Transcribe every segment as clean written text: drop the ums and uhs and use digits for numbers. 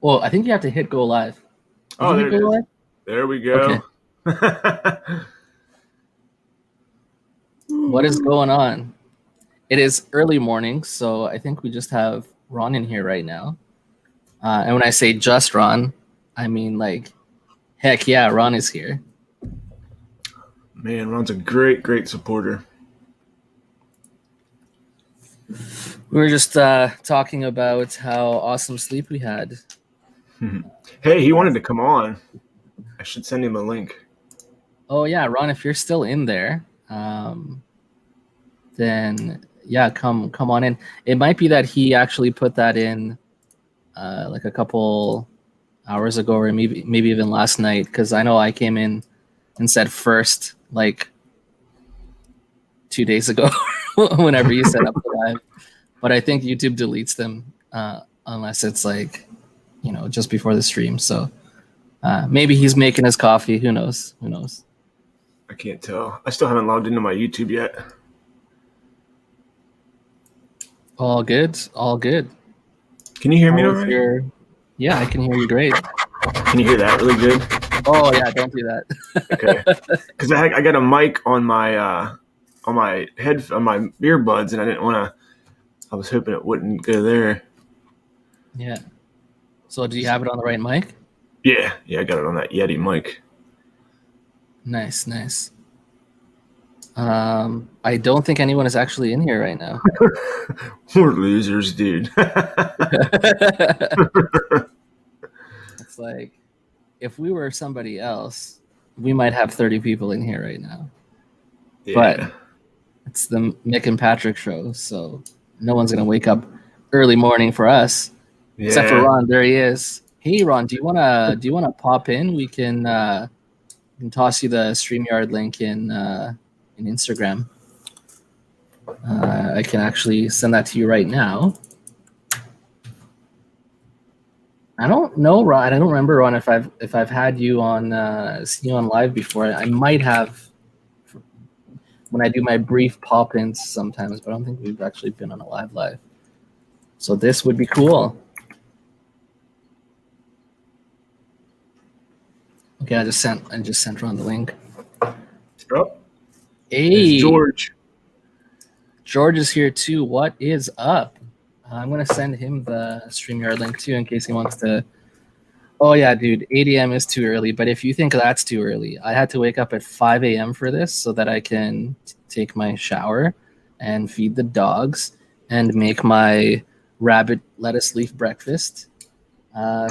Well, I think you have to hit go live. Did Oh, you there hit go it is. live? There we Okay. go. What is going on? It is early morning, so I think we just have Ron in here right now. And when I say just Ron, I mean like, heck yeah, Ron is here. Man, Ron's a great supporter. We were just talking about how awesome sleep we had. Hey, he wanted to come on. I should send him a link. Oh yeah, Ron, if you're still in there, then yeah, come on in. It might be that he actually put that in like a couple hours ago, or maybe even last night, because I know I came in and said first like 2 days ago whenever you set up the live. But I think YouTube deletes them unless it's like, just before the stream. So maybe he's making his coffee. Who knows? Who knows? I can't tell. I still haven't logged into my YouTube yet. All good. All good. Can you hear me How all was right? your? Yeah, I can hear you great. Can you hear that really good? Oh yeah, don't do that. Okay. Because I got a mic on my head on my earbuds, and I didn't want to. I was hoping it wouldn't go there. Yeah. So do you have it on the right mic? Yeah, I got it on that Yeti mic. Nice, nice. I don't think anyone is actually in here right now. We're losers, dude. It's like, if we were somebody else, we might have 30 people in here right now. Yeah. But it's the Mick and Patrick show, so no one's gonna wake up early morning for us, except for Ron. There he is. Hey, Ron, do you wanna pop in? We can toss you the Streamyard link in Instagram. I can actually send that to you right now. I don't know, Ron. I don't remember, Ron, if I've had you on seen you on live before. I might have when I do my brief pop-ins sometimes, but I don't think we've actually been on a live. So this would be cool. Okay, I just sent Ron the link. Oh, hey, George. George is here too. What is up? I'm gonna send him the StreamYard link too in case he wants to. Oh yeah, dude, 8 a.m. is too early. But if you think that's too early, I had to wake up at 5 a.m. for this so that I can take my shower and feed the dogs and make my rabbit lettuce leaf breakfast.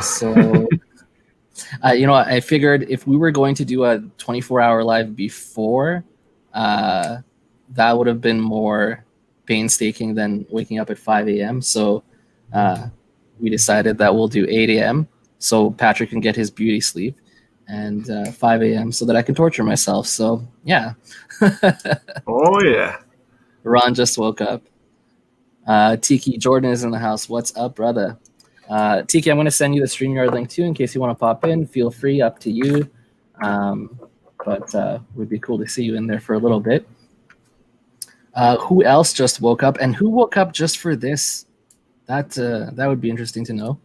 So I figured if we were going to do a 24-hour live before, that would have been more painstaking than waking up at 5 a.m. So we decided that we'll do 8 a.m. so Patrick can get his beauty sleep, and 5 a.m. so that I can torture myself. So yeah. Oh yeah. Ron just woke up. Tiki Jordan is in the house. What's up, brother? Tiki, I'm going to send you the StreamYard link too in case you want to pop in. Feel free, up to you. But it would be cool to see you in there for a little bit. Who else just woke up? And who woke up just for this? That would be interesting to know.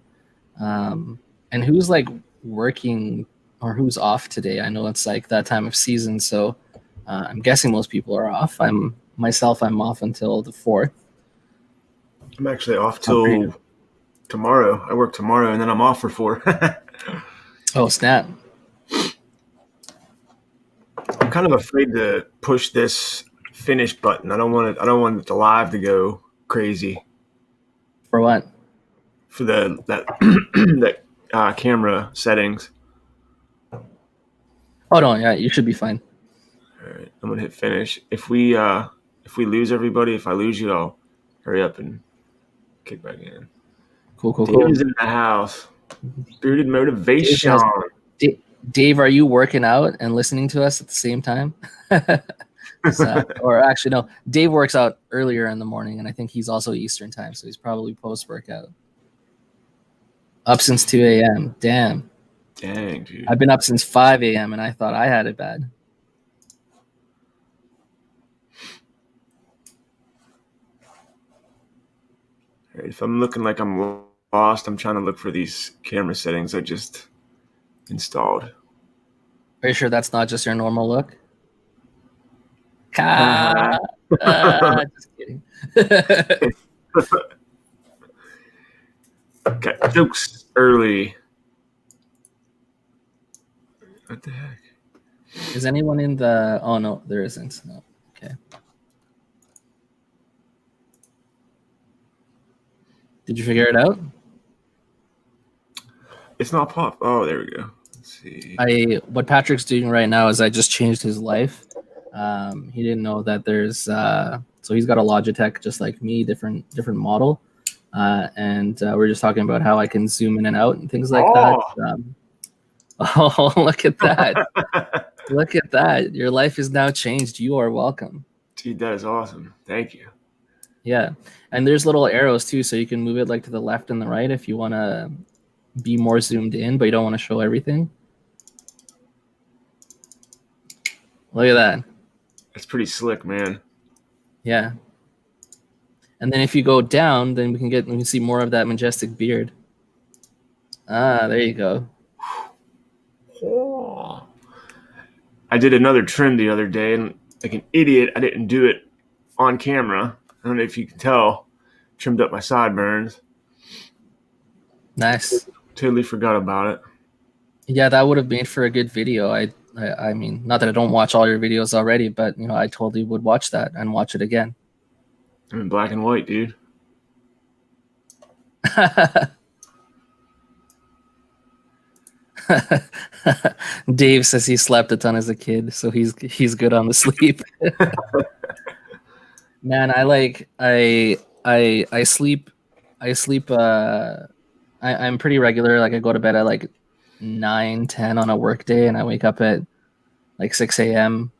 And who's like working or who's off today? I know it's like that time of season, so I'm guessing most people are off. I'm off until the 4th. I'm actually off till tomorrow. I work tomorrow, and then I'm off for 4. Oh snap! I'm kind of afraid to push this finish button. I don't want the live to go crazy. For what? For that camera settings. Oh no, yeah, you should be fine. All right, I'm gonna hit finish. If we lose everybody, if I lose you, I'll hurry up and kick back in. Cool. Dave is in the house. Bearded motivation. Dave, are you working out and listening to us at the same time? Or actually, no. Dave works out earlier in the morning, and I think he's also Eastern time, so he's probably post-workout. Up since 2 a.m. Damn. Dang, dude. I've been up since 5 a.m. and I thought I had it bad. All right, if I'm looking like I'm lost. I'm trying to look for these camera settings I just installed. Are you sure that's not just your normal look? Uh-huh. Just kidding. Got jokes early. What the heck? Is anyone in the... Oh, no, there isn't. No. Okay. Did you figure it out? It's not pop. Oh, there we go. Let's see. What Patrick's doing right now is I just changed his life. He didn't know that there's... so he's got a Logitech just like me, different model. And we're just talking about how I can zoom in and out and things like that. Oh, look at that. Look at that. Your life is now changed. You are welcome. Dude, that is awesome. Thank you. Yeah. And there's little arrows too, so you can move it like to the left and the right if you want to be more zoomed in, but you don't want to show everything. Look at that. That's pretty slick, man. Yeah. And then if you go down, then we can see more of that majestic beard. Ah, there you go. Oh. I did another trim the other day, and like an idiot, I didn't do it on camera. I don't know if you can tell. Trimmed up my sideburns. Nice. Totally forgot about it. Yeah, that would have made for a good video. I mean, not that I don't watch all your videos already, but you know, I totally would watch that and watch it again. I'm in black and white, dude. Dave says he slept a ton as a kid, so he's good on the sleep. Man, I sleep. I'm pretty regular. Like I go to bed at like 9, 10 on a work day, and I wake up at like 6 a.m.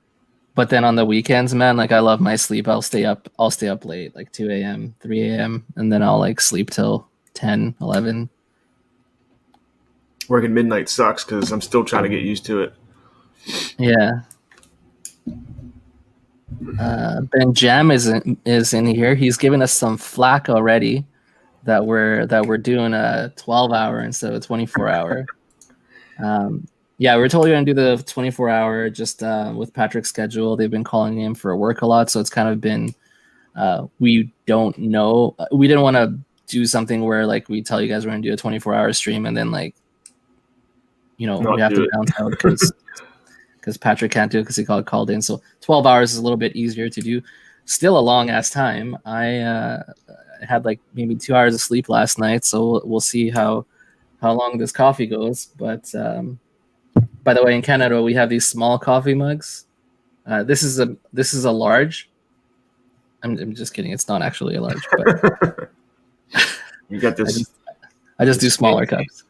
But then on the weekends, man, like I love my sleep. I'll stay up late, like 2 a.m., 3 a.m., and then I'll like sleep till 10, 11. Working midnight sucks because I'm still trying to get used to it. Yeah. Ben Jam is in here. He's given us some flack already that we're doing a 12-hour instead of a 24-hour. Yeah, we're totally gonna do the 24-hour just with Patrick's schedule. They've been calling him for work a lot, so it's kind of been we don't know. We didn't want to do something where like we tell you guys we're gonna do a 24-hour stream and then like we have to bounce out because Patrick can't do it because he got called in. So 12 hours is a little bit easier to do. Still a long ass time. I had like maybe 2 hours of sleep last night, so we'll see how long this coffee goes. But by the way, in Canada we have these small coffee mugs. This is a large. I'm just kidding. It's not actually a large, but you got this. I just do smaller cups.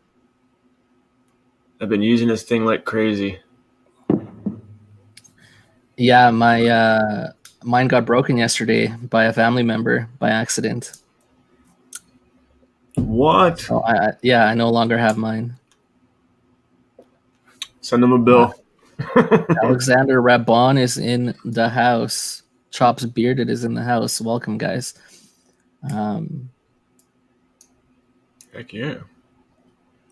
I've been using this thing like crazy. Yeah, mine got broken yesterday by a family member by accident. What? So I no longer have mine. Send them a bill. Alexander Rabon is in the house. Chops Bearded is in the house. Welcome, guys. Heck yeah.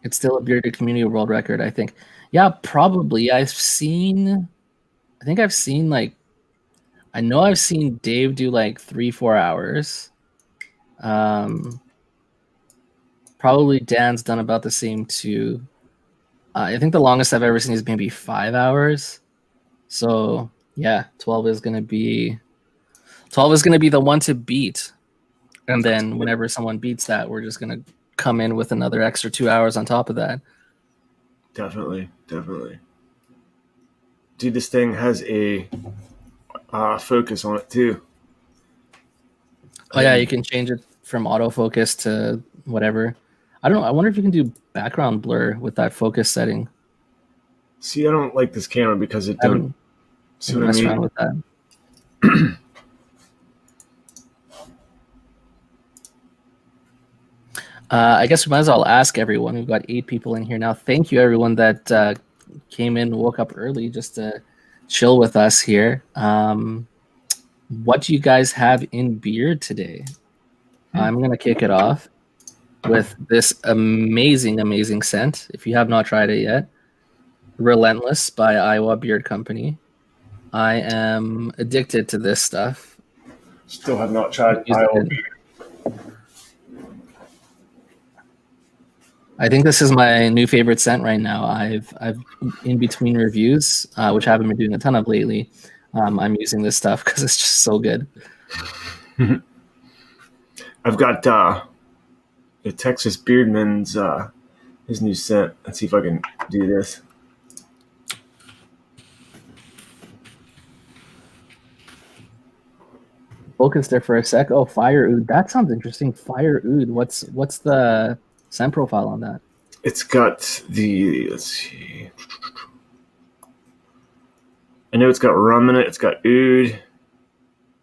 It's still a bearded community world record, I think. Yeah, probably. I know I've seen Dave do like 3-4 hours. Probably Dan's done about the same too. I think the longest I've ever seen is maybe 5 hours. So yeah, 12 is gonna be the one to beat. And then whenever someone beats that, we're just gonna come in with another extra 2 hours on top of that. Definitely. Dude, this thing has a focus on it too. Oh yeah, you can change it from autofocus to whatever. I don't know. I wonder if you can do background blur with that focus setting. See, I don't like this camera because it don't. See what I mean? Around with that. I guess we might as well ask everyone. We've got 8 people in here now. Thank you, everyone that came in, woke up early just to chill with us here. What do you guys have in beard today? I'm gonna kick it off. with this amazing scent. If you have not tried it yet, Relentless by Iowa Beard Company. I am addicted to this stuff. Still have not tried Iowa Beard. I think this is my new favorite scent right now. I've in between reviews, which I haven't been doing a ton of lately. I'm using this stuff because it's just so good. I've got the Texas Beardman's his new scent. Let's see if I can do this. Focus there for a sec. Oh, Fire Oud. That sounds interesting. Fire Oud. What's the scent profile on that? It's got the, let's see. I know it's got rum in it. It's got oud. And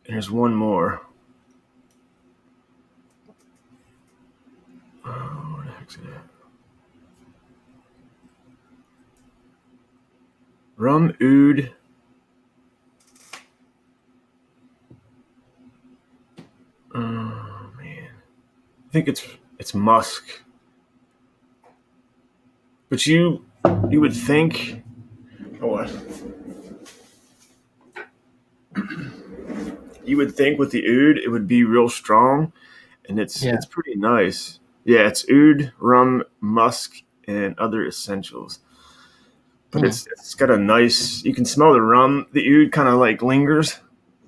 there's one more. Oh, where the heck's it at? Rum, oud. Oh man, I think it's musk. But you would think, what? You would think with the oud it would be real strong, and it's pretty nice. Yeah, it's oud, rum, musk, and other essentials. But it's got a nice. You can smell the rum. The oud kind of like lingers,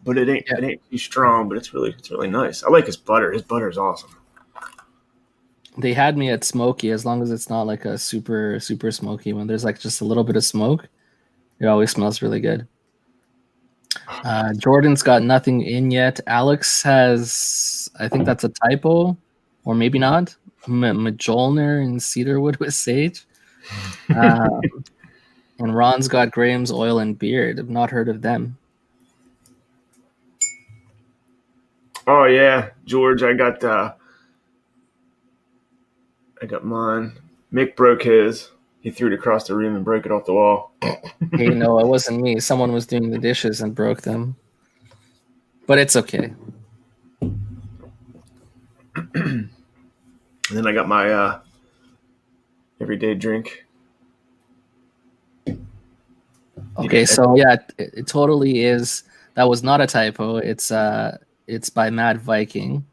but it ain't too strong. But it's really nice. I like his butter. His butter is awesome. They had me at smoky, as long as it's not like a super smoky one. There's like just a little bit of smoke. It always smells really good. Jordan's got nothing in yet. Alex has, I think that's a typo, or maybe not. Majolner and cedarwood with sage. And Ron's got Graham's oil and beard. I've not heard of them. Oh yeah, George, I got mine. Mick broke his. He threw it across the room and broke it off the wall. Hey, no, it wasn't me. Someone was doing the dishes and broke them. But it's okay. And then I got my everyday drink. Okay, so yeah, it totally is. That was not a typo. It's by Mad Viking.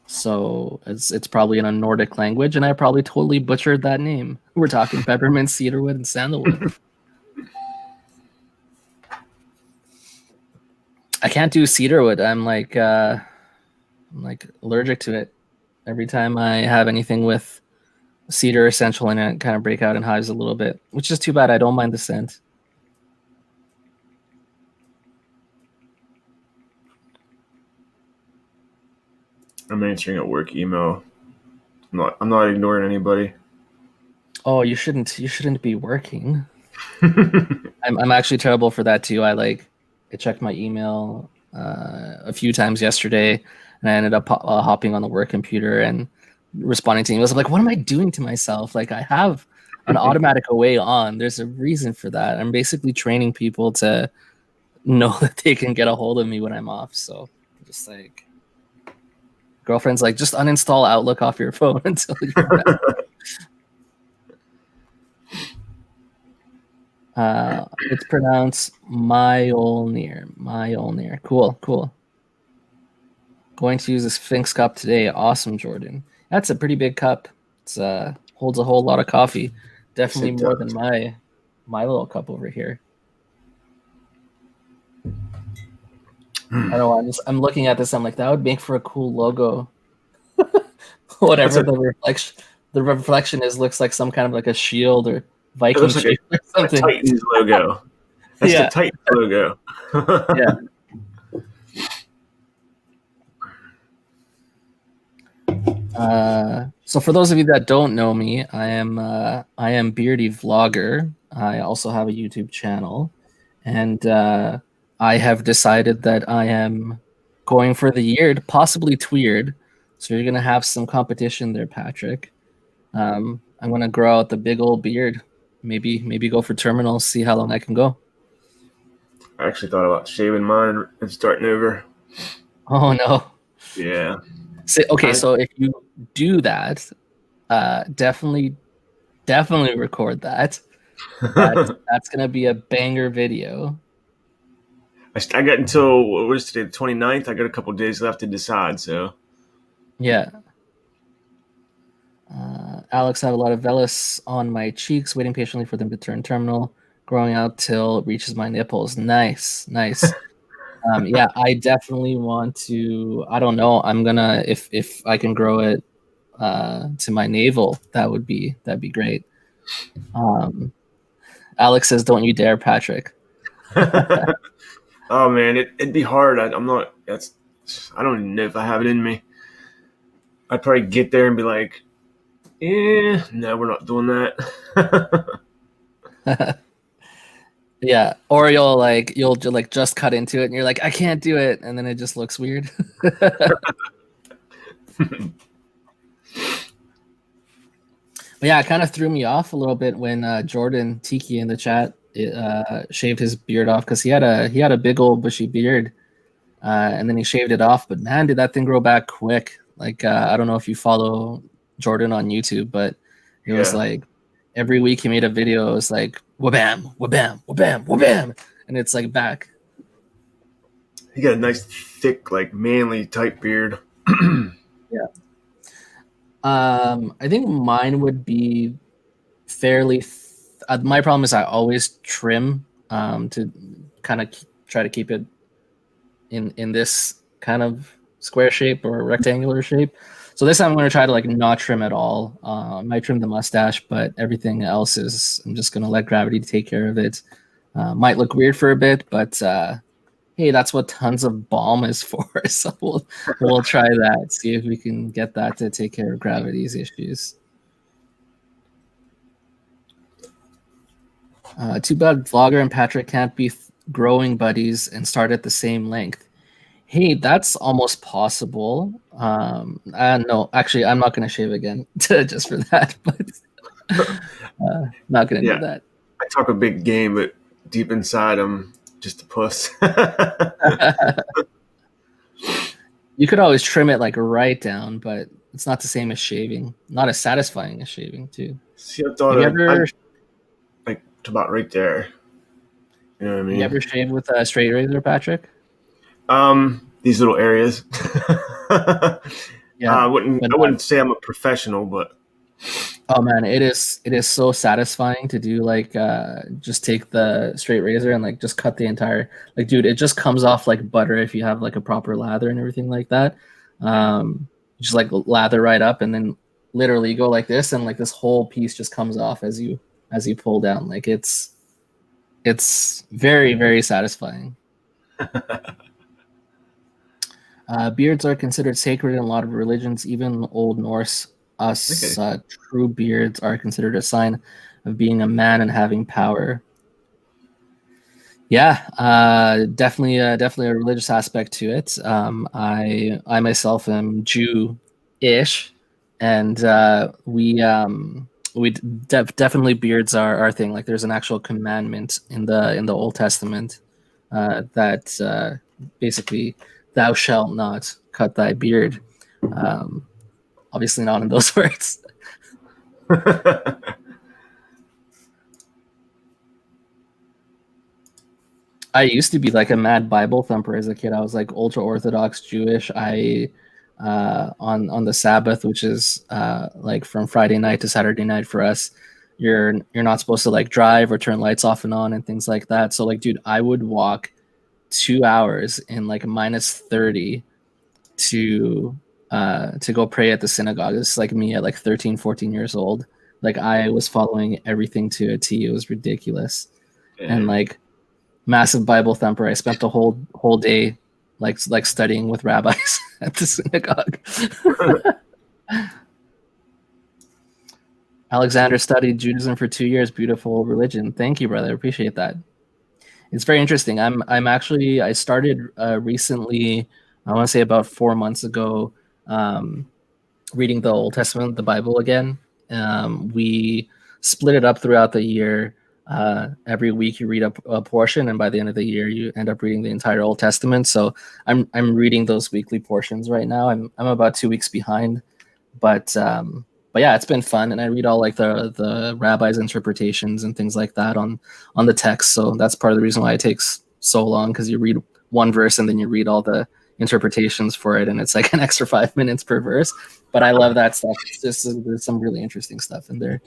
So it's probably in a Nordic language, and I probably totally butchered that name. We're talking peppermint, cedarwood, and sandalwood. I can't do cedarwood. I'm like allergic to it. Every time I have anything with cedar essential in it, kind of break out in hives a little bit, which is too bad. I don't mind the scent. I'm answering a work email. I'm not ignoring anybody. Oh, you shouldn't be working. I'm actually terrible for that too. I checked my email a few times yesterday, and I ended up hopping on the work computer and responding to emails. I'm like, what am I doing to myself? Like, I have an automatic away on. There's a reason for that. I'm basically training people to know that they can get a hold of me when I'm off. So just like, girlfriend's like, just uninstall Outlook off your phone until you're back. It's pronounced Mjolnir. Cool. Going to use a Sphinx cup today. Awesome, Jordan. That's a pretty big cup. It's holds a whole lot of coffee. Definitely more than my little cup over here. I don't know. I'm looking at this. I'm like, that would make for a cool logo. Whatever the reflection is, looks like some kind of like a shield or Viking shape or something. Titan's logo. That's the Titan logo. Yeah. So for those of you that don't know me, I am Beardyvlogger. I also have a YouTube channel, and I have decided that I am going for the Yeard, possibly Tweard. So you're gonna have some competition there, Patrick. I'm gonna grow out the big old beard. Maybe go for terminal, see how long I can go. I actually thought about shaving mine and starting over. Oh no. Yeah. So if you do that, definitely record that. That's gonna be a banger video. I got until, what was today, the 29th? I got a couple days left to decide, so. Yeah. Alex, I have a lot of vellus on my cheeks, waiting patiently for them to turn terminal, growing out till it reaches my nipples. Nice. Yeah, I definitely want to. I don't know. I'm gonna if I can grow it to my navel, that'd be great. Alex says, "Don't you dare, Patrick." Oh man, it'd be hard. I'm not. I don't even know if I have it in me. I'd probably get there and be like, no, we're not doing that. Yeah, or you'll just cut into it and you're like, I can't do it, and then it just looks weird. But yeah, it kind of threw me off a little bit when Jordan Tiki in the chat shaved his beard off, because he had a big old bushy beard, and then he shaved it off. But man, did that thing grow back quick! Like I don't know if you follow Jordan on YouTube, but it was like every week he made a video. It was like wabam, wabam, wabam, wabam, and it's like back. He got a nice thick, like manly type beard. Yeah. I think mine would be fairly. My problem is I always trim to kind of try to keep it in this kind of square shape or rectangular shape. So this time I'm going to try to not trim at all. I might trim the mustache, but everything else I'm just going to let gravity take care of it. Might look weird for a bit, but hey, that's what tons of balm is for. So we'll try that. See if we can get that to take care of gravity's issues. Too bad Vlogger and Patrick can't be growing buddies and start at the same length. Hey, that's almost possible. No, actually, I'm not going to shave again just for that. But not going to do that. I talk a big game, but deep inside, I'm just a puss. You could always trim it right down, but it's not the same as shaving. Not as satisfying as shaving, too. See, I thought like about right there. You know what I mean? You ever shaved with a straight razor, Patrick? These little areas. Yeah, I wouldn't say I'm a professional, but oh man, it is so satisfying to do just take the straight razor and just cut the entire dude, it just comes off like butter if you have a proper lather and everything like that. Just lather right up and then literally go like this and this whole piece just comes off as you pull down. It's very, very satisfying. Beards are considered sacred in a lot of religions, even Old Norse. True beards are considered a sign of being a man and having power. Yeah, definitely a religious aspect to it. I myself am Jew-ish, and we definitely beards are our thing. There's an actual commandment in the Old Testament that basically, thou shalt not cut thy beard. Obviously not in those words. I used to be a mad Bible thumper as a kid. I was ultra Orthodox Jewish. I on the Sabbath, which is from Friday night to Saturday night for us, you're not supposed to drive or turn lights off and on and things like that. So dude, I would walk 2 hours in minus 30 to go pray at the synagogue. It's me at 13, 14 years old. I was following everything to a T. It was ridiculous. Yeah. And massive Bible thumper. I spent the whole day studying with rabbis at the synagogue. Alexander studied Judaism for 2 years. Beautiful religion. Thank you, brother. I appreciate that. It's very interesting. I started recently, I want to say about 4 months ago, reading the Old Testament, the Bible again. We split it up throughout the year. every week you read a portion, and by the end of the year you end up reading the entire Old Testament. So I'm reading those weekly portions right now. I'm about 2 weeks behind, but yeah, it's been fun, and I read all like the rabbis' interpretations and things like that on the text. So that's part of the reason why it takes so long, because you read one verse and then you read all the interpretations for it, and it's like an extra 5 minutes per verse. But I love that stuff. It's just there's some really interesting stuff in there.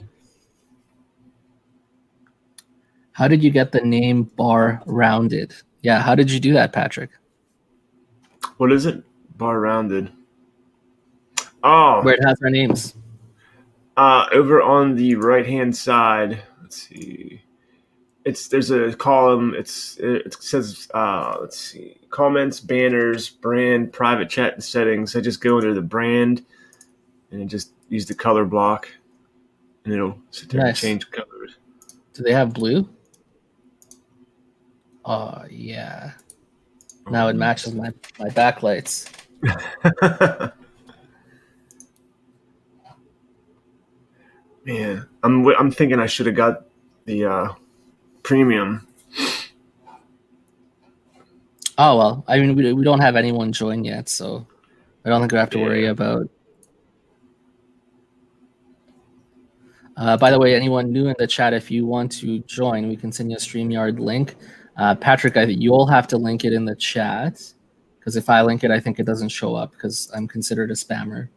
How did you get the name Bar Rounded? Yeah, how did you do that, Patrick? What is it? Bar Rounded. Oh, where it has our names. Over on the right-hand side. Let's see. There's a column. It says let's see, comments, banners, brand, private chat, and settings. I just go under the brand, and then just use the color block, and it'll sit there and change colors. Do they have blue? Oh yeah. Now it matches my backlights. Man, I'm thinking I should have got the premium. Oh well, I mean we don't have anyone join yet, so I don't think we have to worry about. By the way, anyone new in the chat, if you want to join, we can send you a StreamYard link. Patrick, you'll have to link it in the chat, because if I link it, I think it doesn't show up because I'm considered a spammer.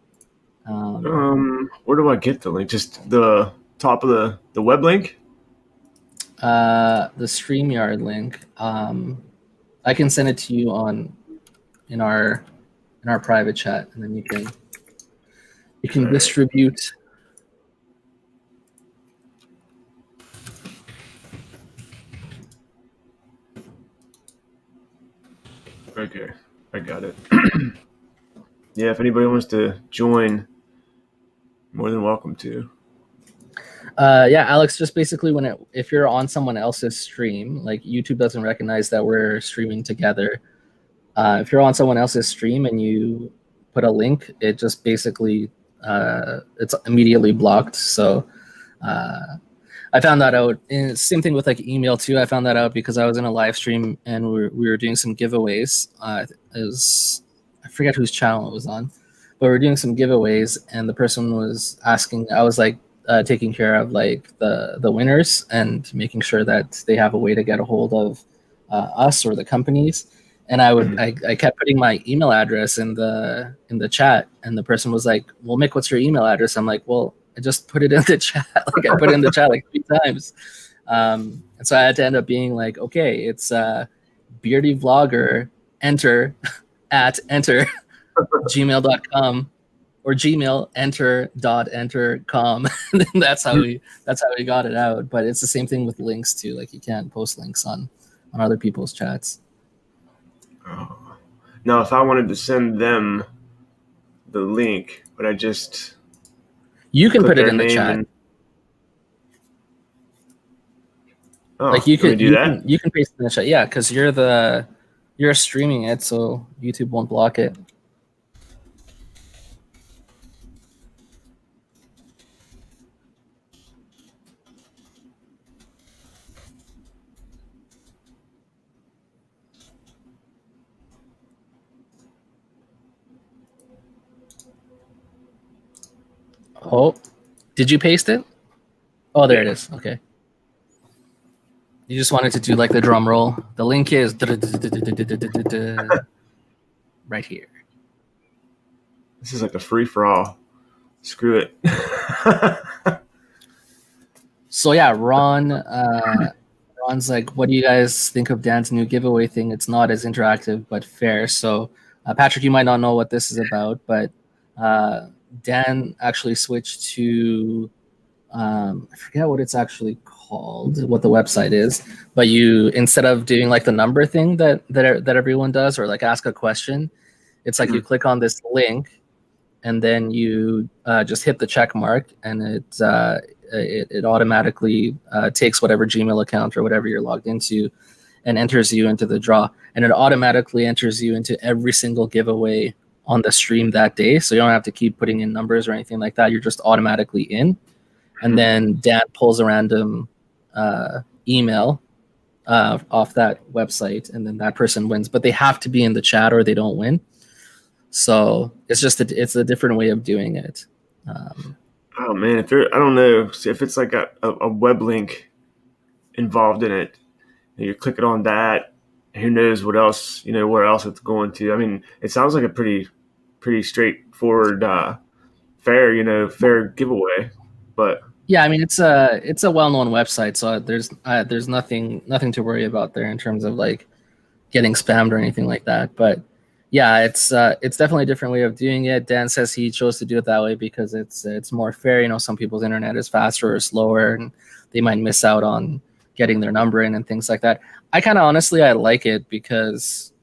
Where do I get the link? Just the top of the web link? The StreamYard link. I can send it to you in our private chat, and then you can distribute. Okay, I got it. Yeah, if anybody wants to join, more than welcome to. Yeah, Alex, just basically if you're on someone else's stream, like YouTube doesn't recognize that we're streaming together. If you're on someone else's stream and you put a link, it just basically it's immediately blocked. So I found that out. And same thing with like email too. I found that out because I was in a live stream and we were doing some giveaways. I forget whose channel it was on, but we were doing some giveaways, and the person was asking. I was like taking care of like the winners and making sure that they have a way to get a hold of us or the companies. And I kept putting my email address in the chat, and the person was like, "Well, Mick, what's your email address?" I'm like, "Well, I just put it in the chat." Like I put it in the chat like 3 times. And so I had to end up being like, okay, it's Beardyvlogger enter at gmail.com or Gmail enter.enter.com. And then that's how we got it out. But it's the same thing with links too. Like you can't post links on other people's chats. Oh. Now, if I wanted to send them the link, would I just... You can put it in the chat. Like you can do that. You can paste it in the chat. Yeah, because you're streaming it, so YouTube won't block it. Oh, did you paste it? Oh, there it is. Okay. You just wanted to do like the drum roll. The link is right here. This is like a free-for-all. Screw it. So yeah, Ron's like, what do you guys think of Dan's new giveaway thing? It's not as interactive, but fair. So Patrick, you might not know what this is about, but Dan actually switched to, I forget what it's actually called, what the website is, but you, instead of doing like the number thing that everyone does, or like ask a question, it's like you click on this link and then you just hit the check mark, and it automatically takes whatever Gmail account or whatever you're logged into and enters you into the draw, and it automatically enters you into every single giveaway on the stream that day. So you don't have to keep putting in numbers or anything like that. You're just automatically in. And then Dan pulls a random email off that website, and then that person wins. But they have to be in the chat or they don't win. So it's just it's a different way of doing it. Oh man, I don't know if it's like a web link involved in it, and you're clicking on that. Who knows what else, where else it's going to. I mean, it sounds like a pretty straightforward, fair giveaway. But yeah, I mean, it's a well-known website, so there's nothing to worry about there in terms of like getting spammed or anything like that. But yeah, it's definitely a different way of doing it. Dan says he chose to do it that way because it's more fair. Some people's internet is faster or slower, and they might miss out on getting their number in and things like that. I kind of honestly I like it because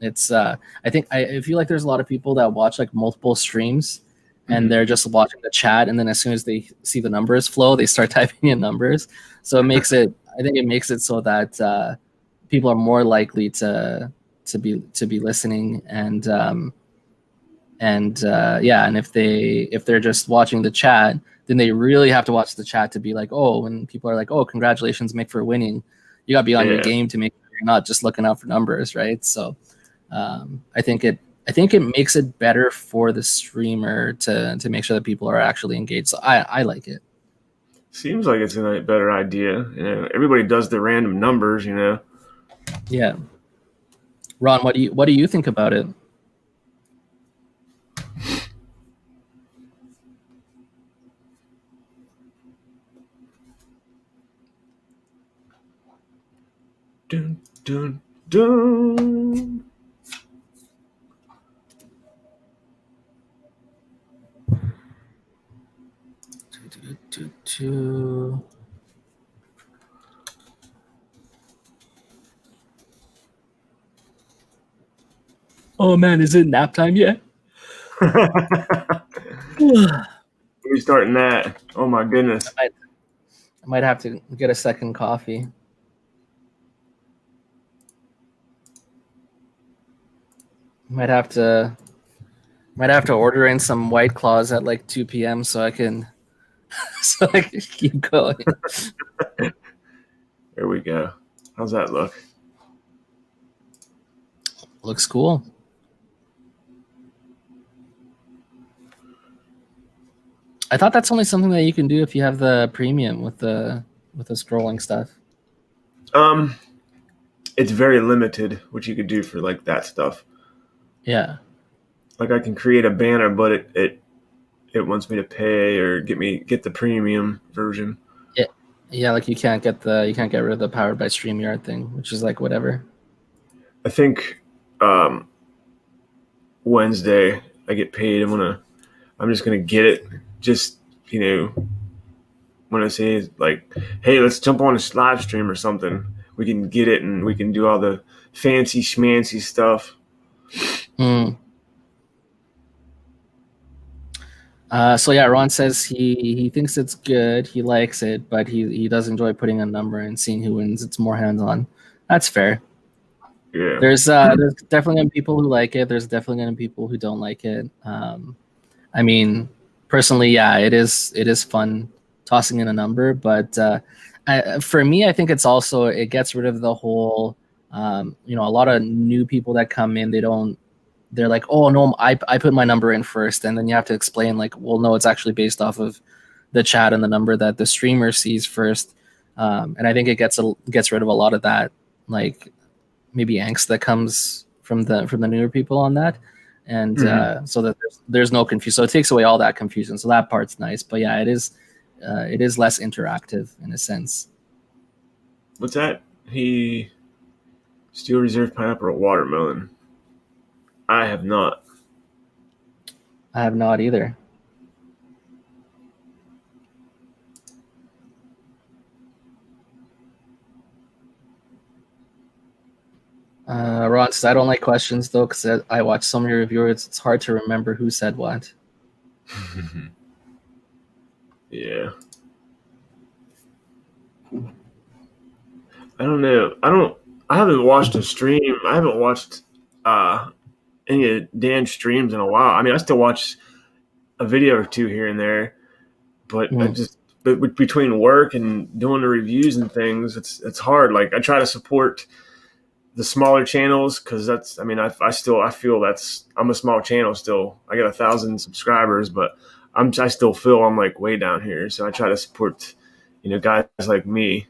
it's I feel like there's a lot of people that watch like multiple streams and they're just watching the chat, and then as soon as they see the numbers flow, they start typing in numbers. So it makes it I think it makes it so that people are more likely to be listening, and if they're just watching the chat, then they really have to watch the chat to be like, oh, when people are like, oh, congratulations, Mick, for winning, you gotta be on your game to make sure you're not just looking out for numbers, right? So I think it makes it better for the streamer to make sure that people are actually engaged. So I like it. Seems like it's a better idea. Everybody does the random numbers, Yeah. Ron, what do you think about it? Dun, dun, dun. Oh man, is it nap time yet? We starting that. Oh my goodness. I might have to get a second coffee. Might have to order in some White Claws at like 2 p.m. so I can keep going. There we go. How's that look? Looks cool. I thought that's only something that you can do if you have the premium with the scrolling stuff. It's very limited what you could do for like that stuff. Yeah. Like I can create a banner, but it wants me to pay or get the premium version. Yeah, like you can't get rid of the powered by StreamYard thing, which is like whatever. I think Wednesday I get paid. I'm just gonna get it. Just when I say like, hey, let's jump on a live stream or something, we can get it and we can do all the fancy schmancy stuff. So yeah, Ron says he thinks it's good, he likes it, but he does enjoy putting a number and seeing who wins. It's more hands-on. That's fair. Yeah. There's definitely gonna be people who like it. There's definitely gonna be people who don't like it. I mean, personally, yeah, it is fun tossing in a number, but for me, I think it gets rid of the whole, a lot of new people that come in, they're like, oh no, I put my number in first, and then you have to explain like, well, no, it's actually based off of the chat and the number that the streamer sees first, and I think it gets rid of a lot of that, like maybe angst that comes from the newer people on that, and so that there's no confusion. So it takes away all that confusion. So that part's nice, but yeah, it is less interactive in a sense. What's that? He Steel Reserve pineapple or watermelon? I have not. I have not either. Ron says, I don't like questions though, because I watch so many reviewers, it's hard to remember who said what. Yeah. I don't know. I haven't watched a stream. I haven't watched any of Dan's streams in a while. I mean, I still watch a video or two here and there, but but between work and doing the reviews and things, it's hard. Like I try to support the smaller channels because that's, I mean, I feel that's, I'm a small channel still. I got 1,000 subscribers, but I still feel I'm like way down here. So I try to support, guys like me.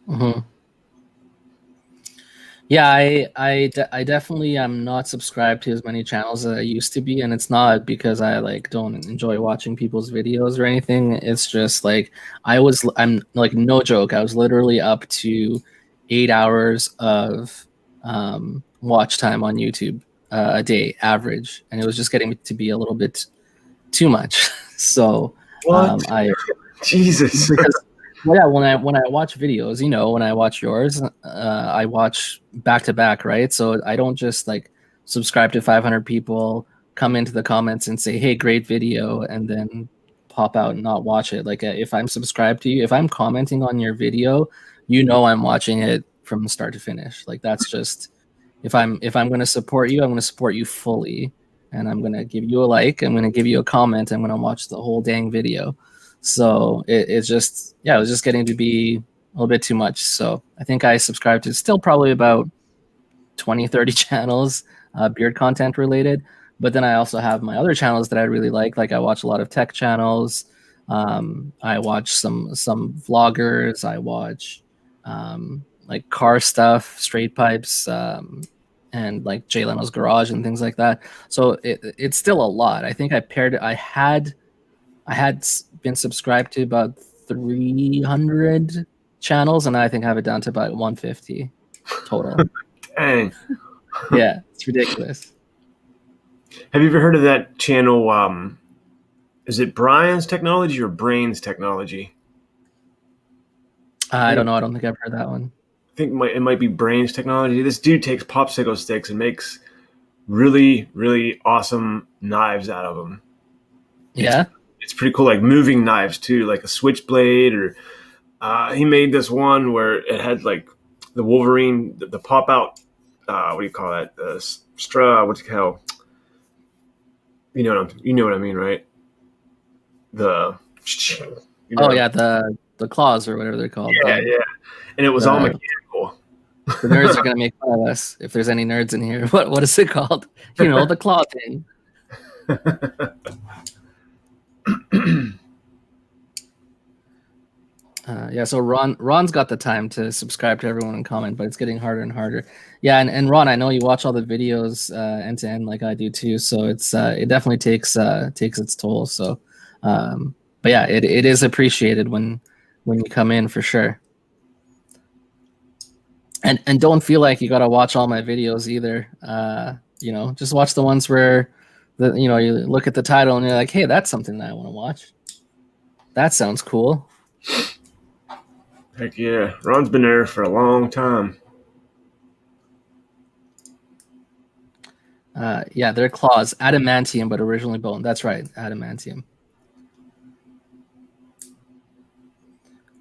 Mm-hmm. Yeah, I definitely am not subscribed to as many channels as I used to be, and it's not because I like don't enjoy watching people's videos or anything. It's just like I'm like, no joke, I was literally up to 8 hours of watch time on YouTube a day average, and it was just getting to be a little bit too much. So What? I Jesus. because well, yeah, when I watch videos, when I watch yours, I watch back to back, right? So I don't just like subscribe to 500 people, come into the comments and say, "Hey, great video," and then pop out and not watch it. Like if I'm subscribed to you, if I'm commenting on your video, I'm watching it from start to finish. Like that's just if I'm going to support you, I'm going to support you fully, and I'm going to give you a like, I'm going to give you a comment, I'm going to watch the whole dang video. So it's just, it was just getting to be a little bit too much. So I think I subscribe to still probably about 20, 30 channels, beard content related. But then I also have my other channels that I really like. Like I watch a lot of tech channels. I watch some vloggers. I watch like car stuff, straight pipes, and like Jay Leno's Garage and things like that. So it's still a lot. I think I had been subscribed to about 300 channels, and I think I have it down to about 150 total. Dang. Yeah, it's ridiculous. Have you ever heard of that channel? Is it Brian's Technology or Brain's Technology? I don't know. I don't think I've heard that one. I think it might be Brain's Technology. This dude takes popsicle sticks and makes really, really awesome knives out of them. Yeah. It's pretty cool, like moving knives too, like a switchblade, or he made this one where it had like the Wolverine, the pop out. What do you call that? The straw. What's the hell? You know what I mean, right? The. Oh yeah, the claws or whatever they're called. Yeah. And it was all mechanical. The nerds are gonna make fun of us if there's any nerds in here. What is it called? The claw thing. Yeah, so Ron's got the time to subscribe to everyone and comment, but it's getting harder and harder. Yeah, and Ron, I know you watch all the videos end to end like I do too, so it's it definitely takes its toll. So, but yeah, it is appreciated when you come in for sure. And don't feel like you gotta watch all my videos either. Just watch the ones where you look at the title and you're like, hey, that's something that I want to watch. That sounds cool. Heck yeah. Ron's been there for a long time. Yeah, they're claws. Adamantium, but originally bone. That's right, adamantium.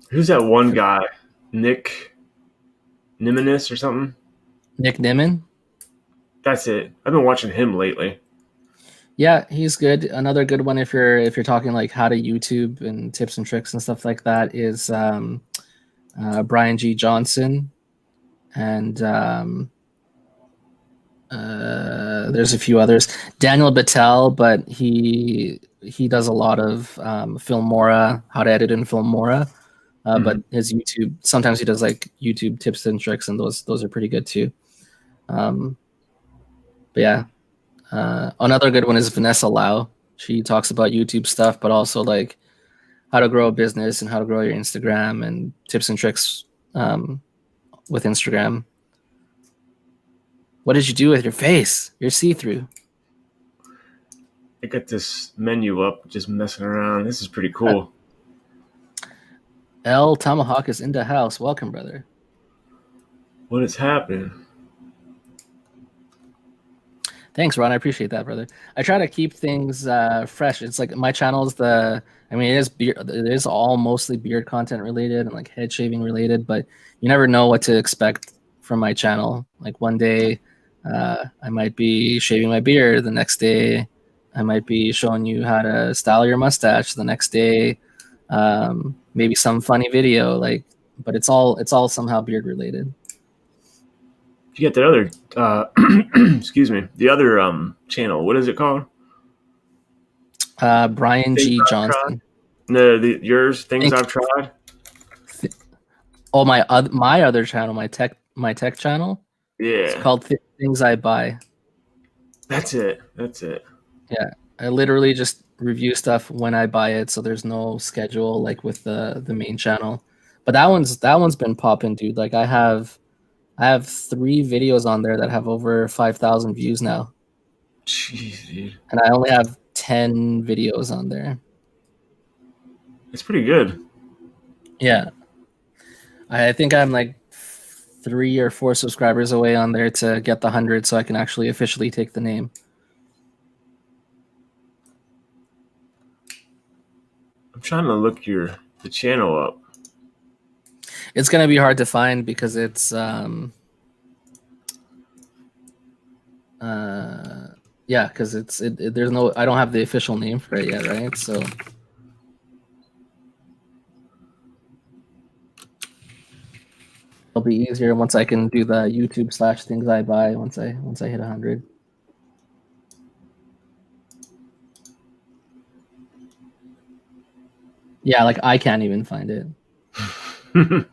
Who's that one guy? Nick Niminus or something? Nick Nimmin? That's it. I've been watching him lately. Yeah, he's good. Another good one if you're talking like how to YouTube and tips and tricks and stuff like that is Brian G. Johnson, and there's a few others. Daniel Battelle, but he does a lot of Filmora, how to edit in Filmora. But his YouTube, sometimes he does like YouTube tips and tricks, and those are pretty good too. But yeah, another good one is Vanessa Lau. She talks about YouTube stuff, but also like how to grow a business and how to grow your Instagram and tips and tricks with Instagram. What did you do with your face? You're see-through. I got this menu up, just messing around. This is pretty cool. L Tomahawk is in the house. Welcome, brother. What is happening? Thanks, Ron. I appreciate that, brother. I try to keep things fresh. It's like my channel is it is all mostly beard content related and like head shaving related, but you never know what to expect from my channel. Like one day I might be shaving my beard. The next day I might be showing you how to style your mustache. The next day maybe some funny video, like, but it's all somehow beard related. You get that other, excuse me, the other channel. What is it called? Brian Things G. I've tried. Johnson. No, yours. Things I've tried. Oh, my other channel, my tech channel. Yeah, it's called Things I Buy. That's it. Yeah, I literally just review stuff when I buy it, so there's no schedule like with the main channel. But that one's been popping, dude. Like I have 3 videos on there that have over 5,000 views now. Jeez, dude. And I only have 10 videos on there. It's pretty good. Yeah. I think I'm like 3 or 4 subscribers away on there to get the 100, so I can actually officially take the name. I'm trying to look the channel up. It's gonna be hard to find because it's yeah, because there's no, I don't have the official name for it yet, right? So it'll be easier once I can do the YouTube / things I buy once I hit 100. Yeah, like I can't even find it.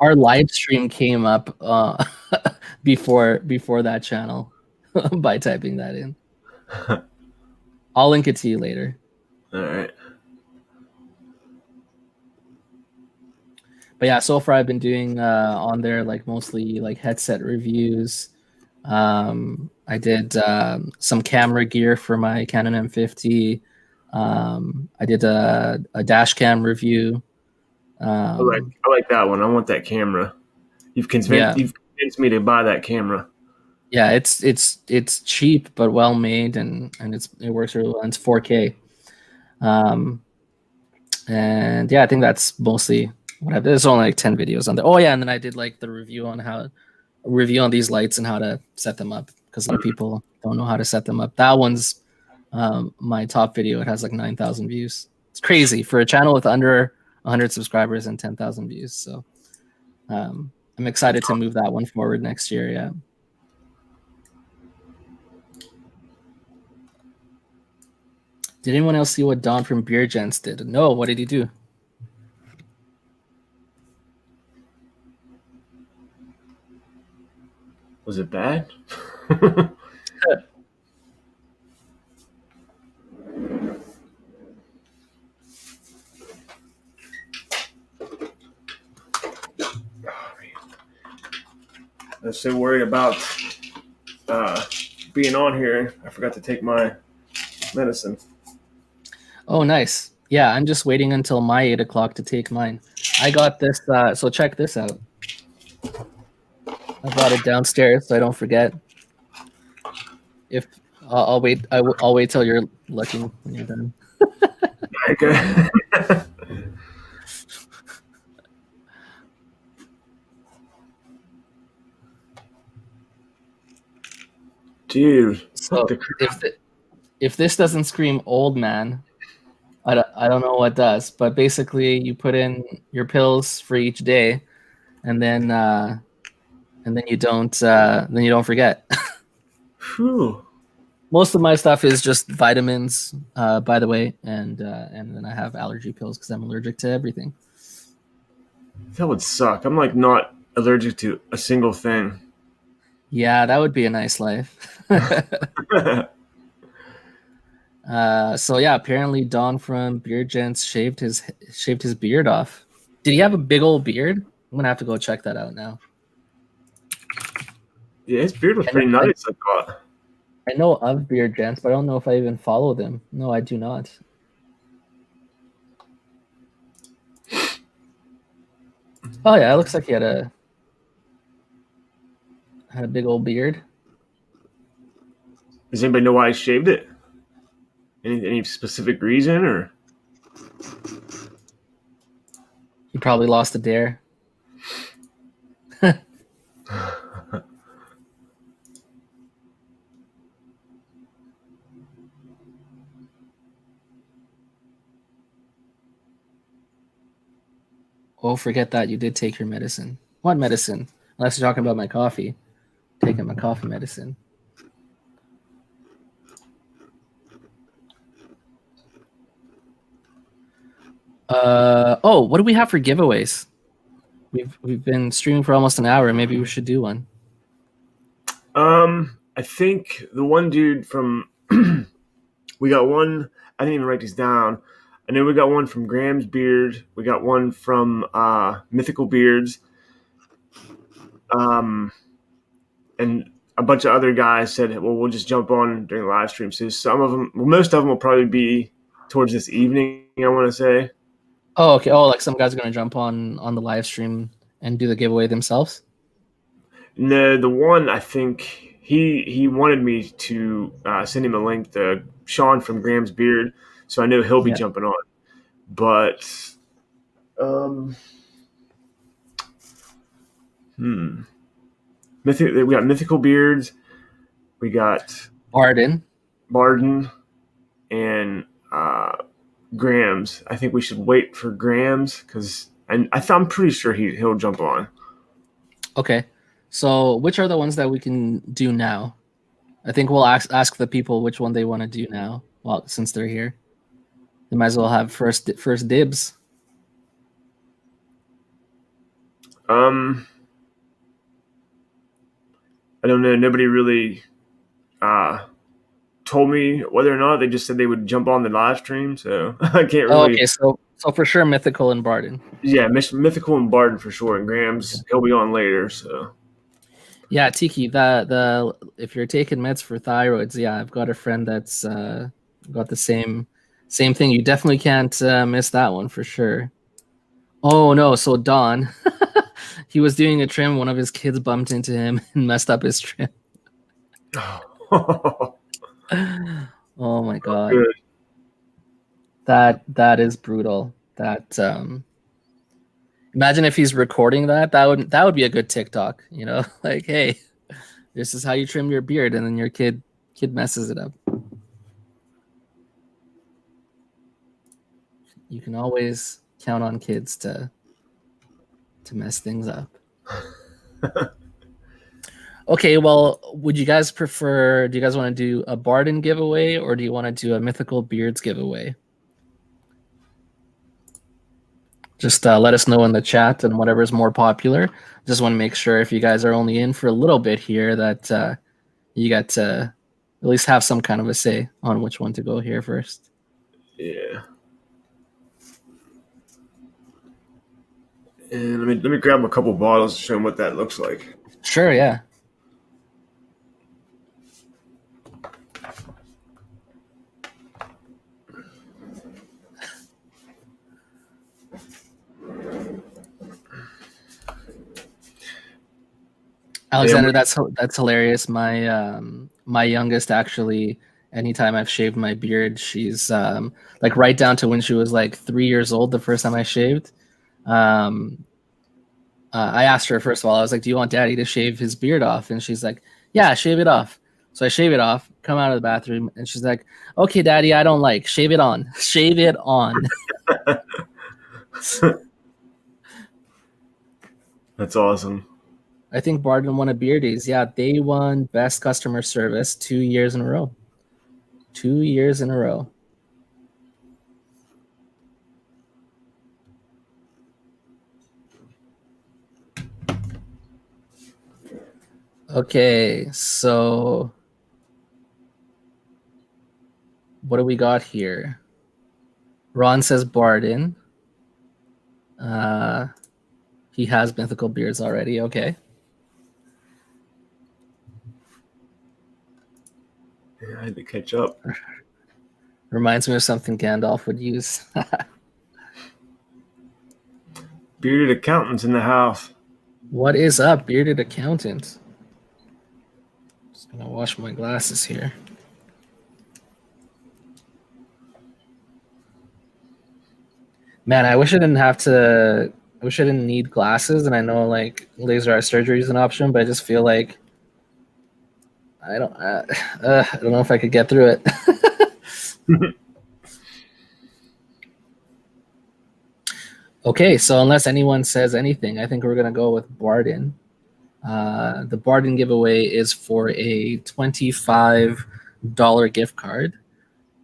Our live stream came up before that channel by typing that in. I'll link it to you later. All right. But yeah, so far I've been doing on there like mostly like headset reviews. I did some camera gear for my Canon M50. I did a dash cam review. I like that one. I want that camera. You've convinced me to buy that camera. Yeah, it's cheap but well made, and it works really well. And it's 4K. And yeah, I think that's mostly what I've. There's only like 10 videos on there. Oh yeah, and then I did like the review on these lights and how to set them up, because a lot of people don't know how to set them up. That one's my top video. It has like 9,000 views. It's crazy for a channel with under 100 subscribers and 10,000 views. So I'm excited to move that one forward next year. Yeah. Did anyone else see what Don from Beer Gents did? No. What did he do? Was it bad? I was so worried about being on here. I forgot to take my medicine. Oh, nice. Yeah, I'm just waiting until my 8 o'clock to take mine. I got this. So check this out. I brought it downstairs so I don't forget. If I'll wait, I'll wait till you're looking when you're done. Okay. Dude. So if this doesn't scream old man, I don't know what does. But basically, you put in your pills for each day, and then you don't forget. Whew. Most of my stuff is just vitamins, by the way, and then I have allergy pills because I'm allergic to everything. That would suck. I'm like not allergic to a single thing. Yeah, that would be a nice life. So yeah, apparently Don from Beard Gents shaved his beard off. Did he have a big old beard? I'm gonna have to go check that out now. Yeah, his beard was pretty nice, I thought. I know of Beard Gents, but I don't know if I even follow them. No, I do not. Oh yeah, it looks like he had a big old beard. Does anybody know why he shaved it? Any specific reason, or? He probably lost a dare. Oh, forget that. You did take your medicine. What medicine? Unless you're talking about my coffee. Taking my coffee medicine. Oh, what do we have for giveaways? We've been streaming for almost an hour. Maybe we should do one. I think the one dude from we got one. I didn't even write these down. I know we got one from Graham's Beard. We got one from Mythical Beards. And a bunch of other guys said, "Well, we'll just jump on during the live stream." So some of them, well, most of them will probably be towards this evening. I want to say. Oh, okay. Oh, like some guys are gonna jump on the live stream and do the giveaway themselves. No, the one I think he wanted me to send him a link to Sean from Graham's Beard, so I know he'll be jumping on. But we got Mythical Beards, we got Barden, and Graham's. I think we should wait for Graham's because I'm pretty sure he'll jump on. Okay, so which are the ones that we can do now? I think we'll ask the people which one they want to do now. Well, since they're here, they might as well have first dibs. I don't know. Nobody really told me whether or not. They just said they would jump on the live stream, so I can't really. Oh, okay, so for sure, Mythical and Barden. Yeah, Mythical and Barden for sure, and Graham's he'll be on later. So. Yeah, Tiki. The if you're taking meds for thyroids, yeah, I've got a friend that's got the same thing. You definitely can't miss that one for sure. Oh no! So Don, he was doing a trim. One of his kids bumped into him and messed up his trim. Oh my god, that is brutal. That imagine if he's recording that. That would be a good TikTok. You know, like, hey, this is how you trim your beard, and then your kid messes it up. You can always count on kids to mess things up. Okay, well, would you guys prefer? Do you guys want to do a Barden giveaway, or do you want to do a Mythical Beards giveaway? Just let us know in the chat and whatever's more popular. Just want to make sure if you guys are only in for a little bit here that you got to at least have some kind of a say on which one to go here first. Yeah. And let me grab a couple bottles to show them what that looks like. Sure, yeah. Alexander, that's hilarious. My youngest actually, anytime I've shaved my beard, she's like right down to when she was like 3 years old the first time I shaved. I asked her, first of all, I was like, do you want daddy to shave his beard off? And she's like, yeah, shave it off. So I shave it off, come out of the bathroom, and she's like, okay, daddy, I don't like, shave it on. Shave it on. That's awesome. I think Barden won a Beardies. Yeah, they won Best Customer Service 2 years in a row. 2 years in a row. Okay, so what do we got here? Ron says Barden. He has Mythical Beards already. Okay. Yeah, I had to catch up. Reminds me of something Gandalf would use. Bearded accountants in the house. What is up, Bearded Accountant? Just gonna wash my glasses here. Man, I wish I didn't have to. I wish I didn't need glasses, and I know like laser eye surgery is an option, but I just feel like I don't know if I could get through it. Okay, so unless anyone says anything, I think we're going to go with Barden. The Barden giveaway is for a $25 gift card.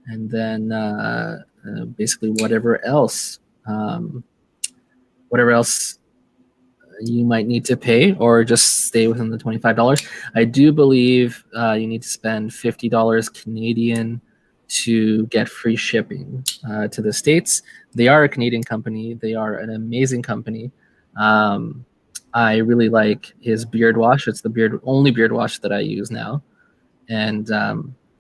And then basically whatever else you might need to pay, or just stay within the $25. I do believe you need to spend $50 Canadian to get free shipping to the States. They are a Canadian company. They are an amazing company. I really like his beard wash. It's the only beard wash that I use now. And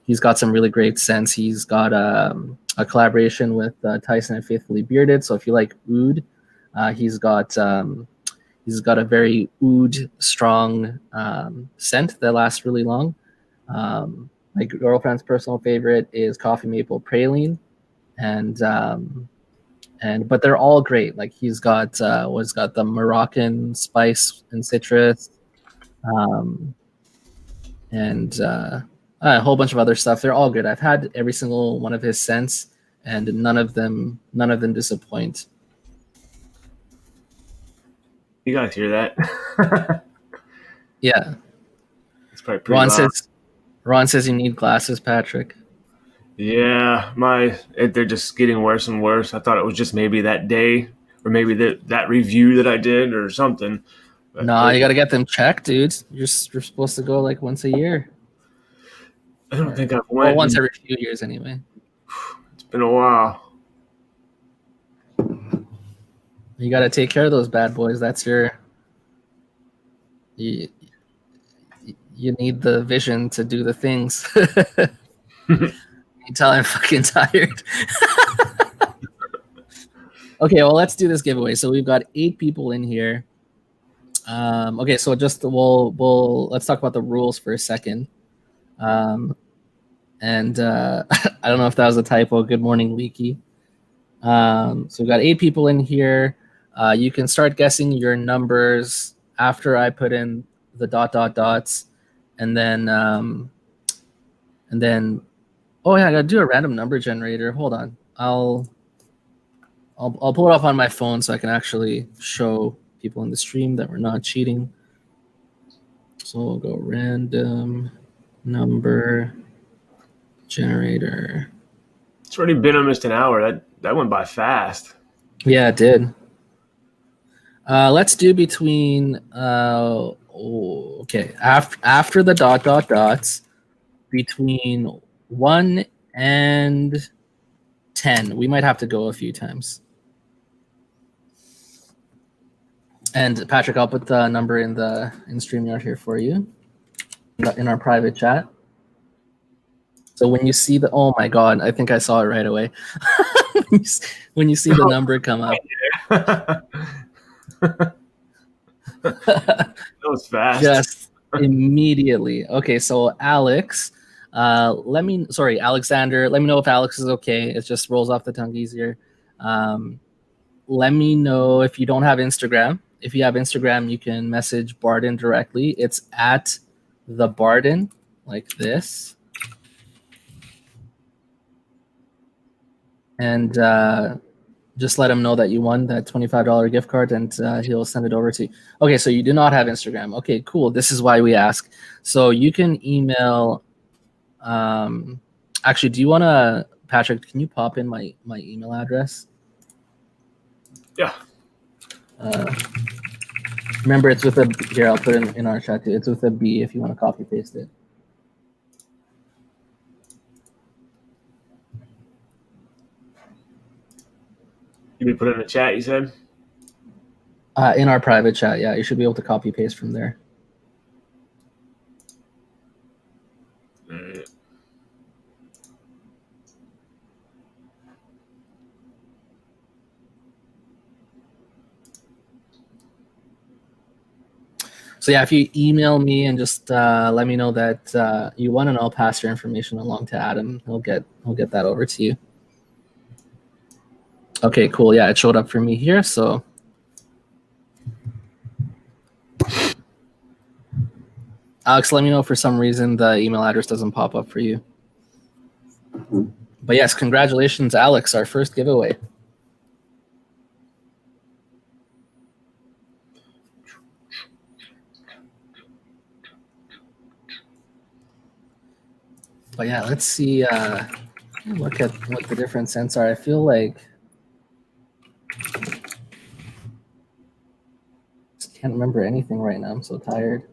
he's got some really great scents. He's got a collaboration with Tyson and Faithfully Bearded. So if you like oud, he's got a very oud strong scent that lasts really long. My girlfriend's personal favorite is Coffee Maple Praline, but they're all great. Like he's got the Moroccan spice and citrus, and a whole bunch of other stuff. They're all good. I've had every single one of his scents, and none of them disappoint. You guys hear that? Yeah. It's probably pretty loud. Ron says you need glasses, Patrick. Yeah, they're just getting worse and worse. I thought it was just maybe that day, or maybe that review that I did, or something. But no, you got to get them checked, dude. You're supposed to go like once a year. I don't think I've went. Well, once every few years, anyway. It's been a while. You got to take care of those bad boys. That's you need the vision to do the things. Until I'm fucking tired. Okay, well, let's do this giveaway. So we've got 8 people in here. Okay, so just let's talk about the rules for a second. I don't know if that was a typo. Good morning, Leaky. So we've got 8 people in here. You can start guessing your numbers after I put in the ... and then oh yeah, I gotta do a random number generator. Hold on, I'll pull it up on my phone so I can actually show people in the stream that we're not cheating. So we'll go random number generator. It's already been almost an hour. That went by fast. Yeah, it did. Let's do between okay, after the ... between 1 and 10. We might have to go a few times. And Patrick, I'll put the number in StreamYard here for you in our private chat. So when you see oh my God, I think I saw it right away. when you see the number come up. That was fast. Just immediately. Okay, so Alex, Alexander, let me know if Alex is okay. It just rolls off the tongue easier. Let me know if you don't have Instagram. If you have Instagram, you can message Barden directly. It's at the Barden, like this. And just let him know that you won that $25 gift card, and he'll send it over to you. Okay, so you do not have Instagram. Okay, cool. This is why we ask. So you can email. Actually, do you want to, Patrick? Can you pop in my email address? Yeah. Remember, it's with a here. I'll put it in our chat too. It's with a B if you want to copy paste it. You put it in the chat, you said? In our private chat, yeah. You should be able to copy paste from there. So yeah, if you email me and just let me know that you won, and I'll pass your information along to Adam. He'll get that over to you. Okay, cool. Yeah, it showed up for me here. So Alex, let me know if for some reason the email address doesn't pop up for you. But yes, congratulations, Alex, our first giveaway. But yeah, let's see. Look at what the different scents are. I feel like just can't remember anything right now. I'm so tired.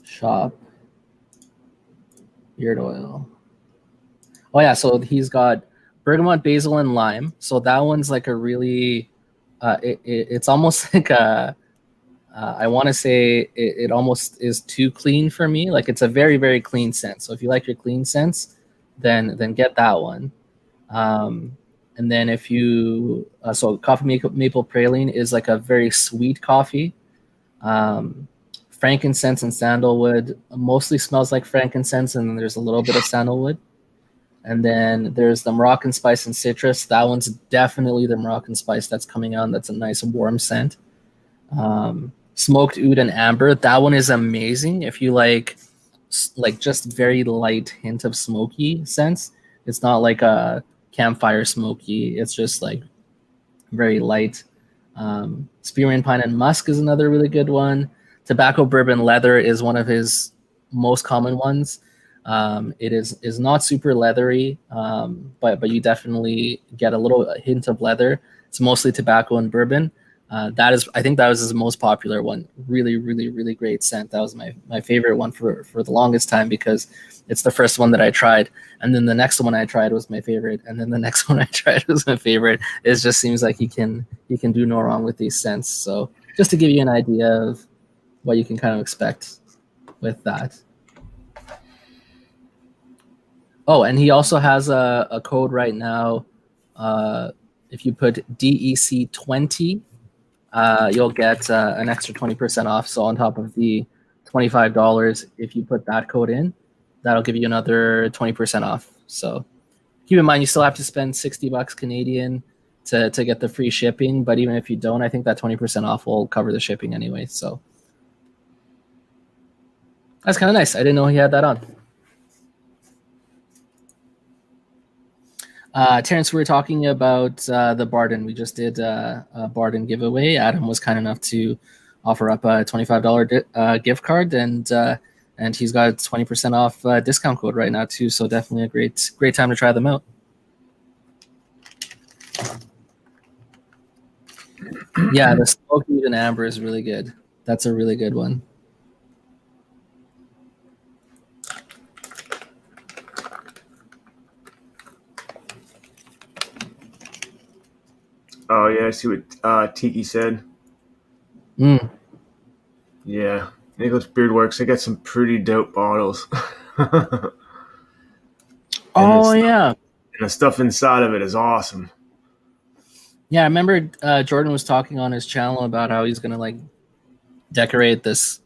Shop beard oil. Oh yeah, so he's got bergamot, basil, and lime. So that one's like a really, it's almost like a. I want to say it almost is too clean for me. Like it's a very very clean scent. So if you like your clean scents, then get that one. And then if you so coffee maple praline is like a very sweet coffee. Frankincense and sandalwood mostly smells like frankincense, and there's a little bit of sandalwood. And then there's the Moroccan spice and citrus. That one's definitely the Moroccan spice that's coming out. That's a nice warm scent. Smoked oud and amber. That one is amazing. If you like just very light hint of smoky scents. It's not like a campfire smoky. It's just like very light. Spearmint pine and musk is another really good one. Tobacco bourbon leather is one of his most common ones. It is not super leathery, but you definitely get a little hint of leather. It's mostly tobacco and bourbon. I think that was his most popular one. Really, really, really great scent. That was my favorite one for the longest time because it's the first one that I tried, and then the next one I tried was my favorite, and then the next one I tried was my favorite. It just seems like he can do no wrong with these scents. So just to give you an idea of what you can kind of expect with that. Oh, and he also has a code right now. If you put DEC20, you'll get an extra 20% off. So on top of the $25, if you put that code in, that'll give you another 20% off. So keep in mind, you still have to spend $60 Canadian to get the free shipping. But even if you don't, I think that 20% off will cover the shipping anyway. So that's kind of nice. I didn't know he had that on. Terrence, we were talking about the Barden. We just did a Barden giveaway. Adam was kind enough to offer up a $25 gift card, and he's got 20% off discount code right now too. So definitely a great time to try them out. Yeah, the smoked meat and amber is really good. That's a really good one. Oh yeah, I see what Tiki said. Mm. Yeah, Nicholas Beardworks. They got some pretty dope bottles. Oh yeah, and the stuff inside of it is awesome. Yeah, I remember Jordan was talking on his channel about how he's gonna like decorate this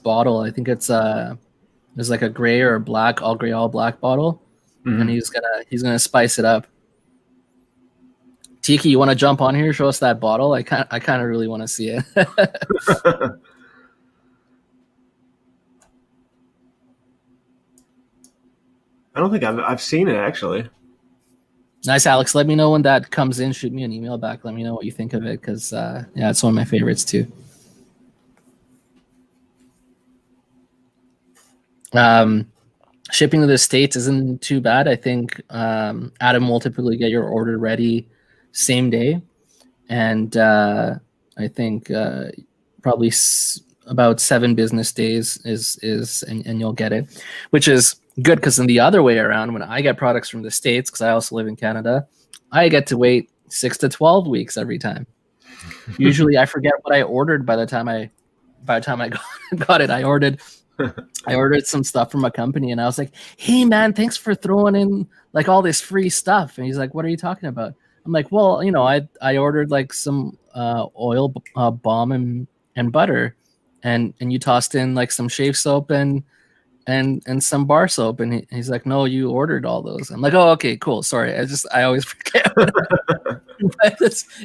bottle. I think it's like a gray or a black, all gray, all black bottle, and he's gonna spice it up. Tiki, you want to jump on here? Show us that bottle. I kind of really want to see it. I don't think I've seen it actually. Nice, Alex. Let me know when that comes in. Shoot me an email back. Let me know what you think of it, because yeah, it's one of my favorites too. Shipping to the States isn't too bad. I think Adam will typically get your order ready same day, and I think probably about 7 business days is and you'll get it, which is good, because in the other way around, when I get products from the States, because I also live in Canada, I get to wait 6 to 12 weeks every time. Usually I forget what I ordered by the time I got it. I ordered some stuff from a company, and I was like, hey man, thanks for throwing in like all this free stuff. And he's like, what are you talking about? I'm like, well, you know, I ordered like some oil, balm, and butter, and you tossed in like some shave soap and some bar soap, and he's like, no, you ordered all those. I'm like, oh, okay, cool, sorry, I always forget.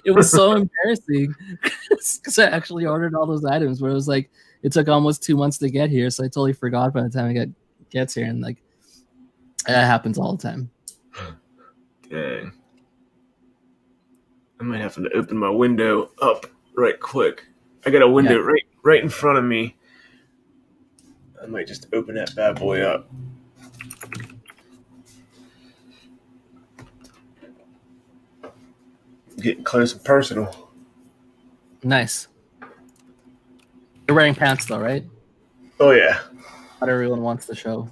It was so embarrassing because I actually ordered all those items, where it was like it took almost 2 months to get here, so I totally forgot by the time it gets here, and like that happens all the time. Dang. I might have to open my window up right quick. I got a window right in front of me. I might just open that bad boy up. Getting close and personal. Nice. You're wearing pants though, right? Oh yeah. Not everyone wants the show.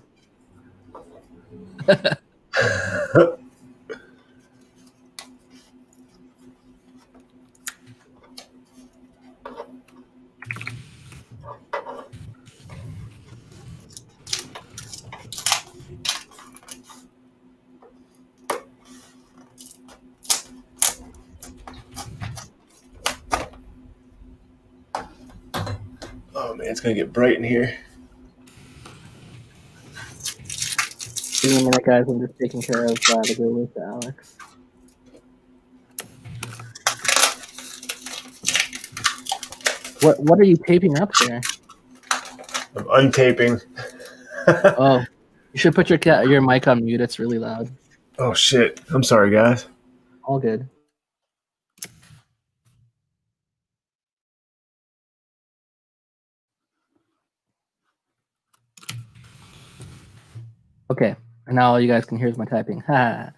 Oh man, it's gonna get bright in here. Give me a minute, guys. I'm just taking care of the girl with Alex. What are you taping up there? I'm untaping. Oh, you should put your mic on mute. It's really loud. Oh shit! I'm sorry, guys. All good. Okay, and now all you guys can hear is my typing. I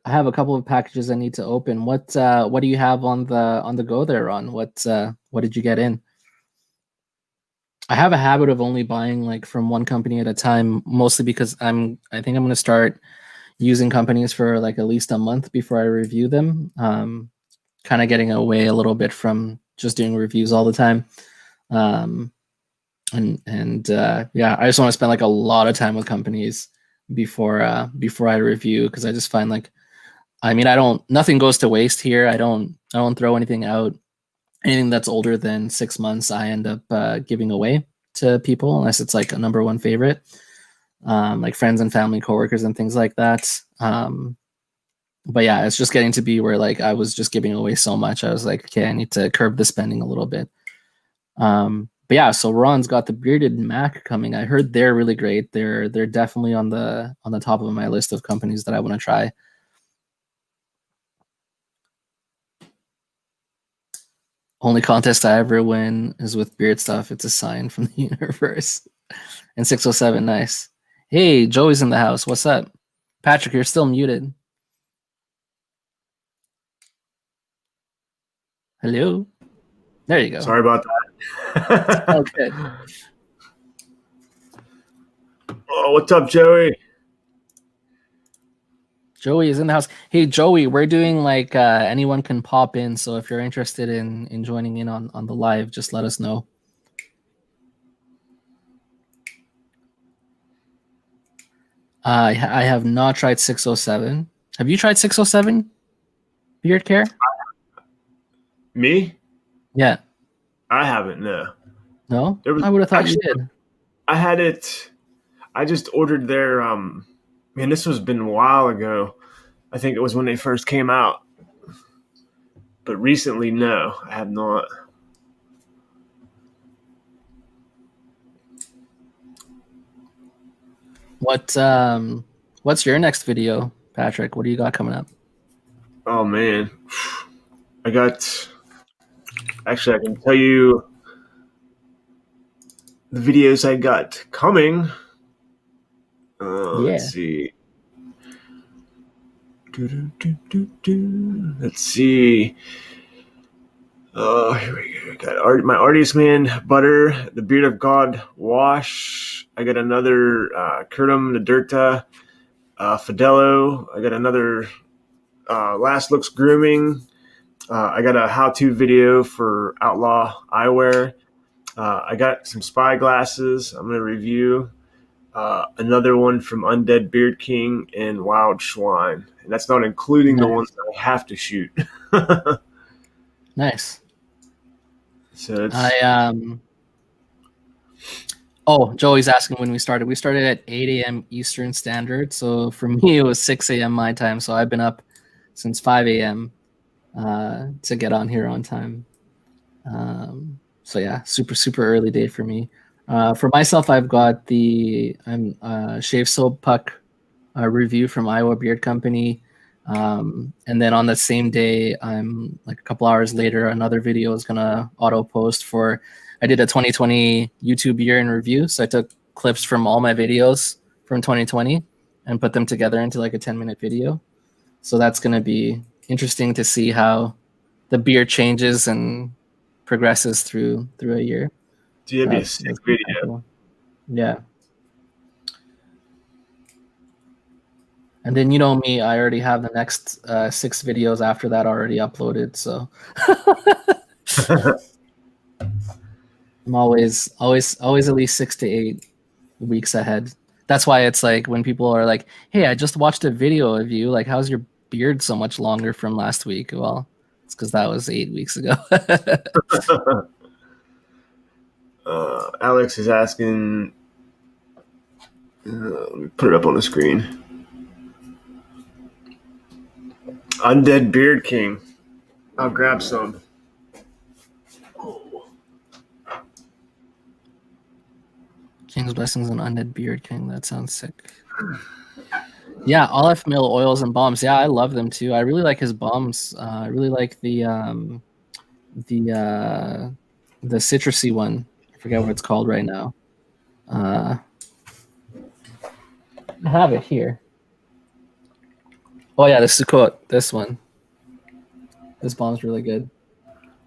have a couple of packages I need to open. What do you have on the go there, Ron? What did you get in? I have a habit of only buying like from one company at a time, mostly because I think I'm going to start using companies for like at least a month before I review them. Kind of getting away a little bit from just doing reviews all the time. Yeah, I just want to spend like a lot of time with companies before I review, because I just find like, I mean, nothing goes to waste here. I don't throw anything out. Anything that's older than 6 months, I end up giving away to people, unless it's like a number one favorite, like friends and family, coworkers, and things like that. But yeah, it's just getting to be where like I was just giving away so much. I was like, okay, I need to curb the spending a little bit. But yeah, so Ron's got the bearded Mac coming. I heard they're really great. They're definitely on the top of my list of companies that I want to try. Only contest I ever win is with beard stuff. It's a sign from the universe. And 607, nice. Hey, Joey's in the house. What's up? Patrick, you're still muted. Hello? There you go. Sorry about that. Okay. Oh, what's up, Joey? Joey is in the house. Hey, Joey, we're doing like anyone can pop in. So if you're interested in joining in on the live, just let us know. I have not tried 607. Have you tried 607? Beard care? Me? Yeah. I haven't, no. No? I would have thought you did. I had it. I just ordered their, man, this was been a while ago. I think it was when they first came out. But recently, no, I have not. What's your next video, Patrick? What do you got coming up? Oh man, actually I can tell you the videos I got coming. Let's see. Let's see. Oh, here we go. Got my Artist Man butter, the Beard of God wash. I got another Curtum Nadirta Fidelo. I got another Last Looks Grooming. I got a how-to video for Outlaw Eyewear. I got some spy glasses I'm going to review. Another one from Undead Beard King and Wild Schwein. And that's not including the ones that I have to shoot. Nice. So it's... Oh, Joey's asking when we started. We started at 8 a.m. Eastern Standard. So for me, it was 6 a.m. my time. So I've been up since 5 a.m. To get on here on time. So yeah, super early day for me. For myself, I've got I'm Shave Soap Puck review from Iowa Beard Company. And then on the same day, I'm like a couple hours later, another video is gonna auto post for I did a 2020 YouTube year in review. So I took clips from all my videos from 2020 and put them together into like a 10-minute video. So that's going to be interesting to see how the beard changes and progresses through a year. Dude, that'd be a sick video. Cool. Yeah. And then you know me, I already have the next 6 videos after that already uploaded. So I'm always at least 6 to 8 weeks ahead. That's why it's like when people are like, "Hey, I just watched a video of you. Like, how's your beard so much longer from last week?" Well, it's because that was 8 weeks ago. Alex is asking. Let me put it up on the screen. Undead Beard King. I'll grab some. King's Blessings on Undead Beard King. That sounds sick. Yeah, olive mill oils and balms. Yeah, I love them too. I really like his balms. I really like the citrusy one. I forget what it's called right now. I have it here. Oh yeah, the Sukkot. This one. This balm's really good.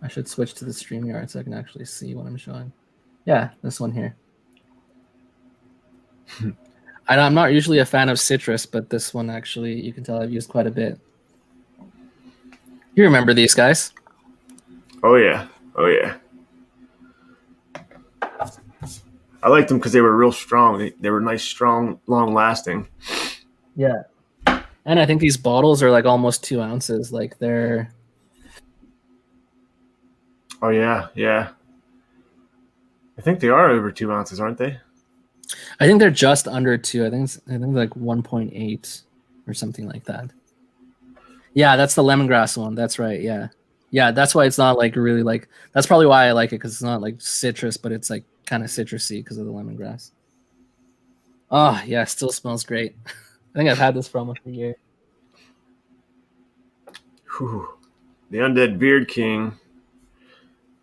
I should switch to the Streamyard so I can actually see what I'm showing. Yeah, this one here. I'm not usually a fan of citrus, but this one actually, you can tell I've used quite a bit. You remember these guys? Oh yeah, oh yeah. I liked them because they were real strong. They were nice, strong, long-lasting. Yeah, and I think these bottles are like almost 2 ounces. Like they're. Oh yeah, yeah. I think they are over 2 ounces, aren't they? I think they're just under 2. I think like 1.8 or something like that. Yeah, that's the lemongrass one. That's right. Yeah. Yeah, that's why it's not like really like, that's probably why I like it, because it's not like citrus, but it's like kind of citrusy because of the lemongrass. Oh, yeah, still smells great. I think I've had this for almost a year. Whew. The Undead Beard King.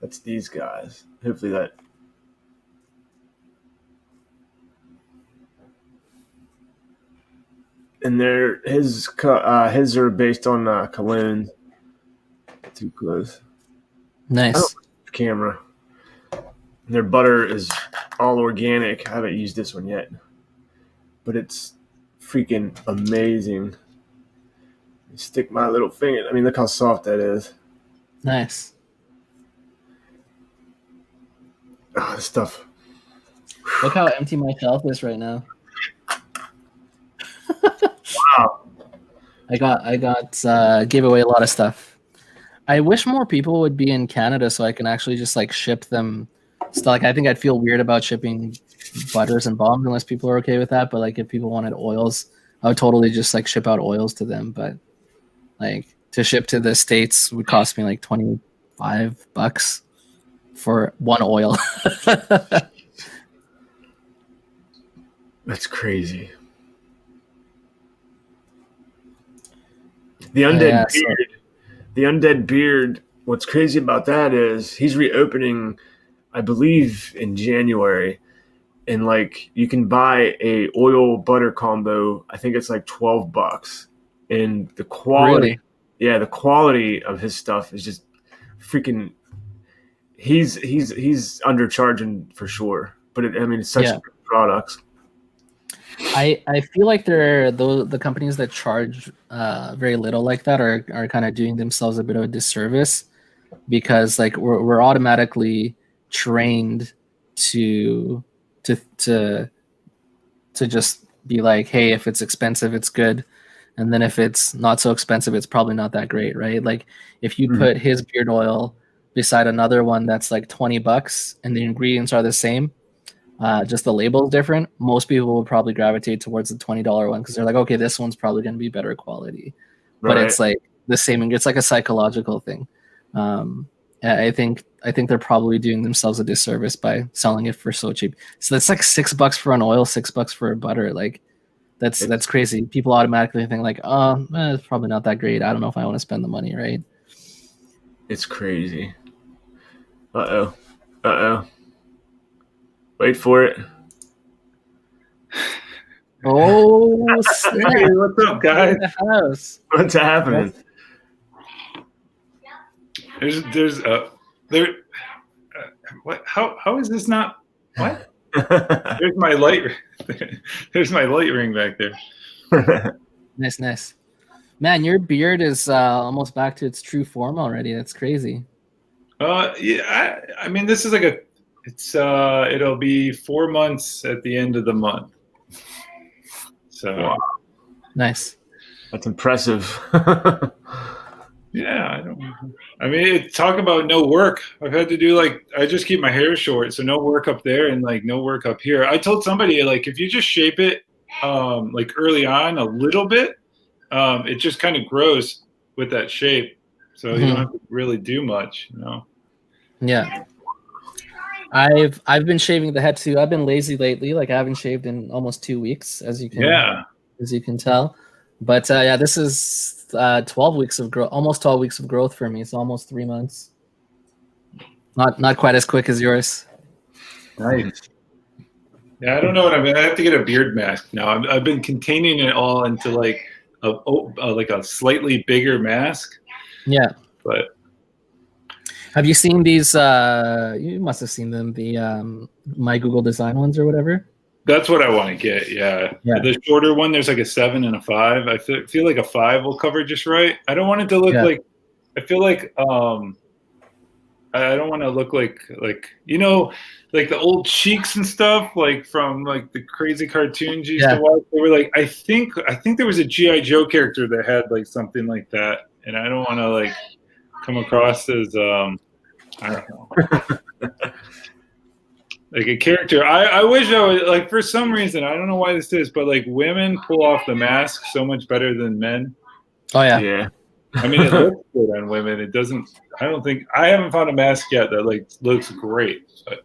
That's these guys. Hopefully that. And his are based on colognes. Too close. Nice. Camera. And their butter is all organic. I haven't used this one yet, but it's freaking amazing. Stick my little finger. I mean, look how soft that is. Nice. Oh, this stuff. Look how empty my shelf is right now. Wow. I gave away a lot of stuff. I wish more people would be in Canada so I can actually just like ship them stuff. Like I think I'd feel weird about shipping butters and balms unless people are okay with that. But like if people wanted oils, I would totally just like ship out oils to them. But like to ship to the States would cost me like $25 for one oil. That's crazy. The Undead Beard. The Undead Beard. What's crazy about that is he's reopening, I believe, in January, and like you can buy a oil butter combo. I think it's like $12, and the quality. Really? Yeah, the quality of his stuff is just freaking. He's undercharging for sure, but it's such good products. I feel like the companies that charge very little like that are kind of doing themselves a bit of a disservice, because like we're automatically trained to just be like, hey, if it's expensive, it's good, and then if it's not so expensive, it's probably not that great, right? Like if you put his beard oil beside another one that's like $20 and the ingredients are the same, just the label is different, most people will probably gravitate towards the $20 one because they're like, okay, this one's probably going to be better quality. Right. But it's like the same. It's like a psychological thing. I think they're probably doing themselves a disservice by selling it for so cheap. So that's like $6 for an oil, $6 for a butter. Like that's crazy. People automatically think like, oh, it's probably not that great. I don't know if I want to spend the money, right? It's crazy. Uh-oh. Wait for it. Oh, snap. Hey, what's up, guys? In the house. What's happening? What? How is this not? What? There's my light. There's my light ring back there. Nice. Man, your beard is almost back to its true form already. That's crazy. Yeah. I mean, this is like it'll be 4 months at the end of the month. So wow. Nice. That's impressive. Yeah, I mean, talk about no work. I've had to do I just keep my hair short, so no work up there and no work up here. I told somebody if you just shape it early on a little bit, it just kind of grows with that shape. So you don't have to really do much, you know. Yeah. I've been shaving the head too. I've been lazy lately. I haven't shaved in almost 2 weeks, as you can tell. But yeah, this is 12 weeks of growth, almost 12 weeks of growth for me. It's almost 3 months. Not quite as quick as yours. Nice. Yeah, I don't know what I have to get a beard mask now. I've been containing it all into a slightly bigger mask. Yeah. But have you seen these? You must have seen them. The My Google Design ones or whatever. That's what I want to get. Yeah. The shorter one, there's a 7 and a 5. I feel like a 5 will cover just right. I don't want it to look like. I feel like I don't want to look like the old Cheeks and stuff from the crazy cartoons you used to watch. They were I think there was a G.I. Joe character that had something like that, and I don't want to come across as I don't know. A character. I wish I would for some reason, I don't know why this is, but women pull off the mask so much better than men. Oh yeah. Yeah. I mean, it looks good on women. It doesn't. I haven't found a mask yet that looks great. But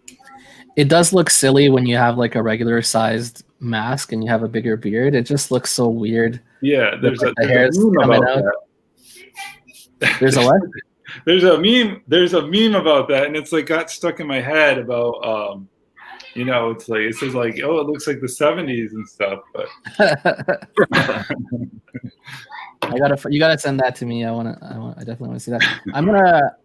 it does look silly when you have a regular sized mask and you have a bigger beard. It just looks so weird. Yeah, there's the hairs coming out. There's a what? There's a meme. There's a meme about that, and it's got stuck in my head about it's it says oh, it looks like the 70s and stuff, but you gotta send that to me. I definitely want to see that.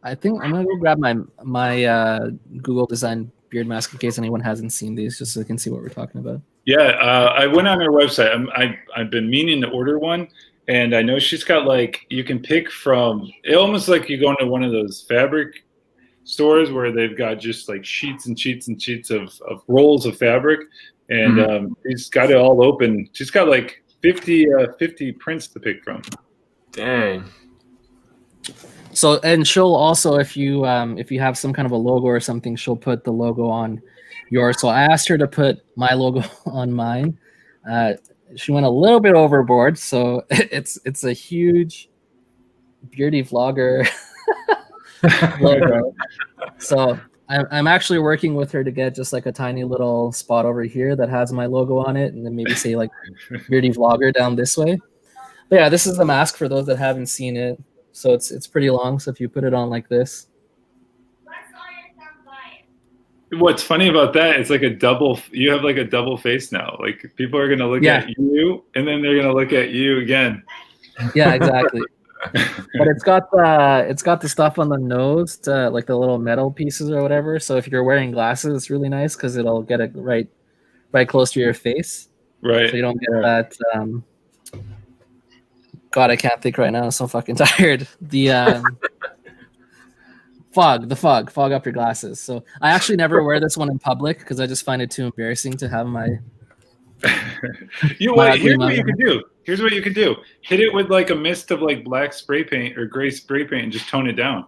I think I'm gonna go grab my Google Design beard mask in case anyone hasn't seen these, just so they can see what we're talking about. Yeah, I went on her website. I've been meaning to order one, and I know she's got you can pick from almost you go into one of those fabric stores where they've got just sheets and sheets and sheets of rolls of fabric, and she's got it all open. She's got 50 prints to pick from. Dang. So, and she'll also, if you have some kind of a logo or something, she'll put the logo on yours. So I asked her to put my logo on mine. She went a little bit overboard, so it's a huge Beardyvlogger logo. So I'm actually working with her to get just a tiny little spot over here that has my logo on it, and then maybe say Beardyvlogger down this way. But yeah, this is the mask for those that haven't seen it. So it's pretty long. So if you put it on like this. What's funny about that? It's you have a double face now. People are gonna look at you, and then they're gonna look at you again. Yeah, exactly. But it's got the stuff on the nose, the little metal pieces or whatever. So if you're wearing glasses, it's really nice because it'll get it right close to your face. Right. So you don't get that. God, I can't think right now. I'm so fucking tired. The fog up your glasses. So I actually never wear this one in public because I just find it too embarrassing to have my. Here's what you can do. Hit it with a mist of black spray paint or gray spray paint and just tone it down.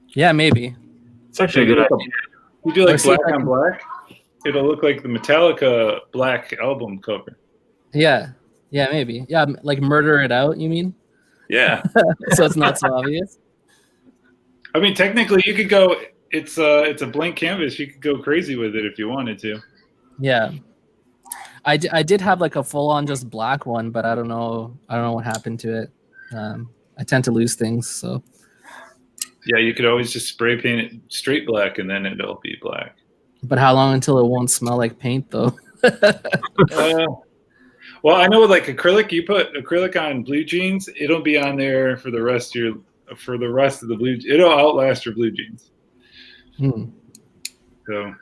Yeah, maybe. It's actually a good idea. You do black on black, it'll look like the Metallica Black album cover. Yeah, maybe. Yeah, murder it out, you mean? Yeah. So it's not so obvious. I mean, technically, you could go. It's a blank canvas. You could go crazy with it if you wanted to. Yeah. I did have a full-on just black one, but I don't know what happened to it. I tend to lose things, so. Yeah, you could always just spray paint it straight black, and then it'll be black. But how long until it won't smell like paint, though? Well, I know with like acrylic, you put acrylic on blue jeans, it'll be on there for the rest of the blue. It'll outlast your blue jeans. So.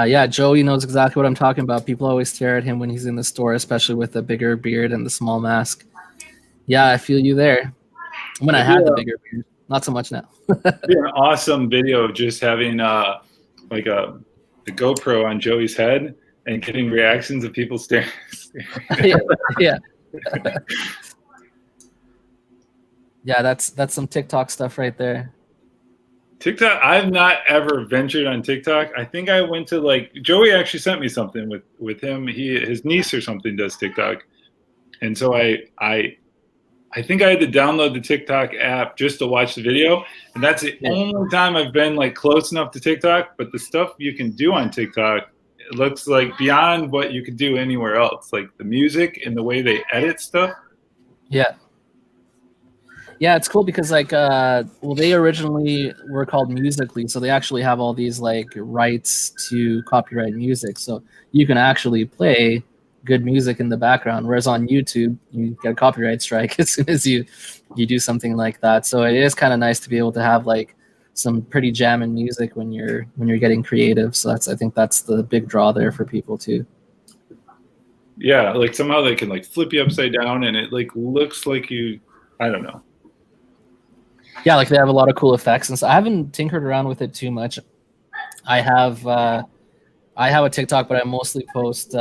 Yeah, Joey knows exactly what I'm talking about. People always stare at him when he's in the store, especially with the bigger beard and the small mask. Yeah, I feel you there. When I had the bigger beard, not so much now. It'd be an awesome video of just having like the GoPro on Joey's head and getting reactions of people staring. Yeah. Yeah, that's some TikTok stuff right there. TikTok, I've not ever ventured on TikTok. I think I went to like Joey actually sent me something with him. His niece or something does TikTok, and so I think I had to download the TikTok app just to watch the video, and that's the only time I've been like close enough to TikTok. But the stuff you can do on TikTok, it looks like beyond what you could do anywhere else. Like the music and the way they edit stuff. Yeah. Yeah, it's cool because like well, they originally were called Musical.ly, so they actually have all these like rights to copyright music, so you can actually play good music in the background. Whereas on YouTube, you get a copyright strike as soon as you do something like that. So it is kind of nice to be able to have like some pretty jamming music when you're getting creative. So I think that's the big draw there for people too. Yeah, like somehow they can like flip you upside down, and it like looks like you. I don't know. Yeah, like they have a lot of cool effects, and so I haven't tinkered around with it too much. I have a TikTok, but I mostly post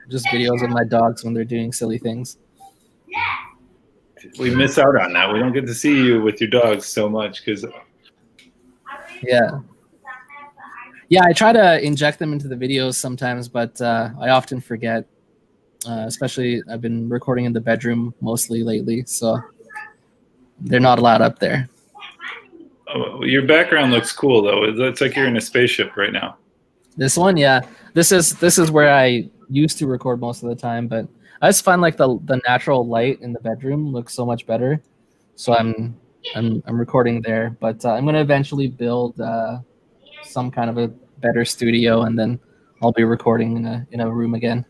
just videos of my dogs when they're doing silly things. We miss out on that. We don't get to see you with your dogs so much because. Yeah, I try to inject them into the videos sometimes, but I often forget. Especially, I've been recording in the bedroom mostly lately, so they're not allowed up there. Oh, your background looks cool though. It's like you're in a spaceship right now. This one, yeah. This is where I used to record most of the time, but I just find like the natural light in the bedroom looks so much better. So I'm recording there, but I'm gonna eventually build some kind of a better studio, and then I'll be recording in a room again.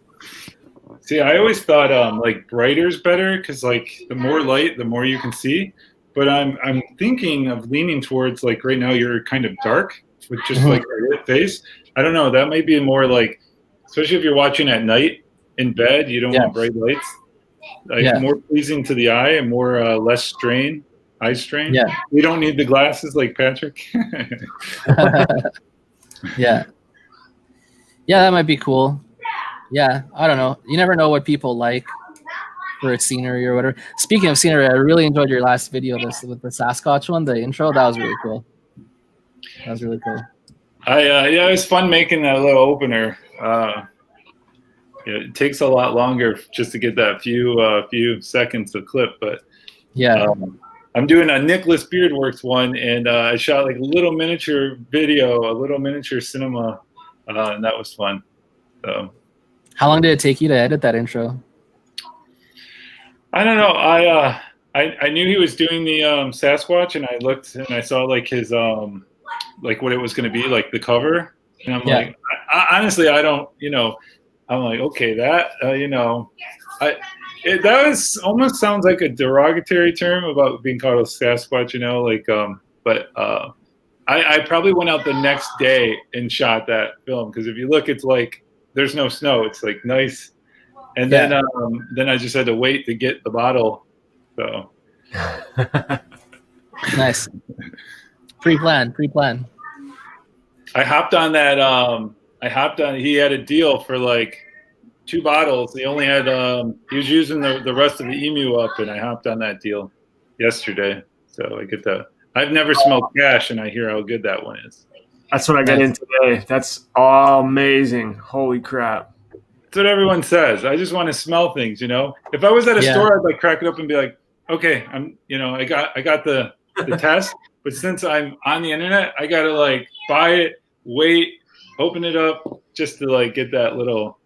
See, I always thought like brighter's better because like the more light, the more you can see. But I'm thinking of leaning towards like right now you're kind of dark with just like a lit face. I don't know. That might be more like, especially if you're watching at night in bed, you don't want bright lights. Like more pleasing to the eye and more less strain, eye strain. Yeah. We don't need the glasses like Patrick. Yeah, that might be cool. Yeah, I don't know. You never know what people like for a scenery or whatever. Speaking of scenery, I really enjoyed your last video with the Sasquatch one, the intro. That was really cool. That was really cool. Yeah, it was fun making that little opener. It takes a lot longer just to get that few seconds of clip, but yeah. I'm doing a Nicholas Beardworks one, and I shot like a little miniature video, a little miniature cinema, and that was fun. So. How long did it take you to edit that intro? I don't know. I knew he was doing the Sasquatch, and I looked and I saw like his like what it was going to be, like the cover, and I'm like, honestly, I don't, I'm like, okay, that that was almost sounds like a derogatory term about being called a Sasquatch, like, but I probably went out the next day and shot that film because if you look, it's like there's no snow, it's like nice. And then I just had to wait to get the bottle. So nice. Pre-plan. I hopped on that. He had a deal for like 2 bottles. He only had. He was using the rest of the emu up, and I hopped on that deal yesterday. So I get that. I've never smelled cash, and I hear how good that one is. That's what I got in today. That's amazing. Holy crap. That's what everyone says. I just want to smell things, If I was at a store, I'd like crack it up and be like, okay, I got the test, but since I'm on the internet, I gotta like buy it, wait, open it up just to like get that little.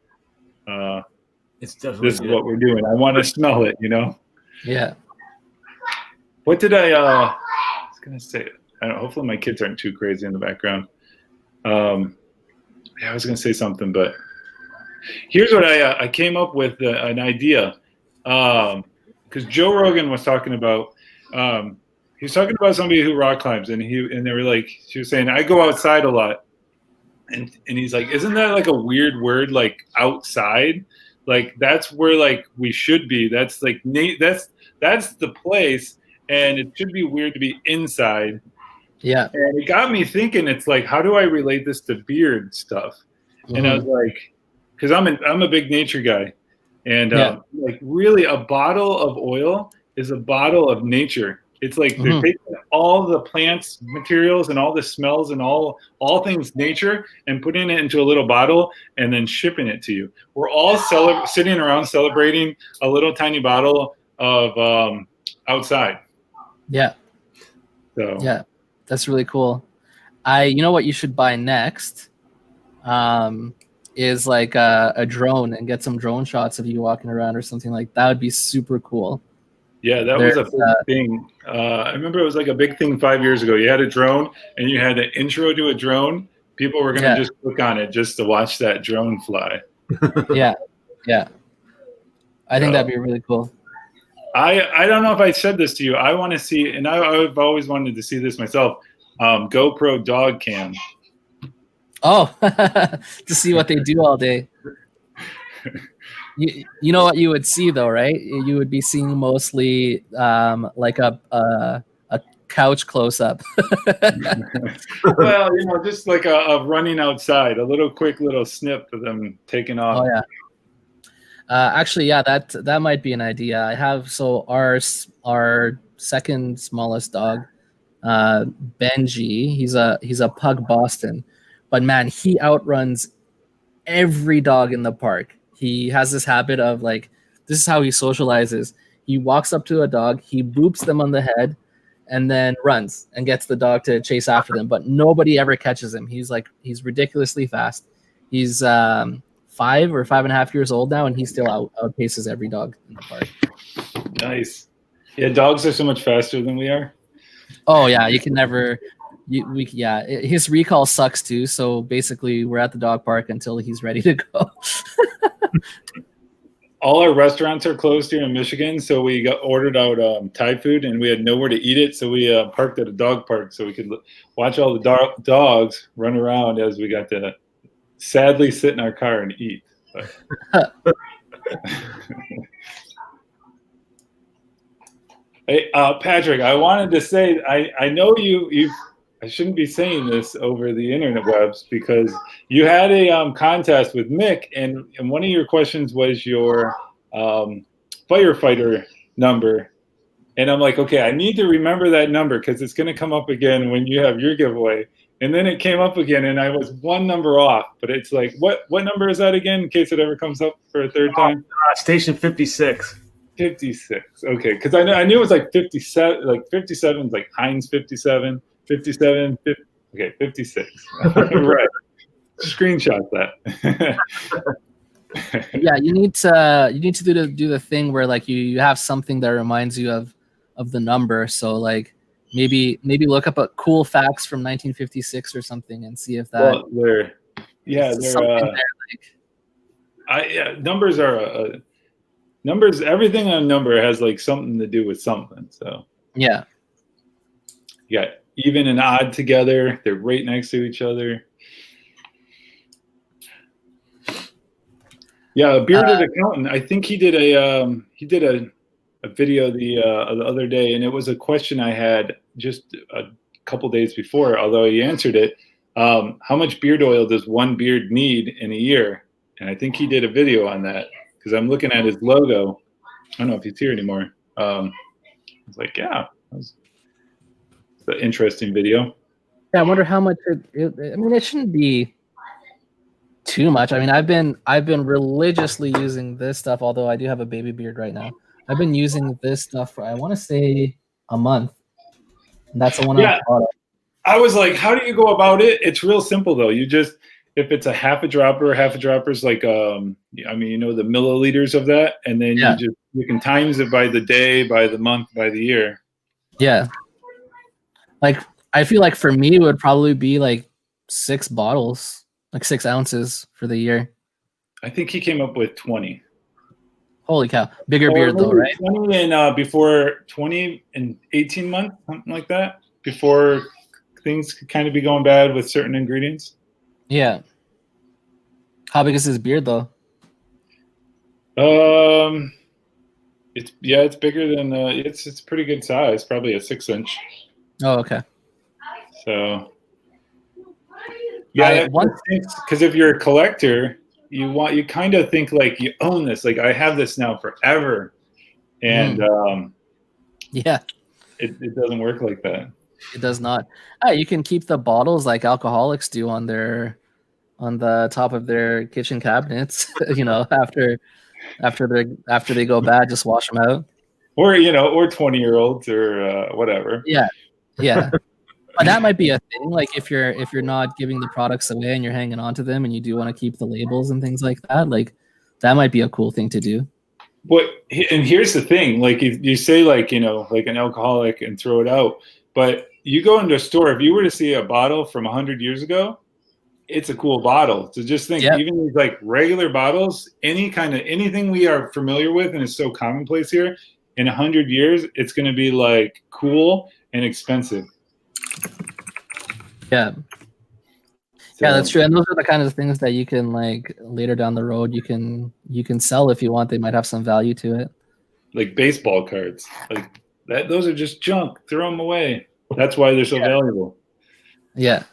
It's definitely this is what we're doing. I want to smell it, Yeah. What did I was gonna say? I don't know, hopefully my kids aren't too crazy in the background. Yeah, I was going to say something, but here's what I came up with an idea. Because Joe Rogan was talking about, he was talking about somebody who rock climbs, and they were like, she was saying, I go outside a lot. And he's like, isn't that like a weird word, like outside? Like that's where like we should be. That's like that's the place, and it should be weird to be inside. Yeah. And it got me thinking. It's like, how do I relate this to beard stuff? Mm-hmm. And I was like, because I'm a big nature guy, and like really a bottle of oil is a bottle of nature. It's like they're taking all the plants materials and all the smells and all things nature and putting it into a little bottle and then shipping it to you. We're all sitting around celebrating a little tiny bottle of outside. Yeah. So yeah, that's really cool. You know what you should buy next is like a drone and get some drone shots of you walking around or something like that. Would be super cool. Yeah, that was a big thing. I remember it was like a big thing 5 years ago. You had a drone and you had an intro to a drone. People were going to just click on it just to watch that drone fly. Yeah. I think that'd be really cool. I don't know if I said this to you. I want to see, and I've always wanted to see this myself, GoPro dog cam. Oh, to see what they do all day. You know what you would see though, right? You would be seeing mostly like a couch close up. Well, just like a running outside, a quick little snip of them taking off. Oh yeah. Actually, yeah, that might be an idea. I have our second smallest dog, Benji. He's a pug Boston, but man, he outruns every dog in the park. He has this habit of like, this is how he socializes. He walks up to a dog, he boops them on the head, and then runs and gets the dog to chase after them. But nobody ever catches him. He's ridiculously fast. He's 5 or 5.5 years old now, and he still outpaces every dog in the park. Nice. Yeah, dogs are so much faster than we are. Oh yeah, you can never. His recall sucks too. So basically, we're at the dog park until he's ready to go. All our restaurants are closed here in Michigan, so we ordered out Thai food, and we had nowhere to eat it, so we parked at a dog park so we could watch all the dogs run around as we got to sadly sit in our car and eat. Hey, Patrick, I wanted to say I know you. I shouldn't be saying this over the internet webs because you had a contest with Mick, and one of your questions was your firefighter number. And I'm like, okay, I need to remember that number because it's going to come up again when you have your giveaway. And then it came up again, and I was one number off. But it's like, what number is that again in case it ever comes up for a third time? Station 56. 56. Okay, because I knew it was like 57. Like 57 is like Heinz 57. 57, 50, okay, 56. Right. Screenshot that. Yeah, you need to do the thing where like you have something that reminds you of the number. So like maybe look up a cool facts from 1956 or something and see if that. Well, numbers are numbers. Everything on a number has like something to do with something. So yeah, you got even and odd together. They're right next to each other. Yeah, a bearded accountant. I think he did a video the other day, and it was a question I had just a couple days before. Although he answered it, how much beard oil does one beard need in a year? And I think he did a video on that because I'm looking at his logo. I don't know if he's here anymore. I was like, yeah. An interesting video. Yeah, I wonder how much it shouldn't be too much. I mean, I've been religiously using this stuff, although I do have a baby beard right now. I've been using this stuff for I want to say a month. And that's the one I bought. I was like, how do you go about it? It's real simple though. You just if it's a half a dropper is like the milliliters of that, and then you can times it by the day, by the month, by the year. Yeah. Like I feel like for me, it would probably be like 6 bottles, like 6 ounces for the year. I think he came up with 20. Holy cow. Bigger beard though, right? 20 and before 20 and 18 months, something like that, before things could kind of be going bad with certain ingredients. Yeah. How big is his beard though? It's bigger than it's pretty good size, probably a 6-inch. Oh, okay. So yeah, because if you're a collector, you kind of think like you own this, like I have this now forever, and yeah, it doesn't work like that. It does not. You can keep the bottles like alcoholics do on the top of their kitchen cabinets. You know, after they go bad, just wash them out. Or 20-year-olds or whatever. Yeah. But that might be a thing. Like if you're not giving the products away and you're hanging on to them and you do want to keep the labels and things like that, like that might be a cool thing to do. And here's the thing, like you say like like an alcoholic and throw it out, but you go into a store, if you were to see a bottle from 100 years ago, it's a cool bottle. So just think, even these like regular bottles, anything we are familiar with and is so commonplace here, in 100 years, it's going to be like cool and expensive. Yeah. So, yeah, that's true. And those are the kind of things that you can like later down the road, you can sell if you want. They might have some value to it. Like baseball cards, like that. Those are just junk. Throw them away. That's why they're so valuable. Yeah.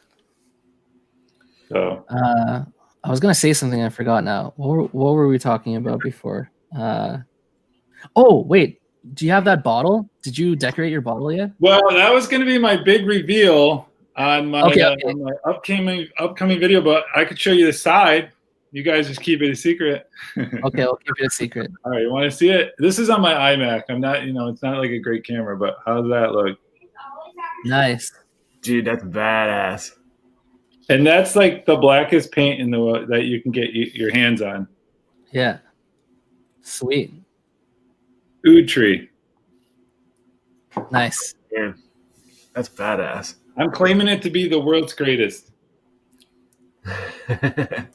So I was gonna say something, I forgot now. What were we talking about before? Oh wait, do you have that bottle? Did you decorate your bottle yet? Well, that was gonna be my big reveal on my, on my upcoming video, but I could show you the side. You guys just keep it a secret. Okay, I'll keep it a secret. All right, you want to see it? This is on my iMac. I'm not, it's not like a great camera, but how does that look? Nice, dude. That's badass. And that's like the blackest paint in the that you can get your hands on. Yeah, sweet. Oud tree. Nice. Yeah, that's badass. I'm claiming it to be the world's greatest. I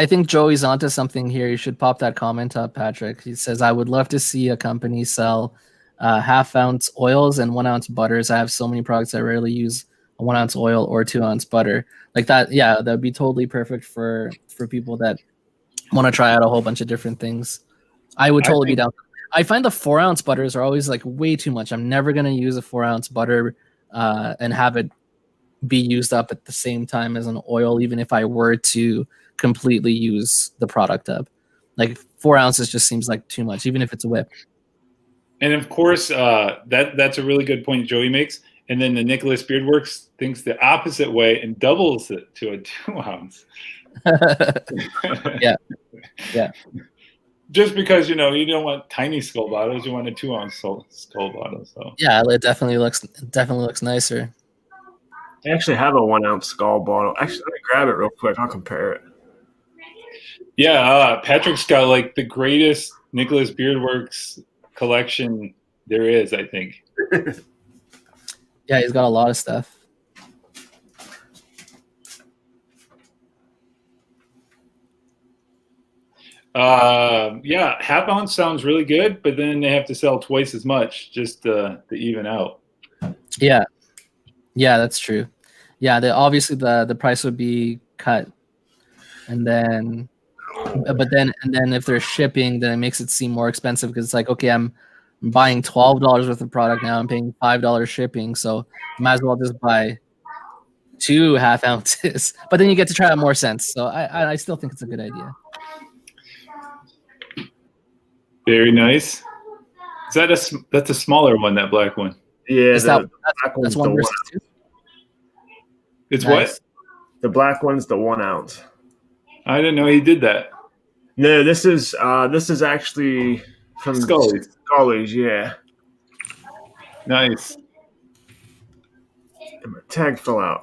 think Joey's onto something here. You should pop that comment up, Patrick. He says, "I would love to see a company sell 1/2-ounce oils and 1-ounce butters. I have so many products I rarely use a 1-ounce oil or 2-ounce butter like that." Yeah, that'd be totally perfect for people that want to try out a whole bunch of different things. I would totally be down. I find the 4-ounce butters are always like way too much. I'm never gonna use a 4-ounce butter and have it be used up at the same time as an oil, even if I were to completely use the product up. Like 4 ounces just seems like too much, even if it's a whip. And of course, that's a really good point Joey makes. And then the Nicholas Beardworks thinks the opposite way and doubles it to a 2-ounce. Yeah. Just because you don't want tiny skull bottles, you want a 2-ounce skull bottle. So yeah, it definitely looks nicer. I actually have a 1-ounce skull bottle. Actually, let me grab it real quick. I'll compare it. Yeah, Patrick's got like the greatest Nicholas Beardworks collection there is, I think. Yeah, he's got a lot of stuff. Yeah, 1/2-ounce sounds really good, but then they have to sell twice as much just to even out. Yeah, that's true. Yeah, obviously the price would be cut, and then if there's shipping, then it makes it seem more expensive because it's like, okay, I'm buying $12 worth of product now, I'm paying $5 shipping, so might as well just buy 2 1/2 ounces. But then you get to try out more scents, so I still think it's a good idea. Very nice. That's a smaller one, that black one. Yeah, that's 1 versus 2. It's nice. What? The black one's the 1 ounce. I didn't know he did that. No, this is actually from Scully's, yeah. Nice. And my tag fell out.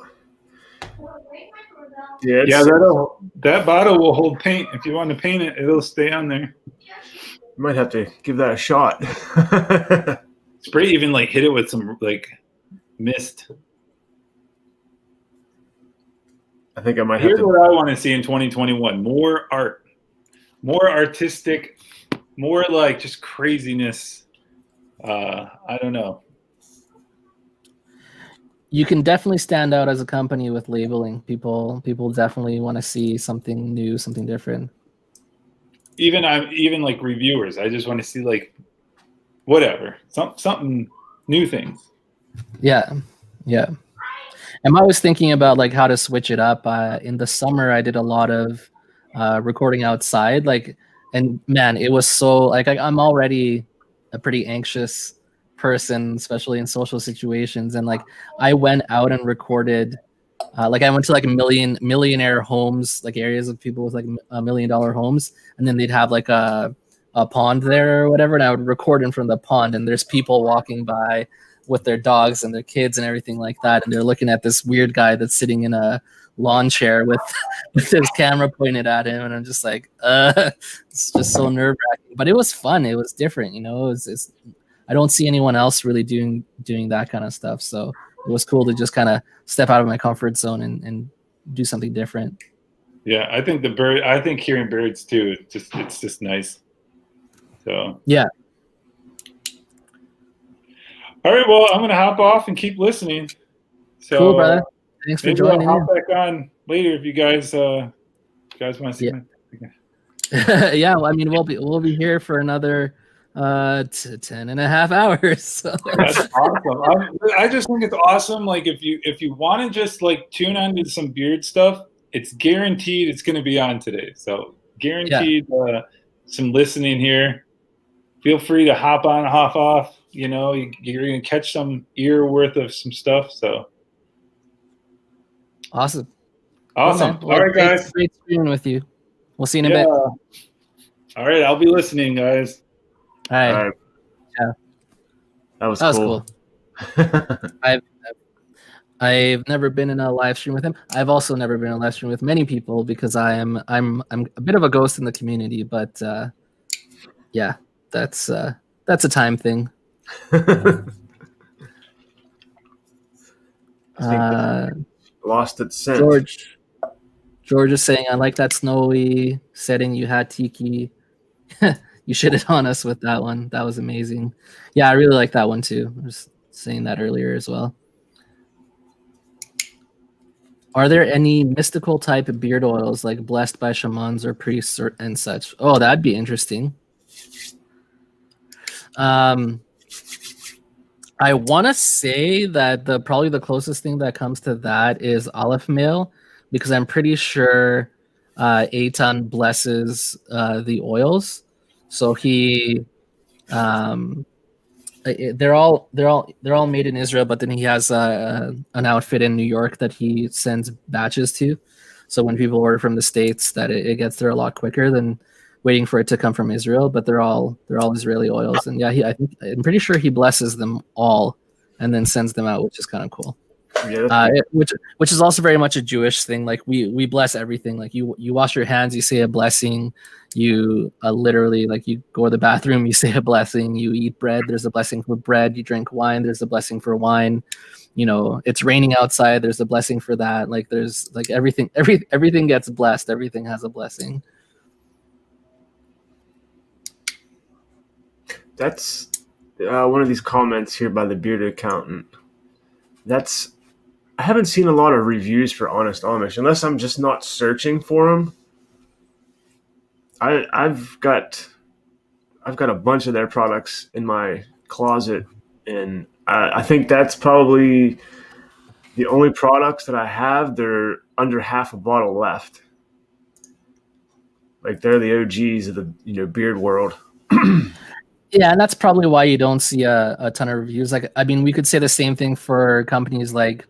Yeah, that bottle will hold paint. If you want to paint it, it'll stay on there. You might have to give that a shot. Spray, even like hit it with some like missed. I think I might have Here's to. what I want to see in 2021: more art, more artistic, more like just craziness. I don't know. You can definitely stand out as a company with labeling. People definitely want to see something new, something different. Even like reviewers. I just want to see like whatever, something new things. Yeah. I'm always thinking about like how to switch it up. In the summer, I did a lot of recording outside. Like, and man, it was so like I'm already a pretty anxious person, especially in social situations. And like I went out and recorded. Like I went to like millionaire homes, like areas of people with like $1 million homes, and then they'd have like a pond there or whatever, and I would record in front of the pond, and there's people walking by with their dogs and their kids and everything like that, and they're looking at this weird guy that's sitting in a lawn chair with his camera pointed at him, and I'm just like, it's just so nerve-wracking. But it was fun. It was different, you know. It's I don't see anyone else really doing that kind of stuff, so it was cool to just kind of step out of my comfort zone and do something different. Yeah, I think hearing birds too. It's just nice. So yeah. All right, well, I'm gonna hop off and keep listening. So cool, brother. Thanks for joining. I'll hop back on later if you guys want to see. Yeah. Yeah, well, I mean, we'll be here for another 10.5 hours. So. That's awesome. I just think it's awesome. Like if you want to just like tune on to some beard stuff, it's guaranteed it's going to be on today. So guaranteed some listening here. Feel free to hop on, hop off. You know, you're going to catch some ear worth of some stuff. So awesome. Well, all right, guys. Great streaming with you. We'll see you in a bit. All right, I'll be listening, guys. All right. Yeah. That was cool. I've never been in a live stream with him. I've also never been in a live stream with many people because I'm a bit of a ghost in the community, but yeah, that's a time thing. Lost its sense. George is saying, I like that snowy setting you had, Tiki. You shitted on us with that one. That was amazing. Yeah, I really like that one too. I was saying that earlier as well. Are there any mystical type of beard oils like blessed by shamans or priests and such? Oh, that'd be interesting. I want to say that probably the closest thing that comes to that is olive mail, because I'm pretty sure Eitan blesses the oils. So he, they're all made in Israel, but then he has an outfit in New York that he sends batches to. So when people order from the States, that it gets there a lot quicker than waiting for it to come from Israel. But they're all Israeli oils, and yeah, I'm pretty sure he blesses them all and then sends them out, which is kind of cool. Yeah, which is also very much a Jewish thing. Like we bless everything. Like you wash your hands, you say a blessing. You literally, like, you go to the bathroom, you say a blessing. You eat bread, there's a blessing for bread. You drink wine, there's a blessing for wine. You know, it's raining outside, there's a blessing for that. Like there's like everything gets blessed. Everything has a blessing. That's one of these comments here by the Bearded Accountant. I haven't seen a lot of reviews for Honest Amish, unless I'm just not searching for them. I've got a bunch of their products in my closet, and I think that's probably the only products that I have. They're under half a bottle left. Like they're the OGs of the beard world. Yeah, and that's probably why you don't see a ton of reviews. Like, I mean, we could say the same thing for companies like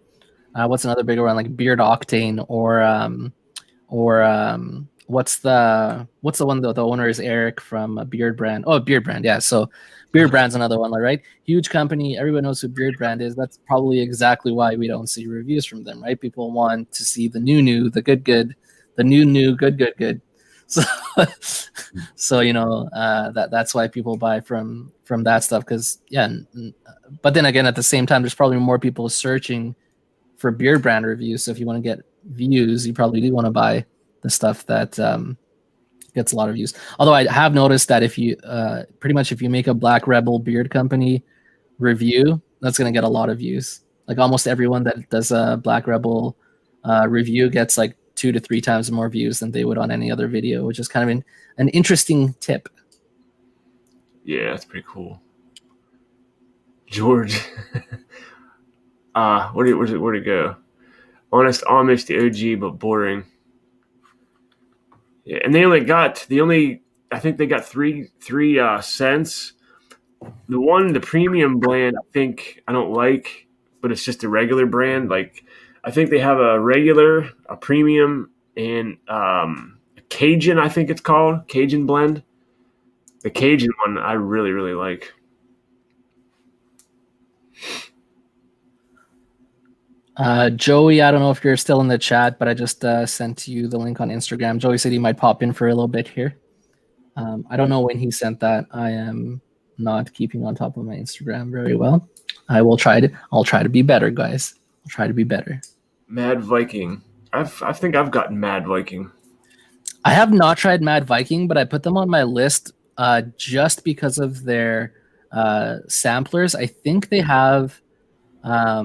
what's another bigger one, like Beard Octane, or what's the one that the owner is Eric from Beard Brand. Oh, Beard Brand, yeah. So Beard Brand's another one, right? Huge company, everyone knows who Beard Brand is. That's probably exactly why we don't see reviews from them, right? People want to see the new, the good, the new, good. So you know, that's why people buy from that stuff, because but then again, at the same time, there's probably more people searching for beard brand reviews. So if you want to get views, you probably do want to buy the stuff that gets a lot of views. Although I have noticed that if you pretty much if you make a Black Rebel beard company review, that's going to get a lot of views. Like almost everyone that does a Black Rebel review gets like 2 to 3 times more views than they would on any other video, which is kind of an interesting tip. Yeah, that's pretty cool. George, where'd it go? Honest Amish, the OG, but boring. Yeah, and I think they got three cents. The premium brand, I think I don't like, but it's just a regular brand. Like, I think they have a regular, a premium, and a Cajun, I think it's called, Cajun blend. The Cajun one I really, really like. Joey, I don't know if you're still in the chat, but I just sent you the link on Instagram. Joey said he might pop in for a little bit here. I don't know when he sent that. I am not keeping on top of my Instagram very well. I'll try to be better, guys. I'll try to be better. Mad Viking. I think I've gotten Mad Viking. I have not tried Mad Viking, but I put them on my list just because of their samplers. I think they have I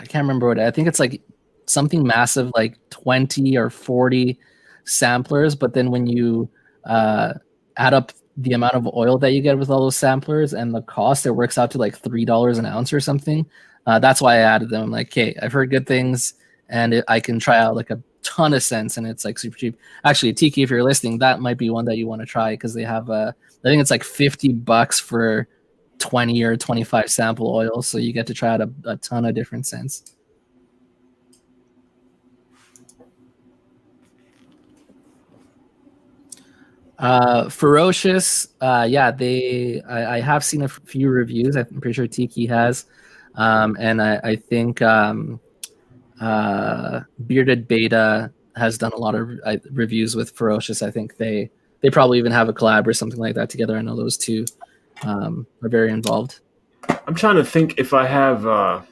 can't remember what, I think it's like something massive, like 20 or 40 samplers, but then when you add up the amount of oil that you get with all those samplers and the cost, it works out to like $3 an ounce or something. That's why I added them. I'm like, hey, I've heard good things, and I can try out like a ton of scents, and it's like super cheap. Actually, Tiki, if you're listening, that might be one that you want to try, because they have I think it's like $50 for 20 or 25 sample oils, so you get to try out a ton of different scents. Ferocious, yeah, I have seen a few reviews. I'm pretty sure Tiki has, and I think Bearded Beta has done a lot of reviews with Ferocious. I think they probably even have a collab or something like that together. I know those two are very involved. I'm trying to think if I have a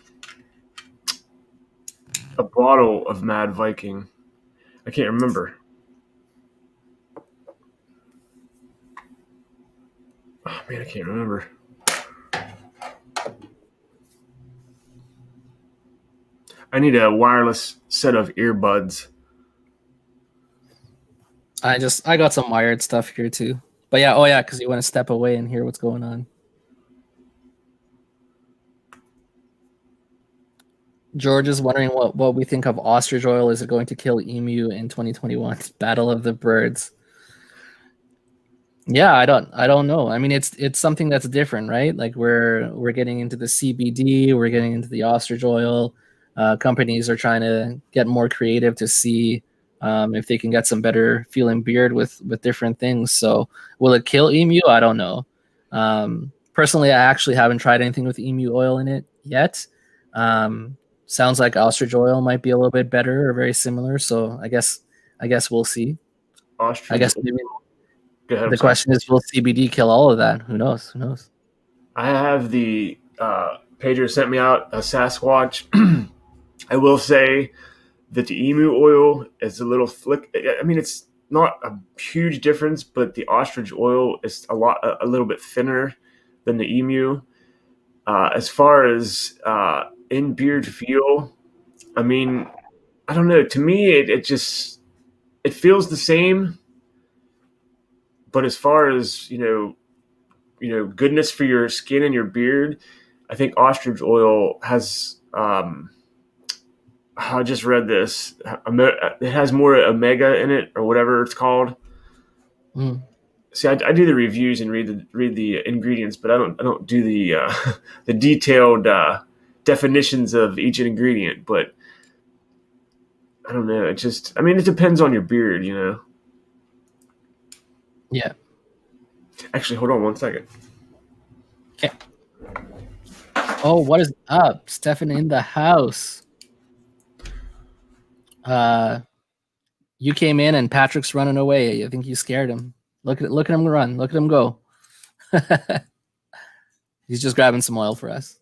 bottle of Mad Viking. I can't remember. Oh man, I can't remember. I need a wireless set of earbuds. I got some wired stuff here too. But yeah, oh yeah, because you want to step away and hear what's going on. George is wondering what we think of ostrich oil. Is it going to kill emu in 2021? Battle of the Birds. Yeah, I don't know. I mean, it's something that's different, right? Like we're getting into the CBD, we're getting into the ostrich oil. Companies are trying to get more creative to see if they can get some better feeling beard with different things. So will it kill emu? I don't know. Personally, I actually haven't tried anything with emu oil in it yet. Sounds like ostrich oil might be a little bit better or very similar. So I guess we'll see. Ostrich. I guess maybe ahead, the question is, will CBD kill all of that? Who knows? Who knows? I have the Pedro sent me out a Sasquatch. I will say that the emu oil is a little flick. I mean, it's not a huge difference, but the ostrich oil is a little bit thinner than the emu. As far as in beard feel, I mean, I don't know. To me, it feels the same. But as far as you know, goodness for your skin and your beard, I think ostrich oil has. I just read this. It has more omega in it, or whatever it's called. Mm. See, I do the reviews and read the ingredients, but I don't do the the detailed definitions of each ingredient. But I don't know. It depends on your beard, you know. Yeah. Actually, hold on 1 second. Okay. Oh, what is up? Stefan in the house. You came in and Patrick's running away. I think you scared him. Look at him run. Look at him go. He's just grabbing some oil for us.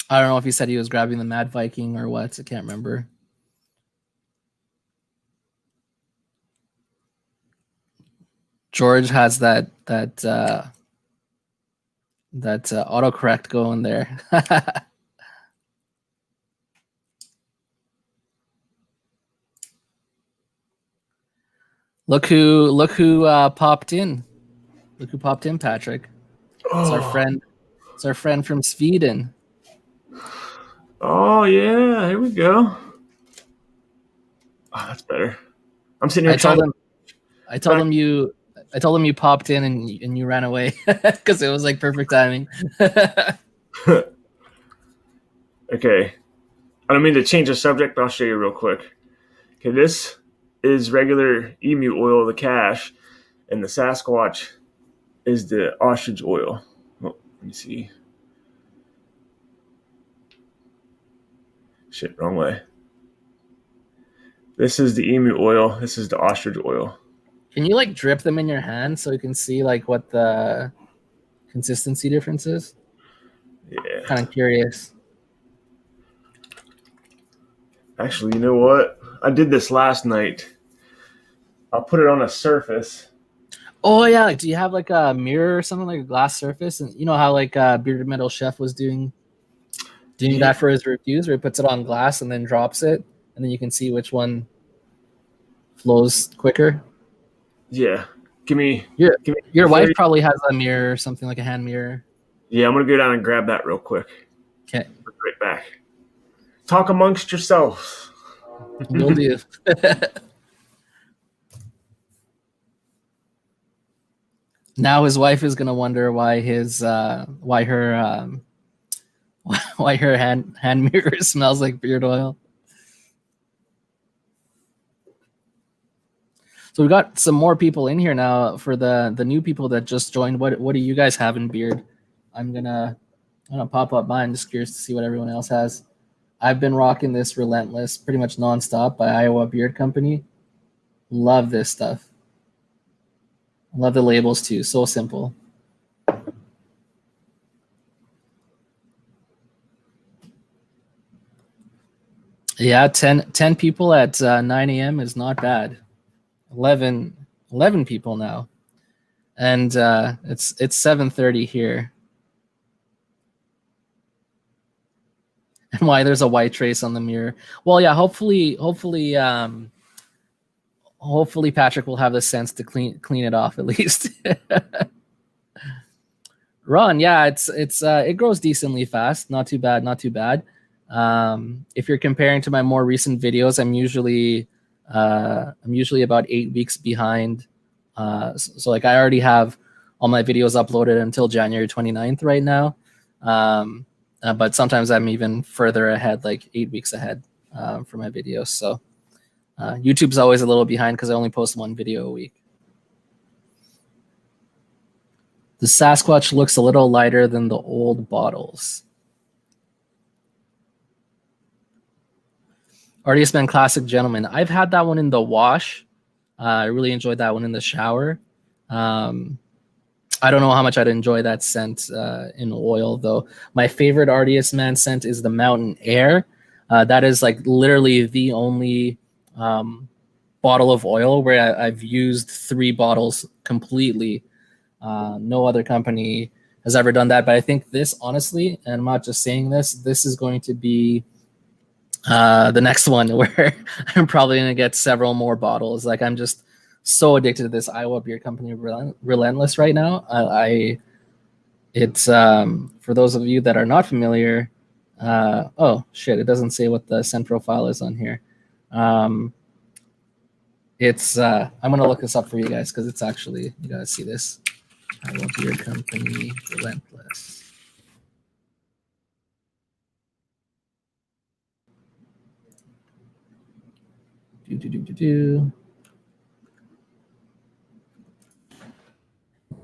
I don't know if he said he was grabbing the Mad Viking or what. I can't remember. George has that autocorrect going there. Look who popped in. Look who popped in, Patrick. It's our friend. It's our friend from Sweden. Oh yeah, here we go. Oh, that's better. I'm sitting here. I told him you popped in and you ran away because it was like perfect timing. Okay, I don't mean to change the subject, but I'll show you real quick. Okay, this is regular emu oil, the cash, and the Sasquatch is the ostrich oil. Oh, let me see. Shit, wrong way. This is the emu oil. This is the ostrich oil. Can you like drip them in your hand so you can see like what the consistency difference is? Yeah. Kind of curious. Actually, you know what? I did this last night. I'll put it on a surface. Oh yeah, like, do you have like a mirror or something, like a glass surface? And you know how like Bearded Metal Chef was doing that for his reviews, where he puts it on glass and then drops it, and then you can see which one flows quicker. Yeah. Your wife probably has a mirror or something, like a hand mirror. Yeah, I'm gonna go down and grab that real quick. Okay. Right back. Talk amongst yourselves. Will do. Now his wife is gonna wonder why her hand mirror smells like beard oil. So we got some more people in here now for the new people that just joined. What do you guys have in beard? I'm gonna pop up mine. Just curious to see what everyone else has. I've been rocking this Relentless pretty much nonstop by Iowa Beard Company. Love this stuff. Love the labels too. So simple. Yeah, 10 people at 9 a.m. is not bad. 11 people now, and it's 7:30 here. And why there's a white trace on the mirror? Well, yeah, hopefully Patrick will have the sense to clean it off at least. Ron, yeah, it grows decently fast. Not too bad. If you're comparing to my more recent videos, I'm usually about 8 weeks behind. So like I already have all my videos uploaded until January 29th right now. But sometimes I'm even further ahead, like 8 weeks ahead for my videos. So YouTube's always a little behind because I only post one video a week. The Sasquatch looks a little lighter than the old bottles. Artist Man Classic Gentleman. I've had that one in the wash. I really enjoyed that one in the shower. I don't know how much I'd enjoy that scent in oil, though. My favorite Artist Man scent is the Mountain Air. That is like literally the only bottle of oil where I've used 3 bottles completely. No other company has ever done that. But I think this, honestly, and I'm not just saying this is going to be the next one where I'm probably going to get several more bottles. Like I'm just so addicted to this Iowa Beard Company Relentless right now. It's for those of you that are not familiar. Oh shit! It doesn't say what the scent profile is on here. It's I'm gonna look this up for you guys because it's actually, you gotta see this. Iowa Beard Company Relentless.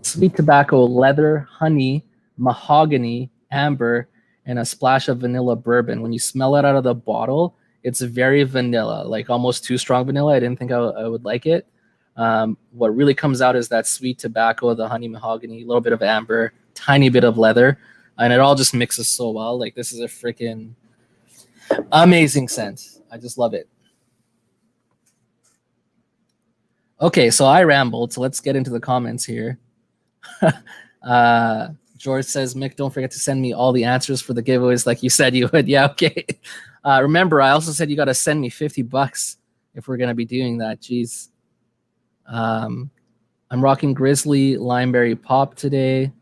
Sweet tobacco, leather, honey, mahogany, amber, and a splash of vanilla bourbon. When you smell it out of the bottle, it's very vanilla, like almost too strong vanilla. I didn't think I would like it. What really comes out is that sweet tobacco, the honey mahogany, a little bit of amber, tiny bit of leather, and it all just mixes so well. Like, this is a freaking amazing scent. I just love it. Okay, so I rambled, so let's get into the comments here. George says, Mick, don't forget to send me all the answers for the giveaways like you said you would. Yeah, okay. Remember, I also said you got to send me $50 if we're going to be doing that. Jeez. I'm rocking Grizzly Limeberry Pop today.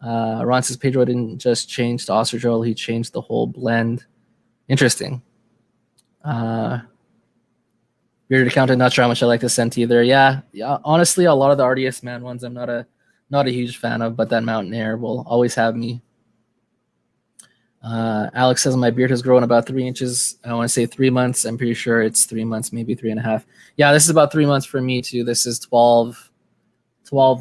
Ron says Pedro didn't just change to ostrich oil. He changed the whole blend. Interesting. Bearded Accountant, not sure how much I like this scent either. Yeah. Honestly, a lot of the RDS Man ones I'm not a huge fan of, but that Mountain Air will always have me. Alex says my beard has grown about 3 inches. I want to say 3 months. I'm pretty sure it's 3 months, maybe 3.5. Yeah, this is about 3 months for me too. This is 12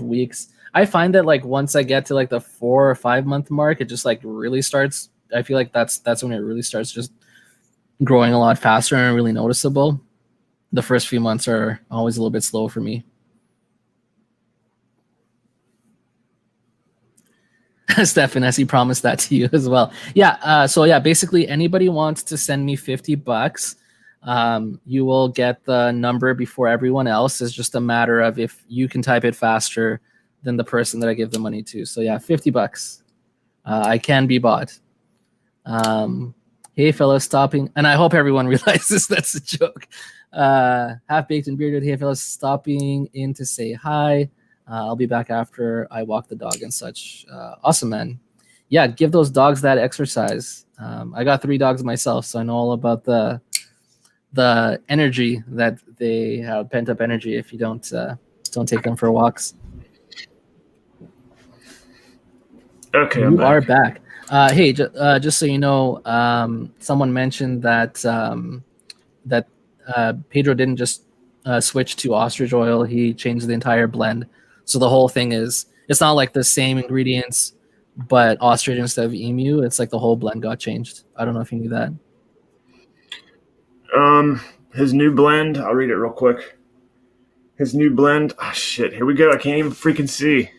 weeks. I find that like once I get to like the 4 or 5 month mark, it just like really starts. I feel like that's when it really starts just growing a lot faster and really noticeable. The first few months are always a little bit slow for me. Stefan, as he promised that to you as well. Yeah. So yeah, basically anybody wants to send me $50, you will get the number before everyone else. It's just a matter of if you can type it faster than the person that I give the money to. So yeah, $50. I can be bought. Hey fellas, stopping, and I hope everyone realizes that's a joke. Half baked and bearded. Hey fellas, stopping in to say hi. I'll be back after I walk the dog and such. Awesome, man. Yeah, give those dogs that exercise. I got 3 dogs myself, so I know all about the energy that they have, pent up energy if you don't take them for walks. Okay, you are back. Hey, just so you know, someone mentioned that Pedro didn't just switch to ostrich oil. He changed the entire blend. So the whole thing is, it's not like the same ingredients, but ostrich instead of emu. It's like the whole blend got changed. I don't know if you knew that. His new blend, I'll read it real quick. His new blend, shit, here we go. I can't even freaking see.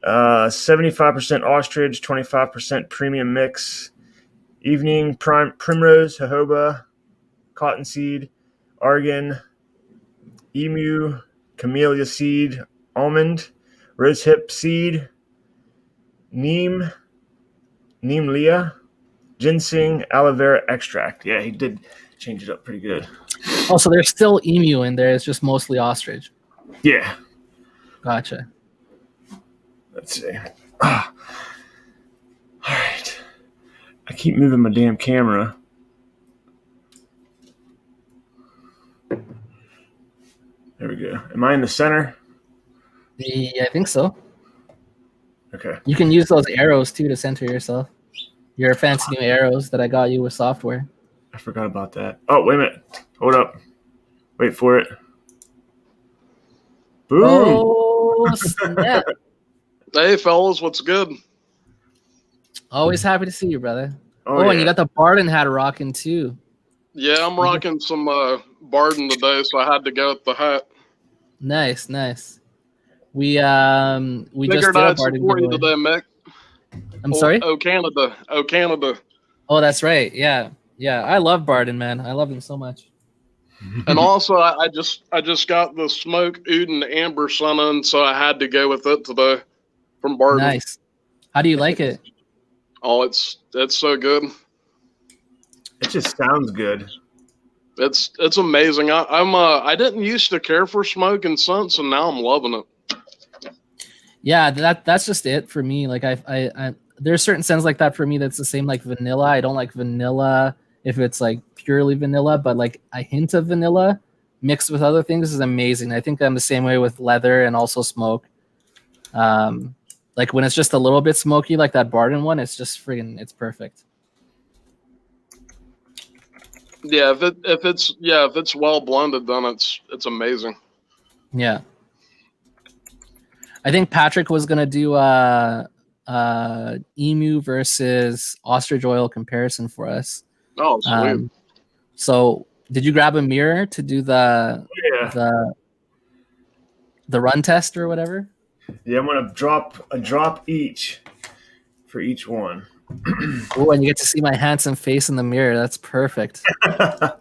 75% ostrich, 25% premium mix, evening primrose, jojoba, cottonseed, argan, emu, camellia seed, almond, rosehip seed, neem leah, ginseng, aloe vera extract. Yeah, he did change it up pretty good. Oh, so there's still emu in there. It's just mostly ostrich. Yeah. Gotcha. Let's see. All right. I keep moving my damn camera. There we go. Am I in the center? Yeah, I think so. Okay. You can use those arrows too to center yourself. Your fancy new arrows that I got you with software. I forgot about that. Oh, wait a minute. Hold up. Wait for it. Boom. Oh, snap. Hey, fellas, what's good? Always happy to see you, brother. Oh, yeah. And you got the Barden hat rocking too. Yeah, I'm rocking some Barden today, so I had to go with the hat. Nice. We just Figured did a I'd Barden support you giveaway. today, Mick. I'm sorry? Oh, Canada. Oh, that's right. Yeah. I love Barden, man. I love him so much. And also, I just got the smoke oud and amber sun, so I had to go with it today from Barden. Nice. How do you like it? Oh, it's so good. It just sounds good. It's amazing. I didn't used to care for smoke and scents, and now I'm loving it. Yeah, that's just it for me. Like I there's certain scents like that for me that's the same like vanilla. I don't like vanilla if it's like purely vanilla, but like a hint of vanilla mixed with other things is amazing. I think I'm the same way with leather and also smoke. Like when it's just a little bit smoky, like that Barden one, it's just friggin', it's perfect. Yeah, if it's well blended, then it's amazing. Yeah. I think Patrick was gonna do emu versus ostrich oil comparison for us. Oh, sweet. So did you grab a mirror to do the run test or whatever? Yeah, I'm gonna drop a drop each for each one. Oh, and you get to see my handsome face in the mirror. That's perfect. All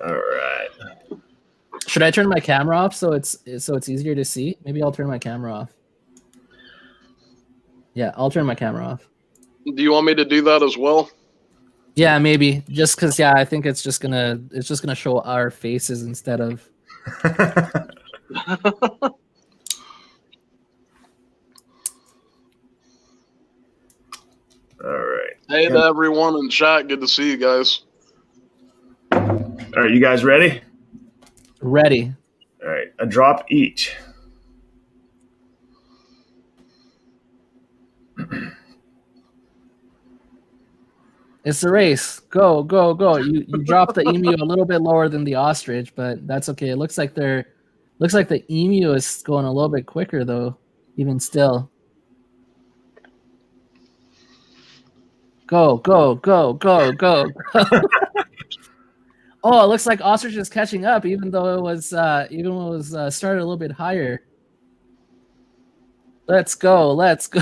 right. Should I turn my camera off so it's easier to see? Maybe I'll turn my camera off. Yeah, I'll turn my camera off. Do you want me to do that as well? Yeah, maybe. Just because, yeah, I think it's just gonna show our faces instead of. All right. Hey to everyone in chat. Good to see you guys. All right, you guys ready? Ready. All right, a drop each. It's a race. Go, go, go. You dropped the emu a little bit lower than the ostrich, but that's okay. It looks like the emu is going a little bit quicker though, even still. Go, go, go, go, go. Oh, it looks like ostrich is catching up, even though it was started a little bit higher. Let's go, let's go.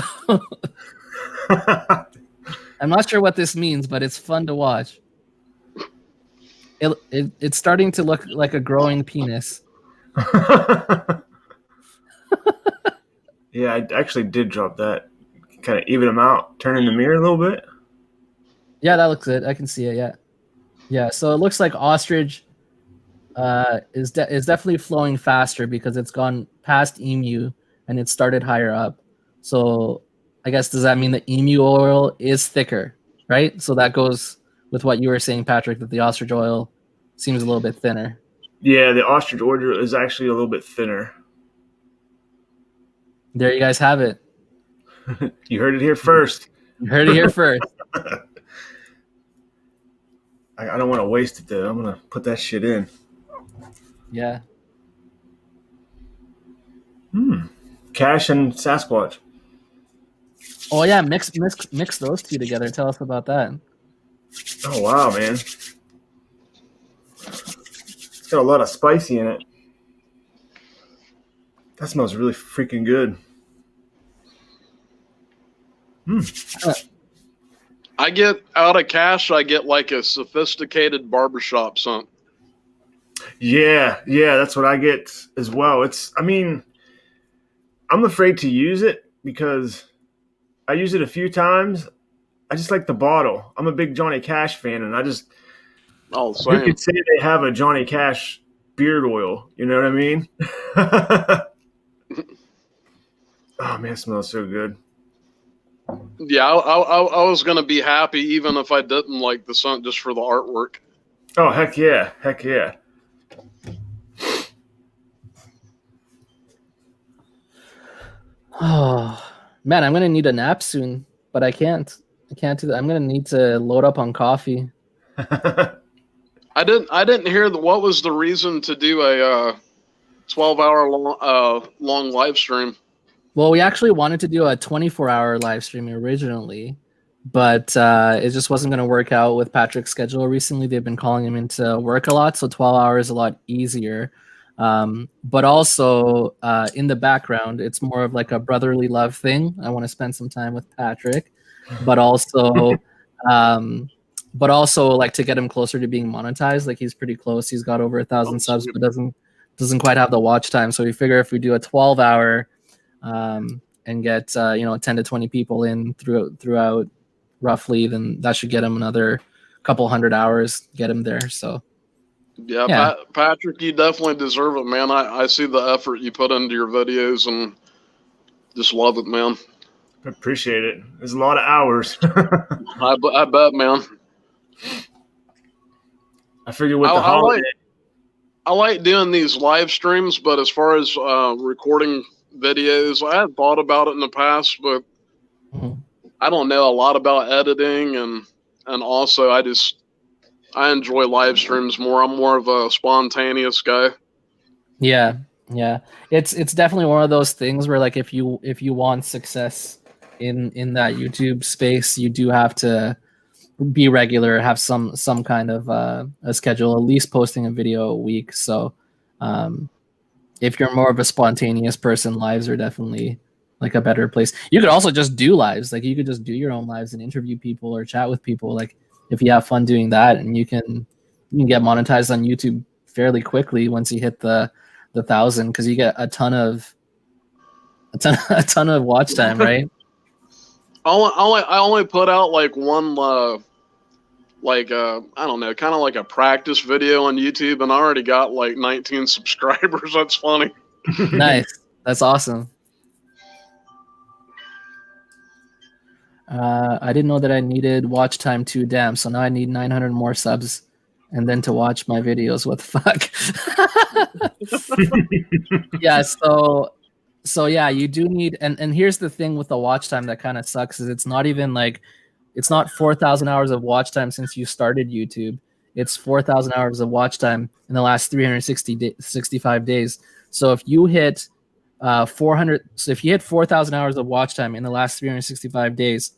I'm not sure what this means, but it's fun to watch. It's starting to look like a growing penis. Yeah, I actually did drop that. Kind of even them out. Turn in the mirror a little bit. Yeah, that looks good. I can see it. Yeah, yeah. So it looks like ostrich is definitely flowing faster because it's gone past emu and it started higher up. So I guess does that mean the emu oil is thicker, right? So that goes with what you were saying, Patrick, that the ostrich oil seems a little bit thinner. Yeah, the ostrich oil is actually a little bit thinner. There you guys have it. You heard it here first. You heard it here first. I don't want to waste it though. I'm gonna put that shit in. Yeah. Cash and Sasquatch. Oh yeah, mix those two together. Tell us about that. Oh wow, man. It's got a lot of spicy in it. That smells really freaking good. I get out of cash. I get like a sophisticated barbershop scent. Yeah, that's what I get as well. I mean, I'm afraid to use it because I use it a few times. I just like the bottle. I'm a big Johnny Cash fan, and you could say they have a Johnny Cash beard oil. You know what I mean? Oh man, it smells so good. Yeah, I was gonna be happy even if I didn't like the scent just for the artwork. Oh heck yeah, heck yeah. Oh man, I'm gonna need a nap soon, but I can't do that. I'm gonna need to load up on coffee. I didn't hear what was the reason to do a 12-hour long live stream. Well, we actually wanted to do a 24-hour live stream originally, but it just wasn't going to work out with Patrick's schedule recently. They've been calling him into work a lot, so 12 hours is a lot easier. But also in the background, it's more of like a brotherly love thing. I want to spend some time with Patrick, but also like to get him closer to being monetized. Like he's pretty close. He's got over 1,000 subs, but doesn't quite have the watch time. So we figure if we do a 12-hour and get 10 to 20 people in throughout roughly, then that should get him another couple hundred hours, get him there. So yeah. Patrick, you definitely deserve it, man. I see the effort you put into your videos and just love it, man. I appreciate it. There's a lot of hours. I bet, man. I figure with the holiday. I like doing these live streams, but as far as recording videos, I had thought about it in the past, but I don't know a lot about editing, and also I enjoy live streams more. I'm more of a spontaneous guy. Yeah, Yeah, it's definitely one of those things where like if you want success in that YouTube space, you do have to be regular, have some kind of a schedule, at least posting a video a week. So if you're more of a spontaneous person, lives are definitely like a better place. You could also just do lives, like you could just do your own lives and interview people or chat with people. Like if you have fun doing that, and you can get monetized on YouTube fairly quickly once you hit the 1,000, because you get a ton of watch time, right? I only put out like one I don't know, kind of like a practice video on YouTube, and I already got like 19 subscribers. That's funny. Nice. That's awesome. I didn't know that I needed watch time too. Damn. So now I need 900 more subs, and then to watch my videos. What the fuck? Yeah. So yeah, you do need, and here's the thing with the watch time that kind of sucks is it's not even like, it's not 4,000 hours of watch time since you started YouTube. It's 4,000 hours of watch time in the last 365 days. So if you hit 4,000 hours of watch time in the last 365 days,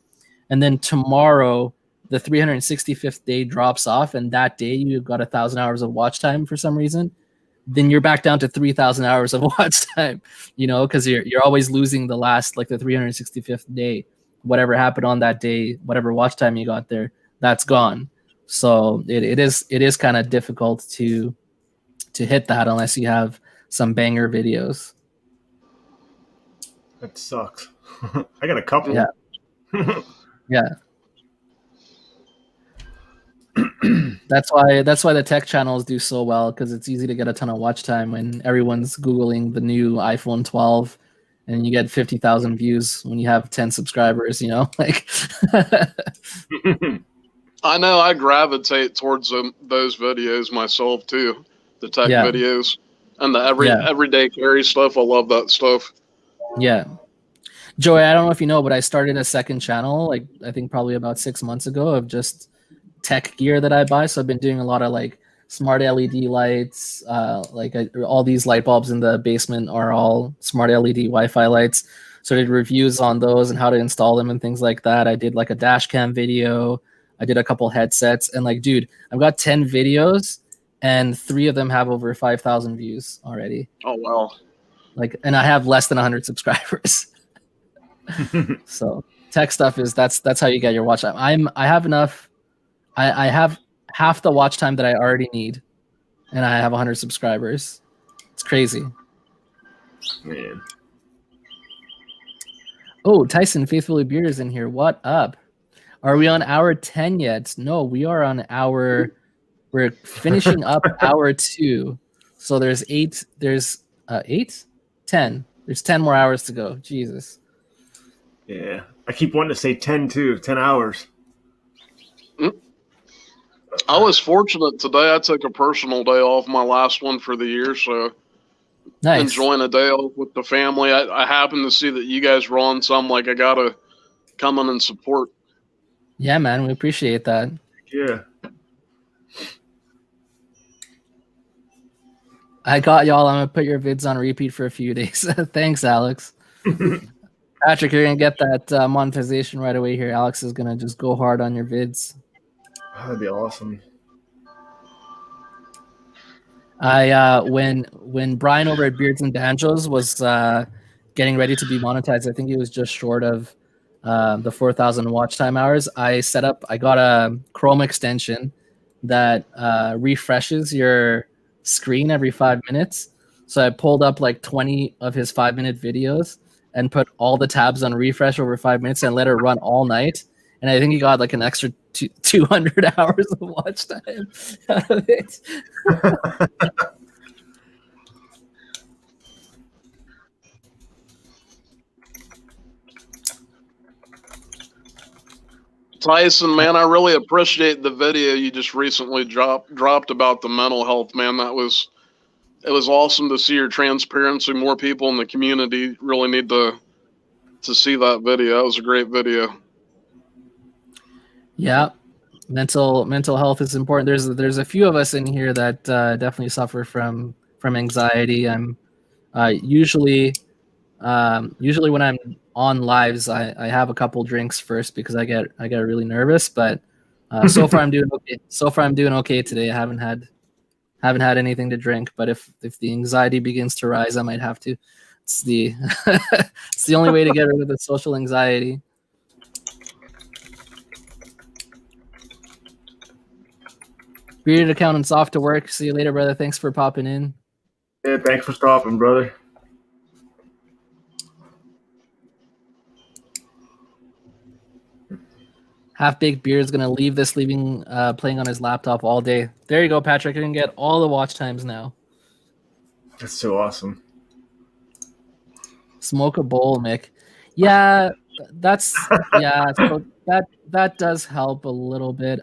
and then tomorrow the 365th day drops off, and that day you've got 1,000 hours of watch time for some reason, then you're back down to 3,000 hours of watch time, because you're always losing the last, like the 365th day. Whatever happened on that day, whatever watch time you got there, that's gone. So it is kind of difficult to hit that unless you have some banger videos. That sucks. I got a couple. Yeah. Yeah. That's why the tech channels do so well, because it's easy to get a ton of watch time when everyone's Googling the new iPhone 12. And you get 50,000 views when you have 10 subscribers, like. I know I gravitate towards those videos myself too, the tech videos and the everyday carry stuff. I love that stuff. Yeah. Joey, I don't know if you know, but I started a second channel, like I think probably about 6 months ago, of just tech gear that I buy. So I've been doing a lot of like smart LED lights, all these light bulbs in the basement are all smart LED Wi-Fi lights. So I did reviews on those and how to install them and things like that. I did like a dash cam video. I did a couple headsets, and like, dude, I've got 10 videos and 3 of them have over 5,000 views already. Oh, wow. Like, and I have less than 100 subscribers. So tech stuff that's how you get your watch time. I have enough. I have half the watch time that I already need, and I have 100 subscribers. It's crazy. Man. Oh, Tyson Faithfully Beard is in here. What up? Are we on hour 10 yet? No, we are on we're finishing up hour 2. So there's 8. There's 8? 10. There's 10 more hours to go. Jesus. Yeah. I keep wanting to say 10 too. 10 hours. I was fortunate today. I took a personal day off, my last one for the year, so nice. Enjoying a day off with the family. I happened to see that you guys were on, so I'm like, I gotta come in and support. Yeah, man, we appreciate that. Yeah. I got y'all. I'm gonna put your vids on repeat for a few days. Thanks, Alex. Patrick, you're gonna get that monetization right away here. Alex is gonna just go hard on your vids. That'd be awesome. When Brian over at Beards and Banjos was getting ready to be monetized, I think he was just short of the 4,000 watch time hours. I got a Chrome extension that refreshes your screen every 5 minutes. So I pulled up like 20 of his 5-minute videos and put all the tabs on refresh over 5 minutes and let it run all night. And I think he got like an extra 200 hours of watch time out of it. Tyson, man, I really appreciate the video you just recently dropped about the mental health, man. It was awesome to see your transparency. More people in the community really need to see that video. That was a great video. Yeah, mental health is important. There's a few of us in here that definitely suffer from anxiety. I'm Usually when I'm on lives, I have a couple drinks first because I get really nervous. But so far I'm doing okay. So far I'm doing okay today. I haven't had anything to drink. But if the anxiety begins to rise, I might have to. It's the it's the only way to get rid of the social anxiety. Bearded accountant's off to work. See you later, brother. Thanks for popping in. Yeah, thanks for stopping, brother. Half-Baked Beard's gonna leave this playing on his laptop all day. There you go, Patrick. You can get all the watch times now. That's so awesome. Smoke a bowl, Mick. Yeah, that's so that does help a little bit.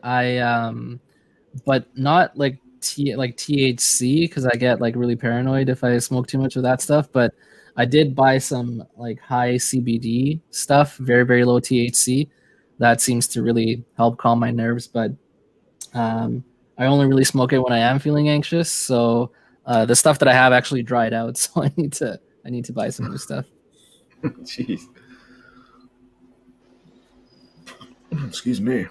But not like THC because I get like really paranoid if I smoke too much of that stuff. But I did buy some like high CBD stuff, very, very low THC. That seems to really help calm my nerves. But I only really smoke it when I am feeling anxious. So the stuff that I have actually dried out. So I need to buy some new stuff. Jeez. Excuse me.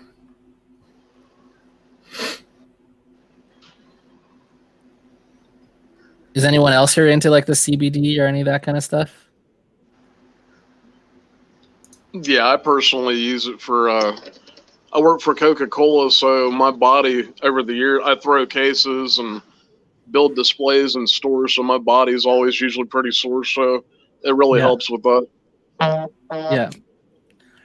Is anyone else here into like the CBD or any of that kind of stuff? Yeah, I personally use it for. I work for Coca-Cola, so my body over the year I throw cases and build displays in stores, so my body is always usually pretty sore. So it really helps with that. Yeah,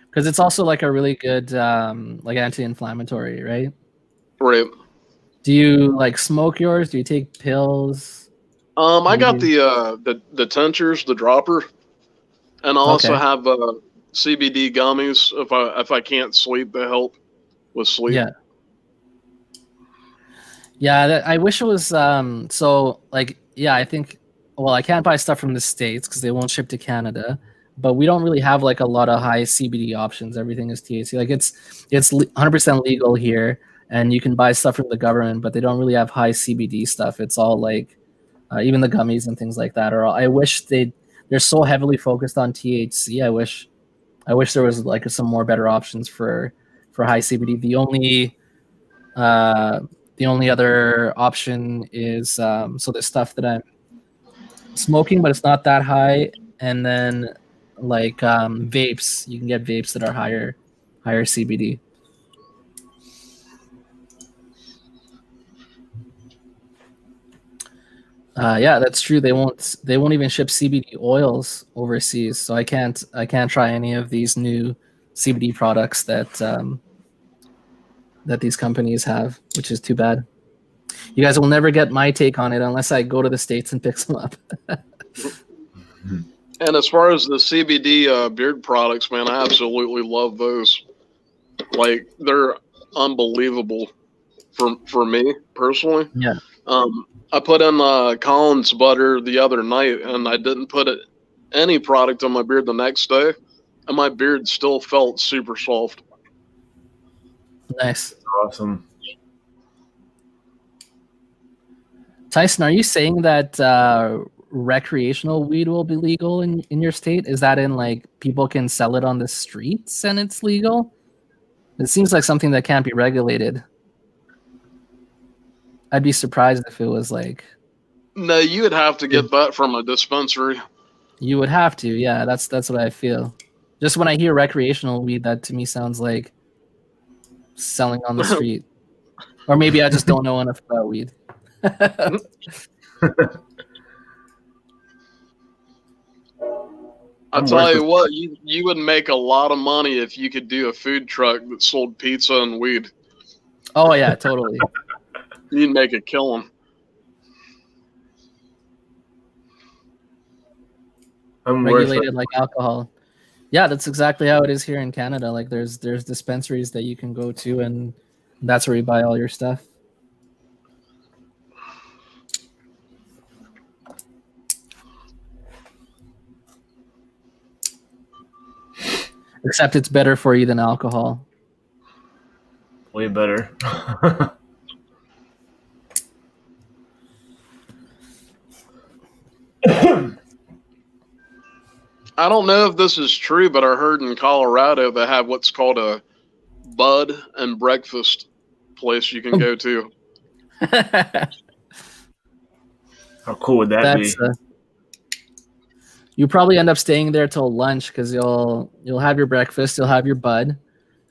because it's also like a really good like anti-inflammatory, right? Right. Do you like smoke yours? Do you take pills? I got the tinctures, the dropper, and I also have CBD gummies. If I can't sleep, they help with sleep. Yeah. I wish it was so like I think I can't buy stuff from the States because they won't ship to Canada. But we don't really have like a lot of high CBD options. Everything is THC. Like it's 100% legal here, and you can buy stuff from the government, but they don't really have high CBD stuff. It's all like even the gummies and things like that. Or I wish they're so heavily focused on THC. I wish there was like some more better options for high CBD. The only other option is so the stuff that I'm smoking, but it's not that high, and then like vapes. You can get vapes that are higher CBD. Yeah, that's true. They won't even ship CBD oils overseas, so I can't try any of these new CBD products that these companies have, which is too bad. You guys will never get my take on it unless I go to the States and pick some up. And as far as the CBD beard products, man, I absolutely love those. Like, they're unbelievable for me personally. Yeah. I put in Collins butter the other night, and I didn't put any product on my beard the next day, and my beard still felt super soft. Nice. Awesome. Tyson, are you saying that recreational weed will be legal in your state? Is that in like people can sell it on the streets and it's legal? It seems like something that can't be regulated. I'd be surprised if it was like. No, you would have to get that from a dispensary. You would have to, yeah. That's what I feel. Just when I hear recreational weed, that to me sounds like selling on the street. Or maybe I just don't know enough about weed. I'll tell you what, you would make a lot of money if you could do a food truck that sold pizza and weed. Oh yeah, totally. You'd make a killing. Regulated like alcohol. Yeah, that's exactly how it is here in Canada. Like there's dispensaries that you can go to, and that's where you buy all your stuff. Except it's better for you than alcohol. Way better. I don't know if this is true, but I heard in Colorado they have what's called a bud and breakfast place you can go to. How cool would that be? You probably end up staying there till lunch because you'll have your breakfast, you'll have your bud,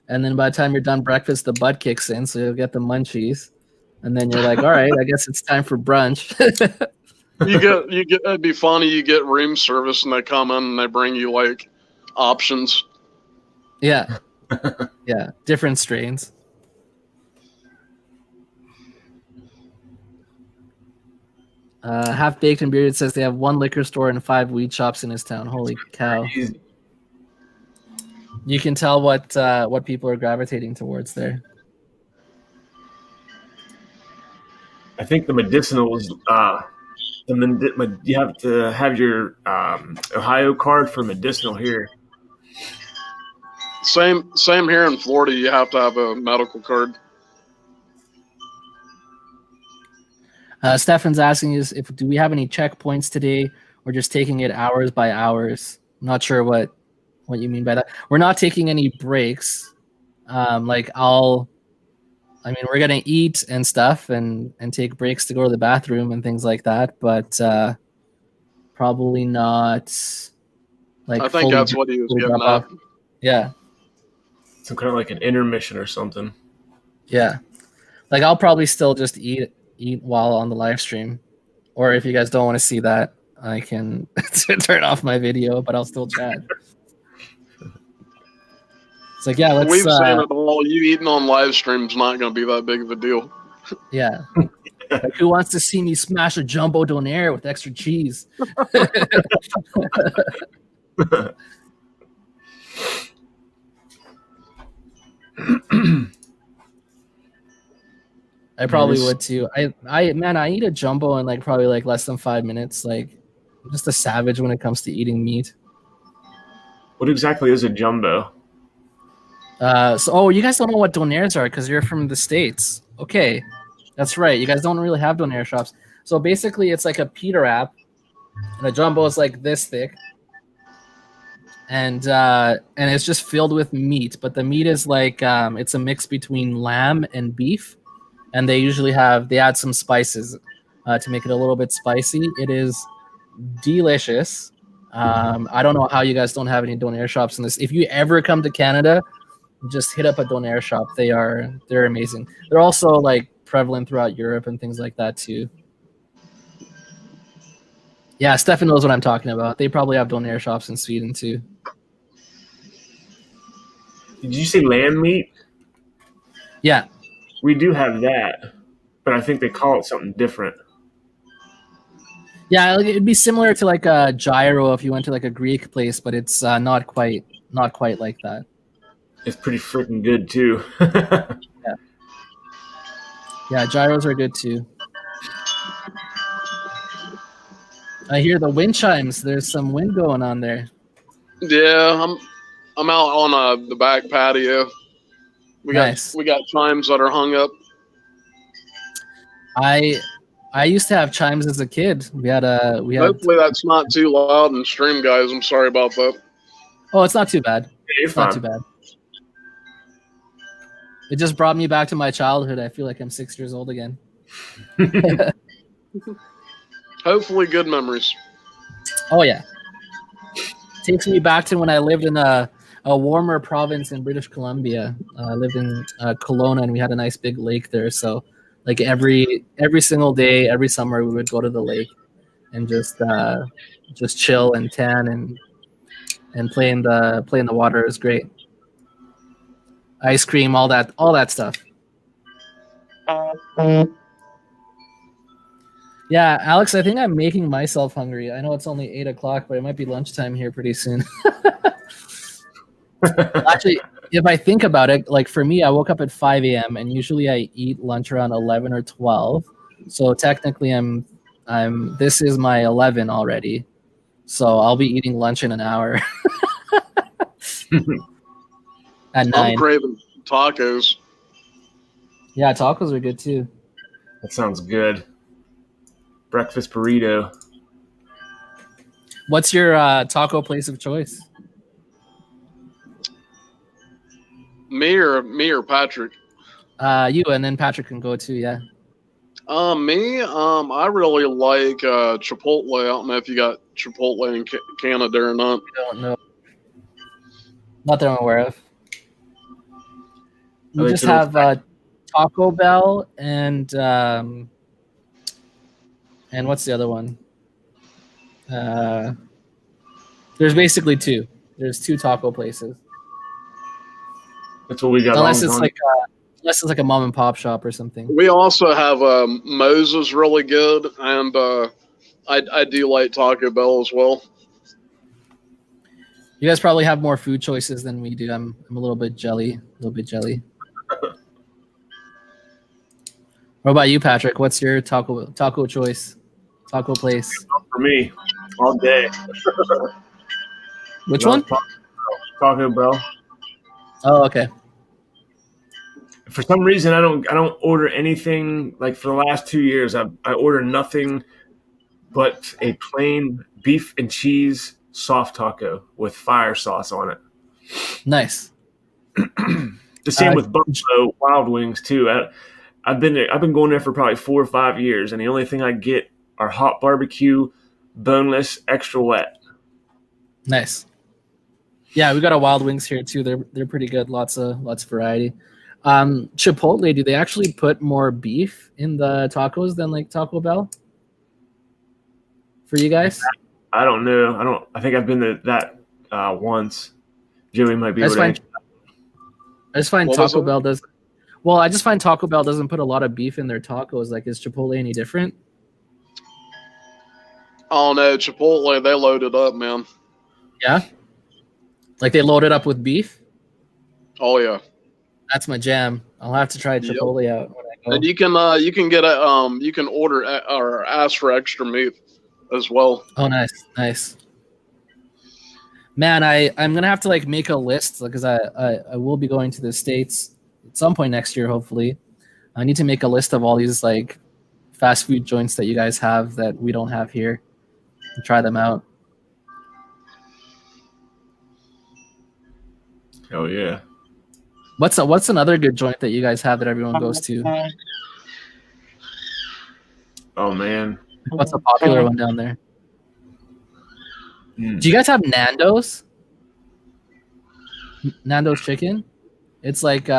and then by the time you're done breakfast, the bud kicks in, so you'll get the munchies, and then you're like, all right, I guess it's time for brunch. you get. It'd be funny. You get room service, and they come in and they bring you like options. Yeah, yeah, different strains. Half Baked and Bearded says they have 1 liquor store and 5 weed shops in his town. Holy cow! You can tell what people are gravitating towards there. I think the medicinals. You have to have your Ohio card for medicinal here. Same here in Florida. You have to have a medical card. Stefan's asking is do we have any checkpoints today, or just taking it hours by hours? I'm not sure what you mean by that. We're not taking any breaks. We're gonna eat and stuff and take breaks to go to the bathroom and things like that, but probably not. I think that's what he was getting at. Yeah. Some kind of like an intermission or something. Yeah. Like I'll probably still just eat while on the live stream, or if you guys don't want to see that, I can turn off my video, but I'll still chat. It's like, yeah, we've seen it all. You eating on live stream's not going to be that big of a deal. Yeah. Like, who wants to see me smash a jumbo donair with extra cheese? I probably would too. I eat a jumbo in probably less than 5 minutes. Like, I'm just a savage when it comes to eating meat. What exactly is a jumbo? You guys don't know what donairs are because you're from the States. Okay, that's right. You guys don't really have donair shops. So basically, it's like a pita wrap, and a jumbo is like this thick, and it's just filled with meat. But the meat is it's a mix between lamb and beef. And they usually add some spices to make it a little bit spicy. It is delicious. I don't know how you guys don't have any donair shops in this. If you ever come to Canada, just hit up a donair shop. They're amazing. They're also prevalent throughout Europe and things like that too. Yeah, Stefan knows what I'm talking about. They probably have donair shops in Sweden too. Did you say lamb meat? Yeah. We do have that, but I think they call it something different. Yeah, it'd be similar to a gyro if you went to a Greek place, but it's not quite like that. It's pretty freaking good too. Yeah, gyros are good too. I hear the wind chimes. There's some wind going on there. Yeah, I'm out on the back patio. We got chimes that are hung up. I used to have chimes as a kid. Hopefully that's not too loud in stream, guys. I'm sorry about that. Oh, it's not too bad. It's not too bad. It just brought me back to my childhood. I feel like I'm 6 years old again. Hopefully good memories. Oh yeah. Takes me back to when I lived in a warmer province in British Columbia. I lived in Kelowna, and we had a nice big lake there. So, every single day, every summer, we would go to the lake and just chill and tan and play in the water. It was great. Ice cream, all that stuff. Yeah, Alex, I think I'm making myself hungry. I know it's only 8 o'clock, but it might be lunchtime here pretty soon. Actually, if I think about it, for me, I woke up at 5 a.m. and usually I eat lunch around 11 or 12. So technically, this is my 11 already. So I'll be eating lunch in an hour. At 9. I'm craving tacos. Yeah, tacos are good too. That sounds good. Breakfast burrito. What's your taco place of choice? Me or Patrick? You, and then Patrick can go too. Yeah. Me. I really like Chipotle. I don't know if you got Chipotle in Canada or not. I don't know. Not that I'm aware of. We just have Taco Bell and what's the other one? There's basically two. There's two taco places. That's what we got. Unless it's like a mom and pop shop or something. We also have Moses, really good, and I do like Taco Bell as well. You guys probably have more food choices than we do. I'm a little bit jelly. What about you, Patrick? What's your taco choice? Taco place? For me, all day. Which one? Taco Bell. Oh, okay. For some reason, I don't order anything. Like for the last 2 years, I order nothing but a plain beef and cheese soft taco with fire sauce on it. Nice. The same with Buffalo Wild Wings too. I've been going there for probably 4 or 5 years, and the only thing I get are hot barbecue, boneless, extra wet. Nice. Yeah, we got a Wild Wings here too. They're pretty good. Lots of variety. Chipotle, do they actually put more beef in the tacos than like Taco Bell? For you guys? I don't know. I think I've been to that once. Joey might be able to. I just find Taco Bell does. Well, I just find Taco Bell doesn't put a lot of beef in their tacos. Like, is Chipotle any different? Oh no, Chipotle, they load it up, man. Yeah? Like they load it up with beef? Oh yeah. That's my jam. I'll have to try Chipotle out when I go. And you can get you can order or ask for extra meat as well. Oh, nice. Man, I'm gonna have to like make a list because I will be going to the States at some point next year, hopefully. I need to make a list of all these like fast food joints that you guys have that we don't have here and try them out. Oh yeah. What's another good joint that you guys have that everyone goes to? Oh man. What's a popular one down there? Do you guys have Nando's? Nando's chicken? It's like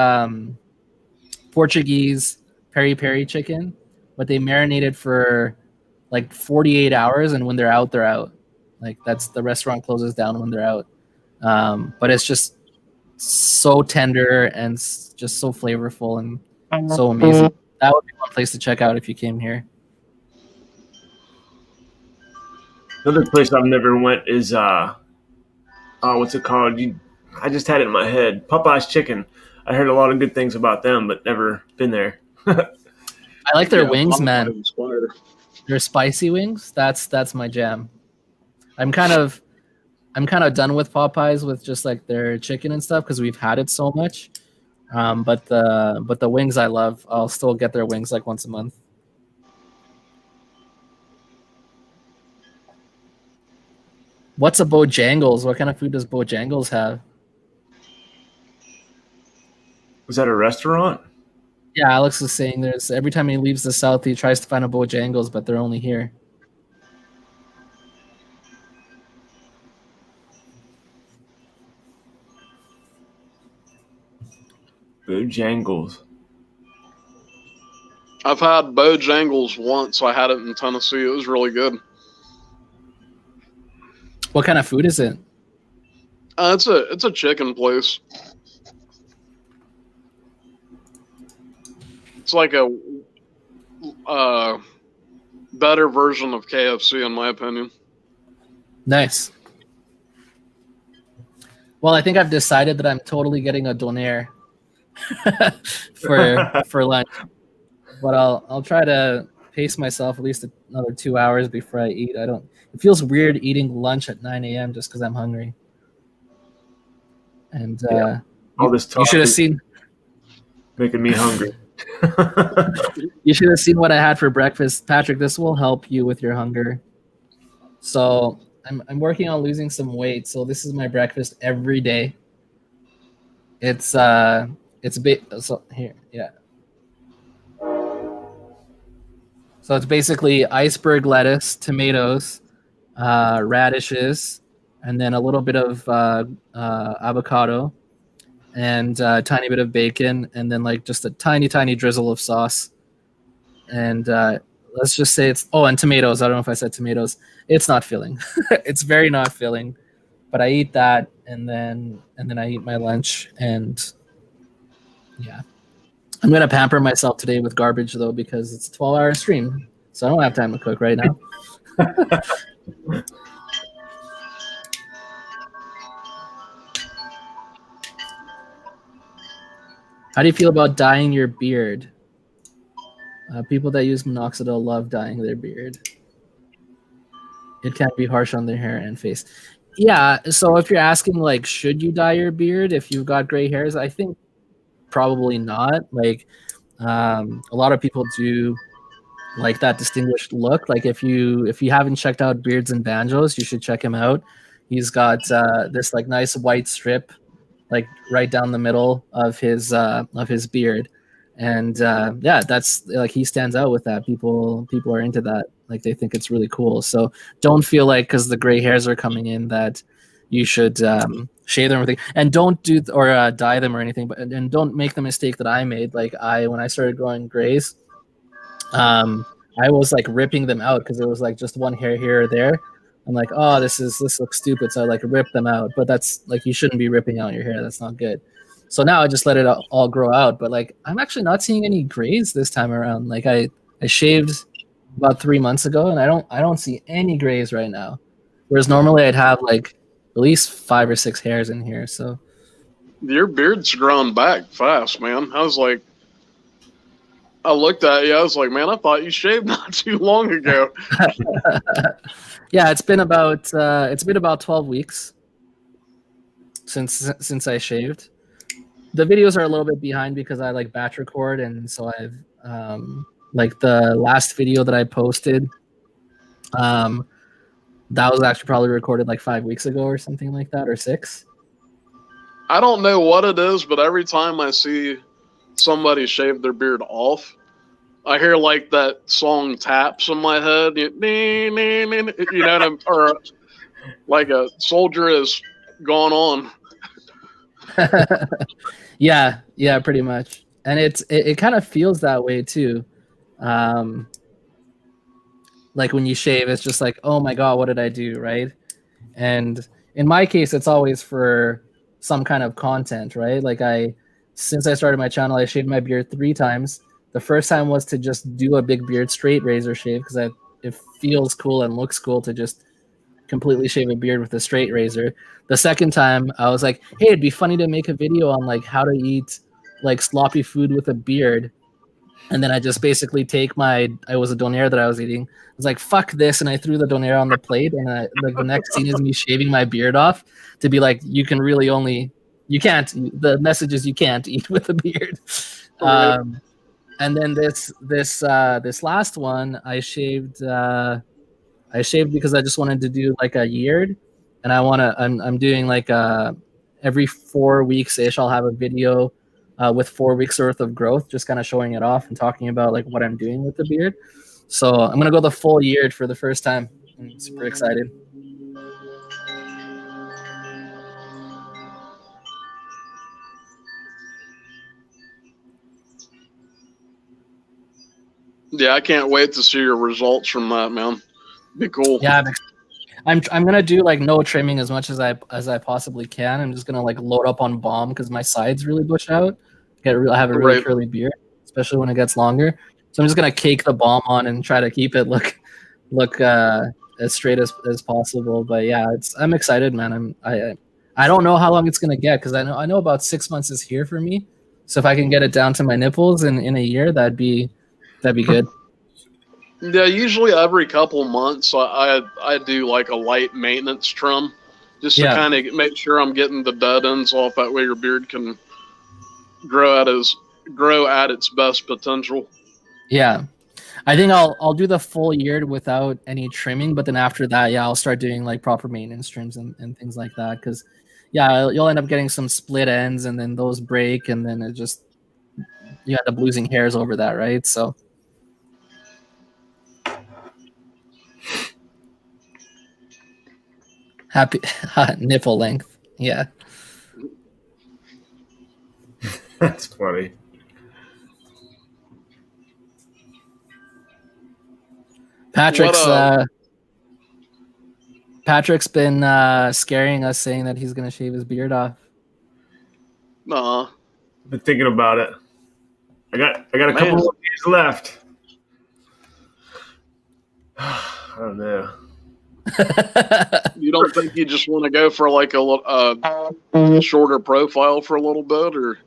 Portuguese peri-peri chicken, but they marinate it for like 48 hours, and when they're out, they're out. Like that's the restaurant closes down when they're out. But it's just so tender and just so flavorful and so amazing. That would be one place to check out if you came here. Another place I've never went is what's it called? I just had it in my head. Popeye's Chicken. I heard a lot of good things about them, but never been there. I like their wings, man. Their spicy wings. That's my jam. I'm kind of done with Popeyes with just like their chicken and stuff because we've had it so much. But the wings I love. I'll still get their wings like once a month. What's a Bojangles? What kind of food does Bojangles have? Was that a restaurant? Yeah, Alex is saying there's every time he leaves the South, he tries to find a Bojangles, but they're only here. Bojangles. I've had Bojangles once. I had it in Tennessee. It was really good. What kind of food is it? It's a chicken place. It's like a better version of KFC, in my opinion. Nice. Well, I think I've decided that I'm totally getting a doner for lunch, but I'll try to pace myself at least another 2 hours before I eat. It feels weird eating lunch at 9 a.m. just because I'm hungry. And all this talk you should have seen making me hungry. You should have seen what I had for breakfast, Patrick. This will help you with your hunger. So I'm working on losing some weight, so this is my breakfast every day. It's so here, yeah. So it's basically iceberg lettuce, tomatoes, radishes, and then a little bit of avocado, and a tiny bit of bacon, and then like just a tiny drizzle of sauce. And let's just say and tomatoes. I don't know if I said tomatoes. It's not filling. It's very not filling. But I eat that, and then I eat my lunch, and yeah. I'm gonna pamper myself today with garbage though, because it's a 12-hour stream, so I don't have time to cook right now. How do you feel about dyeing your beard? People that use minoxidil love dyeing their beard. It can be harsh on their hair and face. Yeah, so if you're asking, like, should you dye your beard if you've got gray hairs, I think probably not. Like, a lot of people do like that distinguished look. Like, if you haven't checked out Beards and Banjos, you should check him out. He's got this like nice white strip, like right down the middle of his beard, and yeah, that's like he stands out with that. People are into that. Like, they think it's really cool. So don't feel like because the gray hairs are coming in that you should shave them or anything, and don't do or dye them or anything. But and don't make the mistake that I made. Like when I started growing grays, I was like ripping them out because it was like just one hair here or there. I'm like, oh, this looks stupid, so I like rip them out. But that's like, you shouldn't be ripping out your hair. That's not good. So now I just let it all grow out. But like, I'm actually not seeing any grays this time around. Like I shaved about 3 months ago, and I don't see any grays right now. Whereas normally I'd have like at least 5 or 6 hairs in here. So your beard's grown back fast, man. I looked at you. I was like, man, I thought you shaved not too long ago. Yeah, it's been about 12 weeks since I shaved. The videos are a little bit behind because I like batch record, and so I've like the last video that I posted, that was actually probably recorded like 5 weeks ago or something like that, or 6. I don't know what it is, but every time I see somebody shave their beard off, I hear like that song Taps in my head. You know, or like a soldier has gone on. Yeah, pretty much. And it kind of feels that way too. Like when you shave, it's just like, oh my God, what did I do? Right. And in my case, it's always for some kind of content, right? Like since I started my channel, I shaved my beard 3 times. The first time was to just do a big beard straight razor shave because it feels cool and looks cool to just completely shave a beard with a straight razor. The second time, I was like, hey, it'd be funny to make a video on like how to eat like sloppy food with a beard. And then I just basically it was a donair that I was eating. I was like, fuck this. And I threw the donair on the plate. And like the next scene is me shaving my beard off to be like, the message is you can't eat with a beard. And then this last one, I shaved because I just wanted to do like a year, and I'm doing like every 4 weeks ish. I'll have a video with 4 weeks worth of growth, just kind of showing it off and talking about like what I'm doing with the beard. So I'm gonna go the full year for the first time. I'm super excited. Yeah, I can't wait to see your results from that, man. Be cool. Yeah, I'm gonna do like no trimming as much as I possibly can. I'm just gonna like load up on balm because my sides really bush out. I have a really curly beard, especially when it gets longer. So I'm just gonna cake the balm on and try to keep it look as straight as possible. But yeah, I'm excited, man. I don't know how long it's gonna get because I know about 6 months is here for me. So if I can get it down to my nipples in a year, that'd be good. Yeah, usually every couple months I do like a light maintenance trim just to kind of make sure I'm getting the dead ends off. That way your beard can grow at its best potential. Yeah. I think I'll do the full year without any trimming, but then after that, yeah, I'll start doing like proper maintenance trims and things like that. Because yeah, you'll end up getting some split ends, and then those break, and then it just you end up losing hairs over that, right? So. Happy nipple length, yeah. That's funny. Patrick's been scaring us, saying that he's gonna shave his beard off. Nah. Been thinking about it. I got a couple more days left. I don't know. You don't think you just want to go for like a shorter profile for a little bit, or?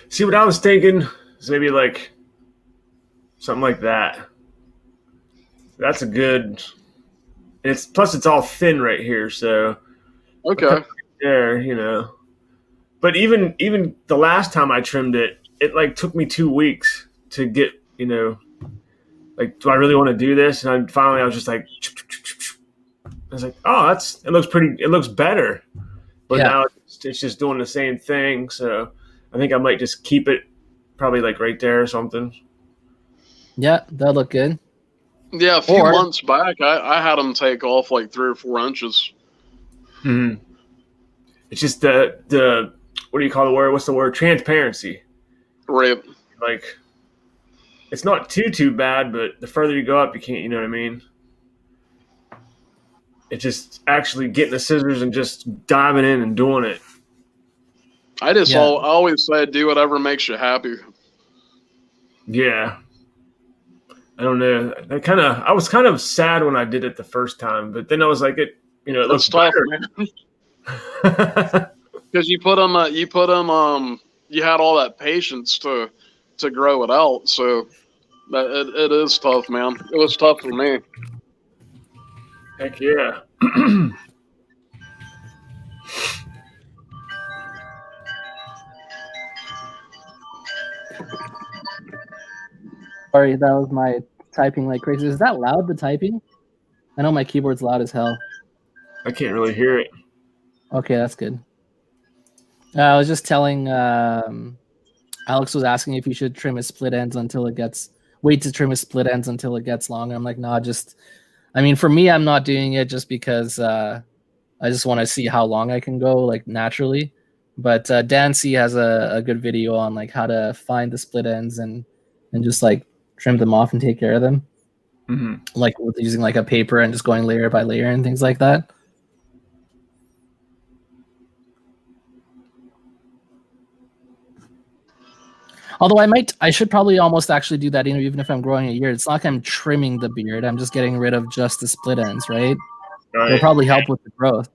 See, what I was thinking is maybe like something like that. That's a good. It's plus it's all thin right here, so okay. There, you know. But even the last time I trimmed it, it like took me 2 weeks to get, you know, like, do I really want to do this? And finally I was just like, I was like, oh, it looks better. But now it's just doing the same thing. So I think I might just keep it probably like right there or something. Yeah, that'll look good. Yeah, a few months back, I had them take off like 3 or 4 inches. Mm-hmm. It's just the what do you call the word? What's the word? Transparency. Right. Like, it's not too bad, but the further you go up, you can't. You know what I mean? It's just actually getting the scissors and just diving in and doing it. I always say do whatever makes you happy. Yeah. I don't know. I was kind of sad when I did it the first time, but then I was like, it looks tough, better. Because you had all that patience to grow it out. So it is tough, man. It was tough for me. Heck yeah. Sorry, that was my typing like crazy. Is that loud, the typing? I know my keyboard's loud as hell. I can't really hear it. Okay, that's good. I was just telling Alex was asking if you should trim his split ends until it gets wait to trim his split ends until it gets longer. I'm like, no, for me, I'm not doing it just because I just want to see how long I can go, like, naturally. But Dan C has a good video on like how to find the split ends and just like trim them off and take care of them, like with using like a paper and just going layer by layer and things like that. Although I should probably almost actually do that, even if I'm growing a beard. It's not like I'm trimming the beard. I'm just getting rid of just the split ends, right? It'll probably help with the growth.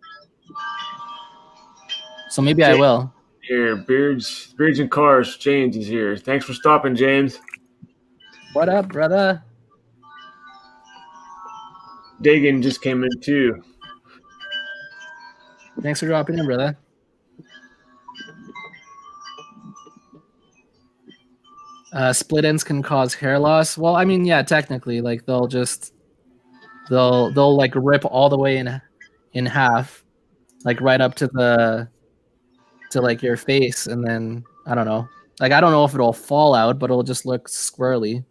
So maybe I will. Here, Beards and Cars. James is here. Thanks for stopping, James. What up, brother? Dagan just came in too. Thanks for dropping in, brother. Split ends can cause hair loss. Well, I mean, yeah, technically, like they'll like rip all the way in half, like right up to like your face, and then I don't know. Like I don't know if it'll fall out, but it'll just look squirrely.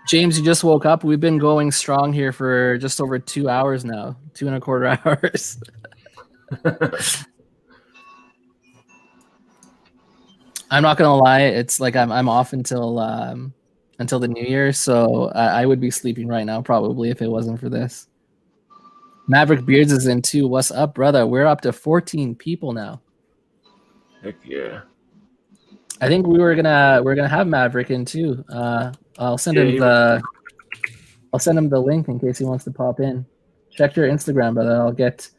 James, you just woke up. We've been going strong here for just over 2 hours now, 2.25 hours. I'm not gonna lie, it's like I'm off until the new year, so I would be sleeping right now probably if it wasn't for this. Maverick Beards is in too. What's up, brother? We're up to 14 people now. Heck yeah! I think we're gonna have Maverick in too. I'll send him the link in case he wants to pop in. Check your Instagram, brother. I'll get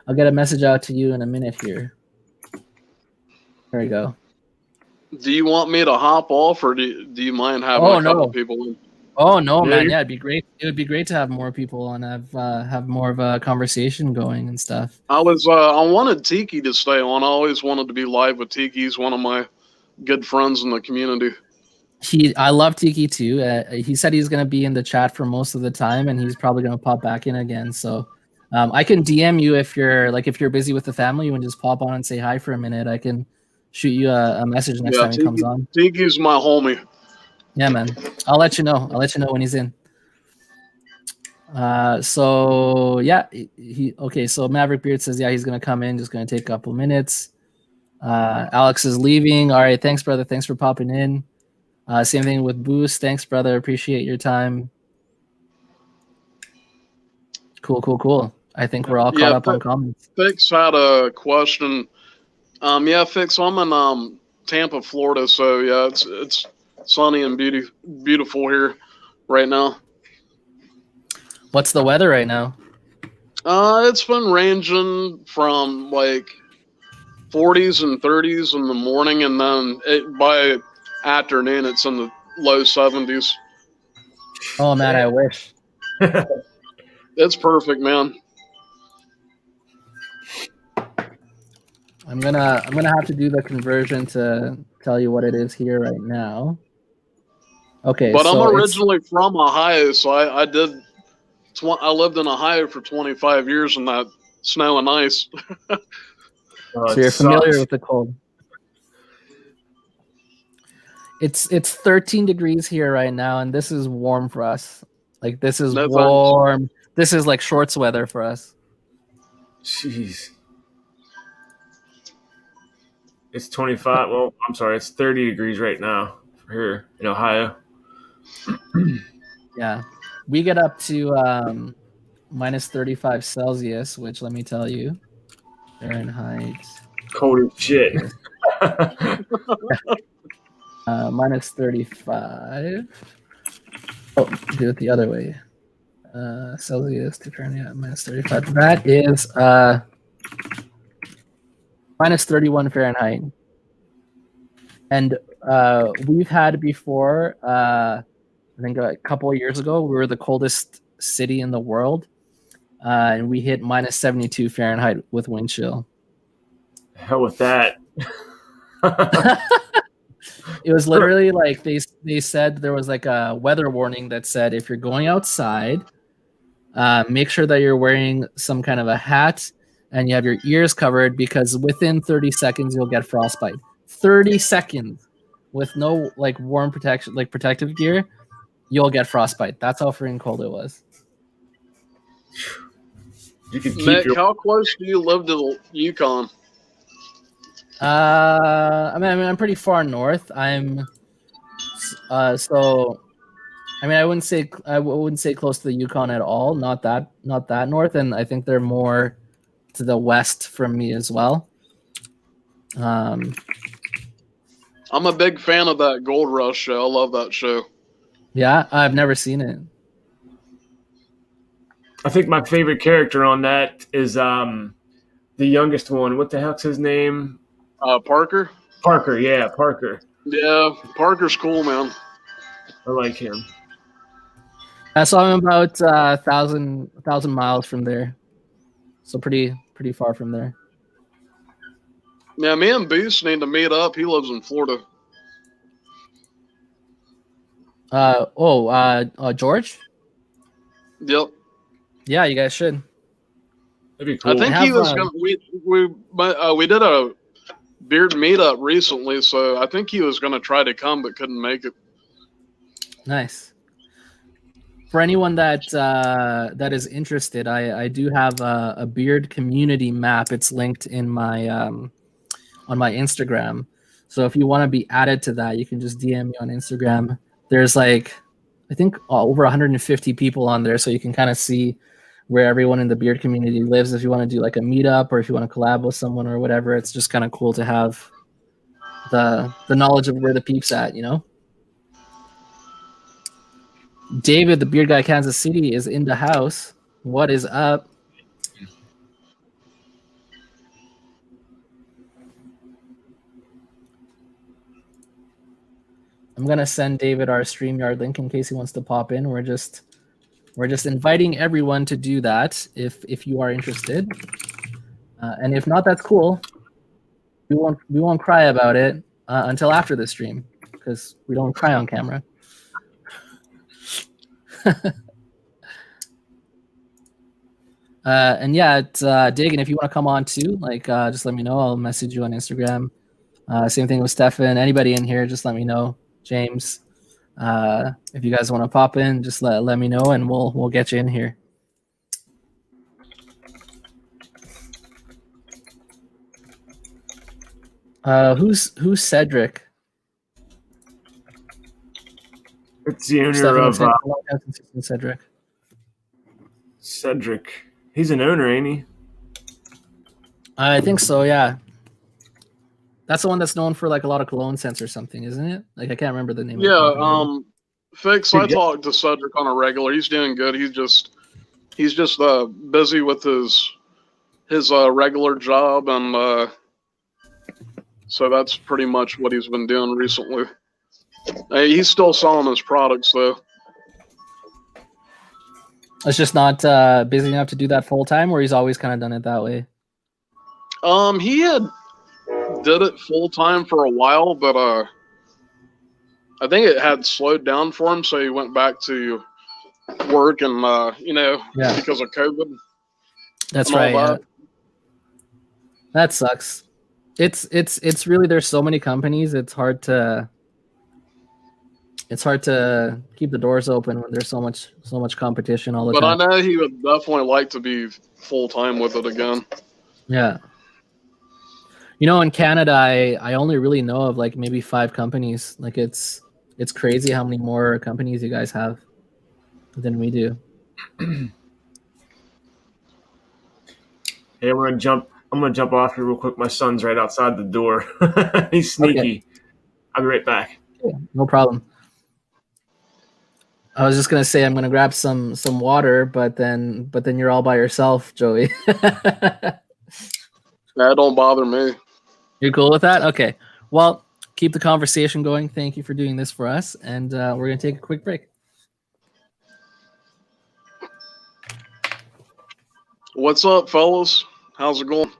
a message out to you in a minute here. There we go. Do you want me to hop off, or do you mind having a couple people in? Oh no, man! Yeah, it'd be great. It would be great to have more people and have more of a conversation going and stuff. I wanted Tiki to stay on. I always wanted to be live with Tiki. He's one of my good friends in the community. I love Tiki too. He said he's gonna be in the chat for most of the time, and he's probably gonna pop back in again. So I can DM you if you're busy with the family. You can just pop on and say hi for a minute. I can shoot you a message next time he comes on. Tiki's my homie. Yeah, man. I'll let you know. I'll let you know when he's in. So yeah, okay. So Maverick Beard says, yeah, he's gonna come in. Just gonna take a couple minutes. Alex is leaving. All right, thanks, brother. Thanks for popping in. Same thing with Boost. Thanks, brother. Appreciate your time. Cool. I think we're all caught up on comments. Fix had a question. Yeah, Fix. I'm in Tampa, Florida. So yeah, it's sunny and beautiful here right now. What's the weather right now? It's been ranging from like 40s and 30s in the morning, and then by afternoon it's in the low 70s. Oh man, I wish. It's perfect, man. I'm gonna have to do the conversion to tell you what it is here right now. Okay, but so I'm originally from Ohio, so I lived in Ohio for 25 years in that snow and ice. So you're familiar with the cold. It's 13 degrees here right now, and this is warm for us. Like this is warm. This is like shorts weather for us. Jeez. It's 25. Well, I'm sorry. It's 30 degrees right now for here in Ohio. Yeah. We get up to minus 35 Celsius, which let me tell you, Fahrenheit. Cold as shit. Minus 35. Oh, do it the other way. Celsius to Fahrenheit, minus 35. That is minus 31 Fahrenheit. And we've had before, I think a couple of years ago, we were the coldest city in the world. And we hit minus 72 Fahrenheit with wind chill. Hell with that. It was literally like they said there was like a weather warning that said if you're going outside, make sure that you're wearing some kind of a hat and you have your ears covered, because within 30 seconds you'll get frostbite. 30 seconds with no like warm protection, like protective gear, you'll get frostbite. That's how freaking cold it was. You can keep Nick, how close do you live to the Yukon? I mean, I'm pretty far north. I'm so I mean, I wouldn't say close to the Yukon at all. Not that north, and I think they're more to the west from me as well. I'm a big fan of that Gold Rush show. I love that show. Yeah, I've never seen it. I think my favorite character on that is the youngest one. What the heck's his name? Parker? Parker, yeah, Parker. Yeah, Parker's cool, man. I like him. So I'm about 1,000 miles from there. So pretty far from there. Yeah, me and Beast need to meet up. He lives in Florida. George? Yep. Yeah, you guys should. That'd be cool. I think he was gonna. We did a beard meetup recently, so I think he was gonna try to come but couldn't make it. Nice. For anyone that is interested, I do have a beard community map. It's linked in my on my Instagram. So if you want to be added to that, you can just DM me on Instagram. There's like, I think over 150 people on there, so you can kind of see where everyone in the beard community lives. If you want to do like a meetup or if you want to collab with someone or whatever, it's just kind of cool to have the knowledge of where the peeps at, you know? David, the beard guy, Kansas City, is in the house. What is up? I'm gonna send David our StreamYard link in case he wants to pop in. We're just inviting everyone to do that if you are interested, and if not, that's cool. We won't cry about it. until after the stream because we don't cry on camera. And yeah, it's Diggin, if you want to come on too, like just let me know. I'll message you on Instagram. Same thing with Stefan. Anybody in here, just let me know. James, if you guys want to pop in, just let me know, and we'll get you in here. Who's Cedric? It's the owner of Cedric. Cedric. He's an owner, ain't he? I think so, yeah. That's the one that's known for like a lot of cologne scents or something, isn't it? Like I can't remember the name. Yeah, Fix. I talk to Cedric on a regular. He's doing good. He's just busy with his regular job, and so that's pretty much what he's been doing recently. He's still selling his products though. It's just not busy enough to do that full time, or he's always kind of done it that way. He did it full time for a while, but I think it had slowed down for him, so he went back to work, and because of COVID. That's right. Yeah. That sucks. It's really, there's so many companies. It's hard to keep the doors open when there's so much competition all the time. But I know he would definitely like to be full time with it again. Yeah. In Canada, I only really know of like maybe 5 companies. Like it's crazy how many more companies you guys have than we do. Hey, I'm gonna jump off here real quick. My son's right outside the door. He's sneaky. Okay. I'll be right back. Yeah, no problem. I was just gonna say I'm gonna grab some water, but then you're all by yourself, Joey. That don't bother me. You're cool with that? Okay. Well, keep the conversation going. Thank you for doing this for us, and we're gonna take a quick break. What's up, fellas? How's it going?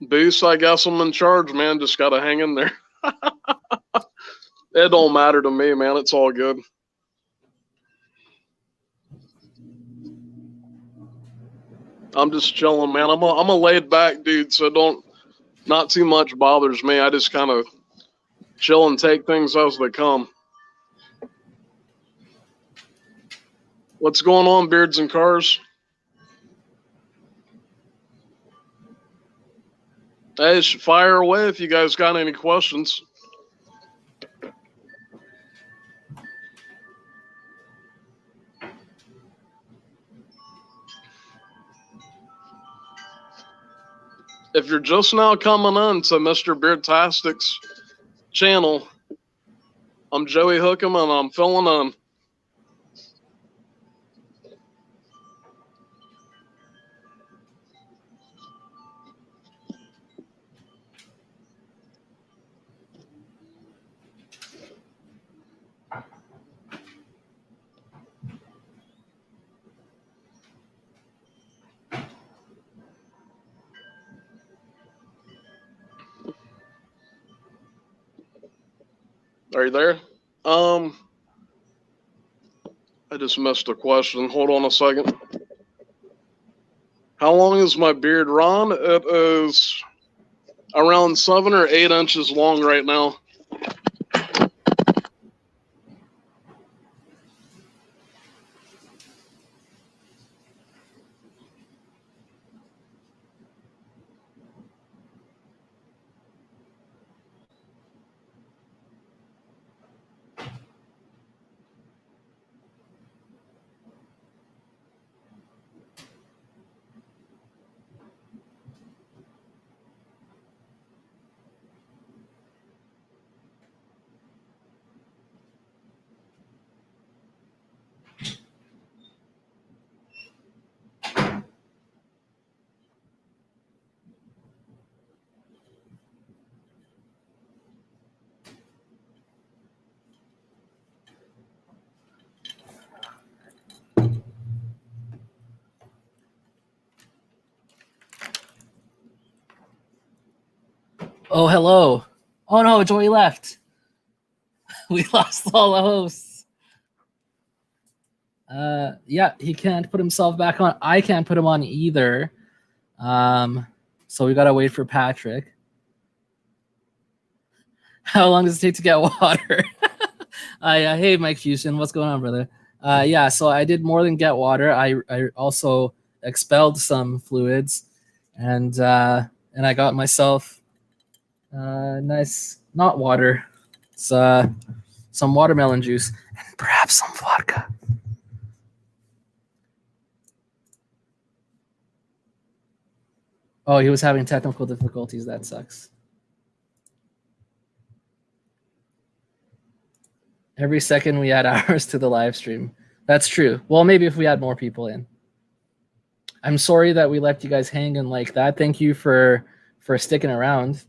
Boost, I guess I'm in charge, man. Just gotta hang in there. It don't matter to me, man. It's all good. I'm just chilling, man. I'm a laid back dude, so not too much bothers me. I just kind of chill and take things as they come. What's going on, Beards and Cars? Hey, fire away if you guys got any questions. If you're just now coming on to Mr. BeardTastic's channel, I'm Joey Hookham, and I'm filling in. Are you there? I just missed a question. Hold on a second. How long is my beard, Ron? It is around 7 or 8 inches long right now. Oh, hello. Oh no, Joey left. We lost all the hosts. Yeah, he can't put himself back on. I can't put him on either. So we gotta wait for Patrick. How long does it take to get water? Hey, Mike Houston, what's going on, brother? Yeah, so I did more than get water. I also expelled some fluids, and I got myself nice, not water, it's some watermelon juice and perhaps some vodka. Oh, he was having technical difficulties. That sucks. Every second we add hours to the live stream. That's true. Well, maybe if we add more people in. I'm sorry that we left you guys hanging like that. Thank you for sticking around.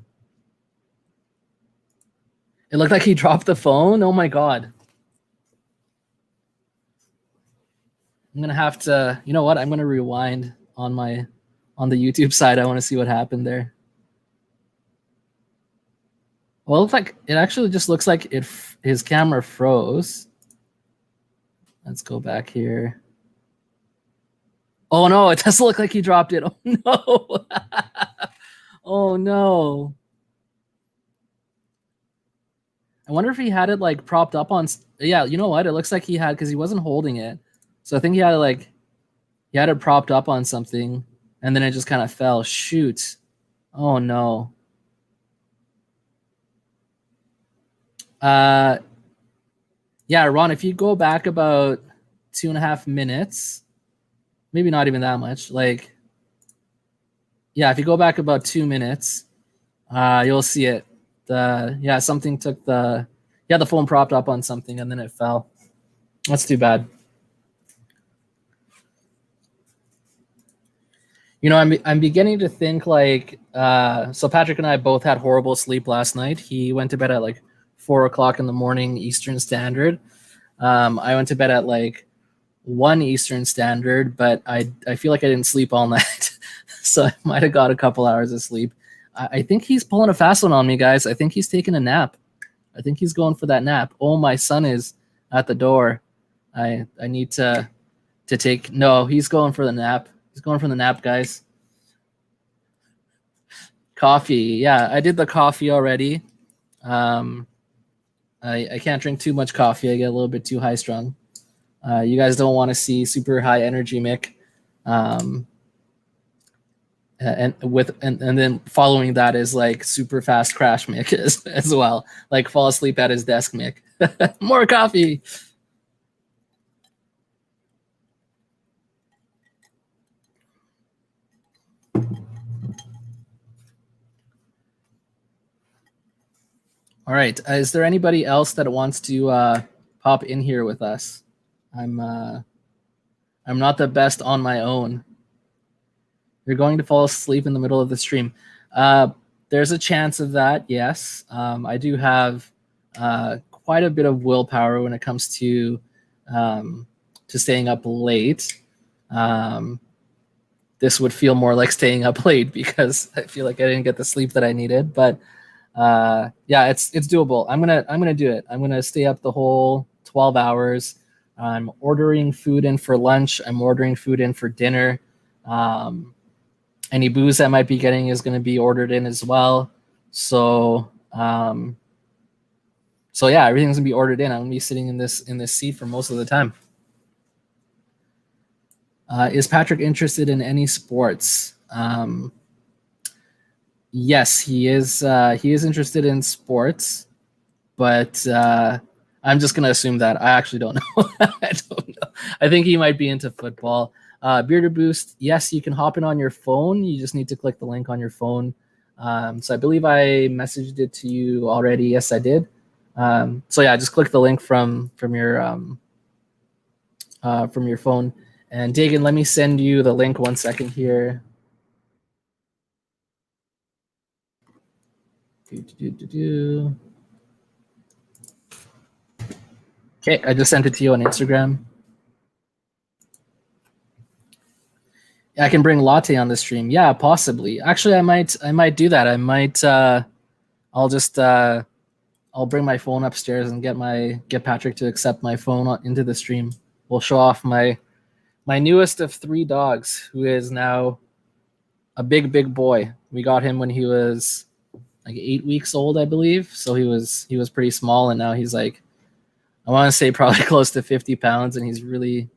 It looked like he dropped the phone. Oh my God. I'm gonna have to, you know what? I'm gonna rewind on the YouTube side. I want to see what happened there. Well, it looks like it actually just looks like his camera froze. Let's go back here. Oh no, it doesn't look like he dropped it. Oh no. Oh no. I wonder if he had it like propped up on. Yeah, you know what? It looks like he had, because he wasn't holding it. So I think he had it propped up on something, and then it just kind of fell. Shoot. Oh no. Yeah, Ron, if you go back about 2.5 minutes, maybe not even that much. Like, yeah, if you go back about 2 minutes, you'll see it. Something took the phone propped up on something and then it fell. That's too bad. You know, I'm beginning to think like, so Patrick and I both had horrible sleep last night. He went to bed at like 4 o'clock in the morning Eastern Standard. I went to bed at like 1 Eastern Standard, but I feel like I didn't sleep all night. So I might have got a couple hours of sleep. I think he's pulling a fast one on me, guys. I think he's taking a nap. I think he's going for that nap. Oh, my son is at the door. I need to take, no, he's going for the nap. He's going for the nap, guys. Coffee. Yeah, I did the coffee already. I can't drink too much coffee. I get a little bit too high strung. You guys don't want to see super high energy Mick. And then following that is like super fast crash Mick as well. Like fall asleep at his desk Mick. More coffee. All right. Is there anybody else that wants to pop in here with us? I'm not the best on my own. You're going to fall asleep in the middle of the stream. There's a chance of that, yes. I do have quite a bit of willpower when it comes to staying up late. This would feel more like staying up late because I feel like I didn't get the sleep that I needed. But yeah, it's doable. I'm gonna do it. I'm gonna stay up the whole 12 hours. I'm ordering food in for lunch. I'm ordering food in for dinner. Any booze I might be getting is going to be ordered in as well. So yeah, everything's gonna be ordered in. I'm gonna be sitting in this seat for most of the time. Is Patrick interested in any sports? Yes, he is. He is interested in sports, but I'm just gonna assume that. I actually don't know. I don't know. I think he might be into football. Bearder Boost, yes, you can hop in on your phone. You just need to click the link on your phone. So I believe I messaged it to you already. Yes, I did. So yeah, just click the link from your phone. And Dagan, let me send you the link 1 second here. Okay, I just sent it to you on Instagram. I can bring Latte on the stream. Yeah, possibly. Actually, I might do that. I might I'll just I'll bring my phone upstairs and get Patrick to accept my phone into the stream. We'll show off my newest of 3 dogs, who is now a big boy. We got him when he was like 8 weeks old, I believe. So he was pretty small, and now he's like, I want to say probably close to 50 pounds, and he's really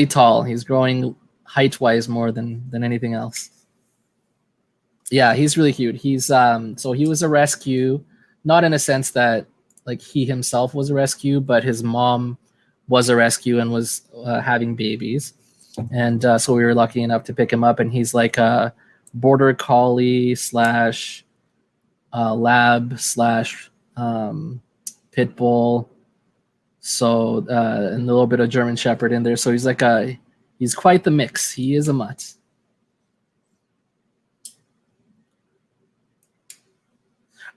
tall. He's growing height-wise more than anything else. Yeah, he's really cute. He's so he was a rescue, not in a sense that like he himself was a rescue, but his mom was a rescue and was having babies. And so we were lucky enough to pick him up, and he's like a border collie slash lab slash pit bull. So and a little bit of German Shepherd in there. So he's quite the mix. He is a mutt.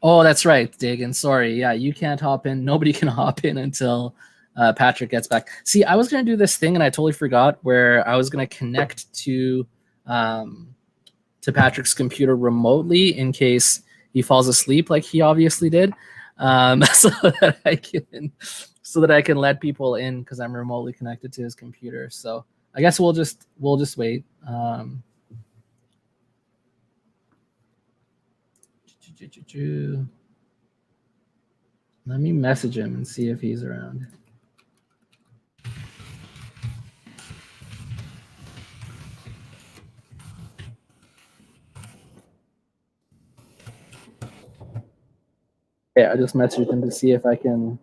Oh, that's right, Dagan. Sorry. Yeah, you can't hop in. Nobody can hop in until Patrick gets back. See, I was going to do this thing, and I totally forgot, where I was going to connect to Patrick's computer remotely in case he falls asleep like he obviously did, so that I can let people in because I'm remotely connected to his computer. So I guess we'll just wait. Let me message him and see if he's around. Yeah, I just messaged him to see if I can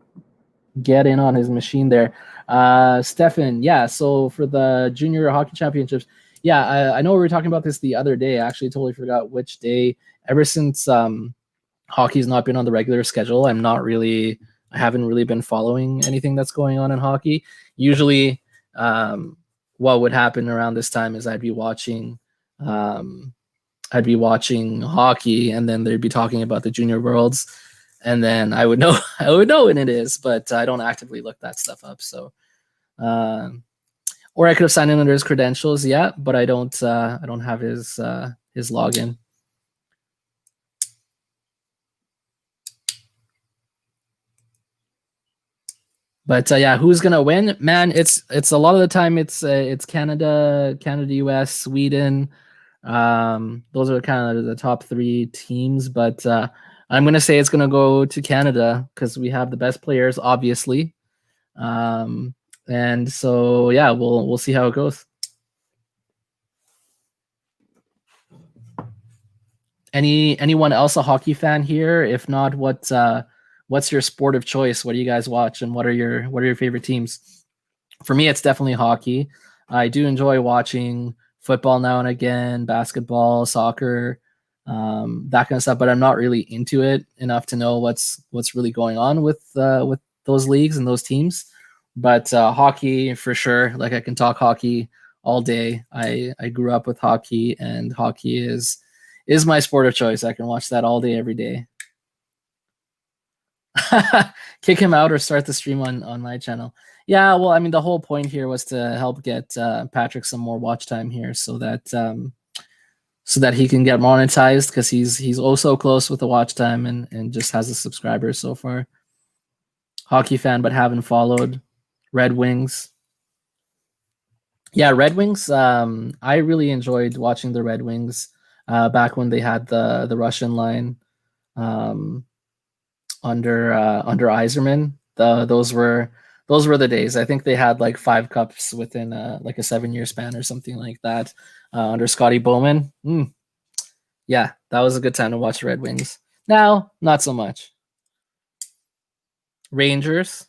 get in on his machine there. Stefan, yeah, so for the Junior Hockey Championships, yeah, I know we were talking about this the other day. I actually totally forgot which day. Ever since hockey's not been on the regular schedule, I haven't really been following anything that's going on in hockey. Usually what would happen around this time is I'd be watching hockey, and then they'd be talking about the Junior Worlds, and then I would know when it is, but I don't actively look that stuff up. So or I could have signed in under his credentials, yeah, but I don't have his login. But yeah, who's gonna win? Man, it's a lot of the time it's Canada, US, Sweden. Those are kind of the top 3 teams. But I'm gonna say it's gonna go to Canada because we have the best players, obviously. And so yeah, we'll see how it goes. Anyone else a hockey fan here? If not, what's your sport of choice? What do you guys watch, and what are your favorite teams? For me, it's definitely hockey. I do enjoy watching football now and again, basketball, soccer, that kind of stuff, but I'm not really into it enough to know what's really going on with those leagues and those teams. But hockey for sure. Like, I can talk hockey all day. I grew up with hockey, and hockey is my sport of choice. I can watch that all day, every day. Kick him out or start the stream on my channel. Yeah, well, I mean, the whole point here was to help get Patrick some more watch time here, so that he can get monetized, because he's oh so close with the watch time and just has a subscriber so far. Hockey fan, but haven't followed. Red Wings. Yeah, Red Wings. I really enjoyed watching the Red Wings back when they had the Russian line under Yzerman. Those were the days. I think they had like 5 cups within like a 7-year span or something like that under Scotty Bowman. Yeah, that was a good time to watch the Red Wings. Now, not so much. Rangers,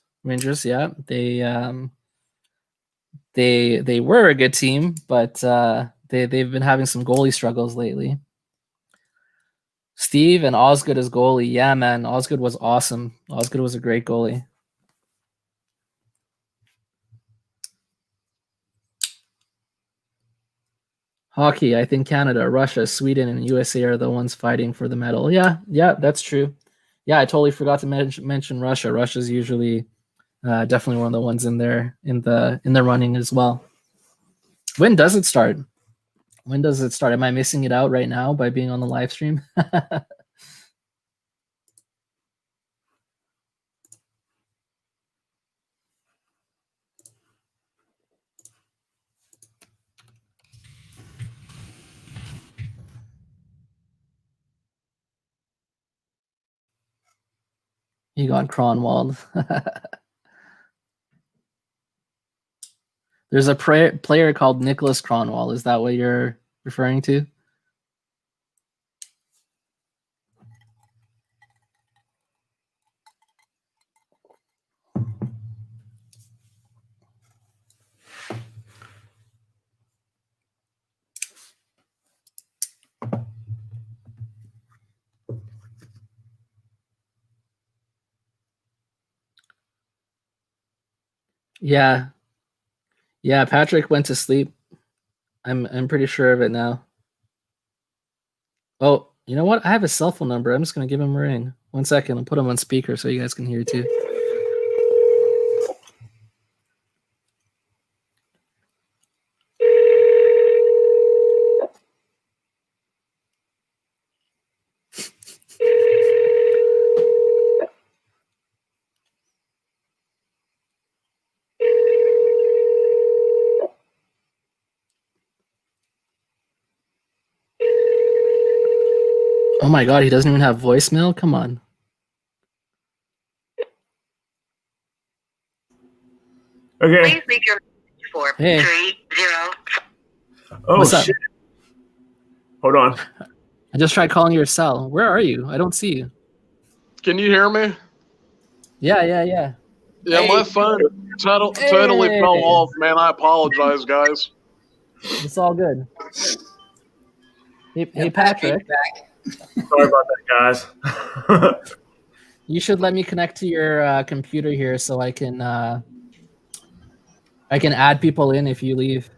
yeah, they were a good team, but they've been having some goalie struggles lately. Steve and Osgood as goalie. Yeah, man, Osgood was awesome. Osgood was a great goalie. Hockey, I think Canada, Russia, Sweden, and USA are the ones fighting for the medal. Yeah, that's true. Yeah, I totally forgot to mention Russia. Russia's usually definitely one of the ones in there in the running as well. When does it start? When does it start? Am I missing it out right now by being on the live stream? He got Cronwald. There's a player called Nicholas Cronwall. Is that what you're referring to? Yeah. Yeah, Patrick went to sleep. I'm pretty sure of it now. Oh, you know what? I have his cell phone number. I'm just gonna give him a ring. 1 second. I'll put him on speaker so you guys can hear too. Oh my god, he doesn't even have voicemail? Come on. Okay. Please leave your message for 30. Oh, What's up? shit. Hold on. I just tried calling your cell. Where are you? I don't see you. Can you hear me? Yeah. Yeah, Hey. my phone totally Hey. fell off, man. I apologize, guys. It's all good. Hey Patrick, Sorry about that, guys. you should let me connect to your computer here so I can add people in if you leave.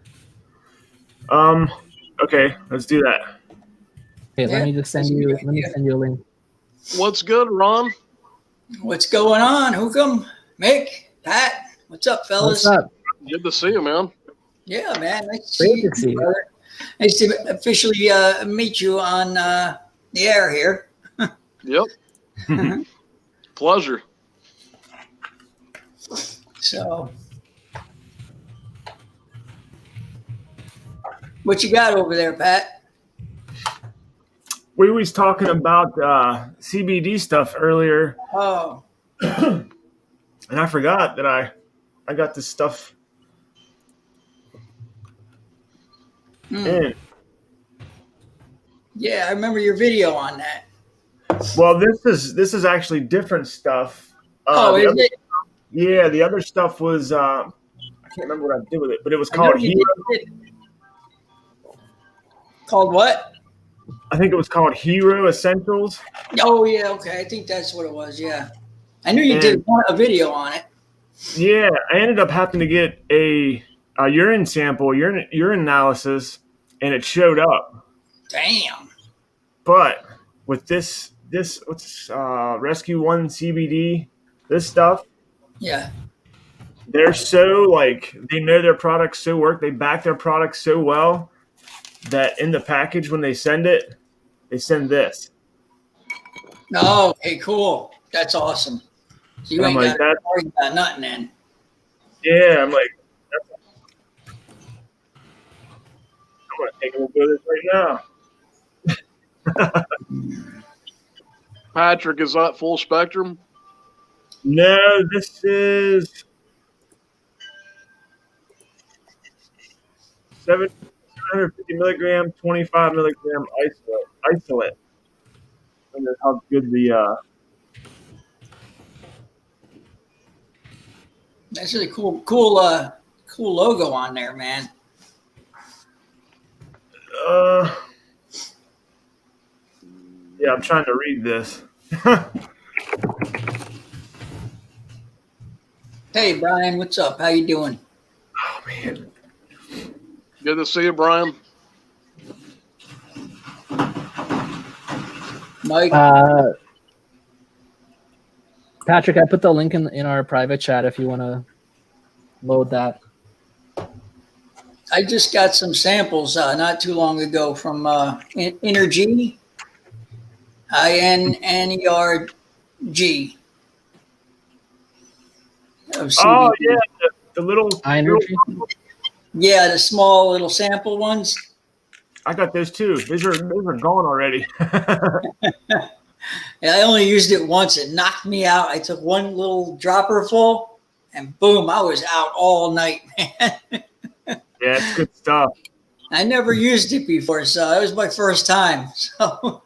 Okay, let's do that. Okay, let me just send you a link. What's good, Ron? What's going on? Hookum, Mick, Pat, what's up, fellas? What's up? Good to see you, man. Yeah, man. Nice to Great see you, to see you. brother. Nice to officially meet you on the air here. Yep. Pleasure. So, what you got over there, Pat? We was talking about CBD stuff earlier, Oh, and I forgot that I got this stuff in. yeah, I remember your video on that. Well, this is actually different stuff. Is it? Yeah, the other stuff was I can't remember what I did with it, but it was I know called you Hero. did. Called what? I think it was called Hero Essentials. Oh, yeah, okay. I think that's what it was, yeah. I knew you did a video on it. Yeah, I ended up having to get a urine sample, urine analysis, and it showed up. Damn. But with this what's Rescue One CBD, this stuff, Yeah. they're so they know their products so work. They back their products so well that in the package when they send it, they send this. Oh, okay, cool. That's awesome. So you I'm ain't like, got to worry about nothing then. Yeah, I'm like, I'm gonna take a look at this right now. Patrick, is that full spectrum? No, this is 750 milligram, 25 milligram isolate. I wonder how good the That's really cool logo on there, man. yeah, I'm trying to read this. Hey, Brian, what's up? How you doing? Oh man. Good to see you, Brian. Mike? Patrick, I put the link in our private chat if you want to load that. I just got some samples not too long ago from Energy, INNERG. Oh yeah, the little Energy. Yeah, the small little sample ones. I got those too. Those are gone already. And I only used it once. It knocked me out. I took one little dropper full, and boom, I was out all night, man. Yeah, it's good stuff. I never used it before, so it was my first time. So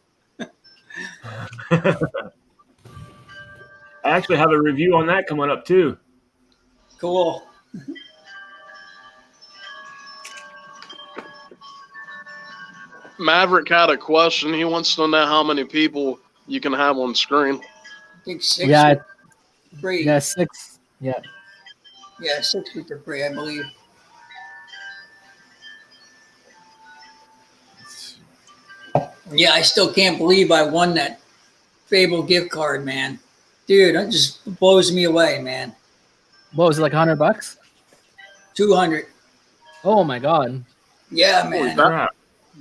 I actually have a review on that coming up too. cool. Maverick had a question. He wants to know how many people you can have on screen. I think 6 Yeah, free. yeah, 6. Yeah. Yeah, 6 weeks are free, I believe. Yeah, I still can't believe I won that Fable gift card, man. Dude, it just blows me away, man. What was it, like $100? 200. Oh my god. Yeah, Holy man. crap.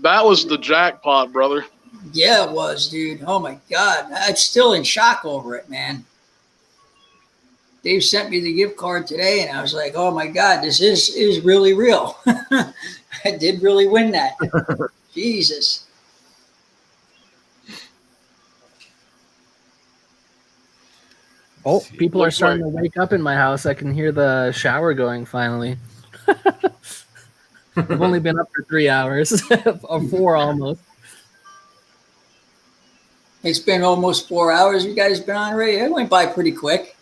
That was the jackpot, brother. Yeah, it was, dude. Oh my god. I'm still in shock over it, man. Dave sent me the gift card today, and I was like, oh my god, this is really real. I did really win that. Jesus. Oh, people are Looks starting like- to wake up in my house. I can hear the shower going finally. I've only been up for 3 hours, or 4 almost. It's been almost 4 hours. You guys been on already? It went by pretty quick.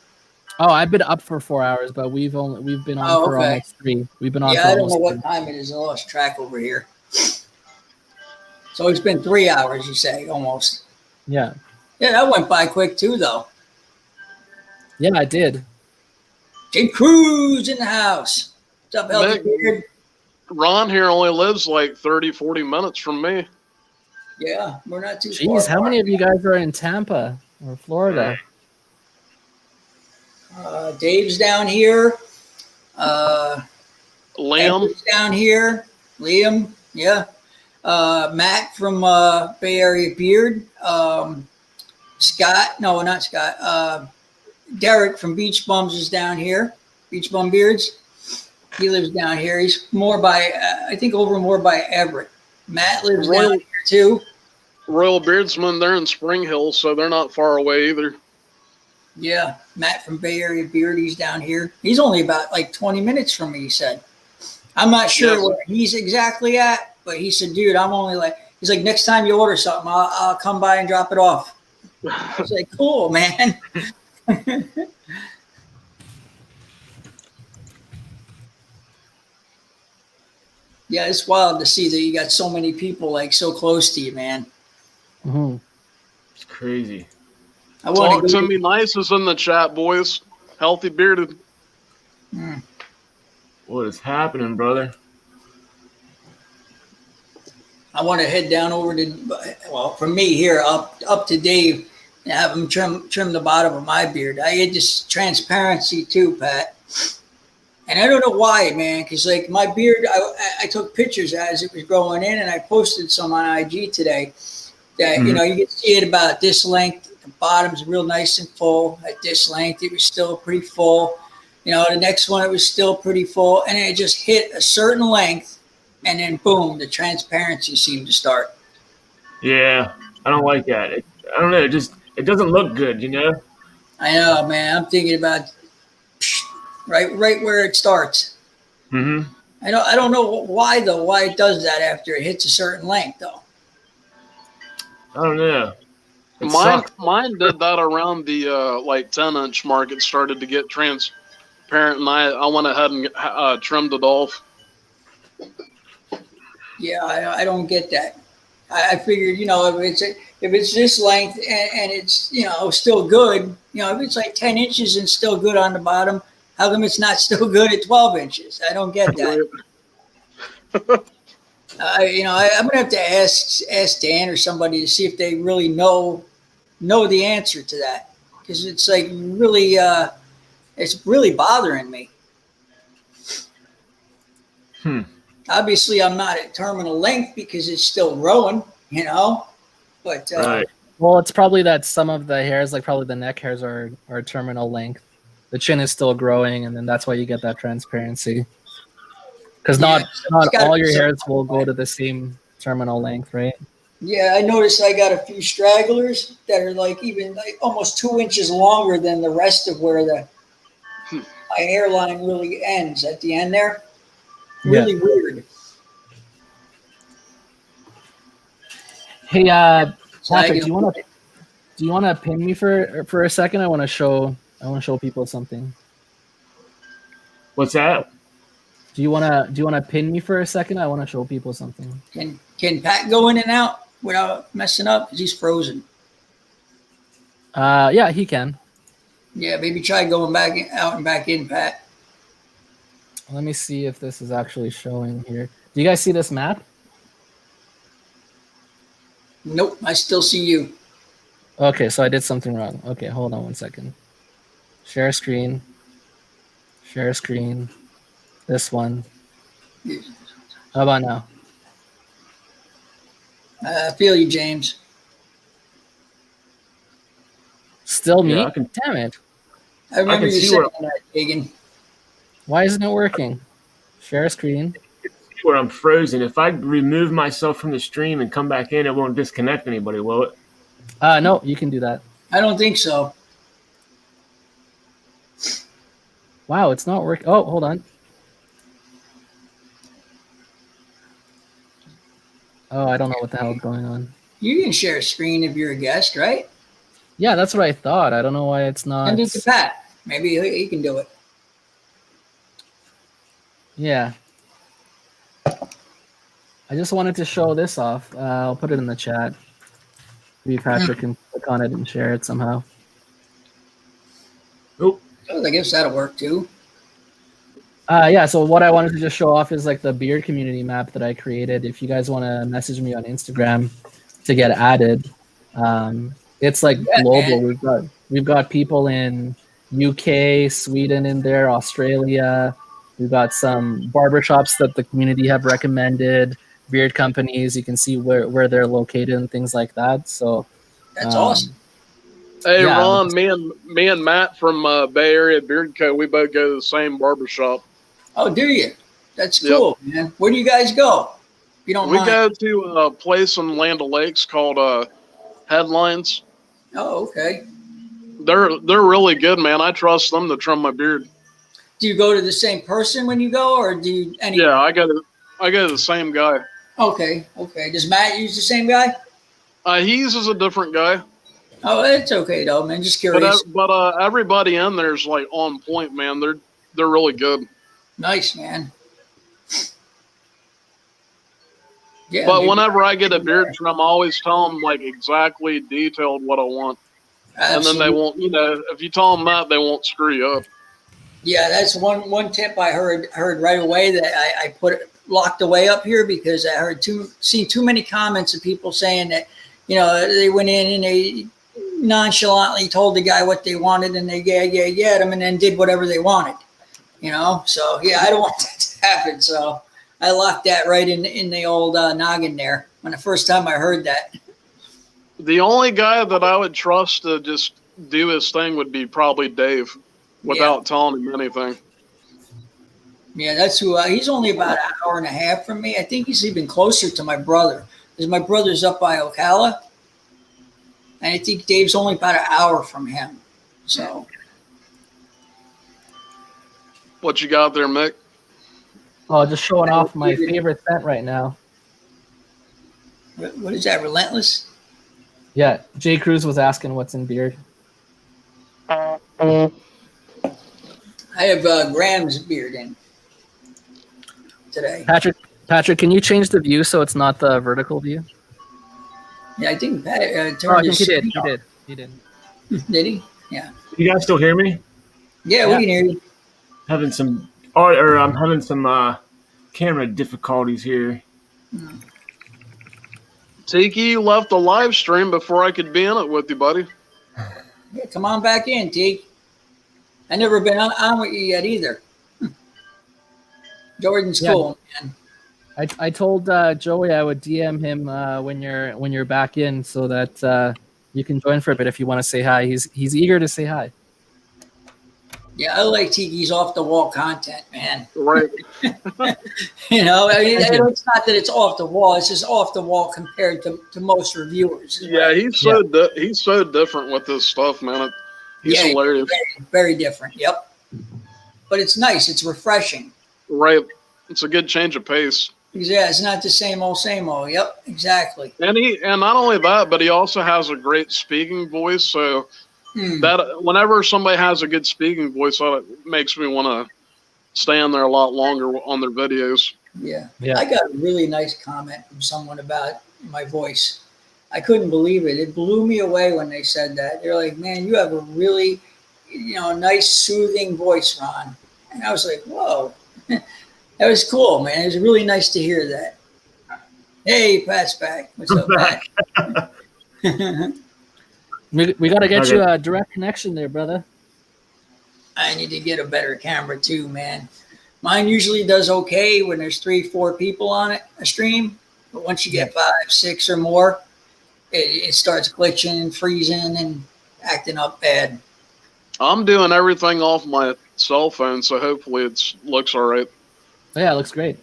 Oh, I've been up for 4 hours, but we've been on Oh, for okay. almost 3. We've been on Yeah, for I don't know almost what time it is. I lost track over here. So it's been 3 hours, you say, almost. 3. Yeah. Yeah, that went by quick too, though. Yeah, I did. Jay Cruz in the house. What's up, Healthy Nick. Beard? Ron here only lives like 30, 40 minutes from me. Yeah, we're not too far. Jeez, how apart. many of you guys are in Tampa or Florida? Dave's down here. Liam, Edward's down here. Liam, yeah. Matt from Bay Area Beard. Scott, no, not Scott. Derek from Beach Bums is down here. Beach Bum Beards. He lives down here. He's more by, I think, more by Everett. Matt lives down here too. Royal Beardsman, they're in Spring Hill, so they're not far away either. Yeah, Matt from Bay Area Beard, he's down here. He's only about like 20 minutes from me, he said. I'm not sure Yes. where he's exactly at, but he said, dude, I'm only like, he's like, next time you order something, I'll come by and drop it off. I was like, cool, man. Yeah, it's wild to see that you got so many people like so close to you, man. Mm-hmm. It's crazy. I want Talk to to go. me nice is in the chat, boys. Healthy Bearded. What is happening, brother? I want to head down over to, well, from me here up to Dave and have him trim the bottom of my beard. I get this transparency too, Pat. And I don't know why, man, because like my beard, I took pictures as it was growing in, and I posted some on IG today. That you know, you can see it about this length. The bottom's real nice and full. At this length, it was still pretty full. You know, the next one, it was still pretty full, and it just hit a certain length, and then boom, the transparency seemed to start. Yeah, I don't like that. I don't know. It doesn't look good, you know. I know, man. I'm thinking about right where it starts. Mm-hmm. I don't know why though. Why it does that after it hits a certain length though. I don't know. It sucks. Mine did that around the like 10-inch mark. It started to get transparent, and I went ahead and trimmed it off. Yeah, I don't get that. I figured, you know, if it's this length and it's, you know, still good, you know, if it's like 10 inches and still good on the bottom, how come it's not still good at 12 inches? I don't get that. You know, I'm gonna have to ask Dan or somebody to see if they really know the answer to that, because it's like really, it's really bothering me. Obviously, I'm not at terminal length because it's still growing, you know. But Right. Well, it's probably that some of the hairs, like probably the neck hairs, are terminal length. The chin is still growing, and then that's why you get that transparency. Because not gotta all be your some- hairs will go to the same terminal length, right? Yeah, I noticed I got a few stragglers that are like even like almost 2 inches longer than the rest of where my hairline really ends at the end there. Really weird. Hey, Patrick, do you want to pin me for a second? I want to show people something. What's that? Do you wanna pin me for a second? I want to show people something. Can Pat go in and out without messing up? Because he's frozen. Yeah, he can. Yeah, maybe try going out and back in, Pat. Let me see if this is actually showing here. Do you guys see this map? Nope, I still see you. Okay, so I did something wrong. Okay, hold on one second. Share screen. Share screen. This one. How about now? I feel you, James. Still me? Yeah, Damn it. I remember you saying that, Kagan. Why isn't it working? Share screen. Where I'm frozen. If I remove myself from the stream and come back in, it won't disconnect anybody, will it? No, you can do that. I don't think so. Wow, it's not working. Oh, hold on. Oh, I don't know what the hell is going on. You can share a screen if you're a guest, right? Yeah, that's what I thought. I don't know why it's not. Send it to Pat. Maybe he can do it. Yeah. I just wanted to show this off. I'll put it in the chat. Maybe Patrick can click on it and share it somehow. Nope. Oh, I guess that'll work too. Yeah, so what I wanted to just show off is like the beard community map that I created. If you guys want to message me on Instagram to get added, it's like global. Man. We've got people in UK, Sweden in there, Australia. We've got some barbershops that the community have recommended, beard companies. You can see where they're located and things like that. So that's awesome. Hey, yeah, Ron, me and Matt from Bay Area Beard Co., we both go to the same barbershop. Oh, do you? That's cool, man. Where do you guys go? If you don't mind. We go to a place in Land O'Lakes called Headlines. Oh, okay. They're really good, man. I trust them to trim my beard. Do you go to the same person when you go, or do you? Yeah, I go to the same guy. Okay. Does Matt use the same guy? He uses a different guy. Oh, it's okay though, man. Just curious. But everybody in there's like on point, man. They're really good. Nice, man. Yeah. But whenever I get a beard trim, I always tell them like exactly detailed what I want. Absolutely. And then they won't, if you tell them that, they won't screw you up. Yeah, that's one tip I heard right away that I put it locked away up here because I seen too many comments of people saying that, they went in and they nonchalantly told the guy what they wanted and they get him and then did whatever they wanted. So yeah, I don't want that to happen. So I locked that right in the old noggin there when the first time I heard that. The only guy that I would trust to just do his thing would be probably Dave without telling him anything. Yeah, that's who. He's only about an hour and a half from me. I think he's even closer to my brother because my brother's up by Ocala. And I think Dave's only about an hour from him. So. What you got there, Mick? Oh, just showing off my favorite scent right now. What is that, Relentless? Yeah, Jay Cruz was asking what's in beard. I have Graham's beard in today. Patrick, can you change the view so it's not the vertical view? Yeah, I think Pat I think he did. He did. Did he? Yeah. You guys still hear me? Yeah, we can hear you. I'm having some camera difficulties here. Tiki left the live stream before I could be in it with you, buddy. Yeah, come on back in, Tiki. I never been on with you yet either. Jordan's cool, man. I told Joey I would DM him when you're back in so that you can join for a bit if you want to say hi. He's eager to say hi. Yeah, I like Tiki's off the wall content, man. Right. You know, I mean, it's not that it's off the wall; it's just off the wall compared to most reviewers. Yeah, right? he's so different with this stuff, man. He's hilarious. Very different. Yep. But it's nice. It's refreshing. Right. It's a good change of pace. Yeah, it's not the same old, same old. Yep, exactly. And not only that, but he also has a great speaking voice. So that whenever somebody has a good speaking voice, that makes me want to stay on there a lot longer on their videos. Yeah. I got a really nice comment from someone about my voice. I couldn't believe it. It blew me away when they said that. They're like, "Man, you have a really, nice, soothing voice, Ron." And I was like, "Whoa." That was cool, man. It was really nice to hear that. Hey, Pat's back. What's up, Pat? We got to get you a direct connection there, brother. I need to get a better camera too, man. Mine usually does okay when there's 3-4 people on it, a stream. But once you get 5, 6 or more, it starts glitching and freezing and acting up bad. I'm doing everything off my cell phone, so hopefully it looks all right. Yeah, it looks great.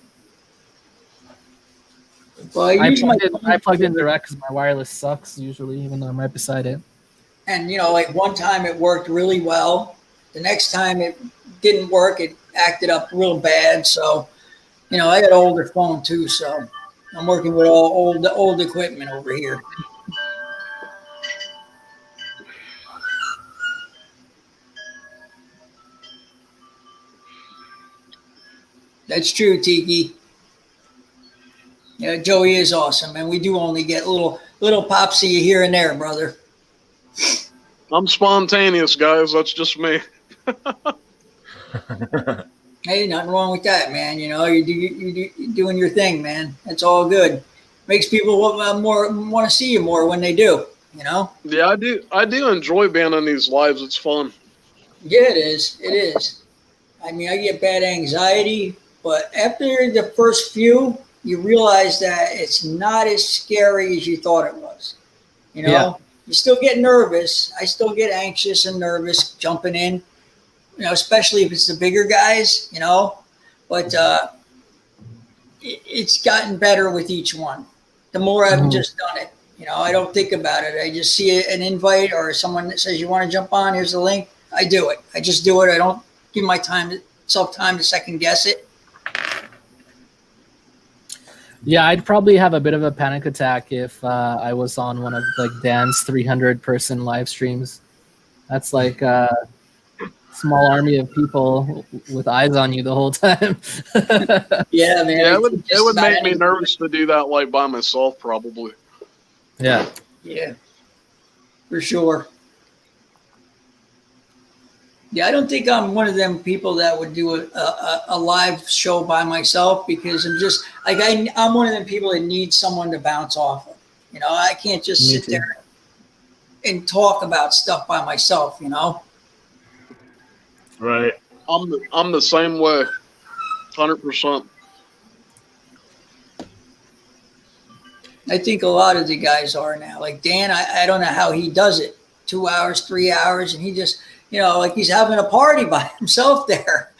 Well, I plugged in direct because my wireless sucks usually, even though I'm right beside it. And, like one time it worked really well. The next time it didn't work. It acted up real bad. So, I got an older phone too. So I'm working with all old equipment over here. That's true, Tiki. Yeah, Joey is awesome, and we do only get little pops of you here and there, brother. I'm spontaneous, guys. That's just me. Hey, nothing wrong with that, man. You're doing your thing, man. That's all good. Makes people want to see you more when they do. Yeah, I do enjoy being on these lives. It's fun. Yeah, it is. It is. I mean, I get bad anxiety, but after the first few, you realize that it's not as scary as you thought it was. Yeah. You still get nervous. I still get anxious and nervous jumping in, especially if it's the bigger guys, but it's gotten better with each one. The more I've just done it, I don't think about it. I just see an invite or someone that says, "You want to jump on? Here's the link." I do it. I just do it. I don't give myself time to second guess it. Yeah, I'd probably have a bit of a panic attack if I was on one of Dan's 300-person live streams. That's like a small army of people with eyes on you the whole time. Yeah, man. Yeah, it would make me nervous to do that by myself, probably. Yeah. Yeah, for sure. Yeah, I don't think I'm one of them people that would do a live show by myself because I'm just I'm one of them people that need someone to bounce off of. I can't just sit there and talk about stuff by myself. Right. I'm the same way, 100%. I think a lot of the guys are now. Like Dan, I don't know how he does it. 2 hours, 3 hours, and he just. He's having a party by himself there,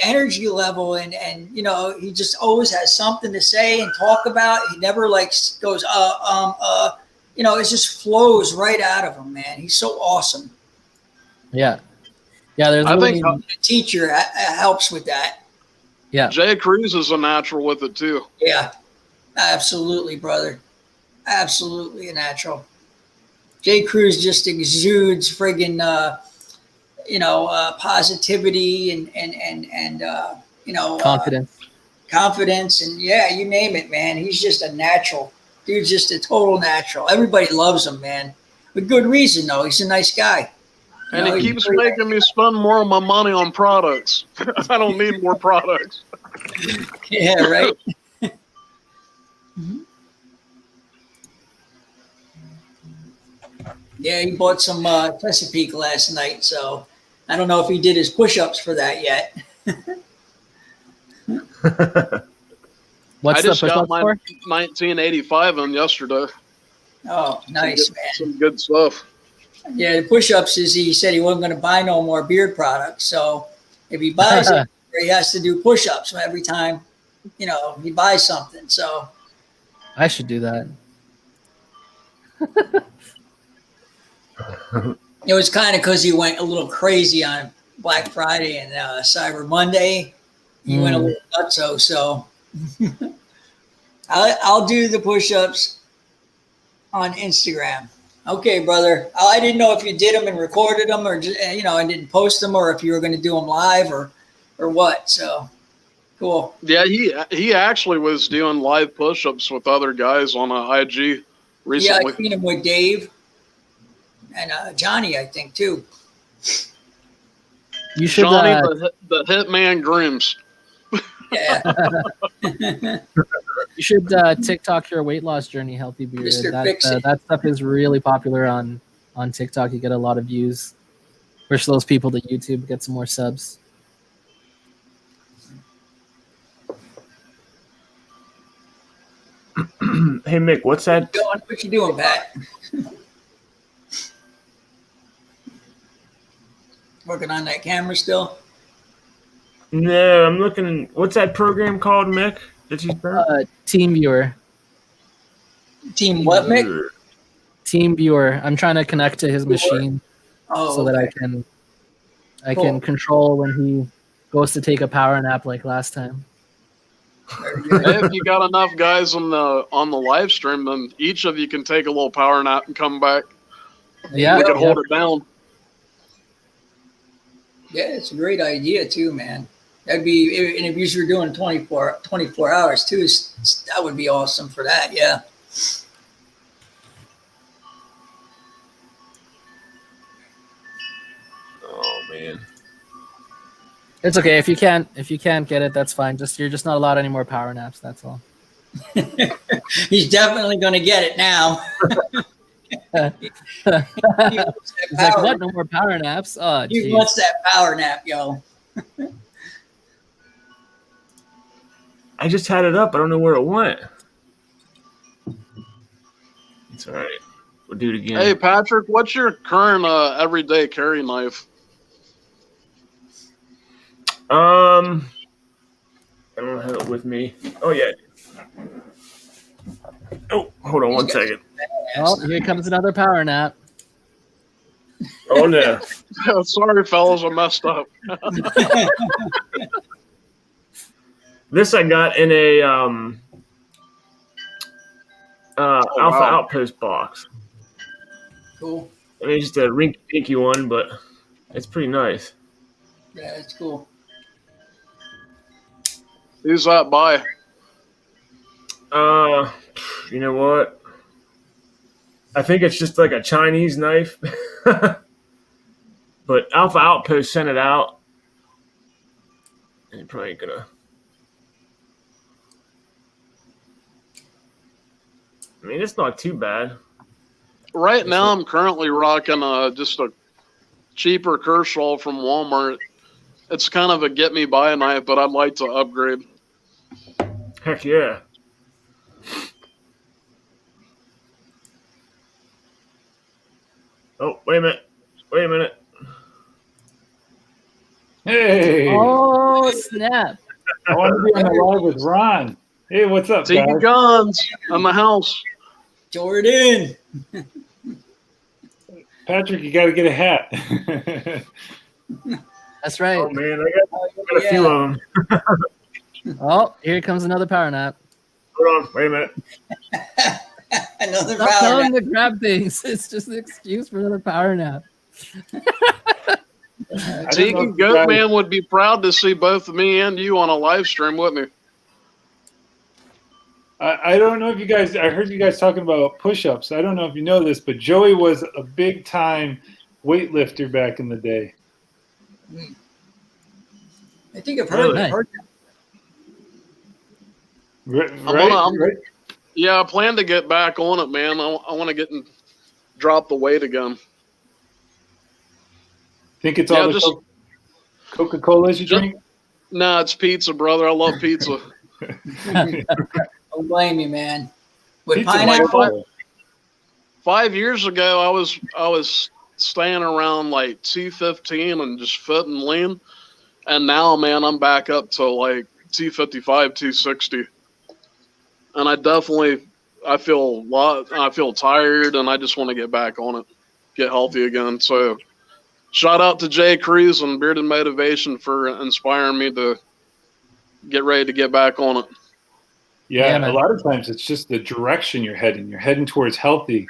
energy level. And he just always has something to say and talk about. He never goes, it just flows right out of him, man. He's so awesome. Yeah. Yeah. I think the teacher helps with that. Yeah. Jay Cruz is a natural with it too. Yeah, absolutely, brother. Absolutely a natural. Jay Cruz just exudes friggin' positivity and confidence and you name it, man. He's just a natural. Dude's just a total natural. Everybody loves him, man. With good reason, though. He's a nice guy. And he keeps making me spend more of my money on products. I don't need more products. Yeah, right. Mm-hmm. Yeah, he bought some Chesapeake last night, so I don't know if he did his push-ups for that yet. What's I just the got push-ups my for? 1985 on yesterday. Oh, nice, man. Some good stuff. Yeah, the push-ups is he said he wasn't going to buy no more beard products. So if he buys it, he has to do push-ups every time, he buys something. So I should do that. It was kind of because he went a little crazy on Black Friday and Cyber Monday. He went a little nutso. So I'll do the push-ups on Instagram. Okay, brother. I didn't know if you did them and recorded them, or just, and didn't post them, or if you were going to do them live, or what. So cool. Yeah, he actually was doing live push-ups with other guys on IG recently. Yeah, I seen him with Dave and Johnny, I think too. You should Johnny, the Hitman Grims. Yeah. You should TikTok your weight loss journey, Healthy Beard. That stuff is really popular on TikTok. You get a lot of views. Push those people to YouTube, get some more subs. Hey Mick, what's that? What you doing, Pat? Working on that camera still? No, I'm looking. What's that program called, Mick? That you spent? Team Viewer. Team what, Mick? Team Viewer. I'm trying to connect to his machine that I can control when he goes to take a power nap like last time. Hey, if you got enough guys on the live stream, then each of you can take a little power nap and come back. Yeah, we can hold it down. Yeah, it's a great idea too, man. That'd be, and if you were doing 24 hours too, that would be awesome for that. Yeah. Oh man. It's okay if you can't get it. That's fine. You're just not allowed any more power naps. That's all. He's definitely going to get it now. He's like, what? No more power naps? Oh, he geez. wants that power nap, yo. I just had it up. I don't know where it went. It's all right. We'll do it again. Hey, Patrick, what's your current everyday carry knife? I don't have it with me. Oh yeah. Oh, hold on one second. Oh, here comes another power nap. Oh no. Sorry, fellas, I messed up. This I got in a Alpha Outpost box. Cool. I mean, it's just a rinky-dinky one, but it's pretty nice. Yeah, it's cool. Who's that by? You know what? I think it's just like a Chinese knife. But Alpha Outpost sent it out. And it probably ain't gonna. I mean, it's not too bad. Right now, I'm currently rocking just a cheaper Kershaw from Walmart. It's kind of a get-me-by knife, but I'd like to upgrade. Heck yeah. Oh, wait a minute. Hey. Oh, snap. I want to be on the live with Ron. Hey, what's up, Tiki guys? Guns on the house. Jordan. Patrick, you got to get a hat. That's right. Oh, man, I got a few of them. Oh, here comes another power nap. Hold on, wait a minute. Another Stop power telling nap. him to grab things. It's just an excuse for another power nap. Tiki Goatman would be proud to see both me and you on a live stream, wouldn't he? I don't know if you guys, I heard you guys talking about push-ups. I don't know if you know this, but Joey was a big-time weightlifter back in the day. I think I've heard that. Right? Yeah, I plan to get back on it, man. I want to get and drop the weight again. Think it's all the Coca-Colas you drink? Nah, it's pizza, brother. I love pizza. Don't blame me, man. With Pizza pineapple. 5 years ago, I was staying around like 215 and just fit and lean. And now, man, I'm back up to like 255, 260. And I feel tired, and I just want to get back on it, get healthy again. So shout out to Jay Cruz and Bearded Motivation for inspiring me to get ready to get back on it. Yeah, a lot of times it's just the direction you're heading. You're heading towards healthy.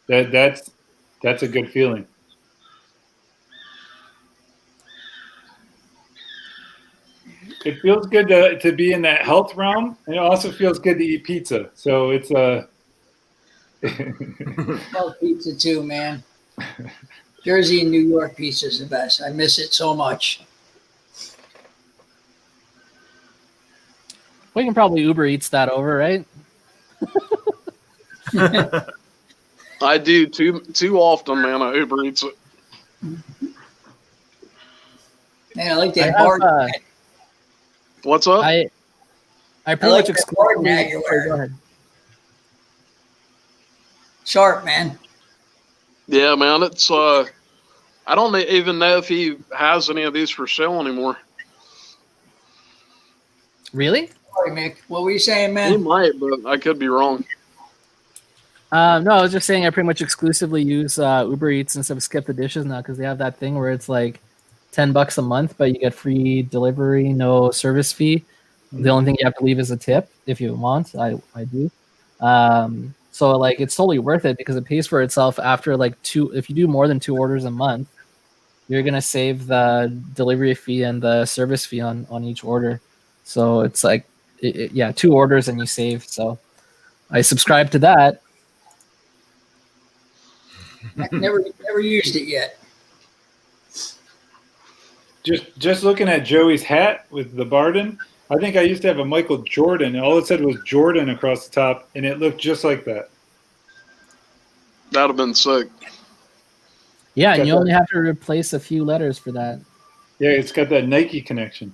That's a good feeling. It feels good to be in that health realm, and it also feels good to eat pizza. So it's I love pizza too, man. Jersey and New York pizza is the best. I miss it so much. We can probably Uber Eats that over, right? I do too often, man. I Uber Eats it. Man, I like that bar. What's up? I pretty much exclusively. Go ahead. Sharp, man. Yeah, man. It's I don't even know if he has any of these for sale anymore. Really? Sorry, Mick. What were you saying, man? He might, but I could be wrong. No, I was just saying I pretty much exclusively use Uber Eats instead of Skip the Dishes now because they have that thing where it's like $10 a month, but you get free delivery, no service fee. The only thing you have to leave is a tip if you want. I do. So like it's totally worth it because it pays for itself after like if you do more than 2 orders a month, you're gonna save the delivery fee and the service fee on each order. So it's like 2 orders and you save. So I subscribe to that. I've never used it yet. Just looking at Joey's hat with the Barden, I think I used to have a Michael Jordan. All it said was Jordan across the top, and it looked just like that. That'd have been sick. Yeah, and you only have to replace a few letters for that. Yeah, it's got that Nike connection.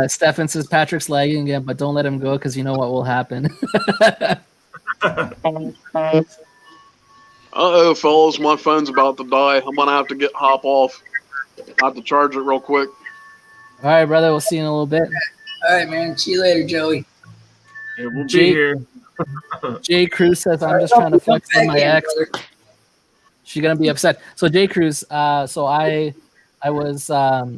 Stefan says Patrick's lagging again, but don't let him go because you know what will happen. Uh-oh, fellas, my phone's about to die. I'm going to have to hop off. I have to charge it real quick. All right, brother. We'll see you in a little bit. All right, man. See you later, Joey. Yeah, we'll be here. Jay Cruz says, I'm just trying to flex on my ex. She's going to be upset. So, Jay Cruz, so I was,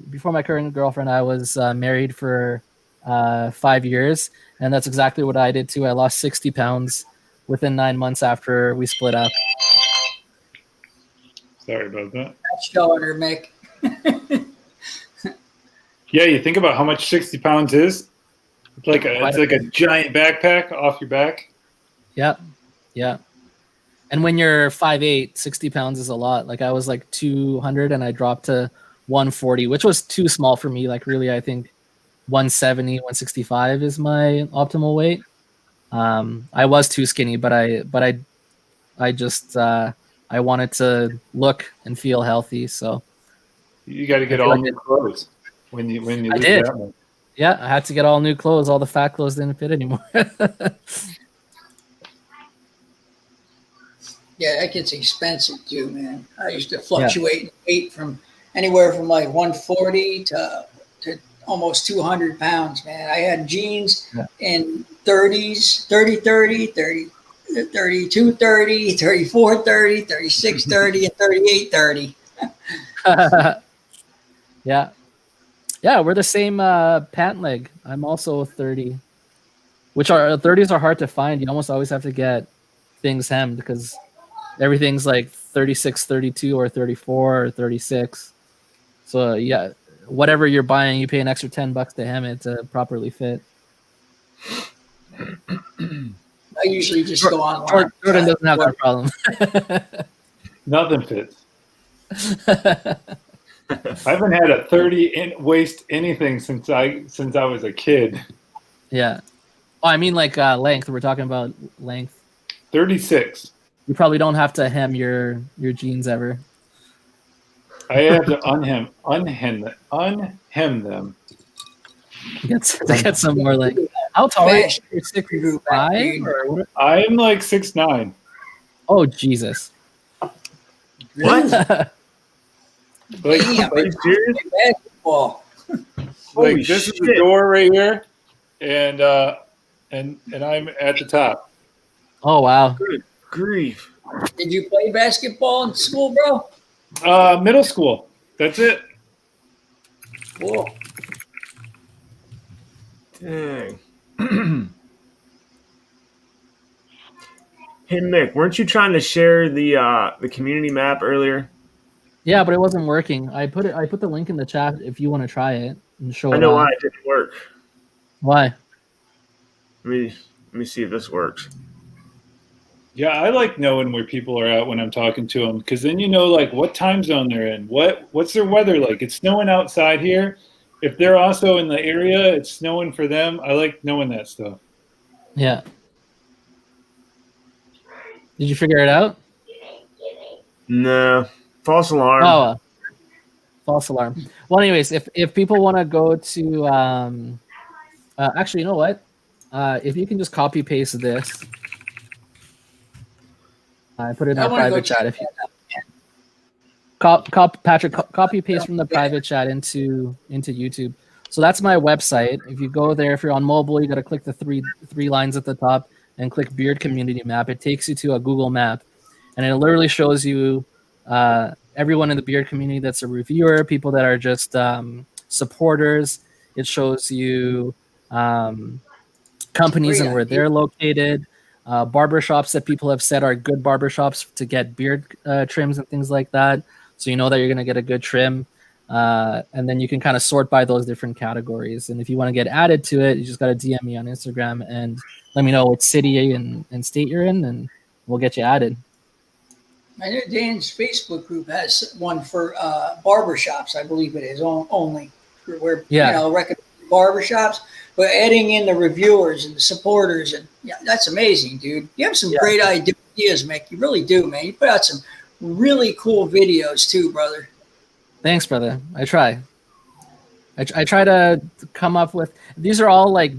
before my current girlfriend, I was married for 5 years. And that's exactly what I did, too. I lost 60 pounds within 9 months after we split up. Sorry about that. That's showing her, Mick. Yeah, you think about how much 60 pounds is. It's like a giant backpack off your back. Yep. Yeah. And when you're 5'8", 60 pounds is a lot. Like I was like 200 and I dropped to 140, which was too small for me. Like really, I think 170, 165 is my optimal weight. I was too skinny, but I just I wanted to look and feel healthy. So you got to get all new clothes when you I did. That one. Yeah, I had to get all new clothes. All the fat clothes didn't fit anymore. Yeah, that gets expensive too, man. I used to fluctuate in weight from anywhere from like 140 to almost 200 pounds, man. I had jeans in 30s, 30, 32, 30, 34, 30, 36, 30, and 38, 30. Yeah. Yeah, we're the same pant leg. I'm also 30, which 30s are hard to find. You almost always have to get things hemmed because everything's like 36, 32, or 34, or 36. So yeah, whatever you're buying, you pay an extra $10 to hem it to properly fit. I usually just go online. Jordan doesn't have that problem. Nothing fits. I haven't had a 30 waist anything since I was a kid. Yeah. Oh, I mean like length. We're talking about length. 36. You probably don't have to hem your jeans ever. I have to unhem them. Get some more like How tall are you? fashion You're group back 6'5" then. or what? I'm like 6'9". Oh Jesus! What? Like, Damn, Are you serious? basketball. Holy like this is the shit. door right here, and I'm at the top. Oh wow! Good grief. Did you play basketball in school, bro? Middle school. That's it. Cool. Dang. Hey Mick, weren't you trying to share the community map earlier? Yeah, but it wasn't working. I put the link in the chat if you want to try it and show I it know off. why it didn't work. Why? Let me see if this works. Yeah, I like knowing where people are at when I'm talking to them, because then you know like what time zone they're in, what's their weather like. It's snowing outside here. If they're also in the area, it's snowing for them. I like knowing that stuff. Yeah. Did you figure it out? No. False alarm. Oh, false alarm. Well, anyways, if people want to go to, actually, you know what? If you can just copy paste this, I put it in the private chat. If you Patrick, copy paste from the private chat into YouTube. So that's my website. If you go there, if you're on mobile, you got to click the three lines at the top and click Beard Community Map. It takes you to a Google map, and it literally shows you everyone in the beard community that's a reviewer, people that are just supporters. It shows you companies and where they're located, barbershops that people have said are good barbershops to get beard trims and things like that. So you know that you're going to get a good trim. And then you can kind of sort by those different categories. And if you want to get added to it, you just got to DM me on Instagram and let me know what city and state you're in, and we'll get you added. I know Dan's Facebook group has one for barbershops, I believe it is, only where, recommend barbershops, but adding in the reviewers and the supporters. And yeah, that's amazing, dude. You have some great ideas, Mick. You really do, man. You put out some really cool videos too, brother. Thanks, brother. I try. I try to come up with, these are all like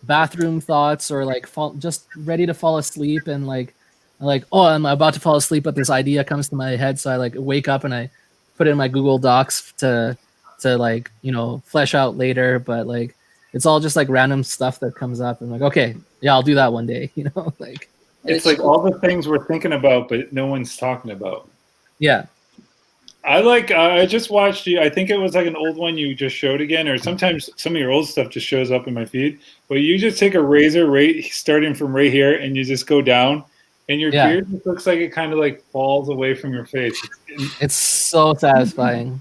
bathroom thoughts or like just ready to fall asleep and like, oh, I'm about to fall asleep, but this idea comes to my head. So I like wake up and I put it in my Google Docs to like, flesh out later. But like, it's all just like random stuff that comes up. And like, okay, yeah, I'll do that one day, like. It's like all the things we're thinking about, but no one's talking about. Yeah. I just watched you. I think it was like an old one you just showed again, or sometimes some of your old stuff just shows up in my feed. But you just take a razor starting from right here, and you just go down, and your beard just looks like it kind of like falls away from your face. It's so satisfying.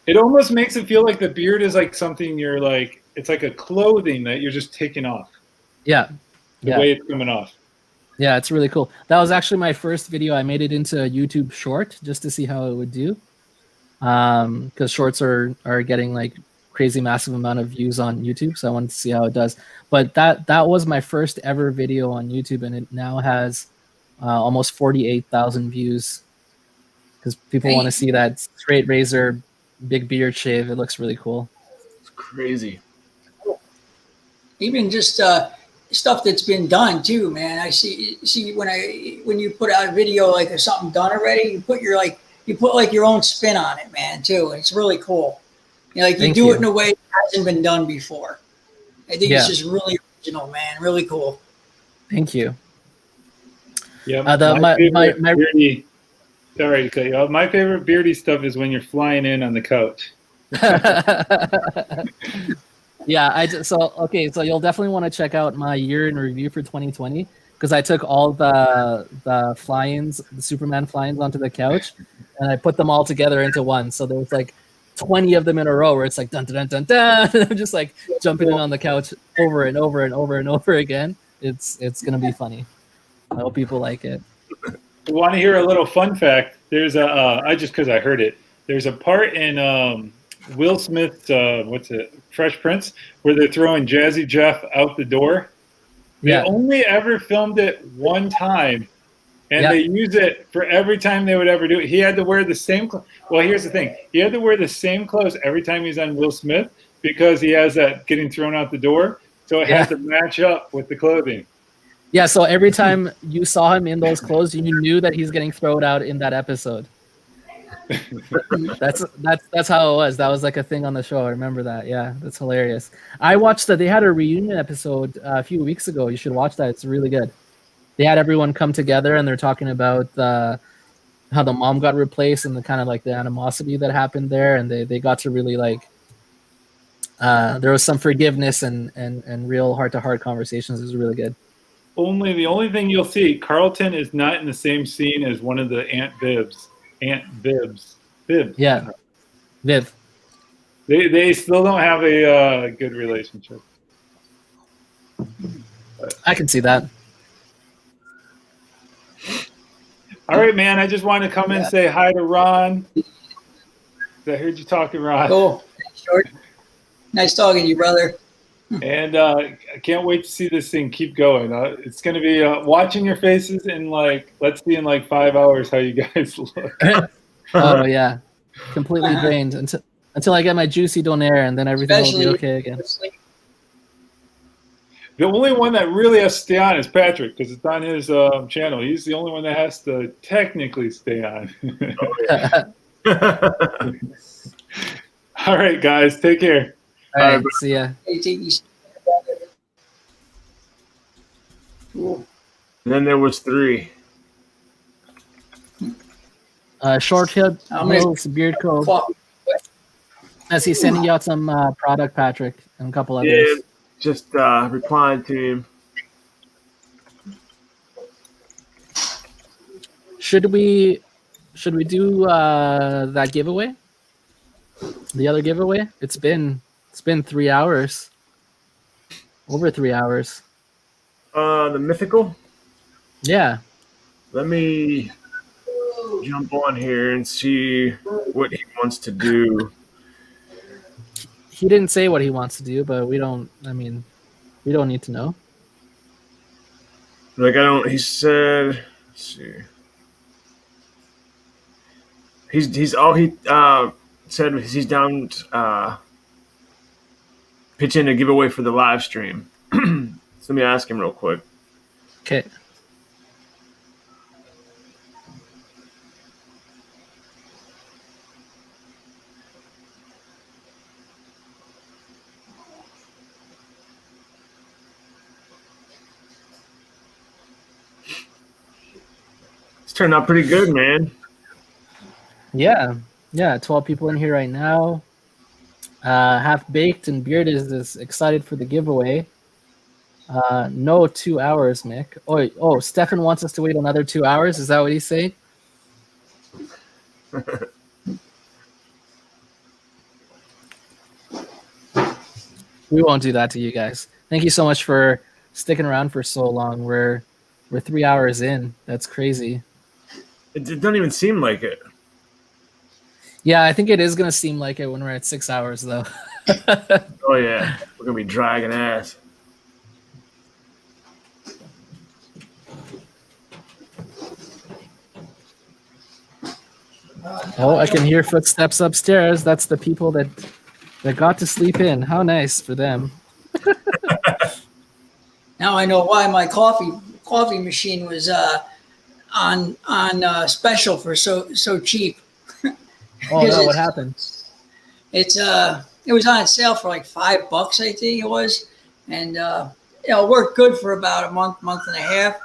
It almost makes it feel like the beard is like something you're like. It's like a clothing that you're just taking off. Yeah. The way it's coming off. Yeah, it's really cool. That was actually my first video. I made it into a YouTube short just to see how it would do. Because shorts are getting like crazy massive amount of views on YouTube, so I wanted to see how it does. But that was my first ever video on YouTube, and it now has almost 48,000 views because people want to see that straight razor, big beard shave. It looks really cool. It's crazy. Even just stuff that's been done too, man. I see when you put out a video like there's something done already, you put your own spin on it, man, too. And it's really cool. You do it in a way that hasn't been done before. I think it's just really original, man. Really cool. Thank you. Yeah, my favorite beardy stuff is when you're flying in on the couch. Yeah, so you'll definitely want to check out my year in review for 2020 because I took all the fly-ins, the Superman fly-ins onto the couch, and I put them all together into one. So there was like 20 of them in a row where it's like dun dun dun dun dun. I'm just like jumping in on the couch over and over and over and over again. It's gonna be funny. I hope people like it. You want to hear a little fun fact? There's because I heard it. There's a part in Will Smith's Fresh Prince where they're throwing Jazzy Jeff out the door. They only ever filmed it one time, and they use it for every time they would ever do it. He had to wear the same clothes. Well, here's the thing. He had to wear the same clothes every time he's on Will Smith because he has that getting thrown out the door. So it had to match up with the clothing. Yeah, so every time you saw him in those clothes, you knew that he's getting thrown out in that episode. That's how it was. That was like a thing on the show. I remember that. Yeah, that's hilarious. I watched that. They had a reunion episode a few weeks ago. You should watch that. It's really good. They had everyone come together and they're talking about how the mom got replaced and the kind of like the animosity that happened there, and they got to really like there was some forgiveness and real heart-to-heart conversations. It was really good. The only thing you'll see, Carlton is not in the same scene as one of the Aunt Vibs. Yeah, Viv. They still don't have a good relationship. But. I can see that. All right, man. I just wanted to come in and say hi to Ron. I heard you talking, Ron. Cool. Short. Nice talking to you, brother. And I can't wait to see this thing keep going. It's going to be watching your faces in let's see in 5 hours how you guys look. Oh yeah, completely drained until I get my juicy donair, and then everything will be okay again. The only one that really has to stay on is Patrick, because it's on his channel. He's the only one that has to technically stay on. All right, guys, take care. All right, see ya. Cool. And then there was 3. Short Hip Mills Beard Code. As he's sending you out some product, Patrick, and a couple others. Yeah, just replying to him. Should we do that giveaway? The other giveaway? It's been 3 hours. Over 3 hours. The mythical? Yeah. Let me jump on here and see what he wants to do. He didn't say what he wants to do, but we don't need to know. He said, let's see. He said he's down pitching a giveaway for the live stream. So let me ask him real quick. Okay. It's turned out pretty good, man. Yeah. 12 people in here right now. Half Baked and Beard is excited for the giveaway. No 2 hours, Mick. Oh, Stefan wants us to wait another 2 hours. Is that what he's saying? We won't do that to you guys. Thank you so much for sticking around for so long. We're 3 hours in. That's crazy. It doesn't even seem like it. Yeah, I think it is gonna seem like it when we're at 6 hours, though. Oh yeah, we're gonna be dragging ass. Oh, I can hear footsteps upstairs. That's the people that got to sleep in. How nice for them. Now I know why my coffee machine was on special for so cheap. Oh no, what happened? It was on sale for like $5, I think it was, and it worked good for about a month and a half.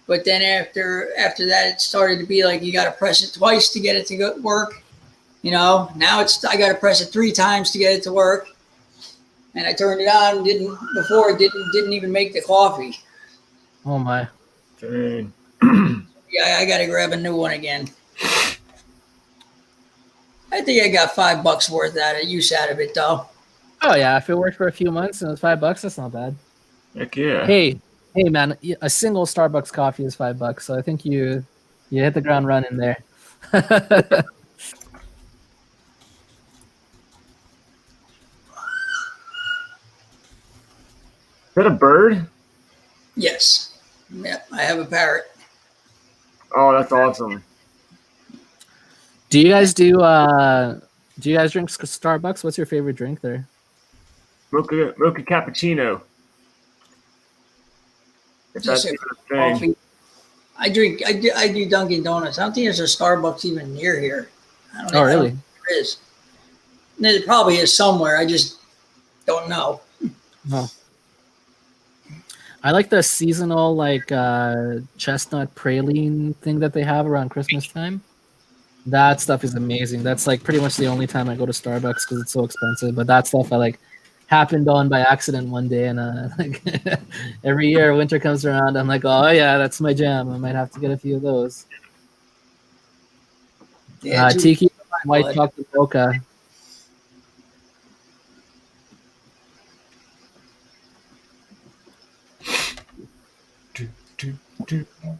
But then after that, it started to be like you got to press it twice to get it to work. Now I got to press it 3 times to get it to work. And I turned it on, didn't even make the coffee. Oh my! Dang. Yeah, I got to grab a new one again. I think I got $5 worth use out of it, though. Oh yeah, if it worked for a few months and it was $5, that's not bad. Heck yeah. Hey man, a single Starbucks coffee is $5, so I think you hit the ground running there. Is that a bird? Yes. Yep, I have a parrot. Oh, that's awesome. Do you guys drink Starbucks? What's your favorite drink there? Mocha cappuccino. Just a coffee. I do Dunkin' Donuts. I don't think there's a Starbucks even near here. I don't Oh, really? There is. There probably is somewhere. I just don't know. Oh. I like the seasonal chestnut praline thing that they have around Christmas time. That stuff is amazing. That's like pretty much the only time I go to Starbucks because it's so expensive. But that stuff I like happened on by accident one day, and like every year winter comes around, I'm like, oh yeah, that's my jam. I might have to get a few of those. Yeah, Tiki white chocolate mocha.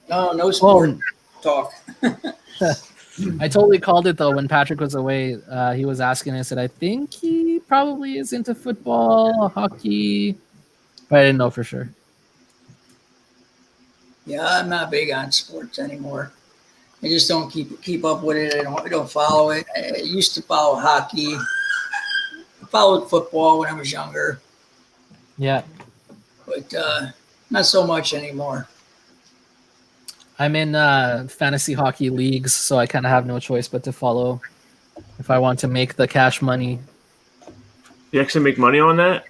No sport talk. I totally called it though when Patrick was away. He was asking. I said, I think he probably is into football, hockey, but I didn't know for sure. Yeah, I'm not big on sports anymore. I just don't keep up with it. I don't follow it. I used to follow hockey. I followed football when I was younger. Yeah, but not so much anymore. I'm in fantasy hockey leagues, so I kind of have no choice but to follow if I want to make the cash money. You actually make money on that?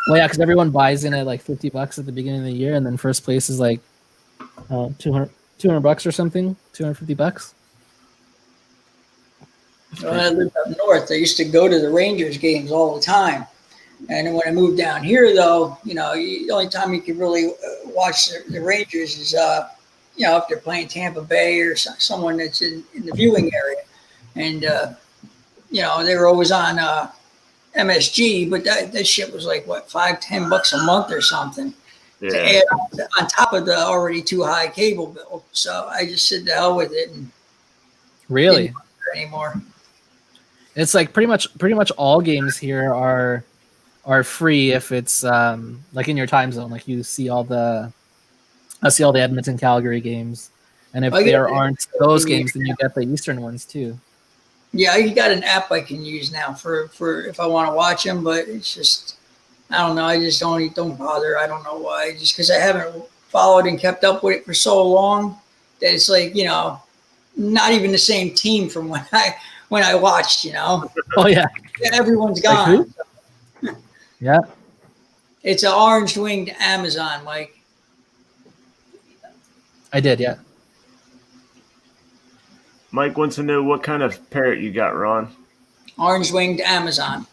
Well, yeah, because everyone buys in at like $50 at the beginning of the year, and then first place is like $200 or something, $250. When I lived up north, I used to go to the Rangers games all the time. And when I moved down here, though, the only time you can really watch the Rangers is, if they're playing Tampa Bay or someone that's in the viewing area. And, they were always on MSG, but that shit was like, what, $5-10 a month or something to add on top of the already too high cable bill. So I just said the hell with it. And really? Didn't anymore. It's like pretty much all games here are free if it's like in your time zone. Like I see all the Edmonton Calgary games, and if there aren't those games, then you get the Eastern ones too. Yeah, I got an app I can use now for if I want to watch them, but it's just I don't know. I just don't bother. I don't know why. Just because I haven't followed and kept up with it for so long that it's like not even the same team from when I watched. Oh yeah, everyone's gone. Like yeah. It's an orange winged Amazon, Mike. I did, yeah. Mike wants to know what kind of parrot you got, Ron. Orange winged Amazon.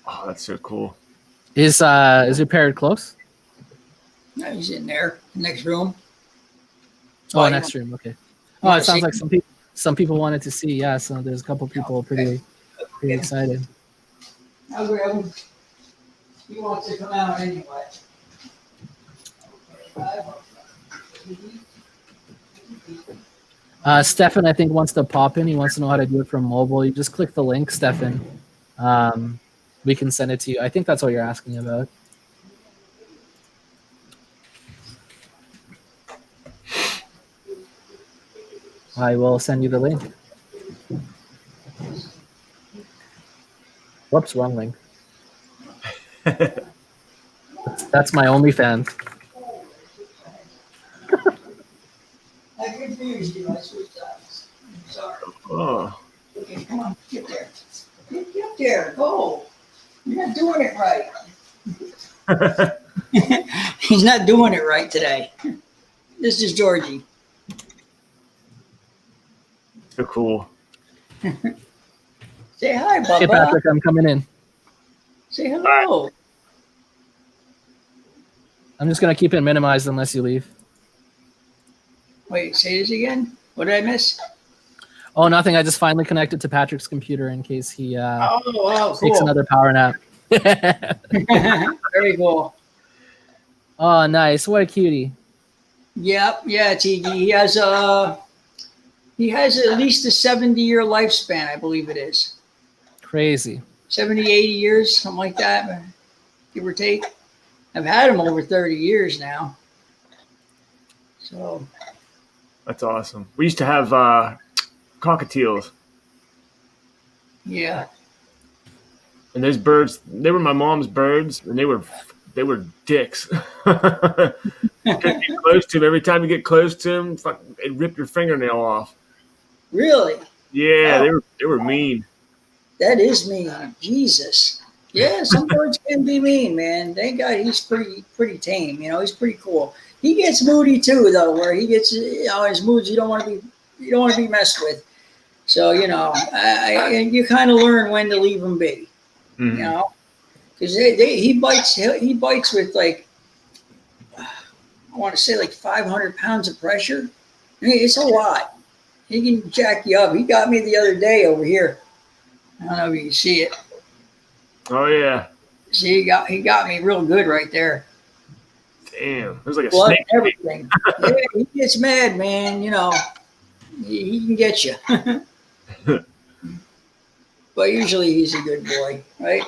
Oh, that's so cool. Is your parrot close? No, he's in there, next room. Oh, next room, okay. Oh, it sounds like some people wanted to see, yeah, so there's a couple people pretty excited. I'll grab him. He wants to come out anyway. Stefan, I think, wants to pop in. He wants to know how to do it from mobile. You just click the link, Stefan. We can send it to you. I think that's what you're asking about. I will send you the link. Whoops, wrong link. That's my OnlyFans. I confused you. I switched sides. I'm sorry. Oh. Okay, come on, get there. Get up there. Go. You're not doing it right. He's not doing it right today. This is Georgie. So cool. Say hi, Bubba. Hey, Patrick, I'm coming in. Say hello. I'm just going to keep it minimized unless you leave. Wait, say this again? What did I miss? Oh, nothing. I just finally connected to Patrick's computer in case he cool. takes another power nap. Very cool. Oh, nice. What a cutie. Yep. Yeah, Tiki. He has at least a 70-year lifespan, I believe it is. Crazy. 70, 80 years, something like that, give or take. I've had him over 30 years now. So that's awesome. We used to have cockatiels. Yeah. And those birds, they were my mom's birds, and they were they were dicks. Couldn't get close to him. Every time you get close to him, it'd rip your fingernail off. Really? Yeah, they were mean. That is mean. Jesus. Yeah, some birds can be mean, man. Thank God he's pretty tame. You know, he's pretty cool. He gets moody too, though, where he gets, you know, his moods you don't want to be messed with. So, you know, you kind of learn when to leave him be. Mm-hmm. You know, because he bites with like, I want to say like 500 pounds of pressure. I mean, it's a lot. He can jack you up. He got me the other day over here. I don't know if you can see it. Oh yeah. See, he got me real good right there. Damn, it was like a blood snake. And everything. Yeah, he gets mad, man. You know, he can get you. But usually he's a good boy, right?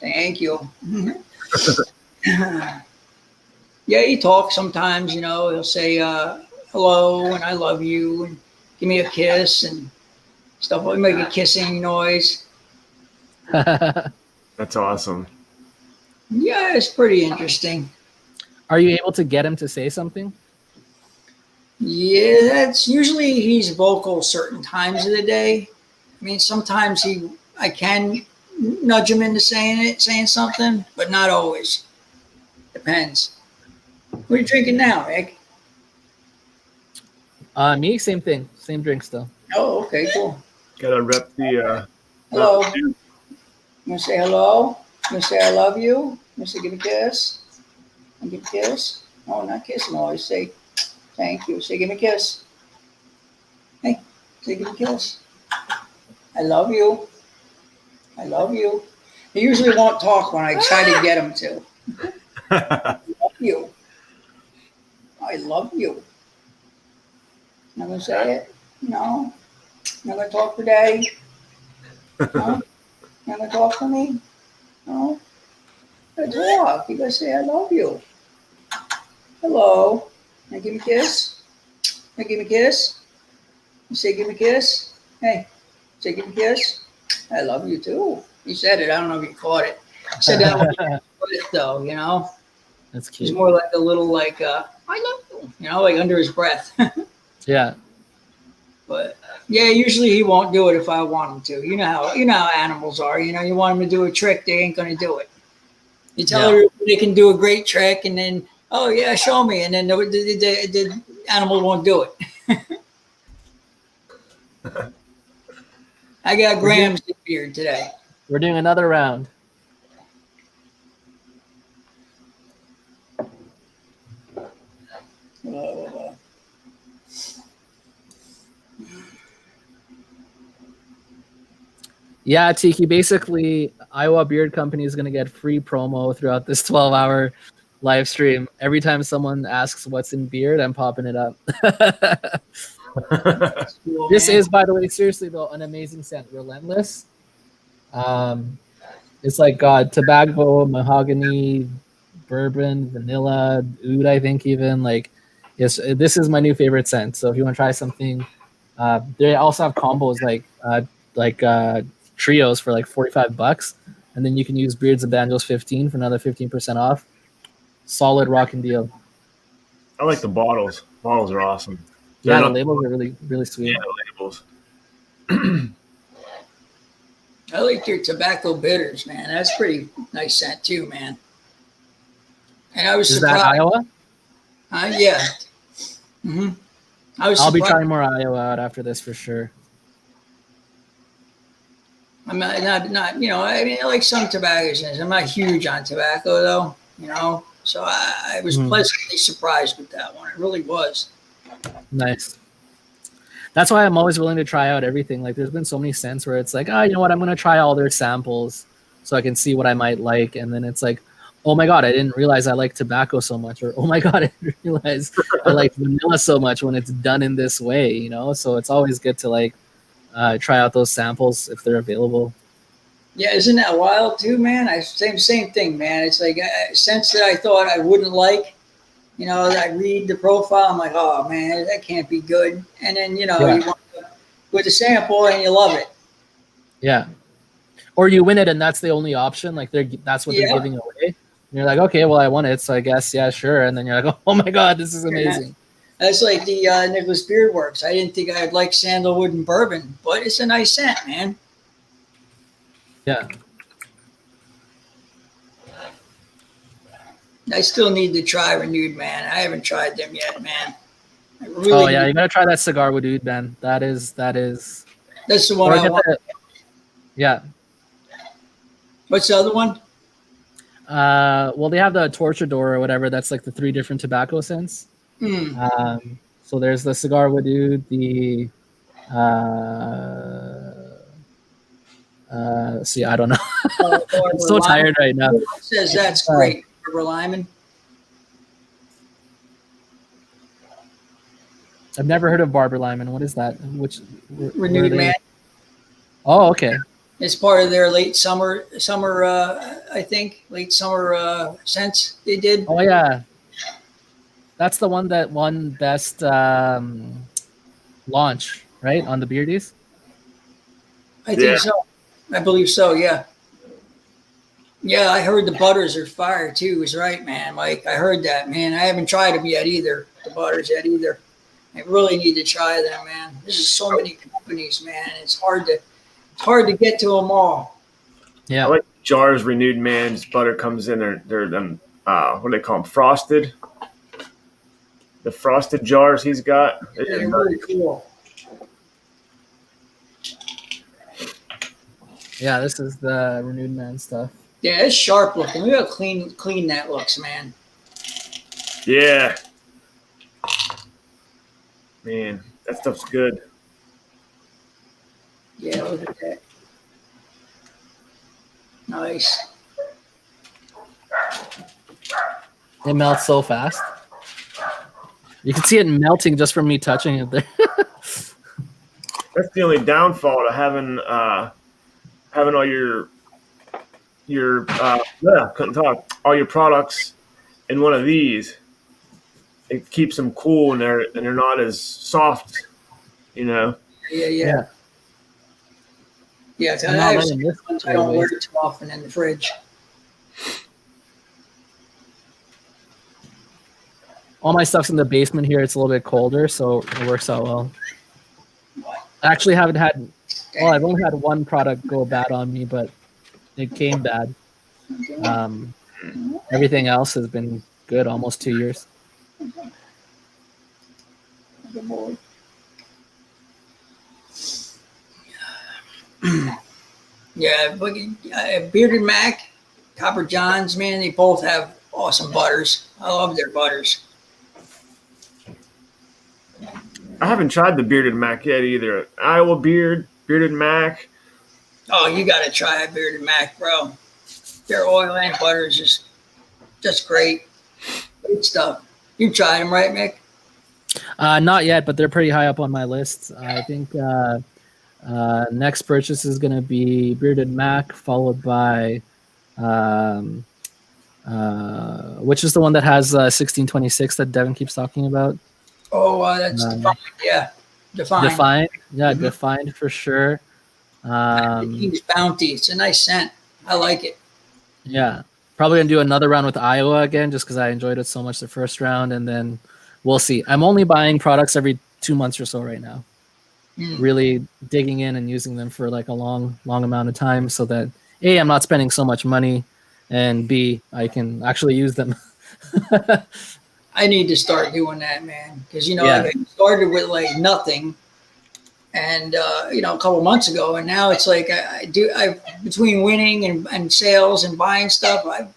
Thank you. Yeah, he talks sometimes. You know, he'll say hello and I love you and give me a kiss and stuff. He'll make a kissing noise. That's awesome. Yeah, it's pretty interesting. Are you able to get him to say something? Yeah, that's usually he's vocal certain times of the day. I mean, sometimes I can nudge him into saying something, but not always. Depends. What are you drinking now, Nick? Me, same thing. Same drink still. Oh, okay, cool. Gotta rep the hello. You want to say hello? You want to say I love you? You want to say give me a kiss? And give a kiss? No, not kissing. Always say thank you. Say give me a kiss. Hey, say give me a kiss. I love you. I love you. He usually won't talk when I try to get him to. I love you. I love you. Not gonna say it? No. Not gonna talk today? No. Not gonna talk to me? No. Let's talk. You gotta say I love you. Hello. Now give me a kiss. Now give me a kiss. You say give me a kiss. Hey. Say give me a kiss. I love you too. He said it. I don't know if you caught it. He said that though, you know. That's cute. He's more like a little like I love you, you know, like under his breath. Yeah. But yeah, usually he won't do it if I want him to. You know how animals are. You know, you want them to do a trick, they ain't gonna do it. You tell her they can do a great trick, and then oh yeah, show me, and then the animal won't do it. I got Graham's beard today. We're doing another round. Yeah, Tiki, basically, Iowa Beard Company is going to get free promo throughout this 12-hour live stream. Every time someone asks what's in beard, I'm popping it up. Cool, this is, by the way, seriously, though, an amazing scent. Relentless. It's like tobacco, mahogany, bourbon, vanilla, oud, I think even. Like, yes, this is my new favorite scent. So if you want to try something, they also have combos like trios for like $45, and then you can use Beards and Banjos 15 for another 15% off. Solid rockin' deal. I like the bottles. Bottles are awesome. Yeah, the labels are really, really sweet. Yeah, the labels. I like your tobacco bitters, man. That's pretty nice scent too, man. And I was surprised. Is that Iowa? Yeah. Mm-hmm. I'll be trying more Iowa out after this for sure. I'm not, you know, I mean, I like some tobaccos. I'm not huge on tobacco, though, you know. So I was pleasantly surprised with that one. It really was. Nice. That's why I'm always willing to try out everything. Like, there's been so many scents where it's like, you know what, I'm going to try all their samples so I can see what I might like. And then it's like, oh my God, I didn't realize I like tobacco so much. Or, oh my God, I didn't realize I like vanilla so much when it's done in this way, you know? So it's always good to like, try out those samples if they're available. Yeah, isn't that wild too, man? Same thing, man. It's like scents that I thought I wouldn't like. You know, I read the profile, I'm like, oh man, that can't be good. And then you know, you want with the sample and you love it. Yeah, or you win it and that's the only option. Like that's what they're giving away. you're like, okay, well, I want it, so I guess, yeah, sure. And then you're like, oh my God, this is amazing. That's like the Nicholas Beard Works. I didn't think I'd like sandalwood and bourbon, but it's a nice scent, man. Yeah. I still need to try Renewed Man. I haven't tried them yet, man. Really you gotta try that cigar with Dude, man. That's the one I want. Yeah. What's the other one? Well, they have the Torturador or whatever. That's like the 3 different tobacco scents. So there's the cigar with Dude, the see, I don't know. I'm so tired right now. It says that's great. Barbara Lyman. I've never heard of Barbara Lyman. What is that? Which Renewed Man? Oh, okay. It's part of their late summer. I think late summer scents they did. Oh yeah, that's the one that won best launch, right, on the Beardies. I think so. I believe so. Yeah. Yeah, I heard the butters are fire too. Is right, man. Mike, I heard that, man. I haven't tried them yet either. The butters yet either. I really need to try them, man. There's just so many companies, man. It's hard to get to them all. Yeah. I like Jars Renewed Man's butter comes in. They're them. What do they call them? Frosted. The frosted jars he's got. They're really cool. Yeah, this is the Renewed Man stuff. Yeah, it's sharp looking. Look how clean that looks, man. Yeah. Man, that stuff's good. Yeah, look at that. Nice. It melts so fast. You can see it melting just from me touching it there. That's the only downfall to having all your couldn't talk, all your products in one of these. It keeps them cool and they're not as soft, you know. Yeah. Yeah, I don't wear it too often in the fridge. All my stuff's in the basement here. It's a little bit colder, so it works out well. I actually haven't had. Well, I've only had one product go bad on me, but it came bad. Everything else has been good, almost 2 years. Yeah, Bearded Mac, Copper Johns, man, they both have awesome butters. I love their butters. I haven't tried the Bearded Mac yet either. Iowa Bearded Mac. Oh, you got to try a Bearded Mac, bro. Their oil and butter is just great. Great stuff. You tried them, right, Mick? Not yet, but they're pretty high up on my list. I think next purchase is going to be Bearded Mac, followed by which is the one that has 1626 that Devin keeps talking about. Oh, that's Defined. Yeah, Defined. Defined, yeah, Defined for sure. King's Bounty. It's a nice scent. I like it. Yeah, probably gonna do another round with Iowa again, just because I enjoyed it so much the first round, and then we'll see. I'm only buying products every 2 months or so right now. Really digging in and using them for like a long amount of time, so that A, I'm not spending so much money, and B, I can actually use them. I need to start doing that, man, because I started with like nothing, and a couple months ago, and now it's like I between winning and sales and buying stuff, I've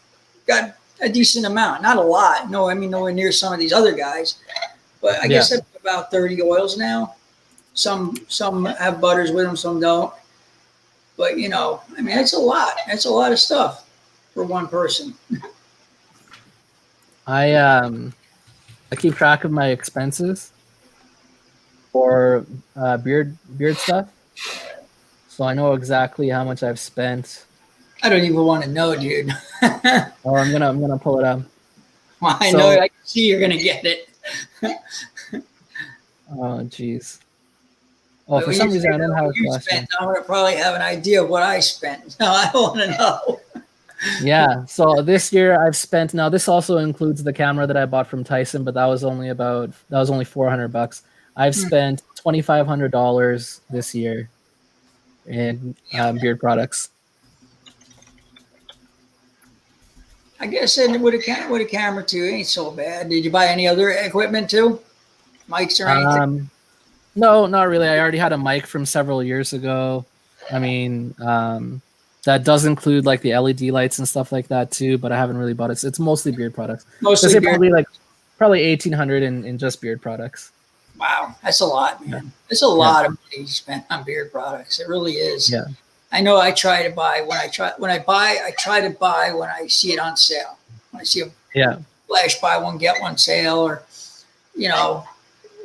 got a decent amount, not a lot. No, I mean nowhere near some of these other guys, but I guess I've about 30 oils now. Some have butters with them, some don't. But I mean, it's a lot. That's a lot of stuff for one person. I keep track of my expenses for beard stuff, so I know exactly how much I've spent. I don't even want to know, dude. Oh, I'm gonna pull it up. Well, I know. I can see you're gonna get it. Oh, jeez. Oh, for some reason I don't have a question. I'm gonna probably have an idea of what I spent. No, I want to know. Yeah. So this year I've spent. Now this also includes the camera that I bought from Tyson, but that was only $400. I've spent $2,500 this year in beard products. I guess with a camera too, it ain't so bad. Did you buy any other equipment too? Mics or anything? No, not really. I already had a mic from several years ago. I mean, that does include like the LED lights and stuff like that too, but I haven't really bought it. It's mostly beard products. Mostly beard. Probably $1,800 in just beard products. Wow, that's a lot, man. Yeah. It's a lot of money spent on beard products. It really is. Yeah. I know I try to buy I try to buy when I see it on sale. When I see a flash buy one, get one sale, or,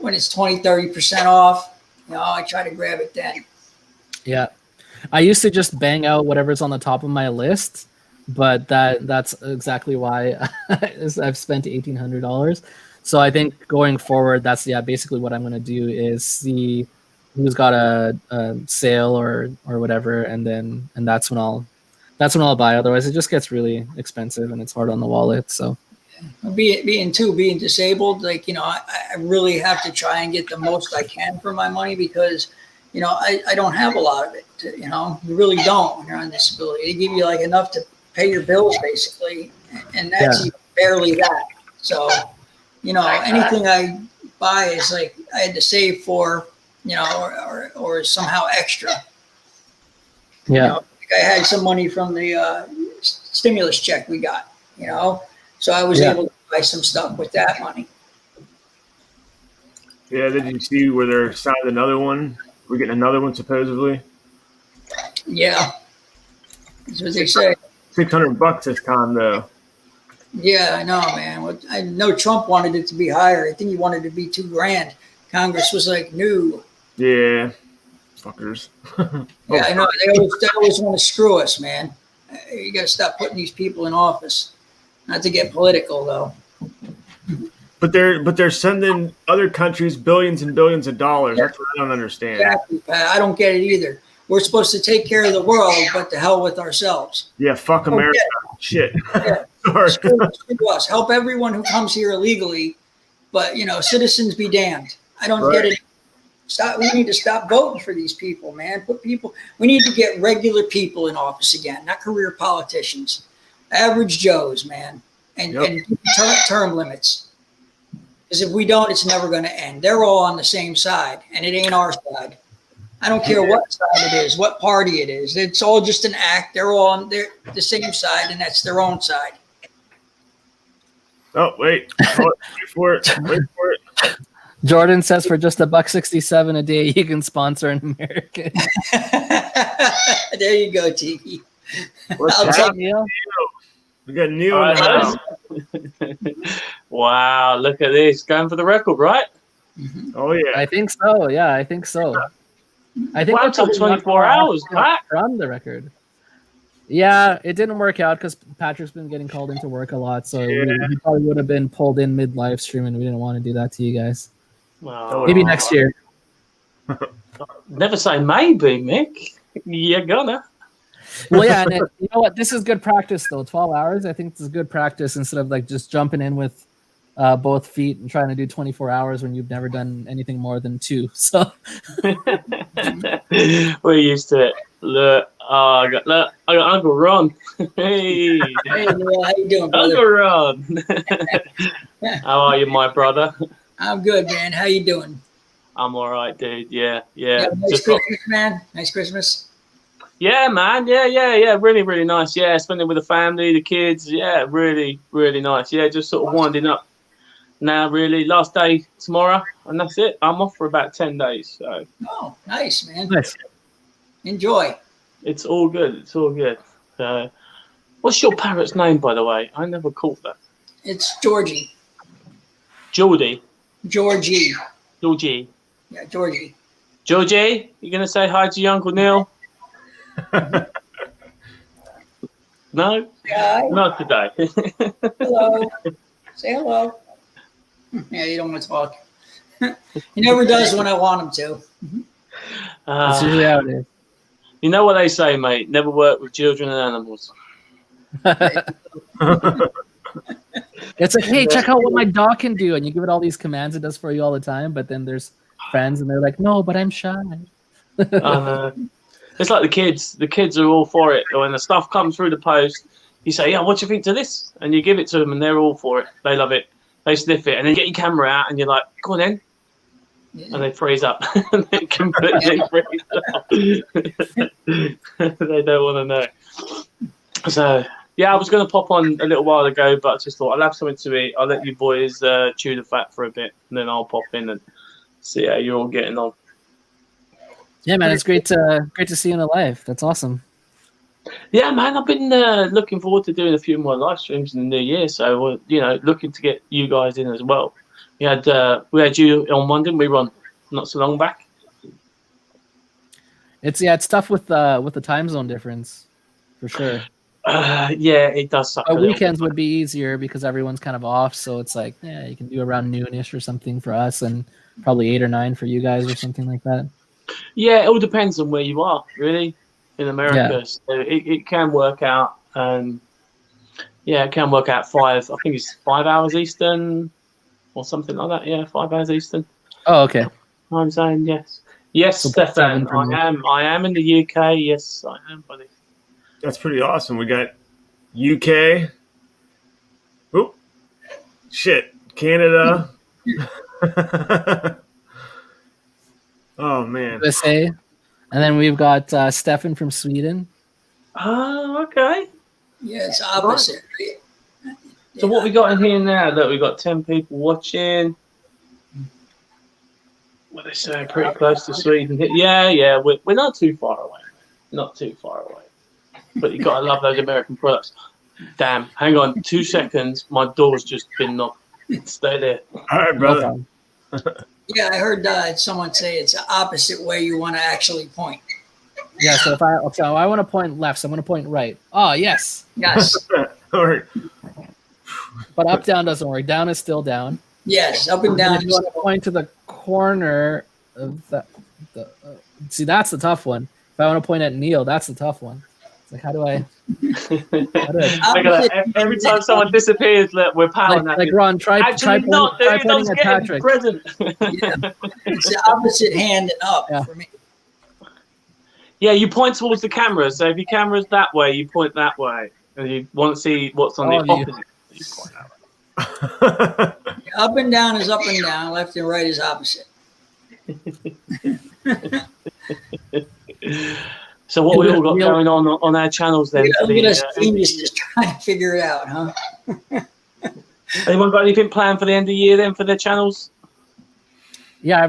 when it's 20-30% off, I try to grab it then. Yeah. I used to just bang out whatever's on the top of my list, but that's exactly why I've spent $1,800. So I think going forward, that's basically what I'm going to do is see who's got a sale or whatever, and that's when I'll buy. Otherwise, it just gets really expensive and it's hard on the wallet. So being disabled, like, I really have to try and get the most I can for my money because, I don't have a lot of it. You really don't when you're on disability. They give you like enough to pay your bills basically, and that's barely that. So, anything I buy is like I had to save for, or somehow extra. Yeah. I had some money from the stimulus check we got, so I was able to buy some stuff with that money. Yeah, did you see where they're signing another one? We're getting another one supposedly. Yeah, that's what they say. $600 this time though. Yeah, I know, man. I know Trump wanted it to be higher. I think he wanted it to be $2,000. Congress was like, no. Yeah, fuckers. Yeah, I know. They always want to screw us, man. You got to stop putting these people in office. Not to get political, though. But they're sending other countries billions and billions of dollars. That's what I don't understand. Exactly, Pat. I don't get it either. We're supposed to take care of the world, but to hell with ourselves. Yeah, fuck America. Shit. Yeah. Screw us. Help everyone who comes here illegally, but citizens be damned. I don't get it. We need to stop voting for these people, man. We need to get regular people in office again, not career politicians. Average Joes, man, and term limits. Because if we don't, it's never going to end. They're all on the same side, and it ain't our side. I don't care what side it is, what party it is. It's all just an act. They're all on the same side, and that's their own side. Oh, wait for it. Jordan says for just $1.67 a day, you can sponsor an American. There you go, Tiki. What's up, Neil? We got Neil in the house. Wow, look at this. Going for the record, right? Mm-hmm. Oh, yeah. I think so. Yeah, I think so. I think it took 24 hours, right? From the record. Yeah, it didn't work out because Patrick's been getting called into work a lot, so he probably would have been pulled in mid-live stream, and we didn't want to do that to you guys. Well, maybe next year. Never say maybe, Mick. You're gonna. Well, yeah, and you know what? This is good practice, though. 12 hours, I think this is good practice instead of like just jumping in with both feet and trying to do 24 hours when you've never done anything more than 2. So we're used to it. Look, I got Uncle Ron. Hey, Neil, how you doing, brother? Uncle Ron. How are you, my brother? I'm good, man. How you doing? I'm all right, dude. Yeah. Nice Christmas, man. Nice Christmas. Yeah, man. Yeah. Really, really nice. Yeah, spending with the family, the kids. Yeah, really, really nice. Yeah, just sort of winding up now, really. Last day tomorrow, and that's it. I'm off for about 10 days. So. Oh, nice, man. Nice. Enjoy. It's all good. It's all good. What's your parrot's name, by the way? I never caught that. It's Georgie. Geordie. Georgie. Georgie. Yeah, Georgie. Georgie, you gonna say hi to your Uncle Neil? No? Hi. Not today. Hello. Say hello. Yeah, you don't want to talk. He never does when I want him to. That's usually how it is. You know what they say, mate? Never work with children and animals. It's like, hey, check out what my dog can do, and you give it all these commands it does for you all the time. But then there's friends, and they're like, no, but I'm shy. It's like the kids. The kids are all for it. When the stuff comes through the post, you say, yeah, what do you think to this? And you give it to them, and they're all for it. They love it. They sniff it, and then you get your camera out, and you're like, go on then. And they freeze up. They completely freeze up. They don't want to know. So, yeah, I was going to pop on a little while ago, but I just thought I'll have something to eat. I'll let you boys chew the fat for a bit, and then I'll pop in and see how you're all getting on. Yeah, man, it's great to see you in the live. That's awesome. Yeah, man, I've been looking forward to doing a few more live streams in the new year. So, looking to get you guys in as well. We had you on one, didn't we, Ron? Not so long back. It's tough with the time zone difference, for sure. Yeah, it does suck. Weekends would be easier because everyone's kind of off, so it's like, yeah, you can do around noonish or something for us, and probably 8 or 9 for you guys or something like that. Yeah, it all depends on where you are, really, in America. Yeah. So it can work out. It can work out 5. I think it's 5 hours Eastern. Or something like that, yeah, 5 hours Eastern. Oh, okay. I'm saying yes. Yes, So Stefan, 7 for me. I am in the UK. Yes, I am, buddy. That's pretty awesome. We got UK. Oh, shit. Canada. Oh, man. USA. And then we've got Stefan from Sweden. Oh, okay. Yeah, it's opposite. So what we got in here now? Look, we got 10 people watching. What they say, pretty close to Sweden. Yeah, we're not too far away. Not too far away. But you gotta love those American products. Damn, hang on 2 seconds. My door's just been knocked. Stay there. All right, brother. Yeah, I heard someone say it's the opposite way you want to actually point. Yeah, so if I want to point left, so I'm going to point right. Oh, yes. Yes. All right. But up, down doesn't work. Down is still down. Yes, up and And down. if you want to point to the corner of see, that's the tough one. If I want to point at Neil, that's the tough one. It's like, how do I Look at that. Every time someone disappears, look, we're powering like Ron, try Actually, not. try Dude, pointing at Patrick. Present. Yeah. It's the opposite hand and up for me. Yeah, you point towards the camera. So if your camera's that way, you point that way. And you want to see what's on the opposite. You point that way. Up and down is up and down. Left and right is opposite. So what we all got going on our channels then? Look at us genius just trying to figure it out, huh? Anyone got anything planned for the end of the year then for their channels? Yeah, I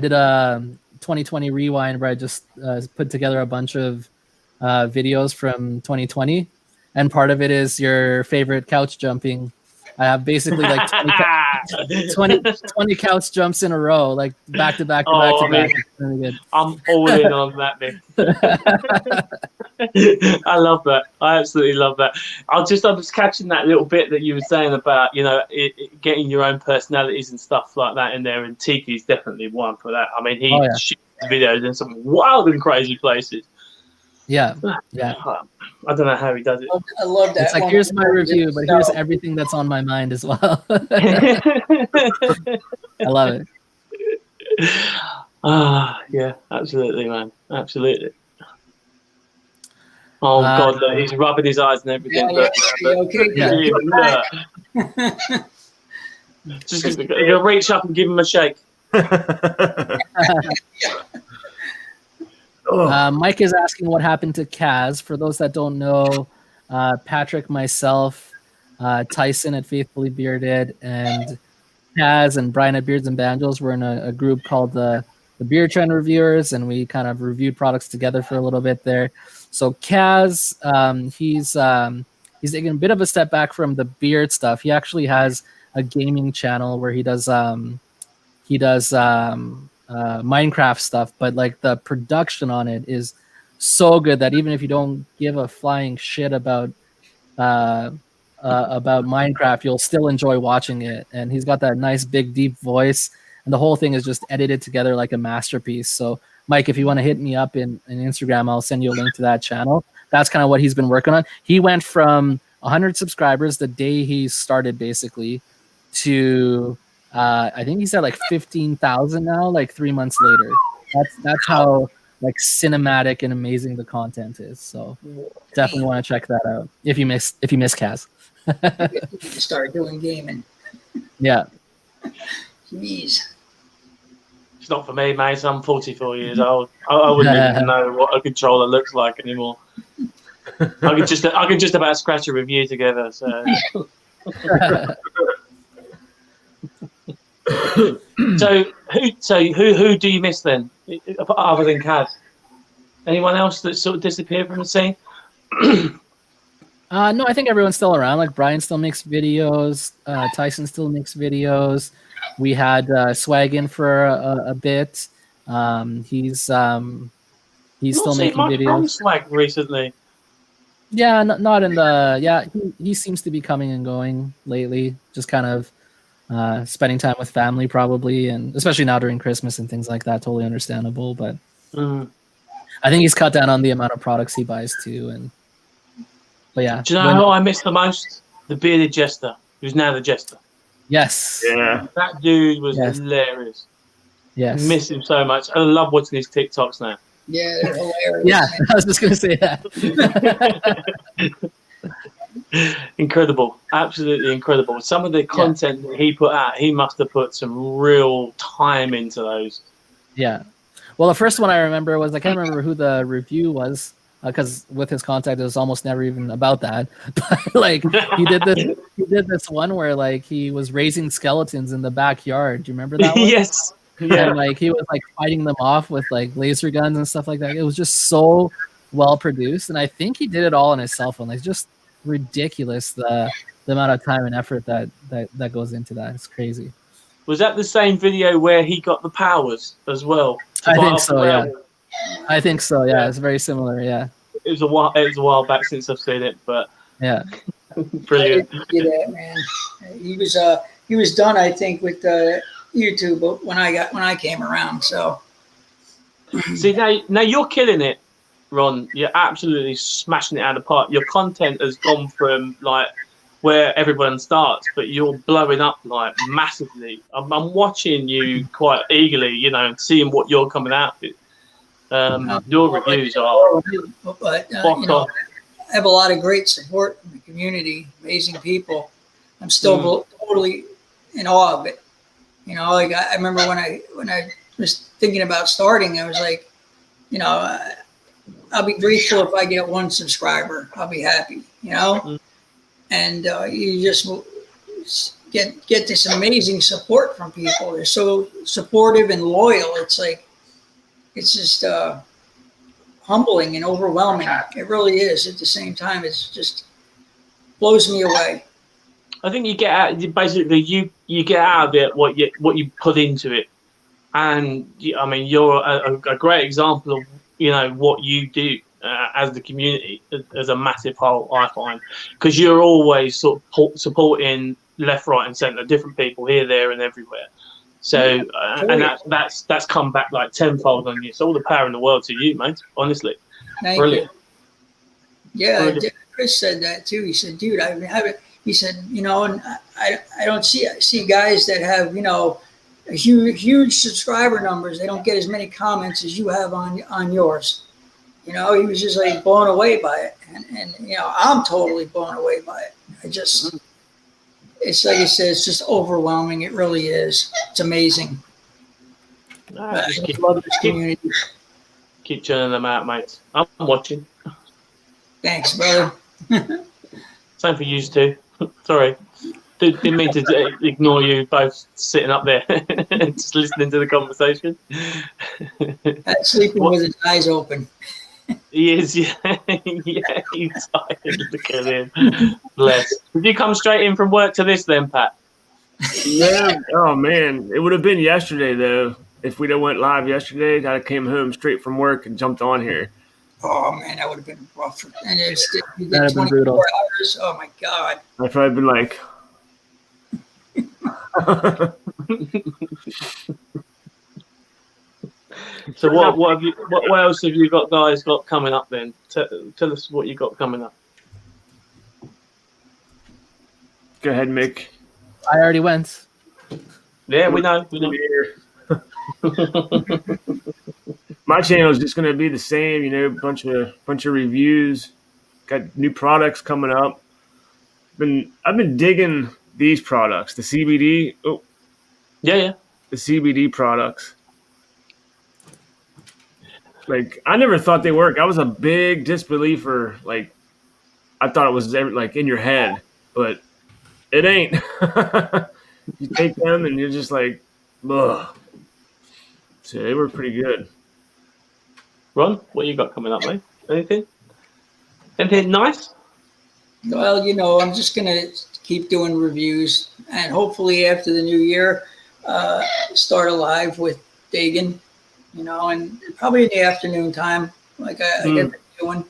did a 2020 rewind where I just put together a bunch of videos from 2020, and part of it is your favorite couch jumping. I have basically like 20 couch jumps in a row, like back to back to back to back. It's really good. I'm all in on that, Nick. I love that. I absolutely love that. I was catching that little bit that you were saying about, getting your own personalities and stuff like that in there, and Tiki's definitely one for that. I mean, he shoots videos in some wild and crazy places. Yeah. I don't know how he does it. I love that. It's like, here's my review, but here's everything that's on my mind as well. I love it. Yeah, absolutely, man. Absolutely. Oh, God, look, he's rubbing his eyes and everything. Just gonna reach up and give him a shake. Mike is asking what happened to Kaz. For those that don't know, Patrick, myself, Tyson at Faithfully Bearded, and Kaz and Brian at Beards and Banjos were in a group called the Beard Trend Reviewers, and we kind of reviewed products together for a little bit there. So Kaz, he's taking a bit of a step back from the beard stuff. He actually has a gaming channel where he does Minecraft stuff, but like the production on it is so good that even if you don't give a flying shit about Minecraft, you'll still enjoy watching it. And he's got that nice big deep voice, and the whole thing is just edited together like a masterpiece. So Mike, if you want to hit me up in Instagram, I'll send you a link to that channel. That's kind of what he's been working on. He went from 100 subscribers the day he started, basically, to I think he said like 15,000 now, like 3 months later. That's how like cinematic and amazing the content is. So definitely want to check that out if you miss Kaz. Start doing gaming. Yeah. Jeez. It's not for me, mate. I'm 44 years old. I wouldn't even know what a controller looks like anymore. I could just about scratch a review together. So, who do you miss then, other than Kaz? Anyone else that sort of disappeared from the scene? No, I think everyone's still around. Like Brian still makes videos. Tyson still makes videos. We had Swag in for a bit. He's still making much videos. from Swag recently. Yeah, not in the. Yeah, he seems to be coming and going lately. Just kind of spending time with family, probably, and especially now during Christmas and things like that. Totally understandable, but I think he's cut down on the amount of products he buys too. But yeah. Do you know who I miss the most? The bearded jester, who's now the jester. Yes. Yeah. That dude was hilarious. Yes. I miss him so much. I love watching his TikToks now. Yeah, they're hilarious. Yeah, I was just gonna say that. Incredible, absolutely incredible. Some of the content that he put out, he must have put some real time into those. Yeah. Well, the first one I remember was, I can't remember who the review was, because with his contact, it was almost never even about that. But like he did this one where like he was raising skeletons in the backyard. Do you remember that one? Yes. Yeah. And like he was like fighting them off with like laser guns and stuff like that. It was just so well produced, and I think he did it all on his cell phone. Like just ridiculous the amount of time and effort that goes into that. It's crazy. Was that the same video where he got the powers as well? I think so. Yeah. I think so. Yeah, it's very similar. Yeah. It was a while back since I've seen it, but yeah, brilliant. That, man. He was done, I think, with YouTube when I came around. So see, now you're killing it, Ron. You're absolutely smashing it out of the park. Your content has gone from like where everyone starts, but you're blowing up like massively. I'm watching you quite eagerly, and seeing what you're coming out with. Your reviews are but I have a lot of great support from the community, amazing people. I'm still totally in awe of it. Like I remember when I was thinking about starting, I was like, I'll be grateful if I get 1 subscriber. I'll be happy, and you just get this amazing support from people. They're so supportive and loyal. It's just humbling and overwhelming. It really is. At the same time, it's just blows me away. I think you get out, basically you get out of it what you put into it, and I mean you're a great example of what you do as the community as a massive whole. I find, because you're always sort of supporting left, right, and centre, different people here, there, and everywhere. So and that's come back like tenfold on you. It's all the power in the world to you, mate. Honestly, brilliant. Yeah, brilliant. Chris said that too. He said, "Dude, I haven't." He said, and I don't see guys that have huge subscriber numbers. They don't get as many comments as you have on yours. He was just like blown away by it, and I'm totally blown away by it. It's like you said, it's just overwhelming. It really is. It's amazing. Love this community. Keep churning them out, mate. I'm watching. Thanks, brother. Same for you too. Sorry. Didn't mean to ignore you both sitting up there just listening to the conversation. Sleeping with his eyes open. He is, yeah. Yeah, he's tired. Look at him. Bless. Did you come straight in from work to this then, Pat? Yeah. Oh, man. It would have been yesterday, though. If we'd have went live yesterday, I came home straight from work and jumped on here. Oh, man, that would have been rough. And you That'd did been 24 brutal. hours. Oh, my God. I've probably been like... So what else have you guys got coming up then? Tell us what you got coming up. Go ahead, Mick. I already went. Yeah, we know. My channel is just going to be the same, you know, bunch of reviews. Got new products coming up. I've been digging these products, the CBD. Oh, yeah, the CBD products. Like, I never thought they work. I was a big disbeliever. Like, I thought it was like in your head, but it ain't. You take them and you're just like, ugh. So they were pretty good. Ron, what you got coming up, mate? Anything nice? Well, you know, I'm just going to keep doing reviews, and hopefully after the new year, start a live with Dagan, you know, and probably in the afternoon time, like I get doing.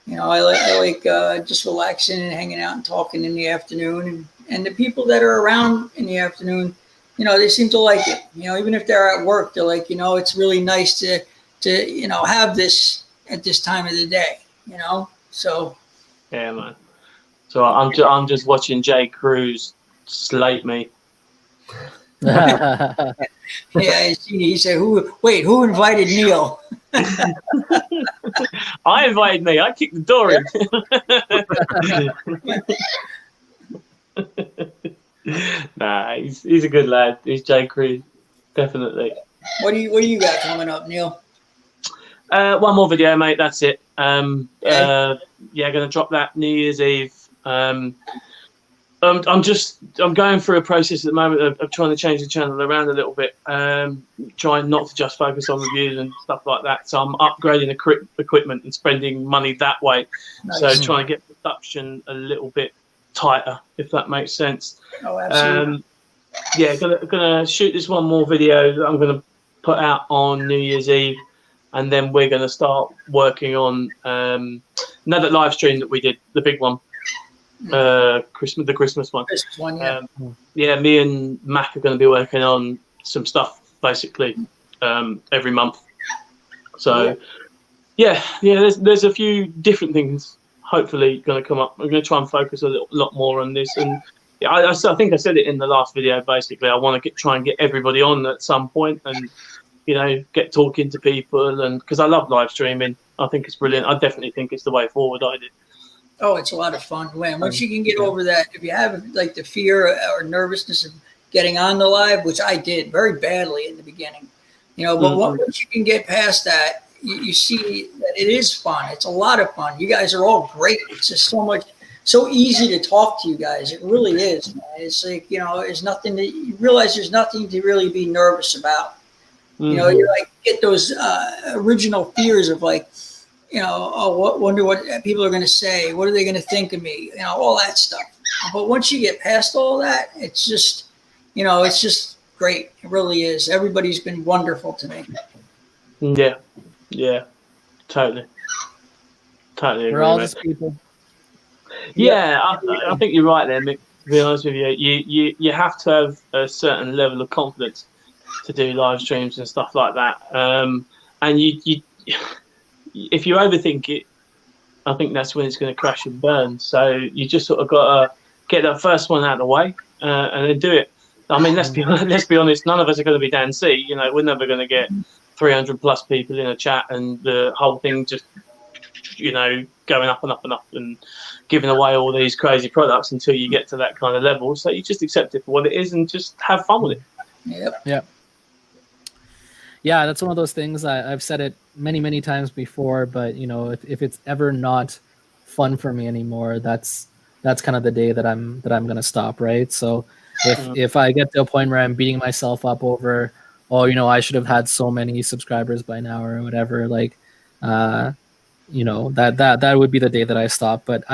You know, I like just relaxing and hanging out and talking in the afternoon, and the people that are around in the afternoon, you know, they seem to like it. You know, even if they're at work, they're like, you know, it's really nice to you know, have this at this time of the day, you know. So yeah, man. So I'm just watching Jay Cruz slate me. yeah, he said, who invited Neil? I invited me. I kicked the door in. Nah, he's a good lad. He's Jay Cruz, definitely. What do you got coming up, Neil? One more video, mate. That's it. Yeah, gonna drop that New Year's Eve. I'm going through a process at the moment of trying to change the channel around a little bit. Trying not to just focus on reviews and stuff like that. So I'm upgrading equipment and spending money that way. Nice. So trying to get production a little bit tighter, if that makes sense. Oh, absolutely. Yeah, gonna shoot this one more video that I'm gonna put out on New Year's Eve, and then we're gonna start working on another live stream that we did, the big one, the Christmas one. Christmas one, yeah. Yeah, me and Mac are gonna be working on some stuff basically every month. So yeah, there's a few different things hopefully going to come up. I'm going to try and focus a lot more on this. And yeah, I think I said it in the last video. Basically, I want to try and get everybody on at some point, and you know, get talking to people. And because I love live streaming, I think it's brilliant. I definitely think it's the way forward. I did. Oh, it's a lot of fun. Once you can get over that, if you have like the fear or nervousness of getting on the live, which I did very badly in the beginning, you know, but once you can get past that, you see that it is fun. It's a lot of fun. You guys are all great. It's just so easy to talk to you guys. It really is, man. It's like, you know, there's nothing that you realize there's nothing to really be nervous about. You know, you like get those original fears of like, you know, wonder what people are going to say. What are they going to think of me? You know, all that stuff. But once you get past all that, it's just, you know, it's just great. It really is. Everybody's been wonderful to me. Yeah, totally agree. We're all just people. Yeah, I think you're right there, Mick. To be honest with you, you have to have a certain level of confidence to do live streams and stuff like that. And you if you overthink it, I think that's when it's going to crash and burn. So you just sort of got to get that first one out of the way and then do it. I mean, let's be honest. None of us are going to be Dan C. You know, we're never going to get 300 plus people in a chat and the whole thing just, you know, going up and up and up and giving away all these crazy products until you get to that kind of level. So you just accept it for what it is and just have fun with it. Yep. Yeah, that's one of those things. I've said it many times before, but you know, if it's ever not fun for me anymore, that's kind of the day that I'm gonna stop, right? So if I get to a point where I'm beating myself up over, oh, you know, I should have had so many subscribers by now or whatever, like, you know, that would be the day that I stop. But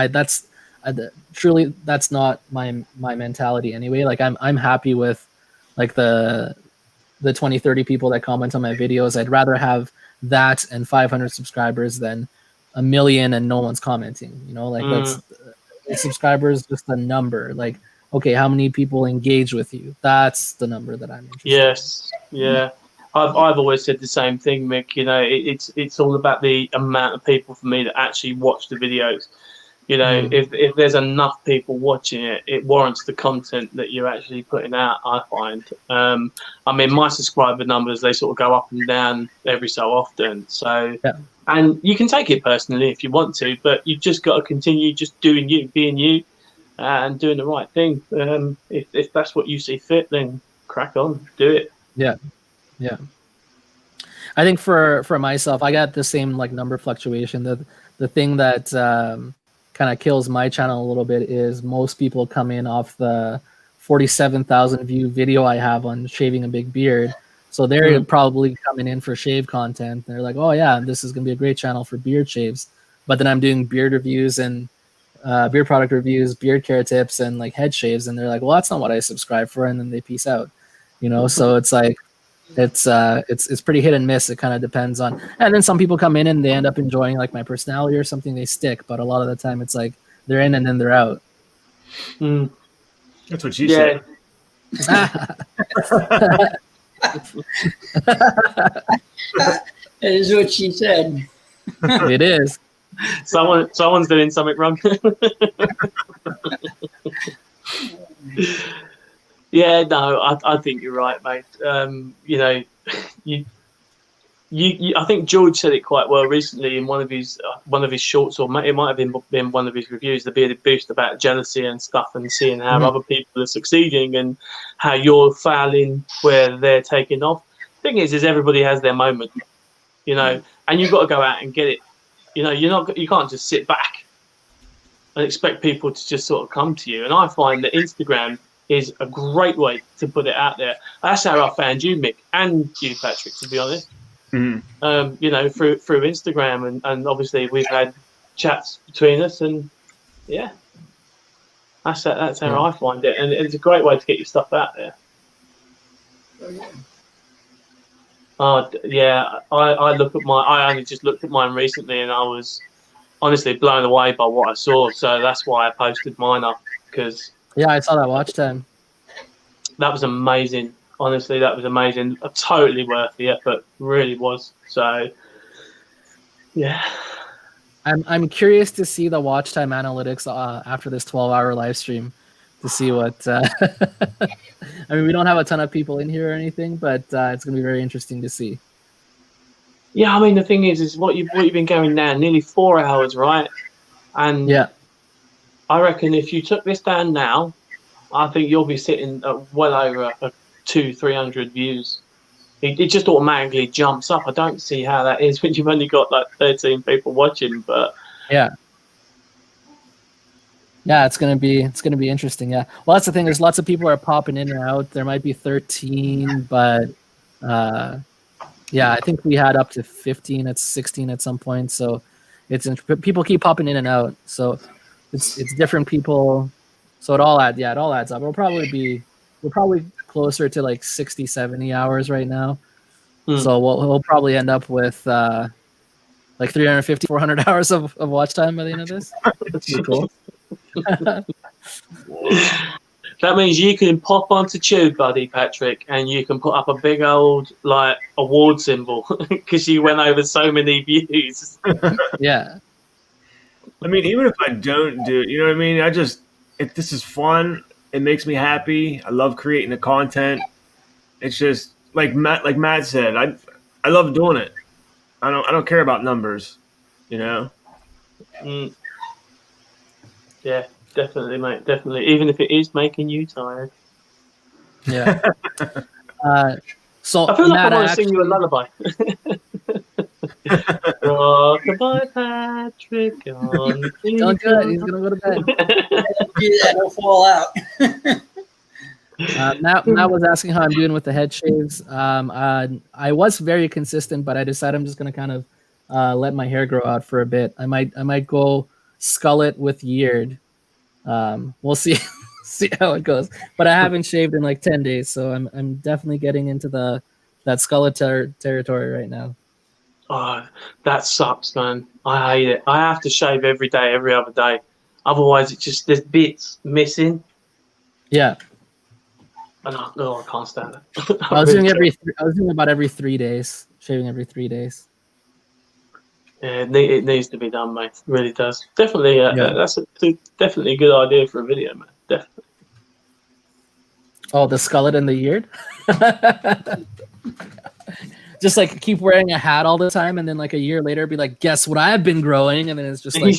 truly that's not my mentality anyway. Like I'm happy with like the 20, 30 people that comment on my videos. I'd rather have that and 500 subscribers than 1 million and no one's commenting, you know, like that's subscribers just a number. Like, okay, how many people engage with you? That's the number that I'm interested in. Yeah. I've always said the same thing, Mick. You know, it's all about the amount of people for me that actually watch the videos. You know, if there's enough people watching it, it warrants the content that you're actually putting out, I find. I mean, my subscriber numbers, they sort of go up and down every so often. So, and you can take it personally if you want to, but you've just got to continue just doing you, being you, and doing the right thing. If that's what you see fit, then crack on, do it. Yeah. I think for myself, I got the same like number fluctuation. The thing that kind of kills my channel a little bit is most people come in off the 47,000 view video I have on shaving a big beard. So they're probably coming in for shave content. They're like, oh yeah, this is going to be a great channel for beard shaves. But then I'm doing beard reviews and beard product reviews, beard care tips, and like head shaves. And they're like, well, that's not what I subscribe for. And then they peace out, you know? So it's like, it's pretty hit and miss. It kind of depends on, and then some people come in and they end up enjoying like my personality or something, they stick, but a lot of the time it's like they're in and then they're out. That's what you said. That is what she said. It is. Someone's doing something wrong. Yeah, no, I think you're right, mate. You know, you I think George said it quite well recently in one of his shorts, or it might have been one of his reviews, the Bearded Boost, about jealousy and stuff, and seeing how other people are succeeding and how you're failing where they're taking off. Thing is everybody has their moment, you know, and you've got to go out and get it. You know, you can't just sit back and expect people to just sort of come to you. And I find that Instagram is a great way to put it out there. That's how I found you, Mick, and you, Patrick, to be honest. You know, through Instagram, and obviously we've had chats between us, and yeah, that's how I find it, and it's a great way to get your stuff out there. Yeah, I only just looked at mine recently, and I was honestly blown away by what I saw. So that's why I posted mine up, because I saw that watch time. That was amazing. Honestly, that was amazing. Totally worth the effort. Really was. So, yeah. I'm curious to see the watch time analytics after this 12-hour live stream, to see what. I mean, we don't have a ton of people in here or anything, but it's going to be very interesting to see. Yeah, I mean, the thing is what you've been going now, nearly 4 hours, right? And yeah, I reckon if you took this down now, I think you'll be sitting at well over 200-300 views. It just automatically jumps up. I don't see how that is when you've only got like 13 people watching, but yeah, it's gonna be interesting. Yeah, well, that's the thing. There's lots of people are popping in and out. There might be 13, but yeah, I think we had up to 15. It's 16 at some point. So people keep popping in and out. So it's different people. So it all adds up. We're probably closer to like 60, 70 hours right now. So we'll probably end up with like 350, 400 hours of watch time by the end of this. That's pretty cool. That means you can pop onto Tube, buddy, Patrick, and you can put up a big old like award symbol because you went over so many views. Yeah. I mean, even if I don't do it, you know what I mean? If this is fun, it makes me happy. I love creating the content. It's just like Matt said, I love doing it. I don't care about numbers, you know? Yeah, definitely, mate. Definitely. Even if it is making you tired. Yeah. So I feel like Matt, I want to sing you a lullaby. Rock-a-bye, Patrick. Don't do it. He's gonna go to bed. Do that, he'll fall out. Matt was asking how I'm doing with the head shaves. I was very consistent, but I decided I'm just gonna kind of let my hair grow out for a bit. I might go skull it with Yeard. We'll see how it goes. But I haven't shaved in like 10 days, so I'm definitely getting into that skull territory right now. Oh, that sucks, man. I hate it. I have to shave every day, every other day. Otherwise, there's bits missing. Yeah. No, I can't stand it. I was doing about every 3 days, shaving every 3 days. Yeah, it needs to be done, mate. It really does. Definitely, that's definitely a good idea for a video, man. Definitely. Oh, the skullet and the beard. Just like keep wearing a hat all the time, and then like a year later, be like, "Guess what I've been growing?" And then it's just like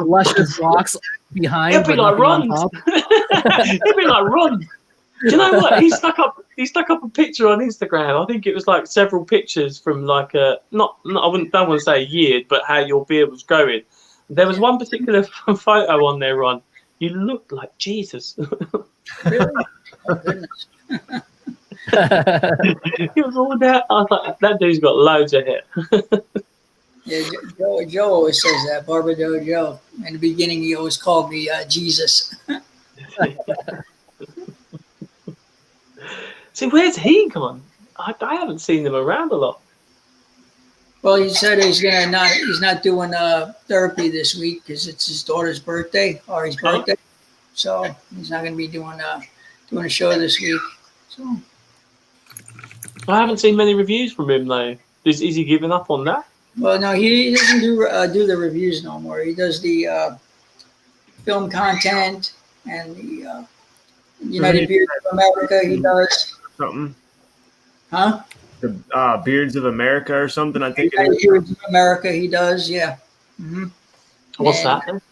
luscious locks behind. It'd be like Ron. It'd be like Ron. Do you know what? He stuck up a picture on Instagram. I think it was like several pictures from like I don't want to say a year, but how your beard was growing. There was one particular photo on there, Ron. You looked like Jesus. Really? Oh, goodness. It was all that. I was like, that dude's got loads of hair. Yeah, Joe always says that. Barber Joe. In the beginning, he always called me Jesus. See, where's he gone? I haven't seen him around a lot. Well, he said he's not doing therapy this week because it's his daughter's birthday, Ari's birthday. So he's not going to be doing a show this week. So I haven't seen many reviews from him though. Is he giving up on that? Well, no, he doesn't do the reviews no more. He does the film content and the United Beards of America. He does something. Huh? The Beards of America or something. I think United Beards of America. He does. Yeah. Mm-hmm. What's that? Then?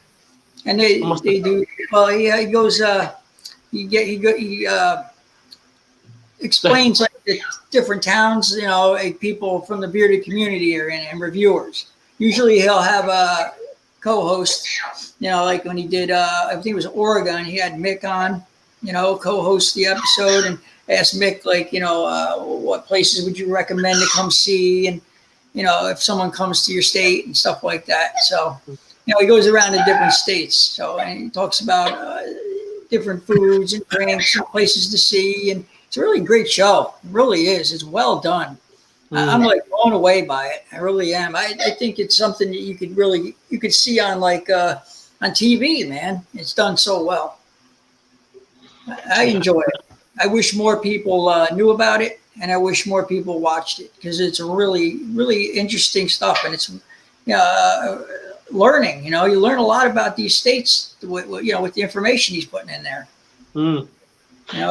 And they do. Well, he goes. He explains like the different towns, people from the bearded community are in and reviewers. Usually he'll have a co-host, like when he did, I think it was Oregon, he had Mick on, co-host the episode and asked Mick, like, what places would you recommend to come see? And, if someone comes to your state and stuff like that. So, he goes around to different states. So, and he talks about different foods and drinks and places to see. And it's a really great show. It really is. It's well done. I'm like blown away by it. I really am. I think it's something that you could see on on TV, man. It's done so well. I enjoy it. I wish more people knew about it, and I wish more people watched it because it's really, really interesting stuff, and it's learning. You learn a lot about these states with the information he's putting in there.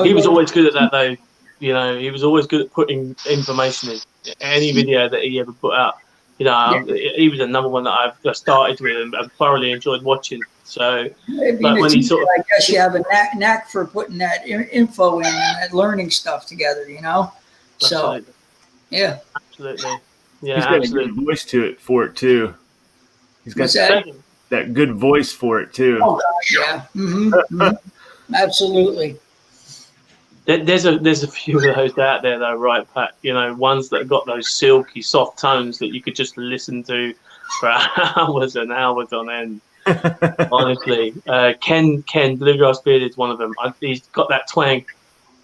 He was always good at that, though. He was always good at putting information in any video that he ever put out. He was another one that I've started with and I've thoroughly enjoyed watching. So, but when he sort of, I guess you have a knack for putting that info in and that learning stuff together. So, absolutely. Yeah, absolutely. Yeah, he's got a good voice for it too. He's got that good voice for it too. Oh, gosh, yeah. Mm-hmm. Absolutely. There's a few of those out there though, right, Pat? Ones that have got those silky, soft tones that you could just listen to for hours and hours on end. Honestly, Ken Bluegrass Beard is one of them. He's got that twang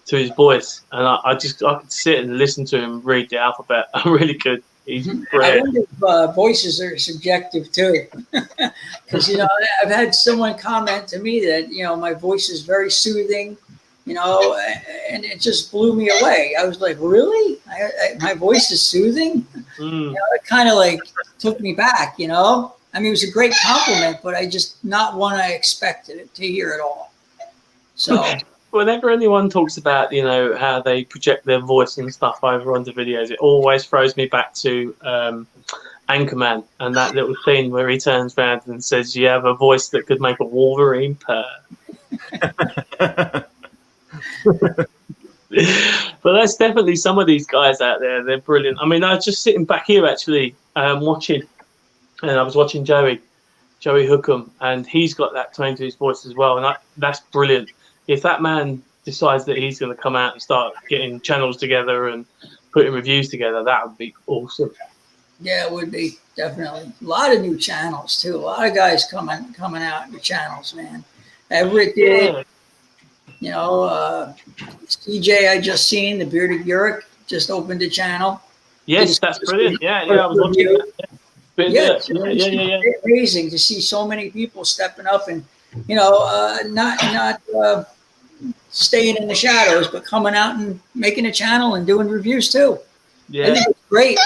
to his voice, and I could sit and listen to him read the alphabet. I really could. He's great. I wonder if voices are subjective too, because I've had someone comment to me that my voice is very soothing. And it just blew me away. I was like, really? My voice is soothing? It kind of like took me back, I mean, it was a great compliment, but I just not one I expected it to hear at all. So whenever anyone talks about, how they project their voice and stuff over onto videos, it always throws me back to Anchorman and that little scene where he turns around and says, you have a voice that could make a Wolverine purr. But that's definitely some of these guys out there. They're brilliant. I mean, I was just sitting back here actually watching, and I was watching Joey Hookham, and he's got that tone to his voice as well, and that's brilliant. If that man decides that he's going to come out and start getting channels together and putting reviews together, that would be awesome. Yeah, it would be, definitely. A lot of new channels too. A lot of guys coming out with channels, man. Rick did. CJ, I just seen the Bearded Yurick just opened a channel. Yes, that's brilliant. Yeah, I was watching that. Yeah, it's amazing to see so many people stepping up and not staying in the shadows, but coming out and making a channel and doing reviews too. Yeah. I think it's great.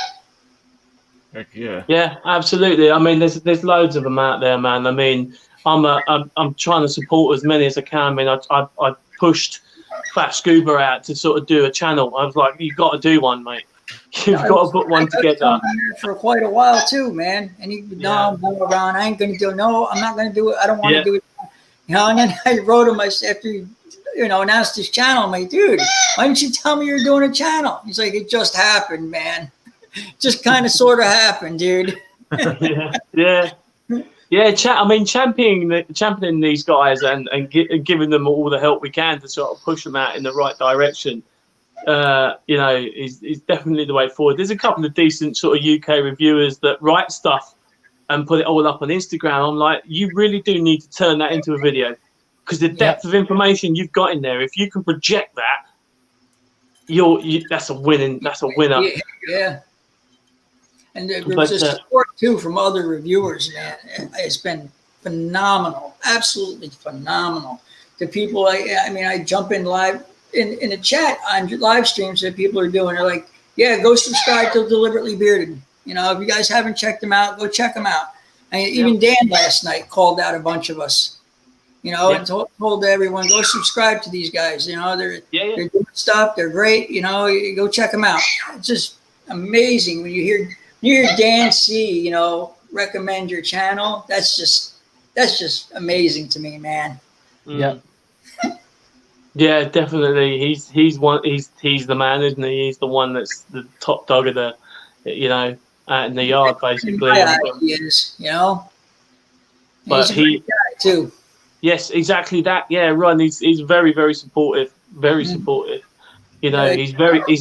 Heck yeah. Yeah, absolutely. I mean, there's loads of them out there, man. I mean, I'm trying to support as many as I can. I mean, I pushed Fat Scuba out to sort of do a channel. I was like, you've got to do one, mate. You've got to put one together. For quite a while too, man. And he no, I'm going around. I ain't gonna do it. No, I'm not gonna do it. I don't want to do it. You know. And then I wrote him. I said, after he, announced his channel, I'm like, dude, why didn't you tell me you're doing a channel? He's like, it just happened, man. Just kind of sort of happened, dude. Yeah. I mean, championing these guys and giving them all the help we can to sort of push them out in the right direction. Is definitely the way forward. There's a couple of decent sort of UK reviewers that write stuff and put it all up on Instagram. I'm like, you really do need to turn that into a video, because the depth of information you've got in there, if you can project that, that's a winner. Yeah. And there's just support too from other reviewers, man. It's been phenomenal, absolutely phenomenal. The people, I jump in live in a chat on live streams that people are doing. They're like, yeah, go subscribe to Deliberately Bearded. If you guys haven't checked them out, go check them out. And even Dan last night called out a bunch of us, and told everyone, go subscribe to these guys. They're doing stuff. They're great. Go check them out. It's just amazing when you hear Dan C, recommend your channel. That's just amazing to me, man. Yeah. Yeah, definitely. He's the man, isn't he? He's the one that's the top dog of the, out in the yard, basically. He is, But he's a great guy too. Yes, exactly that. Yeah, Ron. He's very, very supportive. Very supportive. He's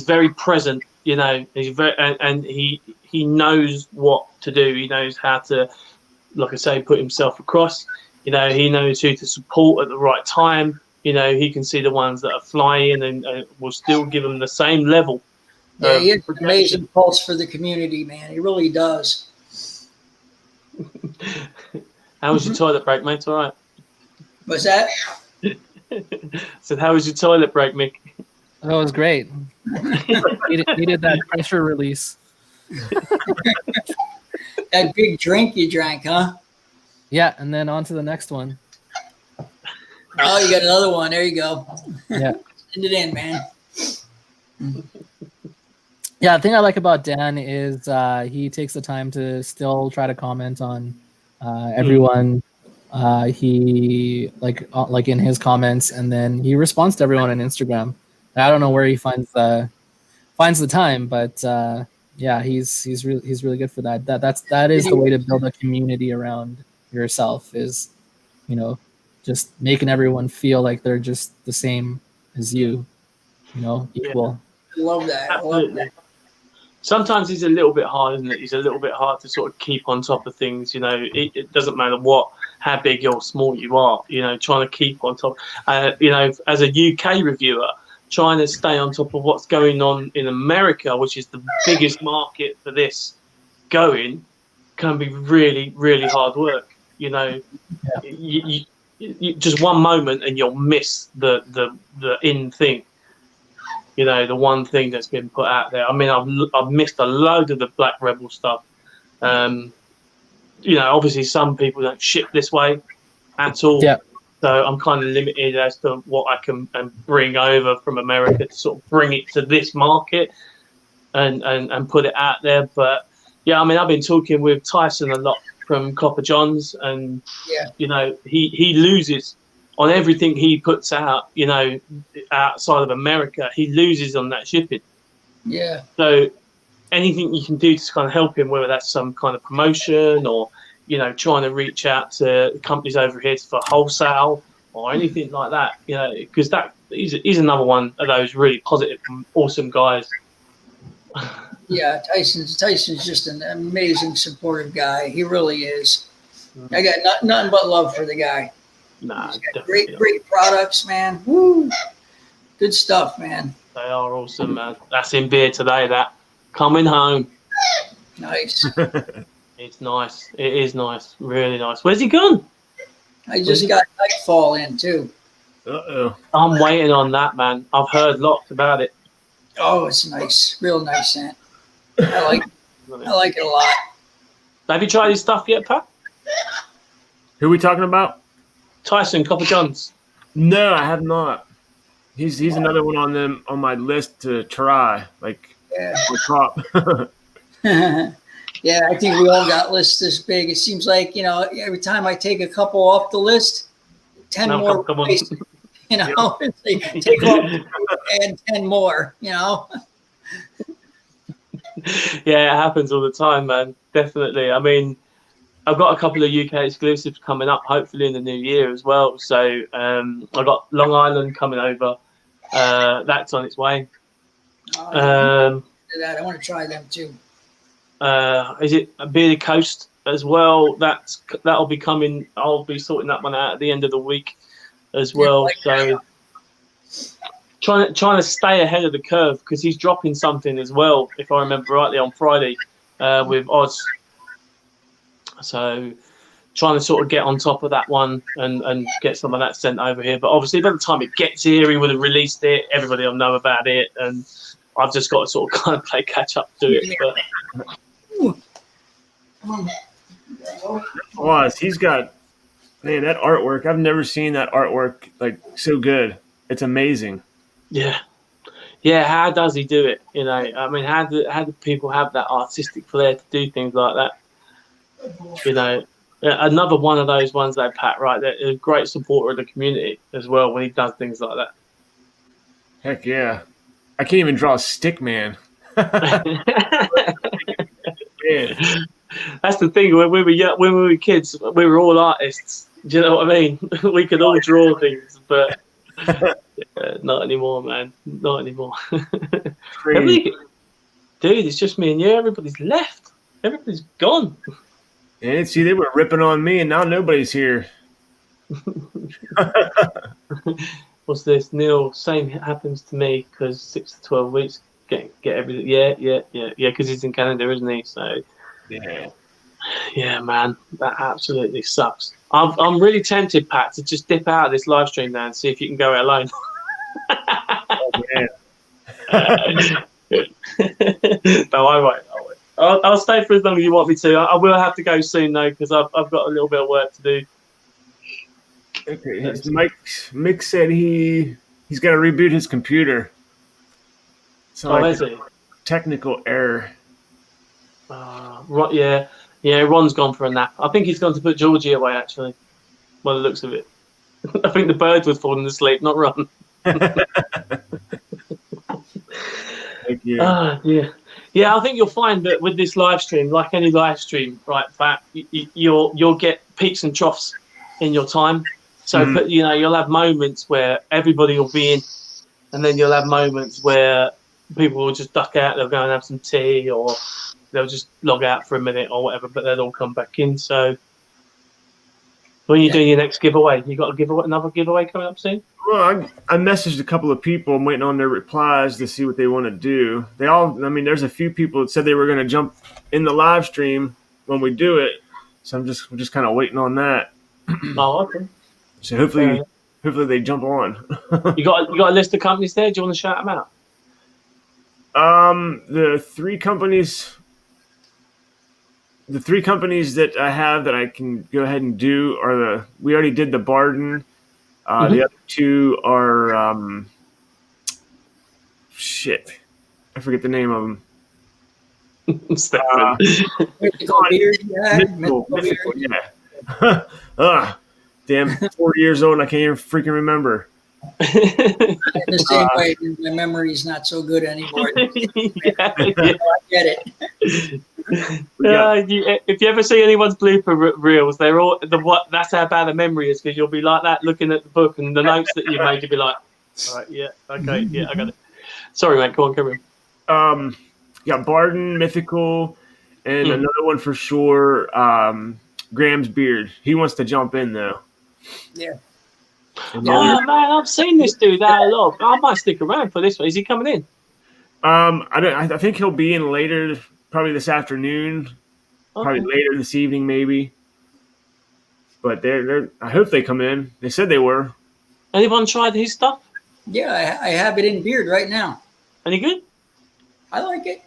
very present. He's very and he knows what to do. He knows how to, like I say, put himself across. He knows who to support at the right time. He can see the ones that are flying and will still give them the same level. Yeah, he has an amazing pulse for the community, man. He really does. How was your toilet break, mate? All right. What's that? Said, how was your toilet break, Mick? That was great. needed that pressure release. That big drink you drank, huh? Yeah, and then on to the next one. Oh, you got another one. There you go. Yeah. Send it in, man. Yeah, the thing I like about Dan is he takes the time to still try to comment on everyone. He like in his comments, and then he responds to everyone on Instagram. I don't know where he finds the time, but yeah, he's really good for that. That is the way to build a community around yourself, is just making everyone feel like they're just the same as you, equal. I love that. Absolutely. I love that. Sometimes he's a little bit hard, isn't it? He's a little bit hard to sort of keep on top of things. It doesn't matter how big or small you are. Trying to keep on top. As a UK reviewer, trying to stay on top of what's going on in America, which is the biggest market for this going, can be really, really hard work. You just one moment and you'll miss the in thing. The one thing that's been put out there. I mean, I've missed a load of the Black Rebel stuff. Obviously some people don't ship this way at all. Yeah. So I'm kind of limited as to what I can bring over from America to sort of bring it to this market and put it out there. But yeah, I mean, I've been talking with Tyson a lot from Copper Johns, and he loses on everything he puts out, outside of America. He loses on that shipping. Yeah. So anything you can do to kind of help him, whether that's some kind of promotion or, trying to reach out to companies over here for wholesale or anything like that, because he's another one of those really positive, awesome guys. Yeah, Tyson's just an amazing, supportive guy. He really is. I got nothing but love for the guy. Nah, he's got great products, man. Woo! Good stuff, man. They are awesome, man. That's in beer today. That coming home. Nice. It's nice. It is nice. Really nice. Where's he gone? I just got Nightfall in too. Uh-oh. I'm waiting on that, man. I've heard lots about it. Oh, it's nice. Real nice scent. I like it a lot. Have you tried his stuff yet, Pat? Who are we talking about? Tyson, Copper Johns. No, I have not. He's another one on my list to try. Like, top. Yeah, I think we all got lists this big. It seems like, every time I take a couple off the list, 10 more. Come on. It's like, take off and 10 more, Yeah, it happens all the time, man. Definitely. I mean, I've got a couple of UK exclusives coming up, hopefully in the new year as well. So I've got Long Island coming over. That's on its way. I want to try them too. Is it Beardy Coast as well? That'll be coming. I'll be sorting that one out at the end of the week as well. So trying to stay ahead of the curve because he's dropping something as well, if I remember rightly, on Friday with Oz. So trying to sort of get on top of that one and get some of that sent over here. But obviously by the time it gets here, he would have released it. Everybody will know about it. And I've just got to sort of kind of play catch up to it. But Oz, he's got, man, that artwork. I've never seen that artwork like so good. It's amazing. Yeah. How does he do it? I mean, how do people have that artistic flair to do things like that? Another one of those ones that Pat, right? That is a great supporter of the community as well when he does things like that. Heck yeah. I can't even draw a stick man. That's the thing. When we were kids, we were all artists. Do you know what I mean? We could all draw things, but not anymore, man. Not anymore. Dude, it's just me and you. Everybody's left. Everybody's gone. And see, they were ripping on me, and now nobody's here. What's this, Neil? Same happens to me because 6 to 12 weeks get everything. Yeah. Because he's in Canada, isn't he? So yeah, man, that absolutely sucks. I'm really tempted, Pat, to just dip out of this live stream now and see if you can go it alone. Oh, man. No, I won't. I'll stay for as long as you want me to. I will have to go soon though because I've got a little bit of work to do. Okay, Mick said he's got to reboot his computer. So is it? Technical error. Right, yeah. Ron's gone for a nap. I think he's gone to put Georgie away. Actually, by the looks of it, I think the bird was falling asleep, not Ron. Thank you. Yeah, I think you'll find that with this live stream, like any live stream, right, Pat, you'll get peaks and troughs in your time. So, but you'll have moments where everybody will be in, and then you'll have moments where people will just duck out. They'll go and have some tea, or they'll just log out for a minute or whatever. But they'll all come back in. So, when you do your next giveaway, you got another giveaway coming up soon. Well, I messaged a couple of people. I'm waiting on their replies to see what they want to do. There's a few people that said they were going to jump in the live stream when we do it. So I'm just kind of waiting on that. Oh, okay. So hopefully they jump on. You got a list of companies there? Do you want to shout them out? The three companies that I have that I can go ahead and do are we already did the Barden. The other two are I forget the name of them. Mythical, yeah. Damn, 40 years old and I can't even freaking remember. The same way, my memory's not so good anymore. I get it. If you ever see anyone's blooper reels, they're all that's how bad a memory is, because you'll be like that looking at the book and the notes that you made. You'll be like, all right, yeah, okay, yeah, I got it. Sorry, mate, go on, carry on. Got Barden, Mythical, and another one for sure. Graham's Beard. He wants to jump in though. Yeah. Oh man, I've seen this dude out a lot. I might stick around for this one. Is he coming in? I think he'll be in later, probably this afternoon, probably later this evening, maybe. But I hope they come in. They said they were. Anyone tried his stuff? Yeah, I have it in beard right now. Any good? I like it.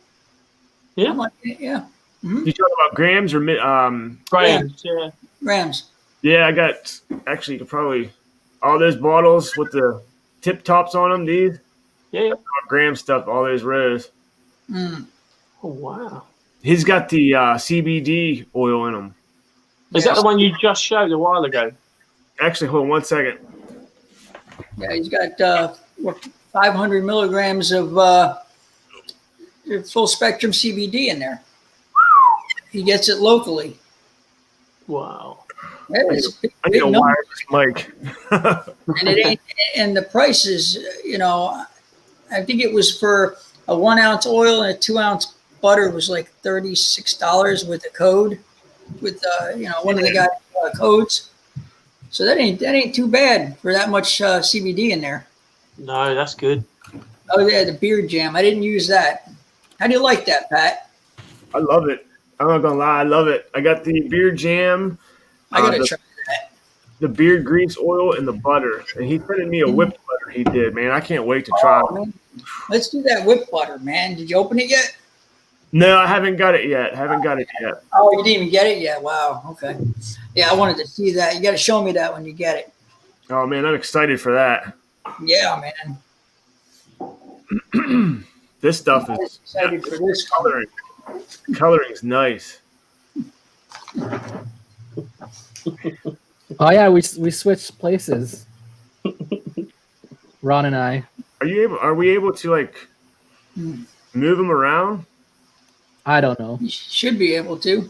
Yeah. I like it, yeah. Mm-hmm. You talking about grams or Grams, yeah. Grams. Yeah, I got actually probably all those bottles with the tip tops on them. These Yeah. gram stuff, all those rows. Mm. Oh wow. He's got the CBD oil in them. Is that the one you just showed a while ago? Actually, hold on 1 second. Yeah, he's got 500 milligrams of full spectrum CBD in there. He gets it locally. Wow. I need a wireless mic. And it ain't, and the prices, you know, I think it was for a 1 ounce oil and a 2 ounce butter was like $36 with a code, with you know, one of the guys codes. So that ain't too bad for that much CBD in there. No, that's good. Oh yeah, the beard jam. I didn't use that. How do you like that, Pat? I love it. I'm not gonna lie, I love it. I got the beard jam. I gotta try that. The beard grease oil and the butter. And he sent me a whipped butter. He did, man. I can't wait to try it. Man. Let's do that whipped butter, man. Did you open it yet? No, I haven't got it yet. Oh, you didn't even get it yet? Wow. Okay. Yeah, I wanted to see that. You got to show me that when you get it. Oh, man, I'm excited for that. Yeah, man. This stuff I'm is excited for this coloring. Coloring's nice. Oh yeah, we switched places. Ron and I. Are we able to like move them around? I don't know. You should be able to.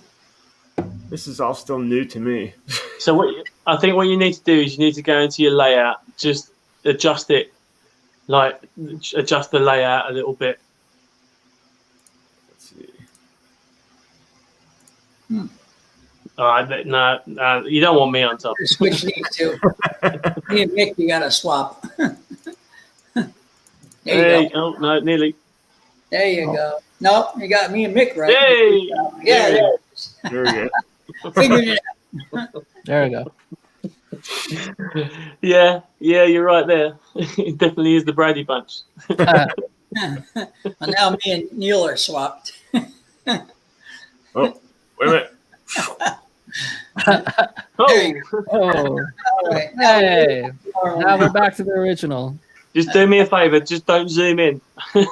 This is all still new to me. So I think what you need to do is you need to go into your layout, just adjust it, like adjust the layout a little bit. Let's see. All right, no, you don't want me on top. Switch these two. Me and Mick, you got to swap. There you go. Oh, no, nearly. There you go. No, you got me and Mick right. Hey! Yeah, there it is. There we go. Figured it out. There we go. Yeah, you're right there. It definitely is the Brady bunch. Well, now me and Neil are swapped. Oh, wait a minute. There you go. Oh, All right. hey! Now we're back to the original. Just do me a favor, just don't zoom in. Can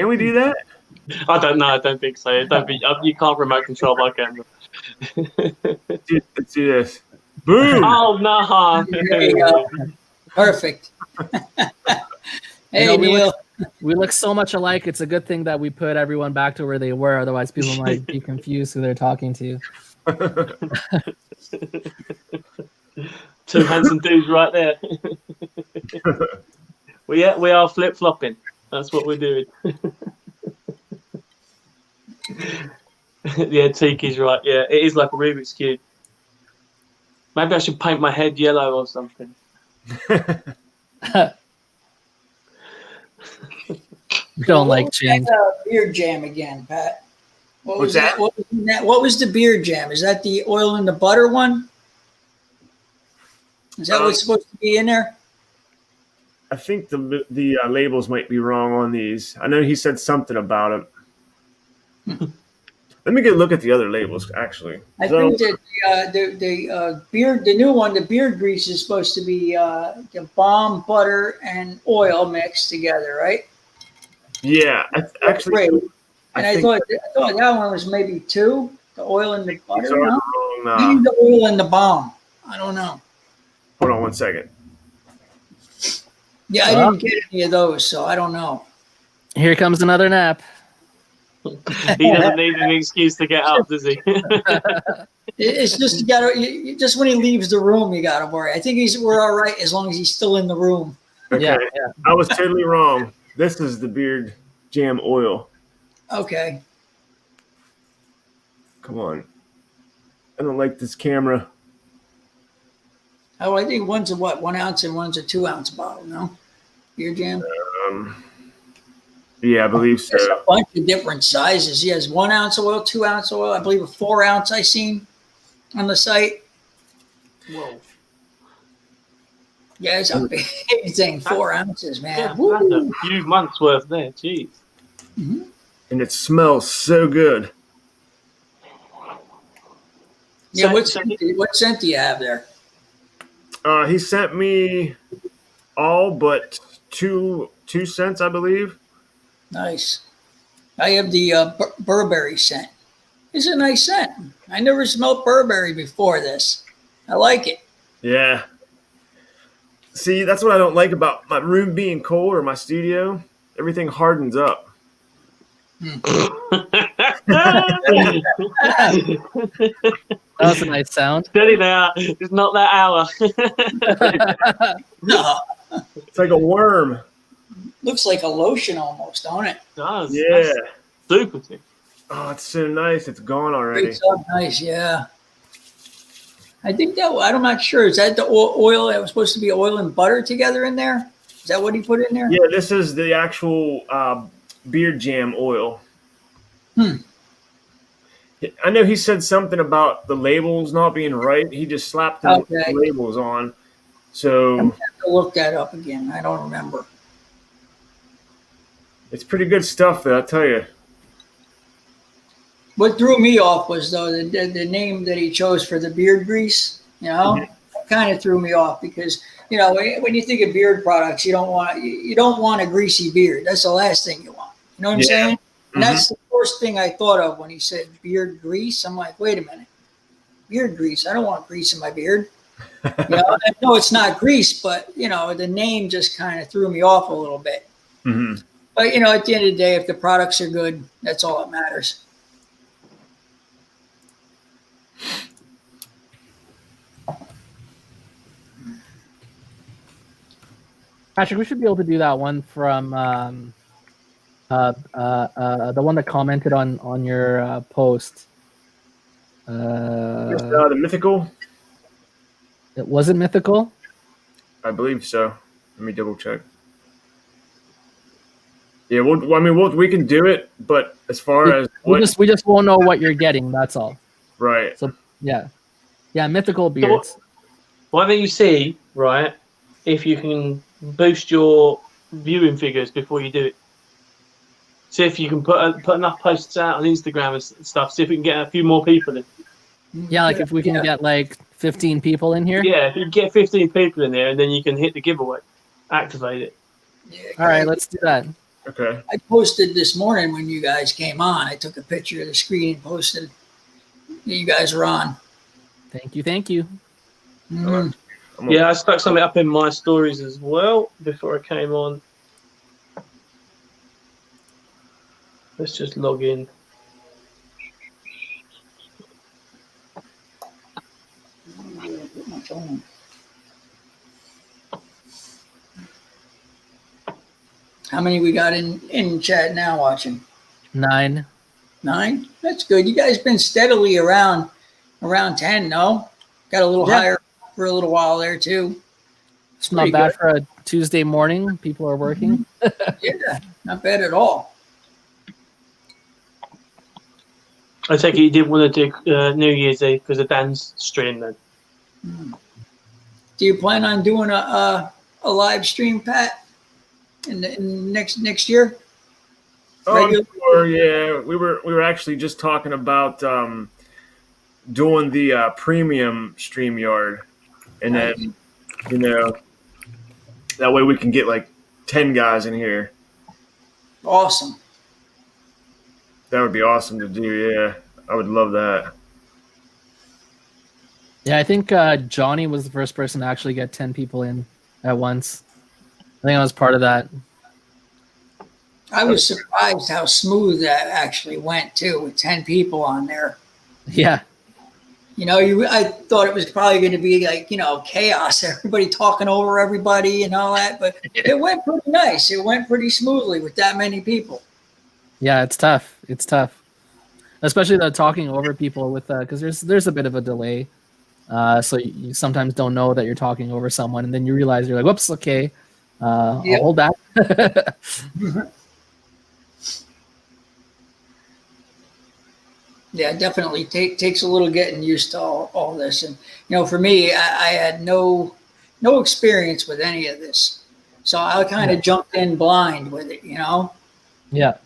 we do that? I don't know. I don't think so. Don't be. You can't remote control my camera. Let's do this. Boom! Oh no! There you go. Perfect. Hey, You know, Neil. We look so much alike. It's a good thing that we put everyone back to where they were. Otherwise, people might be confused who they're talking to. Two handsome dudes right there. We are flip flopping. That's what we're doing. Yeah, Tiki's right. Yeah, it is like a Rubik's cube. Maybe I should paint my head yellow or something. We don't like change. Beard jam again, Pat. What's that? What was the beard jam? Is that the oil and the butter one? Is that what's supposed to be in there? I think the labels might be wrong on these. I know he said something about it. Let me get a look at the other labels, actually. I think that the beard, the new one, the beard grease is supposed to be the balm, butter, and oil mixed together, right? Yeah, actually. Great. And I thought that one was maybe two, the oil and the butter. No? Maybe the oil and the balm. I don't know. Hold on 1 second. Yeah, I didn't get any of those, so I don't know. Here comes another nap. He doesn't need an excuse to get up, does he? It's just just when he leaves the room, you gotta worry. I think we're all right as long as he's still in the room. Okay. Yeah. I was totally wrong. This is the beard jam oil. Okay. Come on. I don't like this camera. Oh, I think one's a 1 ounce and one's a 2 ounce bottle. No, beer jam. Yeah, I believe so. There's a bunch of different sizes. He has 1 ounce oil, 2 ounce oil. I believe a 4 ounce I seen on the site. Whoa. Yeah, it's a big thing. 4 ounces, man. Yeah, that's a few months worth there. Jeez. Mm-hmm. And it smells so good. Yeah, what scent do you have there? He sent me all but two scents, I believe. Nice. I have the Burberry scent. It's a nice scent. I never smelled Burberry before this. I like it. Yeah. See, that's what I don't like about my room being cold or my studio. Everything hardens up. That was a nice sound. Steady now. It's not that hour. No. It's like a worm. Looks like a lotion almost, don't it? It does. Yeah. That's super thick. Oh, it's so nice. It's gone already. It's so nice, yeah. I think I'm not sure. Is that the oil that was supposed to be oil and butter together in there? Is that what he put in there? Yeah, this is the actual beard jam oil. I know he said something about the labels not being right. He just slapped the labels on. So I'm going to have to look that up again. I don't remember. It's pretty good stuff, though, I tell you. What threw me off was, though, the name that he chose for the beard grease. You know, that kind of threw me off because, you know, when you think of beard products, you don't want a greasy beard. That's the last thing you want. You know what I'm saying? And that's the first thing I thought of when he said beard grease. I'm like, wait a minute, beard grease? I don't want grease in my beard. You know, I know it's not grease, but you know, the name just kind of threw me off a little bit. But you know, at the end of the day, if the products are good, that's all that matters. Patrick, we should be able to do that one from the one that commented on your post. The mythical. It wasn't mythical. I believe so. Let me double check. Yeah, we can do it, but as far as we just won't know what you're getting. That's all. Right. So yeah, mythical beards. So why don't you see, right, if you can boost your viewing figures before you do it? See if you can put enough posts out on Instagram and stuff. See if we can get a few more people in. Yeah, like if we can get like 15 people in here. Yeah, if you get 15 people in there, and then you can hit the giveaway, activate it. Yeah, all right, let's do that. Okay. I posted this morning when you guys came on. I took a picture of the screen and posted that you guys were on. Thank you. Yeah, I stuck something up in my stories as well before I came on. Let's just log in. How many we got in chat now watching? 9. 9? That's good. You guys been steadily around 10, no? Got a little higher for a little while there too. It's not bad for a Tuesday morning. People are working. Yeah, not bad at all. I take it you didn't want to do New Year's Eve because of Dan's stream then. Do you plan on doing a live stream, Pat, in next year? Sure, yeah. We were actually just talking about doing the premium StreamYard, and then that way we can get like 10 guys in here. Awesome. That would be awesome to do. Yeah, I would love that. Yeah, I think Johnny was the first person to actually get 10 people in at once. I think I was part of that. I was surprised how smooth that actually went too, with 10 people on there. Yeah. You know, I thought it was probably going to be like, chaos, everybody talking over everybody and all that, but it went pretty nice. It went pretty smoothly with that many people. Yeah, it's tough. Especially the talking over people with because there's a bit of a delay. So you sometimes don't know that you're talking over someone, and then you realize you're like, whoops, okay, I'll hold that. Yeah, definitely takes a little getting used to all this. And, for me, I had no no experience with any of this. So I kind of jumped in blind with it, Yeah.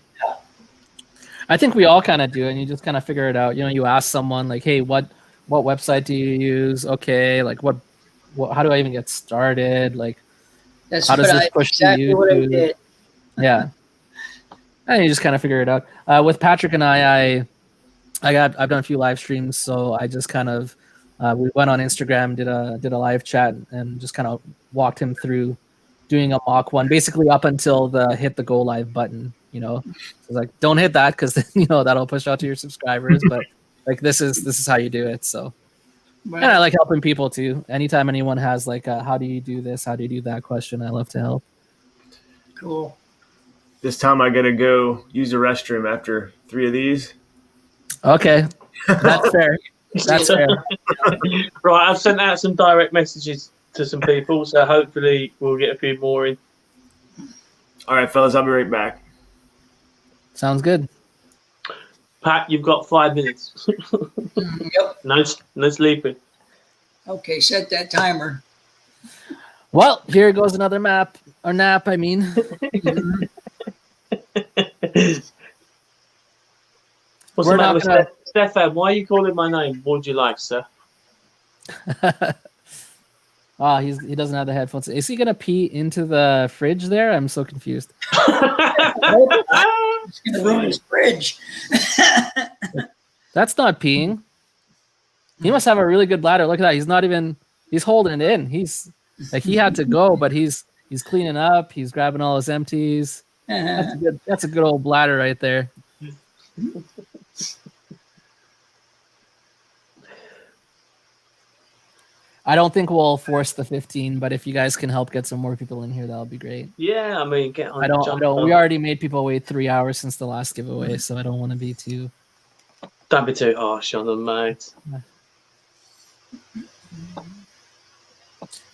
I think we all kind of do, and you just kind of figure it out. You ask someone like, "Hey, what website do you use?" Okay, like what how do I even get started? Like, how does this push to YouTube? What I did. Yeah, and you just kind of figure it out. With Patrick and I've done a few live streams, so I just kind of we went on Instagram, did a live chat, and just kind of walked him through doing a mock one, basically up until the hit the go live button. So like, don't hit that because that'll push out to your subscribers. But like, this is how you do it. So, and I like helping people too. Anytime anyone has like, how do you do this? How do you do that question? I love to help. Cool. This time I gotta go use the restroom after 3 of these. Okay, that's fair. That's fair. Right, I've sent out some direct messages to some people, so hopefully we'll get a few more in. All right, fellas, I'll be right back. Sounds good. Pat, you've got 5 minutes. Yep. No sleeping. Okay, set that timer. Well, here goes another nap. I mean. What's the matter with Stefan? Why are you calling my name? What would you like, sir? Oh, he doesn't have the headphones. Is he gonna pee into the fridge there? I'm so confused. He's gonna ruin his fridge. That's not peeing. He must have a really good bladder. Look at that. He's holding it in. He's like, he had to go, but he's cleaning up. He's grabbing all his empties. That's a good old bladder right there. I don't think we'll force the 15, but if you guys can help get some more people in here, that'll be great. Yeah, I mean, get on. I don't. We already made people wait 3 hours since the last giveaway, so I don't want to be too. Don't be too harsh on them, mate.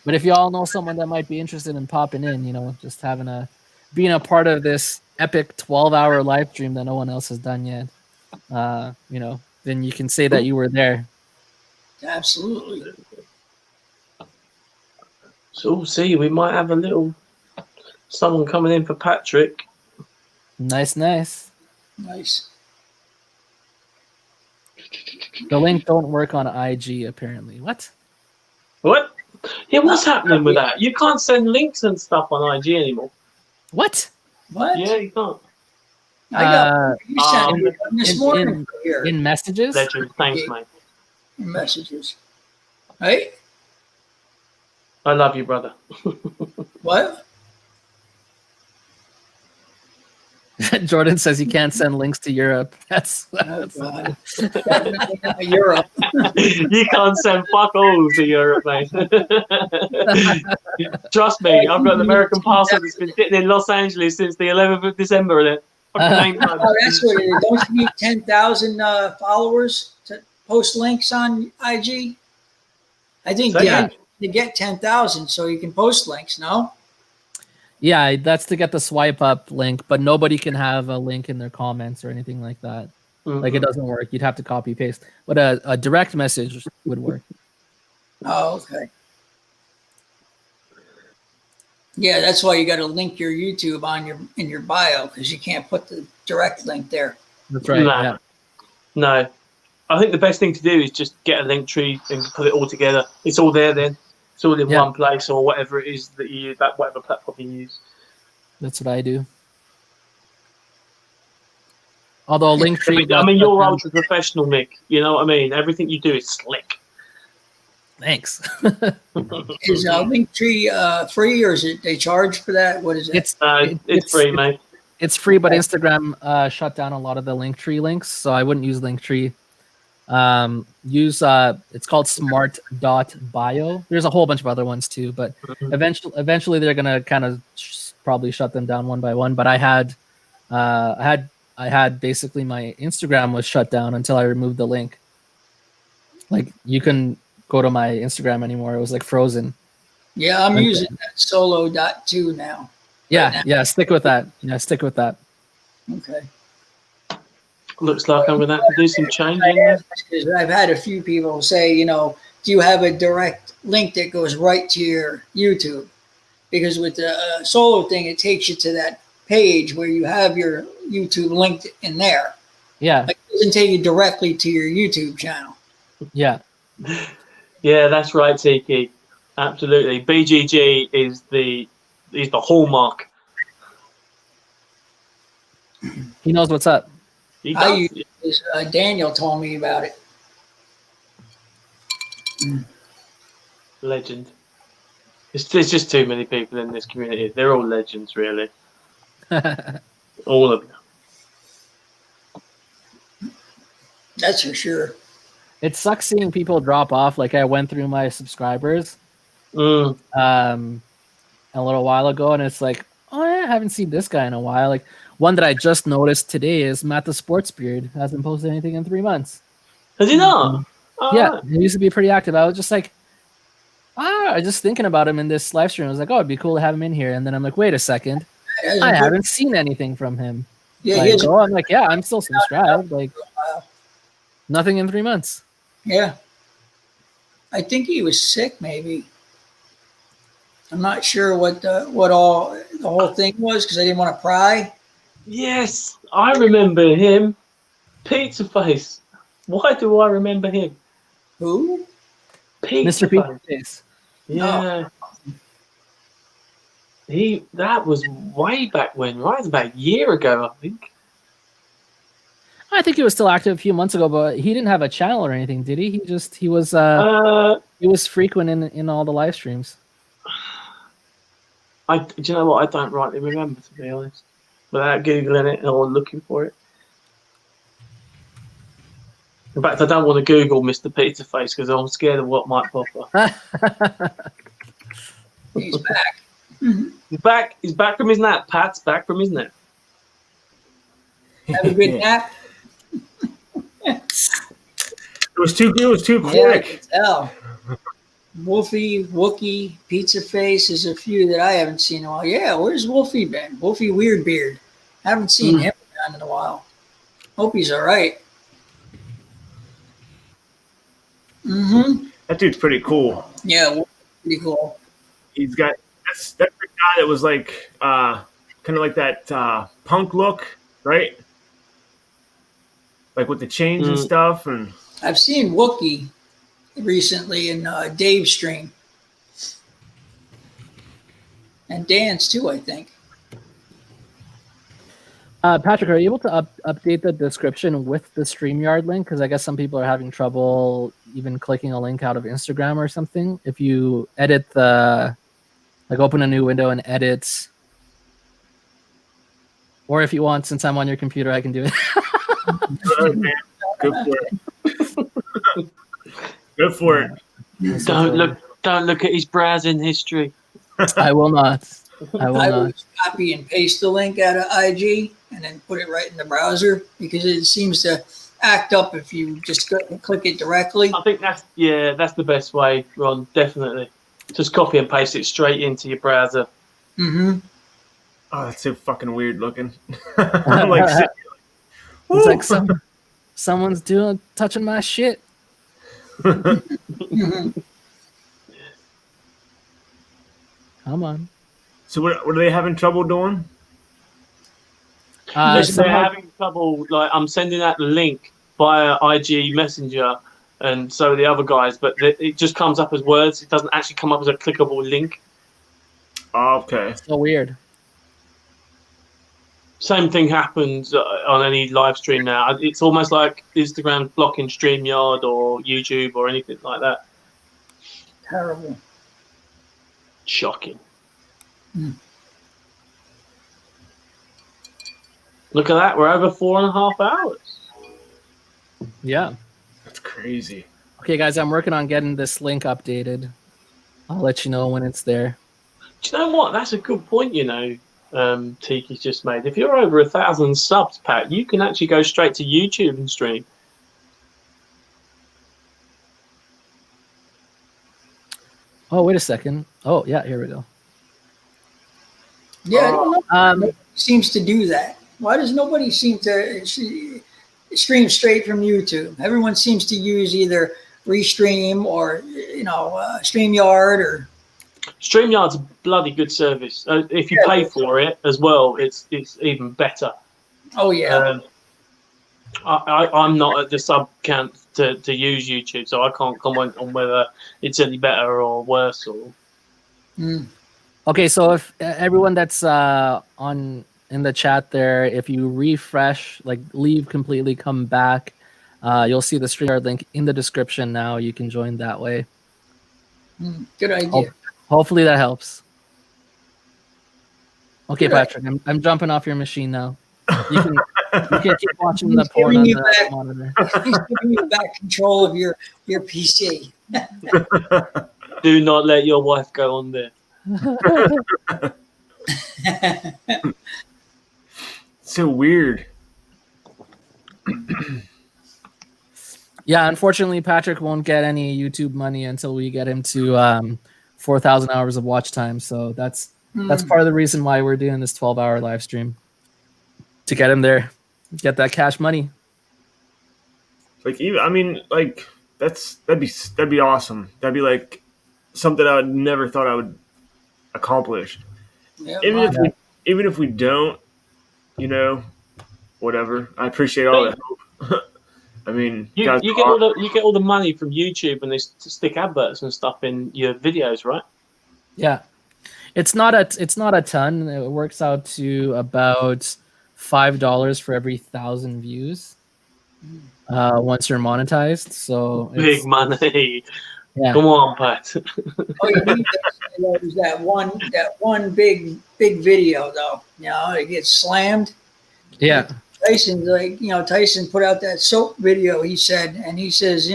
But if you all know someone that might be interested in popping in, just being a part of this epic 12-hour live stream that no one else has done yet, then you can say that you were there. Absolutely. So we'll see. We might have someone coming in for Patrick. Nice. Nice. The link don't work on IG apparently. What? Yeah, what's happening with that? You can't send links and stuff on IG anymore. What? Yeah, you can't. I got this morning here. In messages. Legend. Thanks, mate. In messages. Right? I love you, brother. What? Jordan says you can't send links to Europe. That's God. Europe. You can't send fuck all to Europe, mate. Trust me, I've got an American passport that's been sitting in Los Angeles since the 11th of December. Oh, that's what it is. Don't you need 10,000 followers to post links on IG? I think to get 10,000 so you can post links, no? Yeah, that's to get the swipe up link, but nobody can have a link in their comments or anything like that. Mm-hmm. Like, it doesn't work. You'd have to copy paste. But a direct message would work. Oh, okay. Yeah, that's why you got to link your YouTube in your bio, because you can't put the direct link there. That's right. No. Yeah. No. I think the best thing to do is just get a link tree and put it all together. It's all there then. It's all in one place, or whatever it is that you use, whatever platform you use. That's what I do. Although Linktree, I mean, you're ultra professional, Nick. You know what I mean? Everything you do is slick. Thanks. Is Linktree free, or is it they charge for that? What is it? It's free, mate. It's free, but Instagram shut down a lot of the Linktree links, so I wouldn't use Linktree. Use it's called smart.bio. There's a whole bunch of other ones too, but eventually they're gonna kind of probably shut them down one by one. But I had basically my Instagram was shut down until I removed the link. Like, you couldn't go to my Instagram anymore. It was like frozen. Yeah, I'm using that solo.2 now. Yeah, stick with that. Yeah, stick with that. Okay. Looks like I'm going to have to do some changing. I've had a few people say, do you have a direct link that goes right to your YouTube? Because with the solo thing, it takes you to that page where you have your YouTube linked in there. Yeah. Like, it doesn't take you directly to your YouTube channel. Yeah. Yeah, that's right, Tiki. Absolutely. BGG is the hallmark. He knows what's up. He I does. use this, Daniel told me about it. Legend. There's just too many people in this community. They're all legends, really. All of them. That's for sure. It sucks seeing people drop off. Like I went through my subscribers a little while ago, and it's like, oh yeah, I haven't seen this guy in a while. Like one that I just noticed today is Matt the Sports Beard. Hasn't posted anything in 3 months. Has he not? Yeah, he used to be pretty active. I was just like, just thinking about him in this live stream. I was like, oh, it'd be cool to have him in here. And then I'm like, wait a second, I haven't seen anything from him. Yeah, like, I'm like, yeah, I'm still subscribed. Like nothing in 3 months. Yeah. I think he was sick, maybe. I'm not sure what all the whole thing was because I didn't want to pry. Yes, I remember him. Pizza Face. Why do I remember him? Who? Pizza Mr. Pizza Face. Yeah. That was way back when, right? It was about a year ago, I think. I think he was still active a few months ago, but he didn't have a channel or anything, did he? He was frequent in all the live streams. Do you know what? I don't rightly remember, to be honest, without googling it or looking for it. In fact, I don't want to Google Mr. Pizza Face because I'm scared of what might pop up. He's back. He's back. He's back from his nap. Pat's back from his nap. Have a good nap. It was too quick. Yeah, I can tell. Wolfie, Wookie, Pizza Face is a few that I haven't seen in a while. Yeah, where's Wolfie been? Wolfie Weirdbeard. Haven't seen him around in a while. Hope he's all right. That dude's pretty cool. Yeah, pretty cool. He's got that's the guy that was like kind of like that punk look, right? Like with the chains and stuff. And I've seen Wookie recently in Dave's stream. And Dan's too, I think. Patrick, are you able to update the description with the StreamYard link? Because I guess some people are having trouble even clicking a link out of Instagram or something. If you edit open a new window and edit, or if you want, since I'm on your computer, I can do it. Good for it. Good for it. Don't look at his browsing history. I will not. I would copy and paste the link out of IG and then put it right in the browser because it seems to act up if you just click it directly. I think that's the best way, Ron. Definitely, just copy and paste it straight into your browser. Mm-hmm. Oh, that's so fucking weird looking. I'm like, it's like someone's touching my shit. Come on. So what are they having trouble doing? They're having trouble. Like I'm sending out the link via IG Messenger, and so are the other guys, but it just comes up as words. It doesn't actually come up as a clickable link. Okay. So weird. Same thing happens on any live stream now. It's almost like Instagram blocking StreamYard or YouTube or anything like that. Terrible. Shocking. Look at that. We're over 4.5 hours. Yeah. That's crazy. Okay, guys, I'm working on getting this link updated. I'll let you know when it's there. Do you know what? That's a good point, Tiki's just made. If you're over 1,000 subs, Pat, you can actually go straight to YouTube and stream. Oh, wait a second. Oh, yeah, here we go. Yeah, I don't know. Nobody seems to do that. Why does nobody seem to stream straight from YouTube? Everyone seems to use either Restream or StreamYard or. StreamYard's a bloody good service. If you pay for it as well, it's even better. Oh yeah. I'm not at the sub count to use YouTube, so I can't comment on whether it's any better or worse. Or Okay, so if everyone that's in the chat there, if you refresh, like leave completely, come back, you'll see the StreamYard link in the description now. You can join that way. Good idea. Hopefully that helps. Okay, Patrick, I'm jumping off your machine now. You can keep watching the porn on the monitor. He's giving you back control of your PC. Do not let your wife go on there. So weird. Yeah, unfortunately, Patrick won't get any YouTube money until we get him to 4,000 hours of watch time. So that's part of the reason why we're doing this 12-hour live stream, to get him there, get that cash money. Like, even, I mean, like that'd be awesome. That'd be like something I would never thought I would accomplish. Yeah, even if we don't, whatever. I appreciate all that help. I mean, you get all the money from YouTube when they stick adverts and stuff in your videos, right? Yeah, it's not a ton. It works out to about $5 for every 1,000 views once you're monetized. So big money. Yeah. Come on, Pat. There's that one big video though. It gets slammed. Yeah. Tyson's like, Tyson put out that soap video. He said, and he says,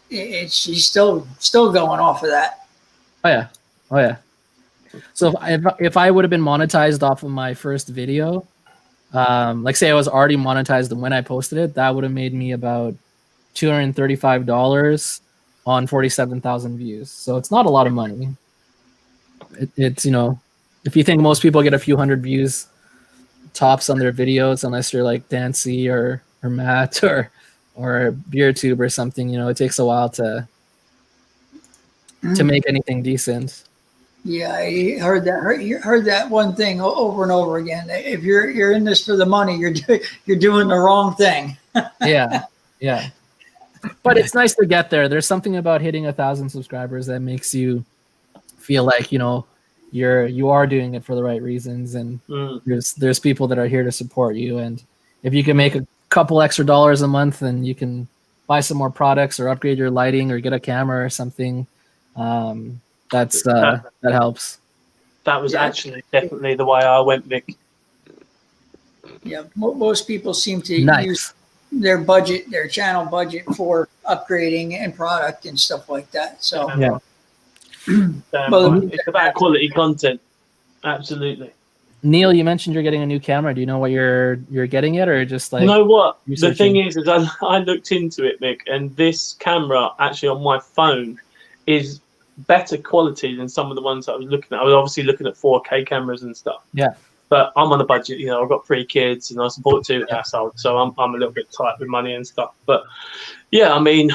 he's still going off of that. Oh yeah. So if I would have been monetized off of my first video, like say I was already monetized when I posted it, that would have made me about $235 on 47,000 views. So it's not a lot of money. It's if you think most people get a few hundred views tops on their videos, unless you're like Dancy or Matt or BeardTube or something, it takes a while to make anything decent. Yeah, I heard that one thing over and over again. If you're in this for the money, you're doing the wrong thing. Yeah. But it's nice to get there. There's something about hitting 1,000 subscribers that makes you feel like you are doing it for the right reasons, and there's people that are here to support you. And if you can make a couple extra dollars a month, then you can buy some more products or upgrade your lighting or get a camera or something. That helps. That was actually definitely the way I went, Vic. Yeah, most people seem to use their channel budget for upgrading and product and stuff like that. So yeah. It's about quality content. Absolutely. Neil, you mentioned you're getting a new camera. Do you know what you're getting it, or just like? You know what? Researching? The thing is I looked into it, Mick, and this camera actually on my phone is better quality than some of the ones I was looking at. I was obviously looking at 4K cameras and stuff. Yeah. But I'm on a budget. I've got 3 kids and I support 2 households, so I'm a little bit tight with money and stuff. But yeah, I mean,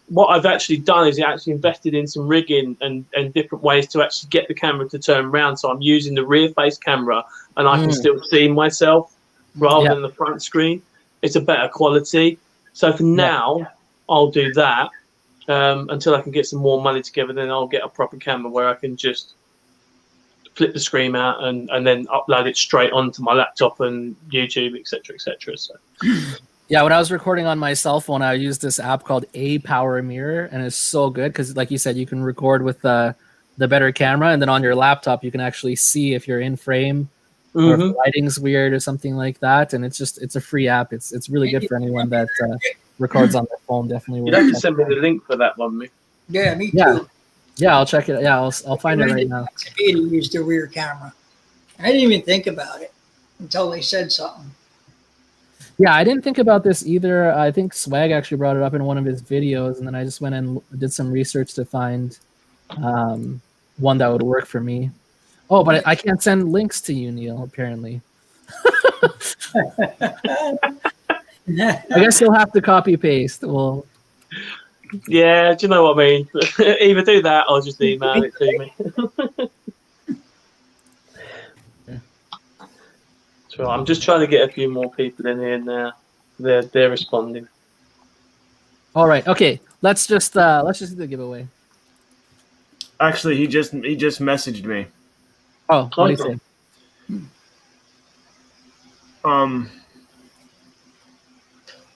what I've actually done is actually invested in some rigging and different ways to actually get the camera to turn around. So I'm using the rear face camera and I can still see myself rather than the front screen. It's a better quality. So for now, I'll do that until I can get some more money together. Then I'll get a proper camera where I can just flip the screen out and then upload it straight onto my laptop and YouTube, etc. So yeah, when I was recording on my cell phone, I used this app called A Power Mirror, and it's so good because, like you said, you can record with the better camera, and then on your laptop you can actually see if you're in frame or if the lighting's weird or something like that. And it's a free app. It's really good for anyone that records on their phone. Definitely. You'd have to send me the link for that one, me. Yeah, me too. Yeah, I'll check it. Yeah, I'll find it right now. To use the rear camera. I didn't even think about it until they said something. Yeah, I didn't think about this either. I think Swag actually brought it up in one of his videos, and then I just went and did some research to find one that would work for me. Oh, but I can't send links to you, Neil, apparently. I guess you'll have to copy paste. Well, Yeah, do you know what I mean? Either do that or just email it to me. So I'm just trying to get a few more people in here now. They're responding. All right. Okay. Let's just do the giveaway. Actually, he just messaged me. Oh, what do you say?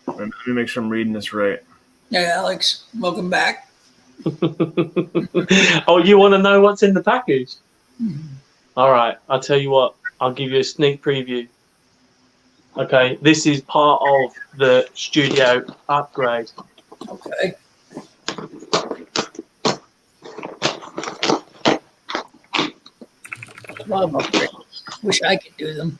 Let me make sure I'm reading this right. Hey, Alex, welcome back. Oh, you want to know what's in the package? All right, I'll tell you what. I'll give you a sneak preview. Okay, this is part of the studio upgrade. Okay. Love upgrades. Wish I could do them.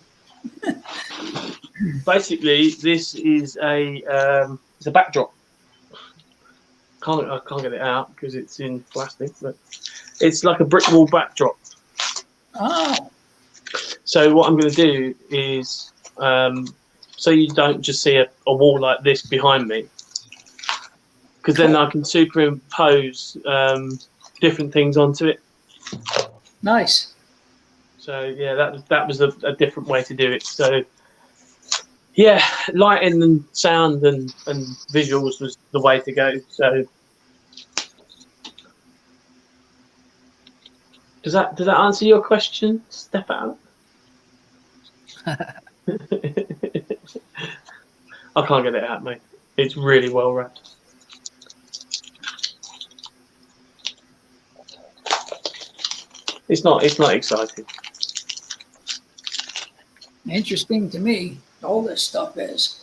Basically, this is it's a backdrop. I can't get it out because it's in plastic, but it's like a brick wall backdrop. Oh. So what I'm going to do is, so you don't just see a wall like this behind me, because then I can superimpose different things onto it. Nice. So yeah, that was a different way to do it. So yeah, lighting and sound and visuals was the way to go. So does that answer your question? Step out. I can't get it out, mate. It's really well wrapped. It's not exciting. Interesting to me. All this stuff is.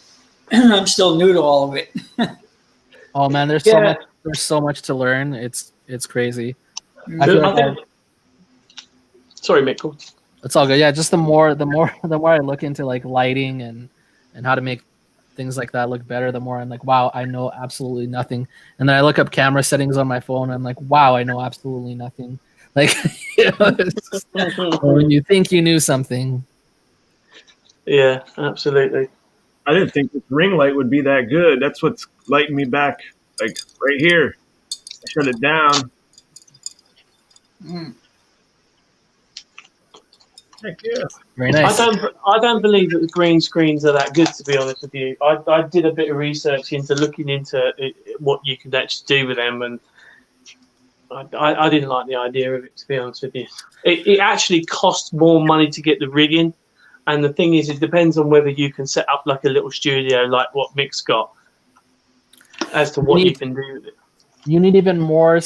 I'm still new to all of it. Oh man, there's so much to learn. It's crazy. I feel like sorry, Mick. it's all good. Yeah, just the more I look into like lighting and how to make things like that look better, the more I'm like, wow, I know absolutely nothing. And then I look up camera settings on my phone, and I'm like, wow, I know absolutely nothing. Like, you know, it's just, when you think you knew something. Yeah, absolutely. I didn't think this ring light would be that good. That's what's lighting me back, like right here. I shut it down. Heck yeah. Very nice. I don't believe that the green screens are that good, to be honest with you. I did a bit of research into looking into what you could actually do with them, and I didn't like the idea of it, to be honest with you. It actually costs more money to get the rig in, and the thing is, it depends on whether you can set up like a little studio like what Mick's got, as to what you can do with it. You need even more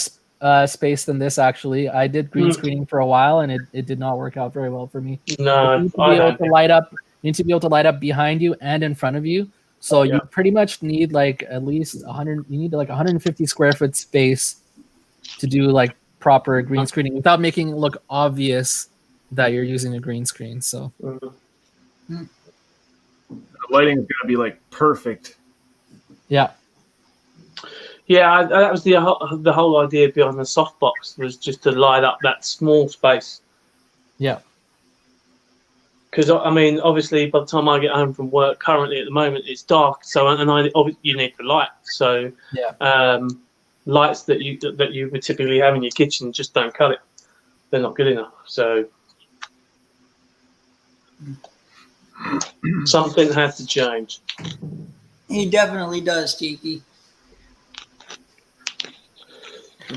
space than this, actually. I did green screening for a while, and it did not work out very well for me. No, you need to be able to light up behind you and in front of you. So you pretty much need like at least 100. You need like 150 square foot space to do like proper green screening without making it look obvious that you're using a green screen. So the lighting is gonna be like perfect. Yeah. Yeah, that was the whole idea behind the softbox, was just to light up that small space. Yeah. Because I mean, obviously, by the time I get home from work, currently at the moment it's dark, so you need the light. So lights that you would typically have in your kitchen just don't cut it. They're not good enough. So something had to change. He definitely does, Tiki.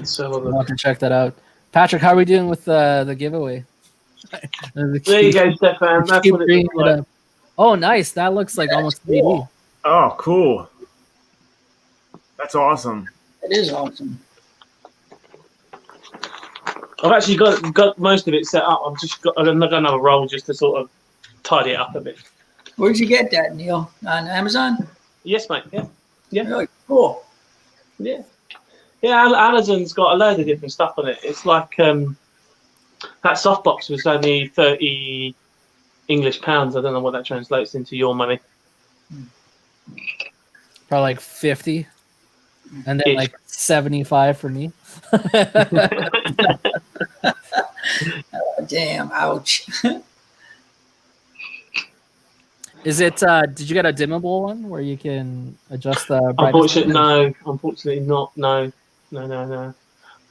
So I'll have to check that out. Patrick, how are we doing with the giveaway? There you go, Stefan. That's what it looks like. Oh, nice. That looks like almost 3D. Oh, cool. That's awesome. It is awesome. I've actually got most of it set up. I've got another roll just to sort of tidy it up a bit. Where'd you get that, Neil? On Amazon? Yes, mate. Yeah. Really cool. Yeah. Yeah, Amazon's got a load of different stuff on it. It's like that softbox was only 30 English pounds. I don't know what that translates into your money. Probably like 50. And then like 75 for me. Oh, damn, ouch. Is it? Did you get a dimmable one where you can adjust the brightness? Unfortunately not. No.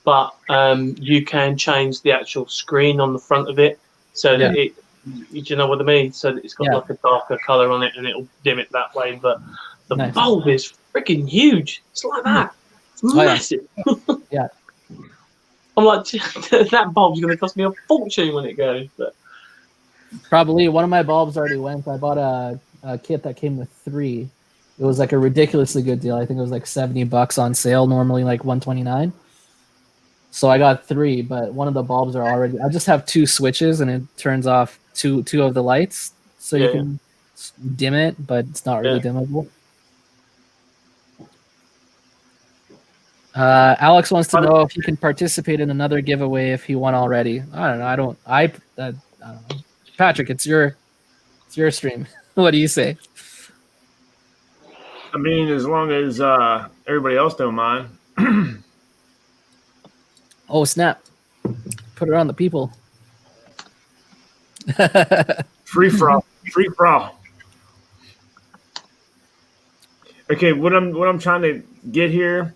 But you can change the actual screen on the front of it so that do you know what I mean? So that it's got like a darker color on it, and it'll dim it that way. But the bulb is freaking huge. It's like that. It's massive. Yeah. I'm like, that bulb's going to cost me a fortune when it goes. But probably one of my bulbs already went. I bought a kit that came with 3. It was like a ridiculously good deal. I think it was like $70 on sale, normally like $129. So I got 3, but one of the bulbs are already. I just have 2 switches, and it turns off two of the lights, so you can dim it, but it's not really dimmable. Alex wants to know if he can participate in another giveaway if he won already. I don't know. I don't know. Patrick, it's your stream. What do you say? I mean, as long as everybody else don't mind. Oh, snap. Put it on the people. Free for all. Free for all. Okay, what I'm trying to get here,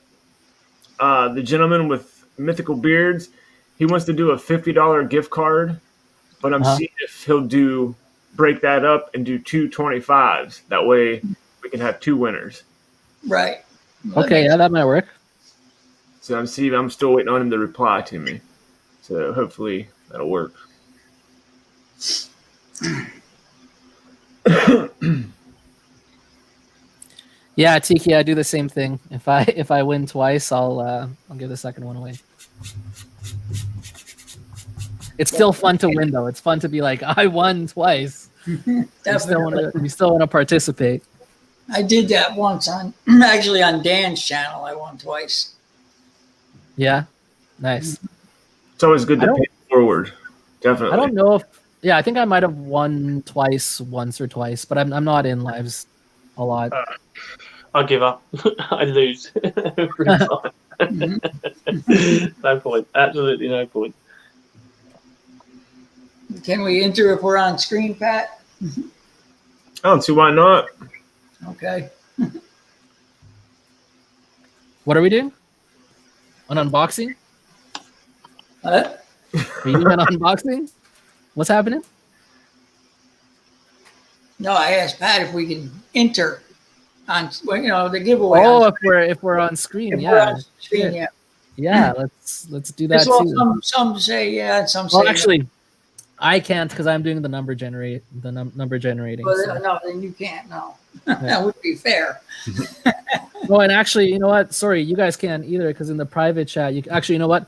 the gentleman with mythical beards, he wants to do a $50 gift card, but I'm seeing if he'll break that up and do 2 25s. That way we can have 2 winners. Right. Okay, yeah, that might work. So I'm still waiting on him to reply to me. So hopefully that'll work. Yeah, Tiki, I do the same thing. If I win twice, I'll give the second one away. It's still fun to win, though. It's fun to be like, I won twice. You still want to participate. I did that once on Dan's channel. I won twice. Yeah, nice. It's always good to pay forward. Definitely. I don't know if. Yeah, I think I might have won once or twice, but I'm not in lives a lot. I give up. I lose every time. No point. Absolutely no point. Can we enter if we're on screen, Pat? I don't see why not. Okay. What are we doing? An unboxing? What? Are you doing an unboxing? What's happening? No, I asked Pat if we can enter on, the giveaway. Oh, if we're on screen, yeah. Yeah, let's do that too. Some say yeah, some say. Well, actually, I can't because I'm doing the number generating. Well, so. No, then you can't. No, that would be fair. Oh, and actually, you know what? Sorry, you guys can't either because in the private chat, you know what?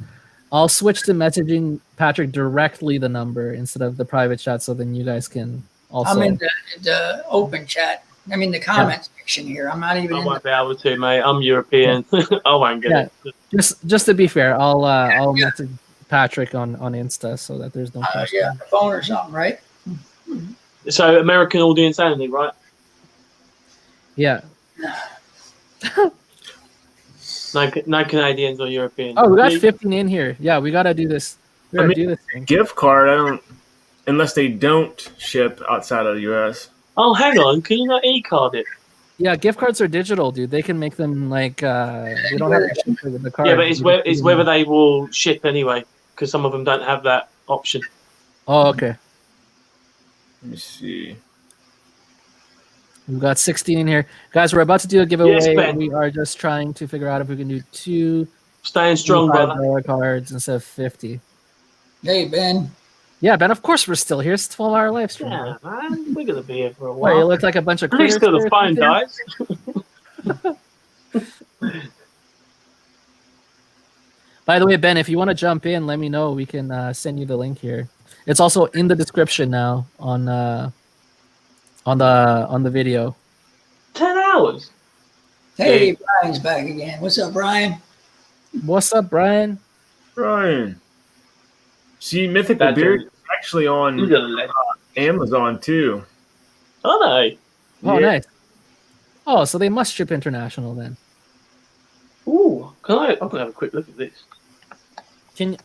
I'll switch to messaging Patrick directly the number instead of the private chat, so then you guys can also. I'm in the open chat. I mean the comment section here. I'm not even. I won't be able to, mate. I'm European. I won't get it. Just to be fair, I'll message Patrick on Insta so that there's no question. Yeah, the phone or something, right? So American audience only, right? Yeah. No Canadians or Europeans. Oh, we got 15 in here. Yeah, we gotta do this. We gotta do this thing. Gift card, unless they don't ship outside of the US. Oh, hang on. Can you not e-card it? Yeah, gift cards are digital, dude. They can make them like you don't have to ship with the card. Yeah, but it's whether they will ship anyway, because some of them don't have that option. Oh, okay. Let me see. We've got 16 in here. Guys, we're about to do a giveaway. Yes, we are just trying to figure out if we can do 2 staying strong, brother. cards instead of 50. Hey, Ben. Yeah, Ben, of course we're still here. It's a 12-hour live stream. Yeah, man. We're going to be here for a while. Well, you look like a bunch of critters. Please to the phone, guys. By the way, Ben, if you want to jump in, let me know. We can send you the link here. It's also in the description now on the video. 10 hours. Hey, Brian's back again. What's up, Brian? What's up, Brian? Brian. See, Mythical Beard is actually on Amazon too. Oh, nice. Oh, nice. Oh, so they must ship international then. Ooh, I'm gonna have a quick look at this.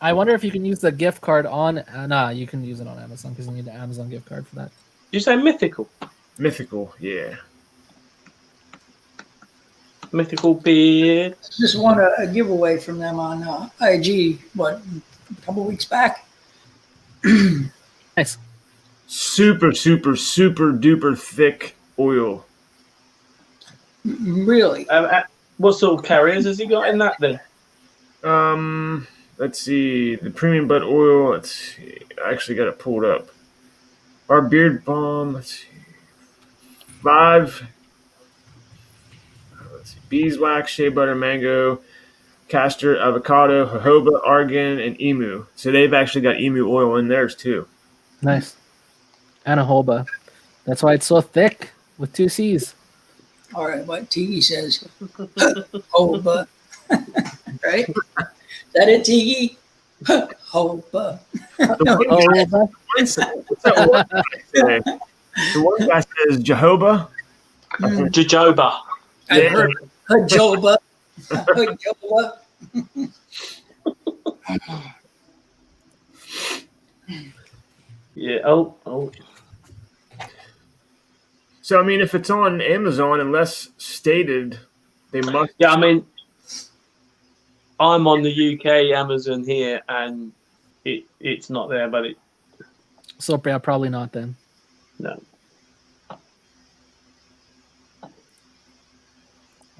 I wonder if you can use the gift card on? Nah, you can use it on Amazon because you need the Amazon gift card for that. Did you say mythical? Mythical, yeah. Mythical beard. Just won a giveaway from them on IG, a couple weeks back. Nice. Super, super, super duper thick oil. Really? What sort of carriers has he got in that then? Let's see. The premium bud oil. Let's see. I actually got it pulled up. Our beard balm. Let's see. 5. Let's see. Beeswax, shea butter, mango, castor, avocado, jojoba, argan, and emu. So they've actually got emu oil in theirs too. Nice. And a jojoba. That's why it's so thick with 2 C's. All right, what Tiki says. Jojoba. Right? Is that it, Tiki? Jojoba. Jojoba. The one guy says Jehovah. Jojoba. I heard Jojoba. Jojoba. Yeah. Oh. So I mean, if it's on Amazon, unless stated, they must. Yeah, I mean, I'm on the UK Amazon here, and it's not there, but it. So yeah, probably not then. No.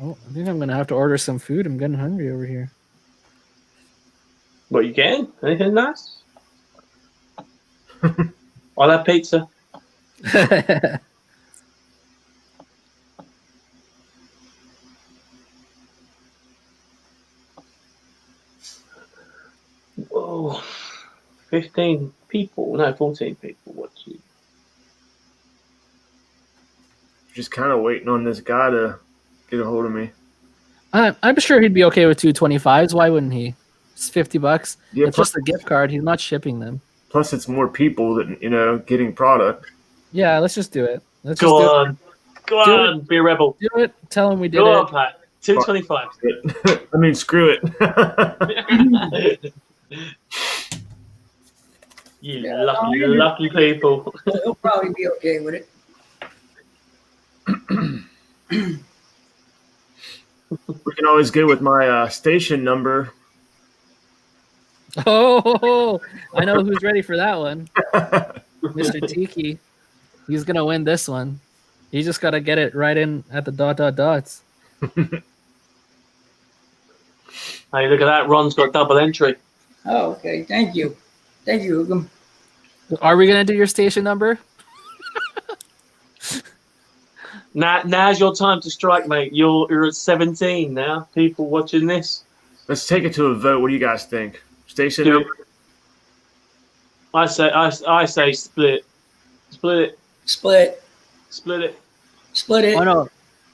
Oh, I think I'm gonna have to order some food. I'm getting hungry over here. What you getting? Anything nice? I'll have pizza. Whoa. 15 people. No, 14 people watching. Just kind of waiting on this guy to get a hold of me. I'm sure he'd be okay with 225s. Why wouldn't he? It's $50. Yeah, it's just a gift card. He's not shipping them. Plus, it's more people that getting product. Yeah, let's just do it. Let's Go just on. Go on, be a rebel. Do it. Tell him we did Go it. on, Pat. 225. I mean, screw it. You lucky people. He'll probably be okay with it. We can always go with my station number. Oh, I know who's ready for that one. Mr. Tiki. He's going to win this one. He just got to get it right in at the ... Hey, look at that. Ron's got double entry. Oh, okay. Thank you. Thank you, Ugam. Are we going to do your station number? Now's your time to strike, mate. You're at 17 now. People watching this. Let's take it to a vote. What do you guys think? Station number? I say split. Split it. Split. Split it. Split it. Oh, no.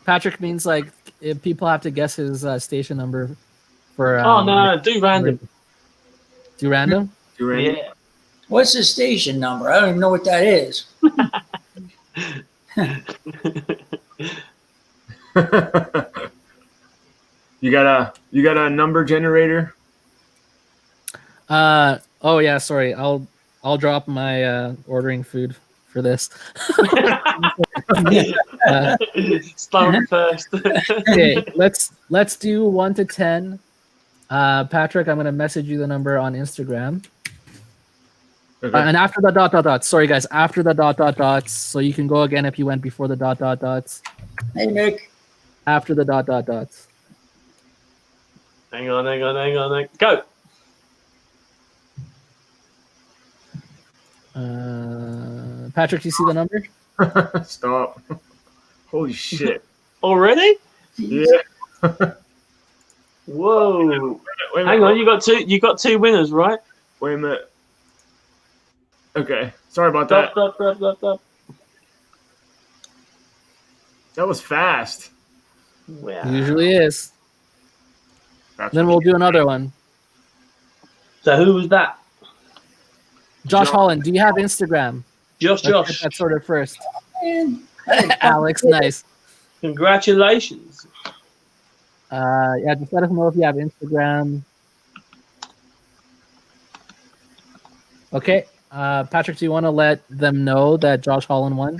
Patrick means like if people have to guess his station number for. Oh, no. Do random. Do random? Do random? Yeah. What's the station number? I don't even know what that is. You got a number generator? Oh yeah, sorry. I'll drop my ordering food for this. Start first. Okay, let's do 1 to 10. Patrick, I'm gonna message you the number on Instagram. Okay. And after the ... Sorry guys, after the ... So you can go again if you went before the ... Hey, Nick. After the ... Hang on. Go. Patrick, you see the number? Stop. Holy shit. Already? Yeah. Whoa. Wait a minute. Hang on, you got two winners, right? Wait a minute. Okay. Sorry about that. Stop. That was fast. Wow. Usually is. That's Then we'll do another one. So who was that? Josh Holland, do you have Instagram? Josh. Let's get that sorted first. Man. Alex, nice. Congratulations. Yeah, just let us know if you have Instagram. Okay. Patrick, do you want to let them know that Josh Holland won?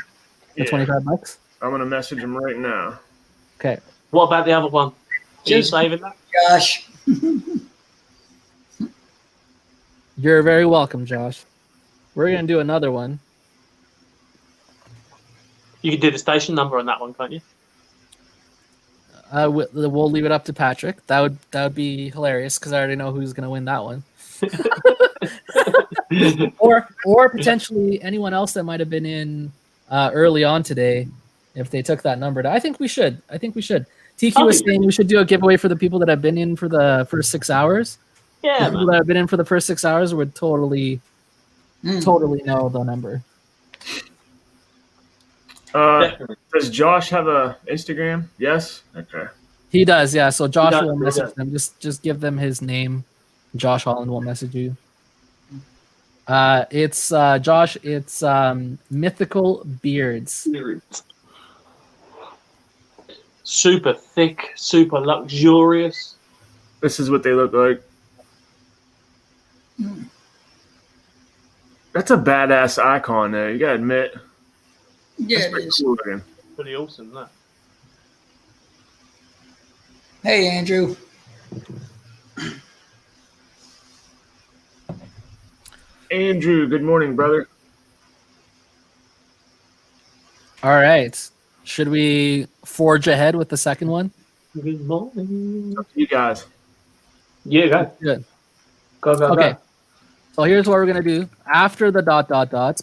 For 25 bucks? I'm going to message him right now. Okay. What about the other one? Are you saving that? Josh. You're very welcome, Josh. We're going to do another one. You can do the station number on that one, can't you? We'll leave it up to Patrick. That would be hilarious because I already know who's going to win that one. or potentially anyone else that might have been in early on today, if they took that number. I think we should. TQ was saying we should do a giveaway for the people that have been in for the first 6 hours. Yeah, the people that have been in for the first 6 hours would totally know the number. Does Josh have a Instagram? Yes. Okay. He does. Yeah. So Josh will message them. Just give them his name. Josh Holland will message you. It's Josh. It's Mythical Beards. Super thick, super luxurious. This is what they look like. That's a badass icon there. You gotta admit. Yeah, it is. Cool looking. Pretty awesome, that. Hey, Andrew. Andrew, good morning, brother. All right. Should we forge ahead with the second one? Good morning. Up to you guys. Yeah, go. Good. Go. Okay. So here's what we're going to do. After the ...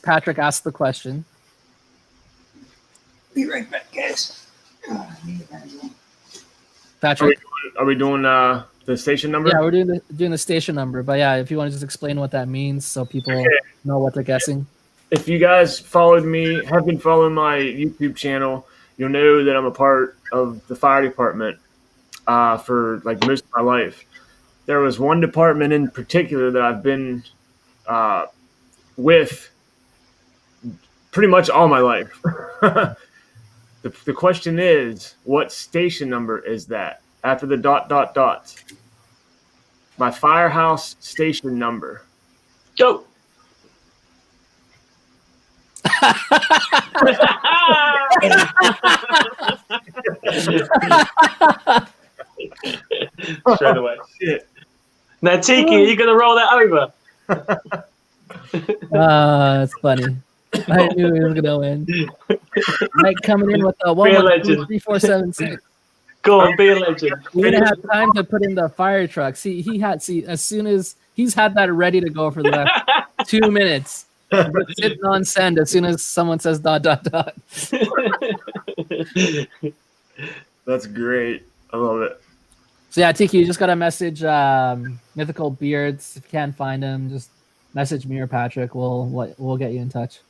Patrick asks the question. Be right back, guys. Patrick. Are we doing the station number? Yeah, we're doing the station number. But yeah, if you want to just explain what that means so people know what they're guessing. If you guys have been following my YouTube channel, you'll know that I'm a part of the fire department for like most of my life. There was one department in particular that I've been with pretty much all my life. The question is, what station number is that? After the ... My firehouse station number. Go. Straight away. Shit. Now, Tiki, are you going to roll that over? That's funny. I knew he was going to win. Mike coming in with a 1-1-2-3-4-7-6. Go on, be a legend. We're going to have time to put in the fire truck. As soon as he's had that ready to go for the last 2 minutes. Sitting on send as soon as someone says ... That's great. I love it. So yeah, Tiki, you just got to message Mythical Beards. If you can't find him, just message me or Patrick. We'll get you in touch.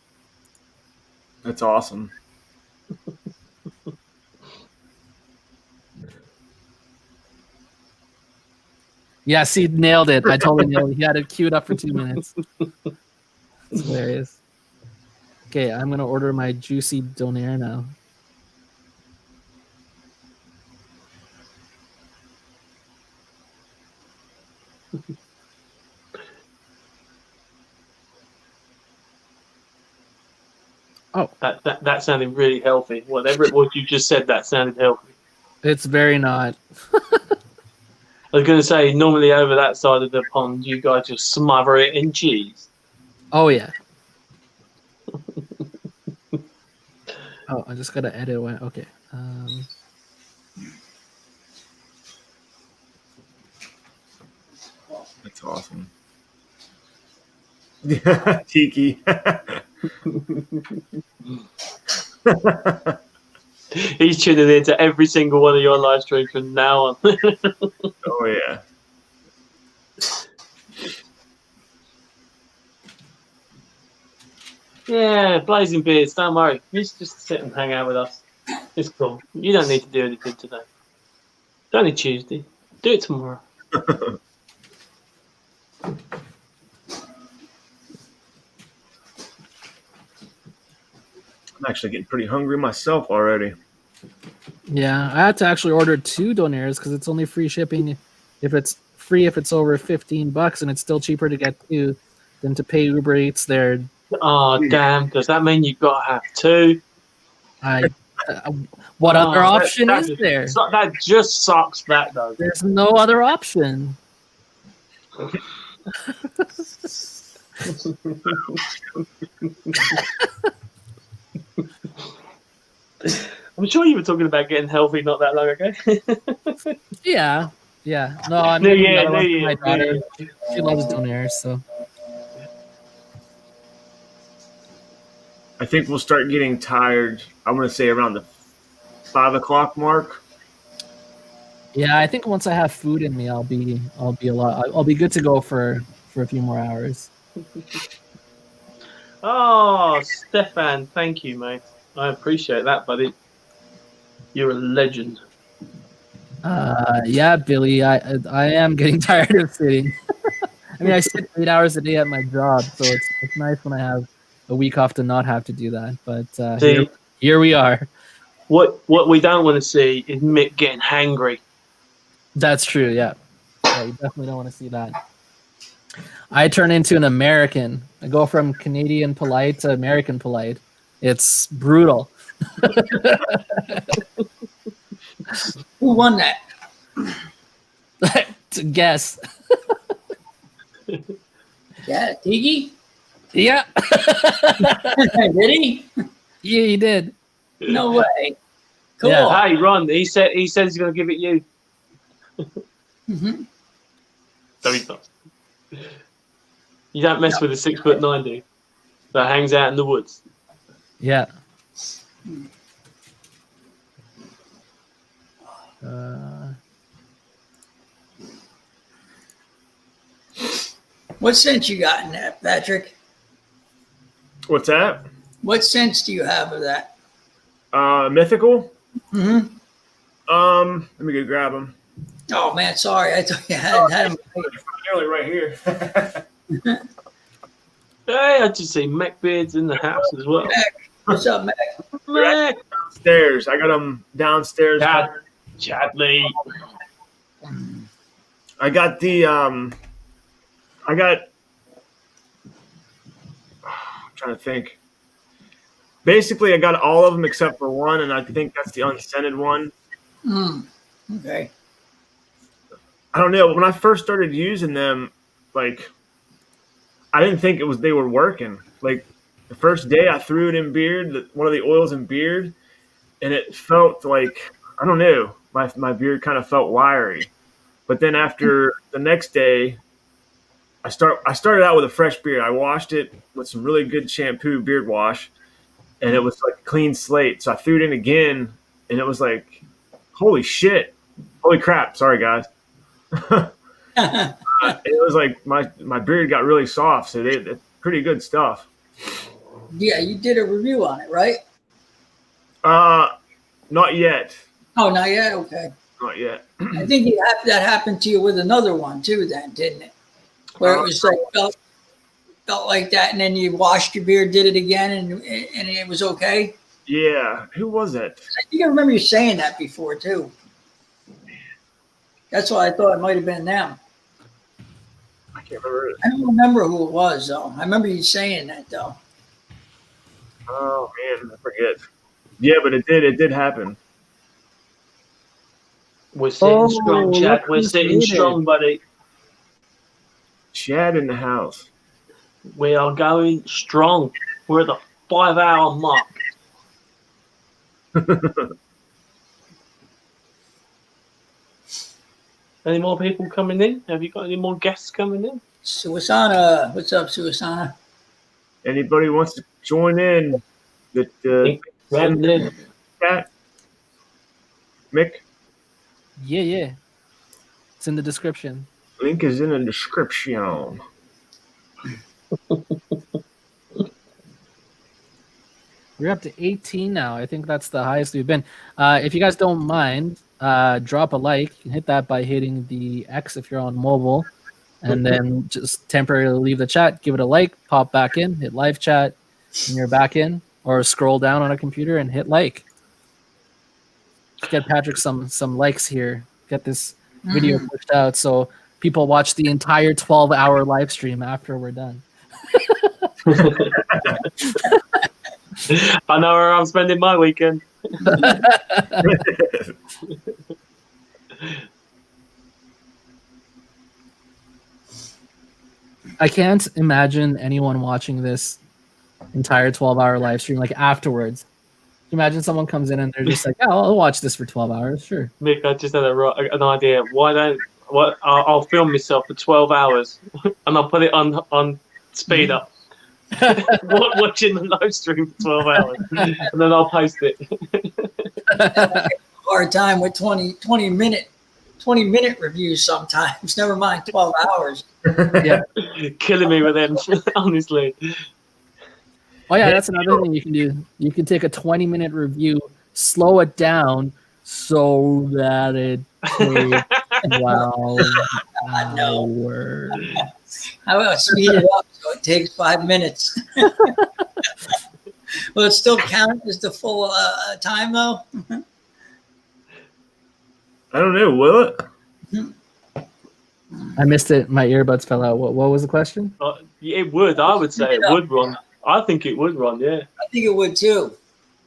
That's awesome. Yeah, see, nailed it. I totally nailed it. He had it queued up for 2 minutes. It's hilarious. Okay, I'm going to order my juicy donair now. Oh, that sounded really healthy. Whatever it was you just said, that sounded healthy. It's very not. I was going to say, normally over that side of the pond, you guys just smother it in cheese. Oh, yeah. Oh, I just got to edit one. Okay. That's awesome. Tiki. He's tuning into every single one of your live streams from now on. Oh, yeah. Yeah, Blazing Beards, don't worry. You just sit and hang out with us. It's cool. You don't need to do anything today. It's only Tuesday. Do it tomorrow. I'm actually getting pretty hungry myself already. Yeah, I had to actually order 2 donairs because it's only free shipping if it's over $15, and it's still cheaper to get 2 than to pay Uber Eats there. Oh, damn. Does that mean you've got to have 2? What other option is there? That just sucks back though. There's no other option. I'm sure you were talking about getting healthy not that long ago. Yeah. No, I'm my daughter. She loves doing hair, so. I think we'll start getting tired. I'm going to say around the 5 o'clock mark. Yeah, I think once I have food in me, I'll be good to go for a few more hours. Oh, Stefan, thank you, mate. I appreciate that, buddy. You're a legend. Yeah, Billy, I am getting tired of sitting. I mean, I sit 8 hours a day at my job, so it's nice when I have a week off to not have to do that. But here we are. What we don't want to see is Mick getting hangry. That's true, yeah. You definitely don't want to see that. I turn into an American. I go from Canadian polite to American polite. It's brutal. Who won that? To guess. Yeah, Tiggy? Yeah. Did he? Yeah, he did. No way. Cool. Yeah. Hey, Ron, he said he's going to give it you. Mm-hmm. So he does. You don't mess with a 6'9" dude that hangs out in the woods. Yeah. What sense you got in that, Patrick? What's that? What sense do you have of that? Mythical? Mm-hmm. Let me go grab him. Oh man, sorry. I thought you had him. Nearly right here. Hey, I just see Mac Beard's in the house as well. Mac. What's up, Mac? Mac. Downstairs. I got him downstairs. Chadley. I got the I'm trying to think. Basically, I got all of them except for one, and I think that's the unscented one. Okay. I don't know. When I first started using them, like, I didn't think they were working. Like, the first day I threw it in Beard, one of the oils in Beard, and it felt like, I don't know, my beard kind of felt wiry. But then after the next day, I started out with a fresh beard. I washed it with some really good shampoo beard wash, and it was like a clean slate. So I threw it in again, and it was like, holy shit. Holy crap. Sorry, guys. It was like my beard got really soft, so it's pretty good stuff. Yeah, you did a review on it, right? Not yet. Oh, not yet? Okay. Not yet. I think that happened to you with another one too then, didn't it? Where it was like felt like that, and then you washed your beard, did it again, and it was okay? Yeah. Who was it? I think I remember you saying that before too. That's why I thought it might have been them. I can't remember it. I don't remember who it was, though. I remember you saying that, though. Oh, man, I forget. Yeah, but it did happen. We're sitting strong, Chad. We're sitting strong, buddy. Chad in the house. We are going strong. We're at the 5-hour mark. Any more people coming in? Have you got any more guests coming in? Suasana. What's up, Suasana? Anybody wants to join in? Chat? Mick? Yeah. It's in the description. Link is in the description. We're up to 18 now. I think that's the highest we've been. If you guys don't mind, drop a like. You can hit that by hitting the X if you're on mobile. And then just temporarily leave the chat, give it a like, pop back in, hit live chat, and you're back in. Or scroll down on a computer and hit like. Let's get Patrick some likes here. Get this video pushed out so people watch the entire 12-hour live stream after we're done. I know where I'm spending my weekend. I can't imagine anyone watching this entire 12-hour live stream like afterwards. Imagine someone comes in and they're just like, "Oh, I'll watch this for 12 hours, sure." Mick, I just had an idea. I'll film myself for 12 hours and I'll put it on speed up. Watching the live stream for 12 hours and then I'll post it. Hard time with 20 minute reviews sometimes. Never mind 12 hours. Yeah, killing me with them, honestly. Oh yeah, that's another thing you can do. You can take a 20-minute review, slow it down so that it takes 12 hours. How about speed it up so it takes 5 minutes? Will it still count as the full time though? I don't know. Will it? I missed it. My earbuds fell out. What was the question? It would. I would say it would run. I think it would run, yeah. I think it would too.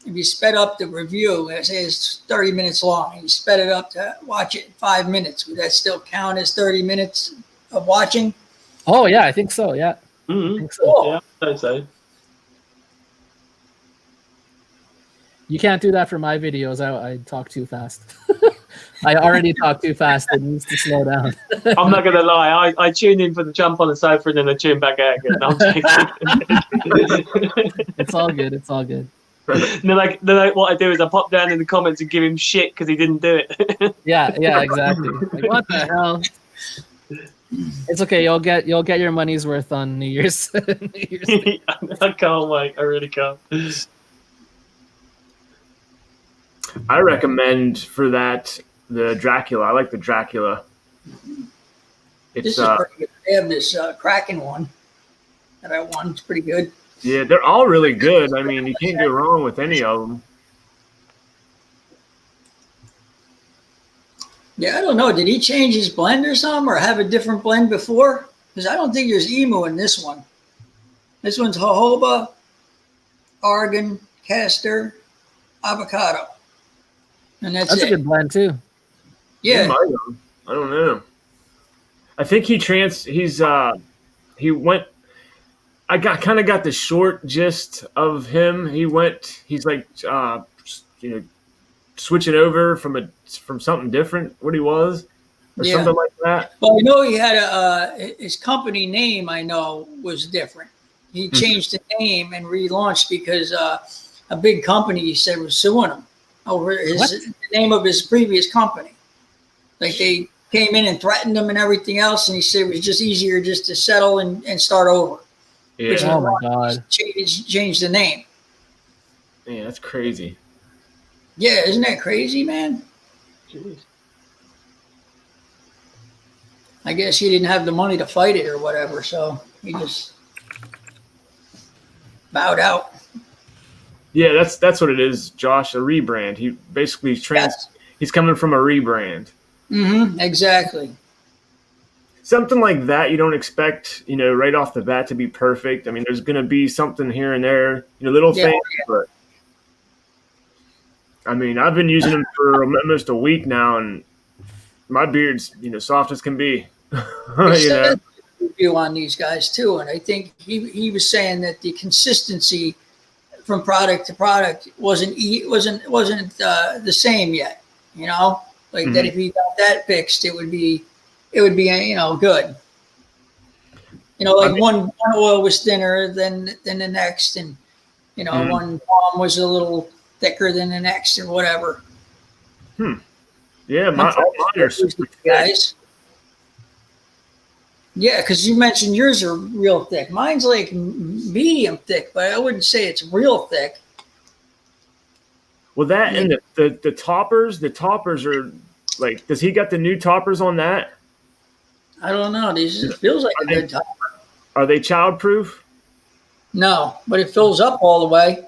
If you sped up the review, let's say it's 30 minutes long, and you sped it up to watch it in 5 minutes, would that still count as 30 minutes of watching? Oh yeah, I think so. Yeah, Mm-hmm. I think so. Yeah, I'd say. You can't do that for my videos. I talk too fast. I already talk too fast. It needs to slow down. I'm not gonna lie. I tune in for the jump on the sofa and then I tune back out again. I'm It's all good. It's all good. then what I do is I pop down in the comments and give him shit because he didn't do it. Yeah, exactly. Like, what the hell? It's okay. You'll get your money's worth on New Year's. New Year's Day. I can't wait. I really can't. I recommend for that the Dracula. I like the Dracula. This is pretty good. They have this Kraken one that I won. It's pretty good. Yeah, they're all really good. I mean, you can't go wrong with any of them. Yeah, I don't know. Did he change his blend or something, or have a different blend before? Because I don't think there's emu in this one. This one's jojoba, argan, castor, avocado, and that's a it. good blend too. Yeah. I don't know. I think he went. I kind of got the short gist of him. He's like, switching over from something different. What he was, or something like that. Well, I know he had his company name. I know was different. He changed the name and relaunched because a big company he said was suing him over the name of his previous company. Like they came in and threatened him and everything else, and he said it was just easier just to settle and start over. Yeah. Oh my God. Change the name. Yeah, that's crazy. Yeah, isn't that crazy, man? Jeez. I guess he didn't have the money to fight it or whatever, so he just bowed out. Yeah, that's what it is, Josh. A rebrand. He basically he's coming from a rebrand. Mm-hmm. Exactly. Something like that you don't expect, right off the bat to be perfect. I mean, there's going to be something here and there, little things, but I mean, I've been using them for almost a week now, and my beard's, soft as can be. Review on these guys too, and I think he was saying that the consistency from product to product wasn't the same yet. Like that if he got that fixed, it would be good. Like one oil was thinner than the next, and one palm was a little thicker than the next, or whatever. Yeah, mine are super guys. Yeah, because you mentioned yours are real thick. Mine's like medium thick, but I wouldn't say it's real thick. Well, that and the toppers are like, does he got the new toppers on that? I don't know. It feels like a good topper. Are they child-proof? No, but it fills up all the way.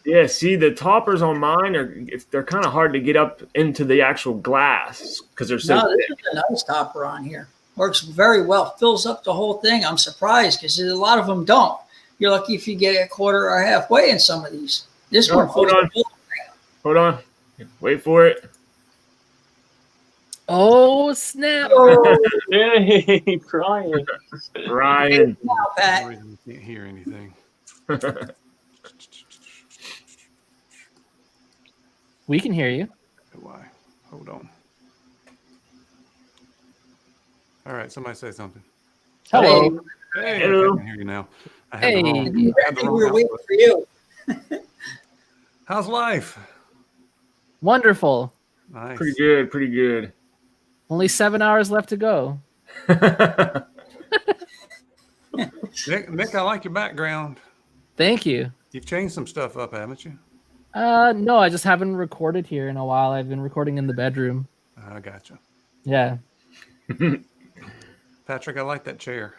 Yeah, see, the toppers on mine they're kind of hard to get up into the actual glass because they're so thick. This is a nice topper on here. Works very well. Fills up the whole thing. I'm surprised because a lot of them don't. You're lucky if you get a quarter or halfway in some of these. This one, hold on. Hold on. Wait for it. Oh, snap. Oh, hey, Brian. Ryan. Now, Pat. You can't hear anything. We can hear you. Why? Hold on. All right, somebody say something. Hello. Hey, Hello. I can hear you now. I Hey. had the I think we were waiting for you. How's life? Wonderful. Nice. Pretty good. Pretty good. Only 7 hours left to go. Nick, I like your background. Thank you. You've changed some stuff up, haven't you? No, I just haven't recorded here in a while. I've been recording in the bedroom. I gotcha. Yeah. Patrick, I like that chair.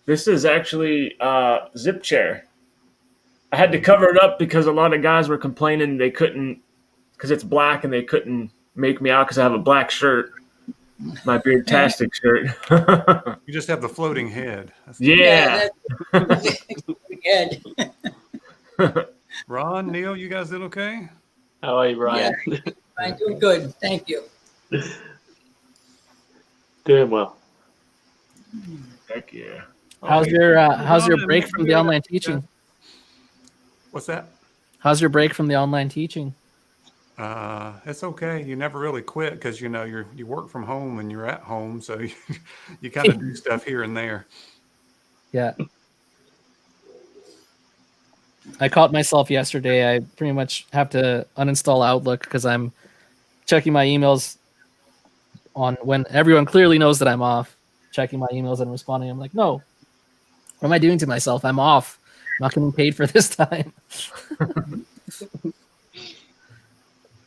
This is actually a zip chair. I had to cover it up because a lot of guys were complaining they couldn't, because it's black and they couldn't make me out because I have a black shirt. My BeardTastic shirt. You just have the floating head. Yeah. Good. Ron, Neil, you guys did okay? How are you, Brian? Yeah, I'm doing good. Thank you. Doing well. Heck yeah. How's your break from the online teaching? What's that? How's your break from the online teaching? It's okay. You never really quit because you work from home and you're at home, so you kind of do stuff here and there. Yeah. I caught myself yesterday. I pretty much have to uninstall Outlook because I'm checking my emails on when everyone clearly knows that I'm off, checking my emails and responding. I'm like, no, what am I doing to myself? I'm off. I'm not getting paid for this time.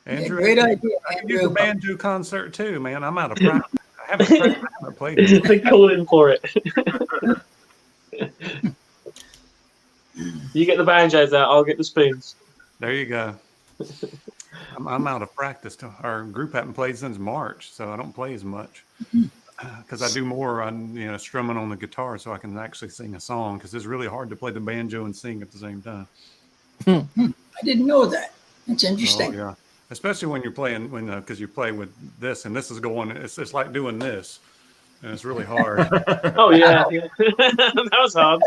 Andrew, great idea, I can do the Andrew. banjo concert too, man. I'm out of practice. I haven't played it. They call in for it. You get the banjos out, I'll get the spoons. There you go. I'm out of practice. Our group hasn't played since March, so I don't play as much because I do more on strumming on the guitar, so I can actually sing a song. Because it's really hard to play the banjo and sing at the same time. I didn't know that. That's interesting. Oh, yeah, especially when you're playing because you play with this and this is going. It's like doing this, and it's really hard. Oh yeah, that was hard.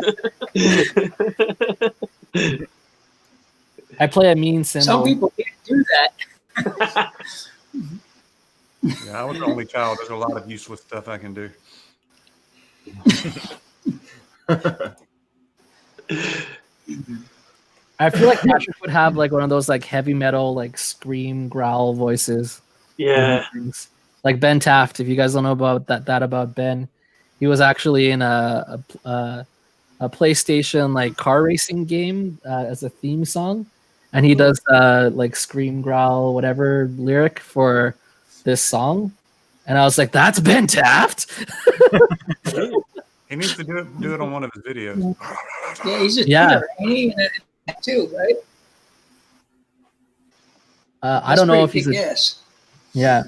I play a mean cymbal. Some people can't do that. Yeah, I was the only child. There's a lot of useless stuff I can do. I feel like Patrick would have like one of those like heavy metal like scream growl voices. Yeah. Like Ben Taft. If you guys don't know about that about Ben, he was actually in a PlayStation like car racing game as a theme song, and he does like scream growl whatever lyric for this song, and I was like, that's Ben Taft. He needs to do it on one of his videos. Yeah, he's a singer, ain't he? Too, right? I don't know if he's yes. Yeah,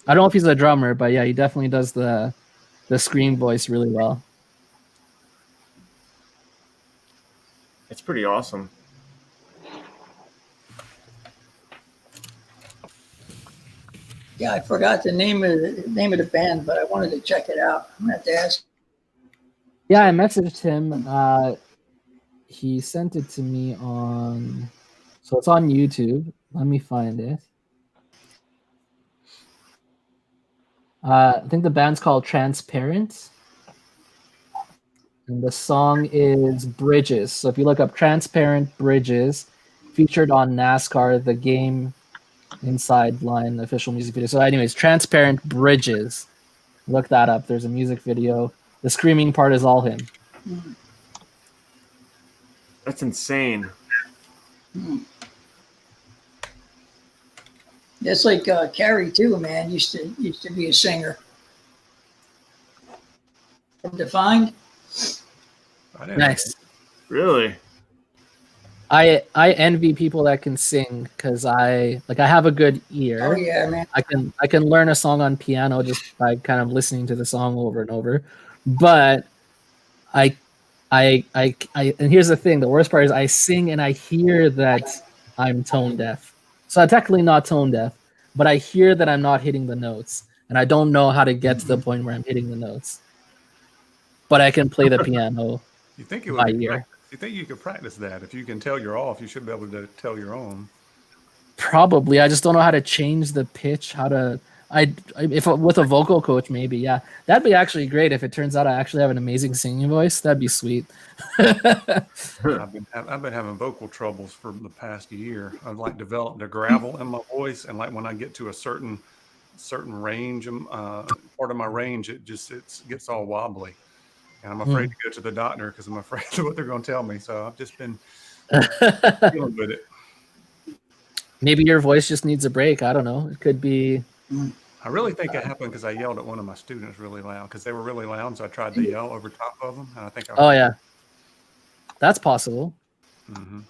I don't know if he's a drummer, but yeah, he definitely does the scream voice really well. It's pretty awesome. Yeah, I forgot the name of the band, but I wanted to check it out. I'm gonna have to ask. Yeah, I messaged him. He sent it to me so it's on YouTube. Let me find it. I think the band's called Transparent. And the song is Bridges. So if you look up Transparent Bridges, featured on NASCAR, the game inside line official music video. So anyways, Transparent Bridges. Look that up. There's a music video. The screaming part is all him. That's insane. That's like Carrie too, man. Used to be a singer. Defined. Nice. Really? I envy people that can sing because I have a good ear. Oh yeah, man. I can learn a song on piano just by kind of listening to the song over and over, but I and here's the thing. The worst part is I sing and I hear that I'm tone deaf. So I'm technically not tone deaf, but I hear that I'm not hitting the notes, and I don't know how to get to the point where I'm hitting the notes. But I can play the piano. You think it would by be ear. You think you could practice that? If you can tell you're off, you should be able to tell you're on. Probably. I just don't know how to change the pitch. If with a vocal coach, maybe. Yeah, that'd be actually great. If it turns out I actually have an amazing singing voice, that'd be sweet. I've been having vocal troubles for the past year. I've like developed a gravel in my voice, and like when I get to a certain range, part of my range, it gets all wobbly, and I'm afraid to go to the doctor because I'm afraid of what they're going to tell me. So I've just been dealing with it. Maybe your voice just needs a break. I don't know. It could be. I really think it happened because I yelled at one of my students really loud because they were really loud. So I tried to yell over top of them, and I think. Oh yeah, that's possible. Mm-hmm.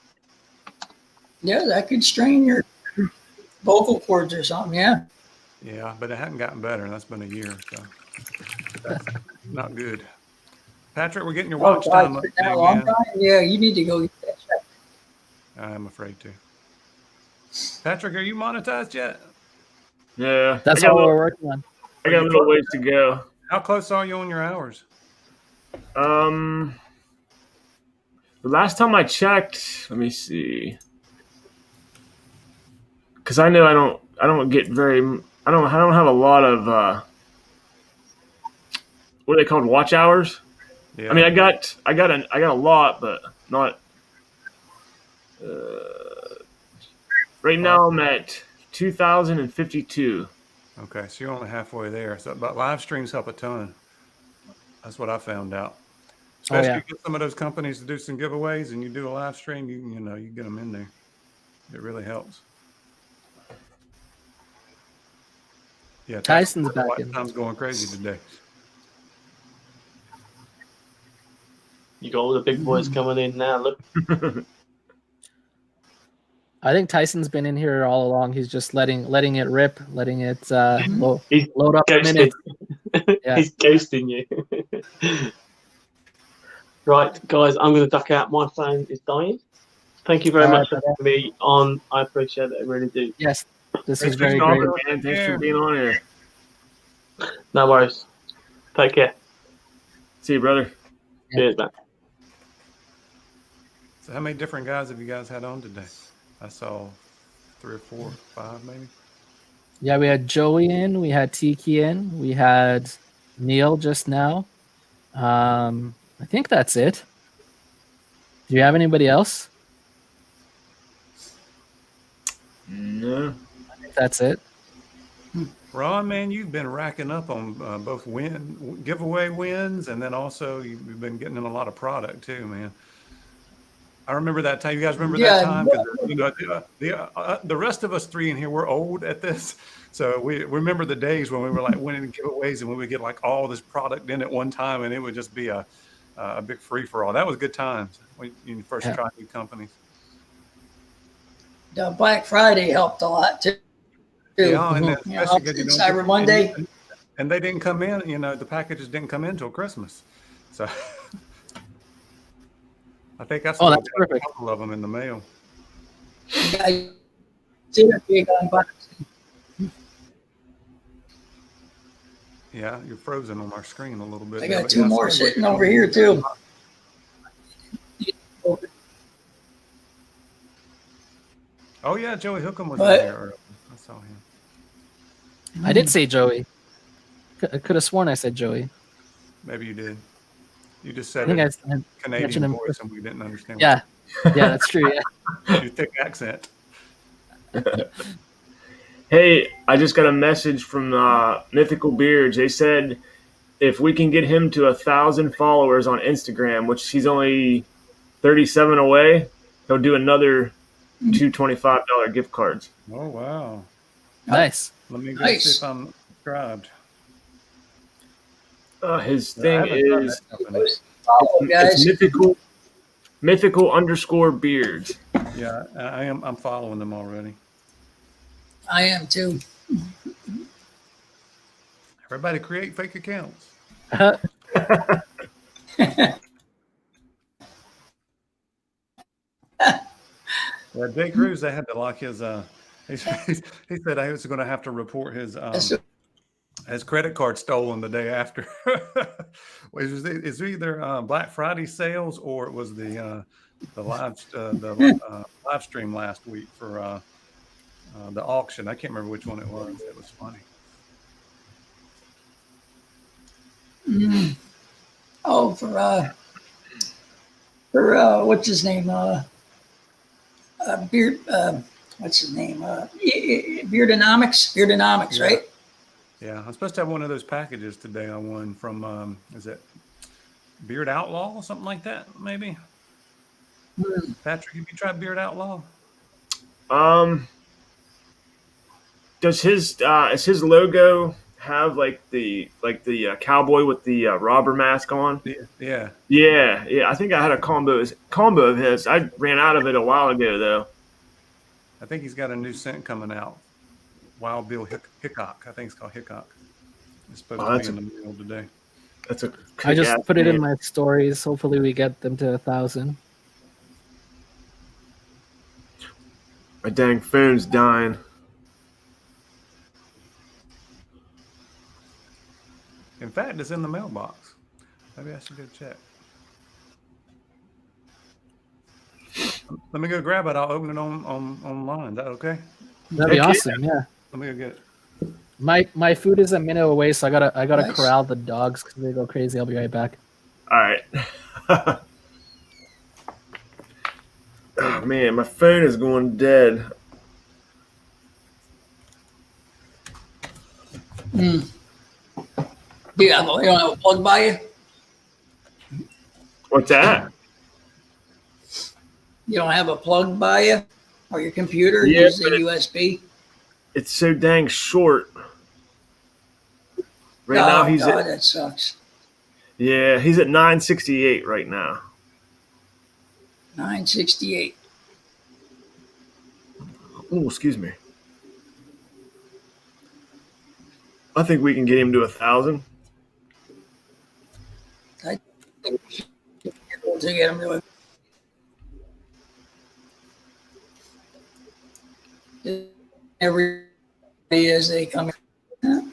Yeah, that could strain your vocal cords or something. Yeah. Yeah, but it hadn't gotten better. That's been a year, so that's not good. Patrick, we're getting your watch time up today, man. Yeah, you need to go get that checked. I'm afraid to. Patrick, are you monetized yet? Yeah. That's all we're working on. I got a little ways to go. How close are you on your hours? The last time I checked, let me see. Because I know I don't get very. I don't have a lot of. What are they called? Watch hours. Yeah. I mean, I got a lot, but not. Right now I'm at 2,052. Okay, so you're only halfway there. So, but live streams help a ton. That's what I found out. Especially if you get some of those companies to do some giveaways, and you do a live stream, you get them in there. It really helps. Yeah, Tyson's back in. Time's going crazy today. You got all the big boys coming in now. Look. I think Tyson's been in here all along. He's just letting it rip, letting it load up a minute. Yeah. He's ghosting you. Right, guys, I'm going to duck out. My phone is dying. Thank you very much for having me on. I appreciate it. I really do. Yes, this is very great. Man. Thanks for being on here. No worries. Take care. See you, brother. Cheers, man. So how many different guys have you guys had on today? I saw 3 or 4, 5 maybe. Yeah, we had Joey in, we had Tiki in, we had Neil just now. I think that's it. Do you have anybody else? No. I think that's it. Ron, man, you've been racking up on both giveaway wins, and then also you've been getting in a lot of product too, man. I remember that time. You guys remember that time? The rest of us 3 in here, we're old at this. So we remember the days when we were like winning giveaways and we would get like all this product in at one time, and it would just be a big free-for-all. That was good times when you first tried new companies. The Black Friday helped a lot too. Yeah, and especially Cyber Monday. And they didn't come in, the packages didn't come in until Christmas. So I think that's perfect. A couple of them in the mail. I did a big unboxing. Yeah, you're frozen on our screen a little bit. I got 2 more sitting over here too. Oh yeah, Joey Hookham was in there earlier. I saw him. I did say Joey. I could have sworn I said Joey. Maybe you did. You just said I Canadian voice and we didn't understand. Yeah, that's true. Yeah. Your thick accent. Hey, I just got a message from Mythical Beards. They said if we can get him to 1,000 followers on Instagram, which he's only 37 away, he'll do another 2 $25 gift cards. Oh wow! Nice. Let me go see if I'm subscribed. His thing is guys. mythical_beards. Yeah, I am. I'm following them already. I am too. Everybody create fake accounts. Yeah, Jay Cruz, they had to lock his. He said I was going to have to report his credit card stolen the day after. It's either Black Friday sales or it was the live stream last week for the auction. I can't remember which one it was. It was funny. Oh, for what's his name? Beard. What's his name? Beardynomics, right? Yeah, I'm supposed to have one of those packages today. I won from is it Beard Outlaw or something like that? Maybe. Patrick, have you tried Beard Outlaw? Does his logo have like the cowboy with the robber mask on? Yeah. I think I had a combo of his. I ran out of it a while ago though. I think he's got a new scent coming out. Wild Bill Hickok. I think it's called Hickok. It's supposed to be in the mail today. That's a. I just put it in my stories. Hopefully, we get them to 1,000. My dang phone's dying. In fact, it's in the mailbox. Maybe I should go check. Let me go grab it. I'll open it online. Is that okay? That'd be awesome. Yeah. Let me go get it. My food is a minute away, so I gotta Nice. corral the dogs because they go crazy. I'll be right back. All right. Oh man, my phone is going dead. Yeah, you don't have a plug by you? What's that? You don't have a plug by you? Or your computer Yeah, uses a but USB? It's so dang short. Right now he's God, at that sucks. he's at 968 right now. 968. Oh, excuse me. I think we can get him to 1,000. I think we should be able to get him to it. Every day as they come in.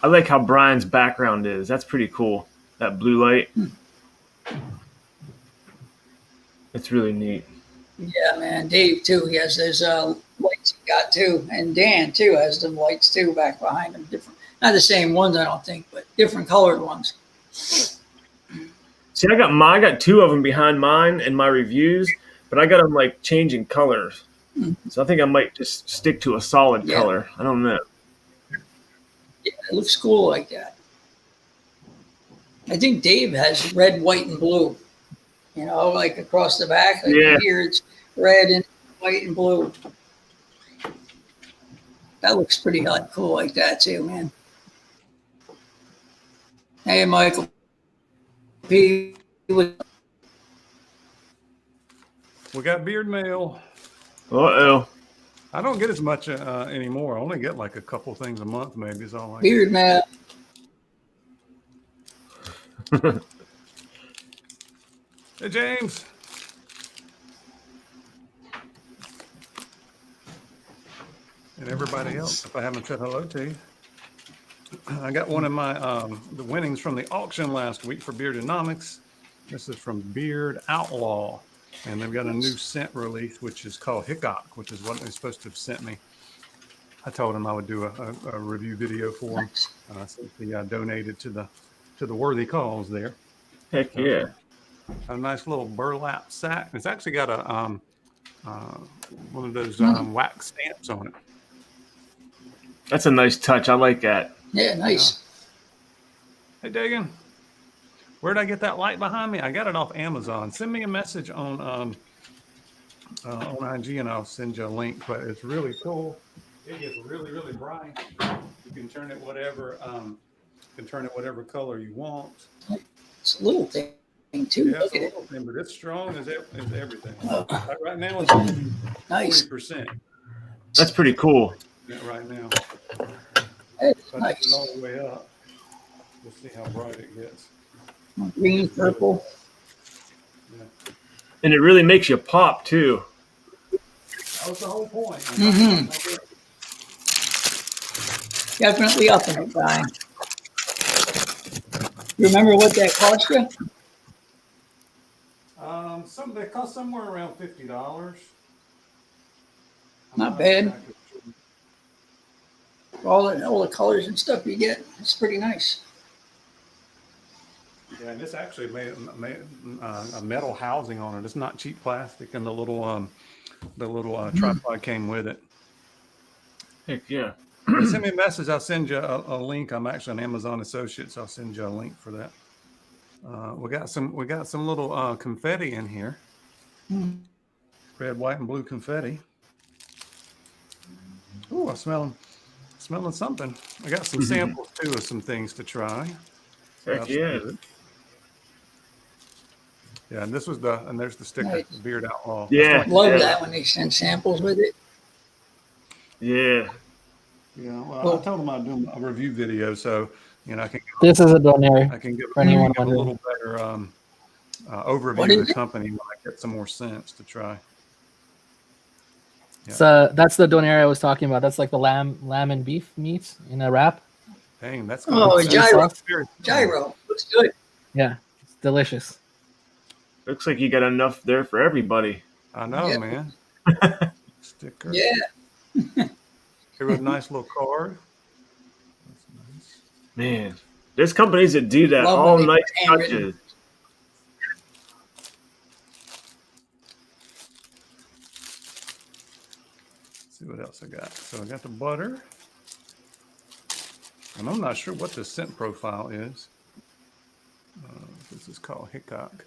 I like how Brian's background is. That's pretty cool. That blue light. It's really neat. Yeah, man. Dave, too. He has those lights he got, too. And Dan, too, has them lights, too, back behind him. Different. Not the same ones, I don't think, but different colored ones. See, I got two of them behind mine in my reviews, but I got them like changing colors. So I think I might just stick to a solid color. I don't know. Yeah, it looks cool like that. I think Dave has red, white, and blue. You know, like across the back. Like here it's red and white and blue. That looks pretty cool like that too, man. Hey, Michael P. We got beard mail. Uh-oh. I don't get as much anymore. I only get like a couple things a month, maybe is all I Beard mail. Hey, James. And everybody else, if I haven't said hello to you. I got one of my the winnings from the auction last week for Beardynomics. This is from Beard Outlaw. And they've got a new scent release, which is called Hickok, which is what they're supposed to have sent me. I told them I would do a review video for them since they donated to the worthy cause there. Heck yeah. A nice little burlap sack. It's actually got a one of those wax stamps on it. That's a nice touch. I like that. Yeah, nice. Yeah. Hey, Dagan, where'd I get that light behind me? I got it off Amazon. Send me a message on IG and I'll send you a link. But it's really cool. It gets really, really bright. You can turn it whatever color you want. It's a little thing too. Yeah, Look it's a at it. little thing, but it's strong as everything. Oh. Right now it's only Nice. 40%. That's pretty cool. Right now. It's If I nice. put it all the way up, we'll see how bright it gets. Green, purple. Yeah. And it really makes you pop too. That was the whole point. Mm-hmm. Definitely up in it, guy. You remember what that cost you? They cost somewhere around $50. Not bad. All the colors and stuff you get, it's pretty nice. Yeah, and this actually made a metal housing on it. It's not cheap plastic, and the little tripod came with it. Heck yeah. Send me a message. I'll send you a link. I'm actually an Amazon associate, so I'll send you a link for that. We got some little confetti in here. Red, white, and blue confetti. Ooh, I'm smelling something. I got some samples too of some things to try. Heck yeah. Good. Yeah, and there's the sticker, Nice. the Beard Outlaw. Yeah. Love that when they send samples with it. Yeah. Yeah, well, I told them I'd do a review video, so I can. This is a donaire. I can give for anyone a wondering. little better overview of the company when I get some more scents to try. Yeah. So that's the donaire I was talking about. That's like the lamb and beef meat in a wrap. Dang, that's gyro. very Gyro. Looks good. Yeah, it's delicious. Looks like you got enough there for everybody. I know, Yeah. man. Sticker. Yeah. Here with a nice little card. That's nice. Man, there's companies that do that. Love All when they nice put handwritten. touches. Let's see what else I got. So I got the butter. And I'm not sure what the scent profile is. This is called Hickok.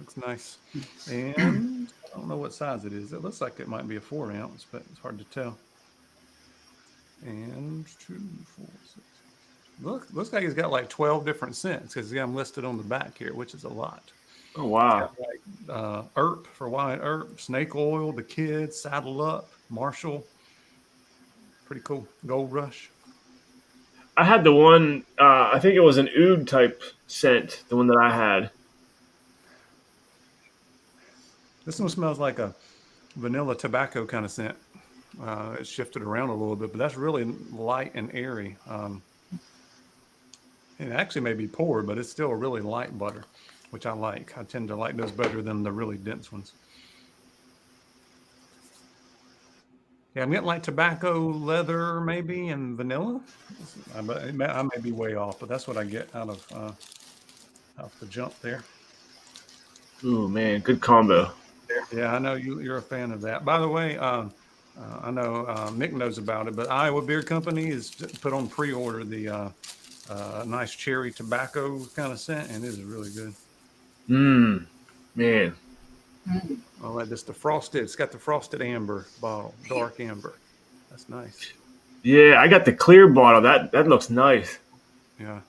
Looks nice. And I don't know what size it is. It looks like it might be a 4 ounce, but it's hard to tell. And 2, 4, 6. Looks like it's got like 12 different scents because I'm listed on the back here, which is a lot. Oh, wow. Like, Earp for Wyatt Earp, Snake Oil, The Kids, Saddle Up, Marshall. Pretty cool. Gold Rush. I had the one, I think it was an oud type scent, the one that I had. This one smells like a vanilla tobacco kind of scent. It's shifted around a little bit, but that's really light and airy. It actually may be poured, but it's still a really light butter, which I like. I tend to like those better than the really dense ones. Yeah, I'm getting like tobacco, leather, maybe, and vanilla. I may be way off, but that's what I get out of the jump there. Ooh, man, good combo. Yeah, I know you're a fan of that. By the way, I know Mick knows about it, but Iowa Beard Company is put on pre-order the nice cherry tobacco kind of scent, and it is really good. Man. All right, this the frosted. It's got the frosted amber bottle, dark amber. That's nice. Yeah, I got the clear bottle. That looks nice. Yeah.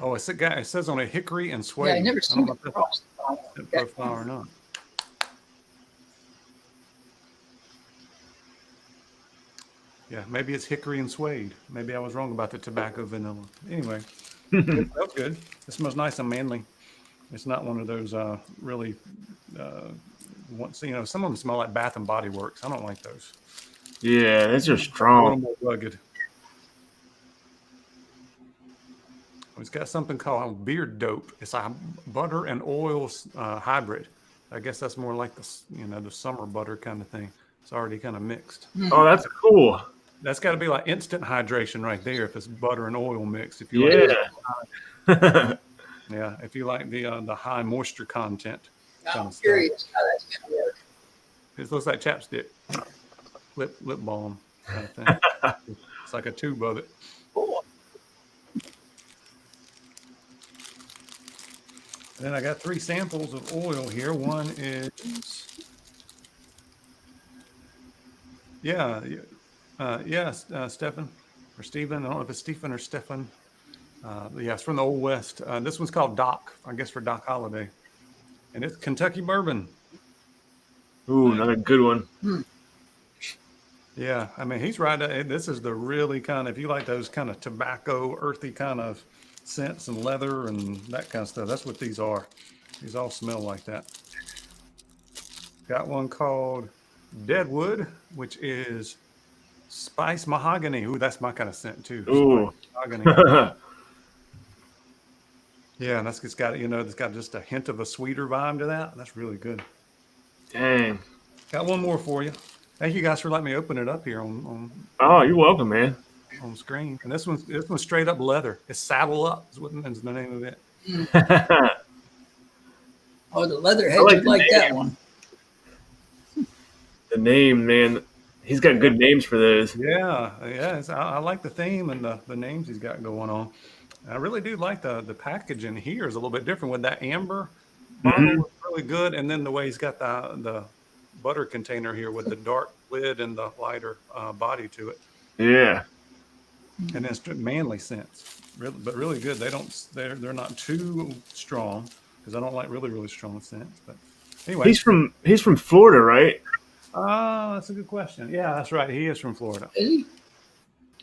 Oh, it says on a hickory and suede. Yeah, I never seen know the if frost. that's profile or not. Yeah, maybe it's hickory and suede. Maybe I was wrong about the tobacco vanilla. Anyway, it smells good. It smells nice and manly. It's not one of those really, some of them smell like Bath and Body Works. I don't like those. Yeah, those are A strong. little more rugged. It's got something called Beard Dope. It's a butter and oil hybrid. I guess that's more like the summer butter kind of thing. It's already kind of mixed. Oh, that's cool. That's got to be like instant hydration right there if it's butter and oil mixed. If you Yeah. yeah, if you like the high moisture content. I'm curious how that's going to work. It looks like chapstick, lip balm kind of thing. It's like a tube of it. Cool. Then I got 3 samples of oil here. One is, Stephen or Stephen. I don't know if it's Stephen or Stephen. Yeah, it's from the Old West. This one's called Doc, I guess for Doc Holliday. And it's Kentucky bourbon. Ooh, another good one. Yeah, I mean, he's right. This is the really kind of, if you like those kind of tobacco, earthy kind of scents and leather and that kind of stuff, that's what these are. These all smell like that. Got one called Deadwood, which is spice mahogany. Ooh, that's my kind of scent too. Ooh. Spice mahogany. Yeah, and it's got, it's got just a hint of a sweeter vibe to that. That's really good. Dang. Got one more for you. Thank you guys for letting me open it up here on Oh, you're welcome, man. On screen. And this one's straight up leather. It's Saddle Up is the name of it. Oh, the Leatherheads would like that one. The name, man. He's got good names for those. Yeah. I like the theme and the names he's got going on. I really do like the packaging here is a little bit different with that amber bottle. Is really good. And then the way he's got the butter container here with the dark lid and the lighter body to it. Yeah. And it's manly scents, but really good. They're not too strong because I don't like really strong scents. But anyway, he's from Florida, right? Oh, that's a good question. Yeah, that's right. He is from Florida. Is he?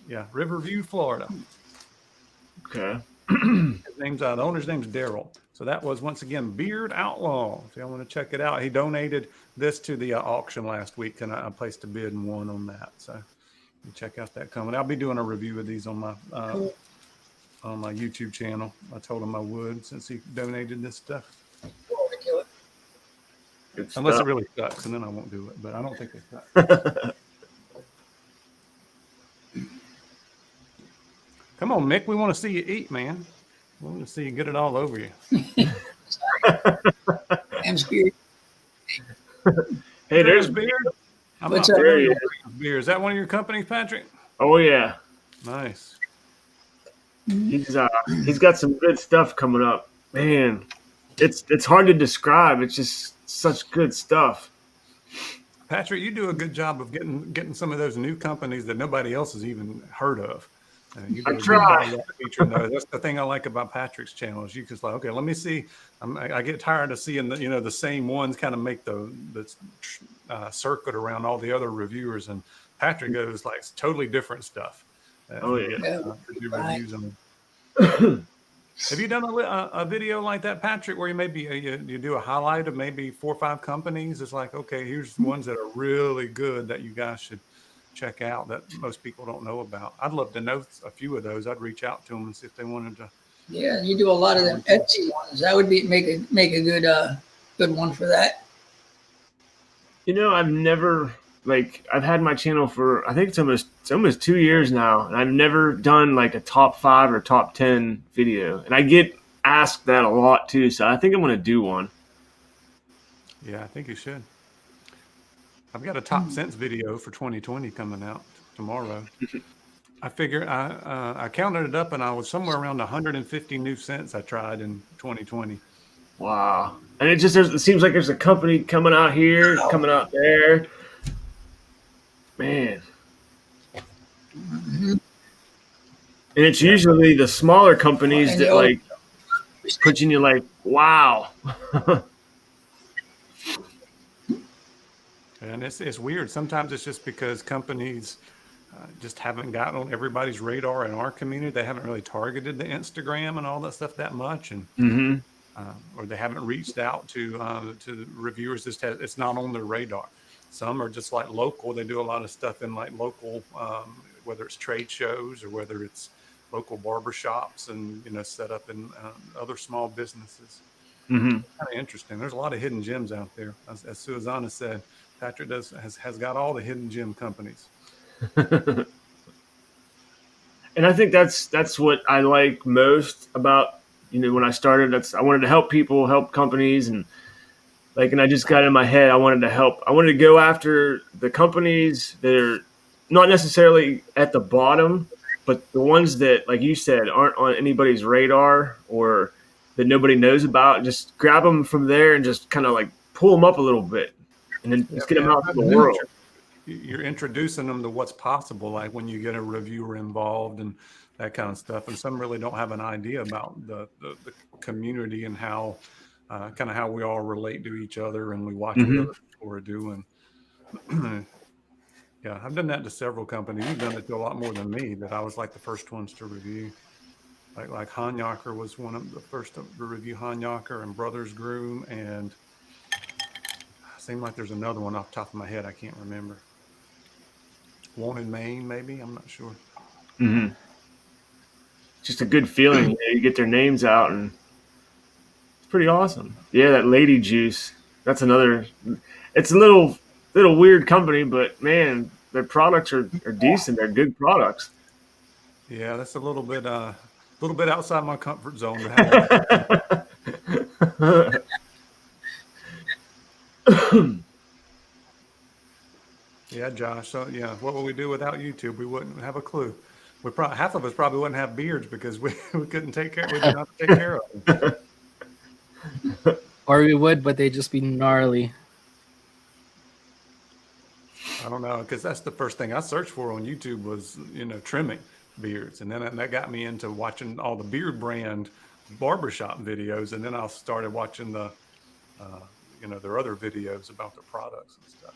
Yeah, Riverview, Florida. Okay. The owner's name's Daryl. So that was once again Beard Outlaw. If y'all want to check it out, he donated this to the auction last week, and I placed a bid and won on that. So you check out that coming. I'll be doing a review of these on my YouTube channel. I told him I would since he donated this stuff. Unless it really sucks, and then I won't do it. But I don't think it sucks. Come on, Mick. We want to see you eat, man. We want to see you get it all over you. I'm scared. Hey, there's Beard. What's up? Beard. Is that one of your companies, Patrick? Oh yeah. Nice. He's got some good stuff coming up. Man, it's hard to describe. It's just such good stuff. Patrick, you do a good job of getting some of those new companies that nobody else has even heard of. I try. That's the thing I like about Patrick's channel is you just like, okay, let me see. I get tired of seeing the same ones kind of make the circuit around all the other reviewers, and Patrick goes like totally different stuff. Reviews on. Have you done a video like that, Patrick, where you do a highlight of maybe 4 or 5 companies? It's like, okay, here's ones that are really good that you guys should check out that most people don't know about. I'd love to know a few of those. I'd reach out to them and see if they wanted to. Yeah, you do a lot of them Etsy ones. That would make a good one for that. I've never I've had my channel for I think it's almost 2 years now, and I've never done like a top 5 or top 10 video, and I get asked that a lot too. So I think I'm going to do one. Yeah, I think you should. I've got a top scents video for 2020 coming out tomorrow. I figure I counted it up, and I was somewhere around 150 new scents I tried in 2020. Wow! And it seems like there's a company coming out here, coming out there. Man. And it's usually the smaller companies that put you in like, wow. And it's weird. Sometimes it's just because companies just haven't gotten on everybody's radar in our community. They haven't really targeted the Instagram and all that stuff that much, and or they haven't reached out to the reviewers. It's not on their radar. Some are just like local. They do a lot of stuff in like local, whether it's trade shows or whether it's local barbershops and set up in other small businesses. Kind of interesting. There's a lot of hidden gems out there. As Susanna said, Patrick has got all the hidden gem companies. And I think that's what I like most about when I started. I wanted to help people, help companies, and I just got in my head. I wanted to help. I wanted to go after the companies that are not necessarily at the bottom, but the ones that, like you said, aren't on anybody's radar or that nobody knows about. Just grab them from there and just kind of pull them up a little bit, and then just get them out to the world. You're introducing them to what's possible, like when you get a reviewer involved and that kind of stuff. And some really don't have an idea about the community and how kind of how we all relate to each other, and we watch what other people are doing. Yeah, I've done that to several companies. You've done it to a lot more than me. That I was like the first ones to review. Like Hanyaker was one of the first to review Hanyaker and Brothers Groom, and it seemed like there's another one off the top of my head. I can't remember. Wanted Maine, maybe. I'm not sure. Just a good feeling. You know, you get their names out, and it's pretty awesome. Yeah, that Lady Juice. That's another. It's a little weird company, but man, their products are decent. They're good products. Yeah, that's a little bit outside my comfort zone. Yeah, Josh. So yeah, what would we do without YouTube? We wouldn't have a clue. We probably half of us probably wouldn't have beards because we couldn't take care. We didn't have to take care of them. Or we would, but they'd just be gnarly. I don't know, because that's the first thing I searched for on YouTube was, trimming beards. And then that got me into watching all the beard brand barbershop videos. And then I started watching their other videos about their products and stuff.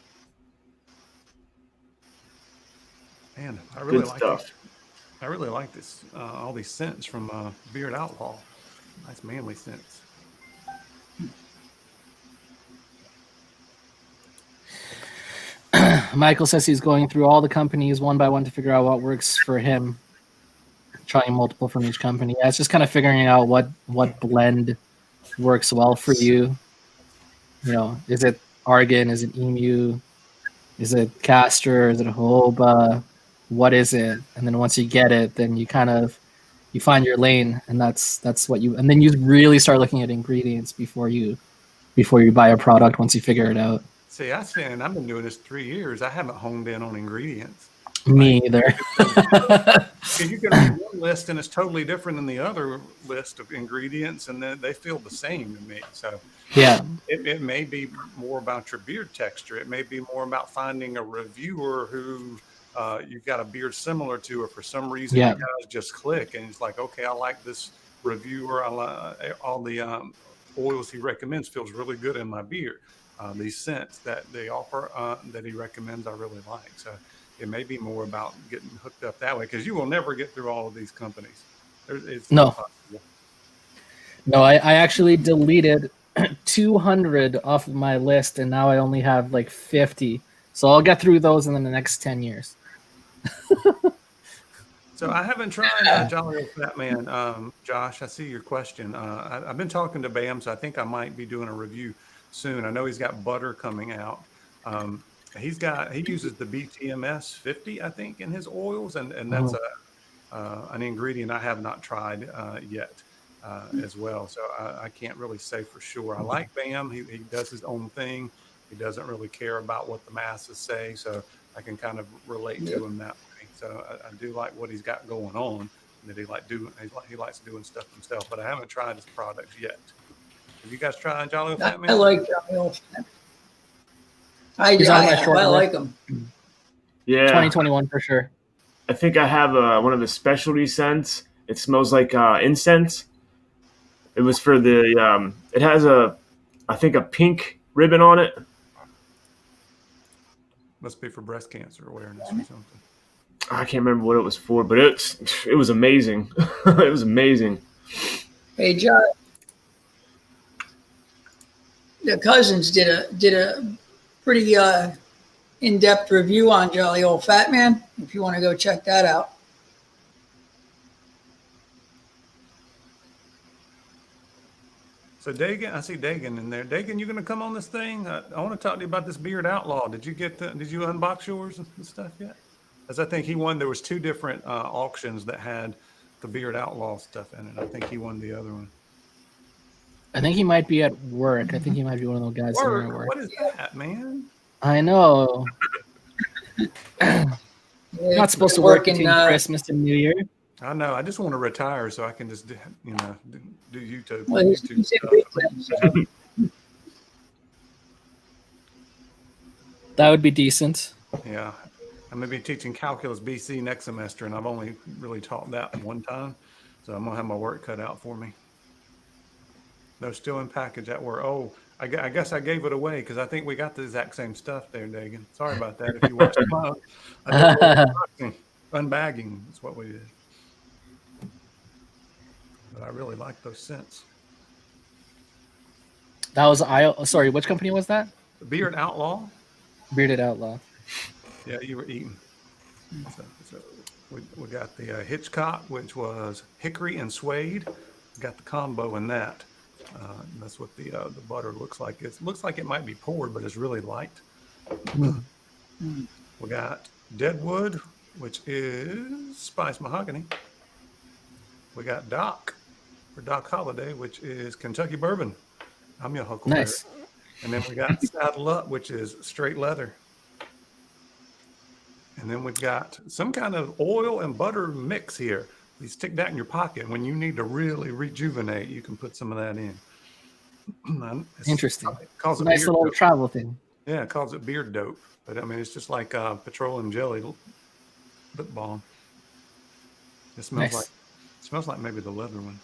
Man, I really like stuff. I really like this, all these scents from Beard Outlaw. Nice manly scents. Michael says he's going through all the companies one by one to figure out what works for him. Trying multiple from each company. Yeah, it's just kind of figuring out what blend works well for you. You know, is it argan? Is it emu? Is it castor? Is it jojoba? What is it? And then once you get it, then you find your lane, and that's what you. And then you really start looking at ingredients before you buy a product. Once you figure it out. See, I've been doing this 3 years. I haven't honed in on ingredients. Me either. You can read one list and it's totally different than the other list of ingredients, and then they feel the same to me. So yeah, it may be more about your beard texture. It may be more about finding a reviewer who you've got a beard similar to, or for some reason you guys just click and it's like, okay, I like this reviewer. I like all the oils he recommends feels really good in my beard. These scents that they offer that he recommends, I really like. So it may be more about getting hooked up that way, because you will never get through all of these companies. It's not possible. No, I actually deleted 200 off of my list, and now I only have like 50. So I'll get through those in the next 10 years. So I haven't tried Jolly Old Fat Man. Josh, I see your question. I've been talking to Bam, so I think I might be doing a review soon. I know he's got butter coming out. He uses the BTMS 50, I think, in his oils, and that's an ingredient I have not tried yet as well. So I can't really say for sure. I like Bam. He does his own thing. He doesn't really care about what the masses say, so I can kind of relate to him that way. So I do like what he's got going on. That he likes doing stuff himself, but I haven't tried his products yet. Have you guys tried Jolly Old Fat Man? I like Jolly Old Fat Man. I like them. Yeah, 2021 for sure. I think I have one of the specialty scents. It smells like incense. It was for the. It has I think a pink ribbon on it. Must be for breast cancer awareness or something. I can't remember what it was for, but it was amazing. It was amazing. Hey, John. The cousins did a pretty in-depth review on Jolly Old Fat Man. If you want to go check that out. So Dagan, I see Dagan in there. Dagan, you going to come on this thing? I want to talk to you about this Beard Outlaw. Did you unbox yours and stuff yet? Because I think he won. There was 2 different auctions that had the Beard Outlaw stuff in it. I think he won the other one. I think he might be at work. I think he might be one of those guys that are at work. What is that, man? I know. Not supposed to work between Christmas and New Year. I know. I just want to retire so I can just, do YouTube. Well, YouTube stuff. That would be decent. Yeah. I'm going to be teaching Calculus BC next semester, and I've only really taught that one time. So I'm going to have my work cut out for me. They're still in package at work. Oh, I guess I gave it away because I think we got the exact same stuff there, Dagan. Sorry about that. If you watched them out, I did a little unboxing, unbagging. That's what we did. But I really like those scents. That was sorry, which company was that? The Beard Outlaw. Bearded Outlaw. Yeah, you were eating. So we got the Hitchcock, which was hickory and suede. Got the combo in that. And that's what the butter looks like. It looks like it might be poured, but it's really light. We got Deadwood, which is spiced mahogany. We got Doc, or Doc Holiday, which is Kentucky bourbon. I'm your huckleberry. Nice. And then we got Saddle Up, which is straight leather. And then we've got some kind of oil and butter mix here. You stick that in your pocket. When you need to really rejuvenate, you can put some of that in. Interesting. Calls it nice little dope. travel thing. Yeah, it calls it beard dope. But I mean, it's just like petroleum jelly lip balm. It smells like maybe the leather one.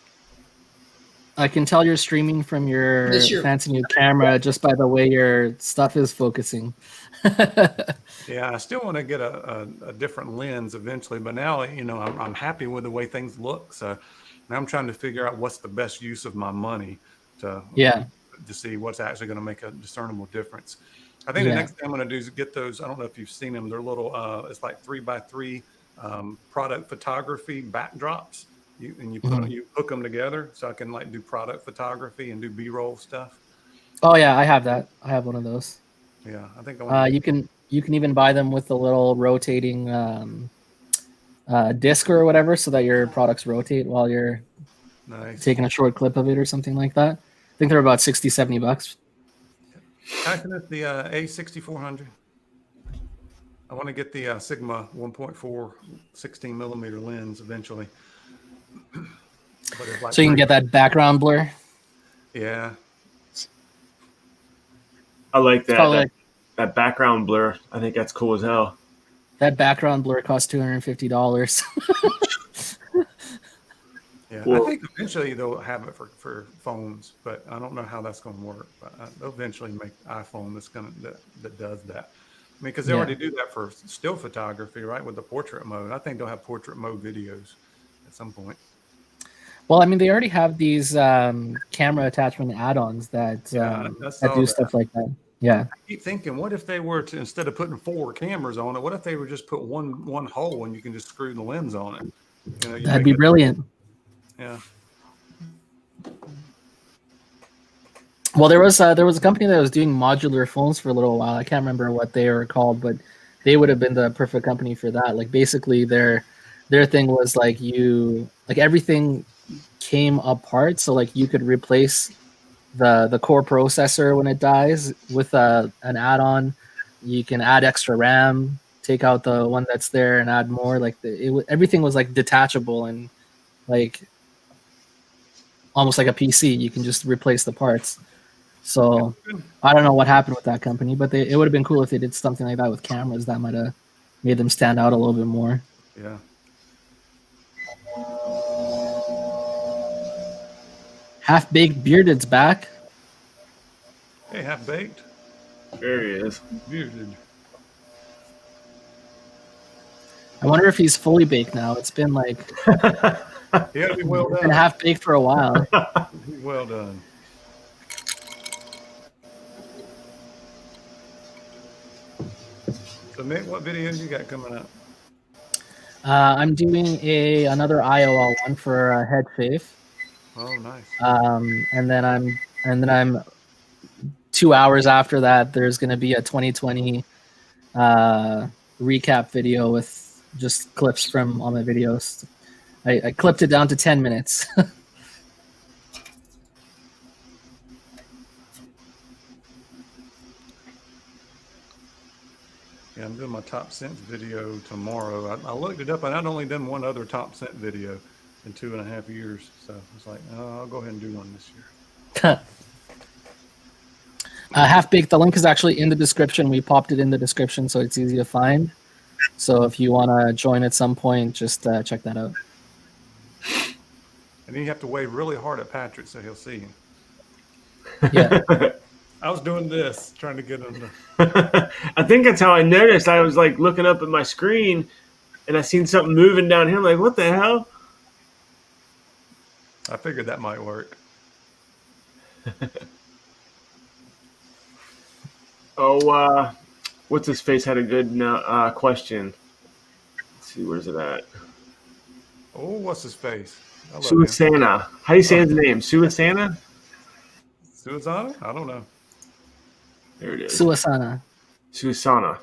I can tell you're streaming from your fancy new camera just by the way your stuff is focusing. Yeah, I still want to get a different lens eventually, but now, you know, I'm happy with the way things look. So now I'm trying to figure out what's the best use of my money to see what's actually going to make a discernible difference. I think the next thing I'm going to do is get those. I don't know if you've seen them. They're little, it's like 3x3 product photography backdrops. You hook them together so I can like do product photography and do B-roll stuff. Oh yeah, I have that. I have one of those. Yeah, I think you can even buy them with the little rotating disc or whatever, so that your products rotate while you're taking a short clip of it or something like that. I think they're about $60-$70. Actually, it's the A6400. I want to get the Sigma 1.4 16 millimeter lens eventually. So you can get that background blur. Yeah, I like that. That background blur. I think that's cool as hell. That background blur costs $250. Yeah, well, I think eventually they'll have it for phones, but I don't know how that's going to work. But they'll eventually make iPhone that does that. I mean, because they already do that for still photography, right? With the portrait mode. I think they'll have portrait mode videos at some point. Well, I mean, they already have these camera attachment add-ons that do stuff like that. Yeah. I keep thinking, what if they were to, instead of putting 4 cameras on it, what if they were just put one hole and you can just screw the lens on it? You know, that'd be brilliant. Yeah. Well, there was a company that was doing modular phones for a little while. I can't remember what they were called, but they would have been the perfect company for that. Like basically their thing was like everything came apart, so like you could replace the core processor when it dies with an add-on. You can add extra RAM, take out the one that's there and add more. Like everything was like detachable and like almost like a PC. You can just replace the parts. So I don't know what happened with that company, but it would have been cool if they did something like that with cameras. That might have made them stand out a little bit more. Yeah. Half Baked Bearded's back. Hey, Half Baked. There he is. Bearded. I wonder if he's fully baked now. It's been like He had to be well done. Been half baked for a while. Well done. So, Mick, what videos you got coming up? I'm doing another IOL one for head shave. Oh, nice. And then I'm 2 hours after that. There's going to be a 2020 recap video with just clips from all my videos. I clipped it down to 10 minutes. Yeah, I'm doing my top scent video tomorrow. I looked it up, and I'd only done one other top scent video in 2.5 years. So I was like, oh, I'll go ahead and do one this year. Half Baked, the link is actually in the description. We popped it in the description, so it's easy to find. So if you want to join at some point, just check that out. And then you have to wave really hard at Patrick so he'll see you. Yeah. I was doing this, trying to get them to. I think that's how I noticed. I was like looking up at my screen, and I seen something moving down here. I'm like, what the hell? I figured that might work. What's his face had a good question. Let's see, where's it at? Oh, what's his face? Suasana. How do you say his name? Suasana? Suasana? I don't know. There it is. Suasana. Suasana.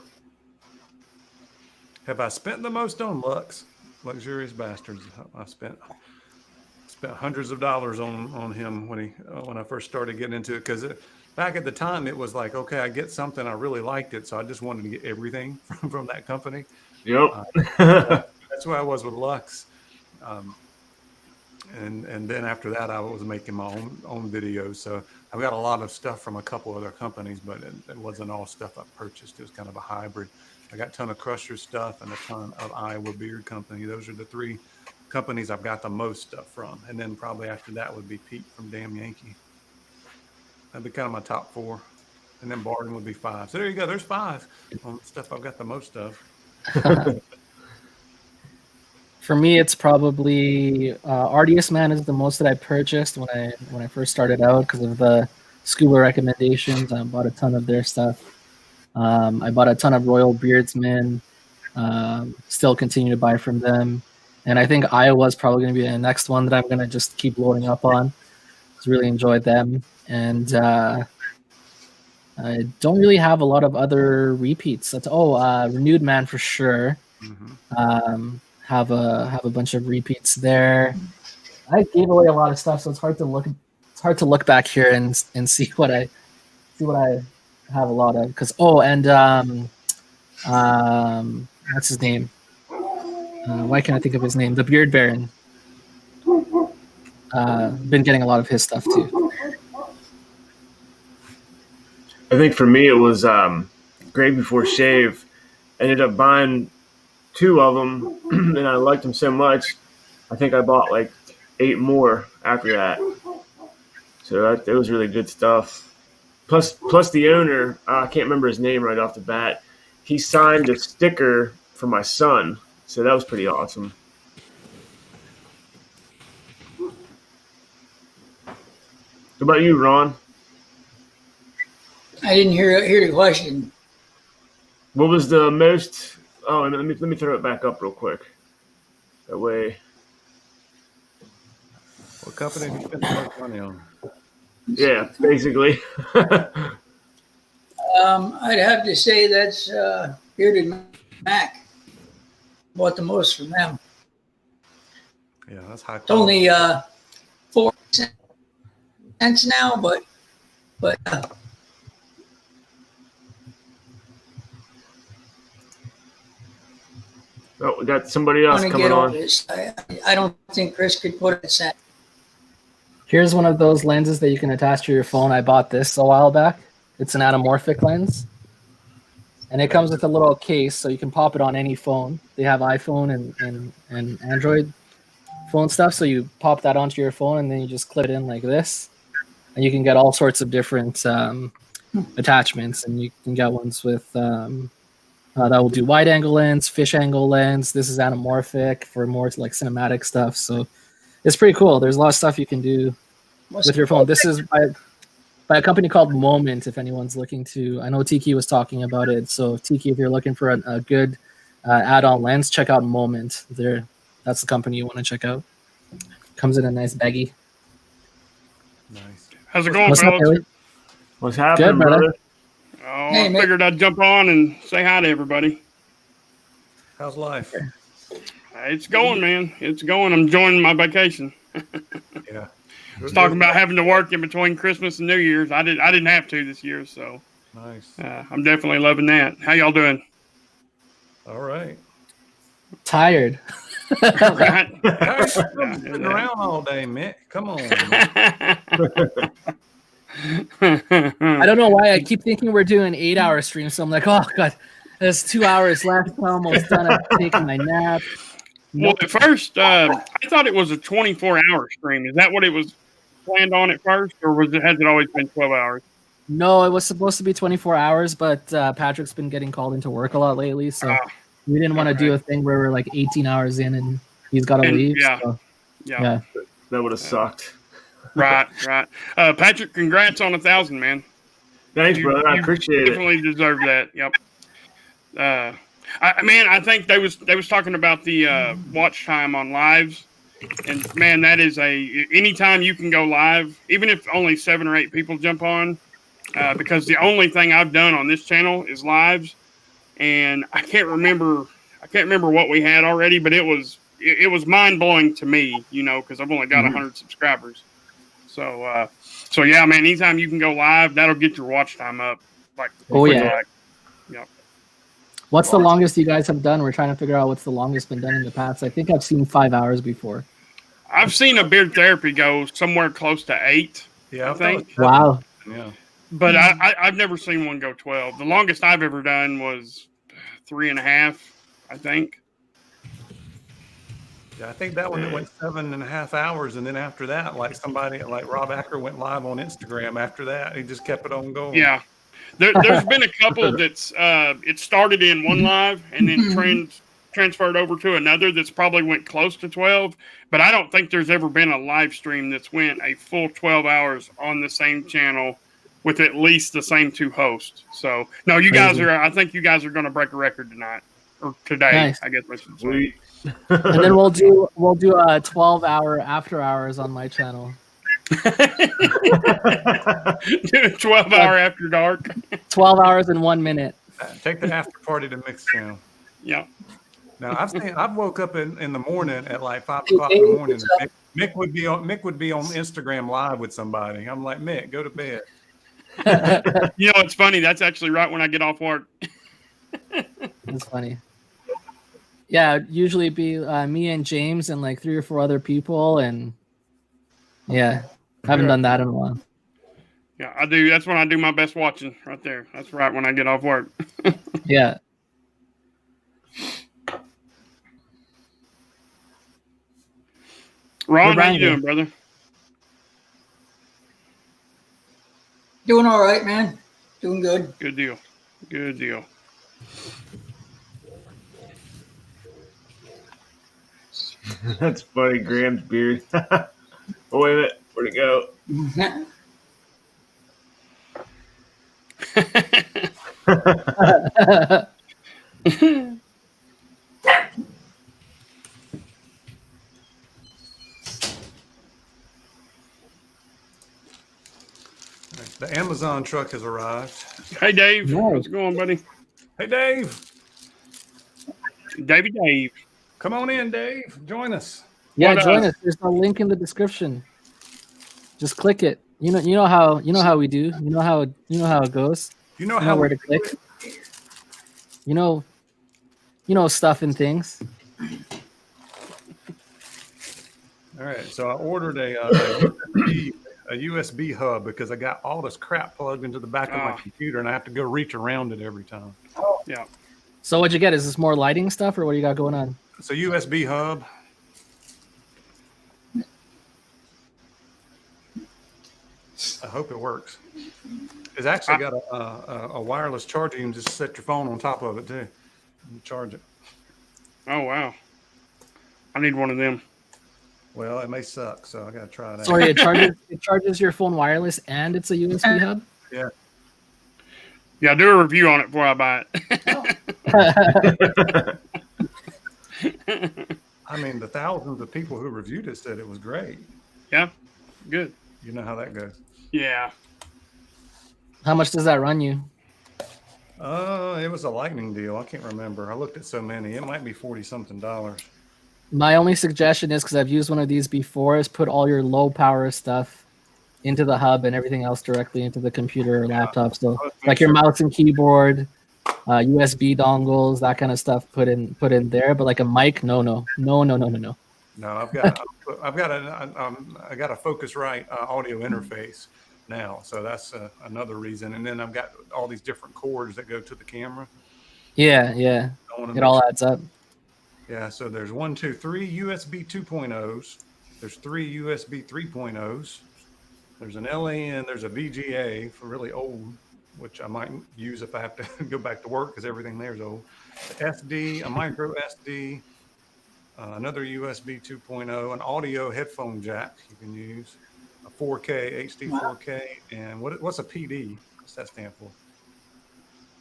Have I spent the most on Lux? Luxurious Bastards. I spent hundreds of dollars on him when I first started getting into it, because back at the time it was like, okay, I get something, I really liked it, so I just wanted to get everything from that company. Yep. That's where I was with Lux. And then after that, I was making my own videos. So I've got a lot of stuff from a couple other companies, but it wasn't all stuff I purchased. It was kind of a hybrid. I got a ton of Crusher stuff and a ton of Iowa Beard Company. Those are the three companies I've got the most stuff from. And then probably after that would be Pete from Damn Yankee. That'd be kind of my top four. And then Barton would be 5. So there you go. There's 5 on stuff I've got the most of. For me, it's probably Artius Man is the most that I purchased when I first started out because of the scuba recommendations. I bought a ton of their stuff. I bought a ton of Royal Beardsmen. Still continue to buy from them. And I think Iowa's probably going to be the next one that I'm going to just keep loading up on. Just really enjoyed them. And I don't really have a lot of other repeats. Renewed Man for sure. Mm-hmm. Have a bunch of repeats there. I gave away a lot of stuff, so it's hard to look back here and see what I have a lot of. Because what's his name? Why can't I think of his name? The Beard Baron. Been getting a lot of his stuff too. I think for me it was Grave Before Shave. I ended up buying 2 of them, and I liked them so much. I think I bought like 8 more after that. So that was really good stuff. Plus the owner, I can't remember his name right off the bat. He signed a sticker for my son, so that was pretty awesome. What about you, Ron? I didn't hear the question. What was the most? Oh, and let me throw it back up real quick. That way. What company did you spend the most money on? Yeah, basically. I'd have to say that's Bearded Mac. Bought the most from them. Yeah, that's high. It's only 4 cents now, but Oh, we got somebody else coming on. I don't think Chris could put it set. Here's one of those lenses that you can attach to your phone. I bought this a while back. It's an anamorphic lens. And it comes with a little case, so you can pop it on any phone. They have iPhone and Android phone stuff, so you pop that onto your phone, and then you just clip it in like this. And you can get all sorts of different attachments, and you can get ones with... that will do wide angle lens, fish angle lens. This is anamorphic for more like cinematic stuff. So it's pretty cool. There's a lot of stuff you can do with your phone. This is by a company called Moment, if anyone's looking to. I know Tiki was talking about it. So Tiki, if you're looking for a good add-on lens, check out Moment. That's the company you want to check out. Comes in a nice baggie. Nice. How's it going, What's fellas? up, Billy? What's happening, Good, brother? Oh, Hey, I man. figured I'd jump on and say hi to everybody. How's life? It's going, man. It's going. I'm enjoying my vacation. Yeah. It's talking about having to work in between Christmas and New Year's. I didn't have to this year, so Nice. I'm definitely loving that. How y'all doing? All right. Tired. Right? Sitting around all day, Mick. Come on. I don't know why I keep thinking we're doing 8-hour streams. So I'm like, oh god, there's 2 hours left. I'm almost done. I'm taking my nap. Well, at first, I thought it was a 24-hour stream. Is that what it was? planned on at first, or has it always been 12 hours? No, it was supposed to be 24 hours, but Patrick's been getting called into work a lot lately, so we didn't want to do a thing where we're like 18 hours in and he's got to leave. Yeah. So, Yeah. That would have sucked. Right. Patrick, congrats on 1,000, man. Thanks, brother. I appreciate it. Definitely deserve that. Yep. I think they was talking about the watch time on lives, and man, that is anytime you can go live, even if only 7 or 8 people jump on, because the only thing I've done on this channel is lives, and I can't remember what we had already, but it was mind blowing to me, because I've only got 100 subscribers. So yeah, man, anytime you can go live, that'll get your watch time up. Yep. What's the longest you guys have done? We're trying to figure out what's the longest been done in the past. I think I've seen 5 hours before. I've seen a beard therapy go somewhere close to 8. Yeah, I think. Wow. Yeah. But I've never seen one go 12. The longest I've ever done was 3.5, I think. Yeah, I think that one went 7.5 hours, and then after that, like somebody like Rob Acker went live on Instagram. After that, he just kept it on going. Yeah, there's been a couple that's it started in one live and then transferred over to another that's probably went close to 12. But I don't think there's ever been a live stream that's went a full 12 hours on the same channel with at least the same 2 hosts. So no, you guys are. I think you guys are going to break a record tonight or today. Nice. I guess I should say. And then we'll do a 12-hour after hours on my channel. 12-hour after dark. 12 hours and 1 minute. Take the after party to Mick's channel. Yeah. Now I've woke up in the morning at like 5 o'clock in the morning. And Mick would be on Instagram live with somebody. I'm like, Mick, go to bed. It's funny. That's actually right when I get off work. That's funny. Yeah, it'd usually be me and James and like 3 or 4 other people, and I haven't done that in a while. Yeah, I do. That's when I do my best watching right there. That's right when I get off work. Yeah. Ron, how you doing, brother? Doing all right, man. Doing good. Good deal. Good deal. That's funny, Graham's beard. Oh, wait a minute. Where'd it go? The Amazon truck has arrived. Hey, Dave. How's it going, buddy? Hey, Dave. Dave. Come on in, Dave. Join us. Yeah, join us. There's a link in the description. Just click it. You know how we do. You know how it goes. You know how where to click. You know stuff and things. All right. So I ordered a USB hub because I got all this crap plugged into the back of my computer, and I have to go reach around it every time. Yeah. So what'd you get? Is this more lighting stuff, or what do you got going on? It's a USB hub. I hope it works. It's actually got a wireless charger. You can just set your phone on top of it too and charge it. Oh wow! I need one of them. Well, it may suck, so I got to try that. Sorry, it charges your phone wireless and it's a USB hub? Yeah. Yeah, do a review on it before I buy it. I mean, the thousands of people who reviewed it said it was great. Yeah, good. You know how that goes. Yeah. How much does that run you? It was a lightning deal. I can't remember. I looked at so many. It might be $40-something. My only suggestion is, because I've used one of these before, is put all your low power stuff into the hub and everything else directly into the computer or laptop. So like your mouse and keyboard, USB dongles, that kind of stuff put in there. But like a mic, no. No, I've got a Focusrite audio interface now, so that's another reason. And then I've got all these different cords that go to the camera. Yeah. It all adds up. Yeah, so there's 3 USB 2.0s. There's 3 USB 3.0s. There's an LAN. There's a VGA for really old, which I might use if I have to go back to work because everything there is old. SD, a micro SD, another USB 2.0, an audio headphone jack you can use, a 4K, HD 4K, and what's a PD? What's that stand for?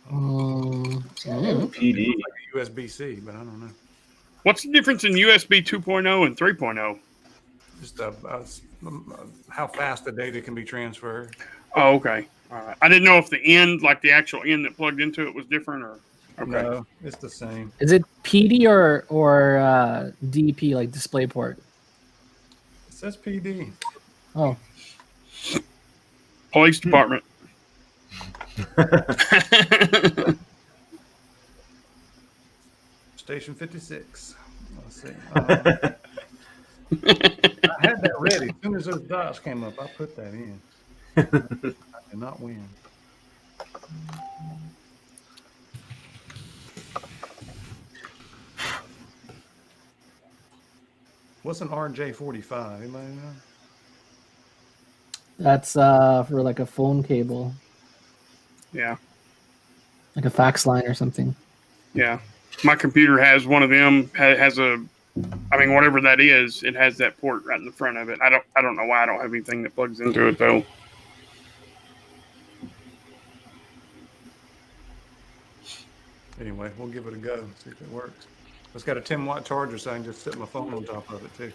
PD. Like a USB-C, but I don't know. What's the difference in USB 2.0 and 3.0? Just how fast the data can be transferred. Oh, okay. All right. I didn't know if the end, like the actual end that plugged into it, was different or. Okay. No, it's the same. Is it PD or DP, like DisplayPort? It says PD. Oh. Police department. Station 56. Let's see. I had that ready. As soon as those dots came up, I put that in. I did not win. What's an RJ45? Anybody know? That's for like a phone cable. Yeah. Like a fax line or something. Yeah. My computer has one of them, has a, I mean, whatever that is, it has that port right in the front of it. I don't know why I don't have anything that plugs into it though. Anyway, we'll give it a go, see if it works. It's got a 10-watt charger, so I can just sit my phone on top of it too.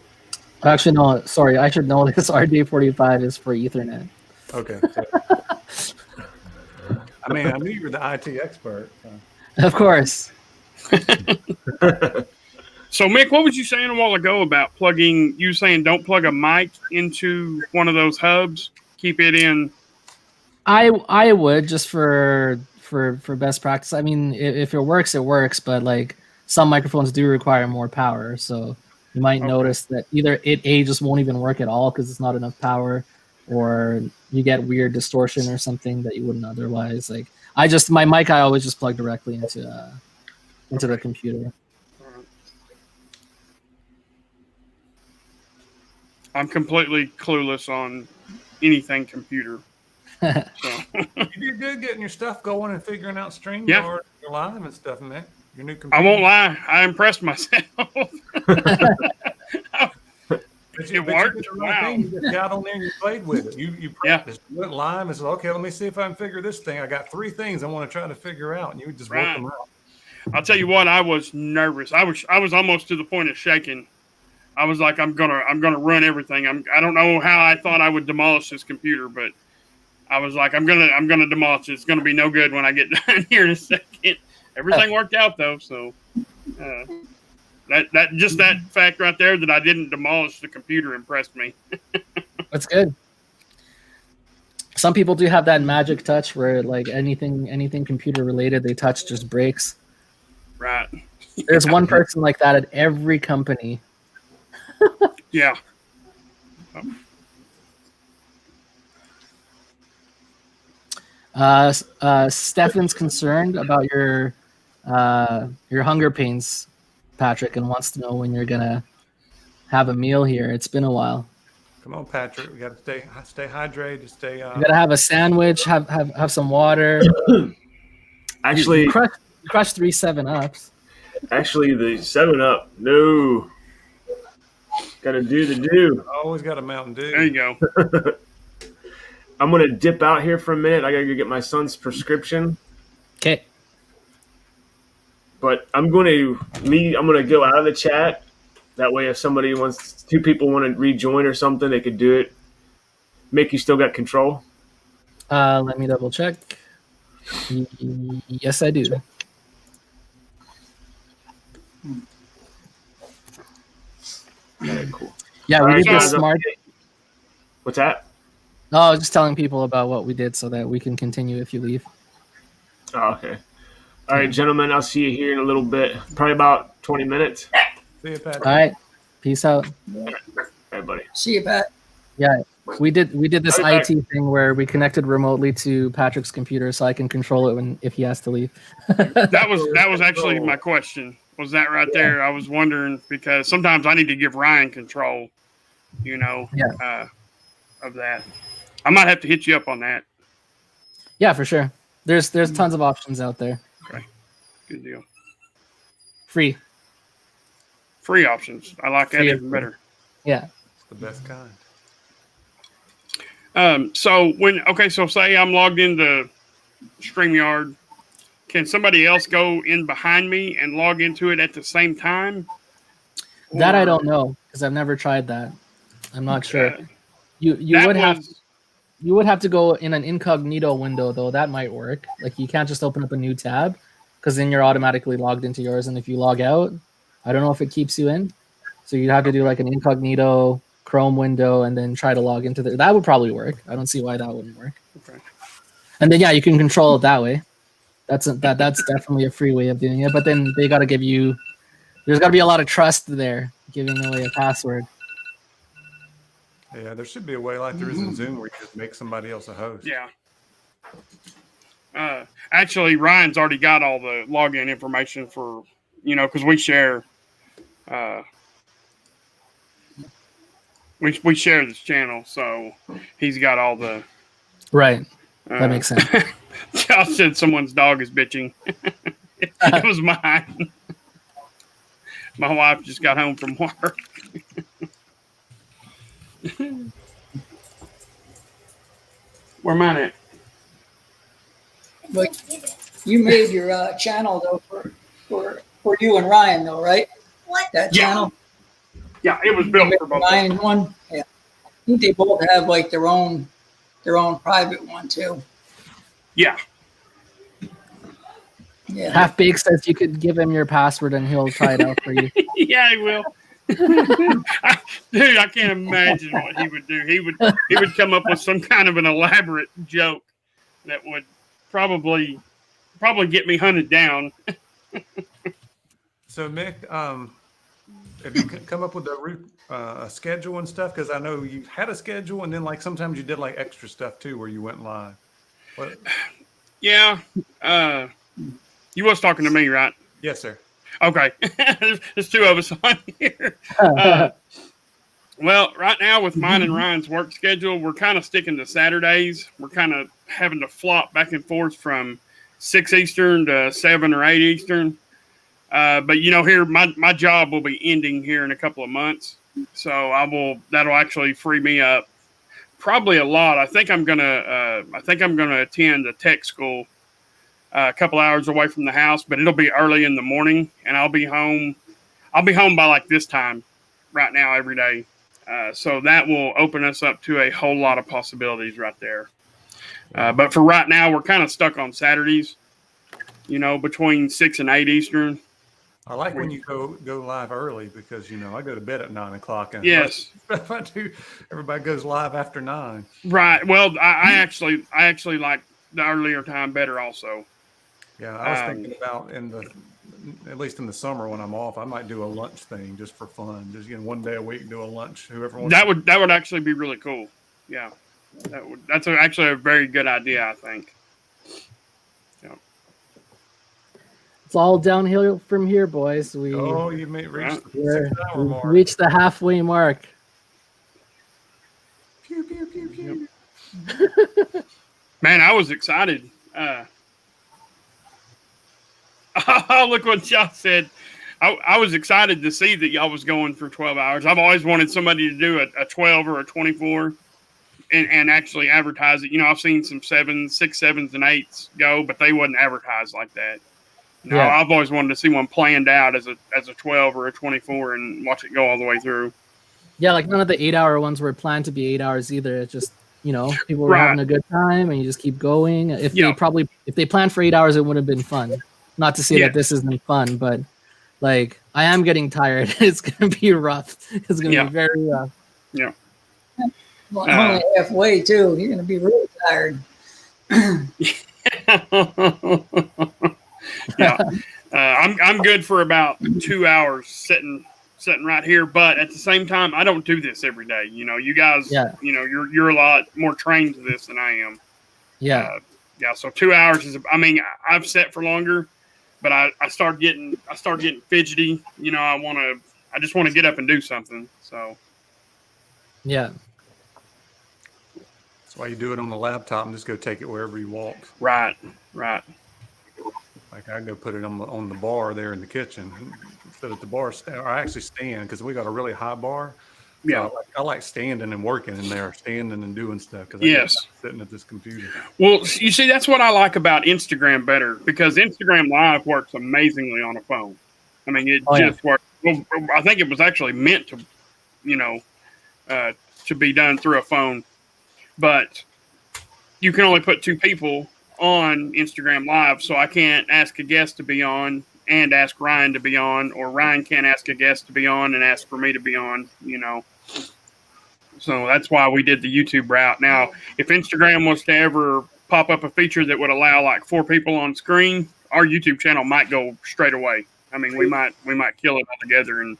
Actually, no, sorry, I should know this. RJ45 is for Ethernet. Okay. I mean, I knew you were the IT expert. So. Of course. So, Mick, what was you saying a while ago about plugging? You were saying don't plug a mic into one of those hubs. Keep it in. I would, just for best practice. I mean, if it works, it works. But like some microphones do require more power, so you might notice that either it just won't even work at all because it's not enough power, or you get weird distortion or something that you wouldn't otherwise. Like my mic I always just plug directly into the computer. I'm completely clueless on anything computer. So. You did good getting your stuff going and figuring out Streamyard, your live and stuff, man. Your new computer. I won't lie, I impressed myself. It worked. Wow. You just got on there and you played with it. You practiced. You went live and said, okay, let me see if I can figure this thing. I got 3 things I want to try to figure out, and you just work them out. I'll tell you what, I was nervous. I was almost to the point of shaking. I was like, I'm gonna run everything. I don't know how I thought I would demolish this computer, but I was like, I'm gonna demolish it. It's gonna be no good when I get done here in a second. Everything worked out though, so that fact right there that I didn't demolish the computer impressed me. That's good. Some people do have that magic touch where like anything computer related they touch just breaks. Right. There's one person like that at every company. Yeah. Stefan's concerned about your hunger pains, Patrick, and wants to know when you're gonna have a meal here. It's been a while. Come on, Patrick. We got to stay hydrated. Stay. You gotta have a sandwich. Have some water. Actually, crush 3 7-Ups. Actually, the 7-Up. No. Gotta do the do. Always got a Mountain Dew. There you go. I'm gonna dip out here for a minute. I gotta go get my son's prescription. Okay. But I'm gonna go out of the chat. That way, if somebody wants, 2 people want to rejoin or something, they could do it. Mick, you still got control? Let me double check. Yes, I do. Okay, cool. Yeah, we did this smart. What's that? No, I was just telling people about what we did so that we can continue if you leave. Oh, okay. All right, gentlemen, I'll see you here in a little bit. Probably about 20 minutes. See you, Patrick. All right. Peace out. All right, buddy. See you, Pat. Yeah, we did this IT thing where we connected remotely to Patrick's computer so I can control it if he has to leave. That was actually my question. Was that right there? I was wondering because sometimes I need to give Ryan control, of that. I might have to hit you up on that. Yeah, for sure. There's tons of options out there. Okay, good deal. Free Options. I like that even better. Yeah, It's the best kind. So say I'm logged into StreamYard, can somebody else go in behind me and log into it at the same time? that I don't know because I've never tried that. I'm not sure. You would have to go in an incognito window though. That might work. Like you can't just open up a new tab because then you're automatically logged into yours. And if you log out, I don't know if it keeps you in. So you'd have to do like an incognito Chrome window and then try to log into that. That would probably work. I don't see why that wouldn't work. Okay. And then you can control it that way. That's definitely a free way of doing it. But then they got to give you. There's got to be a lot of trust there, giving away a password. Yeah, there should be a way like there is in Zoom where you just make somebody else a host. Yeah. Actually, Ryan's already got all the login information for, because we share. We share this channel, so he's got all the. Right. That makes sense. Josh said someone's dog is bitching. It was mine. My wife just got home from work. Where mine at? But you made your channel though for you and Ryan though, right? What? That channel? Yeah, it was built for both. Ryan one. Yeah. I think they both have like their own private one too. Yeah. Yeah. Half Baked says you could give him your password and he'll try it out for you. Yeah, he will. Dude, I can't imagine what he would do. He would come up with some kind of an elaborate joke that would probably get me hunted down. So Mick, have you come up with a schedule and stuff? Because I know you had a schedule, and then like sometimes you did like extra stuff too, where you went live. What? Yeah. You was talking to me, right? Yes, sir. Okay. There's two of us on here. Well, right now with mine and Ryan's work schedule, we're kind of sticking to Saturdays. We're kind of having to flop back and forth from 6 Eastern to 7 or 8 Eastern. But here my job will be ending here in a couple of months. So that'll actually free me up probably a lot. I think I'm gonna attend a tech school a couple hours away from the house, but it'll be early in the morning, and I'll be home by like this time right now every day. So that will open us up to a whole lot of possibilities right there. But for right now, we're kind of stuck on Saturdays, between 6 and 8 Eastern. I like when you go live early because I go to bed at 9 o'clock. And yes, if I do, everybody goes live after 9. Right. Well, I actually like the earlier time better also. Yeah, I was thinking about at least in the summer when I'm off, I might do a lunch thing just for fun. Just one day a week, do a lunch. Whoever wants. That would actually be really cool. Yeah, that's actually a very good idea. I think. Yeah. It's all downhill from here, boys. You may reach the 6 hour mark. Reach the halfway mark. Pew pew pew pew. Man, I was excited. Oh, look what y'all said. I was excited to see that y'all was going for 12 hours. I've always wanted somebody to do a 12 or a 24 and actually advertise it. I've seen some 7s, 6, 7s, and 8s go, but they wasn't advertised like that. I've always wanted to see one planned out as a 12 or a 24 and watch it go all the way through. Yeah, like none of the 8-hour ones were planned to be 8 hours either. It's just, people were having a good time and you just keep going. If they planned for 8 hours, it would have been fun. Not to say that this isn't fun, but like I am getting tired. It's gonna be rough. It's gonna be very rough. Yeah. Well, only halfway too. You're gonna be really tired. Yeah. I'm good for about 2 hours sitting right here, but at the same time, I don't do this every day. You guys, you're a lot more trained to this than I am. Yeah. So 2 hours is. I've sat for longer. But I start getting fidgety. I just want to get up and do something. So. Yeah. That's why you do it on the laptop and just go take it wherever you walk. Right. Like I go put it on the bar there in the kitchen, sit at the bar, or I actually stand because we got a really high bar. Yeah, so I like standing and working in there, standing and doing stuff. Because yes, sitting at this computer. Well, you see, that's what I like about Instagram better, because Instagram Live works amazingly on a phone. I mean, it works. Well, I think it was actually meant to, to be done through a phone, but you can only put 2 people on Instagram Live, so I can't ask a guest to be on and ask Ryan to be on, or Ryan can't ask a guest to be on and ask for me to be on, So that's why we did the YouTube route. Now, if Instagram was to ever pop up a feature that would allow like 4 people on screen, our YouTube channel might go straight away. I mean, we might kill it altogether and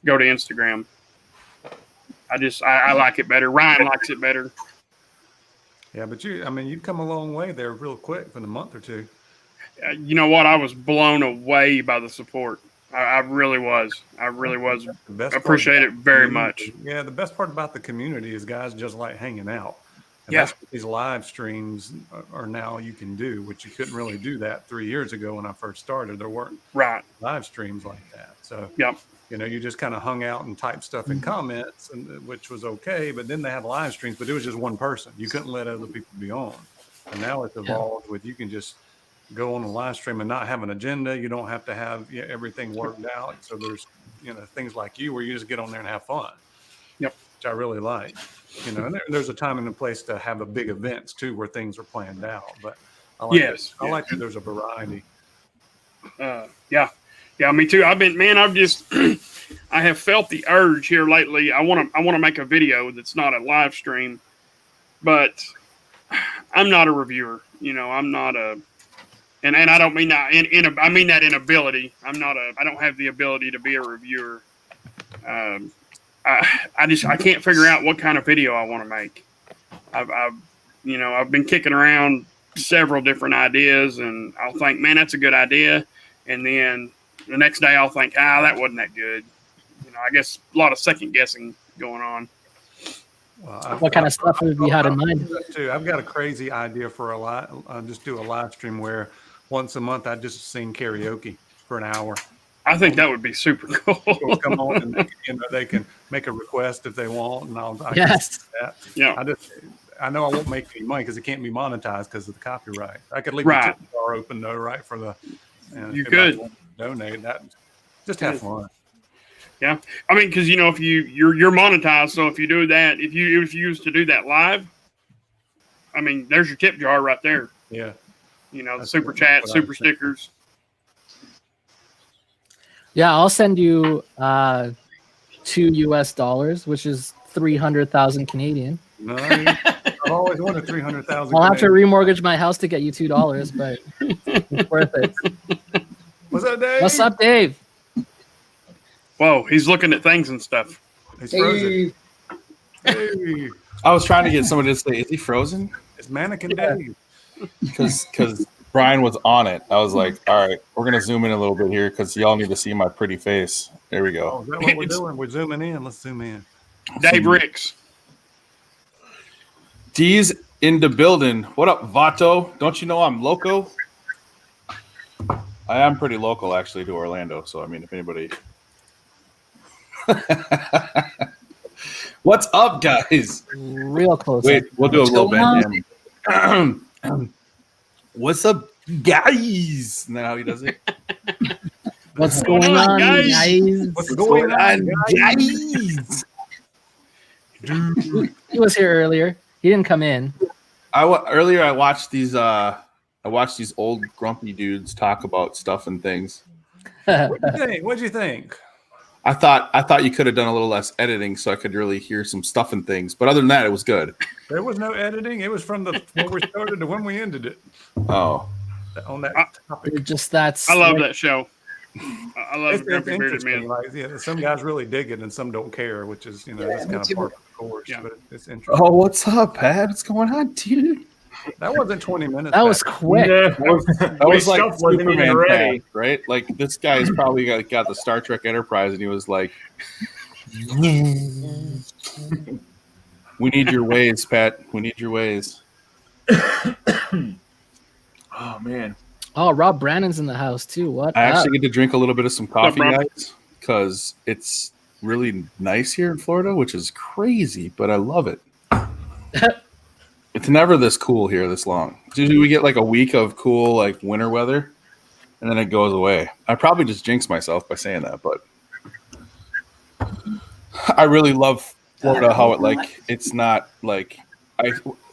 go to Instagram. I like it better. Ryan likes it better. Yeah, but you've come a long way there real quick for the month or 2. You know what? I was blown away by the support. I really was. I appreciate it very much. Yeah, the best part about the community is guys just like hanging out. And yeah. That's what these live streams are now you can do, which you couldn't really do that 3 years ago when I first started. There weren't live streams like that. So, you just kind of hung out and typed stuff in comments, which was okay. But then they had live streams, but it was just one person. You couldn't let other people be on. And now it's evolved with you can just go on a live stream and not have an agenda. You don't have to have everything worked out. So there's, things like you where you just get on there and have fun. Yep. Which I really like. And there's a time and a place to have a big events too, where things are planned out. But I like that there's a variety. Yeah, me too. I have felt the urge here lately. I want to make a video that's not a live stream, but I'm not a reviewer. I'm not a, and I don't mean that I mean that in ability. I don't have the ability to be a reviewer. I can't figure out what kind of video I want to make. I've been kicking around several different ideas, and I'll think, man, that's a good idea, and then the next day I'll think, that wasn't that good. I guess a lot of second guessing going on. Well, what kind of stuff have you had in mind? Too. I've got a crazy idea for just do a live stream where once a month I just sing karaoke for an hour. I think that would be super cool. So come on, and they can make a request if they want, and I'll yes, that. Yeah. I know I won't make any money because it can't be monetized because of the copyright. I could leave the tip jar open though, right? For the you could donate that. Just have fun. Yeah, I mean, because if you're monetized, so if you do that, if you used to do that live, I mean, there's your tip jar right there. Yeah. The super chat, super stickers. Yeah, I'll send you $2 US, which is 300,000 Canadian. No, I've always wanted 300,000. I'll have to remortgage my house to get you $2, but it's worth it. What's up, Dave? What's up, Dave? Whoa, he's looking at things and stuff. He's frozen. Hey. I was trying to get somebody to say, "Is he frozen?" It's Mannequin Dave. Because Brian was on it. I was like, all right, we're going to zoom in a little bit here because y'all need to see my pretty face. There we go. Oh, is that what we're doing? We're zooming in. Let's zoom in. Dave Ricks. D's in the building. What up, Vato? Don't you know I'm loco? I am pretty local, actually, to Orlando. So, I mean, if anybody... What's up, guys? Real close. Wait, we'll do a little bit. What's up, guys? Isn't that how he does it? What's going on, guys? What's going on, guys? Dude. He was here earlier. He didn't come in. Earlier I watched these old grumpy dudes talk about stuff and things. What'd you think? I thought you could have done a little less editing so I could really hear some stuff and things. But other than that, it was good. There was no editing. It was from when we started to when we ended it. Oh. On that topic. I love that show. I love it. Grumpy Bearded Man. Like, some guys really dig it and some don't care, which is, that's kind of part of the course. Yeah. But it's interesting. Oh, what's up, Pat? What's going on, dude? That wasn't 20 minutes. That was quick. Yeah, that was like Superman ready, right? Like this guy's probably got the Star Trek Enterprise, and he was like, We need your ways, Pat. We need your ways. Oh man. Oh, Rob Brandon's in the house too. What? I actually get to drink a little bit of some coffee, Rob? guys, because it's really nice here in Florida, which is crazy, but I love it. It's never this cool here this long. Usually we get like a week of cool like winter weather, and then it goes away. I probably just jinxed myself by saying that, but I really love Florida. How it like it's not like